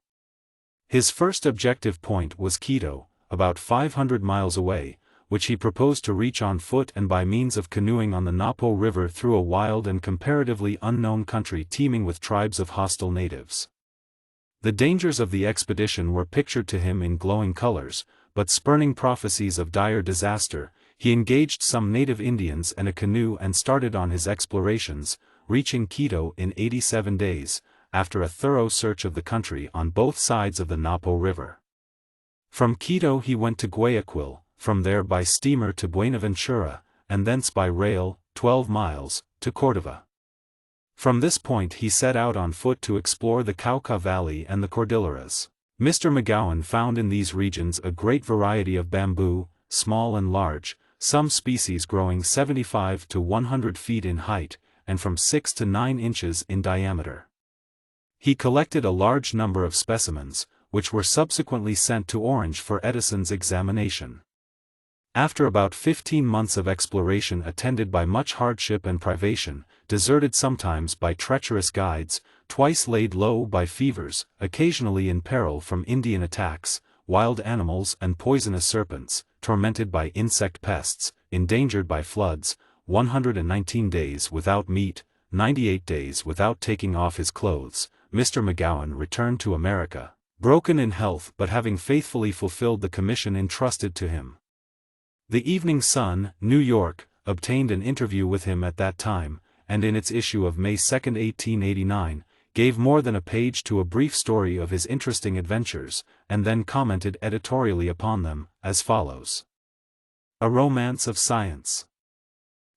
[SPEAKER 1] His first objective point was Quito, about 500 miles away, which he proposed to reach on foot and by means of canoeing on the Napo River through a wild and comparatively unknown country teeming with tribes of hostile natives. The dangers of the expedition were pictured to him in glowing colors, but spurning prophecies of dire disaster, he engaged some native Indians and a canoe and started on his explorations, reaching Quito in 87 days, after a thorough search of the country on both sides of the Napo River. From Quito he went to Guayaquil, from there by steamer to Buenaventura, and thence by rail, 12 miles, to Cordova. From this point he set out on foot to explore the Cauca Valley and the Cordilleras. Mr. McGowan found in these regions a great variety of bamboo, small and large, some species growing 75 to 100 feet in height, and from 6 to 9 inches in diameter. He collected a large number of specimens, which were subsequently sent to Orange for Edison's examination. After about 15 months of exploration attended by much hardship and privation, deserted sometimes by treacherous guides, twice laid low by fevers, occasionally in peril from Indian attacks, wild animals and poisonous serpents, tormented by insect pests, endangered by floods, 119 days without meat, 98 days without taking off his clothes, Mr. McGowan returned to America, broken in health but having faithfully fulfilled the commission entrusted to him. The Evening Sun, New York, obtained an interview with him at that time, and in its issue of May 2, 1889, gave more than a page to a brief story of his interesting adventures, and then commented editorially upon them, as follows. A Romance of Science.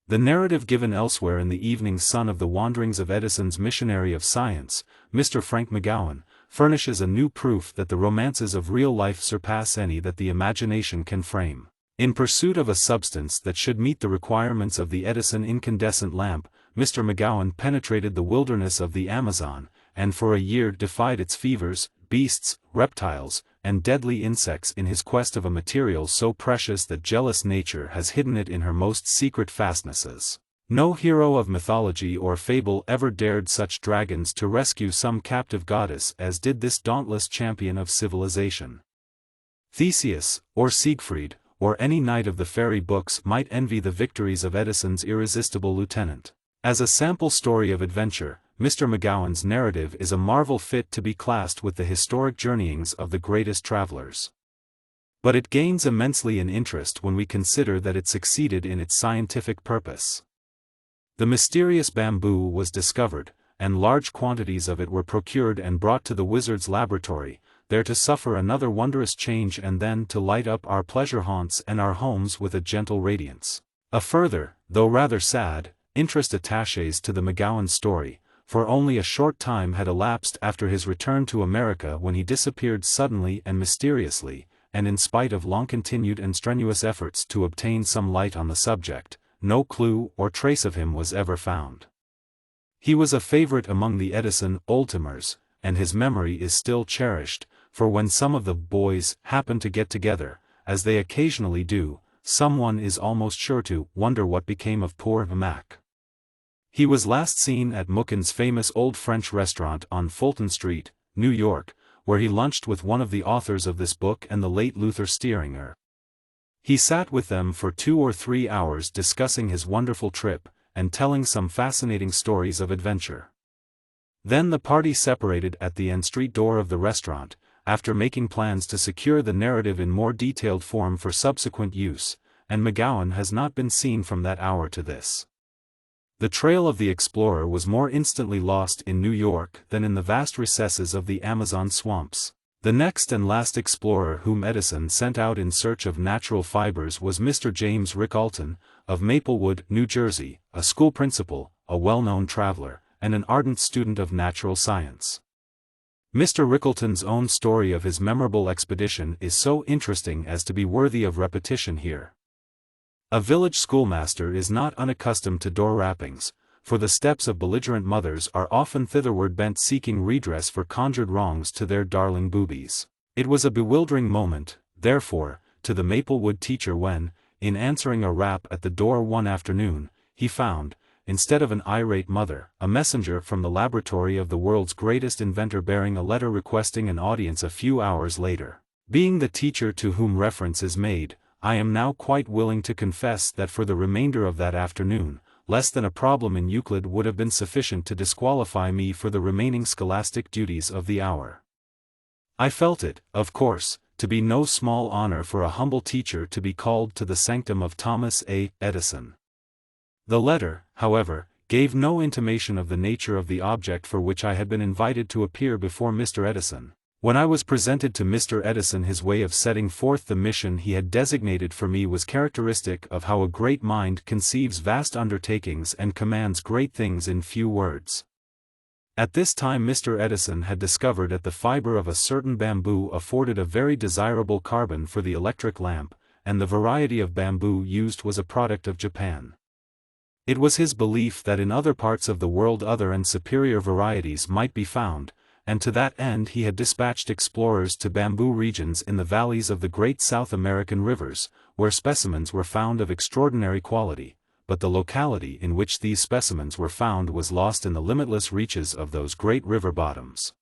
[SPEAKER 1] The narrative given elsewhere in the Evening Sun of the wanderings of Edison's missionary of science, Mr. Frank McGowan, furnishes a new proof that the romances of real life surpass any that the imagination can frame. In pursuit of a substance that should meet the requirements of the Edison incandescent lamp, Mr. McGowan penetrated the wilderness of the Amazon, and for a year defied its fevers, beasts, reptiles, and deadly insects in his quest of a material so precious that jealous nature has hidden it in her most secret fastnesses. No hero of mythology or fable ever dared such dragons to rescue some captive goddess as did this dauntless champion of civilization. Theseus, or Siegfried, or any knight of the fairy books might envy the victories of Edison's irresistible lieutenant. As a sample story of adventure, Mr. McGowan's narrative is a marvel fit to be classed with the historic journeyings of the greatest travelers. But it gains immensely in interest when we consider that it succeeded in its scientific purpose. The mysterious bamboo was discovered, and large quantities of it were procured and brought to the wizard's laboratory, there to suffer another wondrous change and then to light up our pleasure haunts and our homes with a gentle radiance. A further, though rather sad, interest attaches to the McGowan story, for only a short time had elapsed after his return to America when he disappeared suddenly and mysteriously, and in spite of long-continued and strenuous efforts to obtain some light on the subject, no clue or trace of him was ever found. He was a favorite among the Edison old-timers, and his memory is still cherished, for when some of the boys happen to get together, as they occasionally do, someone is almost sure to wonder what became of poor Mac. He was last seen at Mookin's famous old French restaurant on Fulton Street, New York, where he lunched with one of the authors of this book and the late Luther Stieringer. He sat with them for 2 or 3 hours discussing his wonderful trip, and telling some fascinating stories of adventure. Then the party separated at the end street door of the restaurant, after making plans to secure the narrative in more detailed form for subsequent use, and McGowan has not been seen from that hour to this. The trail of the explorer was more instantly lost in New York than in the vast recesses of the Amazon swamps. The next and last explorer whom Edison sent out in search of natural fibers was Mr. James Rickalton, of Maplewood, New Jersey, a school principal, a well-known traveler, and an ardent student of natural science. Mr. Rickalton's own story of his memorable expedition is so interesting as to be worthy of repetition here. A village schoolmaster is not unaccustomed to door rappings, for the steps of belligerent mothers are often thitherward bent seeking redress for conjured wrongs to their darling boobies. It was a bewildering moment, therefore, to the Maplewood teacher when, in answering a rap at the door one afternoon, he found, instead of an irate mother, a messenger from the laboratory of the world's greatest inventor bearing a letter requesting an audience a few hours later. Being the teacher to whom reference is made, I am now quite willing to confess that for the remainder of that afternoon, less than a problem in Euclid would have been sufficient to disqualify me for the remaining scholastic duties of the hour. I felt it, of course, to be no small honor for a humble teacher to be called to the sanctum of Thomas A. Edison. The letter, however, gave no intimation of the nature of the object for which I had been invited to appear before Mr. Edison. When I was presented to Mr. Edison, his way of setting forth the mission he had designated for me was characteristic of how a great mind conceives vast undertakings and commands great things in few words. At this time Mr. Edison had discovered that the fiber of a certain bamboo afforded a very desirable carbon for the electric lamp, and the variety of bamboo used was a product of Japan. It was his belief that in other parts of the world other and superior varieties might be found, and to that end he had dispatched explorers to bamboo regions in the valleys of the great South American rivers, where specimens were found of extraordinary quality, but the locality in which these specimens were found was lost in the limitless reaches of those great river bottoms.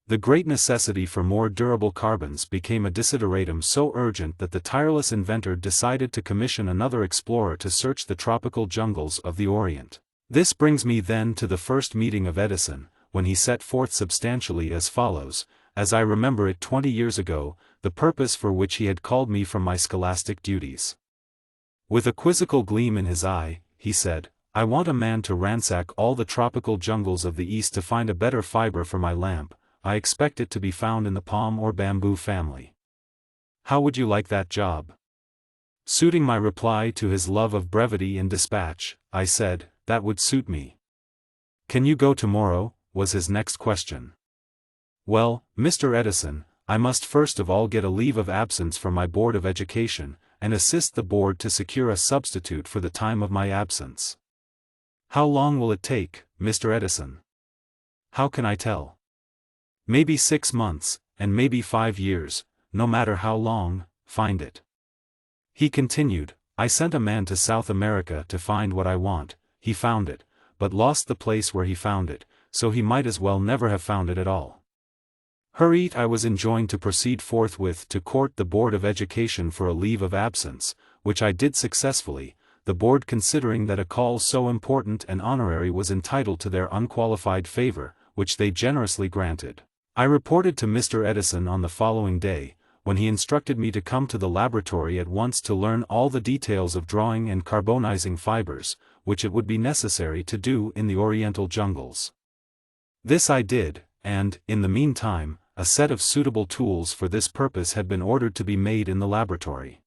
[SPEAKER 1] The great necessity for more durable carbons became a desideratum so urgent that the tireless inventor decided to commission another explorer to search the tropical jungles of the Orient. This brings me then to the first meeting of Edison, when he set forth substantially as follows, as I remember it 20 years ago, the purpose for which he had called me from my scholastic duties. With a quizzical gleam in his eye, he said, "I want a man to ransack all the tropical jungles of the East to find a better fiber for my lamp. I expect it to be found in the palm or bamboo family. How would you like that job?" Suiting my reply to his love of brevity and dispatch, I said, "That would suit me." "Can you go tomorrow?" was his next question. "Well, Mr. Edison, I must first of all get a leave of absence from my Board of Education, and assist the board to secure a substitute for the time of my absence." "How long will it take, Mr. Edison?" "How can I tell? Maybe 6 months, and maybe 5 years, no matter how long, find it." He continued, "I sent a man to South America to find what I want. He found it, but lost the place where he found it, so he might as well never have found it at all." Hurried I was enjoined to proceed forthwith to court the Board of Education for a leave of absence, which I did successfully, the board considering that a call so important and honorary was entitled to their unqualified favor, which they generously granted. I reported to Mr. Edison on the following day, when he instructed me to come to the laboratory at once to learn all the details of drawing and carbonizing fibers, which it would be necessary to do in the Oriental jungles. This I did, and, in the meantime, a set of suitable tools for this purpose had been ordered to be made in the laboratory.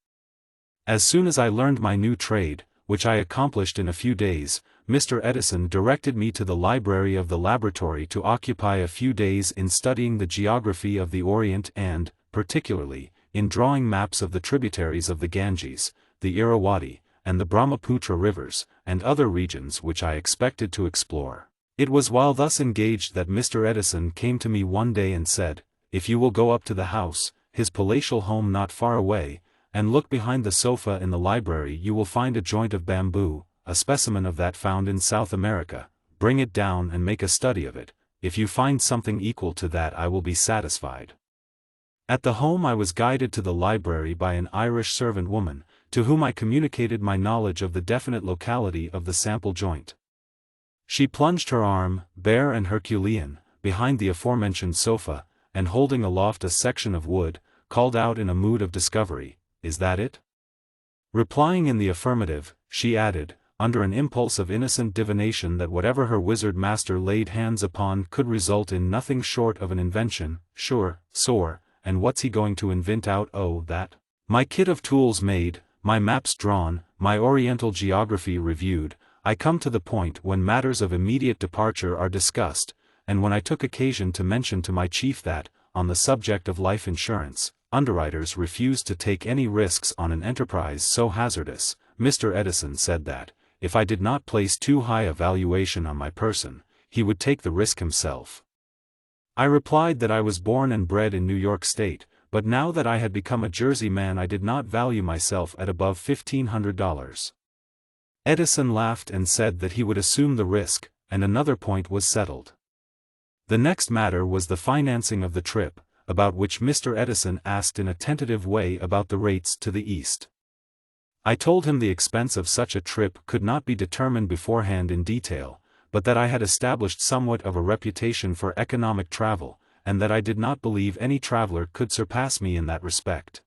[SPEAKER 1] As soon as I learned my new trade, which I accomplished in a few days, Mr. Edison directed me to the library of the laboratory to occupy a few days in studying the geography of the Orient and, particularly, in drawing maps of the tributaries of the Ganges, the Irrawaddy, and the Brahmaputra rivers, and other regions which I expected to explore. It was while thus engaged that Mr. Edison came to me one day and said, "If you will go up to the house, his palatial home not far away, and look behind the sofa in the library, you will find a joint of bamboo, a specimen of that found in South America. Bring it down and make a study of it. If you find something equal to that I will be satisfied." At the home I was guided to the library by an Irish servant woman, to whom I communicated my knowledge of the definite locality of the sample joint. She plunged her arm, bare and herculean, behind the aforementioned sofa, and holding aloft a section of wood, called out in a mood of discovery, "Is that it?" Replying in the affirmative, she added, under an impulse of innocent divination that whatever her wizard master laid hands upon could result in nothing short of an invention, "Sure, sore, and what's he going to invent out o' that? My kit of tools made, my maps drawn, my Oriental geography reviewed, I come to the point when matters of immediate departure are discussed, and when I took occasion to mention to my chief that, on the subject of life insurance, underwriters refused to take any risks on an enterprise so hazardous, Mr. Edison said that, if I did not place too high a valuation on my person, he would take the risk himself. I replied that I was born and bred in New York State, but now that I had become a Jersey man I did not value myself at above $1,500. Edison laughed and said that he would assume the risk, and another point was settled. The next matter was the financing of the trip, about which Mr. Edison asked in a tentative way about the rates to the east. I told him the expense of such a trip could not be determined beforehand in detail, but that I had established somewhat of a reputation for economic travel, and that I did not believe any traveler could surpass me in that respect.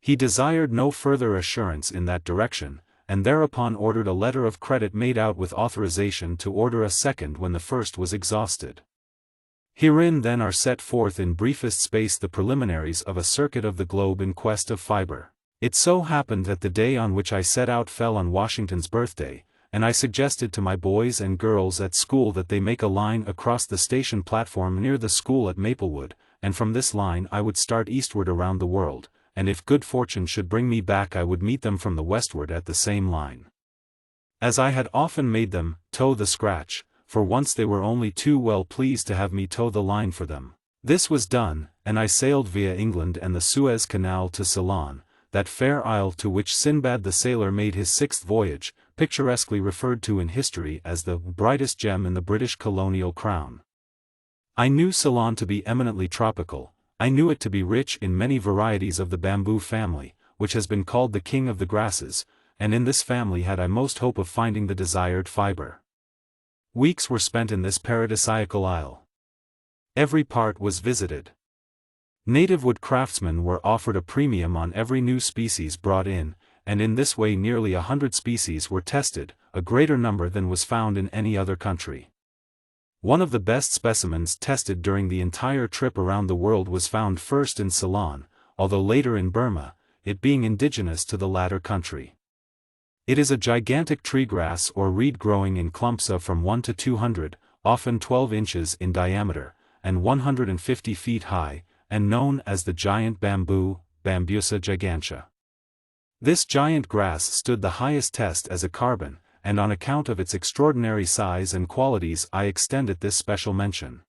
[SPEAKER 1] He desired no further assurance in that direction, and thereupon ordered a letter of credit made out with authorization to order a second when the first was exhausted. Herein then are set forth in briefest space the preliminaries of a circuit of the globe in quest of fiber. It so happened that the day on which I set out fell on Washington's birthday, and I suggested to my boys and girls at school that they make a line across the station platform near the school at Maplewood, and from this line I would start eastward around the world, and if good fortune should bring me back I would meet them from the westward at the same line. As I had often made them toe the scratch, for once they were only too well pleased to have me toe the line for them. This was done, and I sailed via England and the Suez Canal to Ceylon, that fair isle to which Sinbad the sailor made his 6th voyage, picturesquely referred to in history as the brightest gem in the British colonial crown. I knew Ceylon to be eminently tropical. I knew it to be rich in many varieties of the bamboo family, which has been called the king of the grasses, and in this family had I most hope of finding the desired fiber. Weeks were spent in this paradisiacal isle. Every part was visited. Native wood craftsmen were offered a premium on every new species brought in, and in this way nearly 100 species were tested, a greater number than was found in any other country. One of the best specimens tested during the entire trip around the world was found first in Ceylon, although later in Burma, it being indigenous to the latter country. It is a gigantic treegrass or reed growing in clumps of from 1 to 200, often 12 inches in diameter, and 150 feet high, and known as the giant bamboo, Bambusa gigantea. This giant grass stood the highest test as a carbon, and on account of its extraordinary size and qualities I extend it this special mention.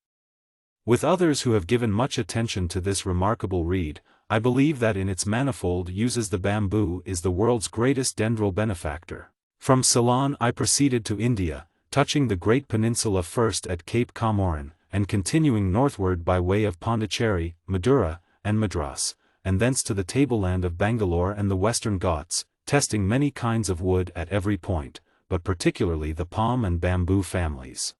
[SPEAKER 1] With others who have given much attention to this remarkable reed, I believe that in its manifold uses the bamboo is the world's greatest dendral benefactor. From Ceylon I proceeded to India, touching the great peninsula first at Cape Comorin, and continuing northward by way of Pondicherry, Madura, and Madras, and thence to the tableland of Bangalore and the Western Ghats, testing many kinds of wood at every point, but particularly the palm and bamboo families.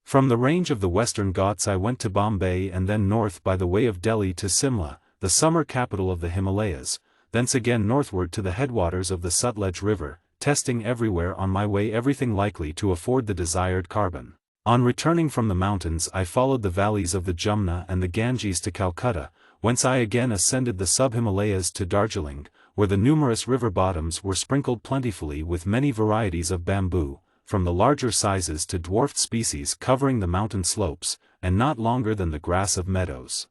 [SPEAKER 1] From the range of the Western Ghats I went to Bombay and then north by the way of Delhi to Simla, the summer capital of the Himalayas, thence again northward to the headwaters of the Sutlej River, testing everywhere on my way everything likely to afford the desired carbon. On returning from the mountains I followed the valleys of the Jumna and the Ganges to Calcutta, whence I again ascended the sub-Himalayas to Darjeeling, where the numerous river bottoms were sprinkled plentifully with many varieties of bamboo, from the larger sizes to dwarfed species covering the mountain slopes, and not longer than the grass of meadows.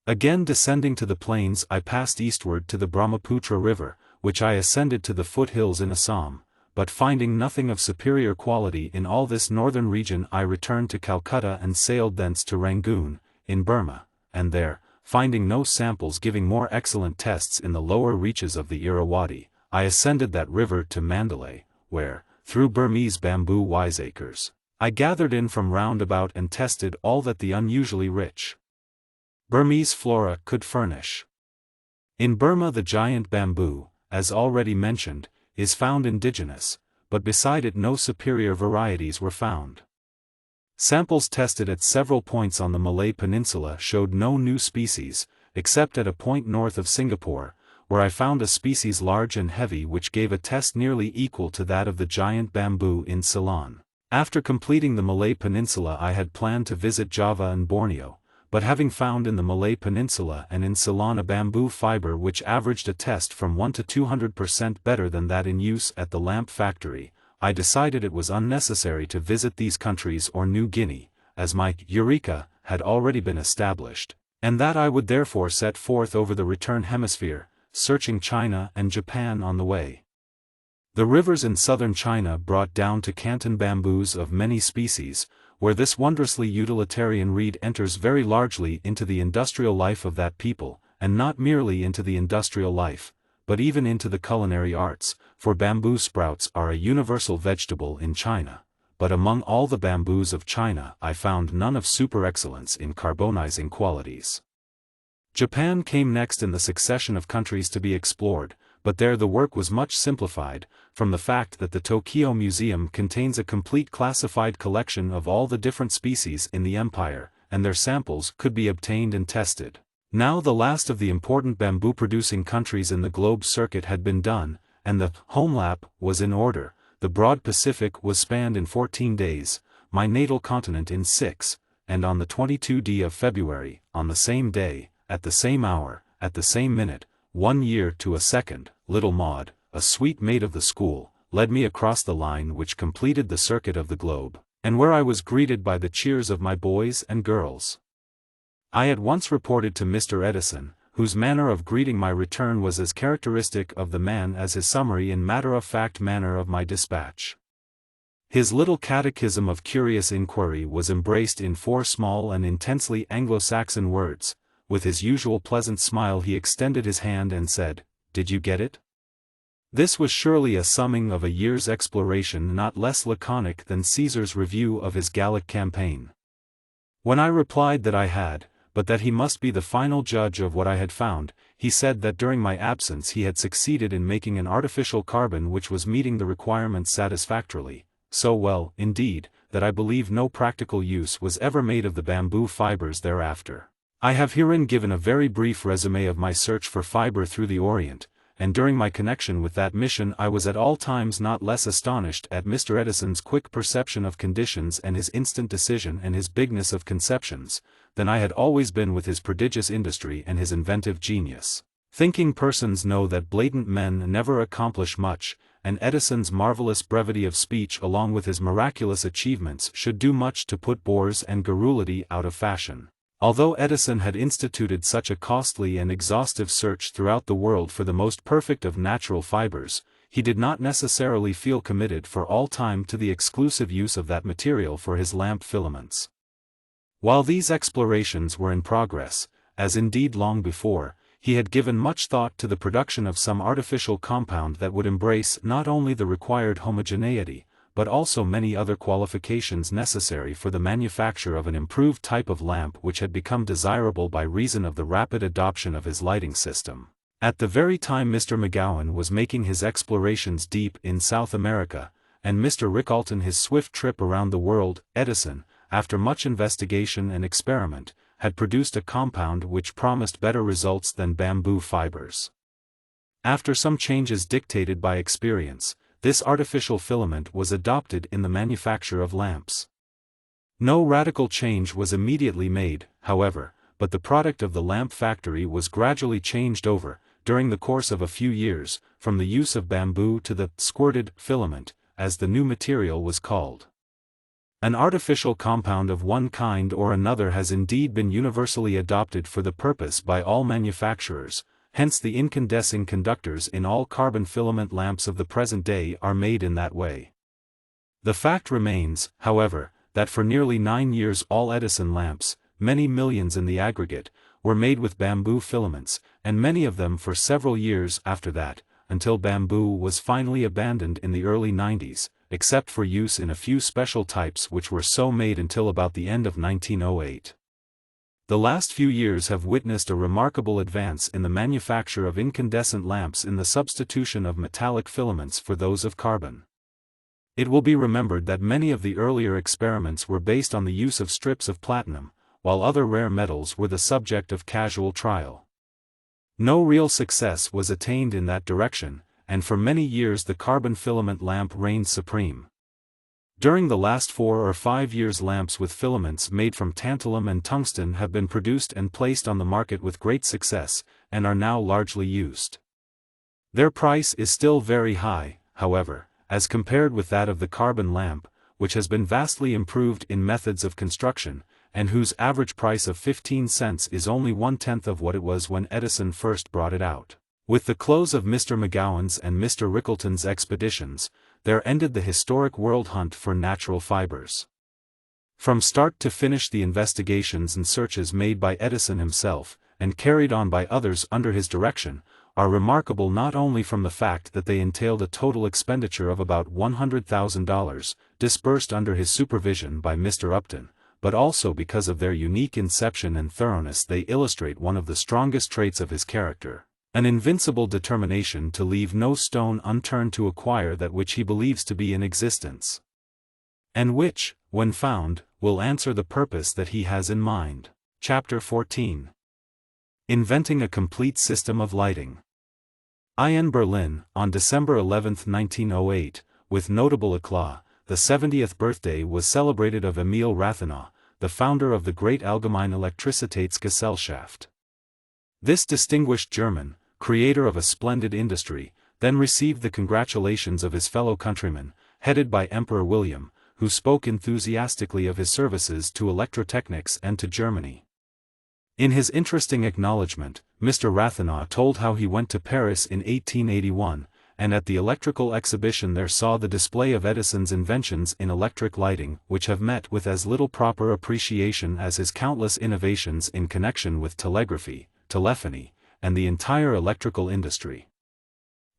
[SPEAKER 1] Again descending to the plains I passed eastward to the Brahmaputra River, which I ascended to the foothills in Assam, but finding nothing of superior quality in all this northern region I returned to Calcutta and sailed thence to Rangoon, in Burma, and there, finding no samples giving more excellent tests in the lower reaches of the Irrawaddy, I ascended that river to Mandalay, where, through Burmese bamboo wiseacres, I gathered in from round about and tested all that the unusually rich Burmese flora could furnish. In Burma the giant bamboo, as already mentioned, is found indigenous, but beside it no superior varieties were found. Samples tested at several points on the Malay Peninsula showed no new species, except at a point north of Singapore, where I found a species large and heavy which gave a test nearly equal to that of the giant bamboo in Ceylon. After completing the Malay Peninsula I had planned to visit Java and Borneo, but having found in the Malay Peninsula and in Ceylon a bamboo fiber which averaged a test from 1 to 200% better than that in use at the lamp factory, I decided it was unnecessary to visit these countries or New Guinea, as my Eureka had already been established, and that I would therefore set forth over the return hemisphere, searching China and Japan on the way. The rivers in southern China brought down to Canton bamboos of many species, where this wondrously utilitarian reed enters very largely into the industrial life of that people, and not merely into the industrial life, but even into the culinary arts, for bamboo sprouts are a universal vegetable in China, but among all the bamboos of China I found none of super excellence in carbonizing qualities. Japan came next in the succession of countries to be explored, but there the work was much simplified, from the fact that the Tokyo Museum contains a complete classified collection of all the different species in the empire, and their samples could be obtained and tested. Now the last of the important bamboo-producing countries in the globe circuit had been done, and the home lap was in order. The broad Pacific was spanned in 14 days, my natal continent in 6, and on the 22nd of February, on the same day, at the same hour, at the same minute, 1 year to a second, little Maud, a sweet maid of the school, led me across the line which completed the circuit of the globe, and where I was greeted by the cheers of my boys and girls. I at once reported to Mr. Edison, whose manner of greeting my return was as characteristic of the man as his summary and matter-of-fact manner of my dispatch. His little catechism of curious inquiry was embraced in 4 small and intensely Anglo-Saxon words. With his usual pleasant smile he extended his hand and said, "Did you get it?" This was surely a summing of a year's exploration not less laconic than Caesar's review of his Gallic campaign. When I replied that I had, but that he must be the final judge of what I had found, he said that during my absence he had succeeded in making an artificial carbon which was meeting the requirements satisfactorily, so well, indeed, that I believe no practical use was ever made of the bamboo fibers thereafter. I have herein given a very brief resume of my search for fiber through the Orient, and during my connection with that mission I was at all times not less astonished at Mr. Edison's quick perception of conditions and his instant decision and his bigness of conceptions, than I had always been with his prodigious industry and his inventive genius. Thinking persons know that blatant men never accomplish much, and Edison's marvelous brevity of speech along with his miraculous achievements should do much to put bores and garrulity out of fashion. Although Edison had instituted such a costly and exhaustive search throughout the world for the most perfect of natural fibers, he did not necessarily feel committed for all time to the exclusive use of that material for his lamp filaments. While these explorations were in progress, as indeed long before, he had given much thought to the production of some artificial compound that would embrace not only the required homogeneity, but also many other qualifications necessary for the manufacture of an improved type of lamp which had become desirable by reason of the rapid adoption of his lighting system. At the very time Mr. McGowan was making his explorations deep in South America, and Mr. Rickalton his swift trip around the world, Edison, after much investigation and experiment, had produced a compound which promised better results than bamboo fibers. After some changes dictated by experience, this artificial filament was adopted in the manufacture of lamps. No radical change was immediately made, however, but the product of the lamp factory was gradually changed over, during the course of a few years, from the use of bamboo to the squirted filament, as the new material was called. An artificial compound of one kind or another has indeed been universally adopted for the purpose by all manufacturers. Hence the incandescing conductors in all carbon filament lamps of the present day are made in that way. The fact remains, however, that for nearly 9 years all Edison lamps, many millions in the aggregate, were made with bamboo filaments, and many of them for several years after that, until bamboo was finally abandoned in the early 90s, except for use in a few special types which were so made until about the end of 1908. The last few years have witnessed a remarkable advance in the manufacture of incandescent lamps in the substitution of metallic filaments for those of carbon. It will be remembered that many of the earlier experiments were based on the use of strips of platinum, while other rare metals were the subject of casual trial. No real success was attained in that direction, and for many years the carbon filament lamp reigned supreme. During the last 4 or 5 years lamps with filaments made from tantalum and tungsten have been produced and placed on the market with great success, and are now largely used. Their price is still very high, however, as compared with that of the carbon lamp, which has been vastly improved in methods of construction, and whose average price of 15 cents is only 1/10 of what it was when Edison first brought it out. With the close of Mr. McGowan's and Mr. Rickalton's expeditions, there ended the historic world hunt for natural fibers. From start to finish the investigations and searches made by Edison himself, and carried on by others under his direction, are remarkable not only from the fact that they entailed a total expenditure of about $100,000, disbursed under his supervision by Mr. Upton, but also because of their unique inception and thoroughness. They illustrate one of the strongest traits of his character, an invincible determination to leave no stone unturned to acquire that which he believes to be in existence, and which, when found, will answer the purpose that he has in mind. Chapter 14. Inventing a Complete System of Lighting. In Berlin, on December 11, 1908, with notable éclat, the 70th birthday was celebrated of Emil Rathenau, the founder of the great Allgemeine Elektrizitätsgesellschaft. This distinguished German, creator of a splendid industry, then received the congratulations of his fellow countrymen, headed by Emperor William, who spoke enthusiastically of his services to electrotechnics and to Germany. In his interesting acknowledgment, Mr. Rathenau told how he went to Paris in 1881, and at the electrical exhibition there saw the display of Edison's inventions in electric lighting, which have met with as little proper appreciation as his countless innovations in connection with telegraphy, telephony, and the entire electrical industry.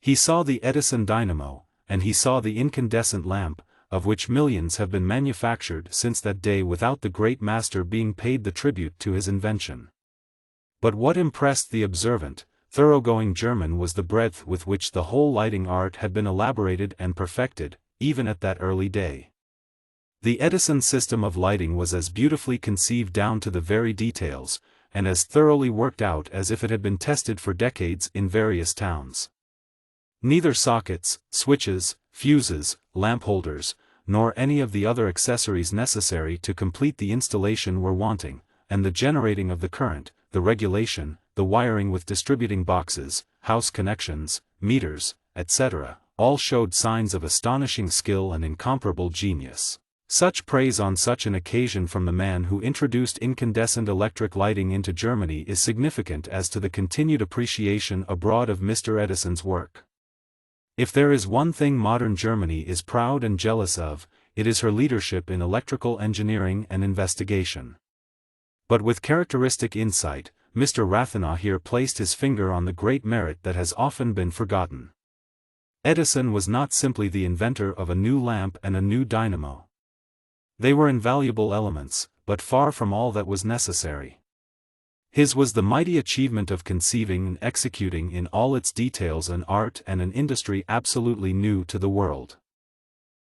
[SPEAKER 1] He saw the Edison dynamo, and he saw the incandescent lamp, of which millions have been manufactured since that day without the great master being paid the tribute to his invention. But what impressed the observant, thoroughgoing German was the breadth with which the whole lighting art had been elaborated and perfected, even at that early day. The Edison system of lighting was as beautifully conceived down to the very details, and as thoroughly worked out as if it had been tested for decades in various towns. Neither sockets, switches, fuses, lamp holders, nor any of the other accessories necessary to complete the installation were wanting, and the generating of the current, the regulation, the wiring with distributing boxes, house connections, meters, etc., all showed signs of astonishing skill and incomparable genius. Such praise on such an occasion from the man who introduced incandescent electric lighting into Germany is significant as to the continued appreciation abroad of Mr. Edison's work. If there is one thing modern Germany is proud and jealous of, it is her leadership in electrical engineering and investigation. But with characteristic insight, Mr. Rathenau here placed his finger on the great merit that has often been forgotten. Edison was not simply the inventor of a new lamp and a new dynamo. They were invaluable elements, but far from all that was necessary. His was the mighty achievement of conceiving and executing in all its details an art and an industry absolutely new to the world.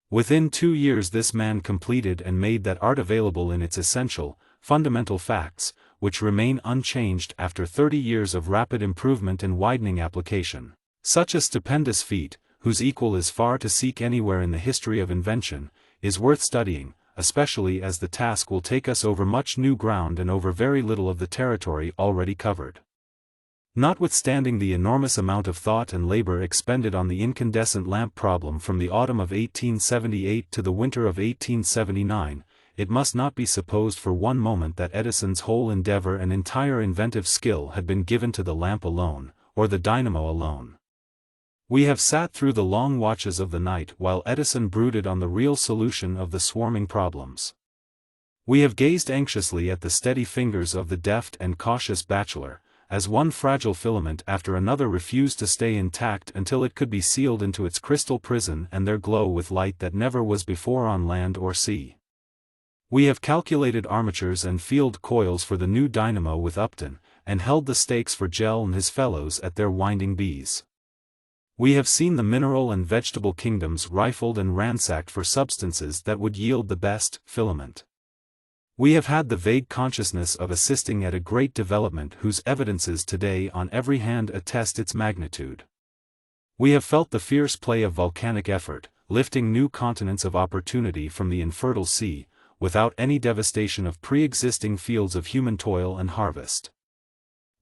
[SPEAKER 1] Within 2 years this man completed and made that art available in its essential, fundamental facts, which remain unchanged after 30 years of rapid improvement and widening application. Such a stupendous feat, whose equal is far to seek anywhere in the history of invention, is worth studying, especially as the task will take us over much new ground and over very little of the territory already covered. Notwithstanding the enormous amount of thought and labor expended on the incandescent lamp problem from the autumn of 1878 to the winter of 1879, it must not be supposed for one moment that Edison's whole endeavor and entire inventive skill had been given to the lamp alone, or the dynamo alone. We have sat through the long watches of the night while Edison brooded on the real solution of the swarming problems. We have gazed anxiously at the steady fingers of the deft and cautious bachelor, as one fragile filament after another refused to stay intact until it could be sealed into its crystal prison and there glow with light that never was before on land or sea. We have calculated armatures and field coils for the new dynamo with Upton, and held the stakes for Gell and his fellows at their winding bees. We have seen the mineral and vegetable kingdoms rifled and ransacked for substances that would yield the best filament. We have had the vague consciousness of assisting at a great development whose evidences today on every hand attest its magnitude. We have felt the fierce play of volcanic effort, lifting new continents of opportunity from the infertile sea, without any devastation of pre-existing fields of human toil and harvest.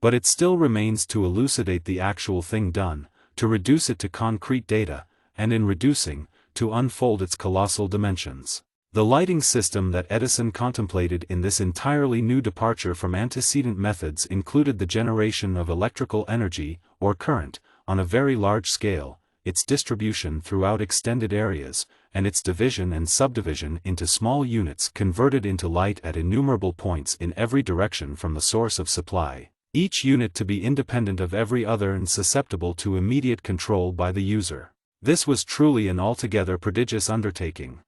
[SPEAKER 1] But it still remains to elucidate the actual thing done, to reduce it to concrete data, and in reducing, to unfold its colossal dimensions. The lighting system that Edison contemplated in this entirely new departure from antecedent methods included the generation of electrical energy, or current, on a very large scale, its distribution throughout extended areas, and its division and subdivision into small units converted into light at innumerable points in every direction from the source of supply, each unit to be independent of every other and susceptible to immediate control by the user. This was truly an altogether prodigious undertaking.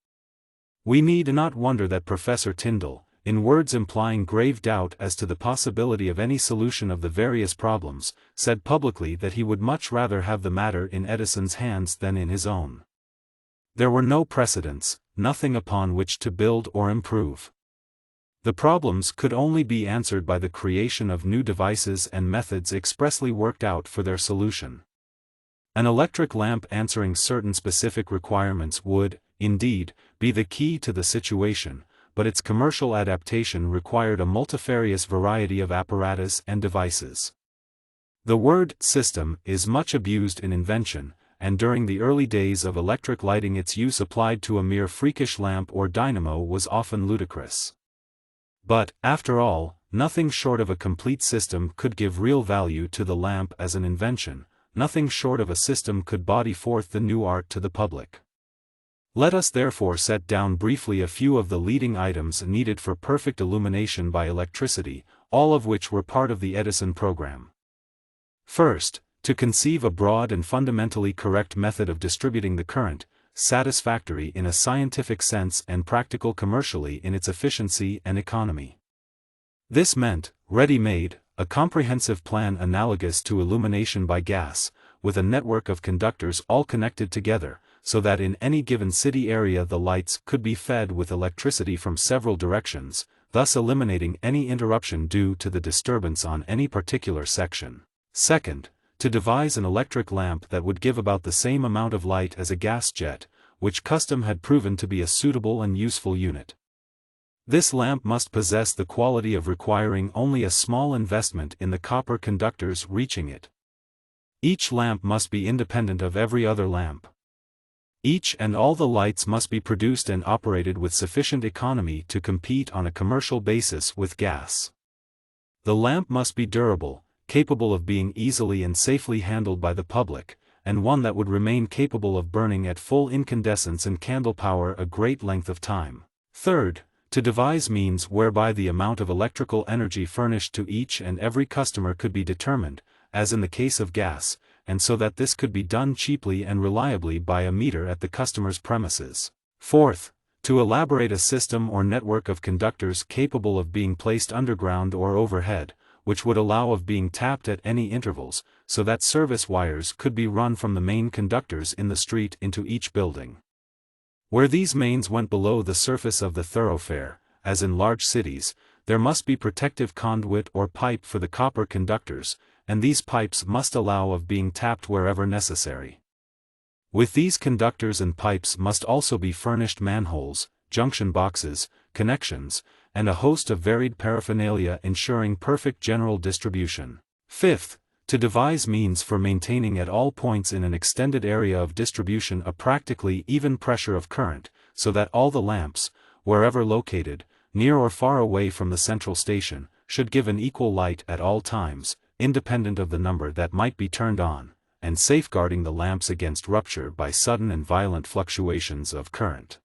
[SPEAKER 1] We need not wonder that Professor Tyndall, in words implying grave doubt as to the possibility of any solution of the various problems, said publicly that he would much rather have the matter in Edison's hands than in his own. There were no precedents, nothing upon which to build or improve. The problems could only be answered by the creation of new devices and methods expressly worked out for their solution. An electric lamp answering certain specific requirements would, indeed, be the key to the situation, but its commercial adaptation required a multifarious variety of apparatus and devices. The word system is much abused in invention, and during the early days of electric lighting its use applied to a mere freakish lamp or dynamo was often ludicrous. But, after all, nothing short of a complete system could give real value to the lamp as an invention, nothing short of a system could body forth the new art to the public. Let us therefore set down briefly a few of the leading items needed for perfect illumination by electricity, all of which were part of the Edison program. First, to conceive a broad and fundamentally correct method of distributing the current, satisfactory in a scientific sense and practical commercially in its efficiency and economy. This meant, ready-made, a comprehensive plan analogous to illumination by gas, with a network of conductors all connected together, so that in any given city area the lights could be fed with electricity from several directions, thus eliminating any interruption due to the disturbance on any particular section. Second, to devise an electric lamp that would give about the same amount of light as a gas jet, which custom had proven to be a suitable and useful unit. This lamp must possess the quality of requiring only a small investment in the copper conductors reaching it. Each lamp must be independent of every other lamp. Each and all the lights must be produced and operated with sufficient economy to compete on a commercial basis with gas. The lamp must be durable, capable of being easily and safely handled by the public, and one that would remain capable of burning at full incandescence and candle power a great length of time. Third, to devise means whereby the amount of electrical energy furnished to each and every customer could be determined, as in the case of gas, and so that this could be done cheaply and reliably by a meter at the customer's premises. Fourth, to elaborate a system or network of conductors capable of being placed underground or overhead, which would allow of being tapped at any intervals, so that service wires could be run from the main conductors in the street into each building. Where these mains went below the surface of the thoroughfare, as in large cities, there must be protective conduit or pipe for the copper conductors, and these pipes must allow of being tapped wherever necessary. With these conductors and pipes must also be furnished manholes, junction boxes, connections, and a host of varied paraphernalia ensuring perfect general distribution. Fifth, to devise means for maintaining at all points in an extended area of distribution a practically even pressure of current, so that all the lamps, wherever located, near or far away from the central station, should give an equal light at all times, independent of the number that might be turned on, and safeguarding the lamps against rupture by sudden and violent fluctuations of current.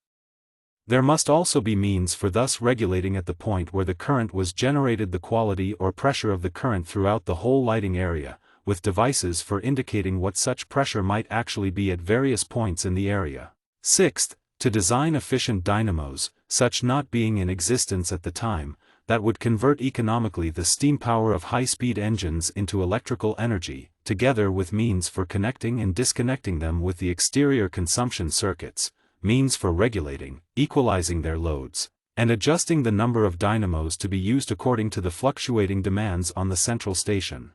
[SPEAKER 1] There must also be means for thus regulating at the point where the current was generated the quality or pressure of the current throughout the whole lighting area, with devices for indicating what such pressure might actually be at various points in the area. Sixth, to design efficient dynamos, such not being in existence at the time, that would convert economically the steam power of high-speed engines into electrical energy, together with means for connecting and disconnecting them with the exterior consumption circuits, means for regulating, equalizing their loads, and adjusting the number of dynamos to be used according to the fluctuating demands on the central station.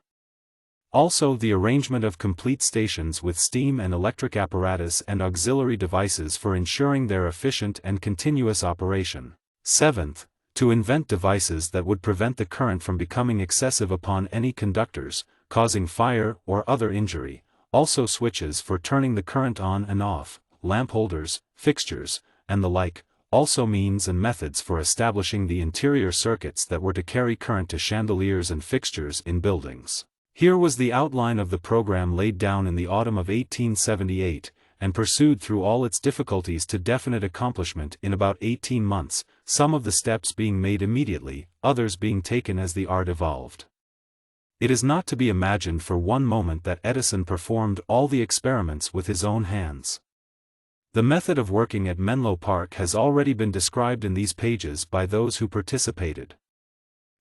[SPEAKER 1] Also the arrangement of complete stations with steam and electric apparatus and auxiliary devices for ensuring their efficient and continuous operation. Seventh, to invent devices that would prevent the current from becoming excessive upon any conductors, causing fire or other injury, also switches for turning the current on and off, lamp holders, fixtures, and the like, also means and methods for establishing the interior circuits that were to carry current to chandeliers and fixtures in buildings. Here was the outline of the program laid down in the autumn of 1878, and pursued through all its difficulties to definite accomplishment in about 18 months, some of the steps being made immediately, others being taken as the art evolved. It is not to be imagined for one moment that Edison performed all the experiments with his own hands. The method of working at Menlo Park has already been described in these pages by those who participated.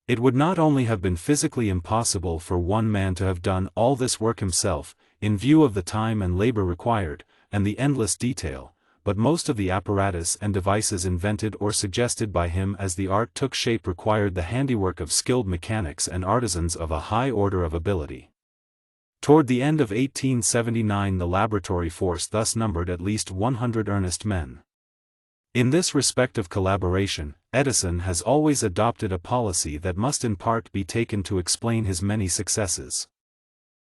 [SPEAKER 1] It would not only have been physically impossible for one man to have done all this work himself, in view of the time and labor required, and the endless detail, but most of the apparatus and devices invented or suggested by him as the art took shape required the handiwork of skilled mechanics and artisans of a high order of ability. Toward the end of 1879 the laboratory force thus numbered at least 100 earnest men. In this respect of collaboration, Edison has always adopted a policy that must in part be taken to explain his many successes.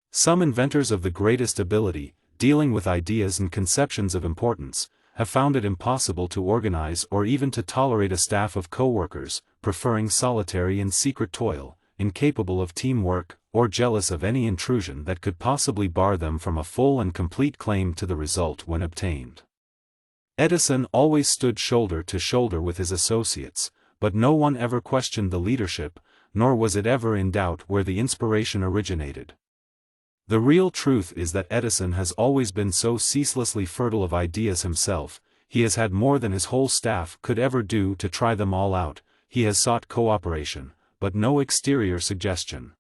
[SPEAKER 1] Some inventors of the greatest ability, dealing with ideas and conceptions of importance, have found it impossible to organize or even to tolerate a staff of co-workers, preferring solitary and secret toil, incapable of teamwork, or jealous of any intrusion that could possibly bar them from a full and complete claim to the result when obtained. Edison always stood shoulder to shoulder with his associates, but no one ever questioned the leadership, nor was it ever in doubt where the inspiration originated. The real truth is that Edison has always been so ceaselessly fertile of ideas himself, he has had more than his whole staff could ever do to try them all out, he has sought cooperation, but no exterior suggestion.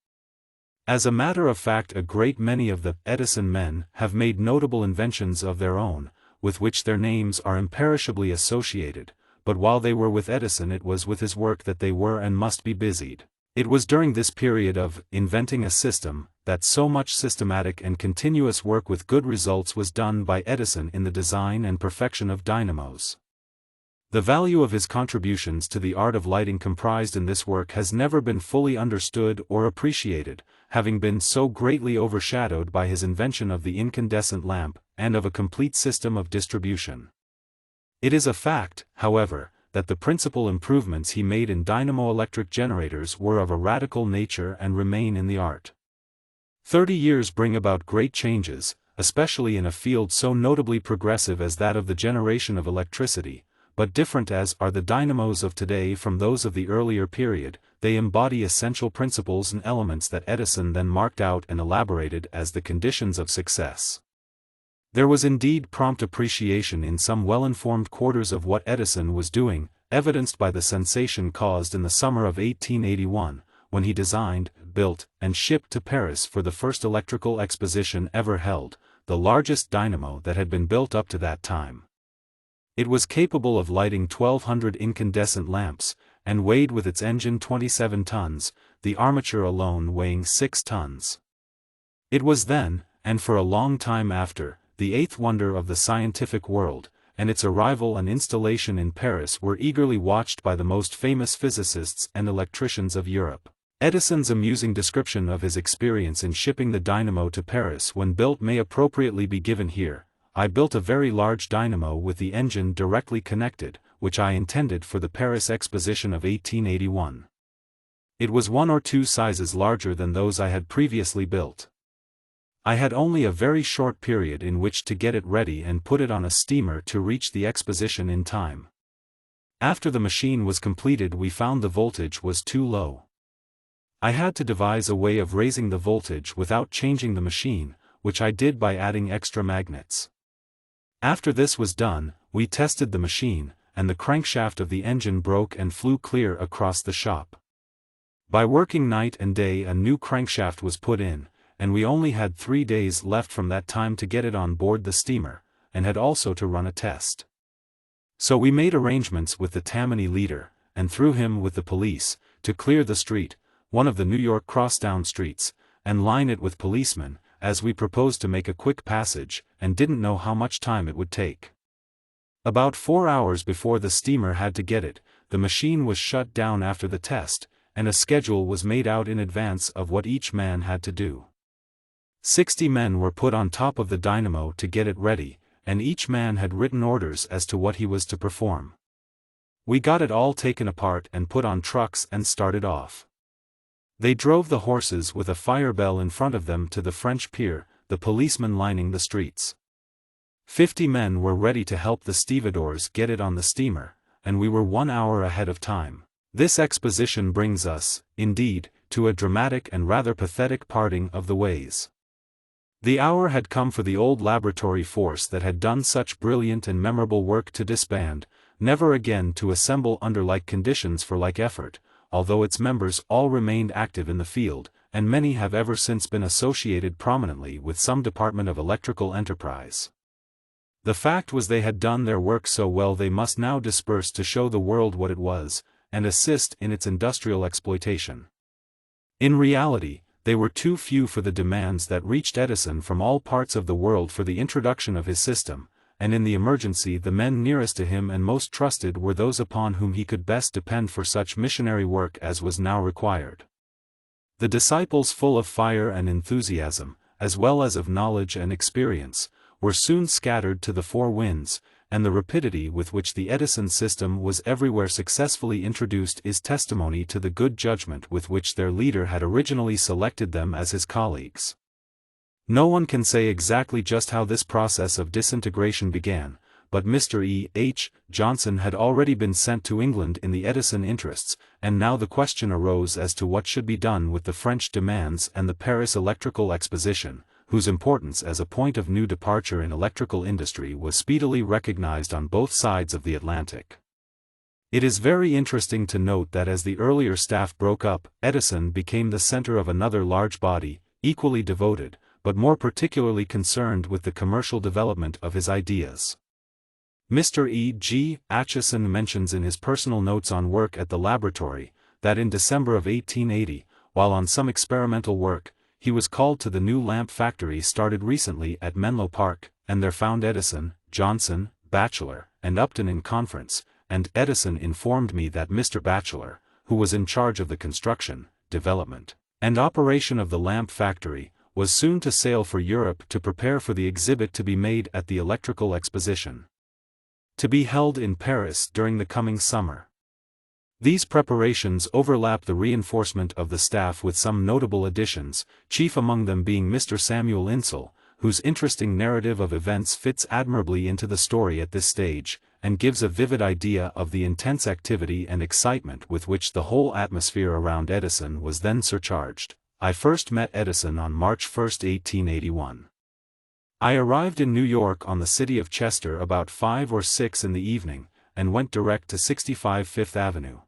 [SPEAKER 1] As a matter of fact, a great many of the Edison men have made notable inventions of their own, with which their names are imperishably associated, but while they were with Edison it was with his work that they were and must be busied. It was during this period of inventing a system that so much systematic and continuous work with good results was done by Edison in the design and perfection of dynamos. The value of his contributions to the art of lighting comprised in this work has never been fully understood or appreciated, having been so greatly overshadowed by his invention of the incandescent lamp, and of a complete system of distribution. It is a fact, however, that the principal improvements he made in dynamo-electric generators were of a radical nature and remain in the art. 30 years bring about great changes, especially in a field so notably progressive as that of the generation of electricity, but different as are the dynamos of today from those of the earlier period, they embody essential principles and elements that Edison then marked out and elaborated as the conditions of success. There was indeed prompt appreciation in some well-informed quarters of what Edison was doing, evidenced by the sensation caused in the summer of 1881, when he designed, built, and shipped to Paris for the first electrical exposition ever held, the largest dynamo that had been built up to that time. It was capable of lighting 1,200 incandescent lamps, and weighed with its engine 27 tons, the armature alone weighing 6 tons. It was then, and for a long time after, the eighth wonder of the scientific world, and its arrival and installation in Paris were eagerly watched by the most famous physicists and electricians of Europe. Edison's amusing description of his experience in shipping the dynamo to Paris when built may appropriately be given here. I built a very large dynamo with the engine directly connected, which I intended for the Paris Exposition of 1881. It was 1 or 2 sizes larger than those I had previously built. I had only a very short period in which to get it ready and put it on a steamer to reach the exposition in time. After the machine was completed we found the voltage was too low. I had to devise a way of raising the voltage without changing the machine, which I did by adding extra magnets. After this was done, we tested the machine, and the crankshaft of the engine broke and flew clear across the shop. By working night and day a new crankshaft was put in, and we only had 3 days left from that time to get it on board the steamer, and had also to run a test. So we made arrangements with the Tammany leader, and through him with the police, to clear the street, one of the New York crosstown streets, and line it with policemen, as we proposed to make a quick passage, and didn't know how much time it would take. About 4 hours before the steamer had to get it, the machine was shut down after the test, and a schedule was made out in advance of what each man had to do. 60 men were put on top of the dynamo to get it ready, and each man had written orders as to what he was to perform. We got it all taken apart and put on trucks and started off. They drove the horses with a fire bell in front of them to the French pier, the policemen lining the streets. 50 men were ready to help the stevedores get it on the steamer, and we were 1 hour ahead of time. This exposition brings us, indeed, to a dramatic and rather pathetic parting of the ways. The hour had come for the old laboratory force that had done such brilliant and memorable work to disband, never again to assemble under like conditions for like effort, although its members all remained active in the field, and many have ever since been associated prominently with some department of electrical enterprise. The fact was they had done their work so well they must now disperse to show the world what it was, and assist in its industrial exploitation. In reality, they were too few for the demands that reached Edison from all parts of the world for the introduction of his system, and in the emergency the men nearest to him and most trusted were those upon whom he could best depend for such missionary work as was now required. The disciples full of fire and enthusiasm, as well as of knowledge and experience, were soon scattered to the four winds, and the rapidity with which the Edison system was everywhere successfully introduced is testimony to the good judgment with which their leader had originally selected them as his colleagues. No one can say exactly just how this process of disintegration began, but Mr. E. H. Johnson had already been sent to England in the Edison interests, and now the question arose as to what should be done with the French demands and the Paris Electrical Exposition, whose importance as a point of new departure in electrical industry was speedily recognized on both sides of the Atlantic. It is very interesting to note that as the earlier staff broke up, Edison became the center of another large body, equally devoted, but more particularly concerned with the commercial development of his ideas. Mr. E. G. Acheson mentions in his personal notes on work at the laboratory, that in December of 1880, while on some experimental work, he was called to the new lamp factory started recently at Menlo Park, and there found Edison, Johnson, Batchelor, and Upton in conference, and Edison informed me that Mr. Batchelor, who was in charge of the construction, development, and operation of the lamp factory, was soon to sail for Europe to prepare for the exhibit to be made at the Electrical Exposition, to be held in Paris during the coming summer. These preparations overlap the reinforcement of the staff with some notable additions, chief among them being Mr. Samuel Insull, whose interesting narrative of events fits admirably into the story at this stage, and gives a vivid idea of the intense activity and excitement with which the whole atmosphere around Edison was then surcharged. I first met Edison on March 1, 1881. I arrived in New York on the city of Chester about 5 or 6 in the evening, and went direct to 65 Fifth Avenue.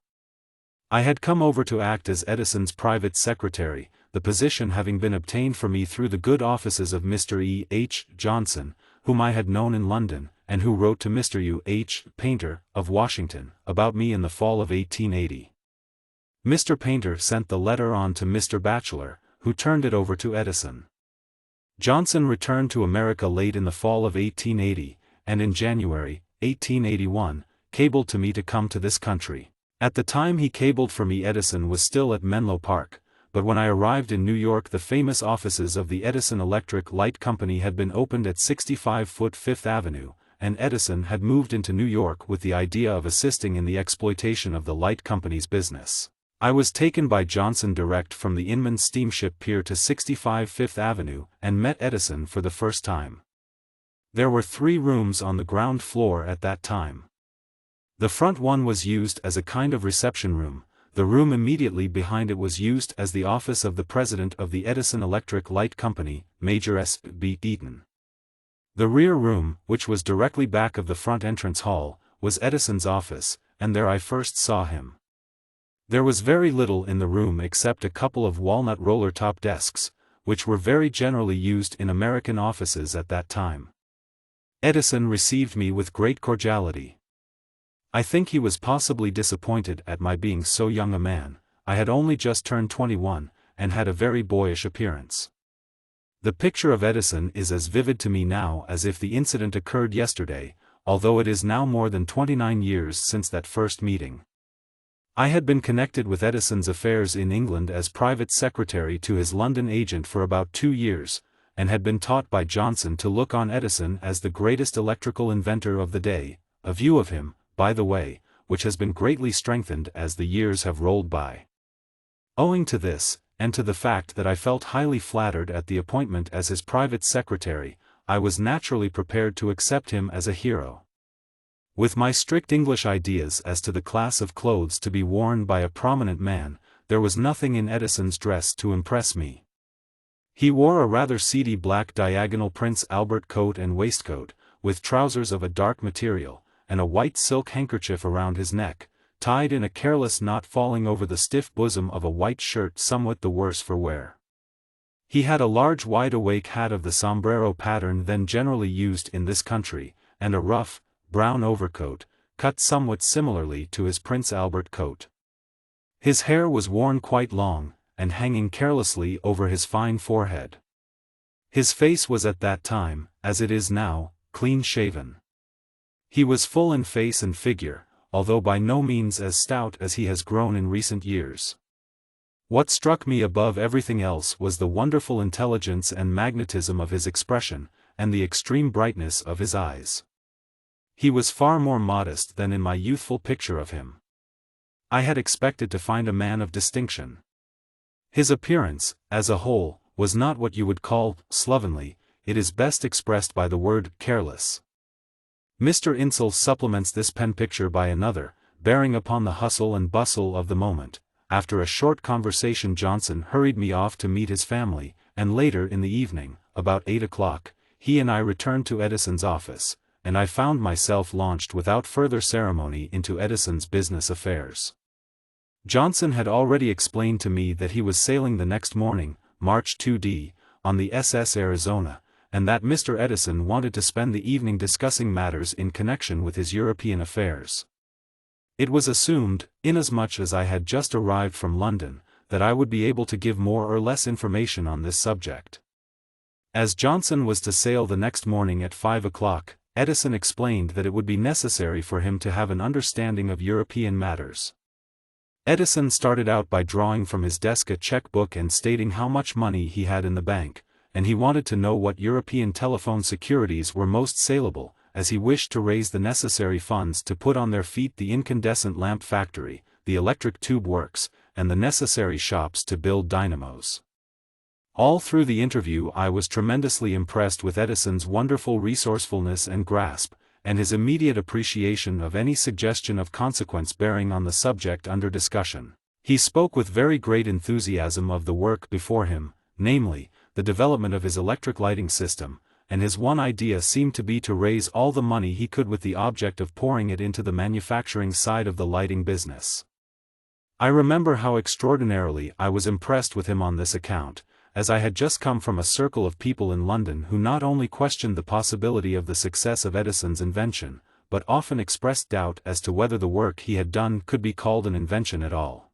[SPEAKER 1] I had come over to act as Edison's private secretary, the position having been obtained for me through the good offices of Mr. E. H. Johnson, whom I had known in London, and who wrote to Mr. U. H. Painter, of Washington, about me in the fall of 1880. Mr. Painter sent the letter on to Mr. Batchelor, who turned it over to Edison. Johnson returned to America late in the fall of 1880, and in January, 1881, cabled to me to come to this country. At the time he cabled for me Edison was still at Menlo Park, but when I arrived in New York the famous offices of the Edison Electric Light Company had been opened at 65 Fifth Avenue, and Edison had moved into New York with the idea of assisting in the exploitation of the light company's business. I was taken by Johnson direct from the Inman steamship pier to 65 Fifth Avenue, and met Edison for the first time. There were 3 rooms on the ground floor at that time. The front one was used as a kind of reception room, the room immediately behind it was used as the office of the president of the Edison Electric Light Company, Major S. B. Eaton. The rear room, which was directly back of the front entrance hall, was Edison's office, and there I first saw him. There was very little in the room except a couple of walnut roller-top desks, which were very generally used in American offices at that time. Edison received me with great cordiality. I think he was possibly disappointed at my being so young a man. I had only just turned 21, and had a very boyish appearance. The picture of Edison is as vivid to me now as if the incident occurred yesterday, although it is now more than 29 years since that first meeting. I had been connected with Edison's affairs in England as private secretary to his London agent for about 2 years, and had been taught by Johnson to look on Edison as the greatest electrical inventor of the day, a view of him, by the way, which has been greatly strengthened as the years have rolled by. Owing to this, and to the fact that I felt highly flattered at the appointment as his private secretary, I was naturally prepared to accept him as a hero. With my strict English ideas as to the class of clothes to be worn by a prominent man, there was nothing in Edison's dress to impress me. He wore a rather seedy black diagonal Prince Albert coat and waistcoat, with trousers of a dark material, and a white silk handkerchief around his neck, tied in a careless knot falling over the stiff bosom of a white shirt somewhat the worse for wear. He had a large wide-awake hat of the sombrero pattern then generally used in this country, and a rough, brown overcoat, cut somewhat similarly to his Prince Albert coat. His hair was worn quite long, and hanging carelessly over his fine forehead. His face was at that time, as it is now, clean-shaven. He was full in face and figure, although by no means as stout as he has grown in recent years. What struck me above everything else was the wonderful intelligence and magnetism of his expression, and the extreme brightness of his eyes. He was far more modest than in my youthful picture of him. I had expected to find a man of distinction. His appearance, as a whole, was not what you would call slovenly. It is best expressed by the word careless. Mr. Insull supplements this pen picture by another, bearing upon the hustle and bustle of the moment. After a short conversation Johnson hurried me off to meet his family, and later in the evening, about 8 o'clock, he and I returned to Edison's office, and I found myself launched without further ceremony into Edison's business affairs. Johnson had already explained to me that he was sailing the next morning, March 2d, on the SS Arizona, and that Mr. Edison wanted to spend the evening discussing matters in connection with his European affairs. It was assumed, inasmuch as I had just arrived from London, that I would be able to give more or less information on this subject. As Johnson was to sail the next morning at 5 o'clock, Edison explained that it would be necessary for him to have an understanding of European matters. Edison started out by drawing from his desk a checkbook and stating how much money he had in the bank, and he wanted to know what European telephone securities were most saleable, as he wished to raise the necessary funds to put on their feet the incandescent lamp factory, the electric tube works, and the necessary shops to build dynamos. All through the interview I was tremendously impressed with Edison's wonderful resourcefulness and grasp, and his immediate appreciation of any suggestion of consequence bearing on the subject under discussion. He spoke with very great enthusiasm of the work before him, namely, the development of his electric lighting system, and his one idea seemed to be to raise all the money he could with the object of pouring it into the manufacturing side of the lighting business. I remember how extraordinarily I was impressed with him on this account, as I had just come from a circle of people in London who not only questioned the possibility of the success of Edison's invention, but often expressed doubt as to whether the work he had done could be called an invention at all.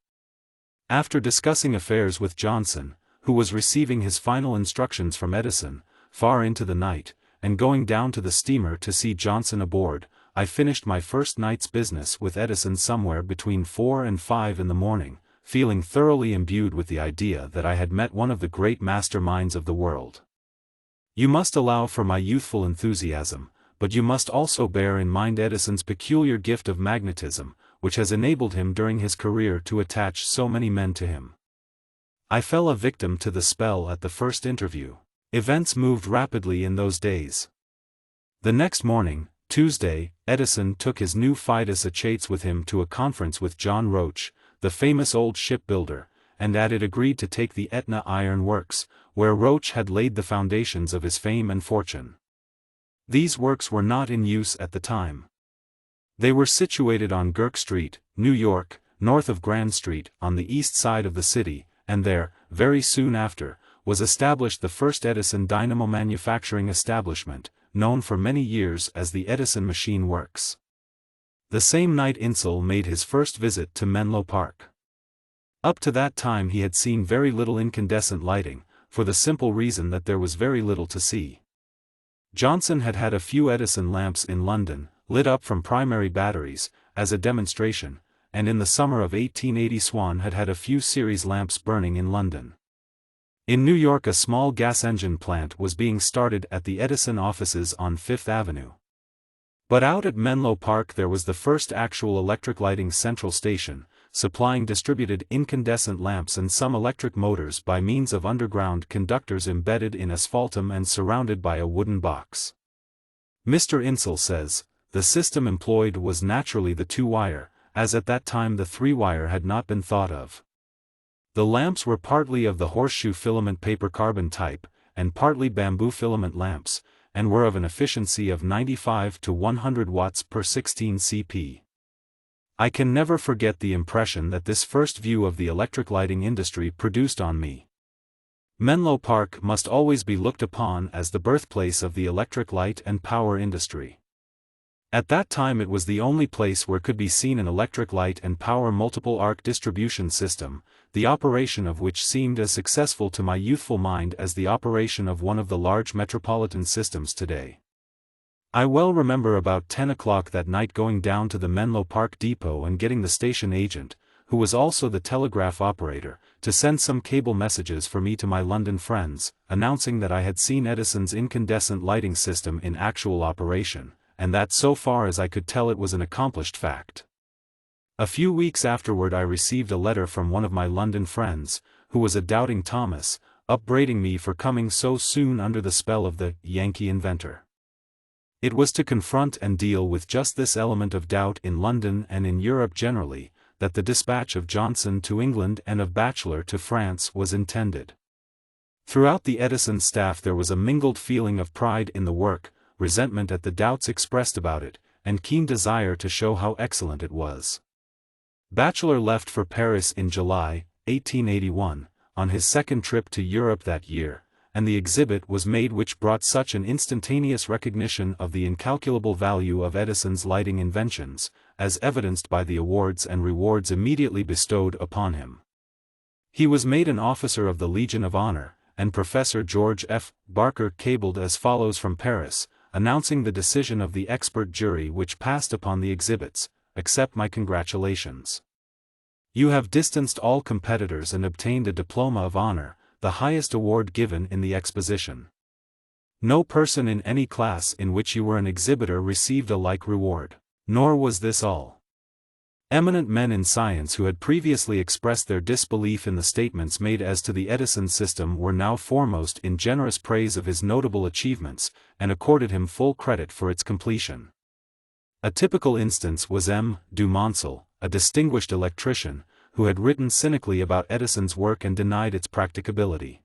[SPEAKER 1] After discussing affairs with Johnson, who was receiving his final instructions from Edison, far into the night, and going down to the steamer to see Johnson aboard, I finished my first night's business with Edison somewhere between 4 and 5 in the morning, feeling thoroughly imbued with the idea that I had met one of the great master minds of the world. You must allow for my youthful enthusiasm, but you must also bear in mind Edison's peculiar gift of magnetism, which has enabled him during his career to attach so many men to him. I fell a victim to the spell at the first interview. Events moved rapidly in those days. The next morning, Tuesday, Edison took his new Fidus Achates with him to a conference with John Roach, the famous old shipbuilder, and at it agreed to take the Etna Iron Works, where Roach had laid the foundations of his fame and fortune. These works were not in use at the time. They were situated on Girk Street, New York, north of Grand Street, on the east side of the city, and there, very soon after, was established the first Edison dynamo manufacturing establishment, known for many years as the Edison Machine Works. The same night Insull made his first visit to Menlo Park. Up to that time he had seen very little incandescent lighting, for the simple reason that there was very little to see. Johnson had had a few Edison lamps in London, lit up from primary batteries, as a demonstration, and in the summer of 1880 Swan had had a few series lamps burning in London. In New York a small gas engine plant was being started at the Edison offices on Fifth Avenue. But out at Menlo Park there was the first actual electric lighting central station, supplying distributed incandescent lamps and some electric motors by means of underground conductors embedded in asphaltum and surrounded by a wooden box. Mr. Insull says, the system employed was naturally the 2-wire, as at that time the 3-wire had not been thought of. The lamps were partly of the horseshoe filament paper carbon type, and partly bamboo filament lamps, and were of an efficiency of 95 to 100 watts per 16 cp. I can never forget the impression that this first view of the electric lighting industry produced on me. Menlo Park must always be looked upon as the birthplace of the electric light and power industry. At that time it was the only place where could be seen an electric light and power multiple arc distribution system, the operation of which seemed as successful to my youthful mind as the operation of one of the large metropolitan systems today. I well remember about 10 o'clock that night going down to the Menlo Park depot and getting the station agent, who was also the telegraph operator, to send some cable messages for me to my London friends, announcing that I had seen Edison's incandescent lighting system in actual operation, and that so far as I could tell it was an accomplished fact. A few weeks afterward I received a letter from one of my London friends, who was a doubting Thomas, upbraiding me for coming so soon under the spell of the Yankee inventor. It was to confront and deal with just this element of doubt in London and in Europe generally, that the dispatch of Johnson to England and of Batchelor to France was intended. Throughout the Edison staff there was a mingled feeling of pride in the work, resentment at the doubts expressed about it, and keen desire to show how excellent it was. Batchelor left for Paris in July, 1881, on his second trip to Europe that year, and the exhibit was made which brought such an instantaneous recognition of the incalculable value of Edison's lighting inventions, as evidenced by the awards and rewards immediately bestowed upon him. He was made an officer of the Legion of Honor, and Professor George F. Barker cabled as follows from Paris, announcing the decision of the expert jury which passed upon the exhibits: "Accept my congratulations. You have distanced all competitors and obtained a diploma of honor, the highest award given in the exposition. No person in any class in which you were an exhibitor received a like reward." Nor was this all. Eminent men in science who had previously expressed their disbelief in the statements made as to the Edison system were now foremost in generous praise of his notable achievements, and accorded him full credit for its completion. A typical instance was M. du Moncel, a distinguished electrician, who had written cynically about Edison's work and denied its practicability.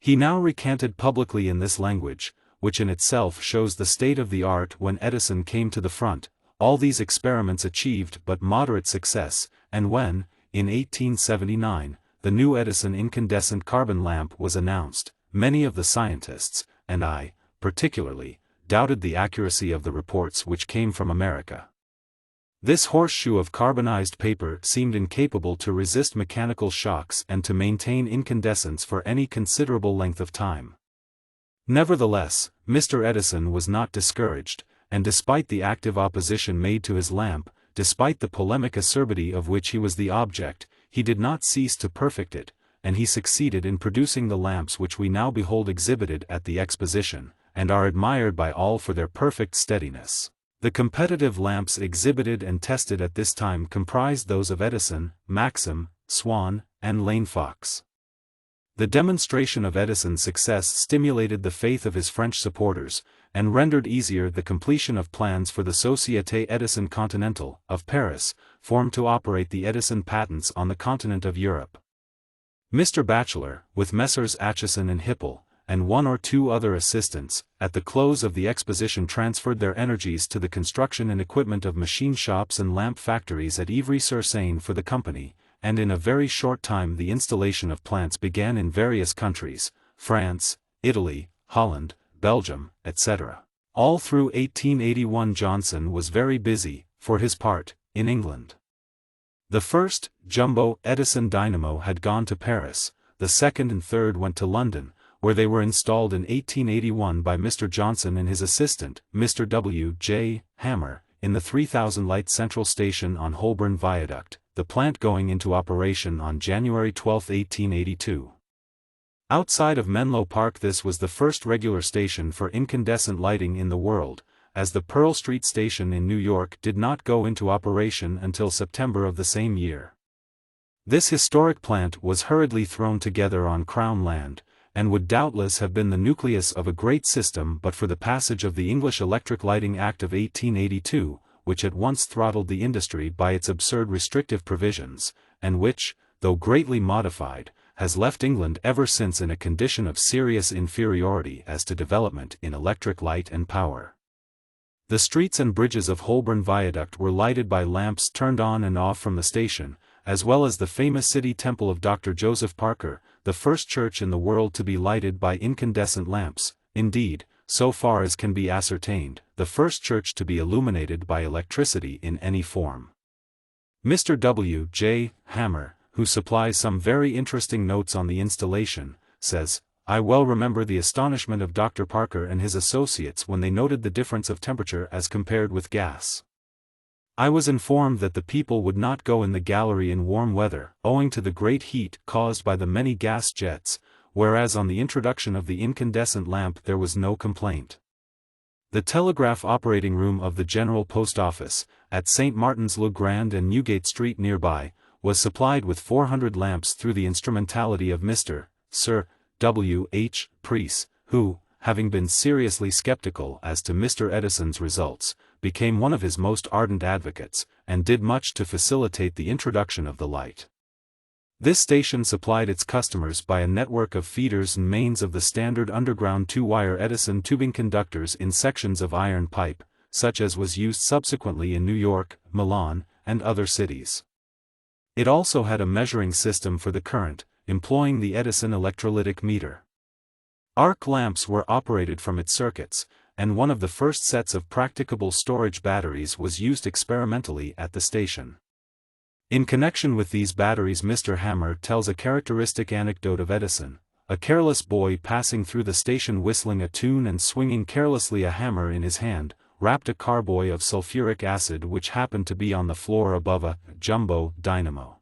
[SPEAKER 1] He now recanted publicly in this language, which in itself shows the state of the art when Edison came to the front: "All these experiments achieved but moderate success, and when, in 1879, the new Edison incandescent carbon lamp was announced, many of the scientists, and I, particularly, doubted the accuracy of the reports which came from America. This horseshoe of carbonized paper seemed incapable to resist mechanical shocks and to maintain incandescence for any considerable length of time." Nevertheless, Mr. Edison was not discouraged, and despite the active opposition made to his lamp, despite the polemic acerbity of which he was the object, he did not cease to perfect it, and he succeeded in producing the lamps which we now behold exhibited at the exposition, and are admired by all for their perfect steadiness. The competitive lamps exhibited and tested at this time comprised those of Edison, Maxim, Swan, and Lane Fox. The demonstration of Edison's success stimulated the faith of his French supporters, and rendered easier the completion of plans for the Société Edison Continentale, of Paris, formed to operate the Edison patents on the continent of Europe. Mr. Batchelor, with Messrs. Acheson and Hippel, and one or two other assistants, at the close of the exposition transferred their energies to the construction and equipment of machine shops and lamp factories at Ivry-sur-Seine for the company, and in a very short time the installation of plants began in various countries: France, Italy, Holland, Belgium, etc. All through 1881 Johnson was very busy, for his part, in England. The first, jumbo, Edison dynamo had gone to Paris, the second and third went to London, where they were installed in 1881 by Mr. Johnson and his assistant, Mr. W. J. Hammer, in the 3000-light central station on Holborn Viaduct, the plant going into operation on January 12, 1882. Outside of Menlo Park this was the first regular station for incandescent lighting in the world, as the Pearl Street station in New York did not go into operation until September of the same year. This historic plant was hurriedly thrown together on Crown land, and would doubtless have been the nucleus of a great system but for the passage of the English Electric Lighting Act of 1882, which at once throttled the industry by its absurd restrictive provisions, and which, though greatly modified, has left England ever since in a condition of serious inferiority as to development in electric light and power. The streets and bridges of Holborn Viaduct were lighted by lamps turned on and off from the station, as well as the famous city temple of Dr. Joseph Parker, the first church in the world to be lighted by incandescent lamps, indeed, so far as can be ascertained, the first church to be illuminated by electricity in any form. Mr. W. J. Hammer, who supplies some very interesting notes on the installation, says, "I well remember the astonishment of Dr. Parker and his associates when they noted the difference of temperature as compared with gas. I was informed that the people would not go in the gallery in warm weather, owing to the great heat caused by the many gas jets, whereas on the introduction of the incandescent lamp there was no complaint. The telegraph operating room of the General Post Office, at St. Martin's le Grand and Newgate Street nearby, was supplied with 400 lamps through the instrumentality of Sir W. H. Preece, who, having been seriously skeptical as to Mr. Edison's results, became one of his most ardent advocates, and did much to facilitate the introduction of the light. This station supplied its customers by a network of feeders and mains of the standard underground 2-wire Edison tubing conductors in sections of iron pipe, such as was used subsequently in New York, Milan, and other cities. It also had a measuring system for the current, employing the Edison electrolytic meter. Arc lamps were operated from its circuits, and one of the first sets of practicable storage batteries was used experimentally at the station. In connection with these batteries, Mr. Hammer tells a characteristic anecdote of Edison, a careless boy passing through the station whistling a tune and swinging carelessly a hammer in his hand, rapped a carboy of sulfuric acid which happened to be on the floor above a jumbo dynamo.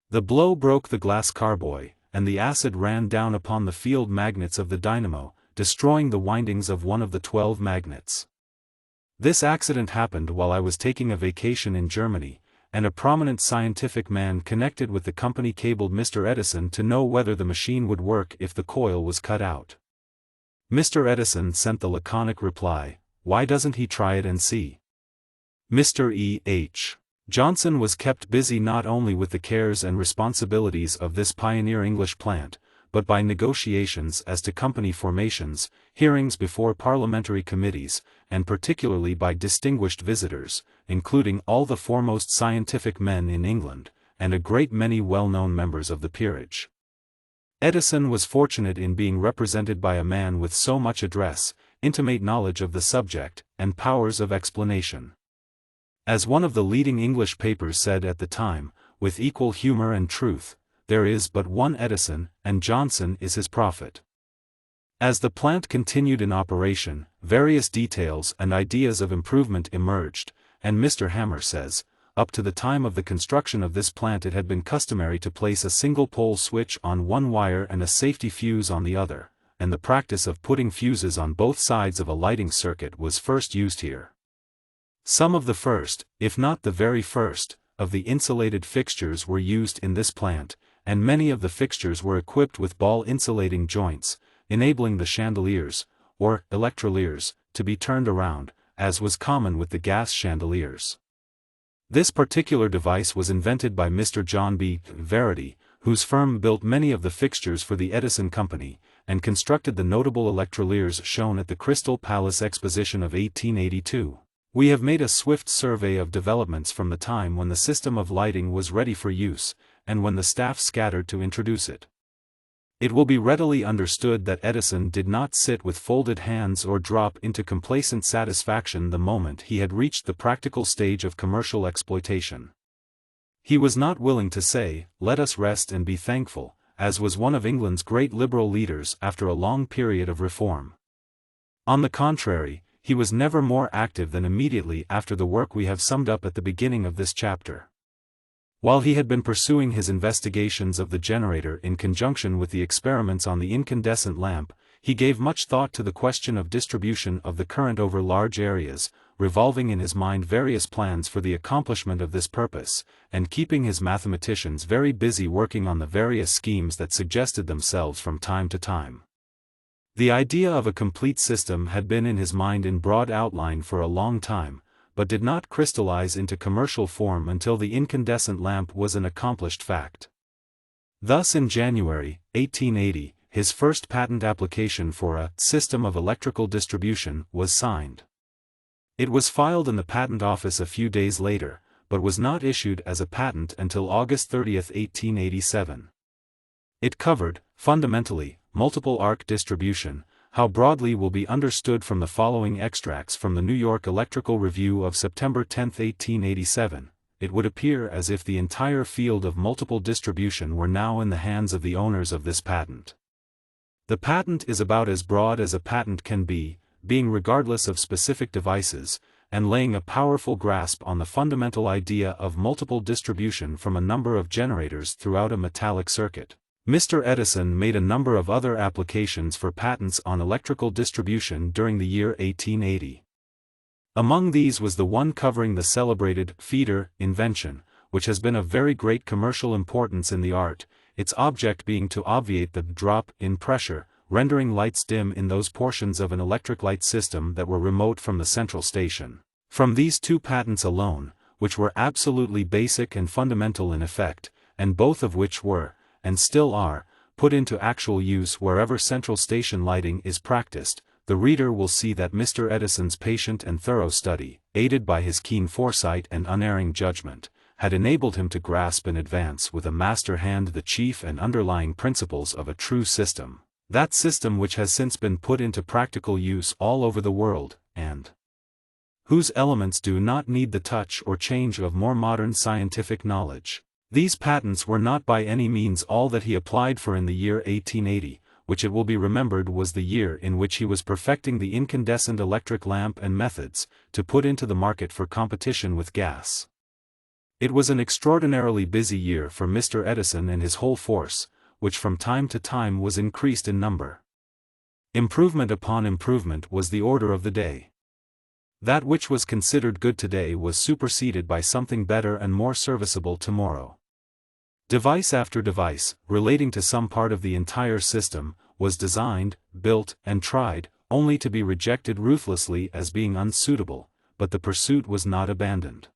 [SPEAKER 1] The blow broke the glass carboy, and the acid ran down upon the field magnets of the dynamo, destroying the windings of one of the 12 magnets. This accident happened while I was taking a vacation in Germany, and a prominent scientific man connected with the company cabled Mr. Edison to know whether the machine would work if the coil was cut out. Mr. Edison sent the laconic reply, "Why doesn't he try it and see?" Mr. E. H. Johnson was kept busy not only with the cares and responsibilities of this pioneer English plant, but by negotiations as to company formations, hearings before parliamentary committees, and particularly by distinguished visitors, including all the foremost scientific men in England, and a great many well-known members of the peerage. Edison was fortunate in being represented by a man with so much address, intimate knowledge of the subject, and powers of explanation. As one of the leading English papers said at the time, with equal humor and truth, "There is but one Edison, and Johnson is his prophet." As the plant continued in operation, various details and ideas of improvement emerged, and Mr. Hammer says, up to the time of the construction of this plant it had been customary to place a single-pole switch on one wire and a safety fuse on the other, and the practice of putting fuses on both sides of a lighting circuit was first used here. Some of the first, if not the very first, of the insulated fixtures were used in this plant, and many of the fixtures were equipped with ball insulating joints, enabling the chandeliers, or electroliers, to be turned around, as was common with the gas chandeliers. This particular device was invented by Mr. John B. Verity, whose firm built many of the fixtures for the Edison Company, and constructed the notable electroliers shown at the Crystal Palace Exposition of 1882. We have made a swift survey of developments from the time when the system of lighting was ready for use, and when the staff scattered to introduce it. It will be readily understood that Edison did not sit with folded hands or drop into complacent satisfaction the moment he had reached the practical stage of commercial exploitation. He was not willing to say, "Let us rest and be thankful," as was one of England's great liberal leaders after a long period of reform. On the contrary, he was never more active than immediately after the work we have summed up at the beginning of this chapter. While he had been pursuing his investigations of the generator in conjunction with the experiments on the incandescent lamp, he gave much thought to the question of distribution of the current over large areas, revolving in his mind various plans for the accomplishment of this purpose, and keeping his mathematicians very busy working on the various schemes that suggested themselves from time to time. The idea of a complete system had been in his mind in broad outline for a long time, but did not crystallize into commercial form until the incandescent lamp was an accomplished fact. Thus in January, 1880, his first patent application for a system of electrical distribution was signed. It was filed in the Patent Office a few days later, but was not issued as a patent until August 30, 1887. It covered, fundamentally, multiple arc distribution. How broadly will be understood from the following extracts from the New York Electrical Review of September 10, 1887. It would appear as if the entire field of multiple distribution were now in the hands of the owners of this patent. The patent is about as broad as a patent can be, being regardless of specific devices, and laying a powerful grasp on the fundamental idea of multiple distribution from a number of generators throughout a metallic circuit. Mr. Edison made a number of other applications for patents on electrical distribution during the year 1880. Among these was the one covering the celebrated feeder invention, which has been of very great commercial importance in the art, its object being to obviate the drop in pressure, rendering lights dim in those portions of an electric light system that were remote from the central station. From these two patents alone, which were absolutely basic and fundamental in effect, and both of which were, and still are, put into actual use wherever central station lighting is practiced, the reader will see that Mr. Edison's patient and thorough study, aided by his keen foresight and unerring judgment, had enabled him to grasp in advance with a master hand the chief and underlying principles of a true system, that system which has since been put into practical use all over the world, and whose elements do not need the touch or change of more modern scientific knowledge. These patents were not by any means all that he applied for in the year 1880, which it will be remembered was the year in which he was perfecting the incandescent electric lamp and methods, to put into the market for competition with gas. It was an extraordinarily busy year for Mr. Edison and his whole force, which from time to time was increased in number. Improvement upon improvement was the order of the day. That which was considered good today was superseded by something better and more serviceable tomorrow. Device after device, relating to some part of the entire system, was designed, built, and tried, only to be rejected ruthlessly as being unsuitable, but the pursuit was not abandoned.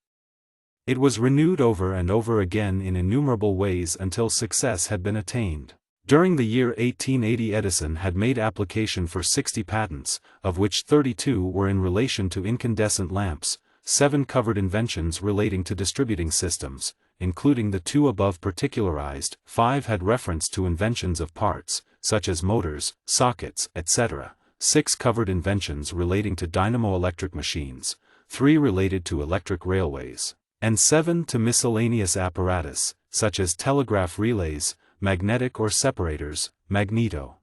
[SPEAKER 1] It was renewed over and over again in innumerable ways until success had been attained. During the year 1880 Edison had made application for 60 patents, of which 32 were in relation to incandescent lamps, 7 covered inventions relating to distributing systems, including the 2 above particularized, 5 had reference to inventions of parts, such as motors, sockets, etc., 6 covered inventions relating to dynamo-electric machines, 3 related to electric railways, and 7 to miscellaneous apparatus, such as telegraph relays, magnetic or separators, magneto,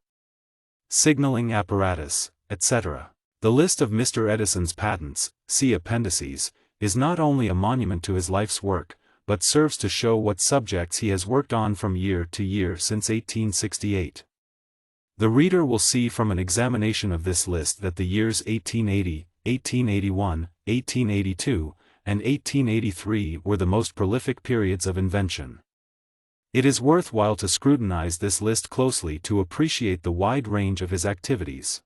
[SPEAKER 1] signaling apparatus, etc. The list of Mr. Edison's patents, see appendices, is not only a monument to his life's work, but serves to show what subjects he has worked on from year to year since 1868. The reader will see from an examination of this list that the years 1880, 1881, 1882, and 1883 were the most prolific periods of invention. It is worthwhile to scrutinize this list closely to appreciate the wide range of his activities.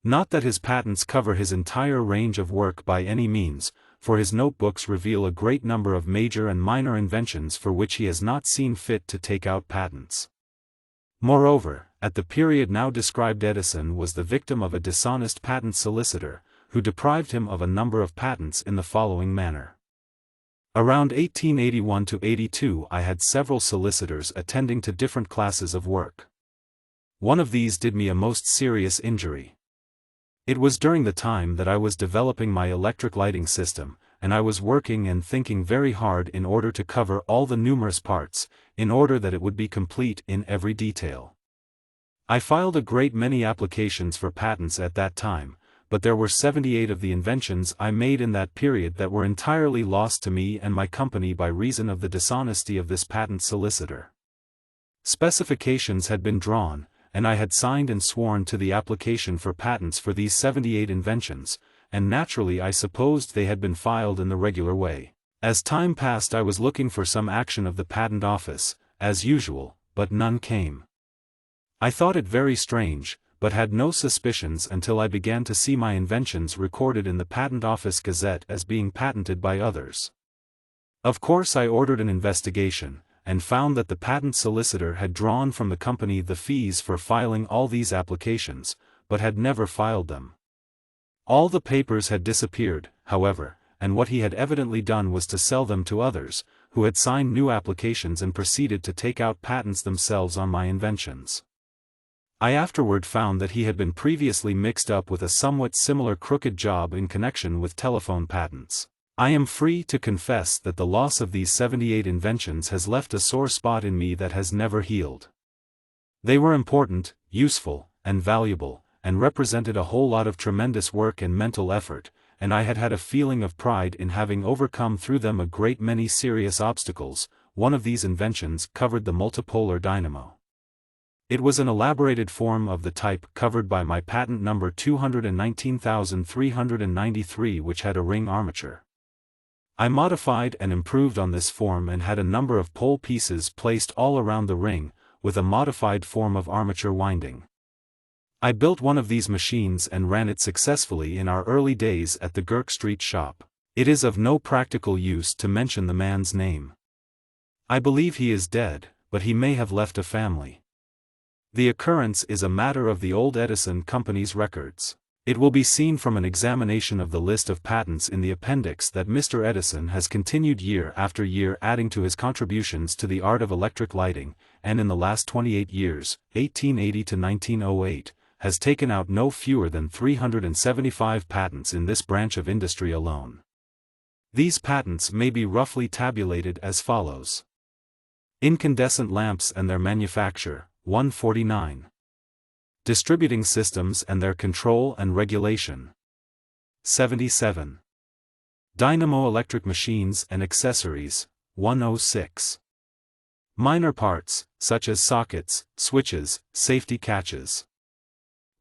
[SPEAKER 1] Not that his patents cover his entire range of work by any means, for his notebooks reveal a great number of major and minor inventions for which he has not seen fit to take out patents. Moreover, at the period now described Edison was the victim of a dishonest patent solicitor, who deprived him of a number of patents in the following manner. Around 1881 to 82 I had several solicitors attending to different classes of work. One of these did me a most serious injury. It was during the time that I was developing my electric lighting system, and I was working and thinking very hard in order to cover all the numerous parts, in order that it would be complete in every detail. I filed a great many applications for patents at that time, but there were 78 of the inventions I made in that period that were entirely lost to me and my company by reason of the dishonesty of this patent solicitor. Specifications had been drawn, and I had signed and sworn to the application for patents for these 78 inventions, and naturally I supposed they had been filed in the regular way. As time passed I was looking for some action of the Patent Office, as usual, but none came. I thought it very strange, but had no suspicions until I began to see my inventions recorded in the Patent Office Gazette as being patented by others. Of course I ordered an investigation, and found that the patent solicitor had drawn from the company the fees for filing all these applications, but had never filed them. All the papers had disappeared, however, and what he had evidently done was to sell them to others, who had signed new applications and proceeded to take out patents themselves on my inventions. I afterward found that he had been previously mixed up with a somewhat similar crooked job in connection with telephone patents. I am free to confess that the loss of these 78 inventions has left a sore spot in me that has never healed. They were important, useful, and valuable, and represented a whole lot of tremendous work and mental effort, and I had had a feeling of pride in having overcome through them a great many serious obstacles. One of these inventions covered the multipolar dynamo. It was an elaborated form of the type covered by my patent number 219393, which had a ring armature. I modified and improved on this form and had a number of pole pieces placed all around the ring, with a modified form of armature winding. I built one of these machines and ran it successfully in our early days at the Girk Street shop. It is of no practical use to mention the man's name. I believe he is dead, but he may have left a family. The occurrence is a matter of the old Edison company's records. It will be seen from an examination of the list of patents in the appendix that Mr. Edison has continued year after year adding to his contributions to the art of electric lighting, and in the last 28 years, 1880 to 1908, has taken out no fewer than 375 patents in this branch of industry alone. These patents may be roughly tabulated as follows. Incandescent lamps and their manufacture, 149. Distributing systems and their control and regulation, 77. Dynamo electric machines and accessories, 106. Minor parts, such as sockets, switches, safety catches,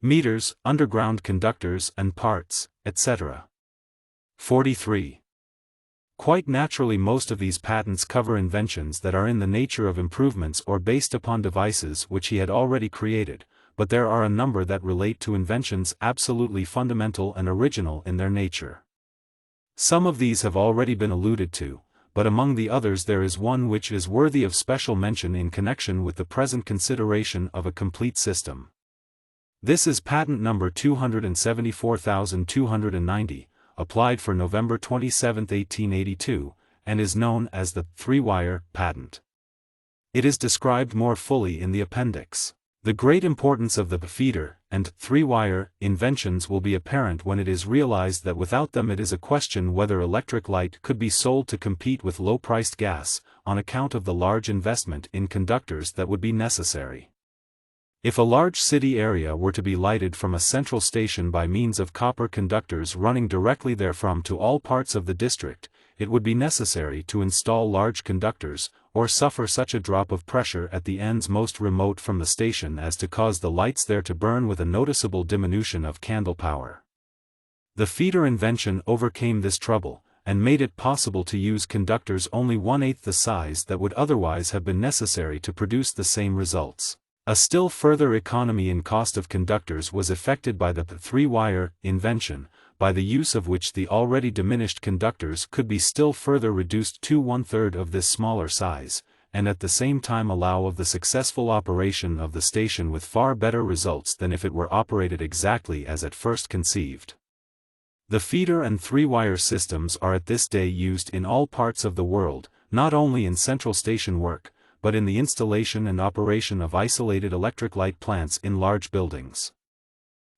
[SPEAKER 1] meters, underground conductors and parts, etc. 43. Quite naturally, most of these patents cover inventions that are in the nature of improvements or based upon devices which he had already created, but there are a number that relate to inventions absolutely fundamental and original in their nature. Some of these have already been alluded to, but among the others there is one which is worthy of special mention in connection with the present consideration of a complete system. This is patent number 274,290, applied for November 27, 1882, and is known as the three-wire patent. It is described more fully in the appendix. The great importance of the feeder and three-wire inventions will be apparent when it is realized that without them it is a question whether electric light could be sold to compete with low-priced gas, on account of the large investment in conductors that would be necessary. If a large city area were to be lighted from a central station by means of copper conductors running directly therefrom to all parts of the district, it would be necessary to install large conductors, or suffer such a drop of pressure at the ends most remote from the station as to cause the lights there to burn with a noticeable diminution of candle power. The feeder invention overcame this trouble, and made it possible to use conductors only 1/8 the size that would otherwise have been necessary to produce the same results. A still further economy in cost of conductors was effected by the three-wire invention, by the use of which the already diminished conductors could be still further reduced to 1/3 of this smaller size, and at the same time allow of the successful operation of the station with far better results than if it were operated exactly as at first conceived. The feeder and three-wire systems are at this day used in all parts of the world, not only in central station work, but in the installation and operation of isolated electric light plants in large buildings.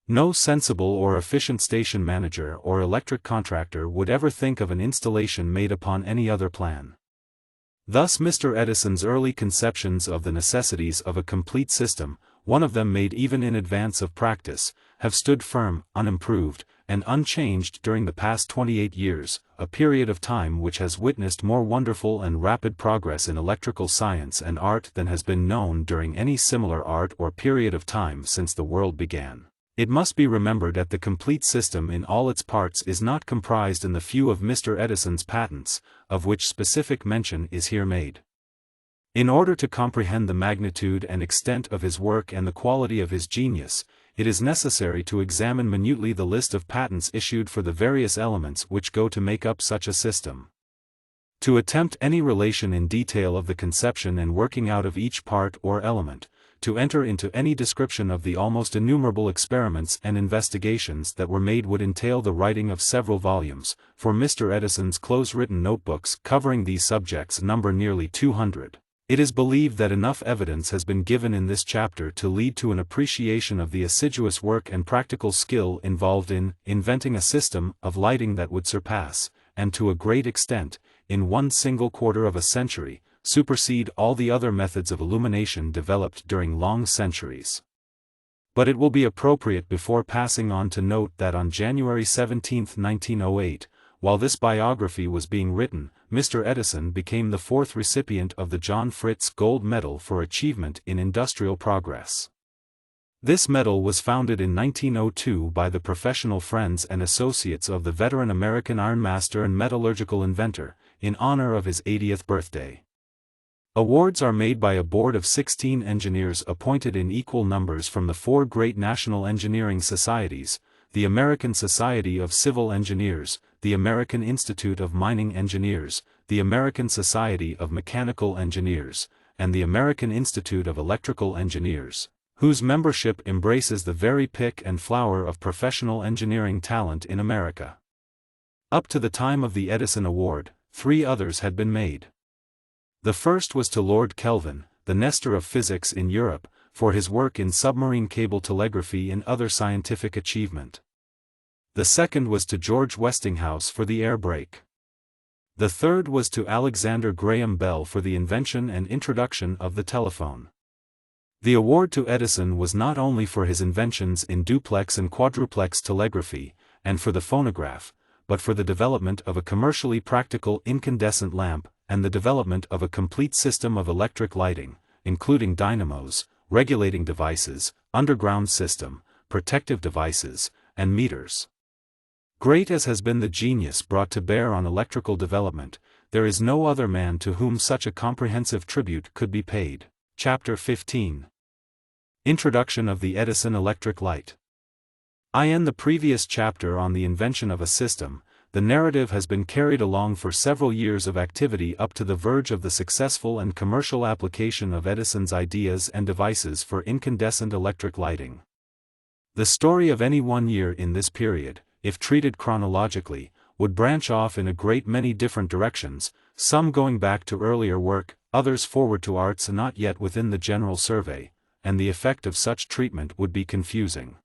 [SPEAKER 1] No sensible or efficient station manager or electric contractor would ever think of an installation made upon any other plan. Thus Mr. Edison's early conceptions of the necessities of a complete system, one of them made even in advance of practice, have stood firm, unimproved, and unchanged during the past 28 years, a period of time which has witnessed more wonderful and rapid progress in electrical science and art than has been known during any similar art or period of time since the world began. It must be remembered that the complete system in all its parts is not comprised in the few of Mr. Edison's patents, of which specific mention is here made. In order to comprehend the magnitude and extent of his work and the quality of his genius, it is necessary to examine minutely the list of patents issued for the various elements which go to make up such a system. To attempt any relation in detail of the conception and working out of each part or element, to enter into any description of the almost innumerable experiments and investigations that were made would entail the writing of several volumes, for Mr. Edison's close-written notebooks covering these subjects number nearly 200. It is believed that enough evidence has been given in this chapter to lead to an appreciation of the assiduous work and practical skill involved in inventing a system of lighting that would surpass, and to a great extent, in one single quarter of a century, supersede all the other methods of illumination developed during long centuries. But it will be appropriate before passing on to note that on January 17, 1908, while this biography was being written, Mr. Edison became the fourth recipient of the John Fritz Gold Medal for Achievement in Industrial Progress. This medal was founded in 1902 by the professional friends and associates of the veteran American ironmaster and metallurgical inventor, in honor of his 80th birthday. Awards are made by a board of 16 engineers appointed in equal numbers from the four great national engineering societies, the American Society of Civil Engineers, the American Institute of Mining Engineers, the American Society of Mechanical Engineers, and the American Institute of Electrical Engineers, whose membership embraces the very pick and flower of professional engineering talent in America. Up to the time of the Edison Award, 3 others had been made. The first was to Lord Kelvin, the Nestor of physics in Europe, for his work in submarine cable telegraphy and other scientific achievement. The second was to George Westinghouse for the air brake. The third was to Alexander Graham Bell for the invention and introduction of the telephone. The award to Edison was not only for his inventions in duplex and quadruplex telegraphy, and for the phonograph, but for the development of a commercially practical incandescent lamp, and the development of a complete system of electric lighting, including dynamos, regulating devices, underground system, protective devices, and meters. Great as has been the genius brought to bear on electrical development, there is no other man to whom such a comprehensive tribute could be paid. Chapter 15. Introduction of the Edison electric light. In the previous chapter on the invention of a system, the narrative has been carried along for several years of activity up to the verge of the successful and commercial application of Edison's ideas and devices for incandescent electric lighting. The story of any one year in this period, if treated chronologically, would branch off in a great many different directions, some going back to earlier work, others forward to arts not yet within the general survey, and the effect of such treatment would be confusing.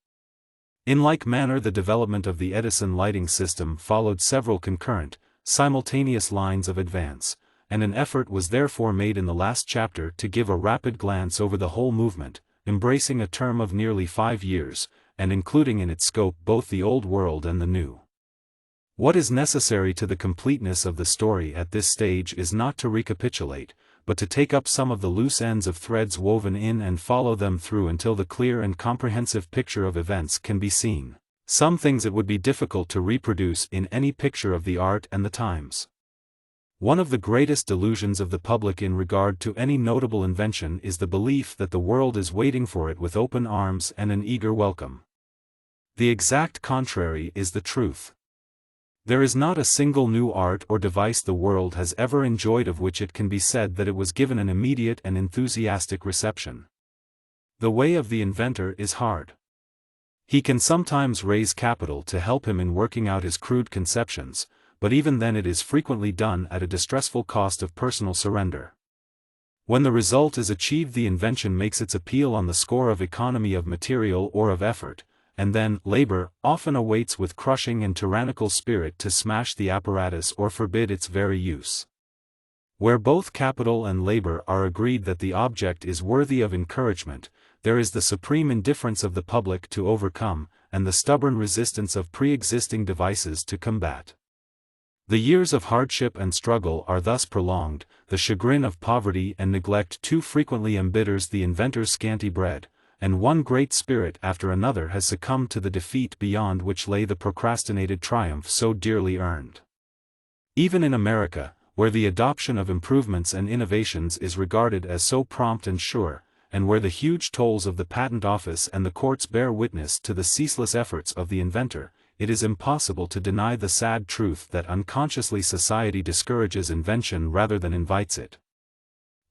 [SPEAKER 1] In like manner, the development of the Edison lighting system followed several concurrent, simultaneous lines of advance, and an effort was therefore made in the last chapter to give a rapid glance over the whole movement, embracing a term of nearly 5 years, and including in its scope both the Old World and the New. What is necessary to the completeness of the story at this stage is not to recapitulate, but to take up some of the loose ends of threads woven in and follow them through until the clear and comprehensive picture of events can be seen. Some things it would be difficult to reproduce in any picture of the art and the times. One of the greatest delusions of the public in regard to any notable invention is the belief that the world is waiting for it with open arms and an eager welcome. The exact contrary is the truth. There is not a single new art or device the world has ever enjoyed of which it can be said that it was given an immediate and enthusiastic reception. The way of the inventor is hard. He can sometimes raise capital to help him in working out his crude conceptions, but even then it is frequently done at a distressful cost of personal surrender. When the result is achieved, the invention makes its appeal on the score of economy of material or of effort, and then labor often awaits with crushing and tyrannical spirit to smash the apparatus or forbid its very use. Where both capital and labor are agreed that the object is worthy of encouragement, there is the supreme indifference of the public to overcome, and the stubborn resistance of pre-existing devices to combat. The years of hardship and struggle are thus prolonged, the chagrin of poverty and neglect too frequently embitters the inventor's scanty bread, and one great spirit after another has succumbed to the defeat beyond which lay the procrastinated triumph so dearly earned. Even in America, where the adoption of improvements and innovations is regarded as so prompt and sure, and where the huge tolls of the patent office and the courts bear witness to the ceaseless efforts of the inventor, it is impossible to deny the sad truth that unconsciously society discourages invention rather than invites it.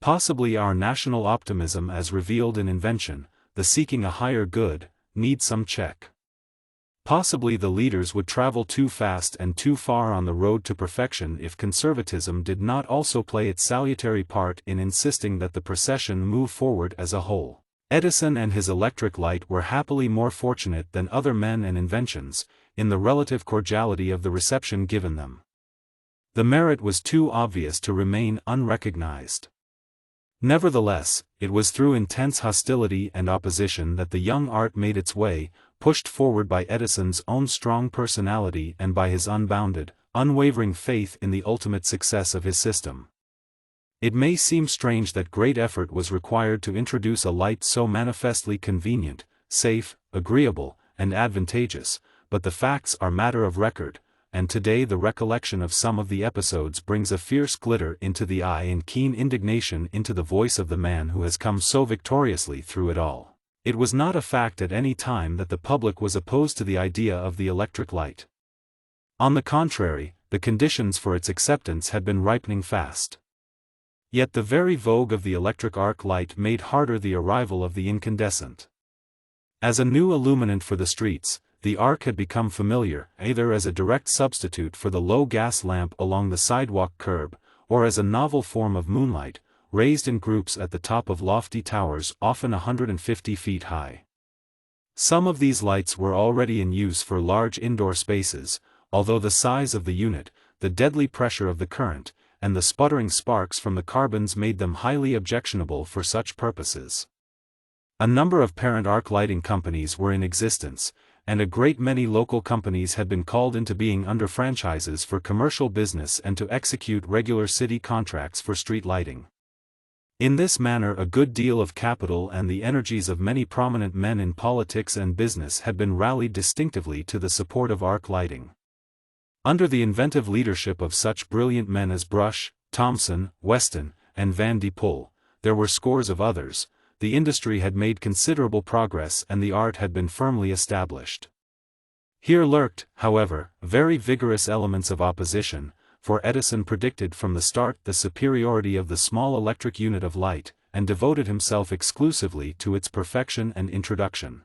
[SPEAKER 1] Possibly our national optimism as revealed in invention, the seeking a higher good, needs some check. Possibly the leaders would travel too fast and too far on the road to perfection if conservatism did not also play its salutary part in insisting that the procession move forward as a whole. Edison and his electric light were happily more fortunate than other men and inventions, in the relative cordiality of the reception given them. The merit was too obvious to remain unrecognized. Nevertheless, it was through intense hostility and opposition that the young art made its way, pushed forward by Edison's own strong personality and by his unbounded, unwavering faith in the ultimate success of his system. It may seem strange that great effort was required to introduce a light so manifestly convenient, safe, agreeable, and advantageous, but the facts are matter of record, and today the recollection of some of the episodes brings a fierce glitter into the eye and keen indignation into the voice of the man who has come so victoriously through it all. It was not a fact at any time that the public was opposed to the idea of the electric light. On the contrary, the conditions for its acceptance had been ripening fast. Yet the very vogue of the electric arc light made harder the arrival of the incandescent. As a new illuminant for the streets, the arc had become familiar, either as a direct substitute for the low gas lamp along the sidewalk curb, or as a novel form of moonlight, raised in groups at the top of lofty towers often 150 feet high. Some of these lights were already in use for large indoor spaces, although the size of the unit, the deadly pressure of the current, and the sputtering sparks from the carbons made them highly objectionable for such purposes. A number of parent arc lighting companies were in existence, and a great many local companies had been called into being under franchises for commercial business and to execute regular city contracts for street lighting. In this manner a good deal of capital and the energies of many prominent men in politics and business had been rallied distinctively to the support of arc lighting. Under the inventive leadership of such brilliant men as Brush, Thomson, Weston, and Van de Poel, there were scores of others, the industry had made considerable progress and the art had been firmly established. Here lurked, however, very vigorous elements of opposition, for Edison predicted from the start the superiority of the small electric unit of light, and devoted himself exclusively to its perfection and introduction.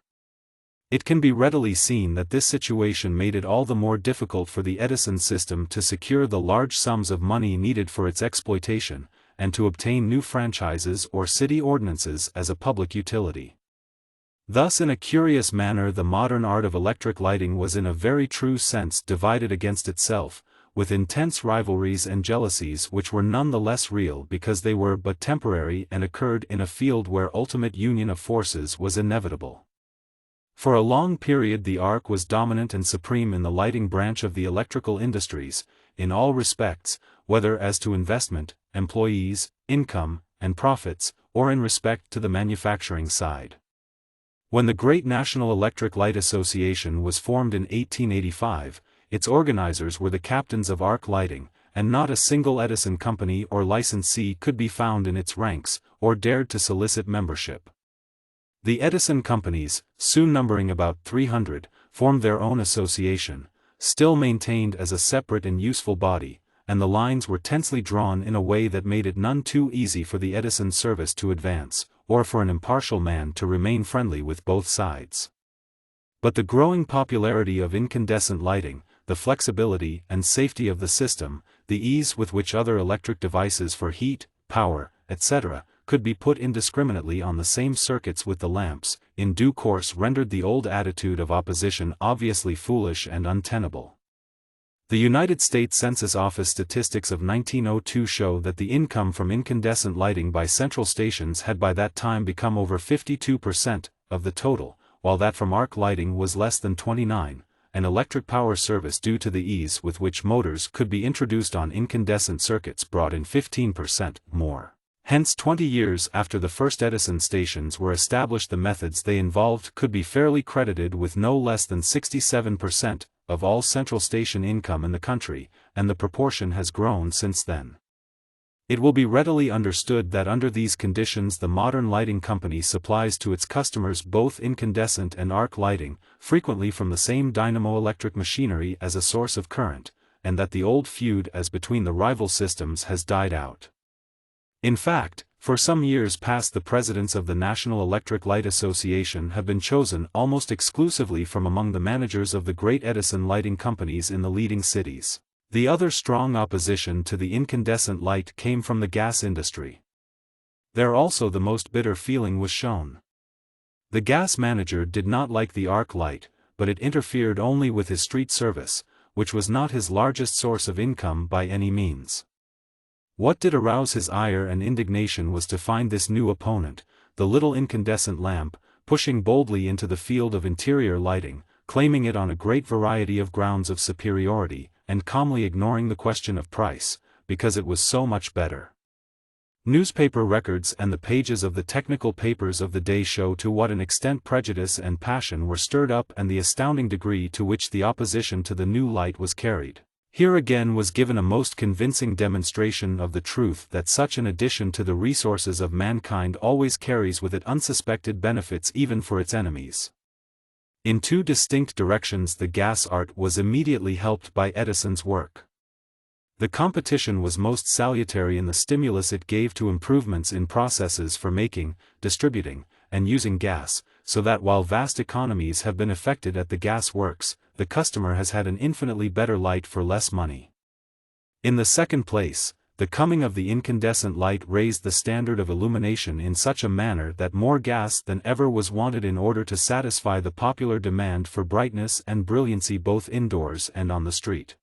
[SPEAKER 1] It can be readily seen that this situation made it all the more difficult for the Edison system to secure the large sums of money needed for its exploitation, and to obtain new franchises or city ordinances as a public utility. Thus in a curious manner the modern art of electric lighting was in a very true sense divided against itself, with intense rivalries and jealousies which were none the less real because they were but temporary and occurred in a field where ultimate union of forces was inevitable. For a long period the arc was dominant and supreme in the lighting branch of the electrical industries, in all respects, whether as to investment, employees, income, and profits, or in respect to the manufacturing side. When the great National Electric Light Association was formed in 1885, its organizers were the captains of arc lighting, and not a single Edison company or licensee could be found in its ranks, or dared to solicit membership. The Edison companies, soon numbering about 300, formed their own association, still maintained as a separate and useful body, and the lines were tensely drawn in a way that made it none too easy for the Edison service to advance, or for an impartial man to remain friendly with both sides. But the growing popularity of incandescent lighting, the flexibility and safety of the system, the ease with which other electric devices for heat, power, etc., could be put indiscriminately on the same circuits with the lamps, in due course rendered the old attitude of opposition obviously foolish and untenable. The United States Census Office statistics of 1902 show that the income from incandescent lighting by central stations had by that time become over 52% of the total, while that from arc lighting was less than 29%, an electric power service due to the ease with which motors could be introduced on incandescent circuits brought in 15% more. Hence 20 years after the first Edison stations were established the methods they involved could be fairly credited with no less than 67% of all central station income in the country, and the proportion has grown since then. It will be readily understood that under these conditions the modern lighting company supplies to its customers both incandescent and arc lighting, frequently from the same dynamo-electric machinery as a source of current, and that the old feud as between the rival systems has died out. In fact, for some years past the presidents of the National Electric Light Association have been chosen almost exclusively from among the managers of the great Edison lighting companies in the leading cities. The other strong opposition to the incandescent light came from the gas industry. There also the most bitter feeling was shown. The gas manager did not like the arc light, but it interfered only with his street service, which was not his largest source of income by any means. What did arouse his ire and indignation was to find this new opponent, the little incandescent lamp, pushing boldly into the field of interior lighting, claiming it on a great variety of grounds of superiority, and calmly ignoring the question of price, because it was so much better. Newspaper records and the pages of the technical papers of the day show to what an extent prejudice and passion were stirred up and the astounding degree to which the opposition to the new light was carried. Here again was given a most convincing demonstration of the truth that such an addition to the resources of mankind always carries with it unsuspected benefits even for its enemies. In two distinct directions the gas art was immediately helped by Edison's work. The competition was most salutary in the stimulus it gave to improvements in processes for making, distributing, and using gas, so that while vast economies have been effected at the gas works, the customer has had an infinitely better light for less money. In the second place, the coming of the incandescent light raised the standard of illumination in such a manner that more gas than ever was wanted in order to satisfy the popular demand for brightness and brilliancy both indoors and on the street.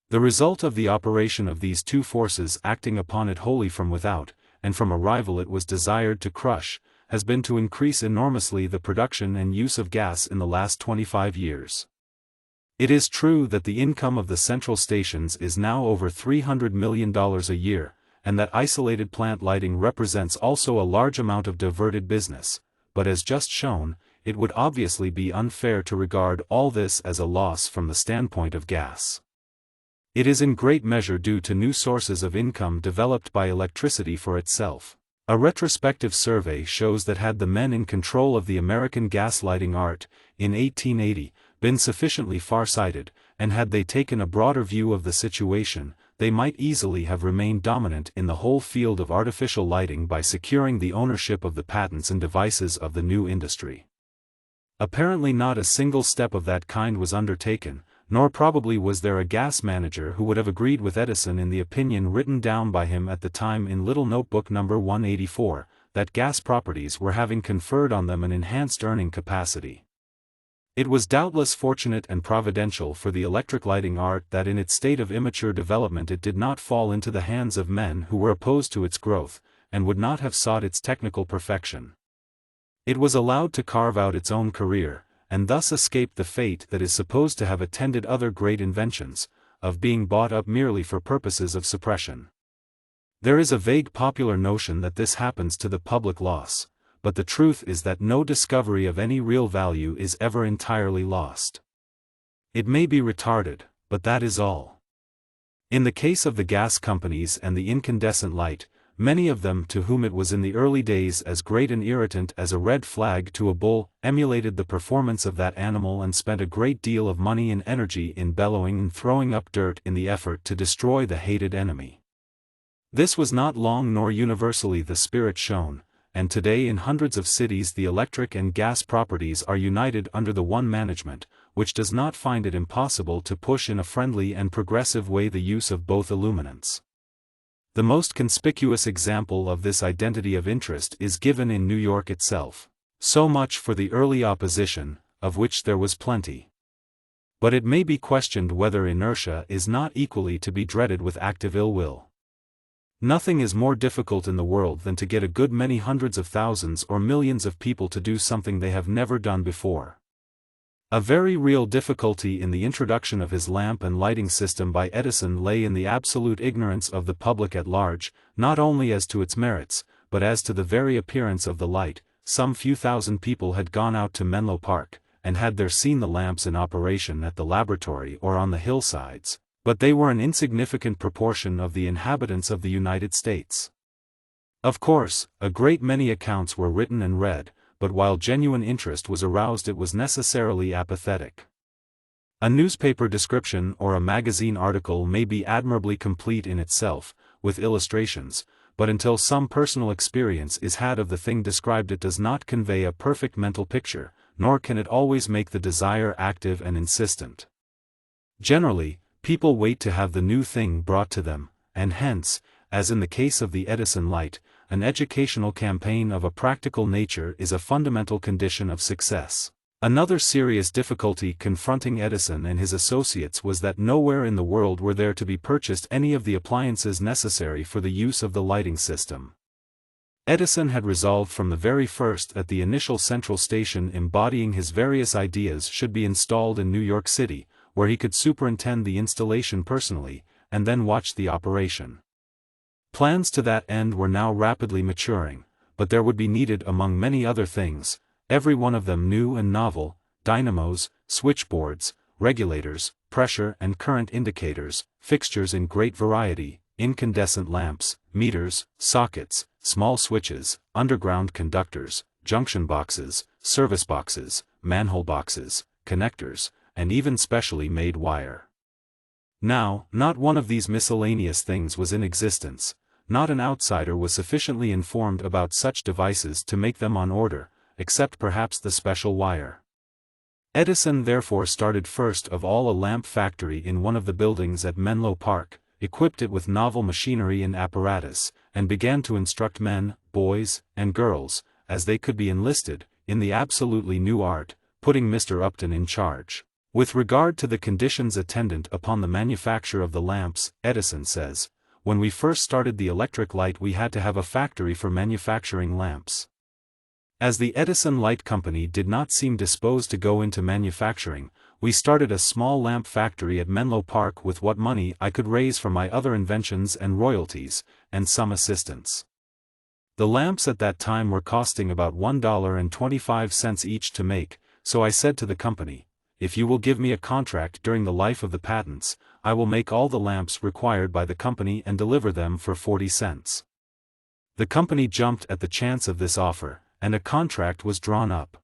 [SPEAKER 1] The result of the operation of these two forces acting upon it wholly from without, and from a rival it was desired to crush, has been to increase enormously the production and use of gas in the last 25 years. It is true that the income of the central stations is now over $300 million a year, and that isolated plant lighting represents also a large amount of diverted business, but as just shown, it would obviously be unfair to regard all this as a loss from the standpoint of gas. It is in great measure due to new sources of income developed by electricity for itself. A retrospective survey shows that had the men in control of the American gas lighting art, in 1880, been sufficiently far-sighted, and had they taken a broader view of the situation, they might easily have remained dominant in the whole field of artificial lighting by securing the ownership of the patents and devices of the new industry. Apparently not a single step of that kind was undertaken, nor probably was there a gas manager who would have agreed with Edison in the opinion written down by him at the time in Little Notebook No. 184, that gas properties were having conferred on them an enhanced earning capacity. It was doubtless fortunate and providential for the electric lighting art that in its state of immature development it did not fall into the hands of men who were opposed to its growth, and would not have sought its technical perfection. It was allowed to carve out its own career, and thus escaped the fate that is supposed to have attended other great inventions, of being bought up merely for purposes of suppression. There is a vague popular notion that this happens to the public loss, but the truth is that no discovery of any real value is ever entirely lost. It may be retarded, but that is all. In the case of the gas companies and the incandescent light, many of them to whom it was in the early days as great an irritant as a red flag to a bull, emulated the performance of that animal and spent a great deal of money and energy in bellowing and throwing up dirt in the effort to destroy the hated enemy. This was not long nor universally the spirit shown, and today in hundreds of cities the electric and gas properties are united under the one management, which does not find it impossible to push in a friendly and progressive way the use of both illuminants. The most conspicuous example of this identity of interest is given in New York itself. So much for the early opposition, of which there was plenty. But it may be questioned whether inertia is not equally to be dreaded with active ill will. Nothing is more difficult in the world than to get a good many hundreds of thousands or millions of people to do something they have never done before. A very real difficulty in the introduction of his lamp and lighting system by Edison lay in the absolute ignorance of the public at large, not only as to its merits, but as to the very appearance of the light. Some few thousand people had gone out to Menlo Park, and had there seen the lamps in operation at the laboratory or on the hillsides, But they were an insignificant proportion of the inhabitants of the United States. Of course, a great many accounts were written and read, but while genuine interest was aroused it was necessarily apathetic. A newspaper description or a magazine article may be admirably complete in itself, with illustrations, but until some personal experience is had of the thing described it does not convey a perfect mental picture, nor can it always make the desire active and insistent. Generally, people wait to have the new thing brought to them, and hence, as in the case of the Edison light, an educational campaign of a practical nature is a fundamental condition of success. Another serious difficulty confronting Edison and his associates was that nowhere in the world were there to be purchased any of the appliances necessary for the use of the lighting system. Edison had resolved from the very first that the initial central station embodying his various ideas should be installed in New York City, where he could superintend the installation personally, and then watch the operation. Plans to that end were now rapidly maturing, but there would be needed among many other things, every one of them new and novel, dynamos, switchboards, regulators, pressure and current indicators, fixtures in great variety, incandescent lamps, meters, sockets, small switches, underground conductors, junction boxes, service boxes, manhole boxes, connectors, and even specially made wire. Now, not one of these miscellaneous things was in existence. Not an outsider was sufficiently informed about such devices to make them on order, except perhaps the special wire. Edison therefore started first of all a lamp factory in one of the buildings at Menlo Park, equipped it with novel machinery and apparatus, and began to instruct men, boys, and girls, as they could be enlisted, in the absolutely new art, putting Mr. Upton in charge. With regard to the conditions attendant upon the manufacture of the lamps, Edison says, "When we first started the electric light we had to have a factory for manufacturing lamps. As the Edison Light Company did not seem disposed to go into manufacturing, we started a small lamp factory at Menlo Park with what money I could raise from my other inventions and royalties, and some assistance. The lamps at that time were costing about $1.25 each to make, so I said to the company, 'If you will give me a contract during the life of the patents, I will make all the lamps required by the company and deliver them for 40 cents. The company jumped at the chance of this offer, and a contract was drawn up.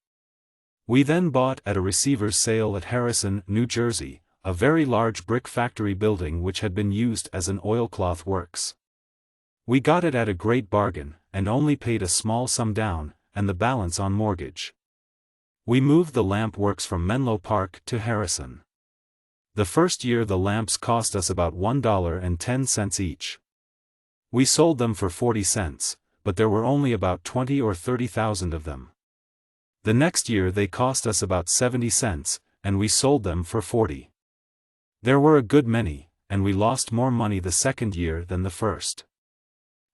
[SPEAKER 1] We then bought at a receiver's sale at Harrison, New Jersey, a very large brick factory building which had been used as an oilcloth works. We got it at a great bargain, and only paid a small sum down, and the balance on mortgage. We moved the lamp works from Menlo Park to Harrison. The first year the lamps cost us about $1.10 each. We sold them for 40 cents, but there were only about 20 or 30,000 of them. The next year they cost us about 70 cents, and we sold them for 40. There were a good many, and we lost more money the second year than the first.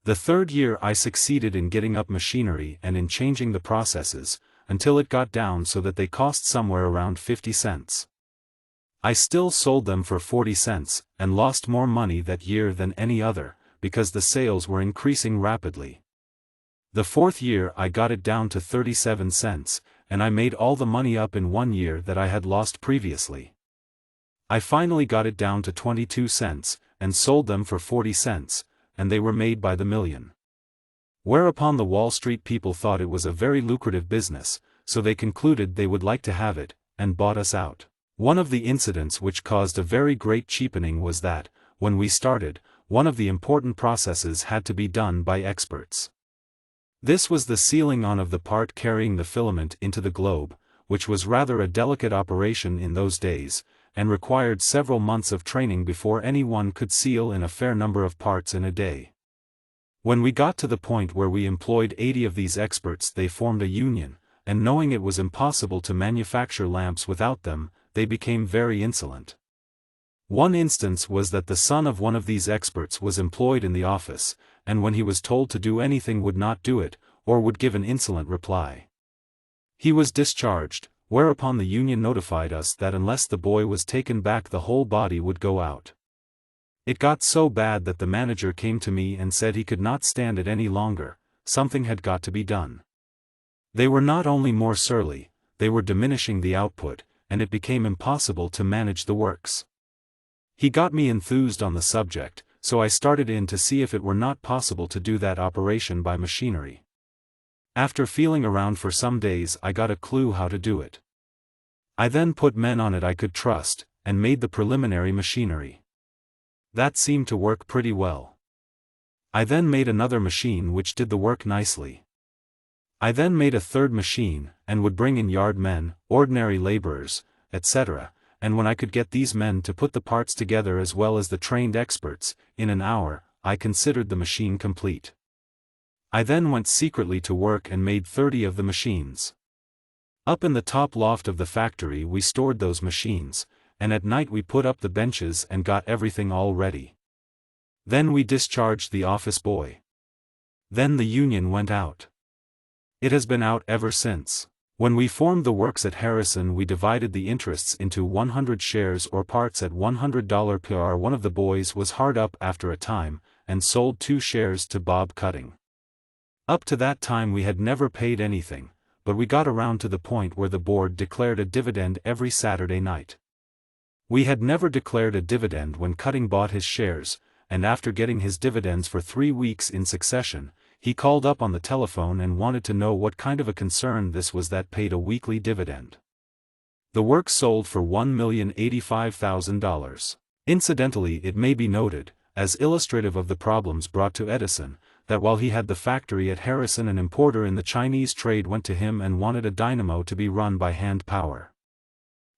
[SPEAKER 1] The third year I succeeded in getting up machinery and in changing the processes, until it got down so that they cost somewhere around 50 cents. I still sold them for 40 cents, and lost more money that year than any other, because the sales were increasing rapidly. The fourth year I got it down to 37 cents, and I made all the money up in 1 year that I had lost previously. I finally got it down to 22 cents, and sold them for 40 cents, and they were made by the million. Whereupon the Wall Street people thought it was a very lucrative business, so they concluded they would like to have it, and bought us out. One of the incidents which caused a very great cheapening was that, when we started, one of the important processes had to be done by experts. This was the sealing on of the part carrying the filament into the globe, which was rather a delicate operation in those days, and required several months of training before anyone could seal in a fair number of parts in a day. When we got to the point where we employed 80 of these experts they formed a union, and knowing it was impossible to manufacture lamps without them, they became very insolent. One instance was that the son of one of these experts was employed in the office, and when he was told to do anything would not do it, or would give an insolent reply. He was discharged, whereupon the union notified us that unless the boy was taken back the whole body would go out. It got so bad that the manager came to me and said he could not stand it any longer, something had got to be done. They were not only more surly, they were diminishing the output, and it became impossible to manage the works. He got me enthused on the subject, so I started in to see if it were not possible to do that operation by machinery. After feeling around for some days, I got a clue how to do it. I then put men on it I could trust, and made the preliminary machinery. That seemed to work pretty well. I then made another machine which did the work nicely. I then made a third machine, and would bring in yard men, ordinary laborers, etc., and when I could get these men to put the parts together as well as the trained experts, in an hour, I considered the machine complete. I then went secretly to work and made 30 of the machines. Up in the top loft of the factory we stored those machines, and at night we put up the benches and got everything all ready. Then we discharged the office boy. Then the union went out. It has been out ever since. When we formed the works at Harrison, we divided the interests into 100 shares or parts at $100 per. One of the boys was hard up after a time, and sold 2 shares to Bob Cutting. Up to that time we had never paid anything, but we got around to the point where the board declared a dividend every Saturday night. We had never declared a dividend when Cutting bought his shares, and after getting his dividends for 3 weeks in succession, he called up on the telephone and wanted to know what kind of a concern this was that paid a weekly dividend. The work sold for $1,085,000. Incidentally, it may be noted, as illustrative of the problems brought to Edison, that while he had the factory at Harrison, an importer in the Chinese trade went to him and wanted a dynamo to be run by hand power.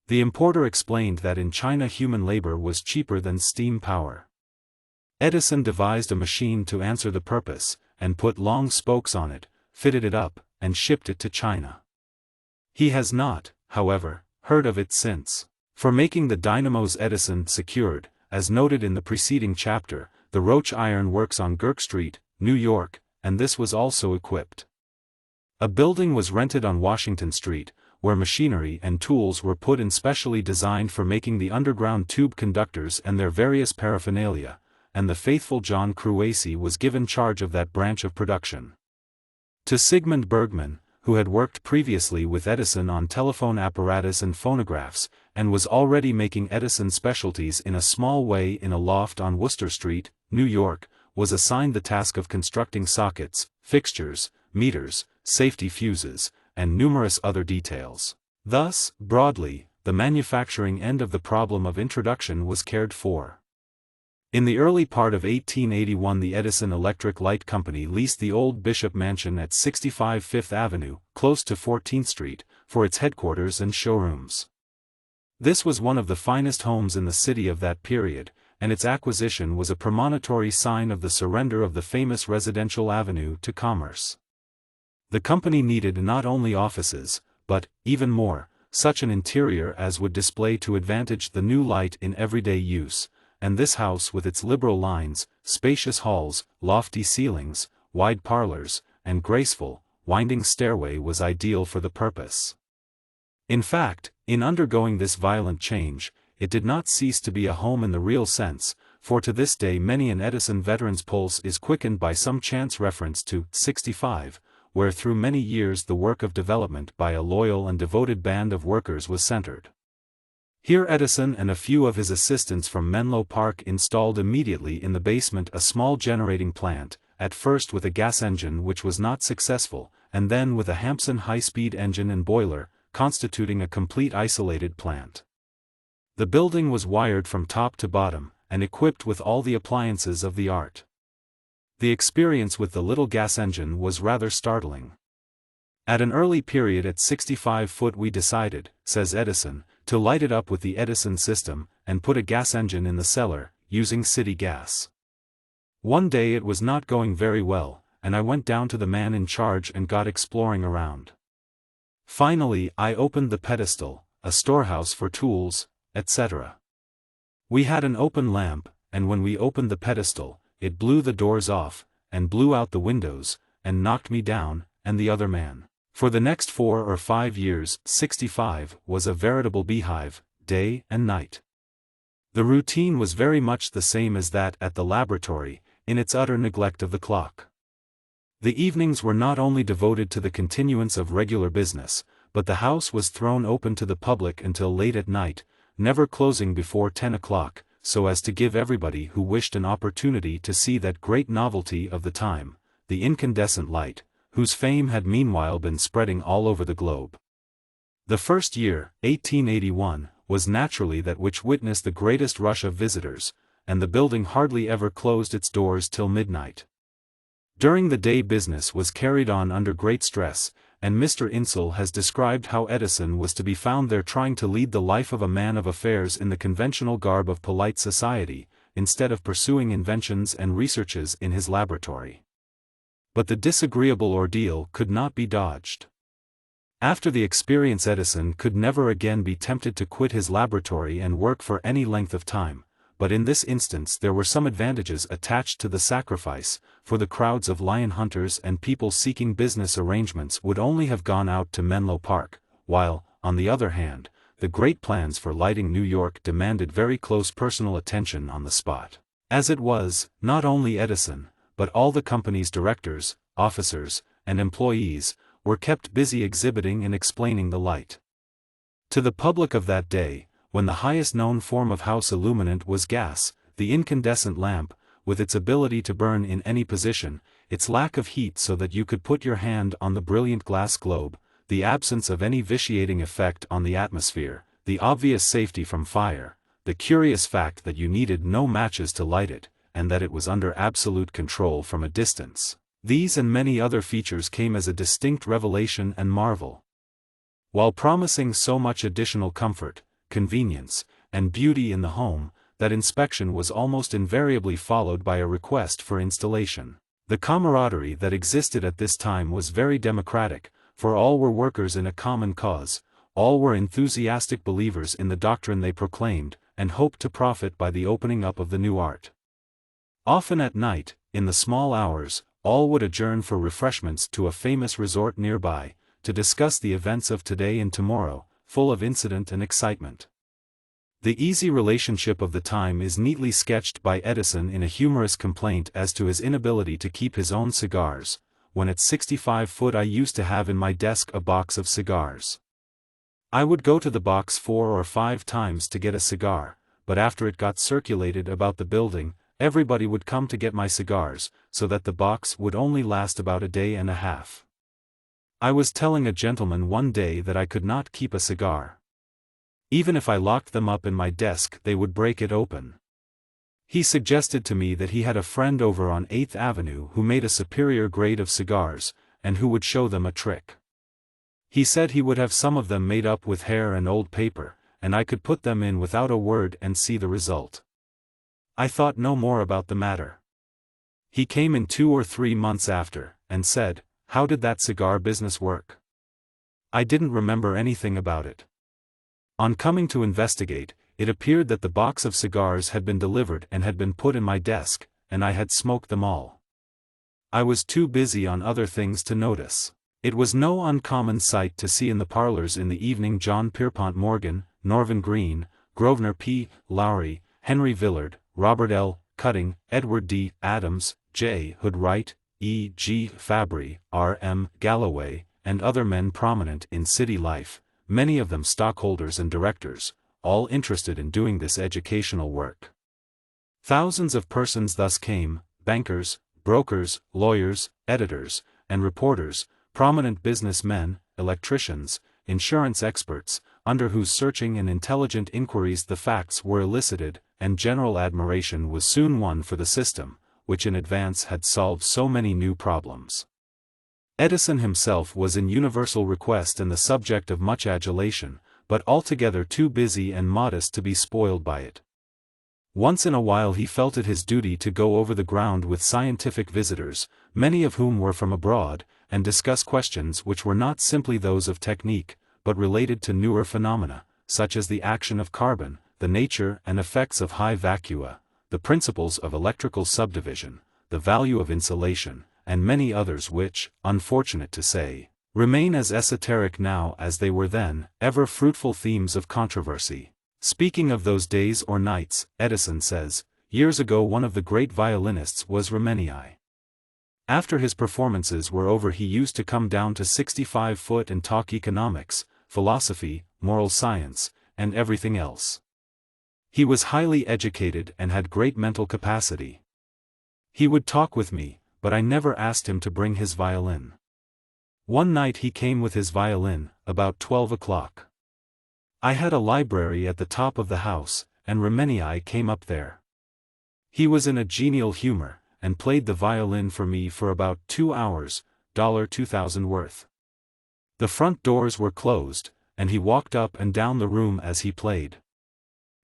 [SPEAKER 1] The importer explained that in China human labor was cheaper than steam power. Edison devised a machine to answer the purpose, and put long spokes on it, fitted it up, and shipped it to China. He has not, however, heard of it since. For making the dynamos Edison secured, as noted in the preceding chapter, the Roach Iron Works on Girk Street, New York, and this was also equipped. A building was rented on Washington Street, where machinery and tools were put in specially designed for making the underground tube conductors and their various paraphernalia, and the faithful John Cruacy was given charge of that branch of production. To Sigmund Bergman, who had worked previously with Edison on telephone apparatus and phonographs, and was already making Edison specialties in a small way in a loft on Worcester Street, New York, was assigned the task of constructing sockets, fixtures, meters, safety fuses, and numerous other details. Thus, broadly, the manufacturing end of the problem of introduction was cared for. In the early part of 1881, the Edison Electric Light Company leased the old Bishop Mansion at 65 Fifth Avenue, close to 14th Street, for its headquarters and showrooms. This was one of the finest homes in the city of that period, and its acquisition was a premonitory sign of the surrender of the famous residential avenue to commerce. The company needed not only offices, but, even more, such an interior as would display to advantage the new light in everyday use, and this house with its liberal lines, spacious halls, lofty ceilings, wide parlors, and graceful, winding stairway was ideal for the purpose. In fact, in undergoing this violent change, it did not cease to be a home in the real sense, for to this day many an Edison veteran's pulse is quickened by some chance reference to 65, where through many years the work of development by a loyal and devoted band of workers was centered. Here Edison and a few of his assistants from Menlo Park installed immediately in the basement a small generating plant, at first with a gas engine which was not successful, and then with a Hampson high-speed engine and boiler, constituting a complete isolated plant. The building was wired from top to bottom, and equipped with all the appliances of the art. The experience with the little gas engine was rather startling. At an early period at 65 foot we decided, says Edison, to light it up with the Edison system, and put a gas engine in the cellar, using city gas. One day it was not going very well, and I went down to the man in charge and got exploring around. Finally I opened the pedestal, a storehouse for tools, etc. We had an open lamp, and when we opened the pedestal, it blew the doors off, and blew out the windows, and knocked me down, and the other man. For the next 4 or 5 years, 65 was a veritable beehive, day and night. The routine was very much the same as that at the laboratory, in its utter neglect of the clock. The evenings were not only devoted to the continuance of regular business, but the house was thrown open to the public until late at night, never closing before 10 o'clock, so as to give everybody who wished an opportunity to see that great novelty of the time, the incandescent light, whose fame had meanwhile been spreading all over the globe. The first year, 1881, was naturally that which witnessed the greatest rush of visitors, and the building hardly ever closed its doors till midnight. During the day business was carried on under great stress, and Mr. Insull has described how Edison was to be found there trying to lead the life of a man of affairs in the conventional garb of polite society, instead of pursuing inventions and researches in his laboratory. But the disagreeable ordeal could not be dodged. After the experience, Edison could never again be tempted to quit his laboratory and work for any length of time, but in this instance there were some advantages attached to the sacrifice, for the crowds of lion hunters and people seeking business arrangements would only have gone out to Menlo Park, while, on the other hand, the great plans for lighting New York demanded very close personal attention on the spot. As it was, not only Edison, but all the company's directors, officers, and employees, were kept busy exhibiting and explaining the light. To the public of that day, when the highest known form of house illuminant was gas, the incandescent lamp, with its ability to burn in any position, its lack of heat so that you could put your hand on the brilliant glass globe, the absence of any vitiating effect on the atmosphere, the obvious safety from fire, the curious fact that you needed no matches to light it, and that it was under absolute control from a distance. These and many other features came as a distinct revelation and marvel. While promising so much additional comfort, convenience, and beauty in the home, that inspection was almost invariably followed by a request for installation. The camaraderie that existed at this time was very democratic, for all were workers in a common cause, all were enthusiastic believers in the doctrine they proclaimed, and hoped to profit by the opening up of the new art. Often at night, in the small hours, all would adjourn for refreshments to a famous resort nearby, to discuss the events of today and tomorrow, full of incident and excitement. The easy relationship of the time is neatly sketched by Edison in a humorous complaint as to his inability to keep his own cigars. When at 65 foot I used to have in my desk a box of cigars. I would go to the box 4 or 5 times to get a cigar, but after it got circulated about the building, everybody would come to get my cigars, so that the box would only last about a day and a half. I was telling a gentleman one day that I could not keep a cigar. Even if I locked them up in my desk, they would break it open. He suggested to me that he had a friend over on 8th Avenue who made a superior grade of cigars, and who would show them a trick. He said he would have some of them made up with hair and old paper, and I could put them in without a word and see the result. I thought no more about the matter. He came in 2 or 3 months after, and said, "How did that cigar business work?" I didn't remember anything about it. On coming to investigate, it appeared that the box of cigars had been delivered and had been put in my desk, and I had smoked them all. I was too busy on other things to notice. It was no uncommon sight to see in the parlors in the evening John Pierpont Morgan, Norman Green, Grosvenor P. Lowry, Henry Villard, Robert L. Cutting, Edward D. Adams, J. Hood Wright, E. G. Fabry, R. M. Galloway, and other men prominent in city life, many of them stockholders and directors, all interested in doing this educational work. Thousands of persons thus came, bankers, brokers, lawyers, editors, and reporters, prominent businessmen, electricians, insurance experts, under whose searching and intelligent inquiries the facts were elicited, and general admiration was soon won for the system, which in advance had solved so many new problems. Edison himself was in universal request and the subject of much adulation, but altogether too busy and modest to be spoiled by it. Once in a while he felt it his duty to go over the ground with scientific visitors, many of whom were from abroad, and discuss questions which were not simply those of technique, but related to newer phenomena, such as the action of carbon, the nature and effects of high vacua, the principles of electrical subdivision, the value of insulation, and many others which, unfortunate to say, remain as esoteric now as they were then, ever fruitful themes of controversy. Speaking of those days or nights, Edison says, "Years ago one of the great violinists was Remenyi. After his performances were over he used to come down to 65 foot and talk economics, philosophy, moral science, and everything else. He was highly educated and had great mental capacity. He would talk with me, but I never asked him to bring his violin. One night he came with his violin, about 12 o'clock. I had a library at the top of the house, and Remenii came up there. He was in a genial humor, and played the violin for me for about 2 hours, $2,000 worth. The front doors were closed, and he walked up and down the room as he played.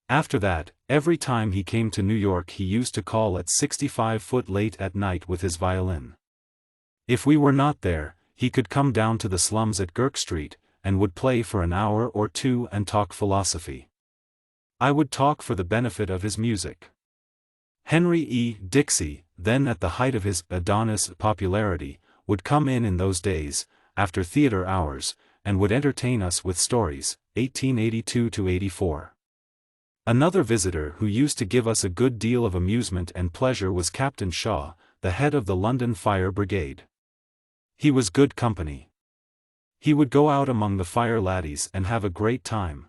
[SPEAKER 1] After that, every time he came to New York he used to call at 65 foot late at night with his violin. If we were not there, he could come down to the slums at Girk Street, and would play for an hour or two and talk philosophy. I would talk for the benefit of his music. Henry E. Dixie, then at the height of his Adonis popularity, would come in those days, after theater hours, and would entertain us with stories, 1882–84. Another visitor who used to give us a good deal of amusement and pleasure was Captain Shaw, the head of the London Fire Brigade. He was good company. He would go out among the fire laddies and have a great time.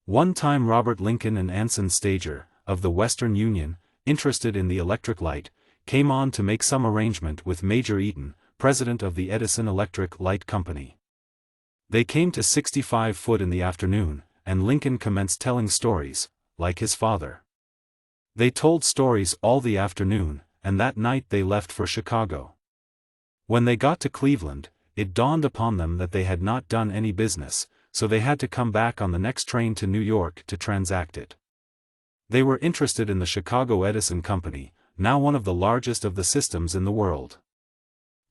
[SPEAKER 1] One time Robert Lincoln and Anson Stager, of the Western Union, interested in the electric light, came on to make some arrangement with Major Eaton, president of the Edison Electric Light Company. They came to 65 foot in the afternoon, and Lincoln commenced telling stories, like his father. They told stories all the afternoon, and that night they left for Chicago. When they got to Cleveland, it dawned upon them that they had not done any business, so they had to come back on the next train to New York to transact it. They were interested in the Chicago Edison Company, now one of the largest of the systems in the world.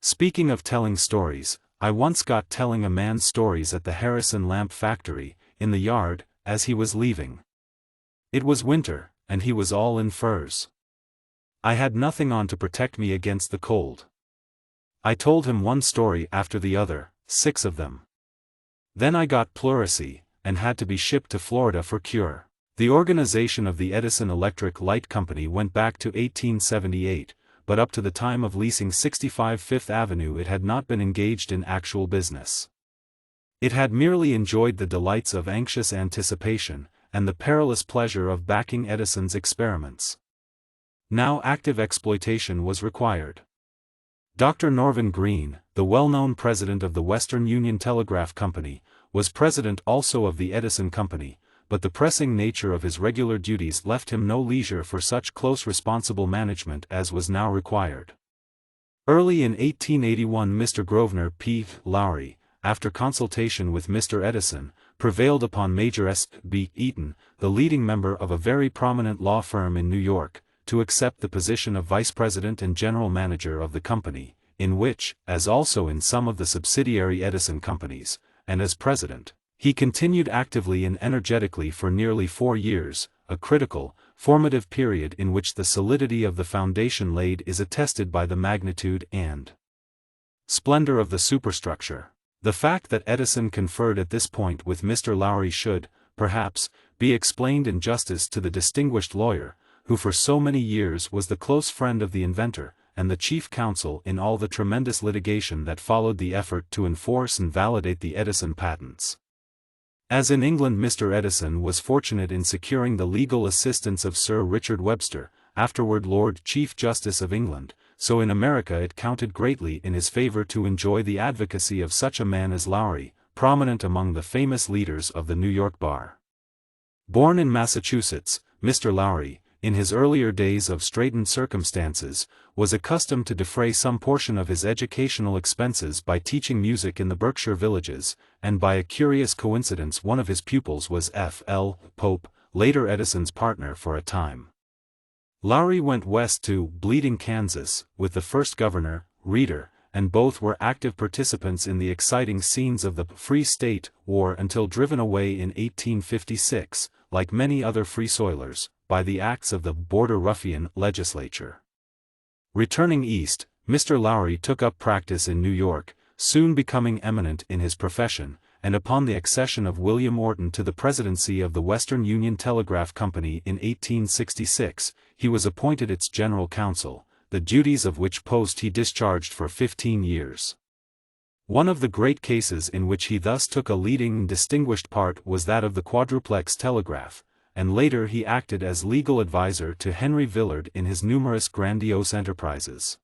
[SPEAKER 1] Speaking of telling stories, I once got telling a man stories at the Harrison Lamp Factory, in the yard, as he was leaving. It was winter, and he was all in furs. I had nothing on to protect me against the cold. I told him one story after the other, 6 of them. Then I got pleurisy, and had to be shipped to Florida for cure. The organization of the Edison Electric Light Company went back to 1878, but up to the time of leasing 65 Fifth Avenue it had not been engaged in actual business. It had merely enjoyed the delights of anxious anticipation, and the perilous pleasure of backing Edison's experiments. Now active exploitation was required. Dr. Norman Green, the well-known president of the Western Union Telegraph Company, was president also of the Edison Company, but the pressing nature of his regular duties left him no leisure for such close responsible management as was now required. Early in 1881 Mr. Grosvenor P. Lowry, after consultation with Mr. Edison, prevailed upon Major S. B. Eaton, the leading member of a very prominent law firm in New York, to accept the position of vice president and general manager of the company, in which, as also in some of the subsidiary Edison companies, and as president, he continued actively and energetically for nearly 4 years, a critical, formative period in which the solidity of the foundation laid is attested by the magnitude and splendor of the superstructure. The fact that Edison conferred at this point with Mr. Lowry should, perhaps, be explained in justice to the distinguished lawyer, who for so many years was the close friend of the inventor, and the chief counsel in all the tremendous litigation that followed the effort to enforce and validate the Edison patents. As in England Mr. Edison was fortunate in securing the legal assistance of Sir Richard Webster, afterward Lord Chief Justice of England, so in America it counted greatly in his favor to enjoy the advocacy of such a man as Lowry, prominent among the famous leaders of the New York bar. Born in Massachusetts, Mr. Lowry, in his earlier days of straitened circumstances, was accustomed to defray some portion of his educational expenses by teaching music in the Berkshire villages, and by a curious coincidence one of his pupils was F. L. Pope, later Edison's partner for a time. Lowry went west to Bleeding, Kansas, with the first governor, Reeder, and both were active participants in the exciting scenes of the Free State War until driven away in 1856, like many other Free Soilers, by the acts of the Border Ruffian legislature. Returning east, Mr. Lowry took up practice in New York, soon becoming eminent in his profession, and upon the accession of William Orton to the presidency of the Western Union Telegraph Company in 1866, he was appointed its general counsel, the duties of which post he discharged for 15 years. One of the great cases in which he thus took a leading and distinguished part was that of the quadruplex telegraph, and later he acted as legal advisor to Henry Villard in his numerous grandiose enterprises.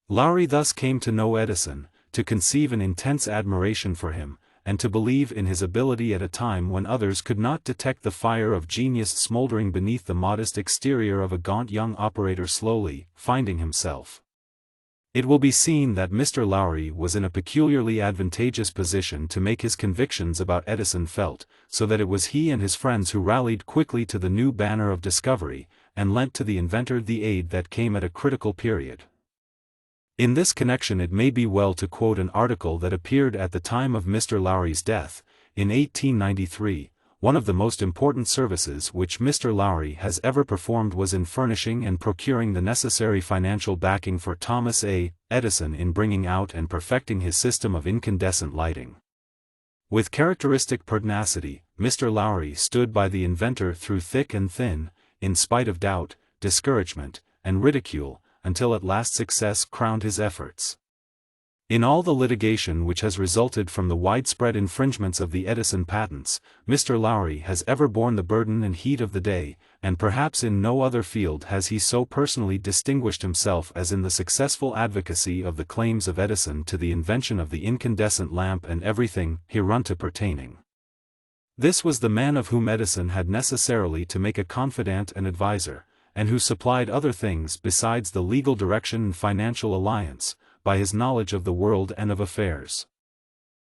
[SPEAKER 1] Lowry thus came to know Edison, to conceive an intense admiration for him, and to believe in his ability at a time when others could not detect the fire of genius smoldering beneath the modest exterior of a gaunt young operator slowly finding himself. It will be seen that Mr. Lowry was in a peculiarly advantageous position to make his convictions about Edison felt, so that it was he and his friends who rallied quickly to the new banner of discovery, and lent to the inventor the aid that came at a critical period. In this connection it may be well to quote an article that appeared at the time of Mr. Lowry's death, in 1893. One of the most important services which Mr. Lowry has ever performed was in furnishing and procuring the necessary financial backing for Thomas A. Edison in bringing out and perfecting his system of incandescent lighting. With characteristic pertinacity, Mr. Lowry stood by the inventor through thick and thin, in spite of doubt, discouragement, and ridicule, until at last success crowned his efforts. In all the litigation which has resulted from the widespread infringements of the Edison patents, Mr. Lowry has ever borne the burden and heat of the day, and perhaps in no other field has he so personally distinguished himself as in the successful advocacy of the claims of Edison to the invention of the incandescent lamp and everything hereunto pertaining. This was the man of whom Edison had necessarily to make a confidant and adviser, and who supplied other things besides the legal direction and financial alliance, by his knowledge of the world and of affairs.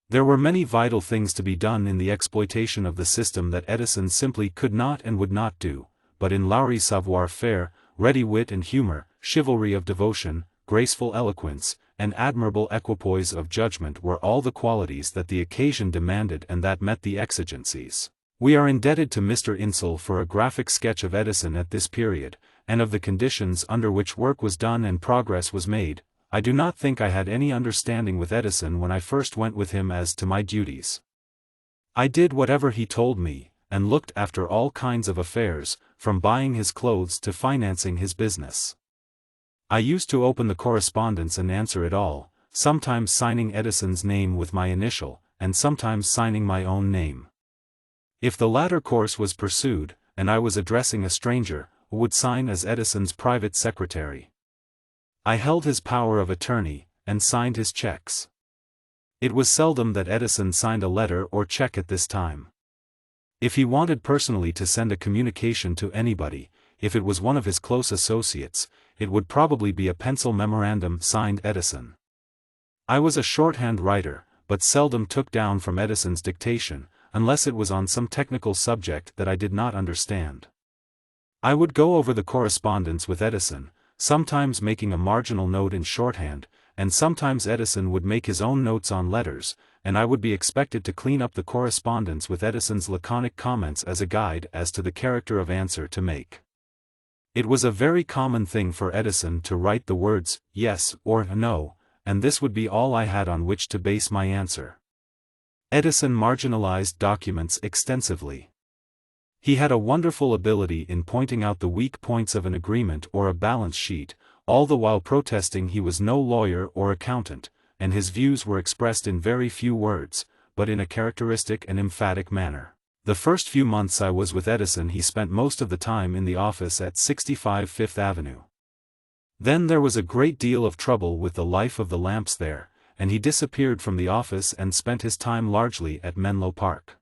[SPEAKER 1] There were many vital things to be done in the exploitation of the system that Edison simply could not and would not do, but in Lowry's savoir-faire, ready wit and humor, chivalry of devotion, graceful eloquence, and admirable equipoise of judgment were all the qualities that the occasion demanded and that met the exigencies. We are indebted to Mr. Insull for a graphic sketch of Edison at this period, and of the conditions under which work was done and progress was made. I do not think I had any understanding with Edison when I first went with him as to my duties. I did whatever he told me, and looked after all kinds of affairs, from buying his clothes to financing his business. I used to open the correspondence and answer it all, sometimes signing Edison's name with my initial, and sometimes signing my own name. If the latter course was pursued, and I was addressing a stranger, I would sign as Edison's private secretary. I held his power of attorney, and signed his checks. It was seldom that Edison signed a letter or check at this time. If he wanted personally to send a communication to anybody, if it was one of his close associates, it would probably be a pencil memorandum signed Edison. I was a shorthand writer, but seldom took down from Edison's dictation, unless it was on some technical subject that I did not understand. I would go over the correspondence with Edison, sometimes making a marginal note in shorthand, and sometimes Edison would make his own notes on letters, and I would be expected to clean up the correspondence with Edison's laconic comments as a guide as to the character of answer to make. It was a very common thing for Edison to write the words, yes or no, and this would be all I had on which to base my answer. Edison marginalized documents extensively. He had a wonderful ability in pointing out the weak points of an agreement or a balance sheet, all the while protesting he was no lawyer or accountant, and his views were expressed in very few words, but in a characteristic and emphatic manner. The first few months I was with Edison he spent most of the time in the office at 65 Fifth Avenue. Then there was a great deal of trouble with the life of the lamps there, and he disappeared from the office and spent his time largely at Menlo Park.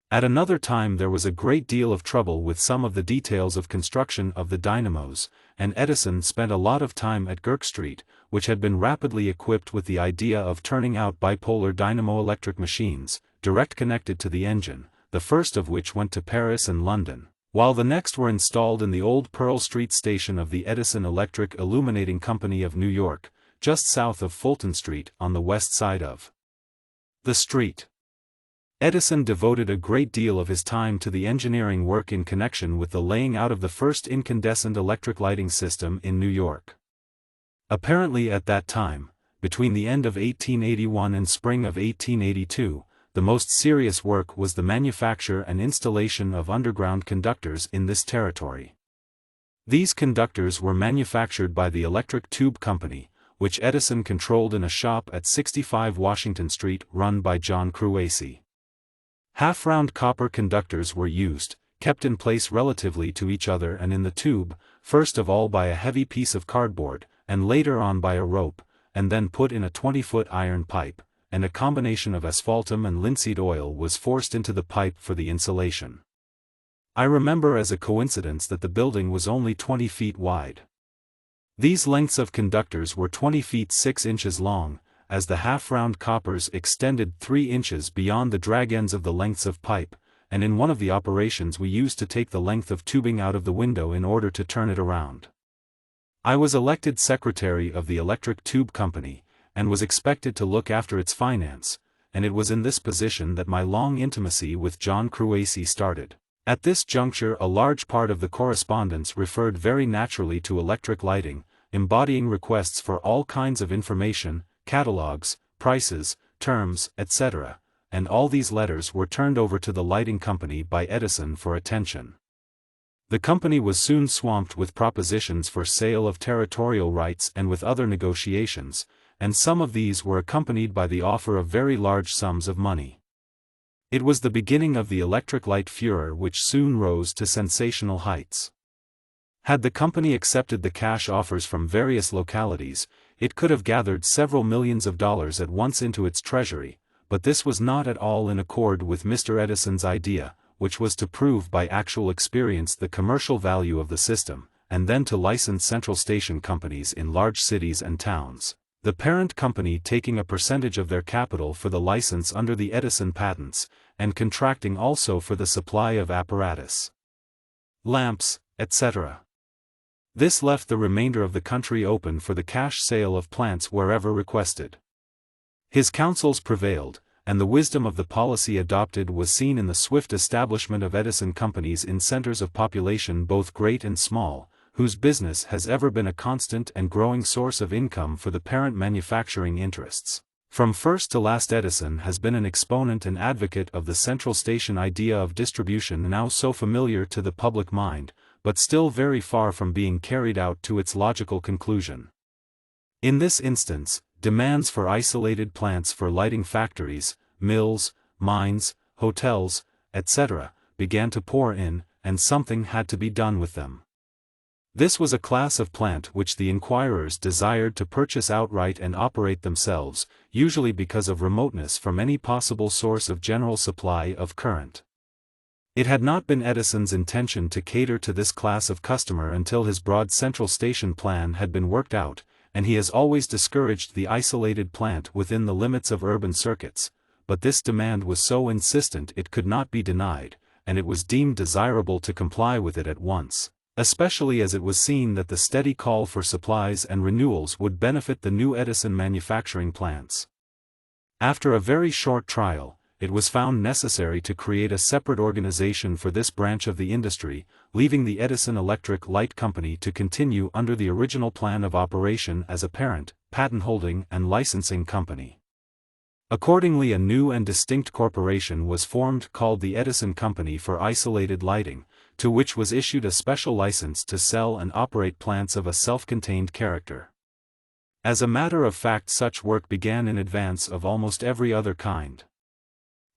[SPEAKER 1] At another time there was a great deal of trouble with some of the details of construction of the dynamos, and Edison spent a lot of time at Girk Street, which had been rapidly equipped with the idea of turning out bipolar dynamo-electric machines, direct connected to the engine, the first of which went to Paris and London, while the next were installed in the old Pearl Street station of the Edison Electric Illuminating Company of New York, just south of Fulton Street on the west side of the street. Edison devoted a great deal of his time to the engineering work in connection with the laying out of the first incandescent electric lighting system in New York. Apparently at that time, between the end of 1881 and spring of 1882, the most serious work was the manufacture and installation of underground conductors in this territory. These conductors were manufactured by the Electric Tube Company, which Edison controlled in a shop at 65 Washington Street run by John Cruacy. Half-round copper conductors were used, kept in place relatively to each other and in the tube, first of all by a heavy piece of cardboard, and later on by a rope, and then put in a 20-foot iron pipe, and a combination of asphaltum and linseed oil was forced into the pipe for the insulation. I remember as a coincidence that the building was only 20 feet wide. These lengths of conductors were 20 feet 6 inches long, as the half-round coppers extended 3 inches beyond the drag ends of the lengths of pipe, and in one of the operations we used to take the length of tubing out of the window in order to turn it around. I was elected secretary of the Electric Tube Company, and was expected to look after its finance, and it was in this position that my long intimacy with John Cruacy started. At this juncture a large part of the correspondence referred very naturally to electric lighting, embodying requests for all kinds of information, catalogs, prices, terms, etc., and all these letters were turned over to the lighting company by Edison for attention. The company was soon swamped with propositions for sale of territorial rights and with other negotiations, and some of these were accompanied by the offer of very large sums of money. It was the beginning of the electric light furor, which soon rose to sensational heights. Had the company accepted the cash offers from various localities, it could have gathered several millions of dollars at once into its treasury, but this was not at all in accord with Mr. Edison's idea, which was to prove by actual experience the commercial value of the system, and then to license central station companies in large cities and towns, the parent company taking a percentage of their capital for the license under the Edison patents, and contracting also for the supply of apparatus, lamps, etc. This left the remainder of the country open for the cash sale of plants wherever requested. His counsels prevailed, and the wisdom of the policy adopted was seen in the swift establishment of Edison companies in centers of population both great and small, whose business has ever been a constant and growing source of income for the parent manufacturing interests. From first to last Edison has been an exponent and advocate of the central station idea of distribution, now so familiar to the public mind, but still very far from being carried out to its logical conclusion. In this instance, demands for isolated plants for lighting factories, mills, mines, hotels, etc., began to pour in, and something had to be done with them. This was a class of plant which the inquirers desired to purchase outright and operate themselves, usually because of remoteness from any possible source of general supply of current. It had not been Edison's intention to cater to this class of customer until his broad central station plan had been worked out, and he has always discouraged the isolated plant within the limits of urban circuits, but this demand was so insistent it could not be denied, and it was deemed desirable to comply with it at once, especially as it was seen that the steady call for supplies and renewals would benefit the new Edison manufacturing plants. After a very short trial, it was found necessary to create a separate organization for this branch of the industry, leaving the Edison Electric Light Company to continue under the original plan of operation as a parent, patent-holding and licensing company. Accordingly, a new and distinct corporation was formed called the Edison Company for Isolated Lighting, to which was issued a special license to sell and operate plants of a self-contained character. As a matter of fact, such work began in advance of almost every other kind.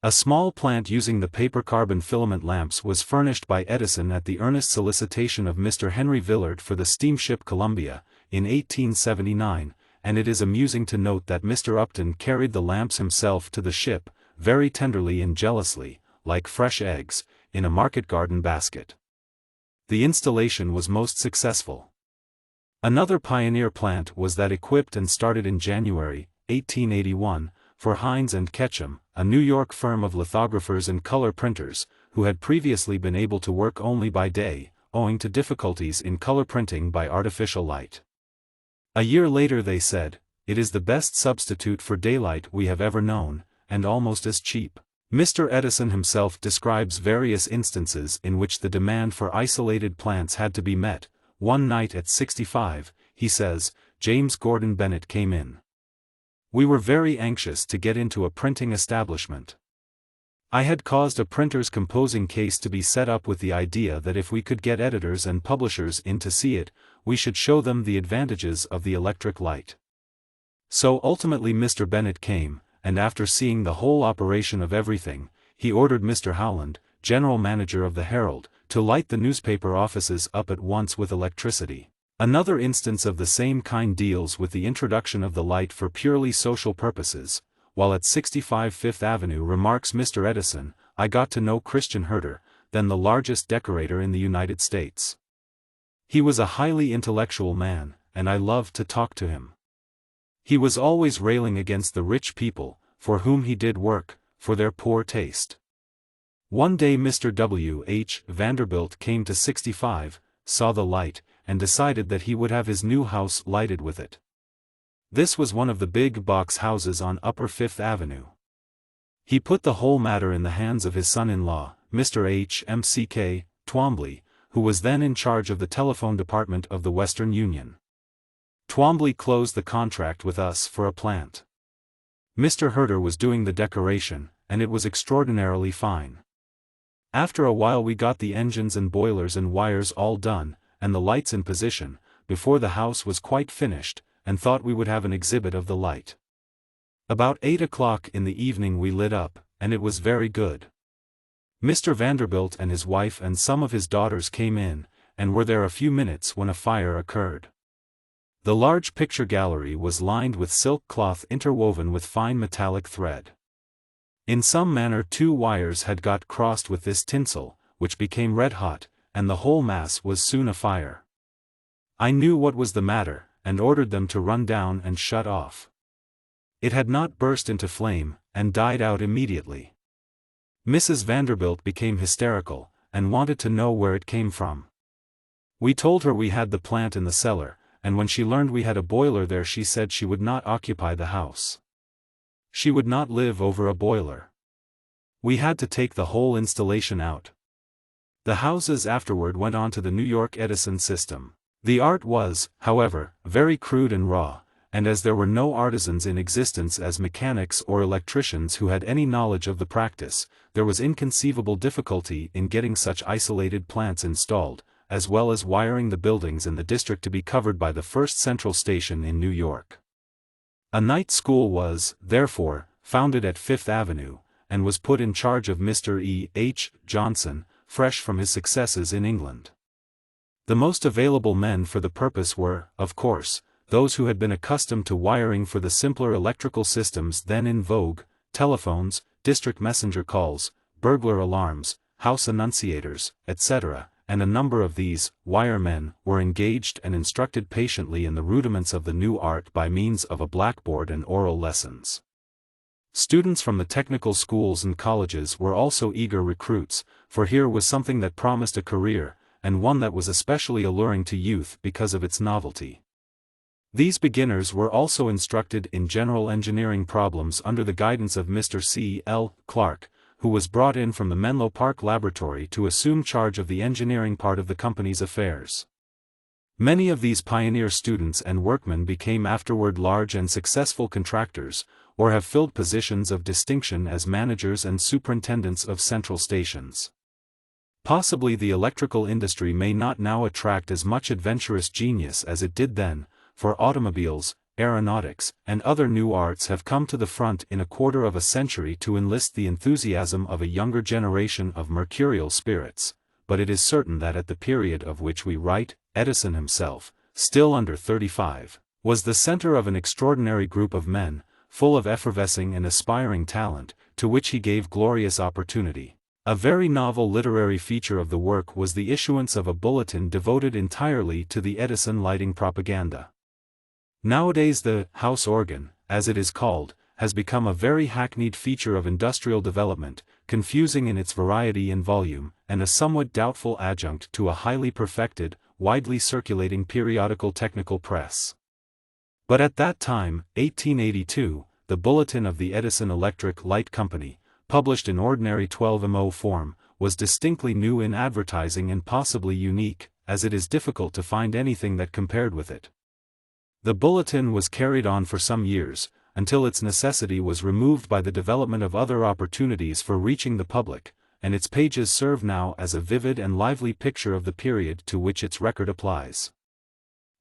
[SPEAKER 1] A small plant using the paper carbon filament lamps was furnished by Edison at the earnest solicitation of Mr. Henry Villard for the steamship Columbia, in 1879, and it is amusing to note that Mr. Upton carried the lamps himself to the ship, very tenderly and jealously, like fresh eggs, in a market garden basket. The installation was most successful. Another pioneer plant was that equipped and started in January, 1881, for Hines and Ketchum, a New York firm of lithographers and color printers, who had previously been able to work only by day, owing to difficulties in color printing by artificial light. A year later they said, "It is the best substitute for daylight we have ever known, and almost as cheap." Mr. Edison himself describes various instances in which the demand for isolated plants had to be met. One night at 65, he says, James Gordon Bennett came in. We were very anxious to get into a printing establishment. I had caused a printer's composing case to be set up with the idea that if we could get editors and publishers in to see it, we should show them the advantages of the electric light. So ultimately Mr. Bennett came, and after seeing the whole operation of everything, he ordered Mr. Howland, general manager of the Herald, to light the newspaper offices up at once with electricity. Another instance of the same kind deals with the introduction of the light for purely social purposes. While at 65 Fifth Avenue, remarks Mr. Edison, I got to know Christian Herter, then the largest decorator in the United States. He was a highly intellectual man, and I loved to talk to him. He was always railing against the rich people, for whom he did work, for their poor taste. One day Mr. W. H. Vanderbilt came to 65, saw the light, and decided that he would have his new house lighted with it. This was one of the big box houses on Upper Fifth Avenue. He put the whole matter in the hands of his son-in-law, Mr. H. M. C. K. Twombly, who was then in charge of the telephone department of the Western Union. Twombly closed the contract with us for a plant. Mr. Herter was doing the decoration, and it was extraordinarily fine. After a while we got the engines and boilers and wires all done, and the lights in position, before the house was quite finished, and thought we would have an exhibit of the light. About 8 o'clock in the evening we lit up, and it was very good. Mr. Vanderbilt and his wife and some of his daughters came in, and were there a few minutes when a fire occurred. The large picture gallery was lined with silk cloth interwoven with fine metallic thread. In some manner 2 wires had got crossed with this tinsel, which became red hot, and the whole mass was soon afire. I knew what was the matter, and ordered them to run down and shut off. It had not burst into flame, and died out immediately. Mrs. Vanderbilt became hysterical, and wanted to know where it came from. We told her we had the plant in the cellar, and when she learned we had a boiler there she said she would not occupy the house. She would not live over a boiler. We had to take the whole installation out. The houses afterward went on to the New York Edison system. The art was, however, very crude and raw, and as there were no artisans in existence as mechanics or electricians who had any knowledge of the practice, there was inconceivable difficulty in getting such isolated plants installed, as well as wiring the buildings in the district to be covered by the first central station in New York. A night school was, therefore, founded at Fifth Avenue, and was put in charge of Mr. E. H. Johnson, fresh from his successes in England. The most available men for the purpose were, of course, those who had been accustomed to wiring for the simpler electrical systems then in vogue, telephones, district messenger calls, burglar alarms, house annunciators, etc., and a number of these wiremen were engaged and instructed patiently in the rudiments of the new art by means of a blackboard and oral lessons. Students from the technical schools and colleges were also eager recruits, for here was something that promised a career, and one that was especially alluring to youth because of its novelty. These beginners were also instructed in general engineering problems under the guidance of Mr. C. L. Clark, who was brought in from the Menlo Park Laboratory to assume charge of the engineering part of the company's affairs. Many of these pioneer students and workmen became afterward large and successful contractors, or have filled positions of distinction as managers and superintendents of central stations. Possibly the electrical industry may not now attract as much adventurous genius as it did then, for automobiles, aeronautics, and other new arts have come to the front in a quarter of a century to enlist the enthusiasm of a younger generation of mercurial spirits, but it is certain that at the period of which we write, Edison himself, still under 35, was the center of an extraordinary group of men, full of effervescing and aspiring talent, to which he gave glorious opportunity. A very novel literary feature of the work was the issuance of a bulletin devoted entirely to the Edison lighting propaganda. Nowadays the house organ, as it is called, has become a very hackneyed feature of industrial development, confusing in its variety and volume, and a somewhat doubtful adjunct to a highly perfected, widely circulating periodical technical press. But at that time, 1882, the Bulletin of the Edison Electric Light Company, published in ordinary 12mo form, was distinctly new in advertising and possibly unique, as it is difficult to find anything that compared with it. The bulletin was carried on for some years, until its necessity was removed by the development of other opportunities for reaching the public, and its pages serve now as a vivid and lively picture of the period to which its record applies.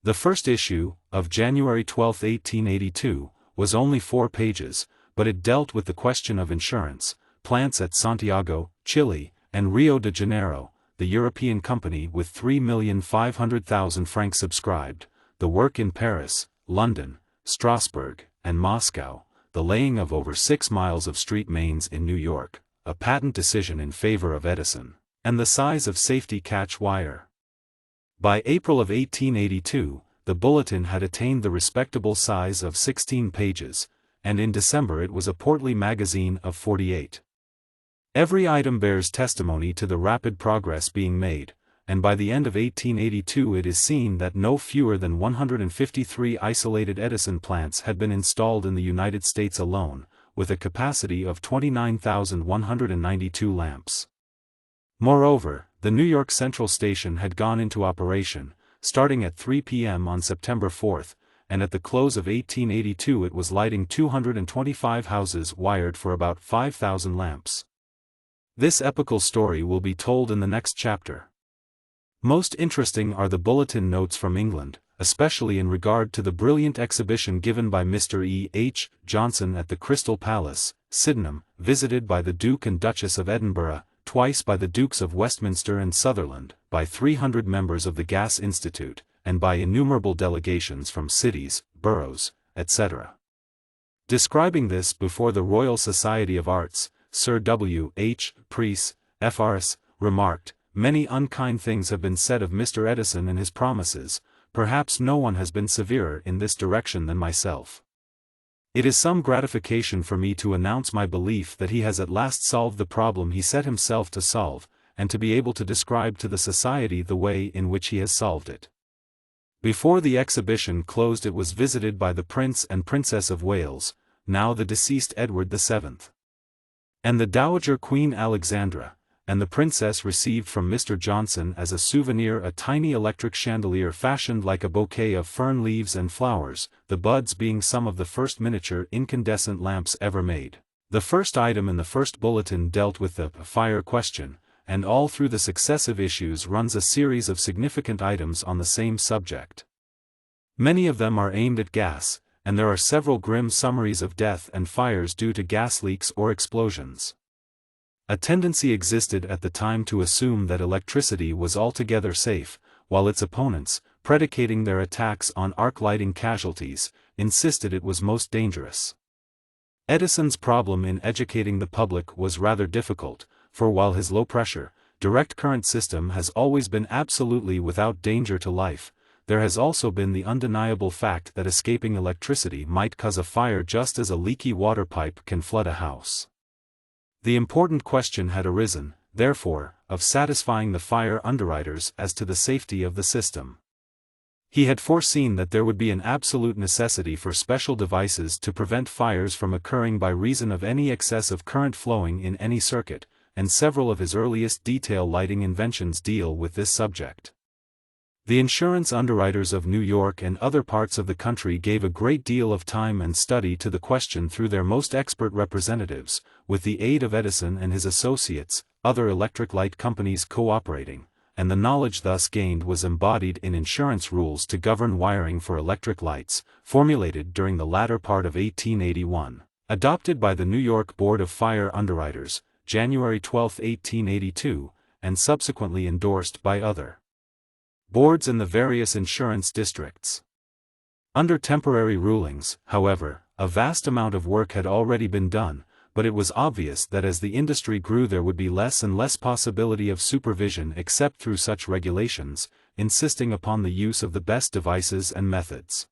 [SPEAKER 1] The first issue, of January 12, 1882, was only 4 pages, but it dealt with the question of insurance, plants at Santiago, Chile, and Rio de Janeiro, the European company with 3,500,000 francs subscribed, the work in Paris, London, Strasbourg, and Moscow, the laying of over 6 miles of street mains in New York, a patent decision in favor of Edison, and the size of safety catch wire. By April of 1882, the bulletin had attained the respectable size of 16 pages, and in December it was a portly magazine of 48. Every item bears testimony to the rapid progress being made, and by the end of 1882 it is seen that no fewer than 153 isolated Edison plants had been installed in the United States alone, with a capacity of 29,192 lamps. Moreover, the New York Central Station had gone into operation, starting at 3 p.m. on September 4, and at the close of 1882 it was lighting 225 houses wired for about 5,000 lamps. This epical story will be told in the next chapter. Most interesting are the bulletin notes from England, especially in regard to the brilliant exhibition given by Mr. E. H. Johnson at the Crystal Palace, Sydenham, visited by the Duke and Duchess of Edinburgh, twice by the Dukes of Westminster and Sutherland, by 300 members of the Gas Institute, and by innumerable delegations from cities, boroughs, etc. Describing this before the Royal Society of Arts, Sir W. H. Preece, F.R.S., remarked, "Many unkind things have been said of Mr. Edison and his promises, perhaps no one has been severer in this direction than myself. It is some gratification for me to announce my belief that he has at last solved the problem he set himself to solve, and to be able to describe to the Society the way in which he has solved it." Before the exhibition closed it was visited by the Prince and Princess of Wales, now the deceased Edward VII. And the Dowager Queen Alexandra, and the Princess received from Mr. Johnson as a souvenir a tiny electric chandelier fashioned like a bouquet of fern leaves and flowers, the buds being some of the first miniature incandescent lamps ever made. The first item in the first bulletin dealt with the fire question, and all through the successive issues runs a series of significant items on the same subject. Many of them are aimed at gas, and there are several grim summaries of death and fires due to gas leaks or explosions. A tendency existed at the time to assume that electricity was altogether safe, while its opponents, predicating their attacks on arc lighting casualties, insisted it was most dangerous. Edison's problem in educating the public was rather difficult, for while his low-pressure, direct current system has always been absolutely without danger to life, there has also been the undeniable fact that escaping electricity might cause a fire just as a leaky water pipe can flood a house. The important question had arisen, therefore, of satisfying the fire underwriters as to the safety of the system. He had foreseen that there would be an absolute necessity for special devices to prevent fires from occurring by reason of any excess of current flowing in any circuit, and several of his earliest detail lighting inventions deal with this subject. The insurance underwriters of New York and other parts of the country gave a great deal of time and study to the question through their most expert representatives, with the aid of Edison and his associates, other electric light companies cooperating, and the knowledge thus gained was embodied in insurance rules to govern wiring for electric lights, formulated during the latter part of 1881, adopted by the New York Board of Fire Underwriters, January 12, 1882, and subsequently endorsed by other boards in the various insurance districts. Under temporary rulings, however, a vast amount of work had already been done, but it was obvious that as the industry grew there would be less and less possibility of supervision except through such regulations, insisting upon the use of the best devices and methods.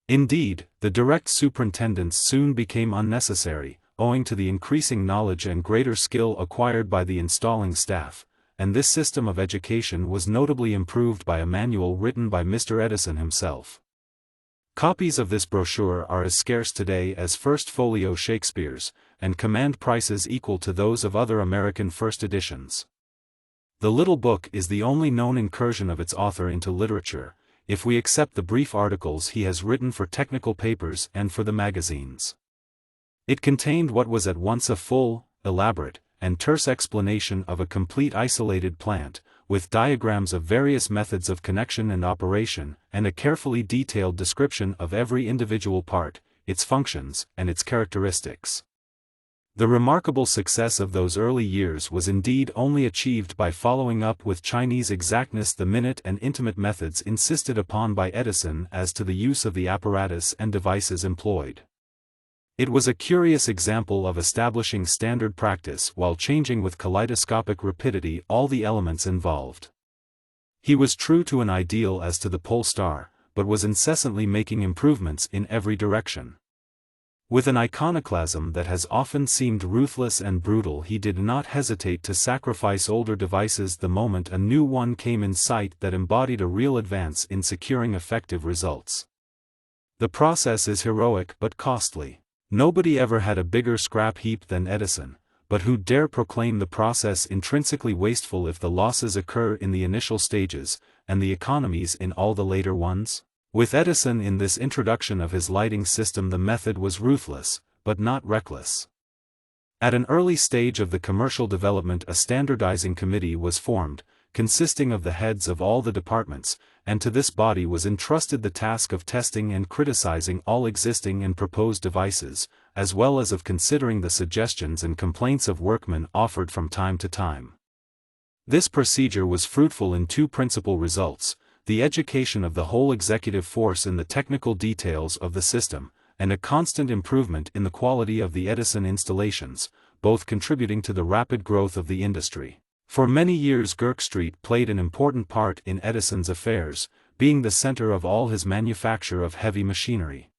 [SPEAKER 1] Indeed, the direct superintendents soon became unnecessary, owing to the increasing knowledge and greater skill acquired by the installing staff, and this system of education was notably improved by a manual written by Mr. Edison himself. Copies of this brochure are as scarce today as First Folio Shakespeare's, and command prices equal to those of other American first editions. The little book is the only known incursion of its author into literature, if we accept the brief articles he has written for technical papers and for the magazines. It contained what was at once a full, elaborate, and terse explanation of a complete isolated plant, with diagrams of various methods of connection and operation, and a carefully detailed description of every individual part, its functions, and its characteristics. The remarkable success of those early years was indeed only achieved by following up with Chinese exactness the minute and intimate methods insisted upon by Edison as to the use of the apparatus and devices employed. It was a curious example of establishing standard practice while changing with kaleidoscopic rapidity all the elements involved. He was true to an ideal as to the pole star, but was incessantly making improvements in every direction. With an iconoclasm that has often seemed ruthless and brutal, he did not hesitate to sacrifice older devices the moment a new one came in sight that embodied a real advance in securing effective results. The process is heroic but costly. Nobody ever had a bigger scrap heap than Edison, but who dare proclaim the process intrinsically wasteful if the losses occur in the initial stages, and the economies in all the later ones? With Edison in this introduction of his lighting system, the method was ruthless, but not reckless. At an early stage of the commercial development, a standardizing committee was formed, consisting of the heads of all the departments, and to this body was entrusted the task of testing and criticizing all existing and proposed devices, as well as of considering the suggestions and complaints of workmen offered from time to time. This procedure was fruitful in two principal results: the education of the whole executive force in the technical details of the system, and a constant improvement in the quality of the Edison installations, both contributing to the rapid growth of the industry. For many years Girk Street played an important part in Edison's affairs, being the center of all his manufacture of heavy machinery.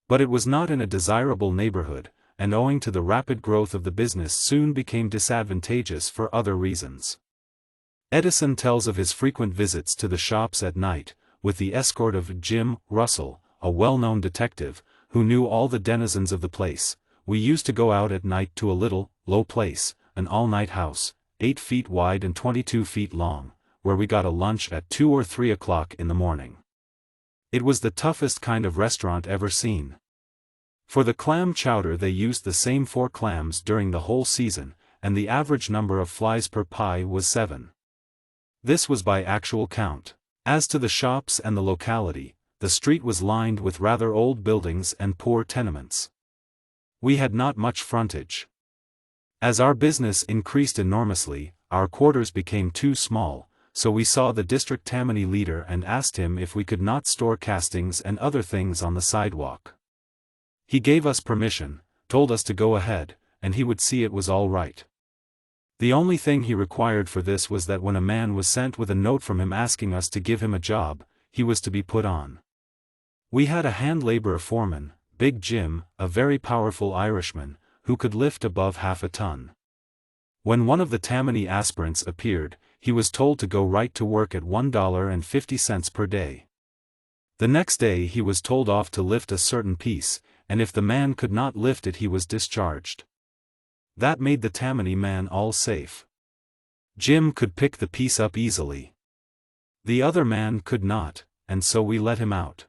[SPEAKER 1] But it was not in a desirable neighborhood, and owing to the rapid growth of the business soon became disadvantageous for other reasons. Edison tells of his frequent visits to the shops at night, with the escort of Jim Russell, a well-known detective, who knew all the denizens of the place. We used to go out at night to a little, low place, an all-night house, 8 feet wide and 22 feet long, where we got a lunch at 2 or 3 o'clock in the morning. It was the toughest kind of restaurant ever seen. For the clam chowder they used the same 4 clams during the whole season, and the average number of flies per pie was 7. This was by actual count. As to the shops and the locality, the street was lined with rather old buildings and poor tenements. We had not much frontage. As our business increased enormously, our quarters became too small, so we saw the district Tammany leader and asked him if we could not store castings and other things on the sidewalk. He gave us permission, told us to go ahead, and he would see it was all right. The only thing he required for this was that when a man was sent with a note from him asking us to give him a job, he was to be put on. We had a hand laborer foreman, Big Jim, a very powerful Irishman, who could lift above half a ton. When one of the Tammany aspirants appeared, he was told to go right to work at $1.50 per day. The next day he was told off to lift a certain piece, and if the man could not lift it he was discharged. That made the Tammany man all safe. Jim could pick the piece up easily. The other man could not, and so we let him out.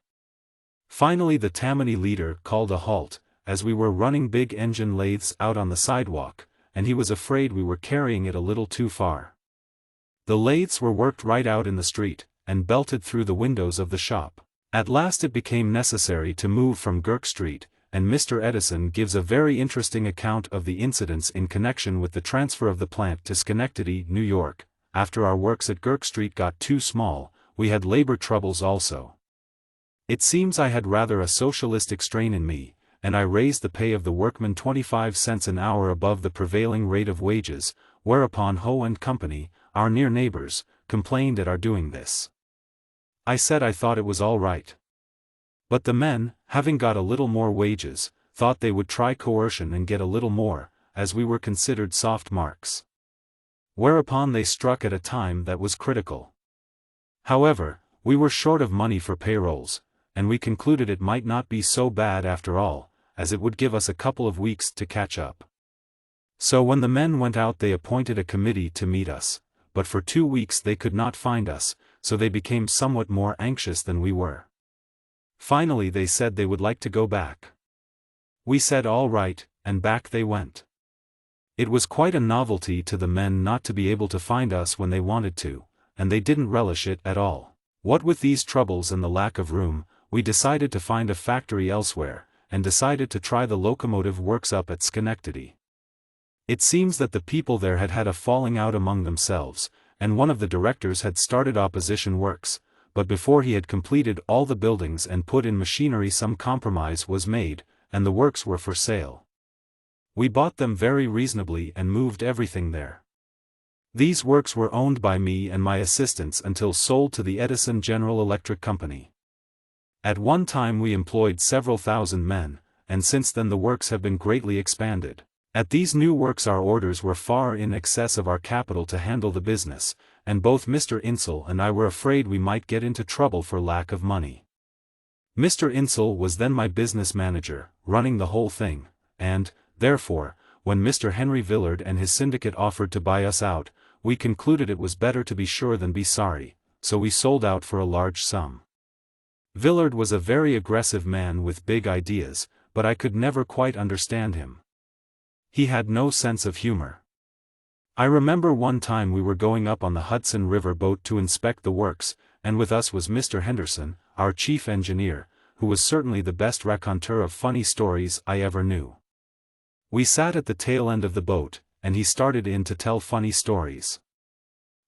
[SPEAKER 1] Finally the Tammany leader called a halt, as we were running big engine lathes out on the sidewalk, and he was afraid we were carrying it a little too far. The lathes were worked right out in the street, and belted through the windows of the shop. At last it became necessary to move from Girk Street, and Mr. Edison gives a very interesting account of the incidents in connection with the transfer of the plant to Schenectady, New York. After our works at Girk Street got too small, we had labor troubles also. It seems I had rather a socialistic strain in me, and I raised the pay of the workmen 25 cents an hour above the prevailing rate of wages, whereupon Ho and Company, our near neighbors, complained at our doing this. I said I thought it was all right. But the men, having got a little more wages, thought they would try coercion and get a little more, as we were considered soft marks. Whereupon they struck at a time that was critical. However, we were short of money for payrolls, and we concluded it might not be so bad after all, as it would give us a couple of weeks to catch up. So when the men went out they appointed a committee to meet us, but for 2 weeks they could not find us, so they became somewhat more anxious than we were. Finally they said they would like to go back. We said all right, and back they went. It was quite a novelty to the men not to be able to find us when they wanted to, and they didn't relish it at all. What with these troubles and the lack of room, we decided to find a factory elsewhere, and decided to try the locomotive works up at Schenectady. It seems that the people there had had a falling out among themselves, and one of the directors had started opposition works, but before he had completed all the buildings and put in machinery some compromise was made, and the works were for sale. We bought them very reasonably and moved everything there. These works were owned by me and my assistants until sold to the Edison General Electric Company. At one time we employed several thousand men, and since then the works have been greatly expanded. At these new works our orders were far in excess of our capital to handle the business, and both Mr. Insel and I were afraid we might get into trouble for lack of money. Mr. Insel was then my business manager, running the whole thing, and, therefore, when Mr. Henry Villard and his syndicate offered to buy us out, we concluded it was better to be sure than be sorry, so we sold out for a large sum. Villard was a very aggressive man with big ideas, but I could never quite understand him. He had no sense of humor. I remember one time we were going up on the Hudson River boat to inspect the works, and with us was Mr. Henderson, our chief engineer, who was certainly the best raconteur of funny stories I ever knew. We sat at the tail end of the boat, and he started in to tell funny stories.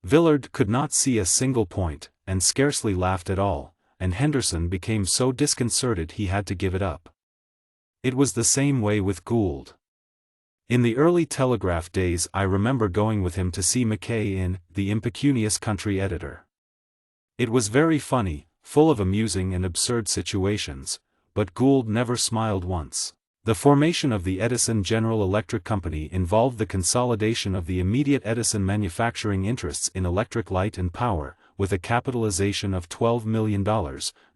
[SPEAKER 1] Villard could not see a single point, and scarcely laughed at all, and Henderson became so disconcerted he had to give it up. It was the same way with Gould. In the early Telegraph days I remember going with him to see Mackay in The Impecunious Country Editor. It was very funny, full of amusing and absurd situations, but Gould never smiled once. The formation of the Edison General Electric Company involved the consolidation of the immediate Edison manufacturing interests in electric light and power, with a capitalization of $12 million,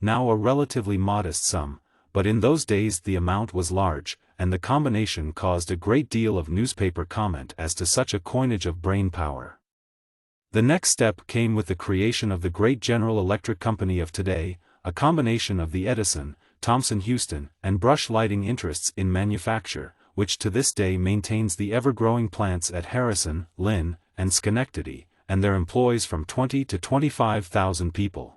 [SPEAKER 1] now a relatively modest sum, but in those days the amount was large, and the combination caused a great deal of newspaper comment as to such a coinage of brain power. The next step came with the creation of the great General Electric Company of today, a combination of the Edison, Thomson-Houston, and Brush lighting interests in manufacture, which to this day maintains the ever-growing plants at Harrison, Lynn, and Schenectady, and their employs from 20 to 25,000 people.